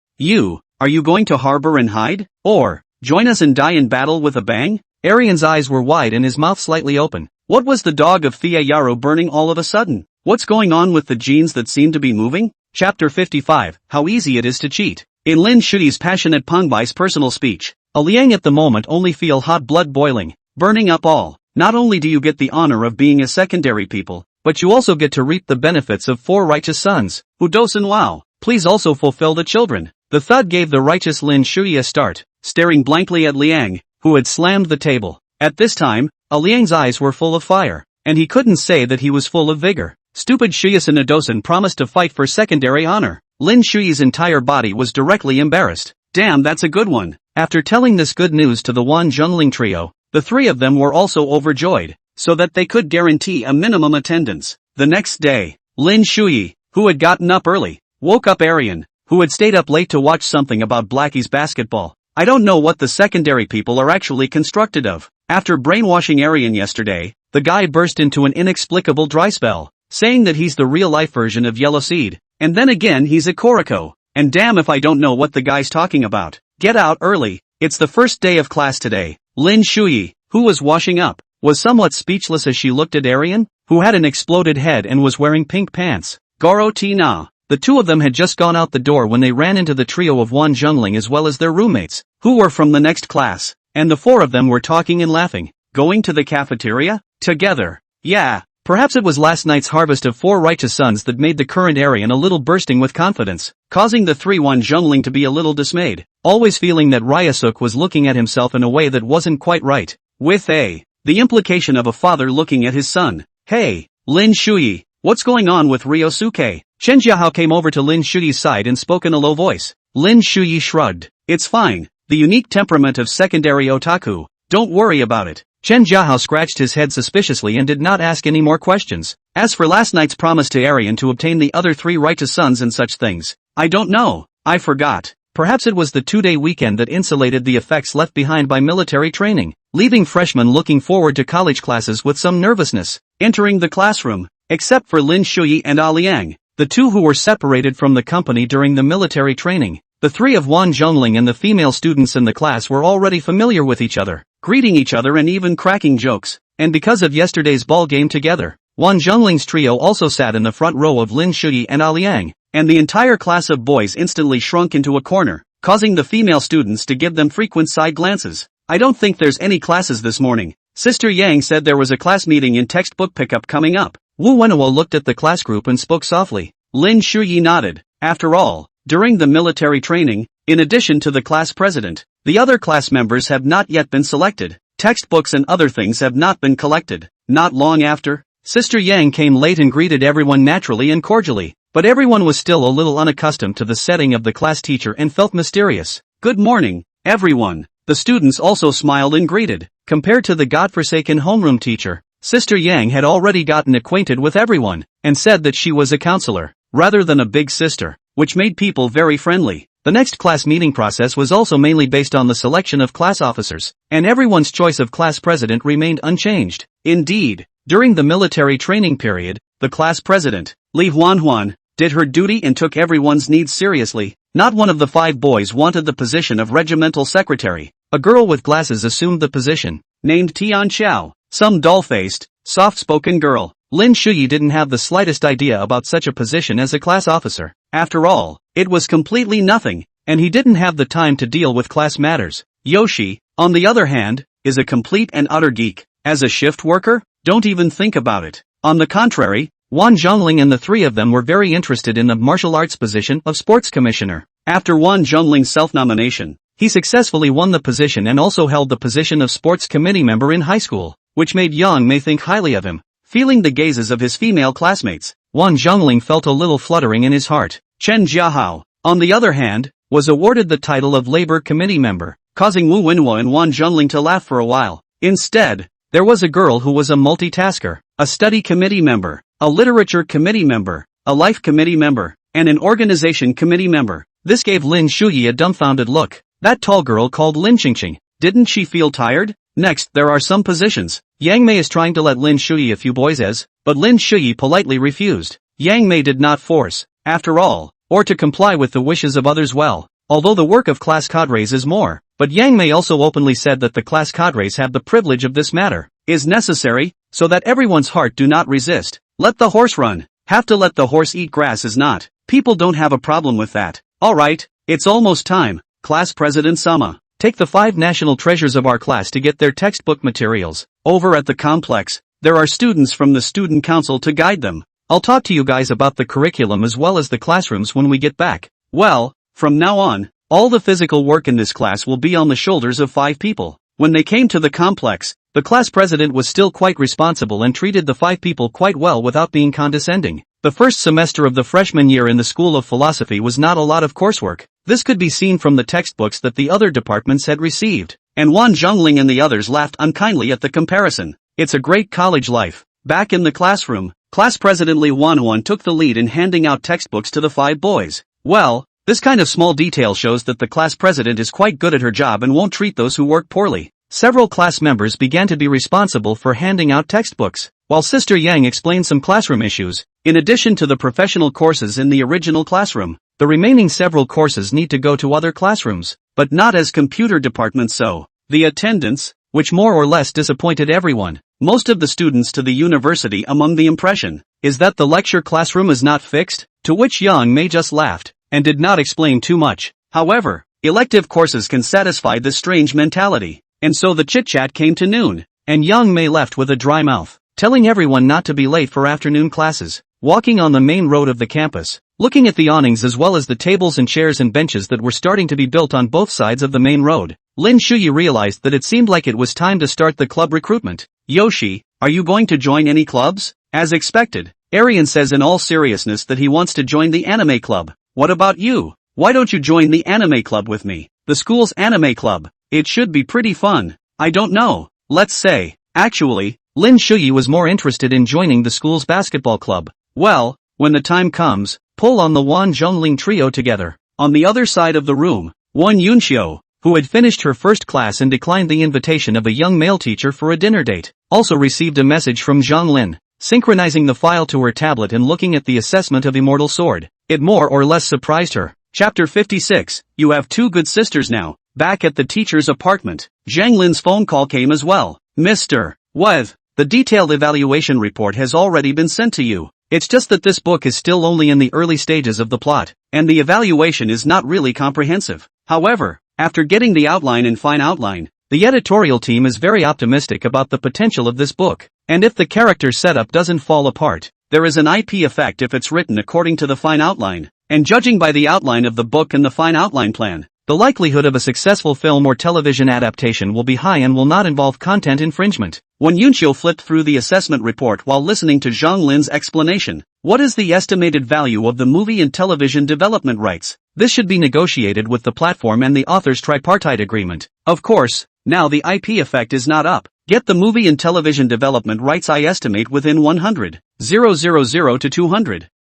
Speaker 1: are you going to harbor and hide? Or, join us and die in battle with a bang? Arian's eyes were wide and his mouth slightly open. What was the dog of Thea Yaro burning all of a sudden? What's going on with the genes that seem to be moving? Chapter 55, How Easy It Is to Cheat. In Lin Shuyi's passionate Pengbai's personal speech, A Liang at the moment only feel hot blood boiling, burning up all. Not only do you get the honor of being a secondary people, but you also get to reap the benefits of 4 righteous sons. Udosan wow. Please also fulfill the children. The thud gave the righteous Lin Shuyi a start, staring blankly at Liang, who had slammed the table. At this time, A Liang's eyes were full of fire, and he couldn't say that he was full of vigor. Stupid Shuyasan Udosan promised to fight for secondary honor. Lin Shuyi's entire body was directly embarrassed. Damn, that's a good one. After telling this good news to the Wan Junling trio, the 3 of them were also overjoyed, so that they could guarantee a minimum attendance. The next day, Lin Shuyi, who had gotten up early, woke up Arian, who had stayed up late to watch something about Blackie's basketball. I don't know what the secondary people are actually constructed of. After brainwashing Arian yesterday, the guy burst into an inexplicable dry spell, saying that he's the real-life version of Yellow Seed, and then again he's a Koriko, and damn if I don't know what the guy's talking about. Get out early, it's the first day of class today. Lin Shuyi, who was washing up, was somewhat speechless as she looked at Arian, who had an exploded head and was wearing pink pants. Garo Tina. The 2 of them had just gone out the door when they ran into the trio of Wan Junling as well as their roommates, who were from the next class, and the 4 of them were talking and laughing. Going to the cafeteria? Together. Yeah, Perhaps it was last night's harvest of 4 righteous sons that made the current Aryan a little bursting with confidence, causing the 3-1 Zhongling to be a little dismayed, always feeling that Ryusuk was looking at himself in a way that wasn't quite right, with the implication of a father looking at his son. Hey, Lin Shuyi, what's going on with Ryosuke? Chen Jiahao came over to Lin Shuyi's side and spoke in a low voice. Lin Shuyi shrugged. It's fine, the unique temperament of secondary otaku, don't worry about it. Chen Jiahao scratched his head suspiciously and did not ask any more questions. As for last night's promise to Aryan to obtain the other 3 righteous sons and such things, I don't know, I forgot. Perhaps it was the 2-day weekend that insulated the effects left behind by military training, leaving freshmen looking forward to college classes with some nervousness, entering the classroom, except for Lin Shuyi and Liang, the 2 who were separated from the company during the military training. The 3 of Wan Zhongling and the female students in the class were already familiar with each other, greeting each other and even cracking jokes, and because of yesterday's ball game together, Wan Zhongling's trio also sat in the front row of Lin Shuyi and Liang, and the entire class of boys instantly shrunk into a corner, causing the female students to give them frequent side glances. I don't think there's any classes this morning. Sister Yang said there was a class meeting in textbook pickup coming up. Wu Wenhuo looked at the class group and spoke softly. Lin Shuyi nodded. After all, during the military training, in addition to the class president, the other class members have not yet been selected. Textbooks and other things have not been collected. Not long after, Sister Yang came late and greeted everyone naturally and cordially, but everyone was still a little unaccustomed to the setting of the class teacher and felt mysterious. Good morning, everyone. The students also smiled and greeted. Compared to the godforsaken homeroom teacher, Sister Yang had already gotten acquainted with everyone, and said that she was a counselor, rather than a big sister, which made people very friendly. The next class meeting process was also mainly based on the selection of class officers, and everyone's choice of class president remained unchanged. Indeed, during the military training period, the class president, Li Huanhuan, did her duty and took everyone's needs seriously. Not one of the 5 boys wanted the position of regimental secretary. A girl with glasses assumed the position, named Tian Xiao, some dull-faced, soft-spoken girl. Lin Shuyi didn't have the slightest idea about such a position as a class officer. After all, it was completely nothing, and he didn't have the time to deal with class matters. Yoshi, on the other hand, is a complete and utter geek. As a shift worker, don't even think about it. On the contrary, Wan Zhongling and the 3 of them were very interested in the martial arts position of sports commissioner. After Wan Zhongling's self-nomination, he successfully won the position and also held the position of sports committee member in high school, which made Yang Mei think highly of him. Feeling the gazes of his female classmates, Wan Zhongling felt a little fluttering in his heart. Chen Jiahao, on the other hand, was awarded the title of labor committee member, causing Wu Wenhuo and Wan Zhongling to laugh for a while. Instead, there was a girl who was a multitasker, a study committee member, a literature committee member, a life committee member, and an organization committee member. This gave Lin Shuyi a dumbfounded look. That tall girl called Lin Qingqing, didn't she feel tired? Next, there are some positions. Yang Mei is trying to let Lin Shuyi a few boys as, but Lin Shuyi politely refused. Yang Mei did not force, after all, or to comply with the wishes of others well, although the work of class cadres is more, but Yang Mei also openly said that the class cadres have the privilege of this matter, is necessary, so that everyone's heart do not resist. Let the horse run. Have to let the horse eat grass is not. People don't have a problem with that. Alright, it's almost time. Class President Sama, take the 5 national treasures of our class to get their textbook materials. Over at the complex, there are students from the student council to guide them. I'll talk to you guys about the curriculum as well as the classrooms when we get back. Well, from now on, all the physical work in this class will be on the shoulders of 5 people. When they came to the complex, the class president was still quite responsible and treated the 5 people quite well without being condescending. The first semester of the freshman year in the School of Philosophy was not a lot of coursework. This could be seen from the textbooks that the other departments had received, and Wan Zhongling and the others laughed unkindly at the comparison. It's a great college life. Back in the classroom, class president Li Wanhuan took the lead in handing out textbooks to the 5 boys. Well, this kind of small detail shows that the class president is quite good at her job and won't treat those who work poorly. Several class members began to be responsible for handing out textbooks, while Sister Yang explained some classroom issues. In addition to the professional courses in the original classroom, the remaining several courses need to go to other classrooms, but not as computer departments. So, the attendance, which more or less disappointed everyone, most of the students to the university among the impression, is that the lecture classroom is not fixed, to which Yang Mei just laughed, and did not explain too much. However, elective courses can satisfy this strange mentality, and so the chit-chat came to noon, and Yang Mei left with a dry mouth. telling everyone not to be late for afternoon classes. Walking on the main road of the campus, looking at the awnings as well as the tables and chairs and benches that were starting to be built on both sides of the main road, Lin Shuyi realized that it seemed like it was time to start the club recruitment. Yoshi, are you going to join any clubs? As expected, Arian says in all seriousness that he wants to join the anime club. What about you? Why don't you join the anime club with me? The school's anime club. It should be pretty fun. I don't know. Let's say. Actually, Lin Shuyi was more interested in joining the school's basketball club. Well, when the time comes, pull on the Wan Zhongling trio together. On the other side of the room, Wan Yunxiu, who had finished her first class and declined the invitation of a young male teacher for a dinner date, also received a message from Zhang Lin, synchronizing the file to her tablet and looking at the assessment of Immortal Sword. It more or less surprised her. Chapter 56, You have two good sisters now. Back at the teacher's apartment, Zhang Lin's phone call came as well. Mr. Weth, the detailed evaluation report has already been sent to you. It's just that this book is still only in the early stages of the plot, and the evaluation is not really comprehensive. However, after getting the outline and fine outline, the editorial team is very optimistic about the potential of this book, and if the character setup doesn't fall apart, there is an IP effect if it's written according to the fine outline, and judging by the outline of the book and the fine outline plan, the likelihood of a successful film or television adaptation will be high and will not involve content infringement. When Yunxiu flipped through the assessment report while listening to Zhang Lin's explanation, what is the estimated value of the movie and television development rights? This should be negotiated with the platform and the author's tripartite agreement. Of course, now the IP effect is not up. Get the movie and television development rights I estimate within $100,000 to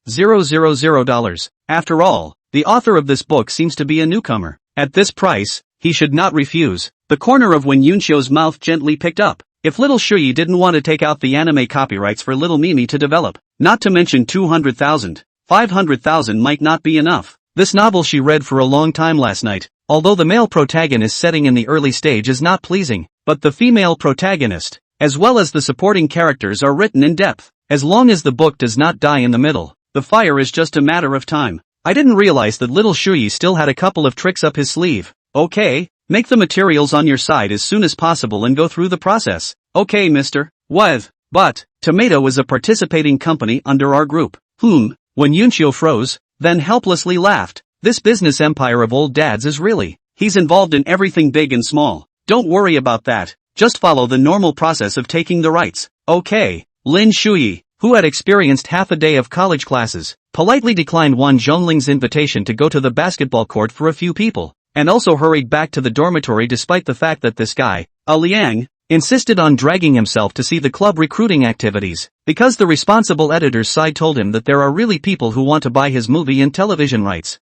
Speaker 1: $200,000. After all, the author of this book seems to be a newcomer. At this price, he should not refuse. The corner of Wen Yunxiu's mouth gently picked up. If little Shuyi didn't want to take out the anime copyrights for little Mimi to develop, not to mention 200,000, 500,000 might not be enough. This novel she read for a long time last night, although the male protagonist setting in the early stage is not pleasing, but the female protagonist, as well as the supporting characters are written in depth. As long as the book does not die in the middle, the fire is just a matter of time. I didn't realize that little Shuyi still had a couple of tricks up his sleeve. Okay, make the materials on your side as soon as possible and go through the process. Okay, Mr. Weth. But, Tomato is a participating company under our group. When Yunxiu froze, then helplessly laughed. This business empire of old dads is really, he's involved in everything big and small. Don't worry about that. Just follow the normal process of taking the rights. Okay. Lin Shuyi, who had experienced half a day of college classes, politely declined Wan Zhongling's invitation to go to the basketball court for a few people, and also hurried back to the dormitory despite the fact that this guy, Liang, insisted on dragging himself to see the club recruiting activities, because the responsible editor's side told him that there are really people who want to buy his movie and television rights.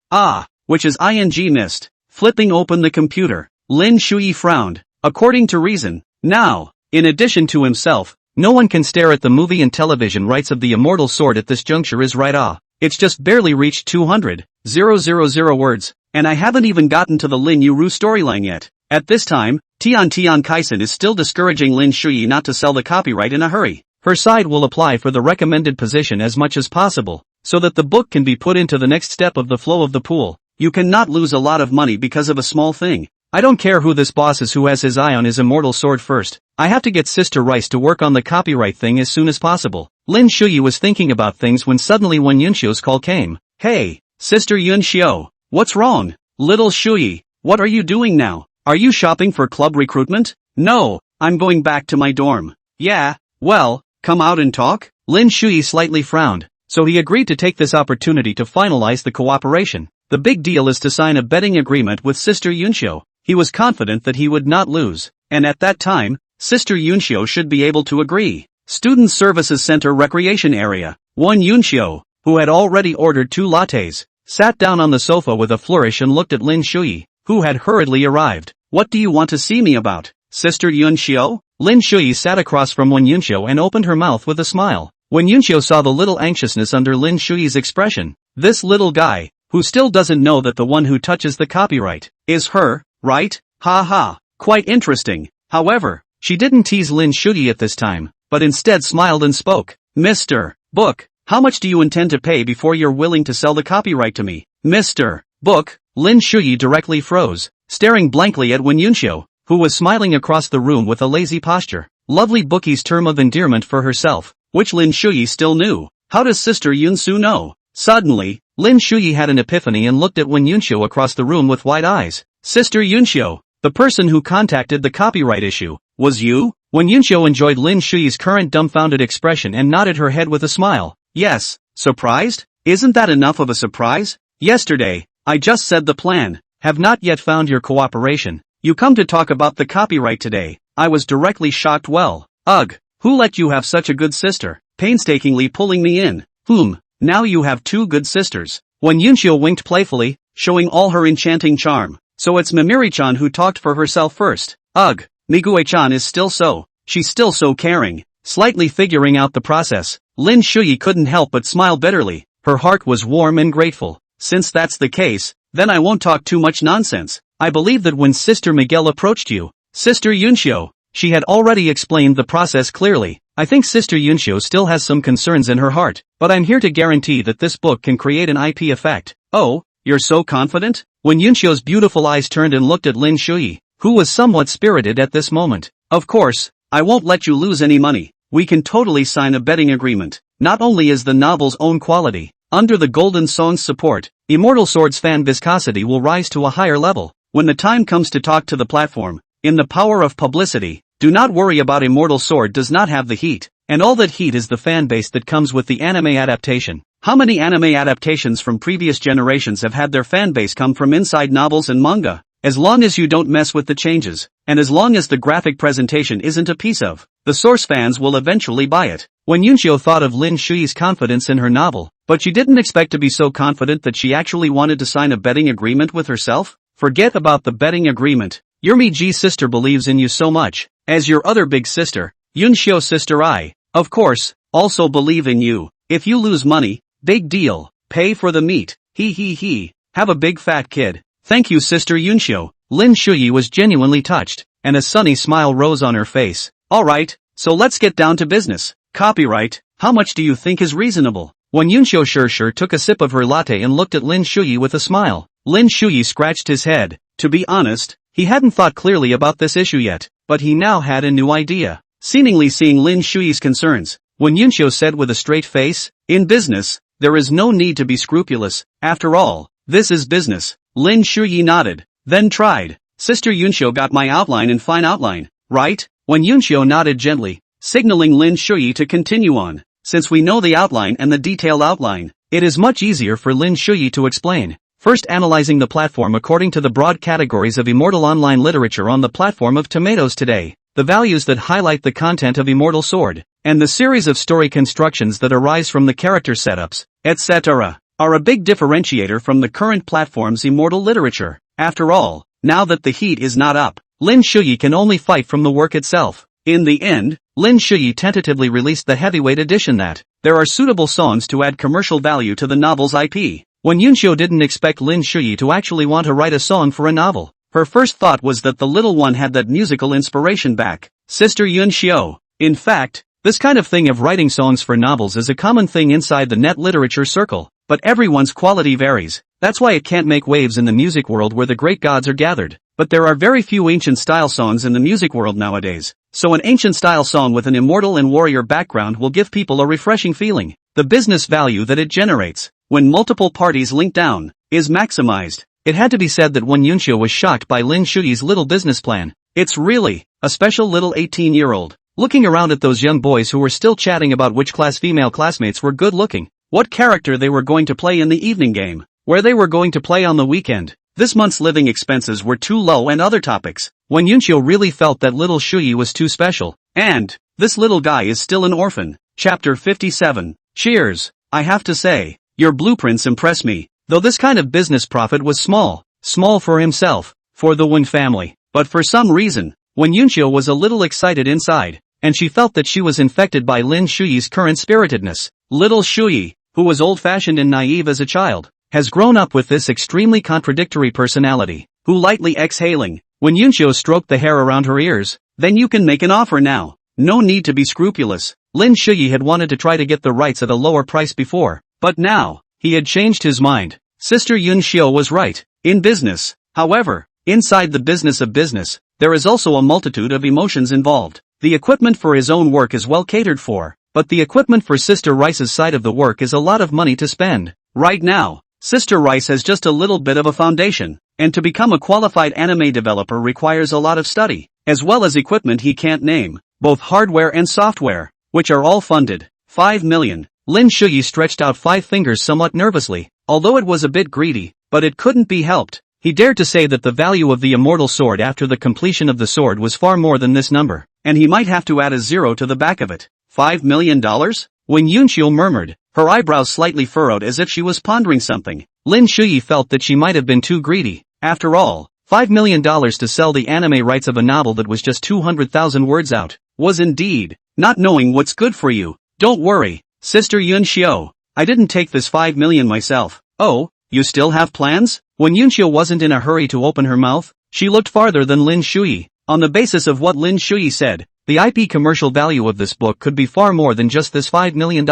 Speaker 1: Which is ing missed. Flipping open the computer, Lin Shuyi frowned. According to reason, now, in addition to himself, no one can stare at the movie and television rights of the Immortal Sword at this juncture is right. It's just barely reached 200,000 words, and I haven't even gotten to the Lin Yuru storyline yet. At this time, Tian Kaisen is still discouraging Lin Shuyi not to sell the copyright in a hurry. Her side will apply for the recommended position as much as possible, so that the book can be put into the next step of the flow of the pool. You cannot lose a lot of money because of a small thing. I don't care who this boss is who has his eye on his Immortal Sword first. I have to get Sister Rice to work on the copyright thing as soon as possible. Lin Shuyi was thinking about things when suddenly Wen Yunxiu's call came. Hey, Sister Yunxiu, what's wrong? Little Shuyi, what are you doing now? Are you shopping for club recruitment? No, I'm going back to my dorm. Yeah, well, come out and talk? Lin Shuyi slightly frowned, so he agreed to take this opportunity to finalize the cooperation. The big deal is to sign a betting agreement with Sister Yunxiu. He was confident that he would not lose, and at that time, Sister Yunxiu should be able to agree. Student Services Center Recreation Area. Wan Yunxiu, who had already ordered 2 lattes, sat down on the sofa with a flourish and looked at Lin Shuyi, who had hurriedly arrived. What do you want to see me about, Sister Yunxiu? Lin Shuyi sat across from Wan Yunxiu and opened her mouth with a smile. Wan Yunxiu saw the little anxiousness under Lin Shuyi's expression. This little guy, who still doesn't know that the one who touches the copyright is her, right? Ha ha. Quite interesting. However, she didn't tease Lin Shuyi at this time, but instead smiled and spoke. Mr. Book, how much do you intend to pay before you're willing to sell the copyright to me? Mr. Book, Lin Shuyi directly froze, staring blankly at Wen Yunxiu, who was smiling across the room with a lazy posture. lovely bookie's term of endearment for herself, which Lin Shuyi still knew. How does Sister Yunsu know? Suddenly, Lin Shuyi had an epiphany and looked at Wen Yunxiu across the room with wide eyes. Sister Yunxiu, the person who contacted the copyright issue, was you? Wen Yunxiu enjoyed Lin Shuyi's current dumbfounded expression and nodded her head with a smile. Yes. Surprised? Isn't that enough of a surprise? Yesterday, I just said the plan. Have not yet found your cooperation. You come to talk about the copyright today. I was directly shocked. Well, ugh, who let you have such a good sister? Painstakingly pulling me in. Now you have two good sisters. When Yunxiu winked playfully, showing all her enchanting charm. So it's Mimiri-chan who talked for herself first. Ugh, Migue-chan is still so. She's still so caring. Slightly figuring out the process, Lin Shuyi couldn't help but smile bitterly. Her heart was warm and grateful. Since that's the case, then I won't talk too much nonsense. I believe that when Sister Miguel approached you, Sister Yunxiu, she had already explained the process clearly. I think Sister Yunxiu still has some concerns in her heart, but I'm here to guarantee that this book can create an IP effect. Oh, you're so confident? When Yunxiu's beautiful eyes turned and looked at Lin Shuyi, who was somewhat spirited at this moment. Of course, I won't let you lose any money. We can totally sign a betting agreement. Not only is the novel's own quality, under the Golden Song's support, Immortal Sword's fan viscosity will rise to a higher level. When the time comes to talk to the platform, in the power of publicity, do not worry about Immortal Sword does not have the heat, and all that heat is the fan base that comes with the anime adaptation. How many anime adaptations from previous generations have had their fan base come from inside novels and manga? As long as you don't mess with the changes, and as long as the graphic presentation isn't a piece of, the source fans will eventually buy it. When Yunxiu thought of Lin Shuyi's confidence in her novel, but she didn't expect to be so confident that she actually wanted to sign a betting agreement with herself. Forget about the betting agreement. Your Miji sister believes in you so much, as your other big sister, Yunxiu sister I, of course, also believe in you. If you lose money, big deal, pay for the meat, have a big fat kid. Thank you Sister Yunxiu. Lin Shuyi was genuinely touched, and a sunny smile rose on her face. Alright, so let's get down to business. Copyright, how much do you think is reasonable? When Yunxiu sure took a sip of her latte and looked at Lin Shuyi with a smile. Lin Shuyi scratched his head. To be honest, he hadn't thought clearly about this issue yet, but he now had a new idea. Seemingly seeing Lin Shuyi's concerns, when Yunxiu said with a straight face, in business, there is no need to be scrupulous. After all, this is business. Lin Shuyi nodded, then tried. Sister Yunxiu got my outline in fine outline, right? When Yunxiu nodded gently, signaling Lin Shuyi to continue on. Since we know the outline and the detailed outline, it is much easier for Lin Shuyi to explain. First, analyzing the platform according to the broad categories of immortal online literature on the platform of Tomatoes today, the values that highlight the content of Immortal Sword, and the series of story constructions that arise from the character setups, etc., are a big differentiator from the current platform's immortal literature. After all, now that the heat is not up, Lin Shuyi can only fight from the work itself. In the end, Lin Shuyi tentatively released the heavyweight edition that there are suitable songs to add commercial value to the novel's IP. When Yunxiu didn't expect Lin Shuyi to actually want to write a song for a novel, her first thought was that the little one had that musical inspiration back. Sister Yunxiu. In fact, this kind of thing of writing songs for novels is a common thing inside the net literature circle, but everyone's quality varies. That's why it can't make waves in the music world where the great gods are gathered. But there are very few ancient style songs in the music world nowadays, so an ancient style song with an immortal and warrior background will give people a refreshing feeling. The business value that it generates, when multiple parties link down, is maximized. It had to be said that when Yunxiu was shocked by Lin Shuyi's little business plan. It's really a special little 18-year-old. Looking around at those young boys who were still chatting about which class female classmates were good looking, what character they were going to play in the evening game, where they were going to play on the weekend. This month's living expenses were too low and other topics. When Yunxiu really felt that little Shuyi was too special. And this little guy is still an orphan. Chapter 57. Cheers. I have to say, your blueprints impress me. Though this kind of business profit was small for himself, for the Wen family. But for some reason, when Yunxiu was a little excited inside, and she felt that she was infected by Lin Shuyi's current spiritedness. Little Shuyi, who was old-fashioned and naive as a child, has grown up with this extremely contradictory personality, who lightly exhaling, when Yunxiu stroked the hair around her ears, then you can make an offer now. No need to be scrupulous. Lin Shuyi had wanted to try to get the rights at a lower price before, but now, he had changed his mind. Sister Yunxiu was right. In business, however, inside the business of business, there is also a multitude of emotions involved. The equipment for his own work is well catered for, but the equipment for Sister Rice's side of the work is a lot of money to spend. Right now, Sister Rice has just a little bit of a foundation, and to become a qualified anime developer requires a lot of study, as well as equipment he can't name, both hardware and software, which are all funded. 5 million. Lin Shuyi stretched out 5 fingers somewhat nervously, although it was a bit greedy, but it couldn't be helped. He dared to say that the value of the immortal sword after the completion of the sword was far more than this number, and he might have to add a zero to the back of it. $5 million? When Yunqiu murmured, her eyebrows slightly furrowed as if she was pondering something. Lin Shuyi felt that she might have been too greedy. After all, $5 million to sell the anime rights of a novel that was just 200,000 words out, was indeed not knowing what's good for you. Don't worry, Sister Yunqiu. I didn't take this 5 million myself. Oh, you still have plans? When Yunqiu wasn't in a hurry to open her mouth, she looked farther than Lin Shuyi. On the basis of what Lin Shuyi said, the IP commercial value of this book could be far more than just this $5 million.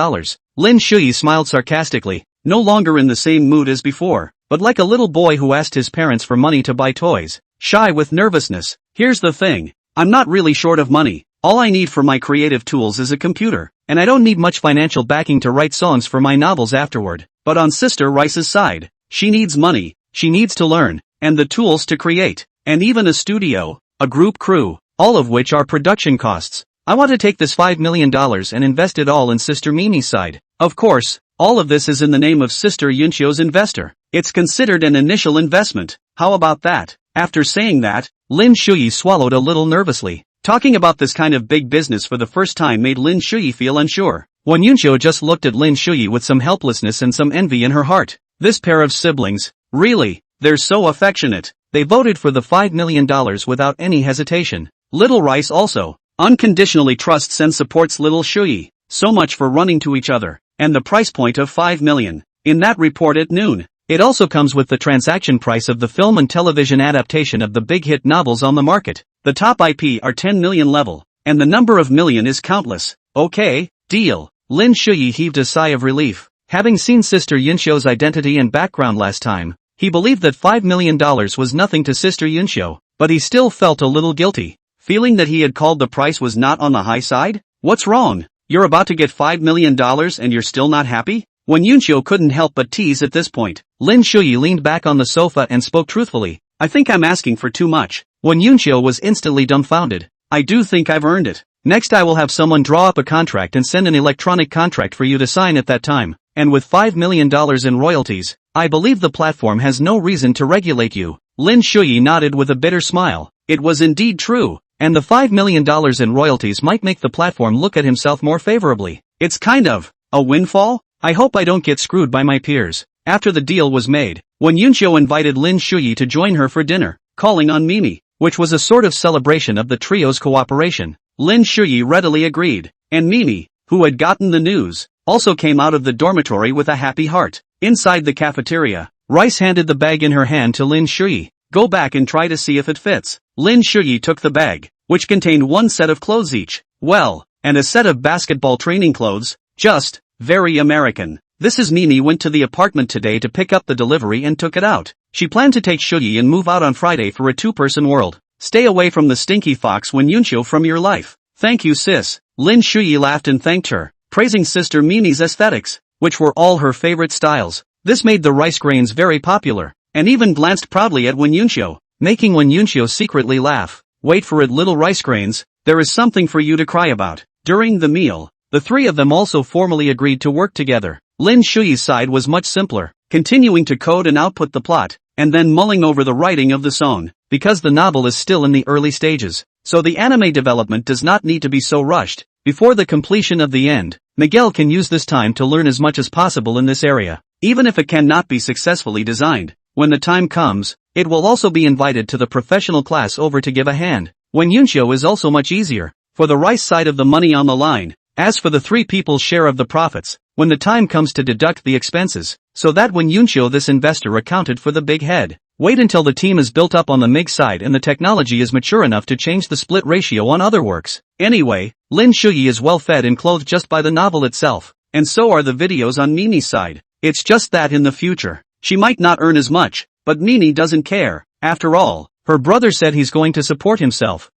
Speaker 1: Lin Shuyi smiled sarcastically, no longer in the same mood as before, but like a little boy who asked his parents for money to buy toys, shy with nervousness. Here's the thing, I'm not really short of money. All I need for my creative tools is a computer, and I don't need much financial backing to write songs for my novels afterward. But on Sister Rice's side, she needs money, she needs to learn, and the tools to create, and even a studio, a group crew, all of which are production costs. I want to take this $5 million and invest it all in Sister Mimi's side. Of course, all of this is in the name of Sister Yunqiu's investor. It's considered an initial investment. How about that? After saying that, Lin Shuyi swallowed a little nervously. Talking about this kind of big business for the first time made Lin Shuyi feel unsure. When Yunqiu just looked at Lin Shuyi with some helplessness and some envy in her heart. This pair of siblings, really, they're so affectionate. They voted for the $5 million without any hesitation. Little Rice also unconditionally trusts and supports Little Shuyi. So much for running to each other. And the price point of 5 million. In that report at noon, it also comes with the transaction price of the film and television adaptation of the big hit novels on the market. The top IP are 10 million level, and the number of million is countless. Okay, deal. Lin Shuyi heaved a sigh of relief. Having seen Sister Yunqiu's identity and background last time, he believed that $5 million was nothing to Sister Yunqiu, but he still felt a little guilty, feeling that he had called the price was not on the high side. What's wrong? You're about to get $5 million and you're still not happy? When Yunqiu couldn't help but tease at this point, Lin Shuyi leaned back on the sofa and spoke truthfully. I think I'm asking for too much. When Yunqiu was instantly dumbfounded. I do think I've earned it. Next I will have someone draw up a contract and send an electronic contract for you to sign at that time. And with $5 million in royalties, I believe the platform has no reason to regulate you. Lin Shuyi nodded with a bitter smile. It was indeed true, and the $5 million in royalties might make the platform look at himself more favorably. It's kind of a windfall? I hope I don't get screwed by my peers. After the deal was made, when Yunqiu invited Lin Shuyi to join her for dinner, calling on Mimi, which was a sort of celebration of the trio's cooperation, Lin Shuyi readily agreed, and Mimi, who had gotten the news, also came out of the dormitory with a happy heart. Inside the cafeteria, Rice handed the bag in her hand to Lin Shuyi. Go back and try to see if it fits. Lin Shuyi took the bag, which contained one set of clothes each, well, and a set of basketball training clothes, just, very American. This is Mimi went to the apartment today to pick up the delivery and took it out. She planned to take Shuyi and move out on Friday for a two-person world. Stay away from the stinky fox when Yunqiu from your life. Thank you sis. Lin Shuyi laughed and thanked her, praising Sister Mimi's aesthetics, which were all her favorite styles. This made the rice grains very popular, and even glanced proudly at Wen Yunqiu, making Wen Yunqiu secretly laugh. Wait for it little rice grains, there is something for you to cry about. During the meal, the three of them also formally agreed to work together. Lin Shuyi's side was much simpler, continuing to code and output the plot, and then mulling over the writing of the song, because the novel is still in the early stages, so the anime development does not need to be so rushed. Before the completion of the end, Miguel can use this time to learn as much as possible in this area, even if it cannot be successfully designed. When the time comes, it will also be invited to the professional class over to give a hand. Wen Yunqiu is also much easier, for the rice side of the money on the line. As for the three people's share of the profits, when the time comes to deduct the expenses, so that when Yunqiu this investor accounted for the big head. Wait until the team is built up on the MIG side and the technology is mature enough to change the split ratio on other works. Anyway, Lin Shuyi is well fed and clothed just by the novel itself, and so are the videos on Mimi's side. It's just that in the future, she might not earn as much, but Mimi doesn't care. After all, her brother said he's going to support himself,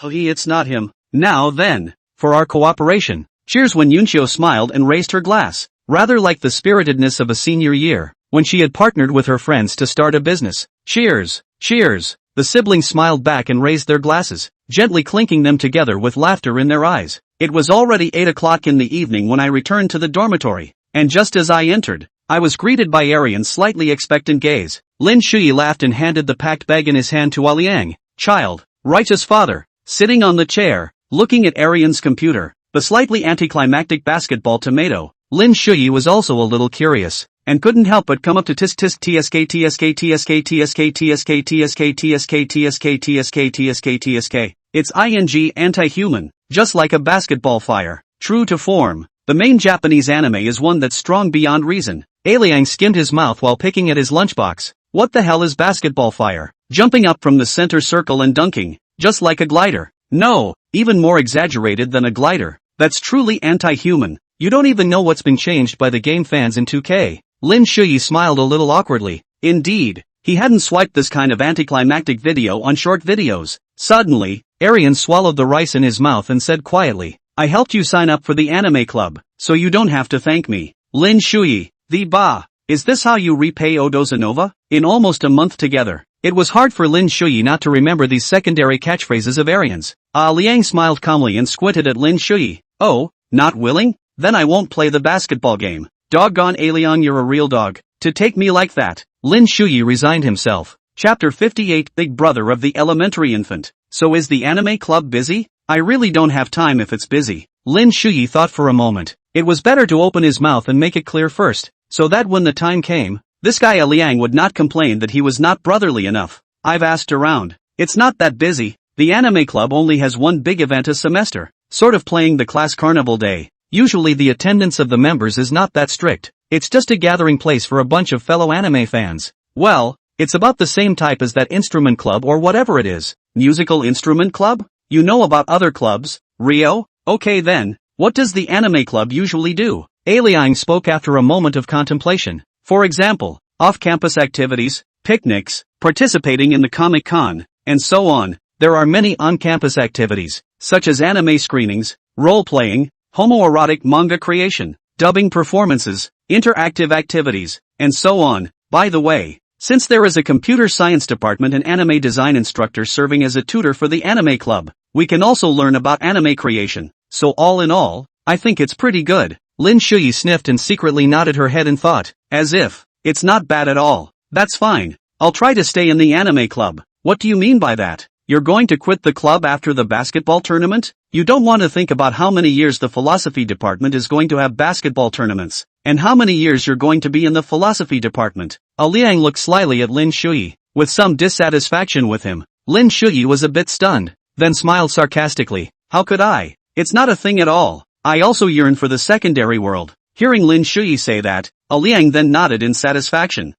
Speaker 1: It's not him. Now then, for our cooperation. Cheers when Yunchio smiled and raised her glass, rather like the spiritedness of a senior year, when she had partnered with her friends to start a business. Cheers! Cheers! The siblings smiled back and raised their glasses, gently clinking them together with laughter in their eyes. It was already 8 o'clock in the evening when I returned to the dormitory, and just as I entered, I was greeted by Arian's slightly expectant gaze. Lin Shui laughed and handed the packed bag in his hand to Liang. Child, righteous father, sitting on the chair, looking at Arian's computer, the slightly anticlimactic basketball tomato. Lin Shui was also a little curious, and couldn't help but come up to tisk tisk tsk tsk tsk tsk tsk tsk tsk tsk tsk tsk tsk. It's ing anti-human, just like a basketball fire, true to form. The main Japanese anime is one that's strong beyond reason. Liang skimmed his mouth while picking at his lunchbox. What the hell is basketball fire? Jumping up from the center circle and dunking, just like a glider. No, even more exaggerated than a glider. That's truly anti-human. You don't even know what's been changed by the game fans in 2K. Lin Shui smiled a little awkwardly. Indeed, he hadn't swiped this kind of anticlimactic video on short videos. Suddenly, Arian swallowed the rice in his mouth and said quietly, I helped you sign up for the anime club, so you don't have to thank me. Lin Shui, is this how you repay Odozanova? In almost a month together, it was hard for Lin Shui not to remember these secondary catchphrases of Arian's. Liang smiled calmly and squinted at Lin Shui. Oh, not willing? Then I won't play the basketball game. Doggone Liang, you're a real dog, to take me like that. Lin Shui resigned himself. Chapter 58, Big Brother of the Elementary Infant. So is the anime club busy? I really don't have time if it's busy. Lin Shui thought for a moment. It was better to open his mouth and make it clear first, so that when the time came, this guy Liang would not complain that he was not brotherly enough. I've asked around. It's not that busy. The anime club only has one big event a semester, sort of playing the class carnival day. Usually the attendance of the members is not that strict. It's just a gathering place for a bunch of fellow anime fans. Well, it's about the same type as that instrument club or whatever it is. Musical instrument club? You know about other clubs, Rio? Okay then, what does the anime club usually do? Liang spoke after a moment of contemplation. For example, off-campus activities, picnics, participating in the Comic-Con, and so on. There are many on-campus activities, such as anime screenings, role-playing, homoerotic manga creation, dubbing performances, interactive activities, and so on. By the way, since there is a computer science department and anime design instructor serving as a tutor for the anime club, we can also learn about anime creation. So all in all, I think it's pretty good. Lin Shui sniffed and secretly nodded her head in thought, as if, it's not bad at all. That's fine. I'll try to stay in the anime club. What do you mean by that? You're going to quit the club after the basketball tournament? You don't want to think about how many years the philosophy department is going to have basketball tournaments, and how many years you're going to be in the philosophy department. Liang looked slyly at Lin Shui, with some dissatisfaction with him. Lin Shui was a bit stunned, then smiled sarcastically. How could I? It's not a thing at all. I also yearn for the secondary world. Hearing Lin Shui say that, Liang then nodded in satisfaction.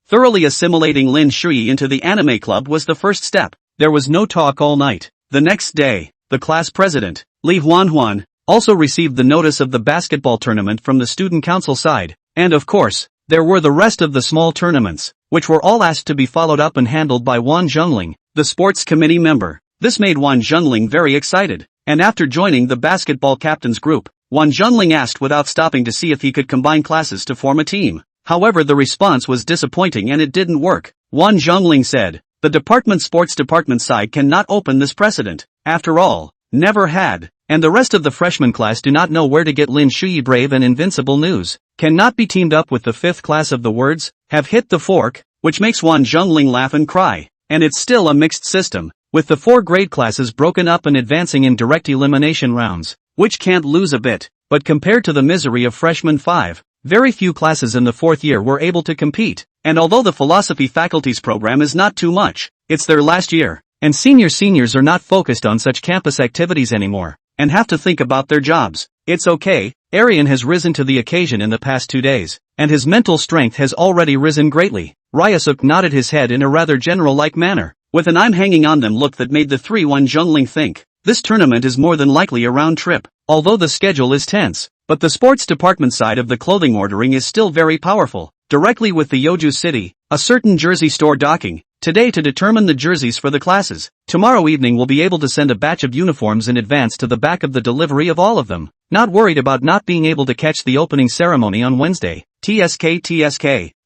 Speaker 1: Thoroughly assimilating Lin Shui into the anime club was the first step. There was no talk all night. The next day, the class president, Li Huanhuan, also received the notice of the basketball tournament from the student council side, and of course, there were the rest of the small tournaments, which were all asked to be followed up and handled by Wan Zhengling, the sports committee member. This made Wan Zhengling very excited, and after joining the basketball captain's group, Wan Zhengling asked without stopping to see if he could combine classes to form a team. However, the response was disappointing and it didn't work. Wan Zhengling said, the sports department side cannot open this precedent. After all, never had, and the rest of the freshman class do not know where to get Lin Shui brave and invincible news. Cannot be teamed up with the fifth class of the words, have hit the fork, which makes Wan Zhengling laugh and cry. And it's still a mixed system, with the 4 grade classes broken up and advancing in direct elimination rounds, which can't lose a bit. But compared to the misery of freshman 5, very few classes in the 4th year were able to compete. And although the philosophy faculty's program is not too much, it's their last year, and seniors are not focused on such campus activities anymore, and have to think about their jobs. It's okay, Arian has risen to the occasion in the past 2 days, and his mental strength has already risen greatly. Ryasuk nodded his head in a rather general-like manner, with an I'm hanging on them look that made the 3-1 Zhengling think, this tournament is more than likely a round trip, although the schedule is tense, but the sports department side of the clothing ordering is still very powerful. Directly with the Yoju City, a certain jersey store docking, today to determine the jerseys for the classes. Tomorrow evening we'll be able to send a batch of uniforms in advance to the back of the delivery of all of them. Not worried about not being able to catch the opening ceremony on Wednesday. TSK.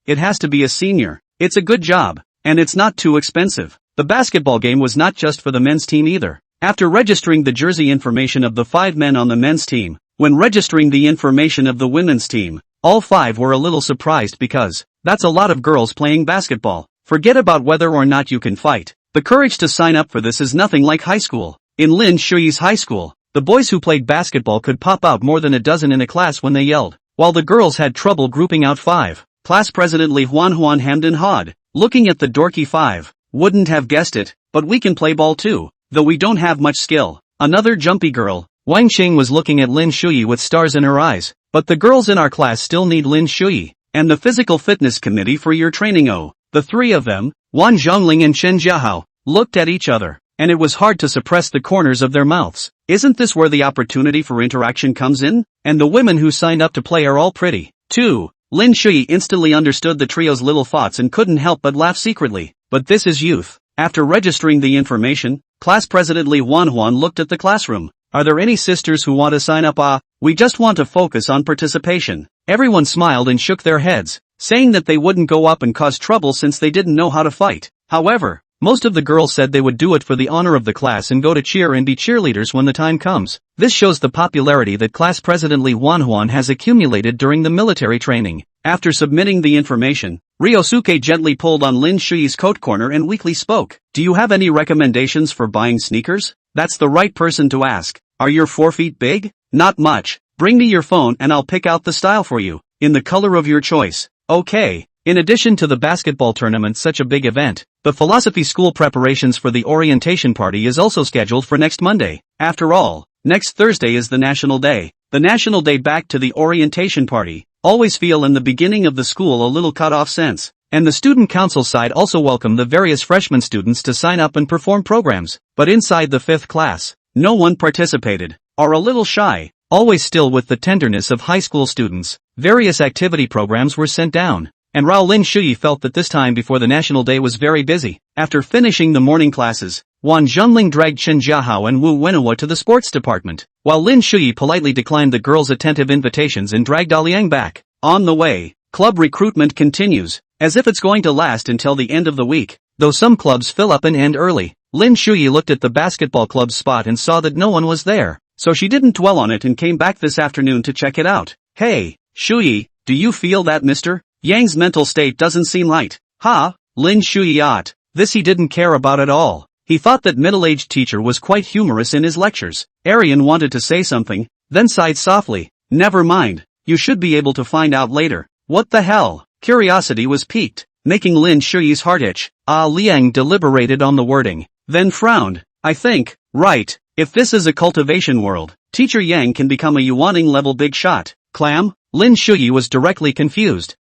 Speaker 1: It has to be a senior. It's a good job. And it's not too expensive. The basketball game was not just for the men's team either. After registering the jersey information of the 5 men on the men's team, when registering the information of the women's team, all 5 were a little surprised because that's a lot of girls playing basketball. Forget about whether or not you can fight. The courage to sign up for this is nothing like high school. In Lin Shuyi's high school, the boys who played basketball could pop out more than a dozen in a class when they yelled, while the girls had trouble grouping out 5. Class President Li Huan Hamden Hod, looking at the dorky 5, wouldn't have guessed it, but we can play ball too, though we don't have much skill. Another jumpy girl, Wang Xing, was looking at Lin Shuyi with stars in her eyes, but the girls in our class still need Lin Shuyi, and the physical fitness committee for your training. Oh, the 3 of them, Wan Zhongling and Chen Jiahao, looked at each other, and it was hard to suppress the corners of their mouths. Isn't this where the opportunity for interaction comes in? And the women who signed up to play are all pretty, too. Lin Shuyi instantly understood the trio's little thoughts and couldn't help but laugh secretly. But this is youth. After registering the information, Class President Li Huan looked at the classroom. Are there any sisters who want to sign up? We just want to focus on participation. Everyone smiled and shook their heads, saying that they wouldn't go up and cause trouble since they didn't know how to fight. However, most of the girls said they would do it for the honor of the class and go to cheer and be cheerleaders when the time comes. This shows the popularity that Class President Li Huan has accumulated during the military training. After submitting the information, Ryosuke gently pulled on Lin Shuyi's coat corner and weakly spoke. Do you have any recommendations for buying sneakers? That's the right person to ask. Are your 4 feet big? Not much. Bring me your phone and I'll pick out the style for you, in the color of your choice. Okay. In addition to the basketball tournament, such a big event, the philosophy school preparations for the orientation party is also scheduled for next Monday. After all, next Thursday is the National Day. The National Day back to the orientation party. Always feel in the beginning of the school a little cut-off sense. And the student council side also welcomed the various freshman students to sign up and perform programs. But inside the 5th class, no one participated, or a little shy. Always still with the tenderness of high school students, various activity programs were sent down. And Lin Shuyi felt that this time before the National Day was very busy. After finishing the morning classes, Wan Zhongling dragged Chen Jiahao and Wu Wenhua to the sports department, while Lin Shuyi politely declined the girls' attentive invitations and dragged Liang back. On the way, club recruitment continues, as if it's going to last until the end of the week, though some clubs fill up and end early. Lin Shuyi looked at the basketball club's spot and saw that no one was there, so she didn't dwell on it and came back this afternoon to check it out. Hey, Shuyi, do you feel that, mister? Yang's mental state doesn't seem right. Lin Shuyi. This he didn't care about at all. He thought that middle-aged teacher was quite humorous in his lectures. Arian wanted to say something, then sighed softly. Never mind. You should be able to find out later. What the hell? Curiosity was piqued, making Lin Shuyi's heart itch. Liang deliberated on the wording, then frowned. I think, right, if this is a cultivation world, Teacher Yang can become a Yuaning level big shot. Clam? Lin Shuyi was directly confused.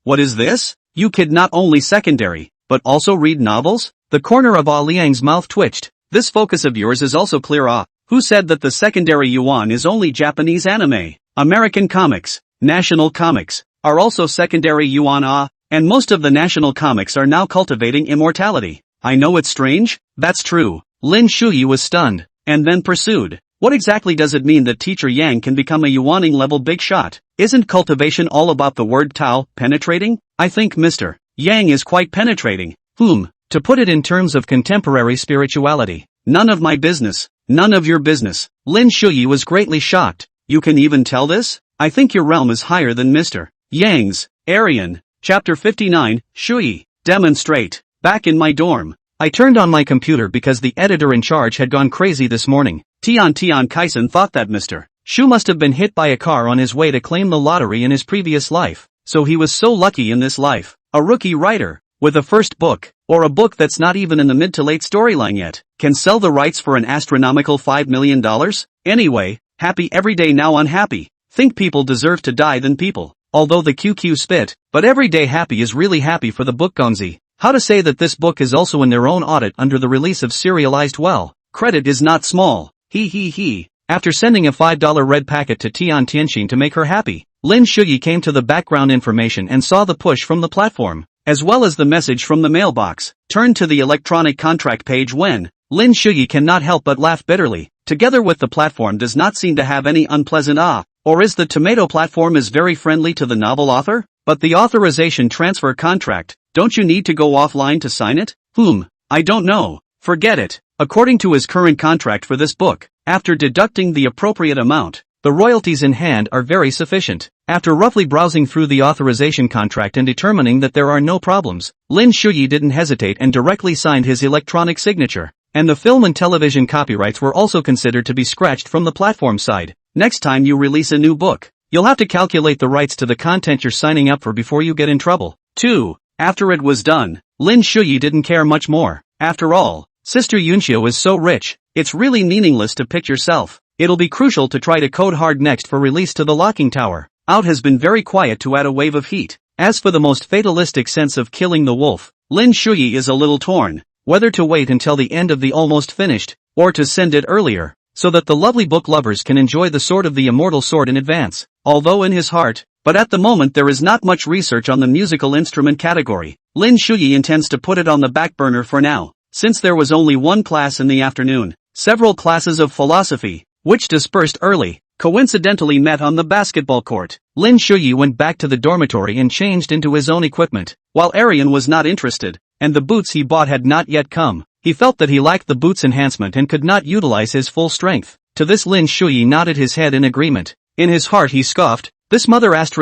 Speaker 1: What is this? You kid not only secondary, but also read novels? The corner of Liang's mouth twitched. This focus of yours is also clear. Who said that the secondary Yuan is only Japanese anime? American comics, national comics, are also secondary Yuan. And most of the national comics are now cultivating immortality. I know it's strange, that's true. Lin Shuyi was stunned, and then pursued. What exactly does it mean that Teacher Yang can become a Yuaning level big shot? Isn't cultivation all about the word Tao, penetrating? I think Mr. Yang is quite penetrating. To put it in terms of contemporary spirituality. None of my business. None of your business. Lin Shuyi was greatly shocked. You can even tell this? I think your realm is higher than Mr. Yang's. Arian. Chapter 59, Shuyi. Demonstrate. Back in my dorm. I turned on my computer because the editor in charge had gone crazy this morning. Tian Kaisen thought that Mr. Shu must have been hit by a car on his way to claim the lottery in his previous life. So he was so lucky in this life. A rookie writer, with a first book, or a book that's not even in the mid to late storyline yet, can sell the rights for an astronomical $5 million? Anyway, happy every day now unhappy. Think people deserve to die than people. Although the QQ spit, but everyday happy is really happy for the book Gonzi. How to say that this book is also in their own audit under the release of serialized credit is not small. He. After sending a $5 red packet to Tianxin to make her happy, Lin Shuyi came to the background information and saw the push from the platform. as well as the message from the mailbox. Turn to the electronic contract page when Lin Shuyi cannot help but laugh bitterly. Together with the platform does not seem to have any unpleasant or is the tomato platform is very friendly to the novel author? But the authorization transfer contract, don't you need to go offline to sign it? I don't know. Forget it. According to his current contract for this book, after deducting the appropriate amount, the royalties in hand are very sufficient. After roughly browsing through the authorization contract and determining that there are no problems, Lin Shuyi didn't hesitate and directly signed his electronic signature. And the film and television copyrights were also considered to be scratched from the platform side. Next time you release a new book, you'll have to calculate the rights to the content you're signing up for before you get in trouble. 2. After it was done, Lin Shuyi didn't care much more. After all, Sister Yunxiu is so rich, it's really meaningless to pick yourself. It'll be crucial to try to code hard next for release to the locking tower. Out has been very quiet to add a wave of heat. As for the most fatalistic sense of killing the wolf, Lin Shuyi is a little torn. Whether to wait until the end of the almost finished, or to send it earlier, so that the lovely book lovers can enjoy the sword of the immortal sword in advance, although in his heart, but at the moment there is not much research on the musical instrument category. Lin Shuyi intends to put it on the back burner for now, since there was only one class in the afternoon. Several classes of philosophy, which dispersed early, coincidentally met on the basketball court. Lin Shuyi went back to the dormitory and changed into his own equipment, while Arian was not interested, and the boots he bought had not yet come. He felt that he lacked the boots enhancement and could not utilize his full strength. To this Lin Shuyi nodded his head in agreement. In his heart he scoffed, this mother is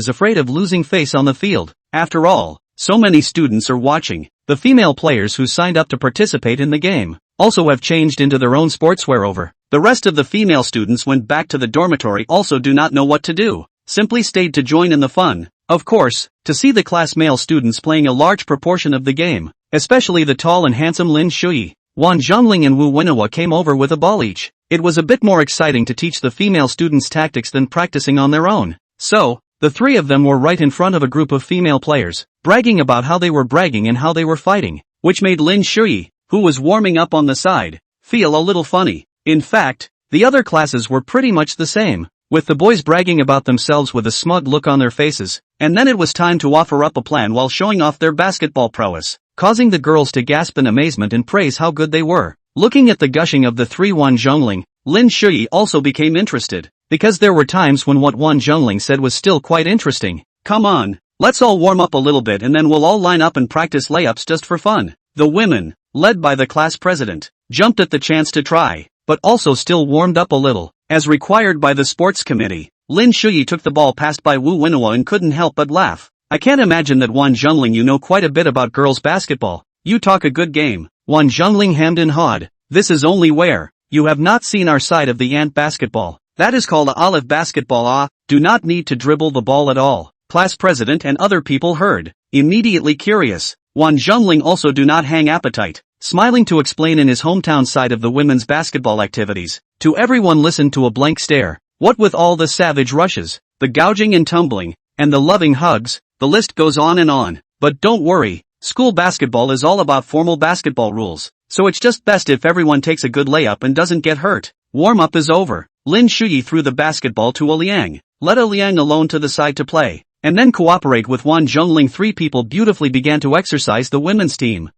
Speaker 1: afraid of losing face on the field. After all, so many students are watching. The female players who signed up to participate in the game also have changed into their own sportswear over. The rest of the female students went back to the dormitory also do not know what to do, simply stayed to join in the fun. Of course, to see the class male students playing a large proportion of the game, especially the tall and handsome Lin Shuyi, Wang Zhongling and Wu Wenhua came over with a ball each. It was a bit more exciting to teach the female students tactics than practicing on their own. So, the three of them were right in front of a group of female players, bragging about how they were bragging and how they were fighting, which made Lin Shuyi, who was warming up on the side, feel a little funny. In fact, the other classes were pretty much the same, with the boys bragging about themselves with a smug look on their faces, and then it was time to offer up a plan while showing off their basketball prowess, causing the girls to gasp in amazement and praise how good they were. Looking at the gushing of the three Wan Zhongling, Lin Shuyi also became interested, because there were times when what Wan Zhongling said was still quite interesting. Come on, let's all warm up a little bit and then we'll all line up and practice layups just for fun. The women, led by the class president, jumped at the chance to try, but also still warmed up a little. As required by the sports committee, Lin Shuyi took the ball passed by Wu Wenhua and couldn't help but laugh. I can't imagine that Wan Zhongling you know quite a bit about girls basketball. You talk a good game. Wan Zhongling hemmed and hawed. This is only where you have not seen our side of the ant basketball. That is called a olive basketball. Do not need to dribble the ball at all. Class president and other people heard, immediately curious. Wan Zhongling also do not hang appetite, smiling to explain in his hometown side of the women's basketball activities. To everyone listened to a blank stare. What with all the savage rushes, the gouging and tumbling, and the loving hugs, the list goes on and on. But don't worry, school basketball is all about formal basketball rules, so it's just best if everyone takes a good layup and doesn't get hurt. Warm-up is over. Lin Shuyi threw the basketball to a Liang, let a Liang alone to the side to play, and then cooperate with Wan Zhongling. Three people beautifully began to exercise the women's team.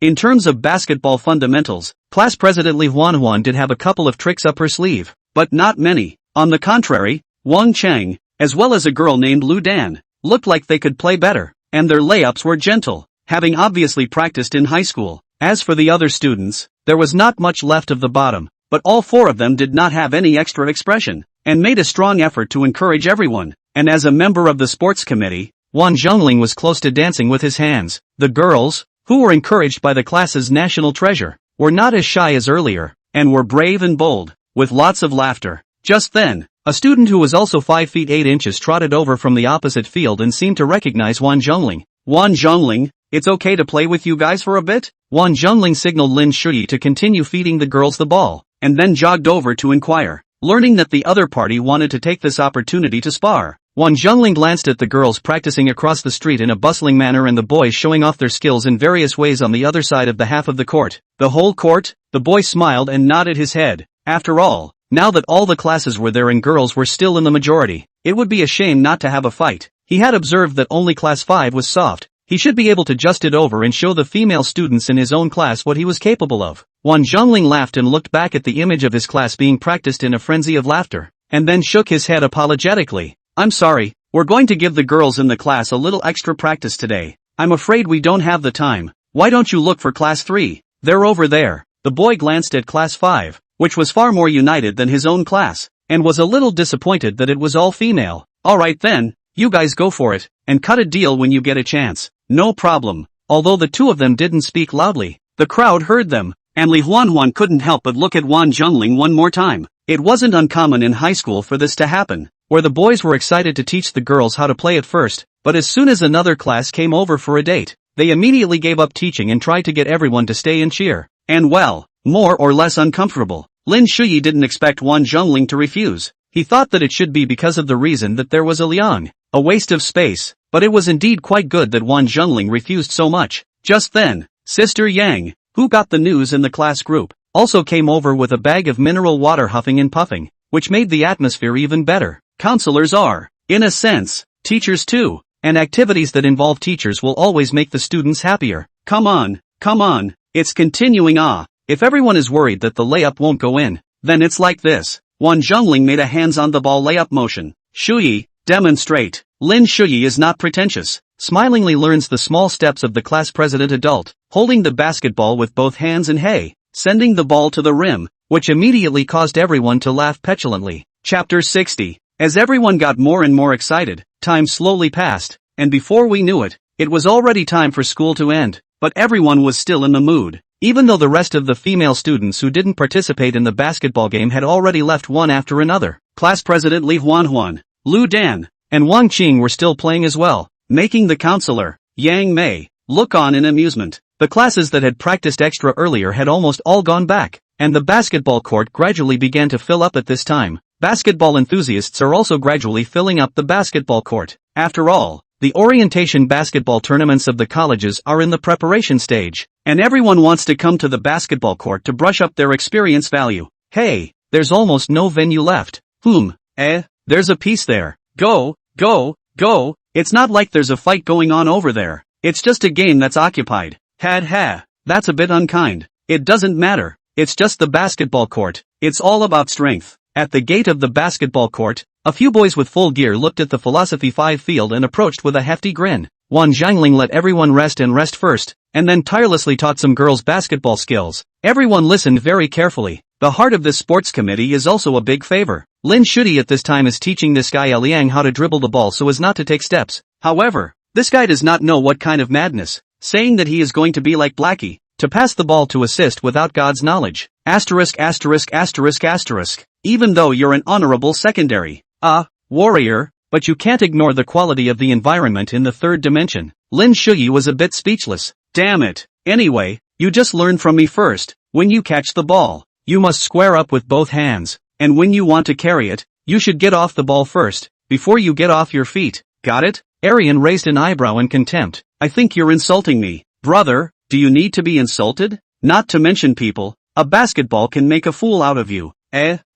Speaker 1: In terms of basketball fundamentals, class president Li Huanhuan did have a couple of tricks up her sleeve, but not many. On the contrary, Wang Cheng, as well as a girl named Lu Dan, looked like they could play better, and their layups were gentle, having obviously practiced in high school. As for the other students, there was not much left of the bottom, but all four of them did not have any extra expression, and made a strong effort to encourage everyone. And as a member of the sports committee, Wan Zhongling was close to dancing with his hands. The girls, who were encouraged by the class's national treasure, were not as shy as earlier, and were brave and bold, with lots of laughter. Just then, a student who was also 5 feet 8 inches trotted over from the opposite field and seemed to recognize Wan Zhongling. Wan Zhongling, it's okay to play with you guys for a bit? Wan Zhongling signaled Lin Shuyi to continue feeding the girls the ball, and then jogged over to inquire. Learning that the other party wanted to take this opportunity to spar, Wan Zhongling glanced at the girls practicing across the street in a bustling manner and the boys showing off their skills in various ways on the other side of the half of the court. The whole court? The boy smiled and nodded his head. After all, now that all the classes were there and girls were still in the majority, It would be a shame not to have a fight. He had observed that only class 5 was soft. He should be able to just it over and show the female students in his own class what he was capable of. Wan Zhongling laughed and looked back at the image of his class being practiced in a frenzy of laughter, and then shook his head apologetically. I'm sorry, we're going to give the girls in the class a little extra practice today. I'm afraid we don't have the time. Why don't you look for class 3? They're over there. The boy glanced at class 5, which was far more united than his own class, and was a little disappointed that it was all female. Alright then, you guys go for it, and cut a deal when you get a chance. No problem. Although the two of them didn't speak loudly, the crowd heard them, and Li Huanhuan couldn't help but look at Wan Zhongling one more time. It wasn't uncommon in high school for this to happen, where the boys were excited to teach the girls how to play at first, but as soon as another class came over for a date, they immediately gave up teaching and tried to get everyone to stay and cheer. And well, more or less uncomfortable. Lin Shuyi didn't expect Wan Zhongling to refuse. He thought that it should be because of the reason that there was a liang, a waste of space, but it was indeed quite good that Wan Zhongling refused so much. Just then, Sister Yang, who got the news in the class group, also came over with a bag of mineral water huffing and puffing, which made the atmosphere even better. Counselors are, in a sense, teachers too, and activities that involve teachers will always make the students happier. Come on, it's continuing. If everyone is worried that the layup won't go in, then it's like this. Wan Zhongling made a hands-on-the-ball layup motion. Shuyi, demonstrate. Lin Shuyi is not pretentious. Smilingly learns the small steps of the class president adult, holding the basketball with both hands and sending the ball to the rim, which immediately caused everyone to laugh petulantly. Chapter 60. As everyone got more and more excited, time slowly passed, and before we knew it, it was already time for school to end, but everyone was still in the mood. Even though the rest of the female students who didn't participate in the basketball game had already left one after another, class president Li Huanhuan, Lu Dan, and Wang Qing were still playing as well, making the counselor, Yang Mei, look on in amusement. The classes that had practiced extra earlier had almost all gone back, and the basketball court gradually began to fill up at this time. Basketball enthusiasts are also gradually filling up the basketball court. After all, the orientation basketball tournaments of the colleges are in the preparation stage, and everyone wants to come to the basketball court to brush up their experience value. Hey, there's almost no venue left. There's a piece there. Go. It's not like there's a fight going on over there. It's just a game that's occupied. That's a bit unkind. It doesn't matter. It's just the basketball court. It's all about strength. At the gate of the basketball court, a few boys with full gear looked at the Philosophy 5 field and approached with a hefty grin. Wan Zhongling let everyone rest first, and then tirelessly taught some girls basketball skills. Everyone listened very carefully. The heart of this sports committee is also a big favor. Lin Shuyi at this time is teaching this guy Liang how to dribble the ball so as not to take steps. However, this guy does not know what kind of madness, saying that he is going to be like Blackie, to pass the ball to assist without God's knowledge. Asterisk. Even though you're an honorable secondary, warrior, but you can't ignore the quality of the environment in the third dimension. Lin Shuyi was a bit speechless. Damn it. Anyway, you just learn from me first. When you catch the ball, you must square up with both hands, and when you want to carry it, you should get off the ball first, before you get off your feet. Got it? Arian raised an eyebrow in contempt. I think you're insulting me. Brother, do you need to be insulted? Not to mention people, a basketball can make a fool out of you.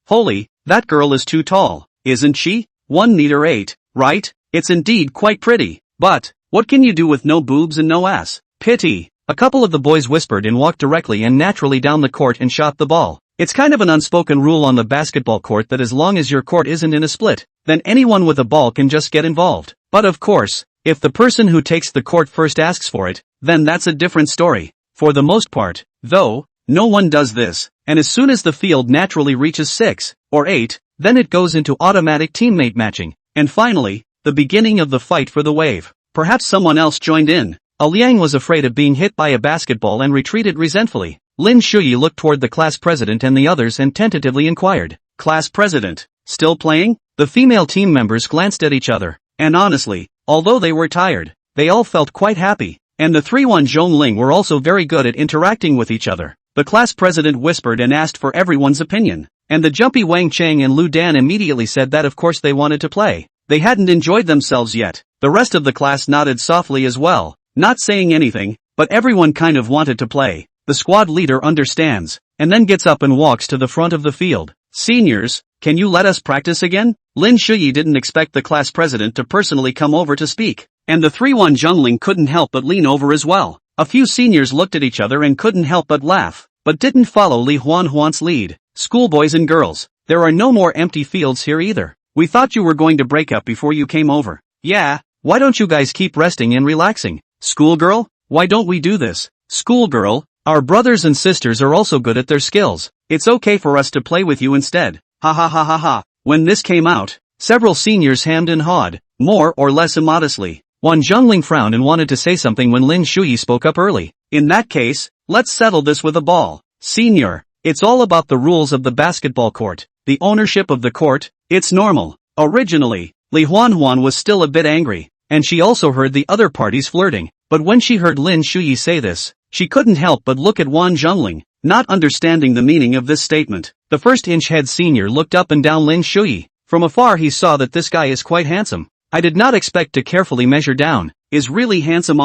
Speaker 1: Holy, that girl is too tall, isn't she? 1 meter 8, right? It's indeed quite pretty. But, what can you do with no boobs and no ass? Pity. A couple of the boys whispered and walked directly and naturally down the court and shot the ball. It's kind of an unspoken rule on the basketball court that as long as your court isn't in a split, then anyone with a ball can just get involved. But of course, if the person who takes the court first asks for it, then that's a different story. For the most part, though, no one does this, and as soon as the field naturally reaches 6 or 8, then it goes into automatic teammate matching, and finally, the beginning of the fight for the wave. Perhaps someone else joined in. Liang was afraid of being hit by a basketball and retreated resentfully. Lin Shuyi looked toward the class president and the others and tentatively inquired, "Class president, still playing?" The female team members glanced at each other, and honestly, although they were tired, they all felt quite happy, and the 3-1 Zhongling were also very good at interacting with each other. The class president whispered and asked for everyone's opinion, and the jumpy Wang Cheng and Lu Dan immediately said that of course they wanted to play. They hadn't enjoyed themselves yet. The rest of the class nodded softly as well, not saying anything, but everyone kind of wanted to play. The squad leader understands, and then gets up and walks to the front of the field. Seniors, can you let us practice again? Lin Shuyi didn't expect the class president to personally come over to speak, and the 3-1 Jungling couldn't help but lean over as well. A few seniors looked at each other and couldn't help but laugh, but didn't follow Li Huanhuan's lead. Schoolboys and girls, there are no more empty fields here either. We thought you were going to break up before you came over. Yeah, why don't you guys keep resting and relaxing? Schoolgirl, why don't we do this? Schoolgirl, our brothers and sisters are also good at their skills. It's okay for us to play with you instead. Ha ha ha ha ha. When this came out, several seniors hammed and hawed, more or less immodestly. One Jungling frowned and wanted to say something when Lin Shuyi spoke up early. In that case, let's settle this with a ball. Senior, it's all about the rules of the basketball court. The ownership of the court, it's normal. Originally, Li Huanhuan was still a bit angry, and she also heard the other parties flirting. But when she heard Lin Shuyi say this, she couldn't help but look at Wan Jungling, not understanding the meaning of this statement. The first-inch head senior looked up and down Lin Shuyi. From afar he saw that this guy is quite handsome. I did not expect to carefully measure down. Is really handsome.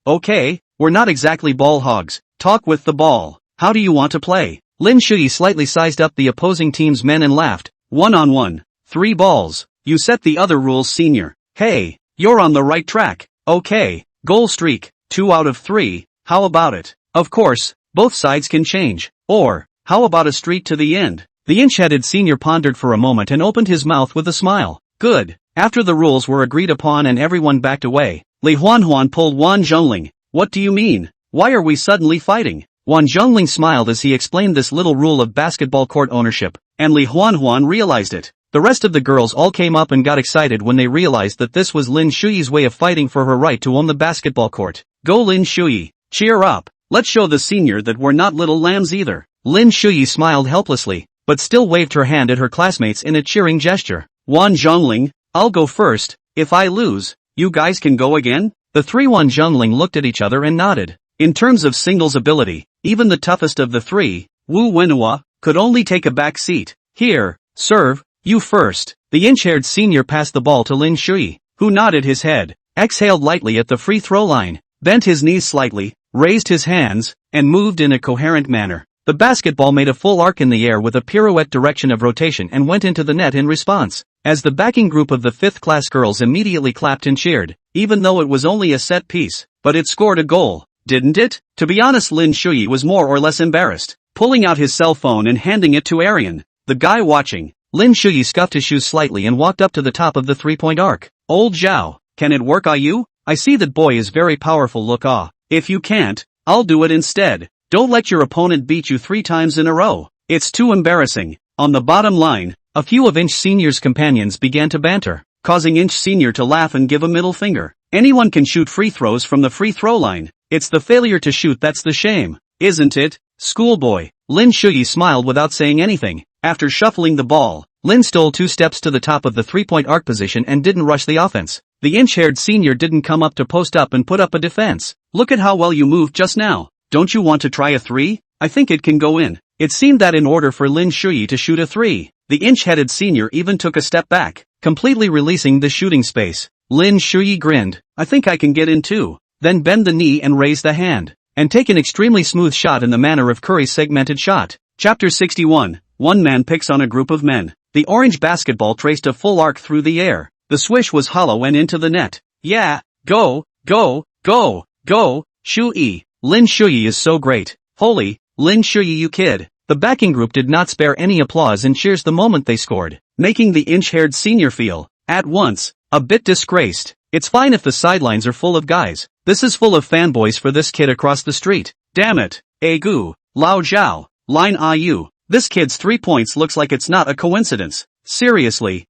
Speaker 1: Okay, we're not exactly ball hogs. Talk with the ball. How do you want to play? Lin Shuyi slightly sized up the opposing team's men and laughed. 1-on-1. 3 balls. You set the other rules, senior. Hey, you're on the right track. Okay, goal streak. 2 out of 3. How about it? Of course, both sides can change. Or, how about a streak to the end? The inch-headed senior pondered for a moment and opened his mouth with a smile. Good. After the rules were agreed upon and everyone backed away, Li Huanhuan pulled Wan Jungling. What do you mean? Why are we suddenly fighting? Wan Jungling smiled as he explained this little rule of basketball court ownership, and Li Huanhuan realized it. The rest of the girls all came up and got excited when they realized that this was Lin Shuyi's way of fighting for her right to own the basketball court. Go Lin Shuyi. Cheer up. Let's show the senior that we're not little lambs either. Lin Shuyi smiled helplessly, but still waved her hand at her classmates in a cheering gesture. Wan Jungling, I'll go first. If I lose, you guys can go again? The 3-1 Jungling looked at each other and nodded. In terms of singles ability, even the toughest of the 3, Wu Wenhua, could only take a back seat. Here, serve, you first. The inch-haired senior passed the ball to Lin Shuyi, who nodded his head, exhaled lightly at the free throw line, bent his knees slightly, raised his hands, and moved in a coherent manner. The basketball made a full arc in the air with a pirouette direction of rotation and went into the net in response, as the backing group of the 5th class girls immediately clapped and cheered, even though it was only a set piece. But it scored a goal, didn't it? To be honest, Lin Shuyi was more or less embarrassed, pulling out his cell phone and handing it to Arian, the guy watching. Lin Shuyi scuffed his shoes slightly and walked up to the top of the 3-point arc. Old Zhao, can it work? I see that boy is very powerful. Look. If you can't, I'll do it instead. Don't let your opponent beat you 3 times in a row. It's too embarrassing. On the bottom line, a few of Inch Senior's companions began to banter, causing Inch Senior to laugh and give a middle finger. Anyone can shoot free throws from the free throw line. It's the failure to shoot that's the shame, isn't it, schoolboy? Lin Shuyi smiled without saying anything. After shuffling the ball, Lin stole 2 steps to the top of the 3-point arc position and didn't rush the offense. The inch-haired senior didn't come up to post up and put up a defense. Look at how well you moved just now. Don't you want to try a 3? I think it can go in. It seemed that in order for Lin Shuyi to shoot a 3, the inch-headed senior even took a step back, completely releasing the shooting space. Lin Shuyi grinned. I think I can get in too. Then bend the knee and raise the hand, and take an extremely smooth shot in the manner of Curry's segmented shot. Chapter 61. One man picks on a group of men. The orange basketball traced a full arc through the air. The swish was hollow and into the net. Yeah, go, Shuyi. Lin Shuyi is so great. Holy, Lin Shuyi you kid. The backing group did not spare any applause and cheers the moment they scored, making the inch-haired senior feel, at once, a bit disgraced. It's fine if the sidelines are full of guys. This is full of fanboys for this kid across the street. Damn it. Gu, Lao Zhao, Line Ayu. This kid's 3 points looks like it's not a coincidence. Seriously,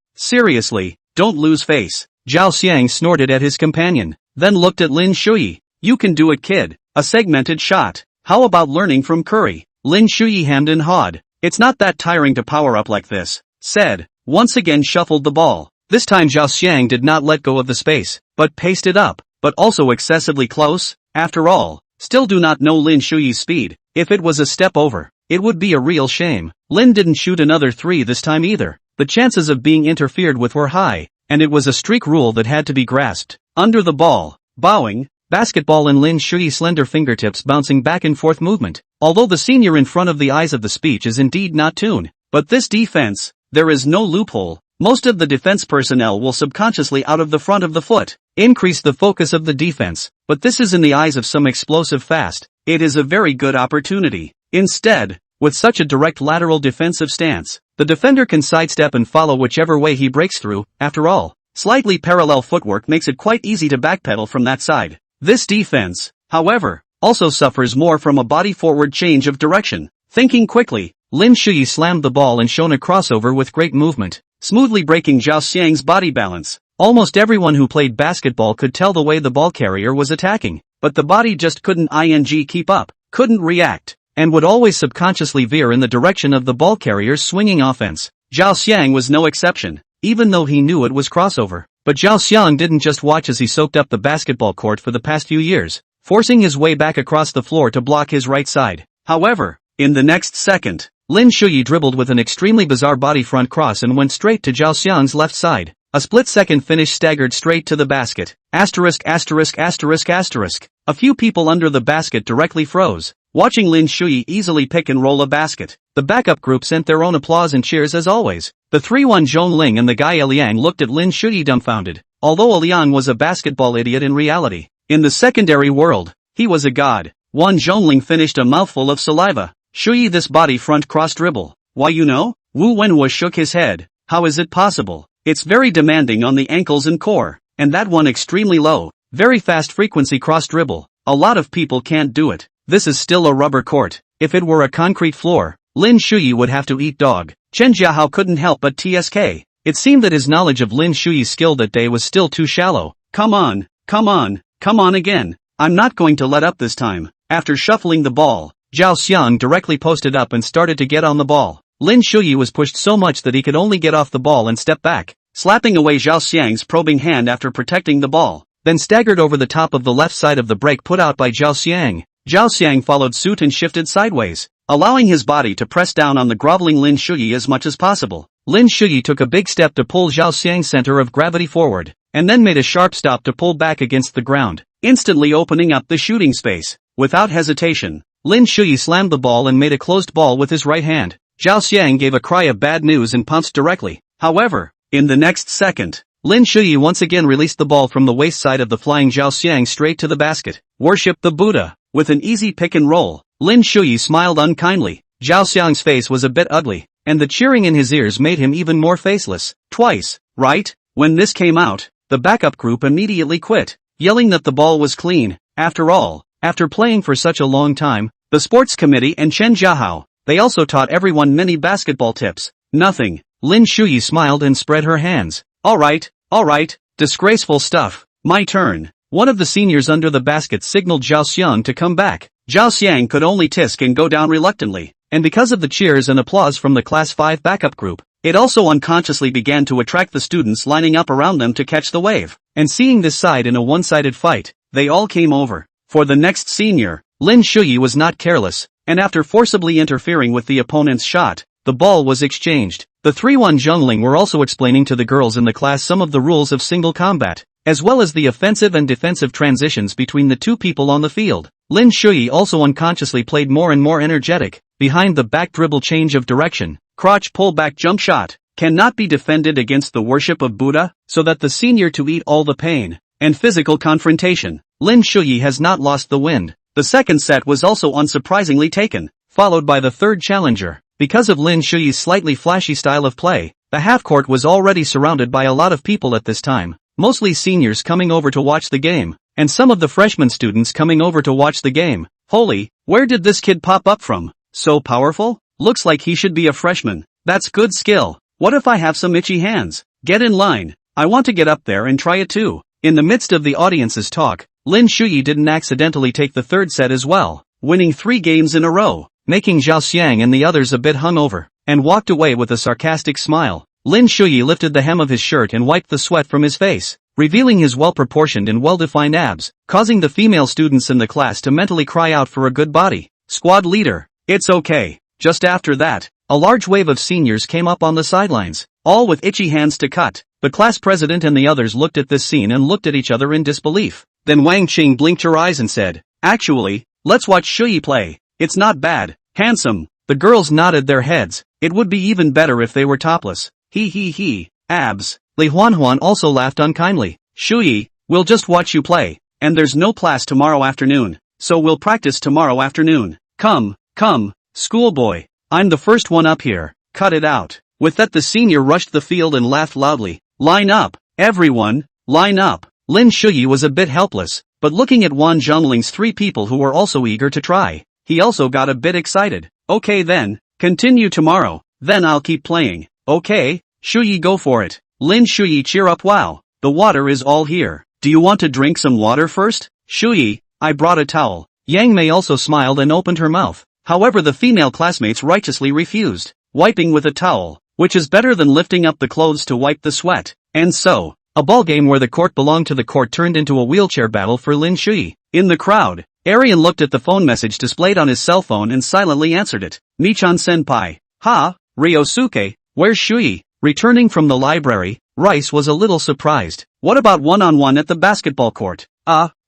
Speaker 1: don't lose face. Zhao Xiang snorted at his companion, then looked at Lin Shuyi. You can do it, kid. A segmented shot. How about learning from Curry? Lin Shuyi hemmed and hawed. It's not that tiring to power up like this, said, once again shuffled the ball. This time Zhao Xiang did not let go of the space, but paced it up, but also excessively close. After all, still do not know Lin Shuyi's speed. If it was a step over, it would be a real shame. Lin didn't shoot another 3 this time either. The chances of being interfered with were high, and it was a streak rule that had to be grasped. Under the ball, bowing, basketball in Lin Shuyi's slender fingertips bouncing back and forth movement. Although the senior in front of the eyes of the speech is indeed not tuned, But this defense, there is no loophole. Most of the defense personnel will subconsciously out of the front of the foot, increase the focus of the defense, but this is in the eyes of some explosive fast. It is a very good opportunity. Instead, with such a direct lateral defensive stance, the defender can sidestep and follow whichever way he breaks through. After all, slightly parallel footwork makes it quite easy to backpedal from that side. This defense, however, also suffers more from a body forward change of direction. Thinking quickly, Lin Shuyi slammed the ball and shone a crossover with great movement, smoothly breaking Zhao Xiang's body balance. Almost everyone who played basketball could tell the way the ball carrier was attacking, but the body just couldn't keep up, couldn't react, and would always subconsciously veer in the direction of the ball carrier's swinging offense. Zhao Xiang was no exception, even though he knew it was crossover. But Zhao Xiang didn't just watch as he soaked up the basketball court for the past few years, forcing his way back across the floor to block his right side. However, in the next second, Lin Shuyi dribbled with an extremely bizarre body front cross and went straight to Zhao Xiang's left side. A split-second finish staggered straight to the basket. A few people under the basket directly froze, watching Lin Shuyi easily pick and roll a basket. The backup group sent their own applause and cheers as always. The 3-1 Zhongling and the guy Liang looked at Lin Shuyi dumbfounded. Although Liang was a basketball idiot in reality, in the secondary world, he was a god. One Zhongling finished a mouthful of saliva. Shuyi, this body front cross dribble. Why, you know? Wu Wenhua shook his head. How is it possible? It's very demanding on the ankles and core, and that one extremely low, very fast frequency cross dribble. A lot of people can't do it. This is still a rubber court. If it were a concrete floor, Lin Shuyi would have to eat dog. Chen Jiahao couldn't help but TSK. It seemed that his knowledge of Lin Shuyi's skill that day was still too shallow. Come on again. I'm not going to let up this time. After shuffling the ball, Zhao Xiang directly posted up and started to get on the ball. Lin Shuyi was pushed so much that he could only get off the ball and step back, slapping away Zhao Xiang's probing hand after protecting the ball, then staggered over the top of the left side of the break put out by Zhao Xiang. Zhao Xiang followed suit and shifted sideways, allowing his body to press down on the groveling Lin Shuyi as much as possible. Lin Shuyi took a big step to pull Zhao Xiang's center of gravity forward, and then made a sharp stop to pull back against the ground, instantly opening up the shooting space. Without hesitation, Lin Shuyi slammed the ball and made a closed ball with his right hand. Zhao Xiang gave a cry of bad news and pounced directly. However, in the next second, Lin Shuyi once again released the ball from the waist side of the flying Zhao Xiang straight to the basket. Worship the Buddha. With an easy pick and roll, Lin Shuyi smiled unkindly. Zhao Xiang's face was a bit ugly, and the cheering in his ears made him even more faceless. Twice, right? When this came out, the backup group immediately quit, yelling that the ball was clean. After all, after playing for such a long time, the sports committee and Chen Jiahao, they also taught everyone many basketball tips. Nothing. Lin Shuyi smiled and spread her hands. Alright, disgraceful stuff. My turn. One of the seniors under the basket signaled Zhao Xiang to come back. Zhao Xiang could only tisk and go down reluctantly, and because of the cheers and applause from the Class 5 backup group, it also unconsciously began to attract the students lining up around them to catch the wave. And seeing this side in a one-sided fight, they all came over. For the next senior, Lin Shuyi was not careless, and after forcibly interfering with the opponent's shot, the ball was exchanged. The 3-1 Zhongling were also explaining to the girls in the class some of the rules of single combat, as well as the offensive and defensive transitions between the two people on the field. Lin Shuyi also unconsciously played more and more energetic, behind the back dribble change of direction, crotch pull back jump shot, cannot be defended against the worship of Buddha, so that the senior to eat all the pain, and physical confrontation. Lin Shuyi has not lost the wind. The second set was also unsurprisingly taken, followed by the third challenger. Because of Lin Shuyi's slightly flashy style of play, the half-court was already surrounded by a lot of people at this time, mostly seniors coming over to watch the game, and some of the freshman students coming over to watch the game. Holy, where did this kid pop up from? So powerful? Looks like he should be a freshman. That's good skill. What if I have some itchy hands? Get in line. I want to get up there and try it too. In the midst of the audience's talk, Lin Shuyi didn't accidentally take the third set as well, winning 3 games in a row, making Zhao Xiang and the others a bit hungover, and walked away with a sarcastic smile. Lin Shuyi lifted the hem of his shirt and wiped the sweat from his face, revealing his well-proportioned and well-defined abs, causing the female students in the class to mentally cry out for a good body. Squad leader, it's okay. Just after that, a large wave of seniors came up on the sidelines, all with itchy hands to cut. The class president and the others looked at this scene and looked at each other in disbelief. Then Wang Qing blinked her eyes and said, "Actually, let's watch Shuyi play. It's not bad, handsome." The girls nodded their heads. It would be even better if they were topless. He. Abs. Li Huanhuan also laughed unkindly. Shuyi, we'll just watch you play. And there's no class tomorrow afternoon, so we'll practice tomorrow afternoon. Come, schoolboy. I'm the first one up here. Cut it out. With that the senior rushed the field and laughed loudly. Line up, everyone, line up. Lin Shuyi was a bit helpless, but looking at Wan Zhongling's 3 people who were also eager to try, he also got a bit excited. Okay then, continue tomorrow, then I'll keep playing. Okay, Shuyi, go for it. Lin Shuyi, cheer up. Wow, the water is all here. Do you want to drink some water first? Shuyi, I brought a towel. Yang Mei also smiled and opened her mouth. However, the female classmates righteously refused, wiping with a towel, which is better than lifting up the clothes to wipe the sweat. And so, a ball game where the court belonged to the court turned into a wheelchair battle for Lin Shuyi. In the crowd, Arian looked at the phone message displayed on his cell phone and silently answered it. Michan senpai. Ha, Ryosuke, where's Shuyi? Returning from the library, Rice was a little surprised. What about one-on-one at the basketball court?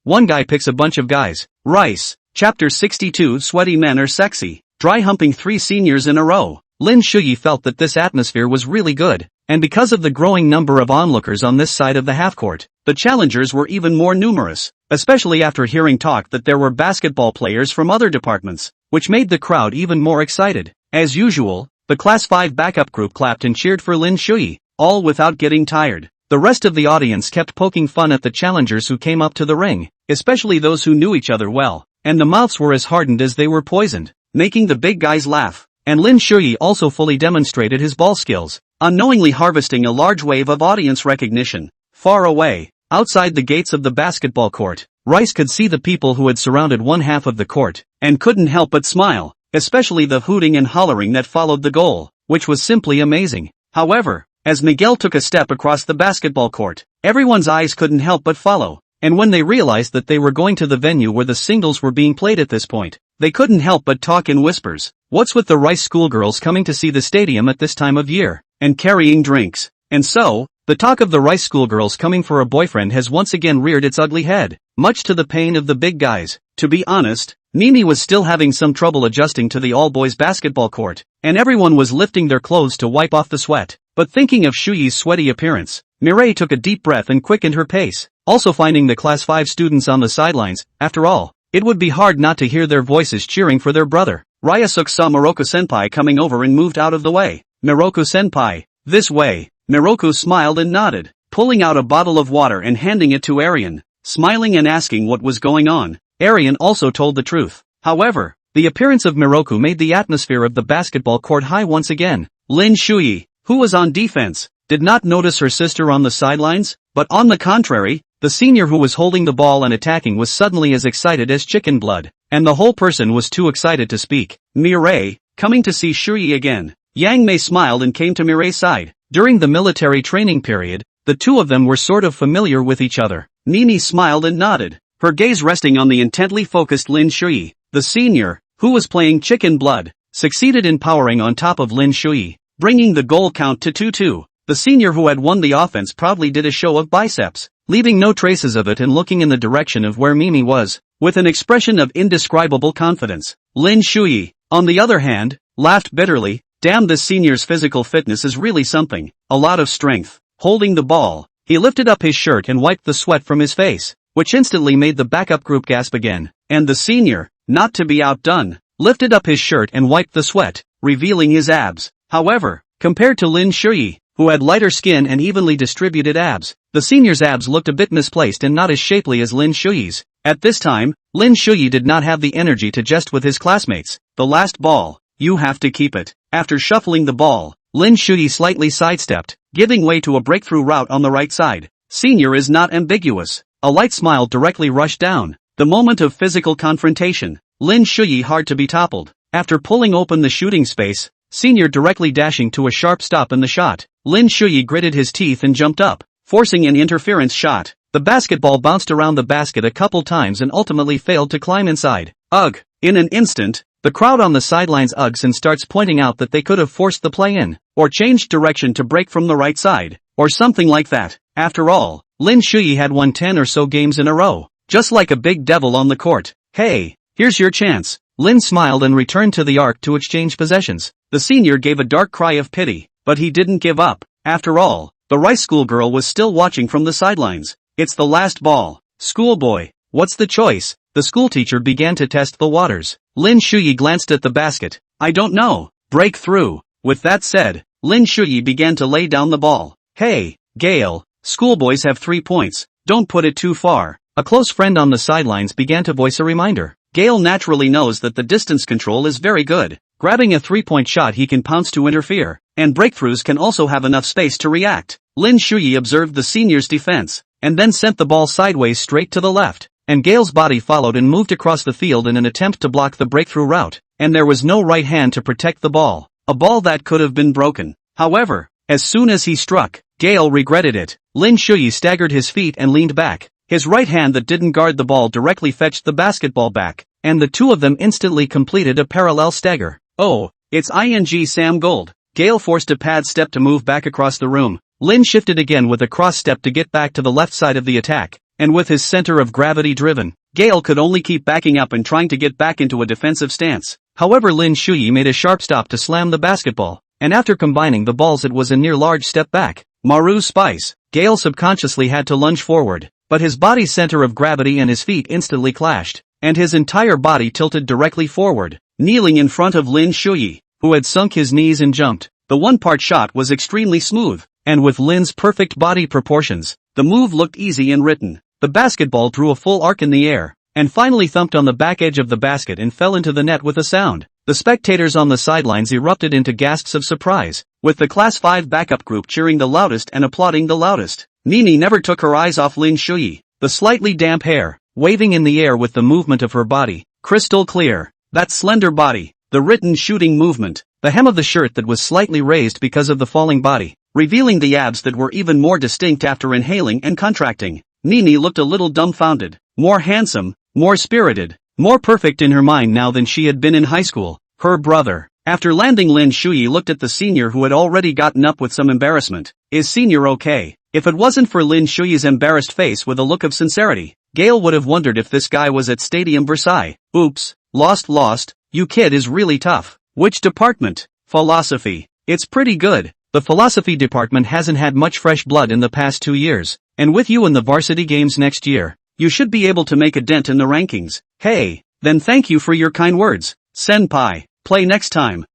Speaker 1: One guy picks a bunch of guys. Rice. Chapter 62. Sweaty men are sexy. Dry humping 3 seniors in a row. Lin Shuyi felt that this atmosphere was really good, and because of the growing number of onlookers on this side of the half-court, the challengers were even more numerous, especially after hearing talk that there were basketball players from other departments, which made the crowd even more excited. As usual, the Class 5 backup group clapped and cheered for Lin Shuyi, all without getting tired. The rest of the audience kept poking fun at the challengers who came up to the ring, especially those who knew each other well, and the mouths were as hardened as they were poisoned, making the big guys laugh. And Lin Shuyi also fully demonstrated his ball skills, unknowingly harvesting a large wave of audience recognition. Far away, outside the gates of the basketball court, Rice could see the people who had surrounded one half of the court, and couldn't help but smile, especially the hooting and hollering that followed the goal, which was simply amazing. However, as Miguel took a step across the basketball court, everyone's eyes couldn't help but follow, and when they realized that they were going to the venue where the singles were being played at this point, they couldn't help but talk in whispers. What's with the Rice schoolgirls coming to see the stadium at this time of year, and carrying drinks? And so, the talk of the Rice schoolgirls coming for a boyfriend has once again reared its ugly head, much to the pain of the big guys. To be honest, Mimi was still having some trouble adjusting to the all-boys basketball court, and everyone was lifting their clothes to wipe off the sweat. But thinking of Shuyi's sweaty appearance, Mireille took a deep breath and quickened her pace, also finding the Class 5 students on the sidelines. After all, it would be hard not to hear their voices cheering for their brother. Ryusuk saw Miroku-senpai coming over and moved out of the way. Miroku-senpai, this way. Miroku smiled and nodded, pulling out a bottle of water and handing it to Arian, smiling and asking what was going on. Arian also told the truth. However, the appearance of Miroku made the atmosphere of the basketball court high once again. Lin Shuyi, who was on defense, did not notice her sister on the sidelines, but on the contrary, the senior who was holding the ball and attacking was suddenly as excited as chicken blood, and the whole person was too excited to speak. Mireille, coming to see Shuyi again. Yang Mei smiled and came to Mireille's side. During the military training period, the two of them were sort of familiar with each other. Mimi smiled and nodded, her gaze resting on the intently focused Lin Shuyi. The senior, who was playing chicken blood, succeeded in powering on top of Lin Shuyi, bringing the goal count to 2-2. The senior who had won the offense proudly did a show of biceps, leaving no traces of it and looking in the direction of where Mimi was, with an expression of indescribable confidence. Lin Shuyi, on the other hand, laughed bitterly. Damn, this senior's physical fitness is really something. A lot of strength. Holding the ball, he lifted up his shirt and wiped the sweat from his face, which instantly made the backup group gasp again. And the senior, not to be outdone, lifted up his shirt and wiped the sweat, revealing his abs. However, compared to Lin Shuyi, who had lighter skin and evenly distributed abs, the senior's abs looked a bit misplaced and not as shapely as Lin Shuyi's. At this time, Lin Shuyi did not have the energy to jest with his classmates. The last ball, you have to keep it. After shuffling the ball, Lin Shuyi slightly sidestepped, giving way to a breakthrough route on the right side. Senior is not ambiguous. A light smile directly rushed down. The moment of physical confrontation. Lin Shuyi hard to be toppled. After pulling open the shooting space, Senior directly dashing to a sharp stop in the shot. Lin Shuyi gritted his teeth and jumped up, forcing an interference shot. The basketball bounced around the basket a couple times and ultimately failed to climb inside. Ugh! In an instant, the crowd on the sidelines ughs and starts pointing out that they could have forced the play in, or changed direction to break from the right side, or something like that. After all, Lin Shuyi had won 10 or so games in a row, just like a big devil on the court. Hey, here's your chance. Lin smiled and returned to the arc to exchange possessions. The senior gave a dark cry of pity, but he didn't give up. After all, the rice schoolgirl was still watching from the sidelines. It's the last ball. Schoolboy, what's the choice? The schoolteacher began to test the waters. Lin Shuyi glanced at the basket. I don't know. Break through. With that said, Lin Shuyi began to lay down the ball. Hey, Gale, schoolboys have 3 points. Don't put it too far. A close friend on the sidelines began to voice a reminder. Gale naturally knows that the distance control is very good. Grabbing a 3-point shot he can pounce to interfere, and breakthroughs can also have enough space to react. Lin Shuyi observed the senior's defense, and then sent the ball sideways straight to the left, and Gale's body followed and moved across the field in an attempt to block the breakthrough route, and there was no right hand to protect the ball. A ball that could have been broken. However, as soon as he struck, Gale regretted it. Lin Shuyi staggered his feet and leaned back. His right hand that didn't guard the ball directly fetched the basketball back, and the two of them instantly completed a parallel stagger. Oh, it's ING Sam Gold. Gale forced a pad step to move back across the room. Lin shifted again with a cross step to get back to the left side of the attack, and with his center of gravity driven, Gale could only keep backing up and trying to get back into a defensive stance. However, Lin Shuyi made a sharp stop to slam the basketball, and after combining the balls it was a near large step back. Maru Spice. Gale subconsciously had to lunge forward, but his body's center of gravity and his feet instantly clashed, and his entire body tilted directly forward, kneeling in front of Lin Shuyi, who had sunk his knees and jumped. The one-part shot was extremely smooth, and with Lin's perfect body proportions, the move looked easy and written. The basketball drew a full arc in the air, and finally thumped on the back edge of the basket and fell into the net with a sound. The spectators on the sidelines erupted into gasps of surprise, with the Class 5 backup group cheering the loudest and applauding the loudest. Nini never took her eyes off Lin Shuyi, the slightly damp hair, waving in the air with the movement of her body, crystal clear. That slender body, the written shooting movement, the hem of the shirt that was slightly raised because of the falling body, revealing the abs that were even more distinct after inhaling and contracting. Nini looked a little dumbfounded, more handsome, more spirited, more perfect in her mind now than she had been in high school. Her brother. After landing, Lin Shuyi looked at the senior who had already gotten up with some embarrassment. Is senior okay? If it wasn't for Lin Shuyi's embarrassed face with a look of sincerity, Gale would have wondered if this guy was at Stadium Versailles. Oops, lost, you kid is really tough. Which department? Philosophy. It's pretty good. The philosophy department hasn't had much fresh blood in the past 2 years, and with you in the varsity games next year, you should be able to make a dent in the rankings. Hey, then thank you for your kind words, senpai. Play next time,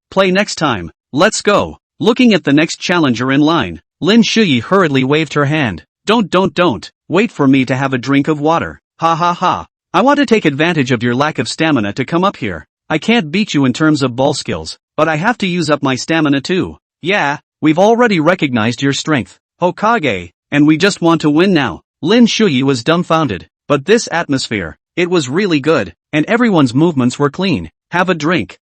Speaker 1: let's go. Looking at the next challenger in line, Lin Shuyi hurriedly waved her hand. Don't, wait for me to have a drink of water. Ha ha ha. I want to take advantage of your lack of stamina to come up here. I can't beat you in terms of ball skills, but I have to use up my stamina too. Yeah, we've already recognized your strength, Hokage, and we just want to win now. Lin Shuyi was dumbfounded, but this atmosphere, it was really good, and everyone's movements were clean. Have a drink,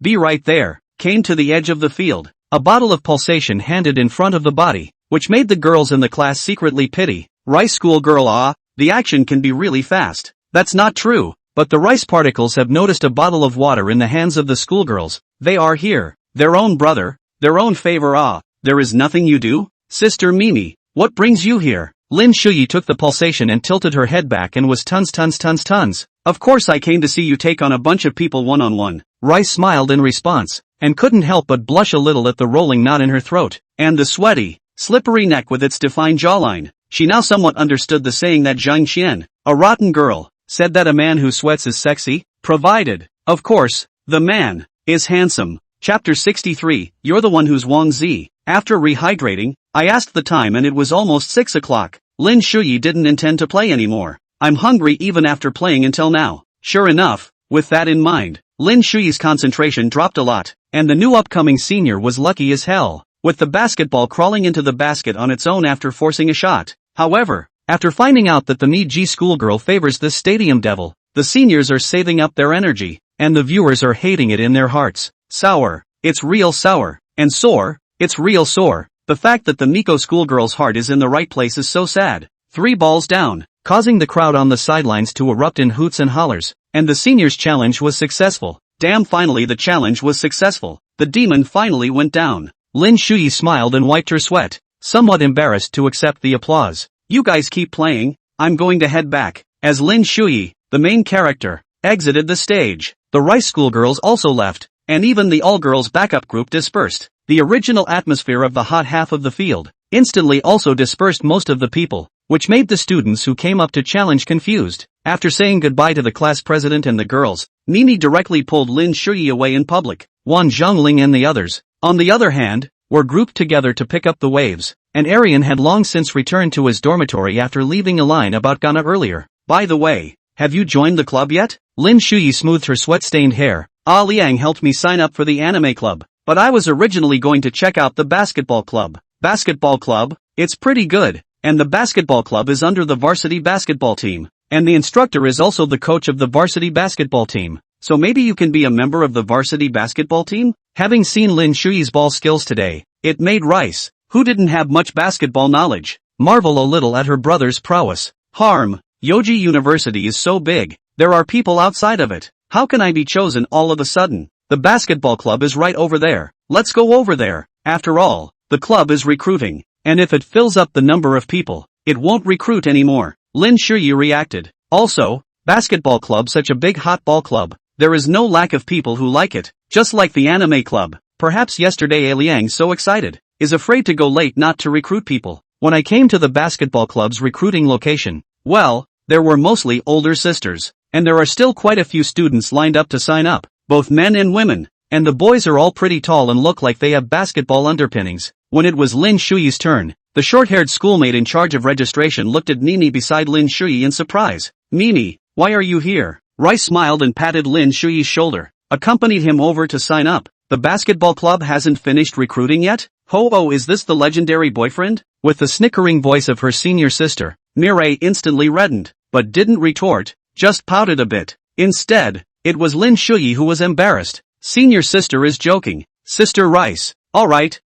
Speaker 1: be right there. Came to the edge of the field, a bottle of pulsation handed in front of the body, which made the girls in the class secretly pity. Rice school girl, the action can be really fast. That's not true, but the rice particles have noticed a bottle of water in the hands of the schoolgirls. They are here, their own brother, their own favor. There is nothing you do? Sister Mimi, what brings you here? Lin Shuyi took the pulsation and tilted her head back and was tons. Of course I came to see you take on a bunch of people one-on-one. Rice smiled in response, and couldn't help but blush a little at the rolling knot in her throat, and the sweaty, slippery neck with its defined jawline. She now somewhat understood the saying that Zhang Qian, a rotten girl, said that a man who sweats is sexy, provided, of course, the man is handsome. Chapter 63, You're the one who's Wang Zi. After rehydrating, I asked the time and it was almost 6 o'clock. Lin Shuyi didn't intend to play anymore. I'm hungry even after playing until now. Sure enough, with that in mind, Lin Shuyi's concentration dropped a lot, and the new upcoming senior was lucky as hell, with the basketball crawling into the basket on its own after forcing a shot. However, after finding out that the Miji schoolgirl favors this stadium devil, the seniors are saving up their energy, and the viewers are hating it in their hearts. Sour. It's real sour. And sore. It's real sore. The fact that the Miko schoolgirl's heart is in the right place is so sad. 3 balls down, causing the crowd on the sidelines to erupt in hoots and hollers, and the seniors' challenge was successful. Damn, finally the challenge was successful. The demon finally went down. Lin Shuyi smiled and wiped her sweat, somewhat embarrassed to accept the applause. You guys keep playing, I'm going to head back. As Lin Shuyi, the main character, exited the stage, The Rice schoolgirls also left, and even the all-girls backup group dispersed. The original atmosphere of the hot half of the field instantly also dispersed most of the people, which made the students who came up to challenge confused. After saying goodbye to the class president and the girls, Mimi directly pulled Lin Shuyi away in public. Wan Zhongling and the others, on the other hand, were grouped together to pick up the waves, and Arian had long since returned to his dormitory after leaving a line about Ghana earlier. By the way, have you joined the club yet? Lin Shuyi smoothed her sweat-stained hair. Liang helped me sign up for the anime club, but I was originally going to check out the basketball club. Basketball club? It's pretty good, and the basketball club is under the varsity basketball team, and the instructor is also the coach of the varsity basketball team. So maybe you can be a member of the varsity basketball team? Having seen Lin Shuyi's ball skills today, it made Rice, who didn't have much basketball knowledge, marvel a little at her brother's prowess. Yoji University is so big, there are people outside of it. How can I be chosen all of a sudden? The basketball club is right over there. Let's go over there. After all, the club is recruiting, and if it fills up the number of people, it won't recruit anymore. Lin Shuyi reacted. Also, basketball club, such a big hot ball club. There is no lack of people who like it, just like the anime club. Perhaps yesterday Liang, so excited, is afraid to go late not to recruit people. When I came to the basketball club's recruiting location, well, there were mostly older sisters, and there are still quite a few students lined up to sign up, both men and women, and the boys are all pretty tall and look like they have basketball underpinnings. When it was Lin Shuyi's turn, the short-haired schoolmate in charge of registration looked at Mimi beside Lin Shuyi in surprise. Mimi, why are you here? Rice smiled and patted Lin Shuyi's shoulder, accompanied him over to sign up. The basketball club hasn't finished recruiting yet? Oh, is this the legendary boyfriend? With the snickering voice of her senior sister, Mireille instantly reddened, but didn't retort, just pouted a bit. Instead, it was Lin Shuyi who was embarrassed. Senior sister is joking. Sister Rice, alright,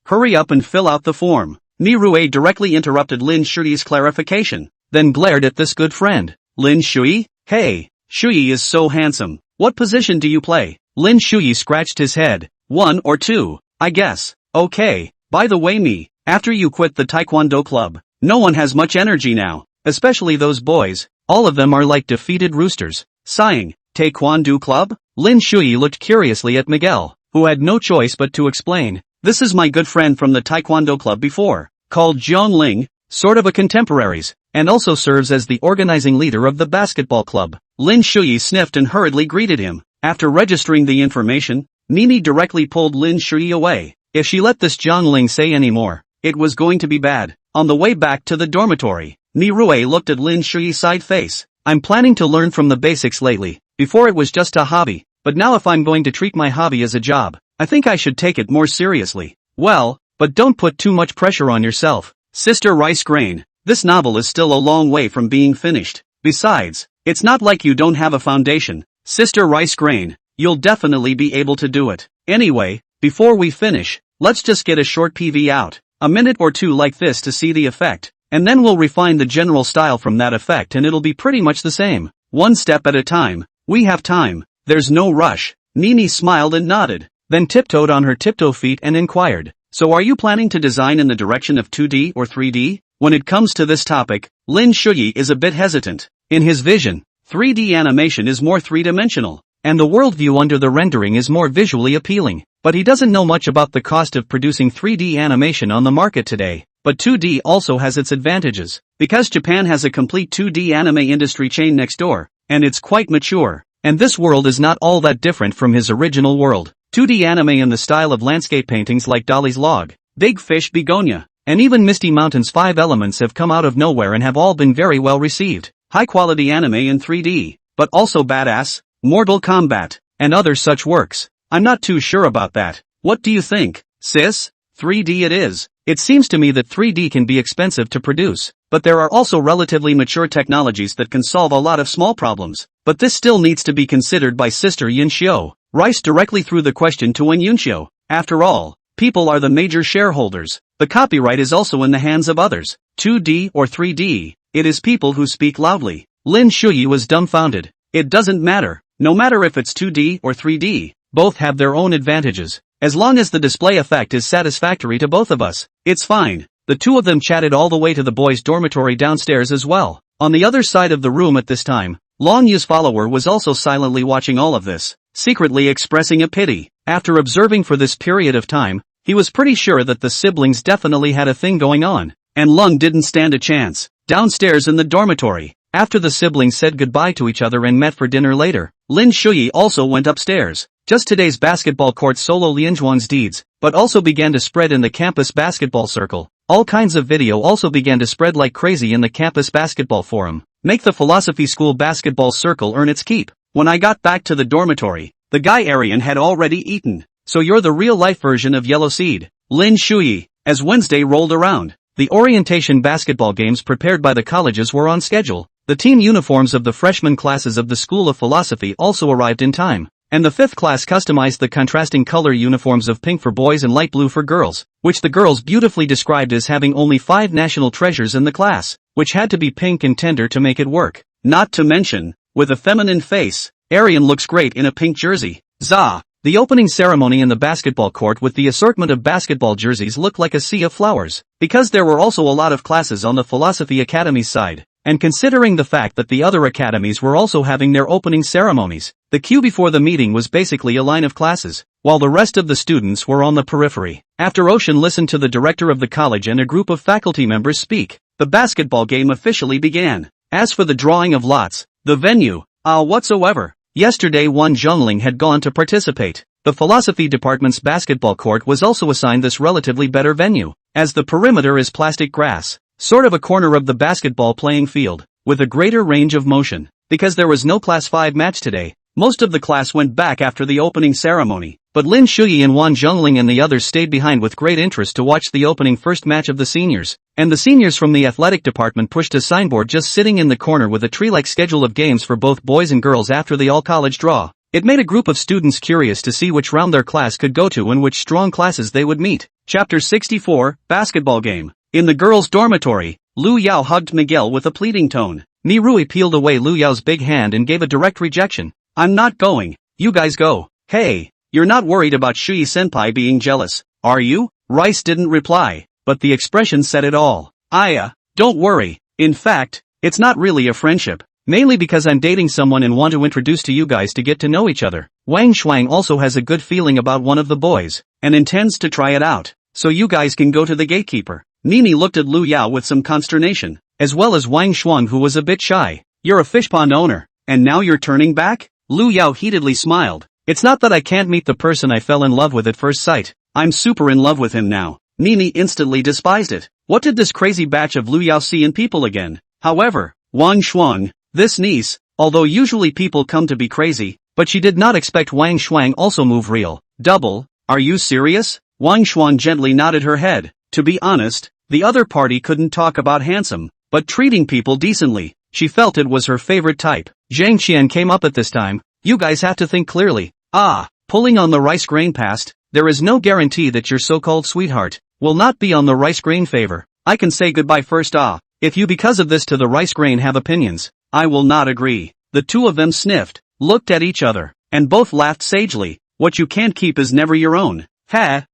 Speaker 1: hurry up and fill out the form. Mireille directly interrupted Lin Shuyi's clarification, then glared at this good friend. Lin Shuyi? Hey, Shuyi is so handsome. What position do you play? Lin Shuyi scratched his head. 1 or 2, I guess. Okay, by the way after you quit the taekwondo club, no one has much energy now, especially those boys, all of them are like defeated roosters. Sighing, taekwondo club? Lin Shuyi looked curiously at Miguel, who had no choice but to explain. This is my good friend from the taekwondo club before, called Zhongling, sort of a contemporaries, and also serves as the organizing leader of the basketball club. Lin Shuyi sniffed and hurriedly greeted him. After registering the information, Mimi directly pulled Lin Shuyi away. If she let this Zhongling say any more, it was going to be bad. On the way back to the dormitory, Mireille looked at Lin Shuyi's side face. I'm planning to learn from the basics lately. Before it was just a hobby, but now if I'm going to treat my hobby as a job, I think I should take it more seriously. Well, but don't put too much pressure on yourself, Sister Rice Grain. This novel is still a long way from being finished. Besides, it's not like you don't have a foundation. Sister Rice Grain, you'll definitely be able to do it. Anyway, before we finish, let's just get a short PV out, a minute or two like this to see the effect, and then we'll refine the general style from that effect and it'll be pretty much the same. One step at a time. We have time. There's no rush. Mimi smiled and nodded, then tiptoed on her tiptoe feet and inquired, so are you planning to design in the direction of 2D or 3D? When it comes to this topic, Lin Shuyi is a bit hesitant. In his vision, 3D animation is more three-dimensional, and the worldview under the rendering is more visually appealing. But he doesn't know much about the cost of producing 3D animation on the market today. But 2D also has its advantages, because Japan has a complete 2D anime industry chain next door, and it's quite mature. And this world is not all that different from his original world. 2D anime in the style of landscape paintings like Dolly's Log, Big Fish Begonia, and even Misty Mountain's 5 Elements have come out of nowhere and have all been very well received. High-quality anime in 3D, but also Badass, Mortal Kombat, and other such works. I'm not too sure about that. What do you think, sis? 3D it is. It seems to me that 3D can be expensive to produce, but there are also relatively mature technologies that can solve a lot of small problems. But this still needs to be considered by Sister Yunxiu. Rice directly threw the question to Wen Yunxiu. After all, people are the major shareholders. The copyright is also in the hands of others. 2D or 3D, it is people who speak loudly. Lin Shuyi was dumbfounded. It doesn't matter. No matter if it's 2D or 3D, both have their own advantages. As long as the display effect is satisfactory to both of us, it's fine. The two of them chatted all the way to the boys' dormitory downstairs as well. On the other side of the room at this time, Long Yu's follower was also silently watching all of this, secretly expressing a pity. After observing for this period of time, he was pretty sure that the siblings definitely had a thing going on, and Lung didn't stand a chance. Downstairs in the dormitory, after the siblings said goodbye to each other and met for dinner later, Lin Shuyi also went upstairs. Just today's basketball court solo Lianzhuang's deeds, but also began to spread in the campus basketball circle. All kinds of video also began to spread like crazy in the campus basketball forum. Make the philosophy school basketball circle earn its keep. When I got back to the dormitory, the guy Arian had already eaten. So you're the real-life version of Yellow Seed, Lin Shuyi. As Wednesday rolled around, the orientation basketball games prepared by the colleges were on schedule. The team uniforms of the freshman classes of the School of Philosophy also arrived in time, and the 5th class customized the contrasting color uniforms of pink for boys and light blue for girls, which the girls beautifully described as having only 5 national treasures in the class, which had to be pink and tender to make it work. Not to mention, with a feminine face, Arian looks great in a pink jersey. Zah! The opening ceremony in the basketball court with the assortment of basketball jerseys looked like a sea of flowers, because there were also a lot of classes on the Philosophy Academy's side, and considering the fact that the other academies were also having their opening ceremonies, the queue before the meeting was basically a line of classes, while the rest of the students were on the periphery. After Ocean listened to the director of the college and a group of faculty members speak, the basketball game officially began. As for the drawing of lots, the venue, whatsoever. Yesterday Wan Zhongling had gone to participate. The philosophy department's basketball court was also assigned this relatively better venue, as the perimeter is plastic grass, sort of a corner of the basketball playing field, with a greater range of motion. Because there was no Class 5 match today, most of the class went back after the opening ceremony, but Lin Shuyi and Wan Zhongling and the others stayed behind with great interest to watch the opening first match of the seniors, and the seniors from the athletic department pushed a signboard just sitting in the corner with a tree-like schedule of games for both boys and girls after the all-college draw. It made a group of students curious to see which round their class could go to and which strong classes they would meet. Chapter 64, Basketball Game. In the girls' dormitory, Lu Yao hugged Miguel with a pleading tone. Mirui peeled away Lu Yao's big hand and gave a direct rejection. I'm not going. You guys go. Hey, you're not worried about Shuyi-senpai being jealous, are you? Rice didn't reply, but the expression said it all. Don't worry. In fact, it's not really a friendship. Mainly because I'm dating someone and want to introduce to you guys to get to know each other. Wang Shuang also has a good feeling about one of the boys, and intends to try it out. So you guys can go to the gatekeeper. Nini looked at Lu Yao with some consternation, as well as Wang Shuang who was a bit shy. You're a fish pond owner, and now you're turning back? Lu Yao heatedly smiled. It's not that I can't meet the person I fell in love with at first sight. I'm super in love with him now. Nini instantly despised it. What did this crazy batch of Lu Yao see in people again? However, Wang Shuang, this niece, although usually people come to be crazy, but she did not expect Wang Shuang also move real. Double, are you serious? Wang Shuang gently nodded her head. To be honest, the other party couldn't talk about handsome, but treating people decently. She felt it was her favorite type. Zhang Qian came up at this time. You guys have to think clearly. Pulling on the rice grain past, there is no guarantee that your so-called sweetheart will not be on the rice grain favor. I can say goodbye first. If you because of this to the rice grain have opinions, I will not agree. The two of them sniffed, looked at each other, and both laughed sagely. What you can't keep is never your own.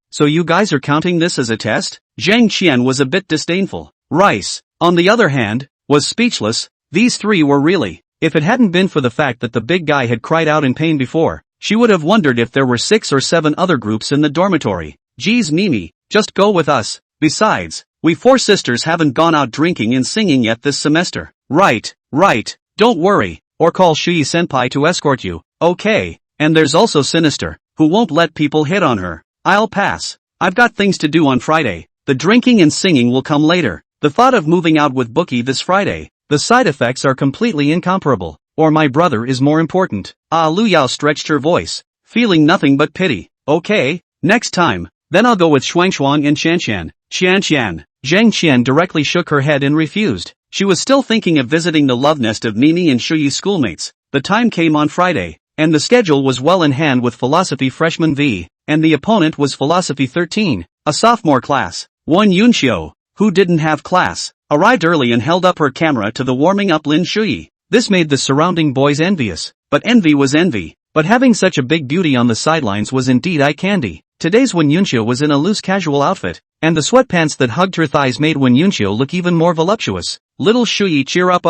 Speaker 1: So you guys are counting this as a test? Zhang Qian was a bit disdainful. Rice, on the other hand, was speechless. These three were really, if it hadn't been for the fact that the big guy had cried out in pain before, she would have wondered if there were 6 or 7 other groups in the dormitory. Geez Mimi, just go with us. Besides, we 4 sisters haven't gone out drinking and singing yet this semester. Right, don't worry, or call Shuyi-senpai to escort you. Okay, and there's also Sinister, who won't let people hit on her. I'll pass. I've got things to do on Friday. The drinking and singing will come later. The thought of moving out with Bookie this Friday, the side effects are completely incomparable. Or my brother is more important. Lu Yao stretched her voice, feeling nothing but pity. Okay, next time, then I'll go with Shuang and Qian. Zhang Qian directly shook her head and refused. She was still thinking of visiting the love nest of Mimi and Shuyi's schoolmates. The time came on Friday, and the schedule was well in hand with Philosophy Freshman V, and the opponent was Philosophy 13, a sophomore class. One Yunxiu, who didn't have class, arrived early and held up her camera to the warming up Lin Shuyi. This made the surrounding boys envious, but envy was envy. But having such a big beauty on the sidelines was indeed eye candy. Today's Wen Yunxiu was in a loose casual outfit, and the sweatpants that hugged her thighs made Wen Yunxiu look even more voluptuous. Little Shuyi cheer up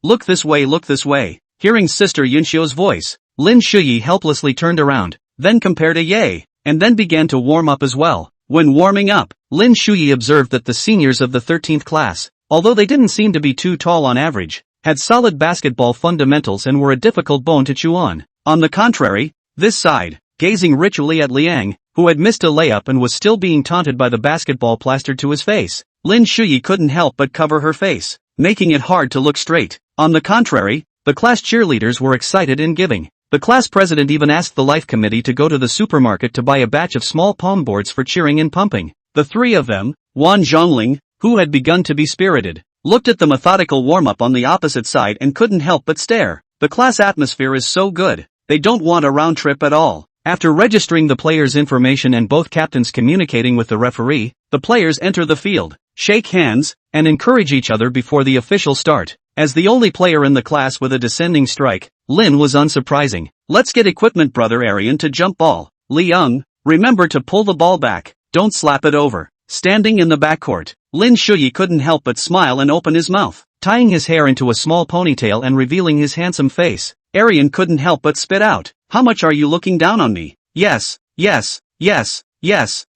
Speaker 1: look this way. Hearing Sister Yunxio's voice, Lin Shuyi helplessly turned around, then compared a yay, and then began to warm up as well. When warming up, Lin Shuyi observed that the seniors of the 13th class, although they didn't seem to be too tall on average, had solid basketball fundamentals and were a difficult bone to chew on. On the contrary, this side, gazing ritually at Liang, who had missed a layup and was still being taunted by the basketball plastered to his face, Lin Shuyi couldn't help but cover her face, making it hard to look straight. On the contrary, the class cheerleaders were excited and giving. The class president even asked the life committee to go to the supermarket to buy a batch of small palm boards for cheering and pumping. The three of them, Wan Zhongling, who had begun to be spirited, looked at the methodical warm-up on the opposite side and couldn't help but stare. The class atmosphere is so good, they don't want a round trip at all. After registering the players' information and both captains communicating with the referee, the players enter the field, shake hands, and encourage each other before the official start. As the only player in the class with a descending strike, Lin was unsurprising. Let's get equipment, brother Arian, to jump ball. Liang, remember to pull the ball back, don't slap it over. Standing in the backcourt, Lin Shuyi couldn't help but smile and open his mouth, tying his hair into a small ponytail and revealing his handsome face. Arian couldn't help but spit out, "How much are you looking down on me?" Yes.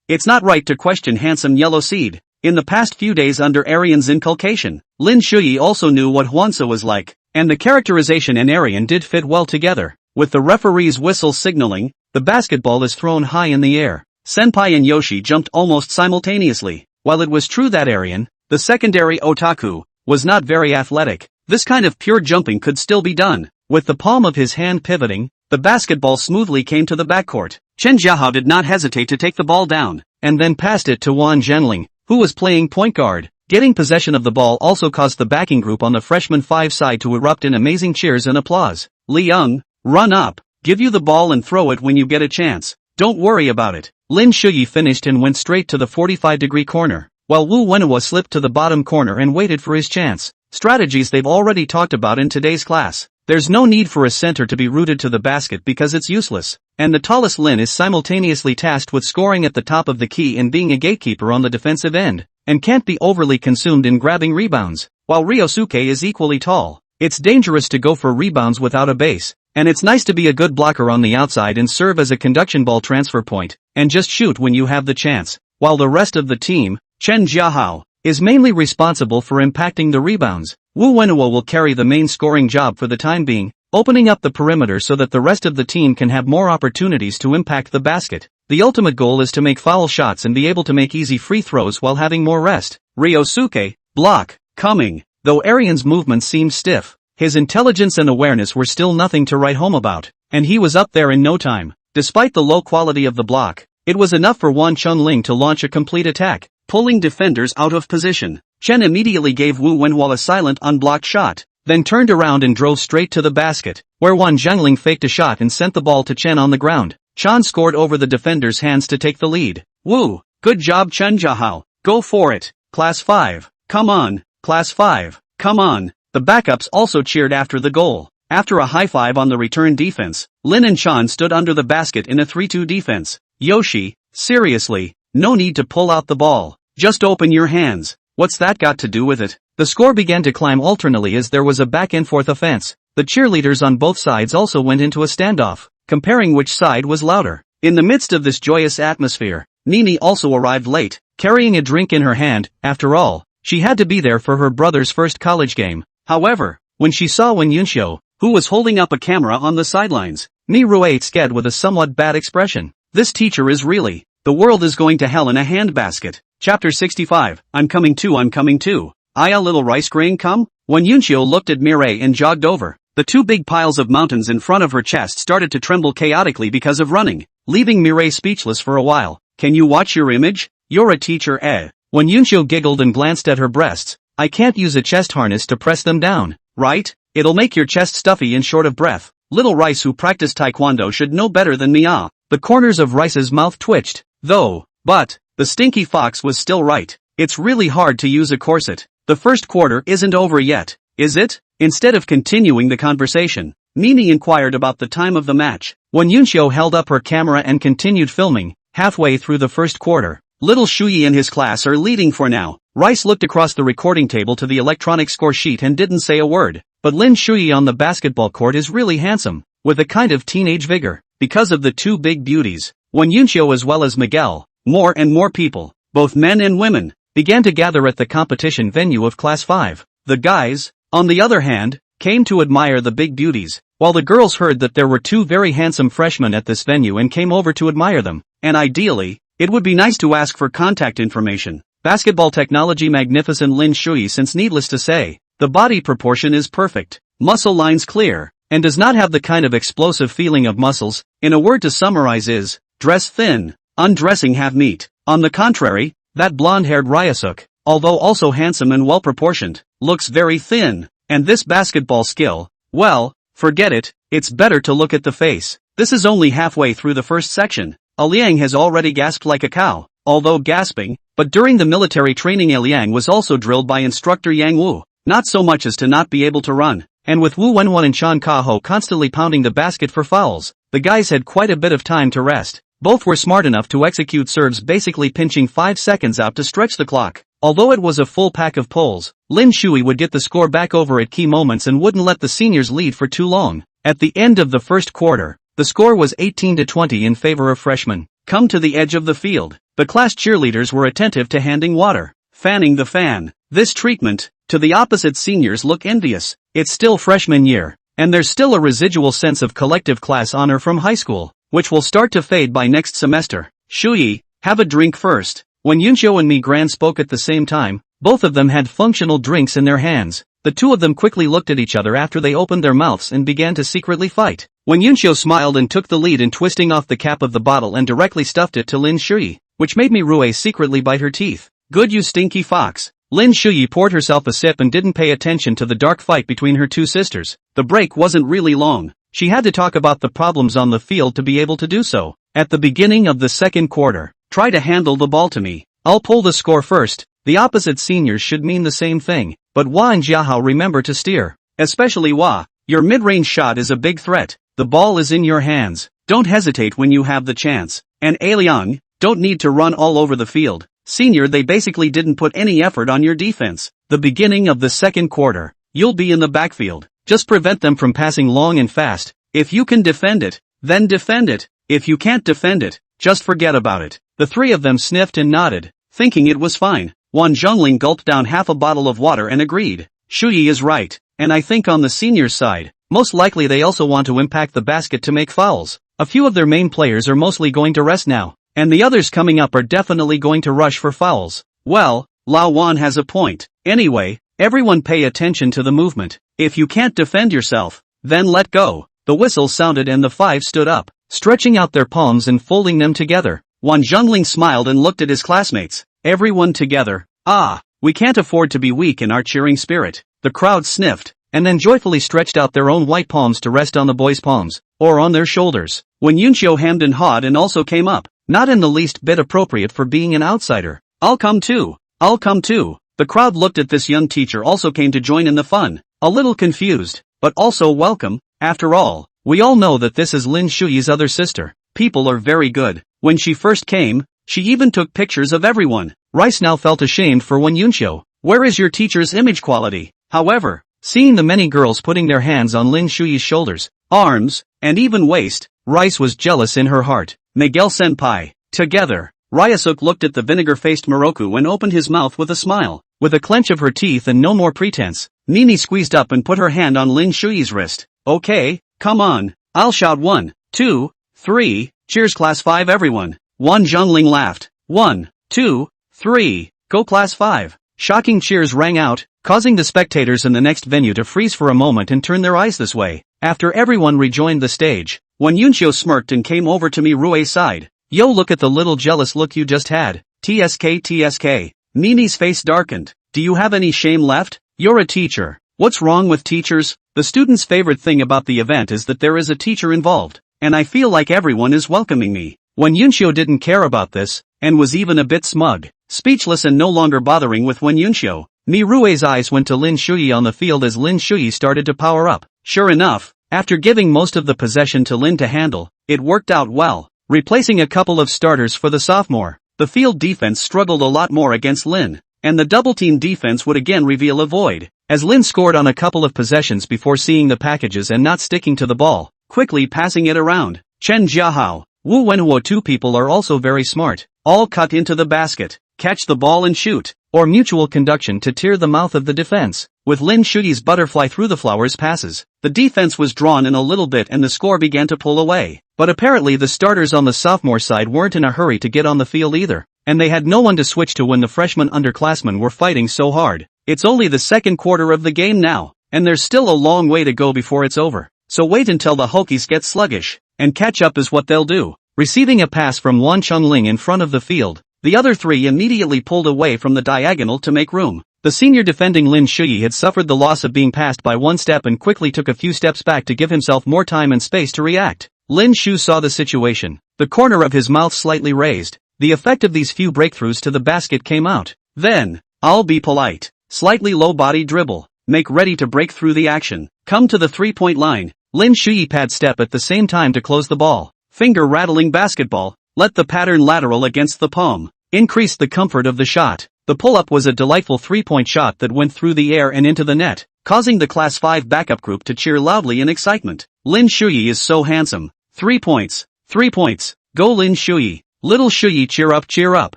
Speaker 1: It's not right to question handsome yellow seed. In the past few days under Arian's inculcation, Lin Shuyi also knew what Hwansa was like, and the characterization and Arian did fit well together. With the referee's whistle signaling, the basketball is thrown high in the air. Senpai and Yoshi jumped almost simultaneously. While it was true that Arian, the secondary otaku, was not very athletic, this kind of pure jumping could still be done. With the palm of his hand pivoting, the basketball smoothly came to the backcourt. Chen Jiahao did not hesitate to take the ball down, and then passed it to Wan Zhenling, who was playing point guard. Getting possession of the ball also caused the backing group on the freshman 5 side to erupt in amazing cheers and applause. Liang, run up, give you the ball and throw it when you get a chance. Don't worry about it. Lin Shuyi finished and went straight to the 45-degree corner, while Wu Wenhua slipped to the bottom corner and waited for his chance. Strategies they've already talked about in today's class. There's no need for a center to be rooted to the basket because it's useless, and the tallest Lin is simultaneously tasked with scoring at the top of the key and being a gatekeeper on the defensive end, and can't be overly consumed in grabbing rebounds. While Ryosuke is equally tall, it's dangerous to go for rebounds without a base, and it's nice to be a good blocker on the outside and serve as a conduction ball transfer point, and just shoot when you have the chance. While the rest of the team, Chen Jiahao, is mainly responsible for impacting the rebounds, Wu Wenhua will carry the main scoring job for the time being, opening up the perimeter so that the rest of the team can have more opportunities to impact the basket. The ultimate goal is to make foul shots and be able to make easy free throws while having more rest. Ryosuke, block, coming. Though Arian's movements seemed stiff, his intelligence and awareness were still nothing to write home about, and he was up there in no time. Despite the low quality of the block, it was enough for Wan Chunling to launch a complete attack, pulling defenders out of position. Chen immediately gave Wu Wenhua a silent unblocked shot, then turned around and drove straight to the basket, where Wan Zhengling faked a shot and sent the ball to Chen on the ground. Chen scored over the defender's hands to take the lead. Woo! Good job, Chen Jiahao. Go for it. Class 5. Come on. Class 5. Come on. The backups also cheered after the goal. After a high five on the return defense, Lin and Chen stood under the basket in a 3-2 defense. Yoshi, seriously, no need to pull out the ball. Just open your hands. What's that got to do with it? The score began to climb alternately as there was a back-and-forth offense. The cheerleaders on both sides also went into a standoff, comparing which side was louder. In the midst of this joyous atmosphere, Nini also arrived late, carrying a drink in her hand. After all, she had to be there for her brother's first college game. However, when she saw Wen Yunxiu, who was holding up a camera on the sidelines, Mi Rue scared with a somewhat bad expression. This teacher is really, the world is going to hell in a handbasket. Chapter 65, I'm coming too. Aya little rice grain come? When Yunxiu looked at Mireille and jogged over, the two big piles of mountains in front of her chest started to tremble chaotically because of running, leaving Mireille speechless for a while. Can you watch your image? You're a teacher, eh? When Yunxiu giggled and glanced at her breasts, I can't use a chest harness to press them down, right? It'll make your chest stuffy and short of breath. Little Rice who practiced taekwondo should know better than me. The corners of Rice's mouth twitched, though, but the stinky fox was still right. It's really hard to use a corset. The first quarter isn't over yet, is it? Instead of continuing the conversation, Nini inquired about the time of the match. When Yunxiu held up her camera and continued filming, halfway through the first quarter, little Shuyi and his class are leading for now. Rice looked across the recording table to the electronic score sheet and didn't say a word. but Lin Shuyi on the basketball court is really handsome, with a kind of teenage vigor. Because of the two big beauties, Won Yunxiu as well as Miguel, more and more people, both men and women, began to gather at the competition venue of Class 5. The guys, on the other hand, came to admire the big beauties, while the girls heard that there were two very handsome freshmen at this venue and came over to admire them, and ideally, it would be nice to ask for contact information. Basketball technology magnificent Lin Shuyi, since needless to say, the body proportion is perfect, muscle lines clear, and does not have the kind of explosive feeling of muscles. In a word to summarize is, dress thin, undressing have meat. On the contrary, that blonde-haired Ryusuk, although also handsome and well-proportioned, looks very thin, and this basketball skill, well, forget it, it's better to look at the face. This is only halfway through the first section. Liang has already gasped like a cow, although gasping, but during the military training Liang was also drilled by instructor Yang Wu, not so much as to not be able to run. And with Wu Wenwan and Chan Ka-ho constantly pounding the basket for fouls, the guys had quite a bit of time to rest. Both were smart enough to execute serves, basically pinching 5 seconds out to stretch the clock. Although it was a full pack of poles, Lin Shuyi would get the score back over at key moments and wouldn't let the seniors lead for too long. At the end of the first quarter, the score was 18-20 in favor of freshmen. Come to the edge of the field. The class cheerleaders were attentive to handing water, fanning the fan. This treatment, to the opposite seniors, look envious. It's still freshman year, and there's still a residual sense of collective class honor from high school, which will start to fade by next semester. Shuyi, have a drink first. When Yunxiu and Mi-Gran spoke at the same time, both of them had functional drinks in their hands. The two of them quickly looked at each other after they opened their mouths and began to secretly fight. When Yunxiu smiled and took the lead in twisting off the cap of the bottle and directly stuffed it to Lin Shuyi, which made Mi-Rue secretly bite her teeth. Good, you stinky fox. Lin Shuyi poured herself a sip and didn't pay attention to the dark fight between her two sisters. The break wasn't really long. She had to talk about the problems on the field to be able to do so. At the beginning of the second quarter, try to handle the ball to me. I'll pull the score first. The opposite seniors should mean the same thing, but Hua and Jiahao remember to steer. Especially Hua, your mid-range shot is a big threat. The ball is in your hands. Don't hesitate when you have the chance. And Liang, don't need to run all over the field. Senior, they basically didn't put any effort on your defense. The beginning of the second quarter, you'll be in the backfield. Just prevent them from passing long and fast. If you can defend it, then defend it. If you can't defend it, just forget about it. The three of them sniffed and nodded, thinking it was fine. Wan Zhongling gulped down half a bottle of water and agreed. Shuyi is right, and I think on the seniors' side, most likely they also want to impact the basket to make fouls. A few of their main players are mostly going to rest now, and the others coming up are definitely going to rush for fouls. Well, Lao Wan has a point. Anyway, everyone pay attention to the movement. If you can't defend yourself, then let go. The whistle sounded and the five stood up, stretching out their palms and folding them together. Wan Zhongling smiled and looked at his classmates. Everyone together. Ah, we can't afford to be weak in our cheering spirit. The crowd sniffed, and then joyfully stretched out their own white palms to rest on the boys' palms, or on their shoulders. When Yunxiu hemmed and hawed and also came up, not in the least bit appropriate for being an outsider. I'll come too. I'll come too. The crowd looked at this young teacher, also came to join in the fun. A little confused, but also welcome. After all, we all know that this is Lin Shuyi's other sister. People are very good. When she first came, she even took pictures of everyone. Rice now felt ashamed for Wen Yunxiu. Where is your teacher's image quality? However, seeing the many girls putting their hands on Lin Shuyi's shoulders, arms, and even waist, Rice was jealous in her heart. Miguel Senpai. Together, Ryusuk looked at the vinegar-faced Moroku and opened his mouth with a smile. With a clench of her teeth and no more pretense, Nini squeezed up and put her hand on Lin Shuyi's wrist. Okay, come on. I'll shout 1, 2, 3, cheers class 5 everyone. Wan Zhongling laughed. 1, 2, 3, go class 5. Shocking cheers rang out, causing the spectators in the next venue to freeze for a moment and turn their eyes this way. After everyone rejoined the stage, Wen Yunxiu smirked and came over to Mi-Rue's side. Yo, look at the little jealous look you just had. TSK. Nini's face darkened. Do you have any shame left? You're a teacher. What's wrong with teachers? The students' favorite thing about the event is that there is a teacher involved, and I feel like everyone is welcoming me. Wen Yunxiu didn't care about this, and was even a bit smug. Speechless and no longer bothering with Wen Yunxiu, Mi-Rue's eyes went to Lin Shuyi on the field as Lin Shuyi started to power up. Sure enough, after giving most of the possession to Lin to handle, it worked out well. Replacing a couple of starters for the sophomore, the field defense struggled a lot more against Lin. and the double-team defense would again reveal a void. As Lin scored on a couple of possessions before seeing the packages and not sticking to the ball, quickly passing it around. Chen Jiahao, Wu Wenhuo, two people are also very smart. All cut into the basket, catch the ball and shoot, or mutual conduction to tear the mouth of the defense. With Lin Shuyi's butterfly through the flowers passes, the defense was drawn in a little bit and the score began to pull away. But apparently the starters on the sophomore side weren't in a hurry to get on the field either, and they had no one to switch to when the freshman underclassmen were fighting so hard. It's only the second quarter of the game now, and there's still a long way to go before it's over. So wait until the Hokies get sluggish, and catch up is what they'll do. Receiving a pass from Wan Chengling in front of the field, the other three immediately pulled away from the diagonal to make room. The senior defending Lin Shuyi had suffered the loss of being passed by one step and quickly took a few steps back to give himself more time and space to react. Lin Shu saw the situation, the corner of his mouth slightly raised. The effect of these few breakthroughs to the basket came out. Then, I'll be polite. Slightly low body dribble. Make ready to break through the action. Come to the 3-point line. Lin Shuyi pad step at the same time to close the ball. Finger rattling basketball. Let the pattern lateral against the palm. Increase the comfort of the shot. The pull-up was a delightful 3-point shot that went through the air and into the net, causing the Class 5 backup group to cheer loudly in excitement. Lin Shuyi is so handsome. 3 points. 3 points. Go Lin Shuyi. Little Shuyi, cheer up, cheer up.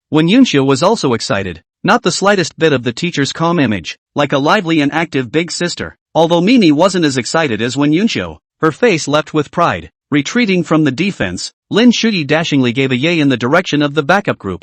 Speaker 1: When Yunxia was also excited. Not the slightest bit of the teacher's calm image, like a lively and active big sister. Although Mimi wasn't as excited as when Yunxia, her face leapt with pride. Retreating from the defense, Lin Shuyi dashingly gave a yay in the direction of the backup group.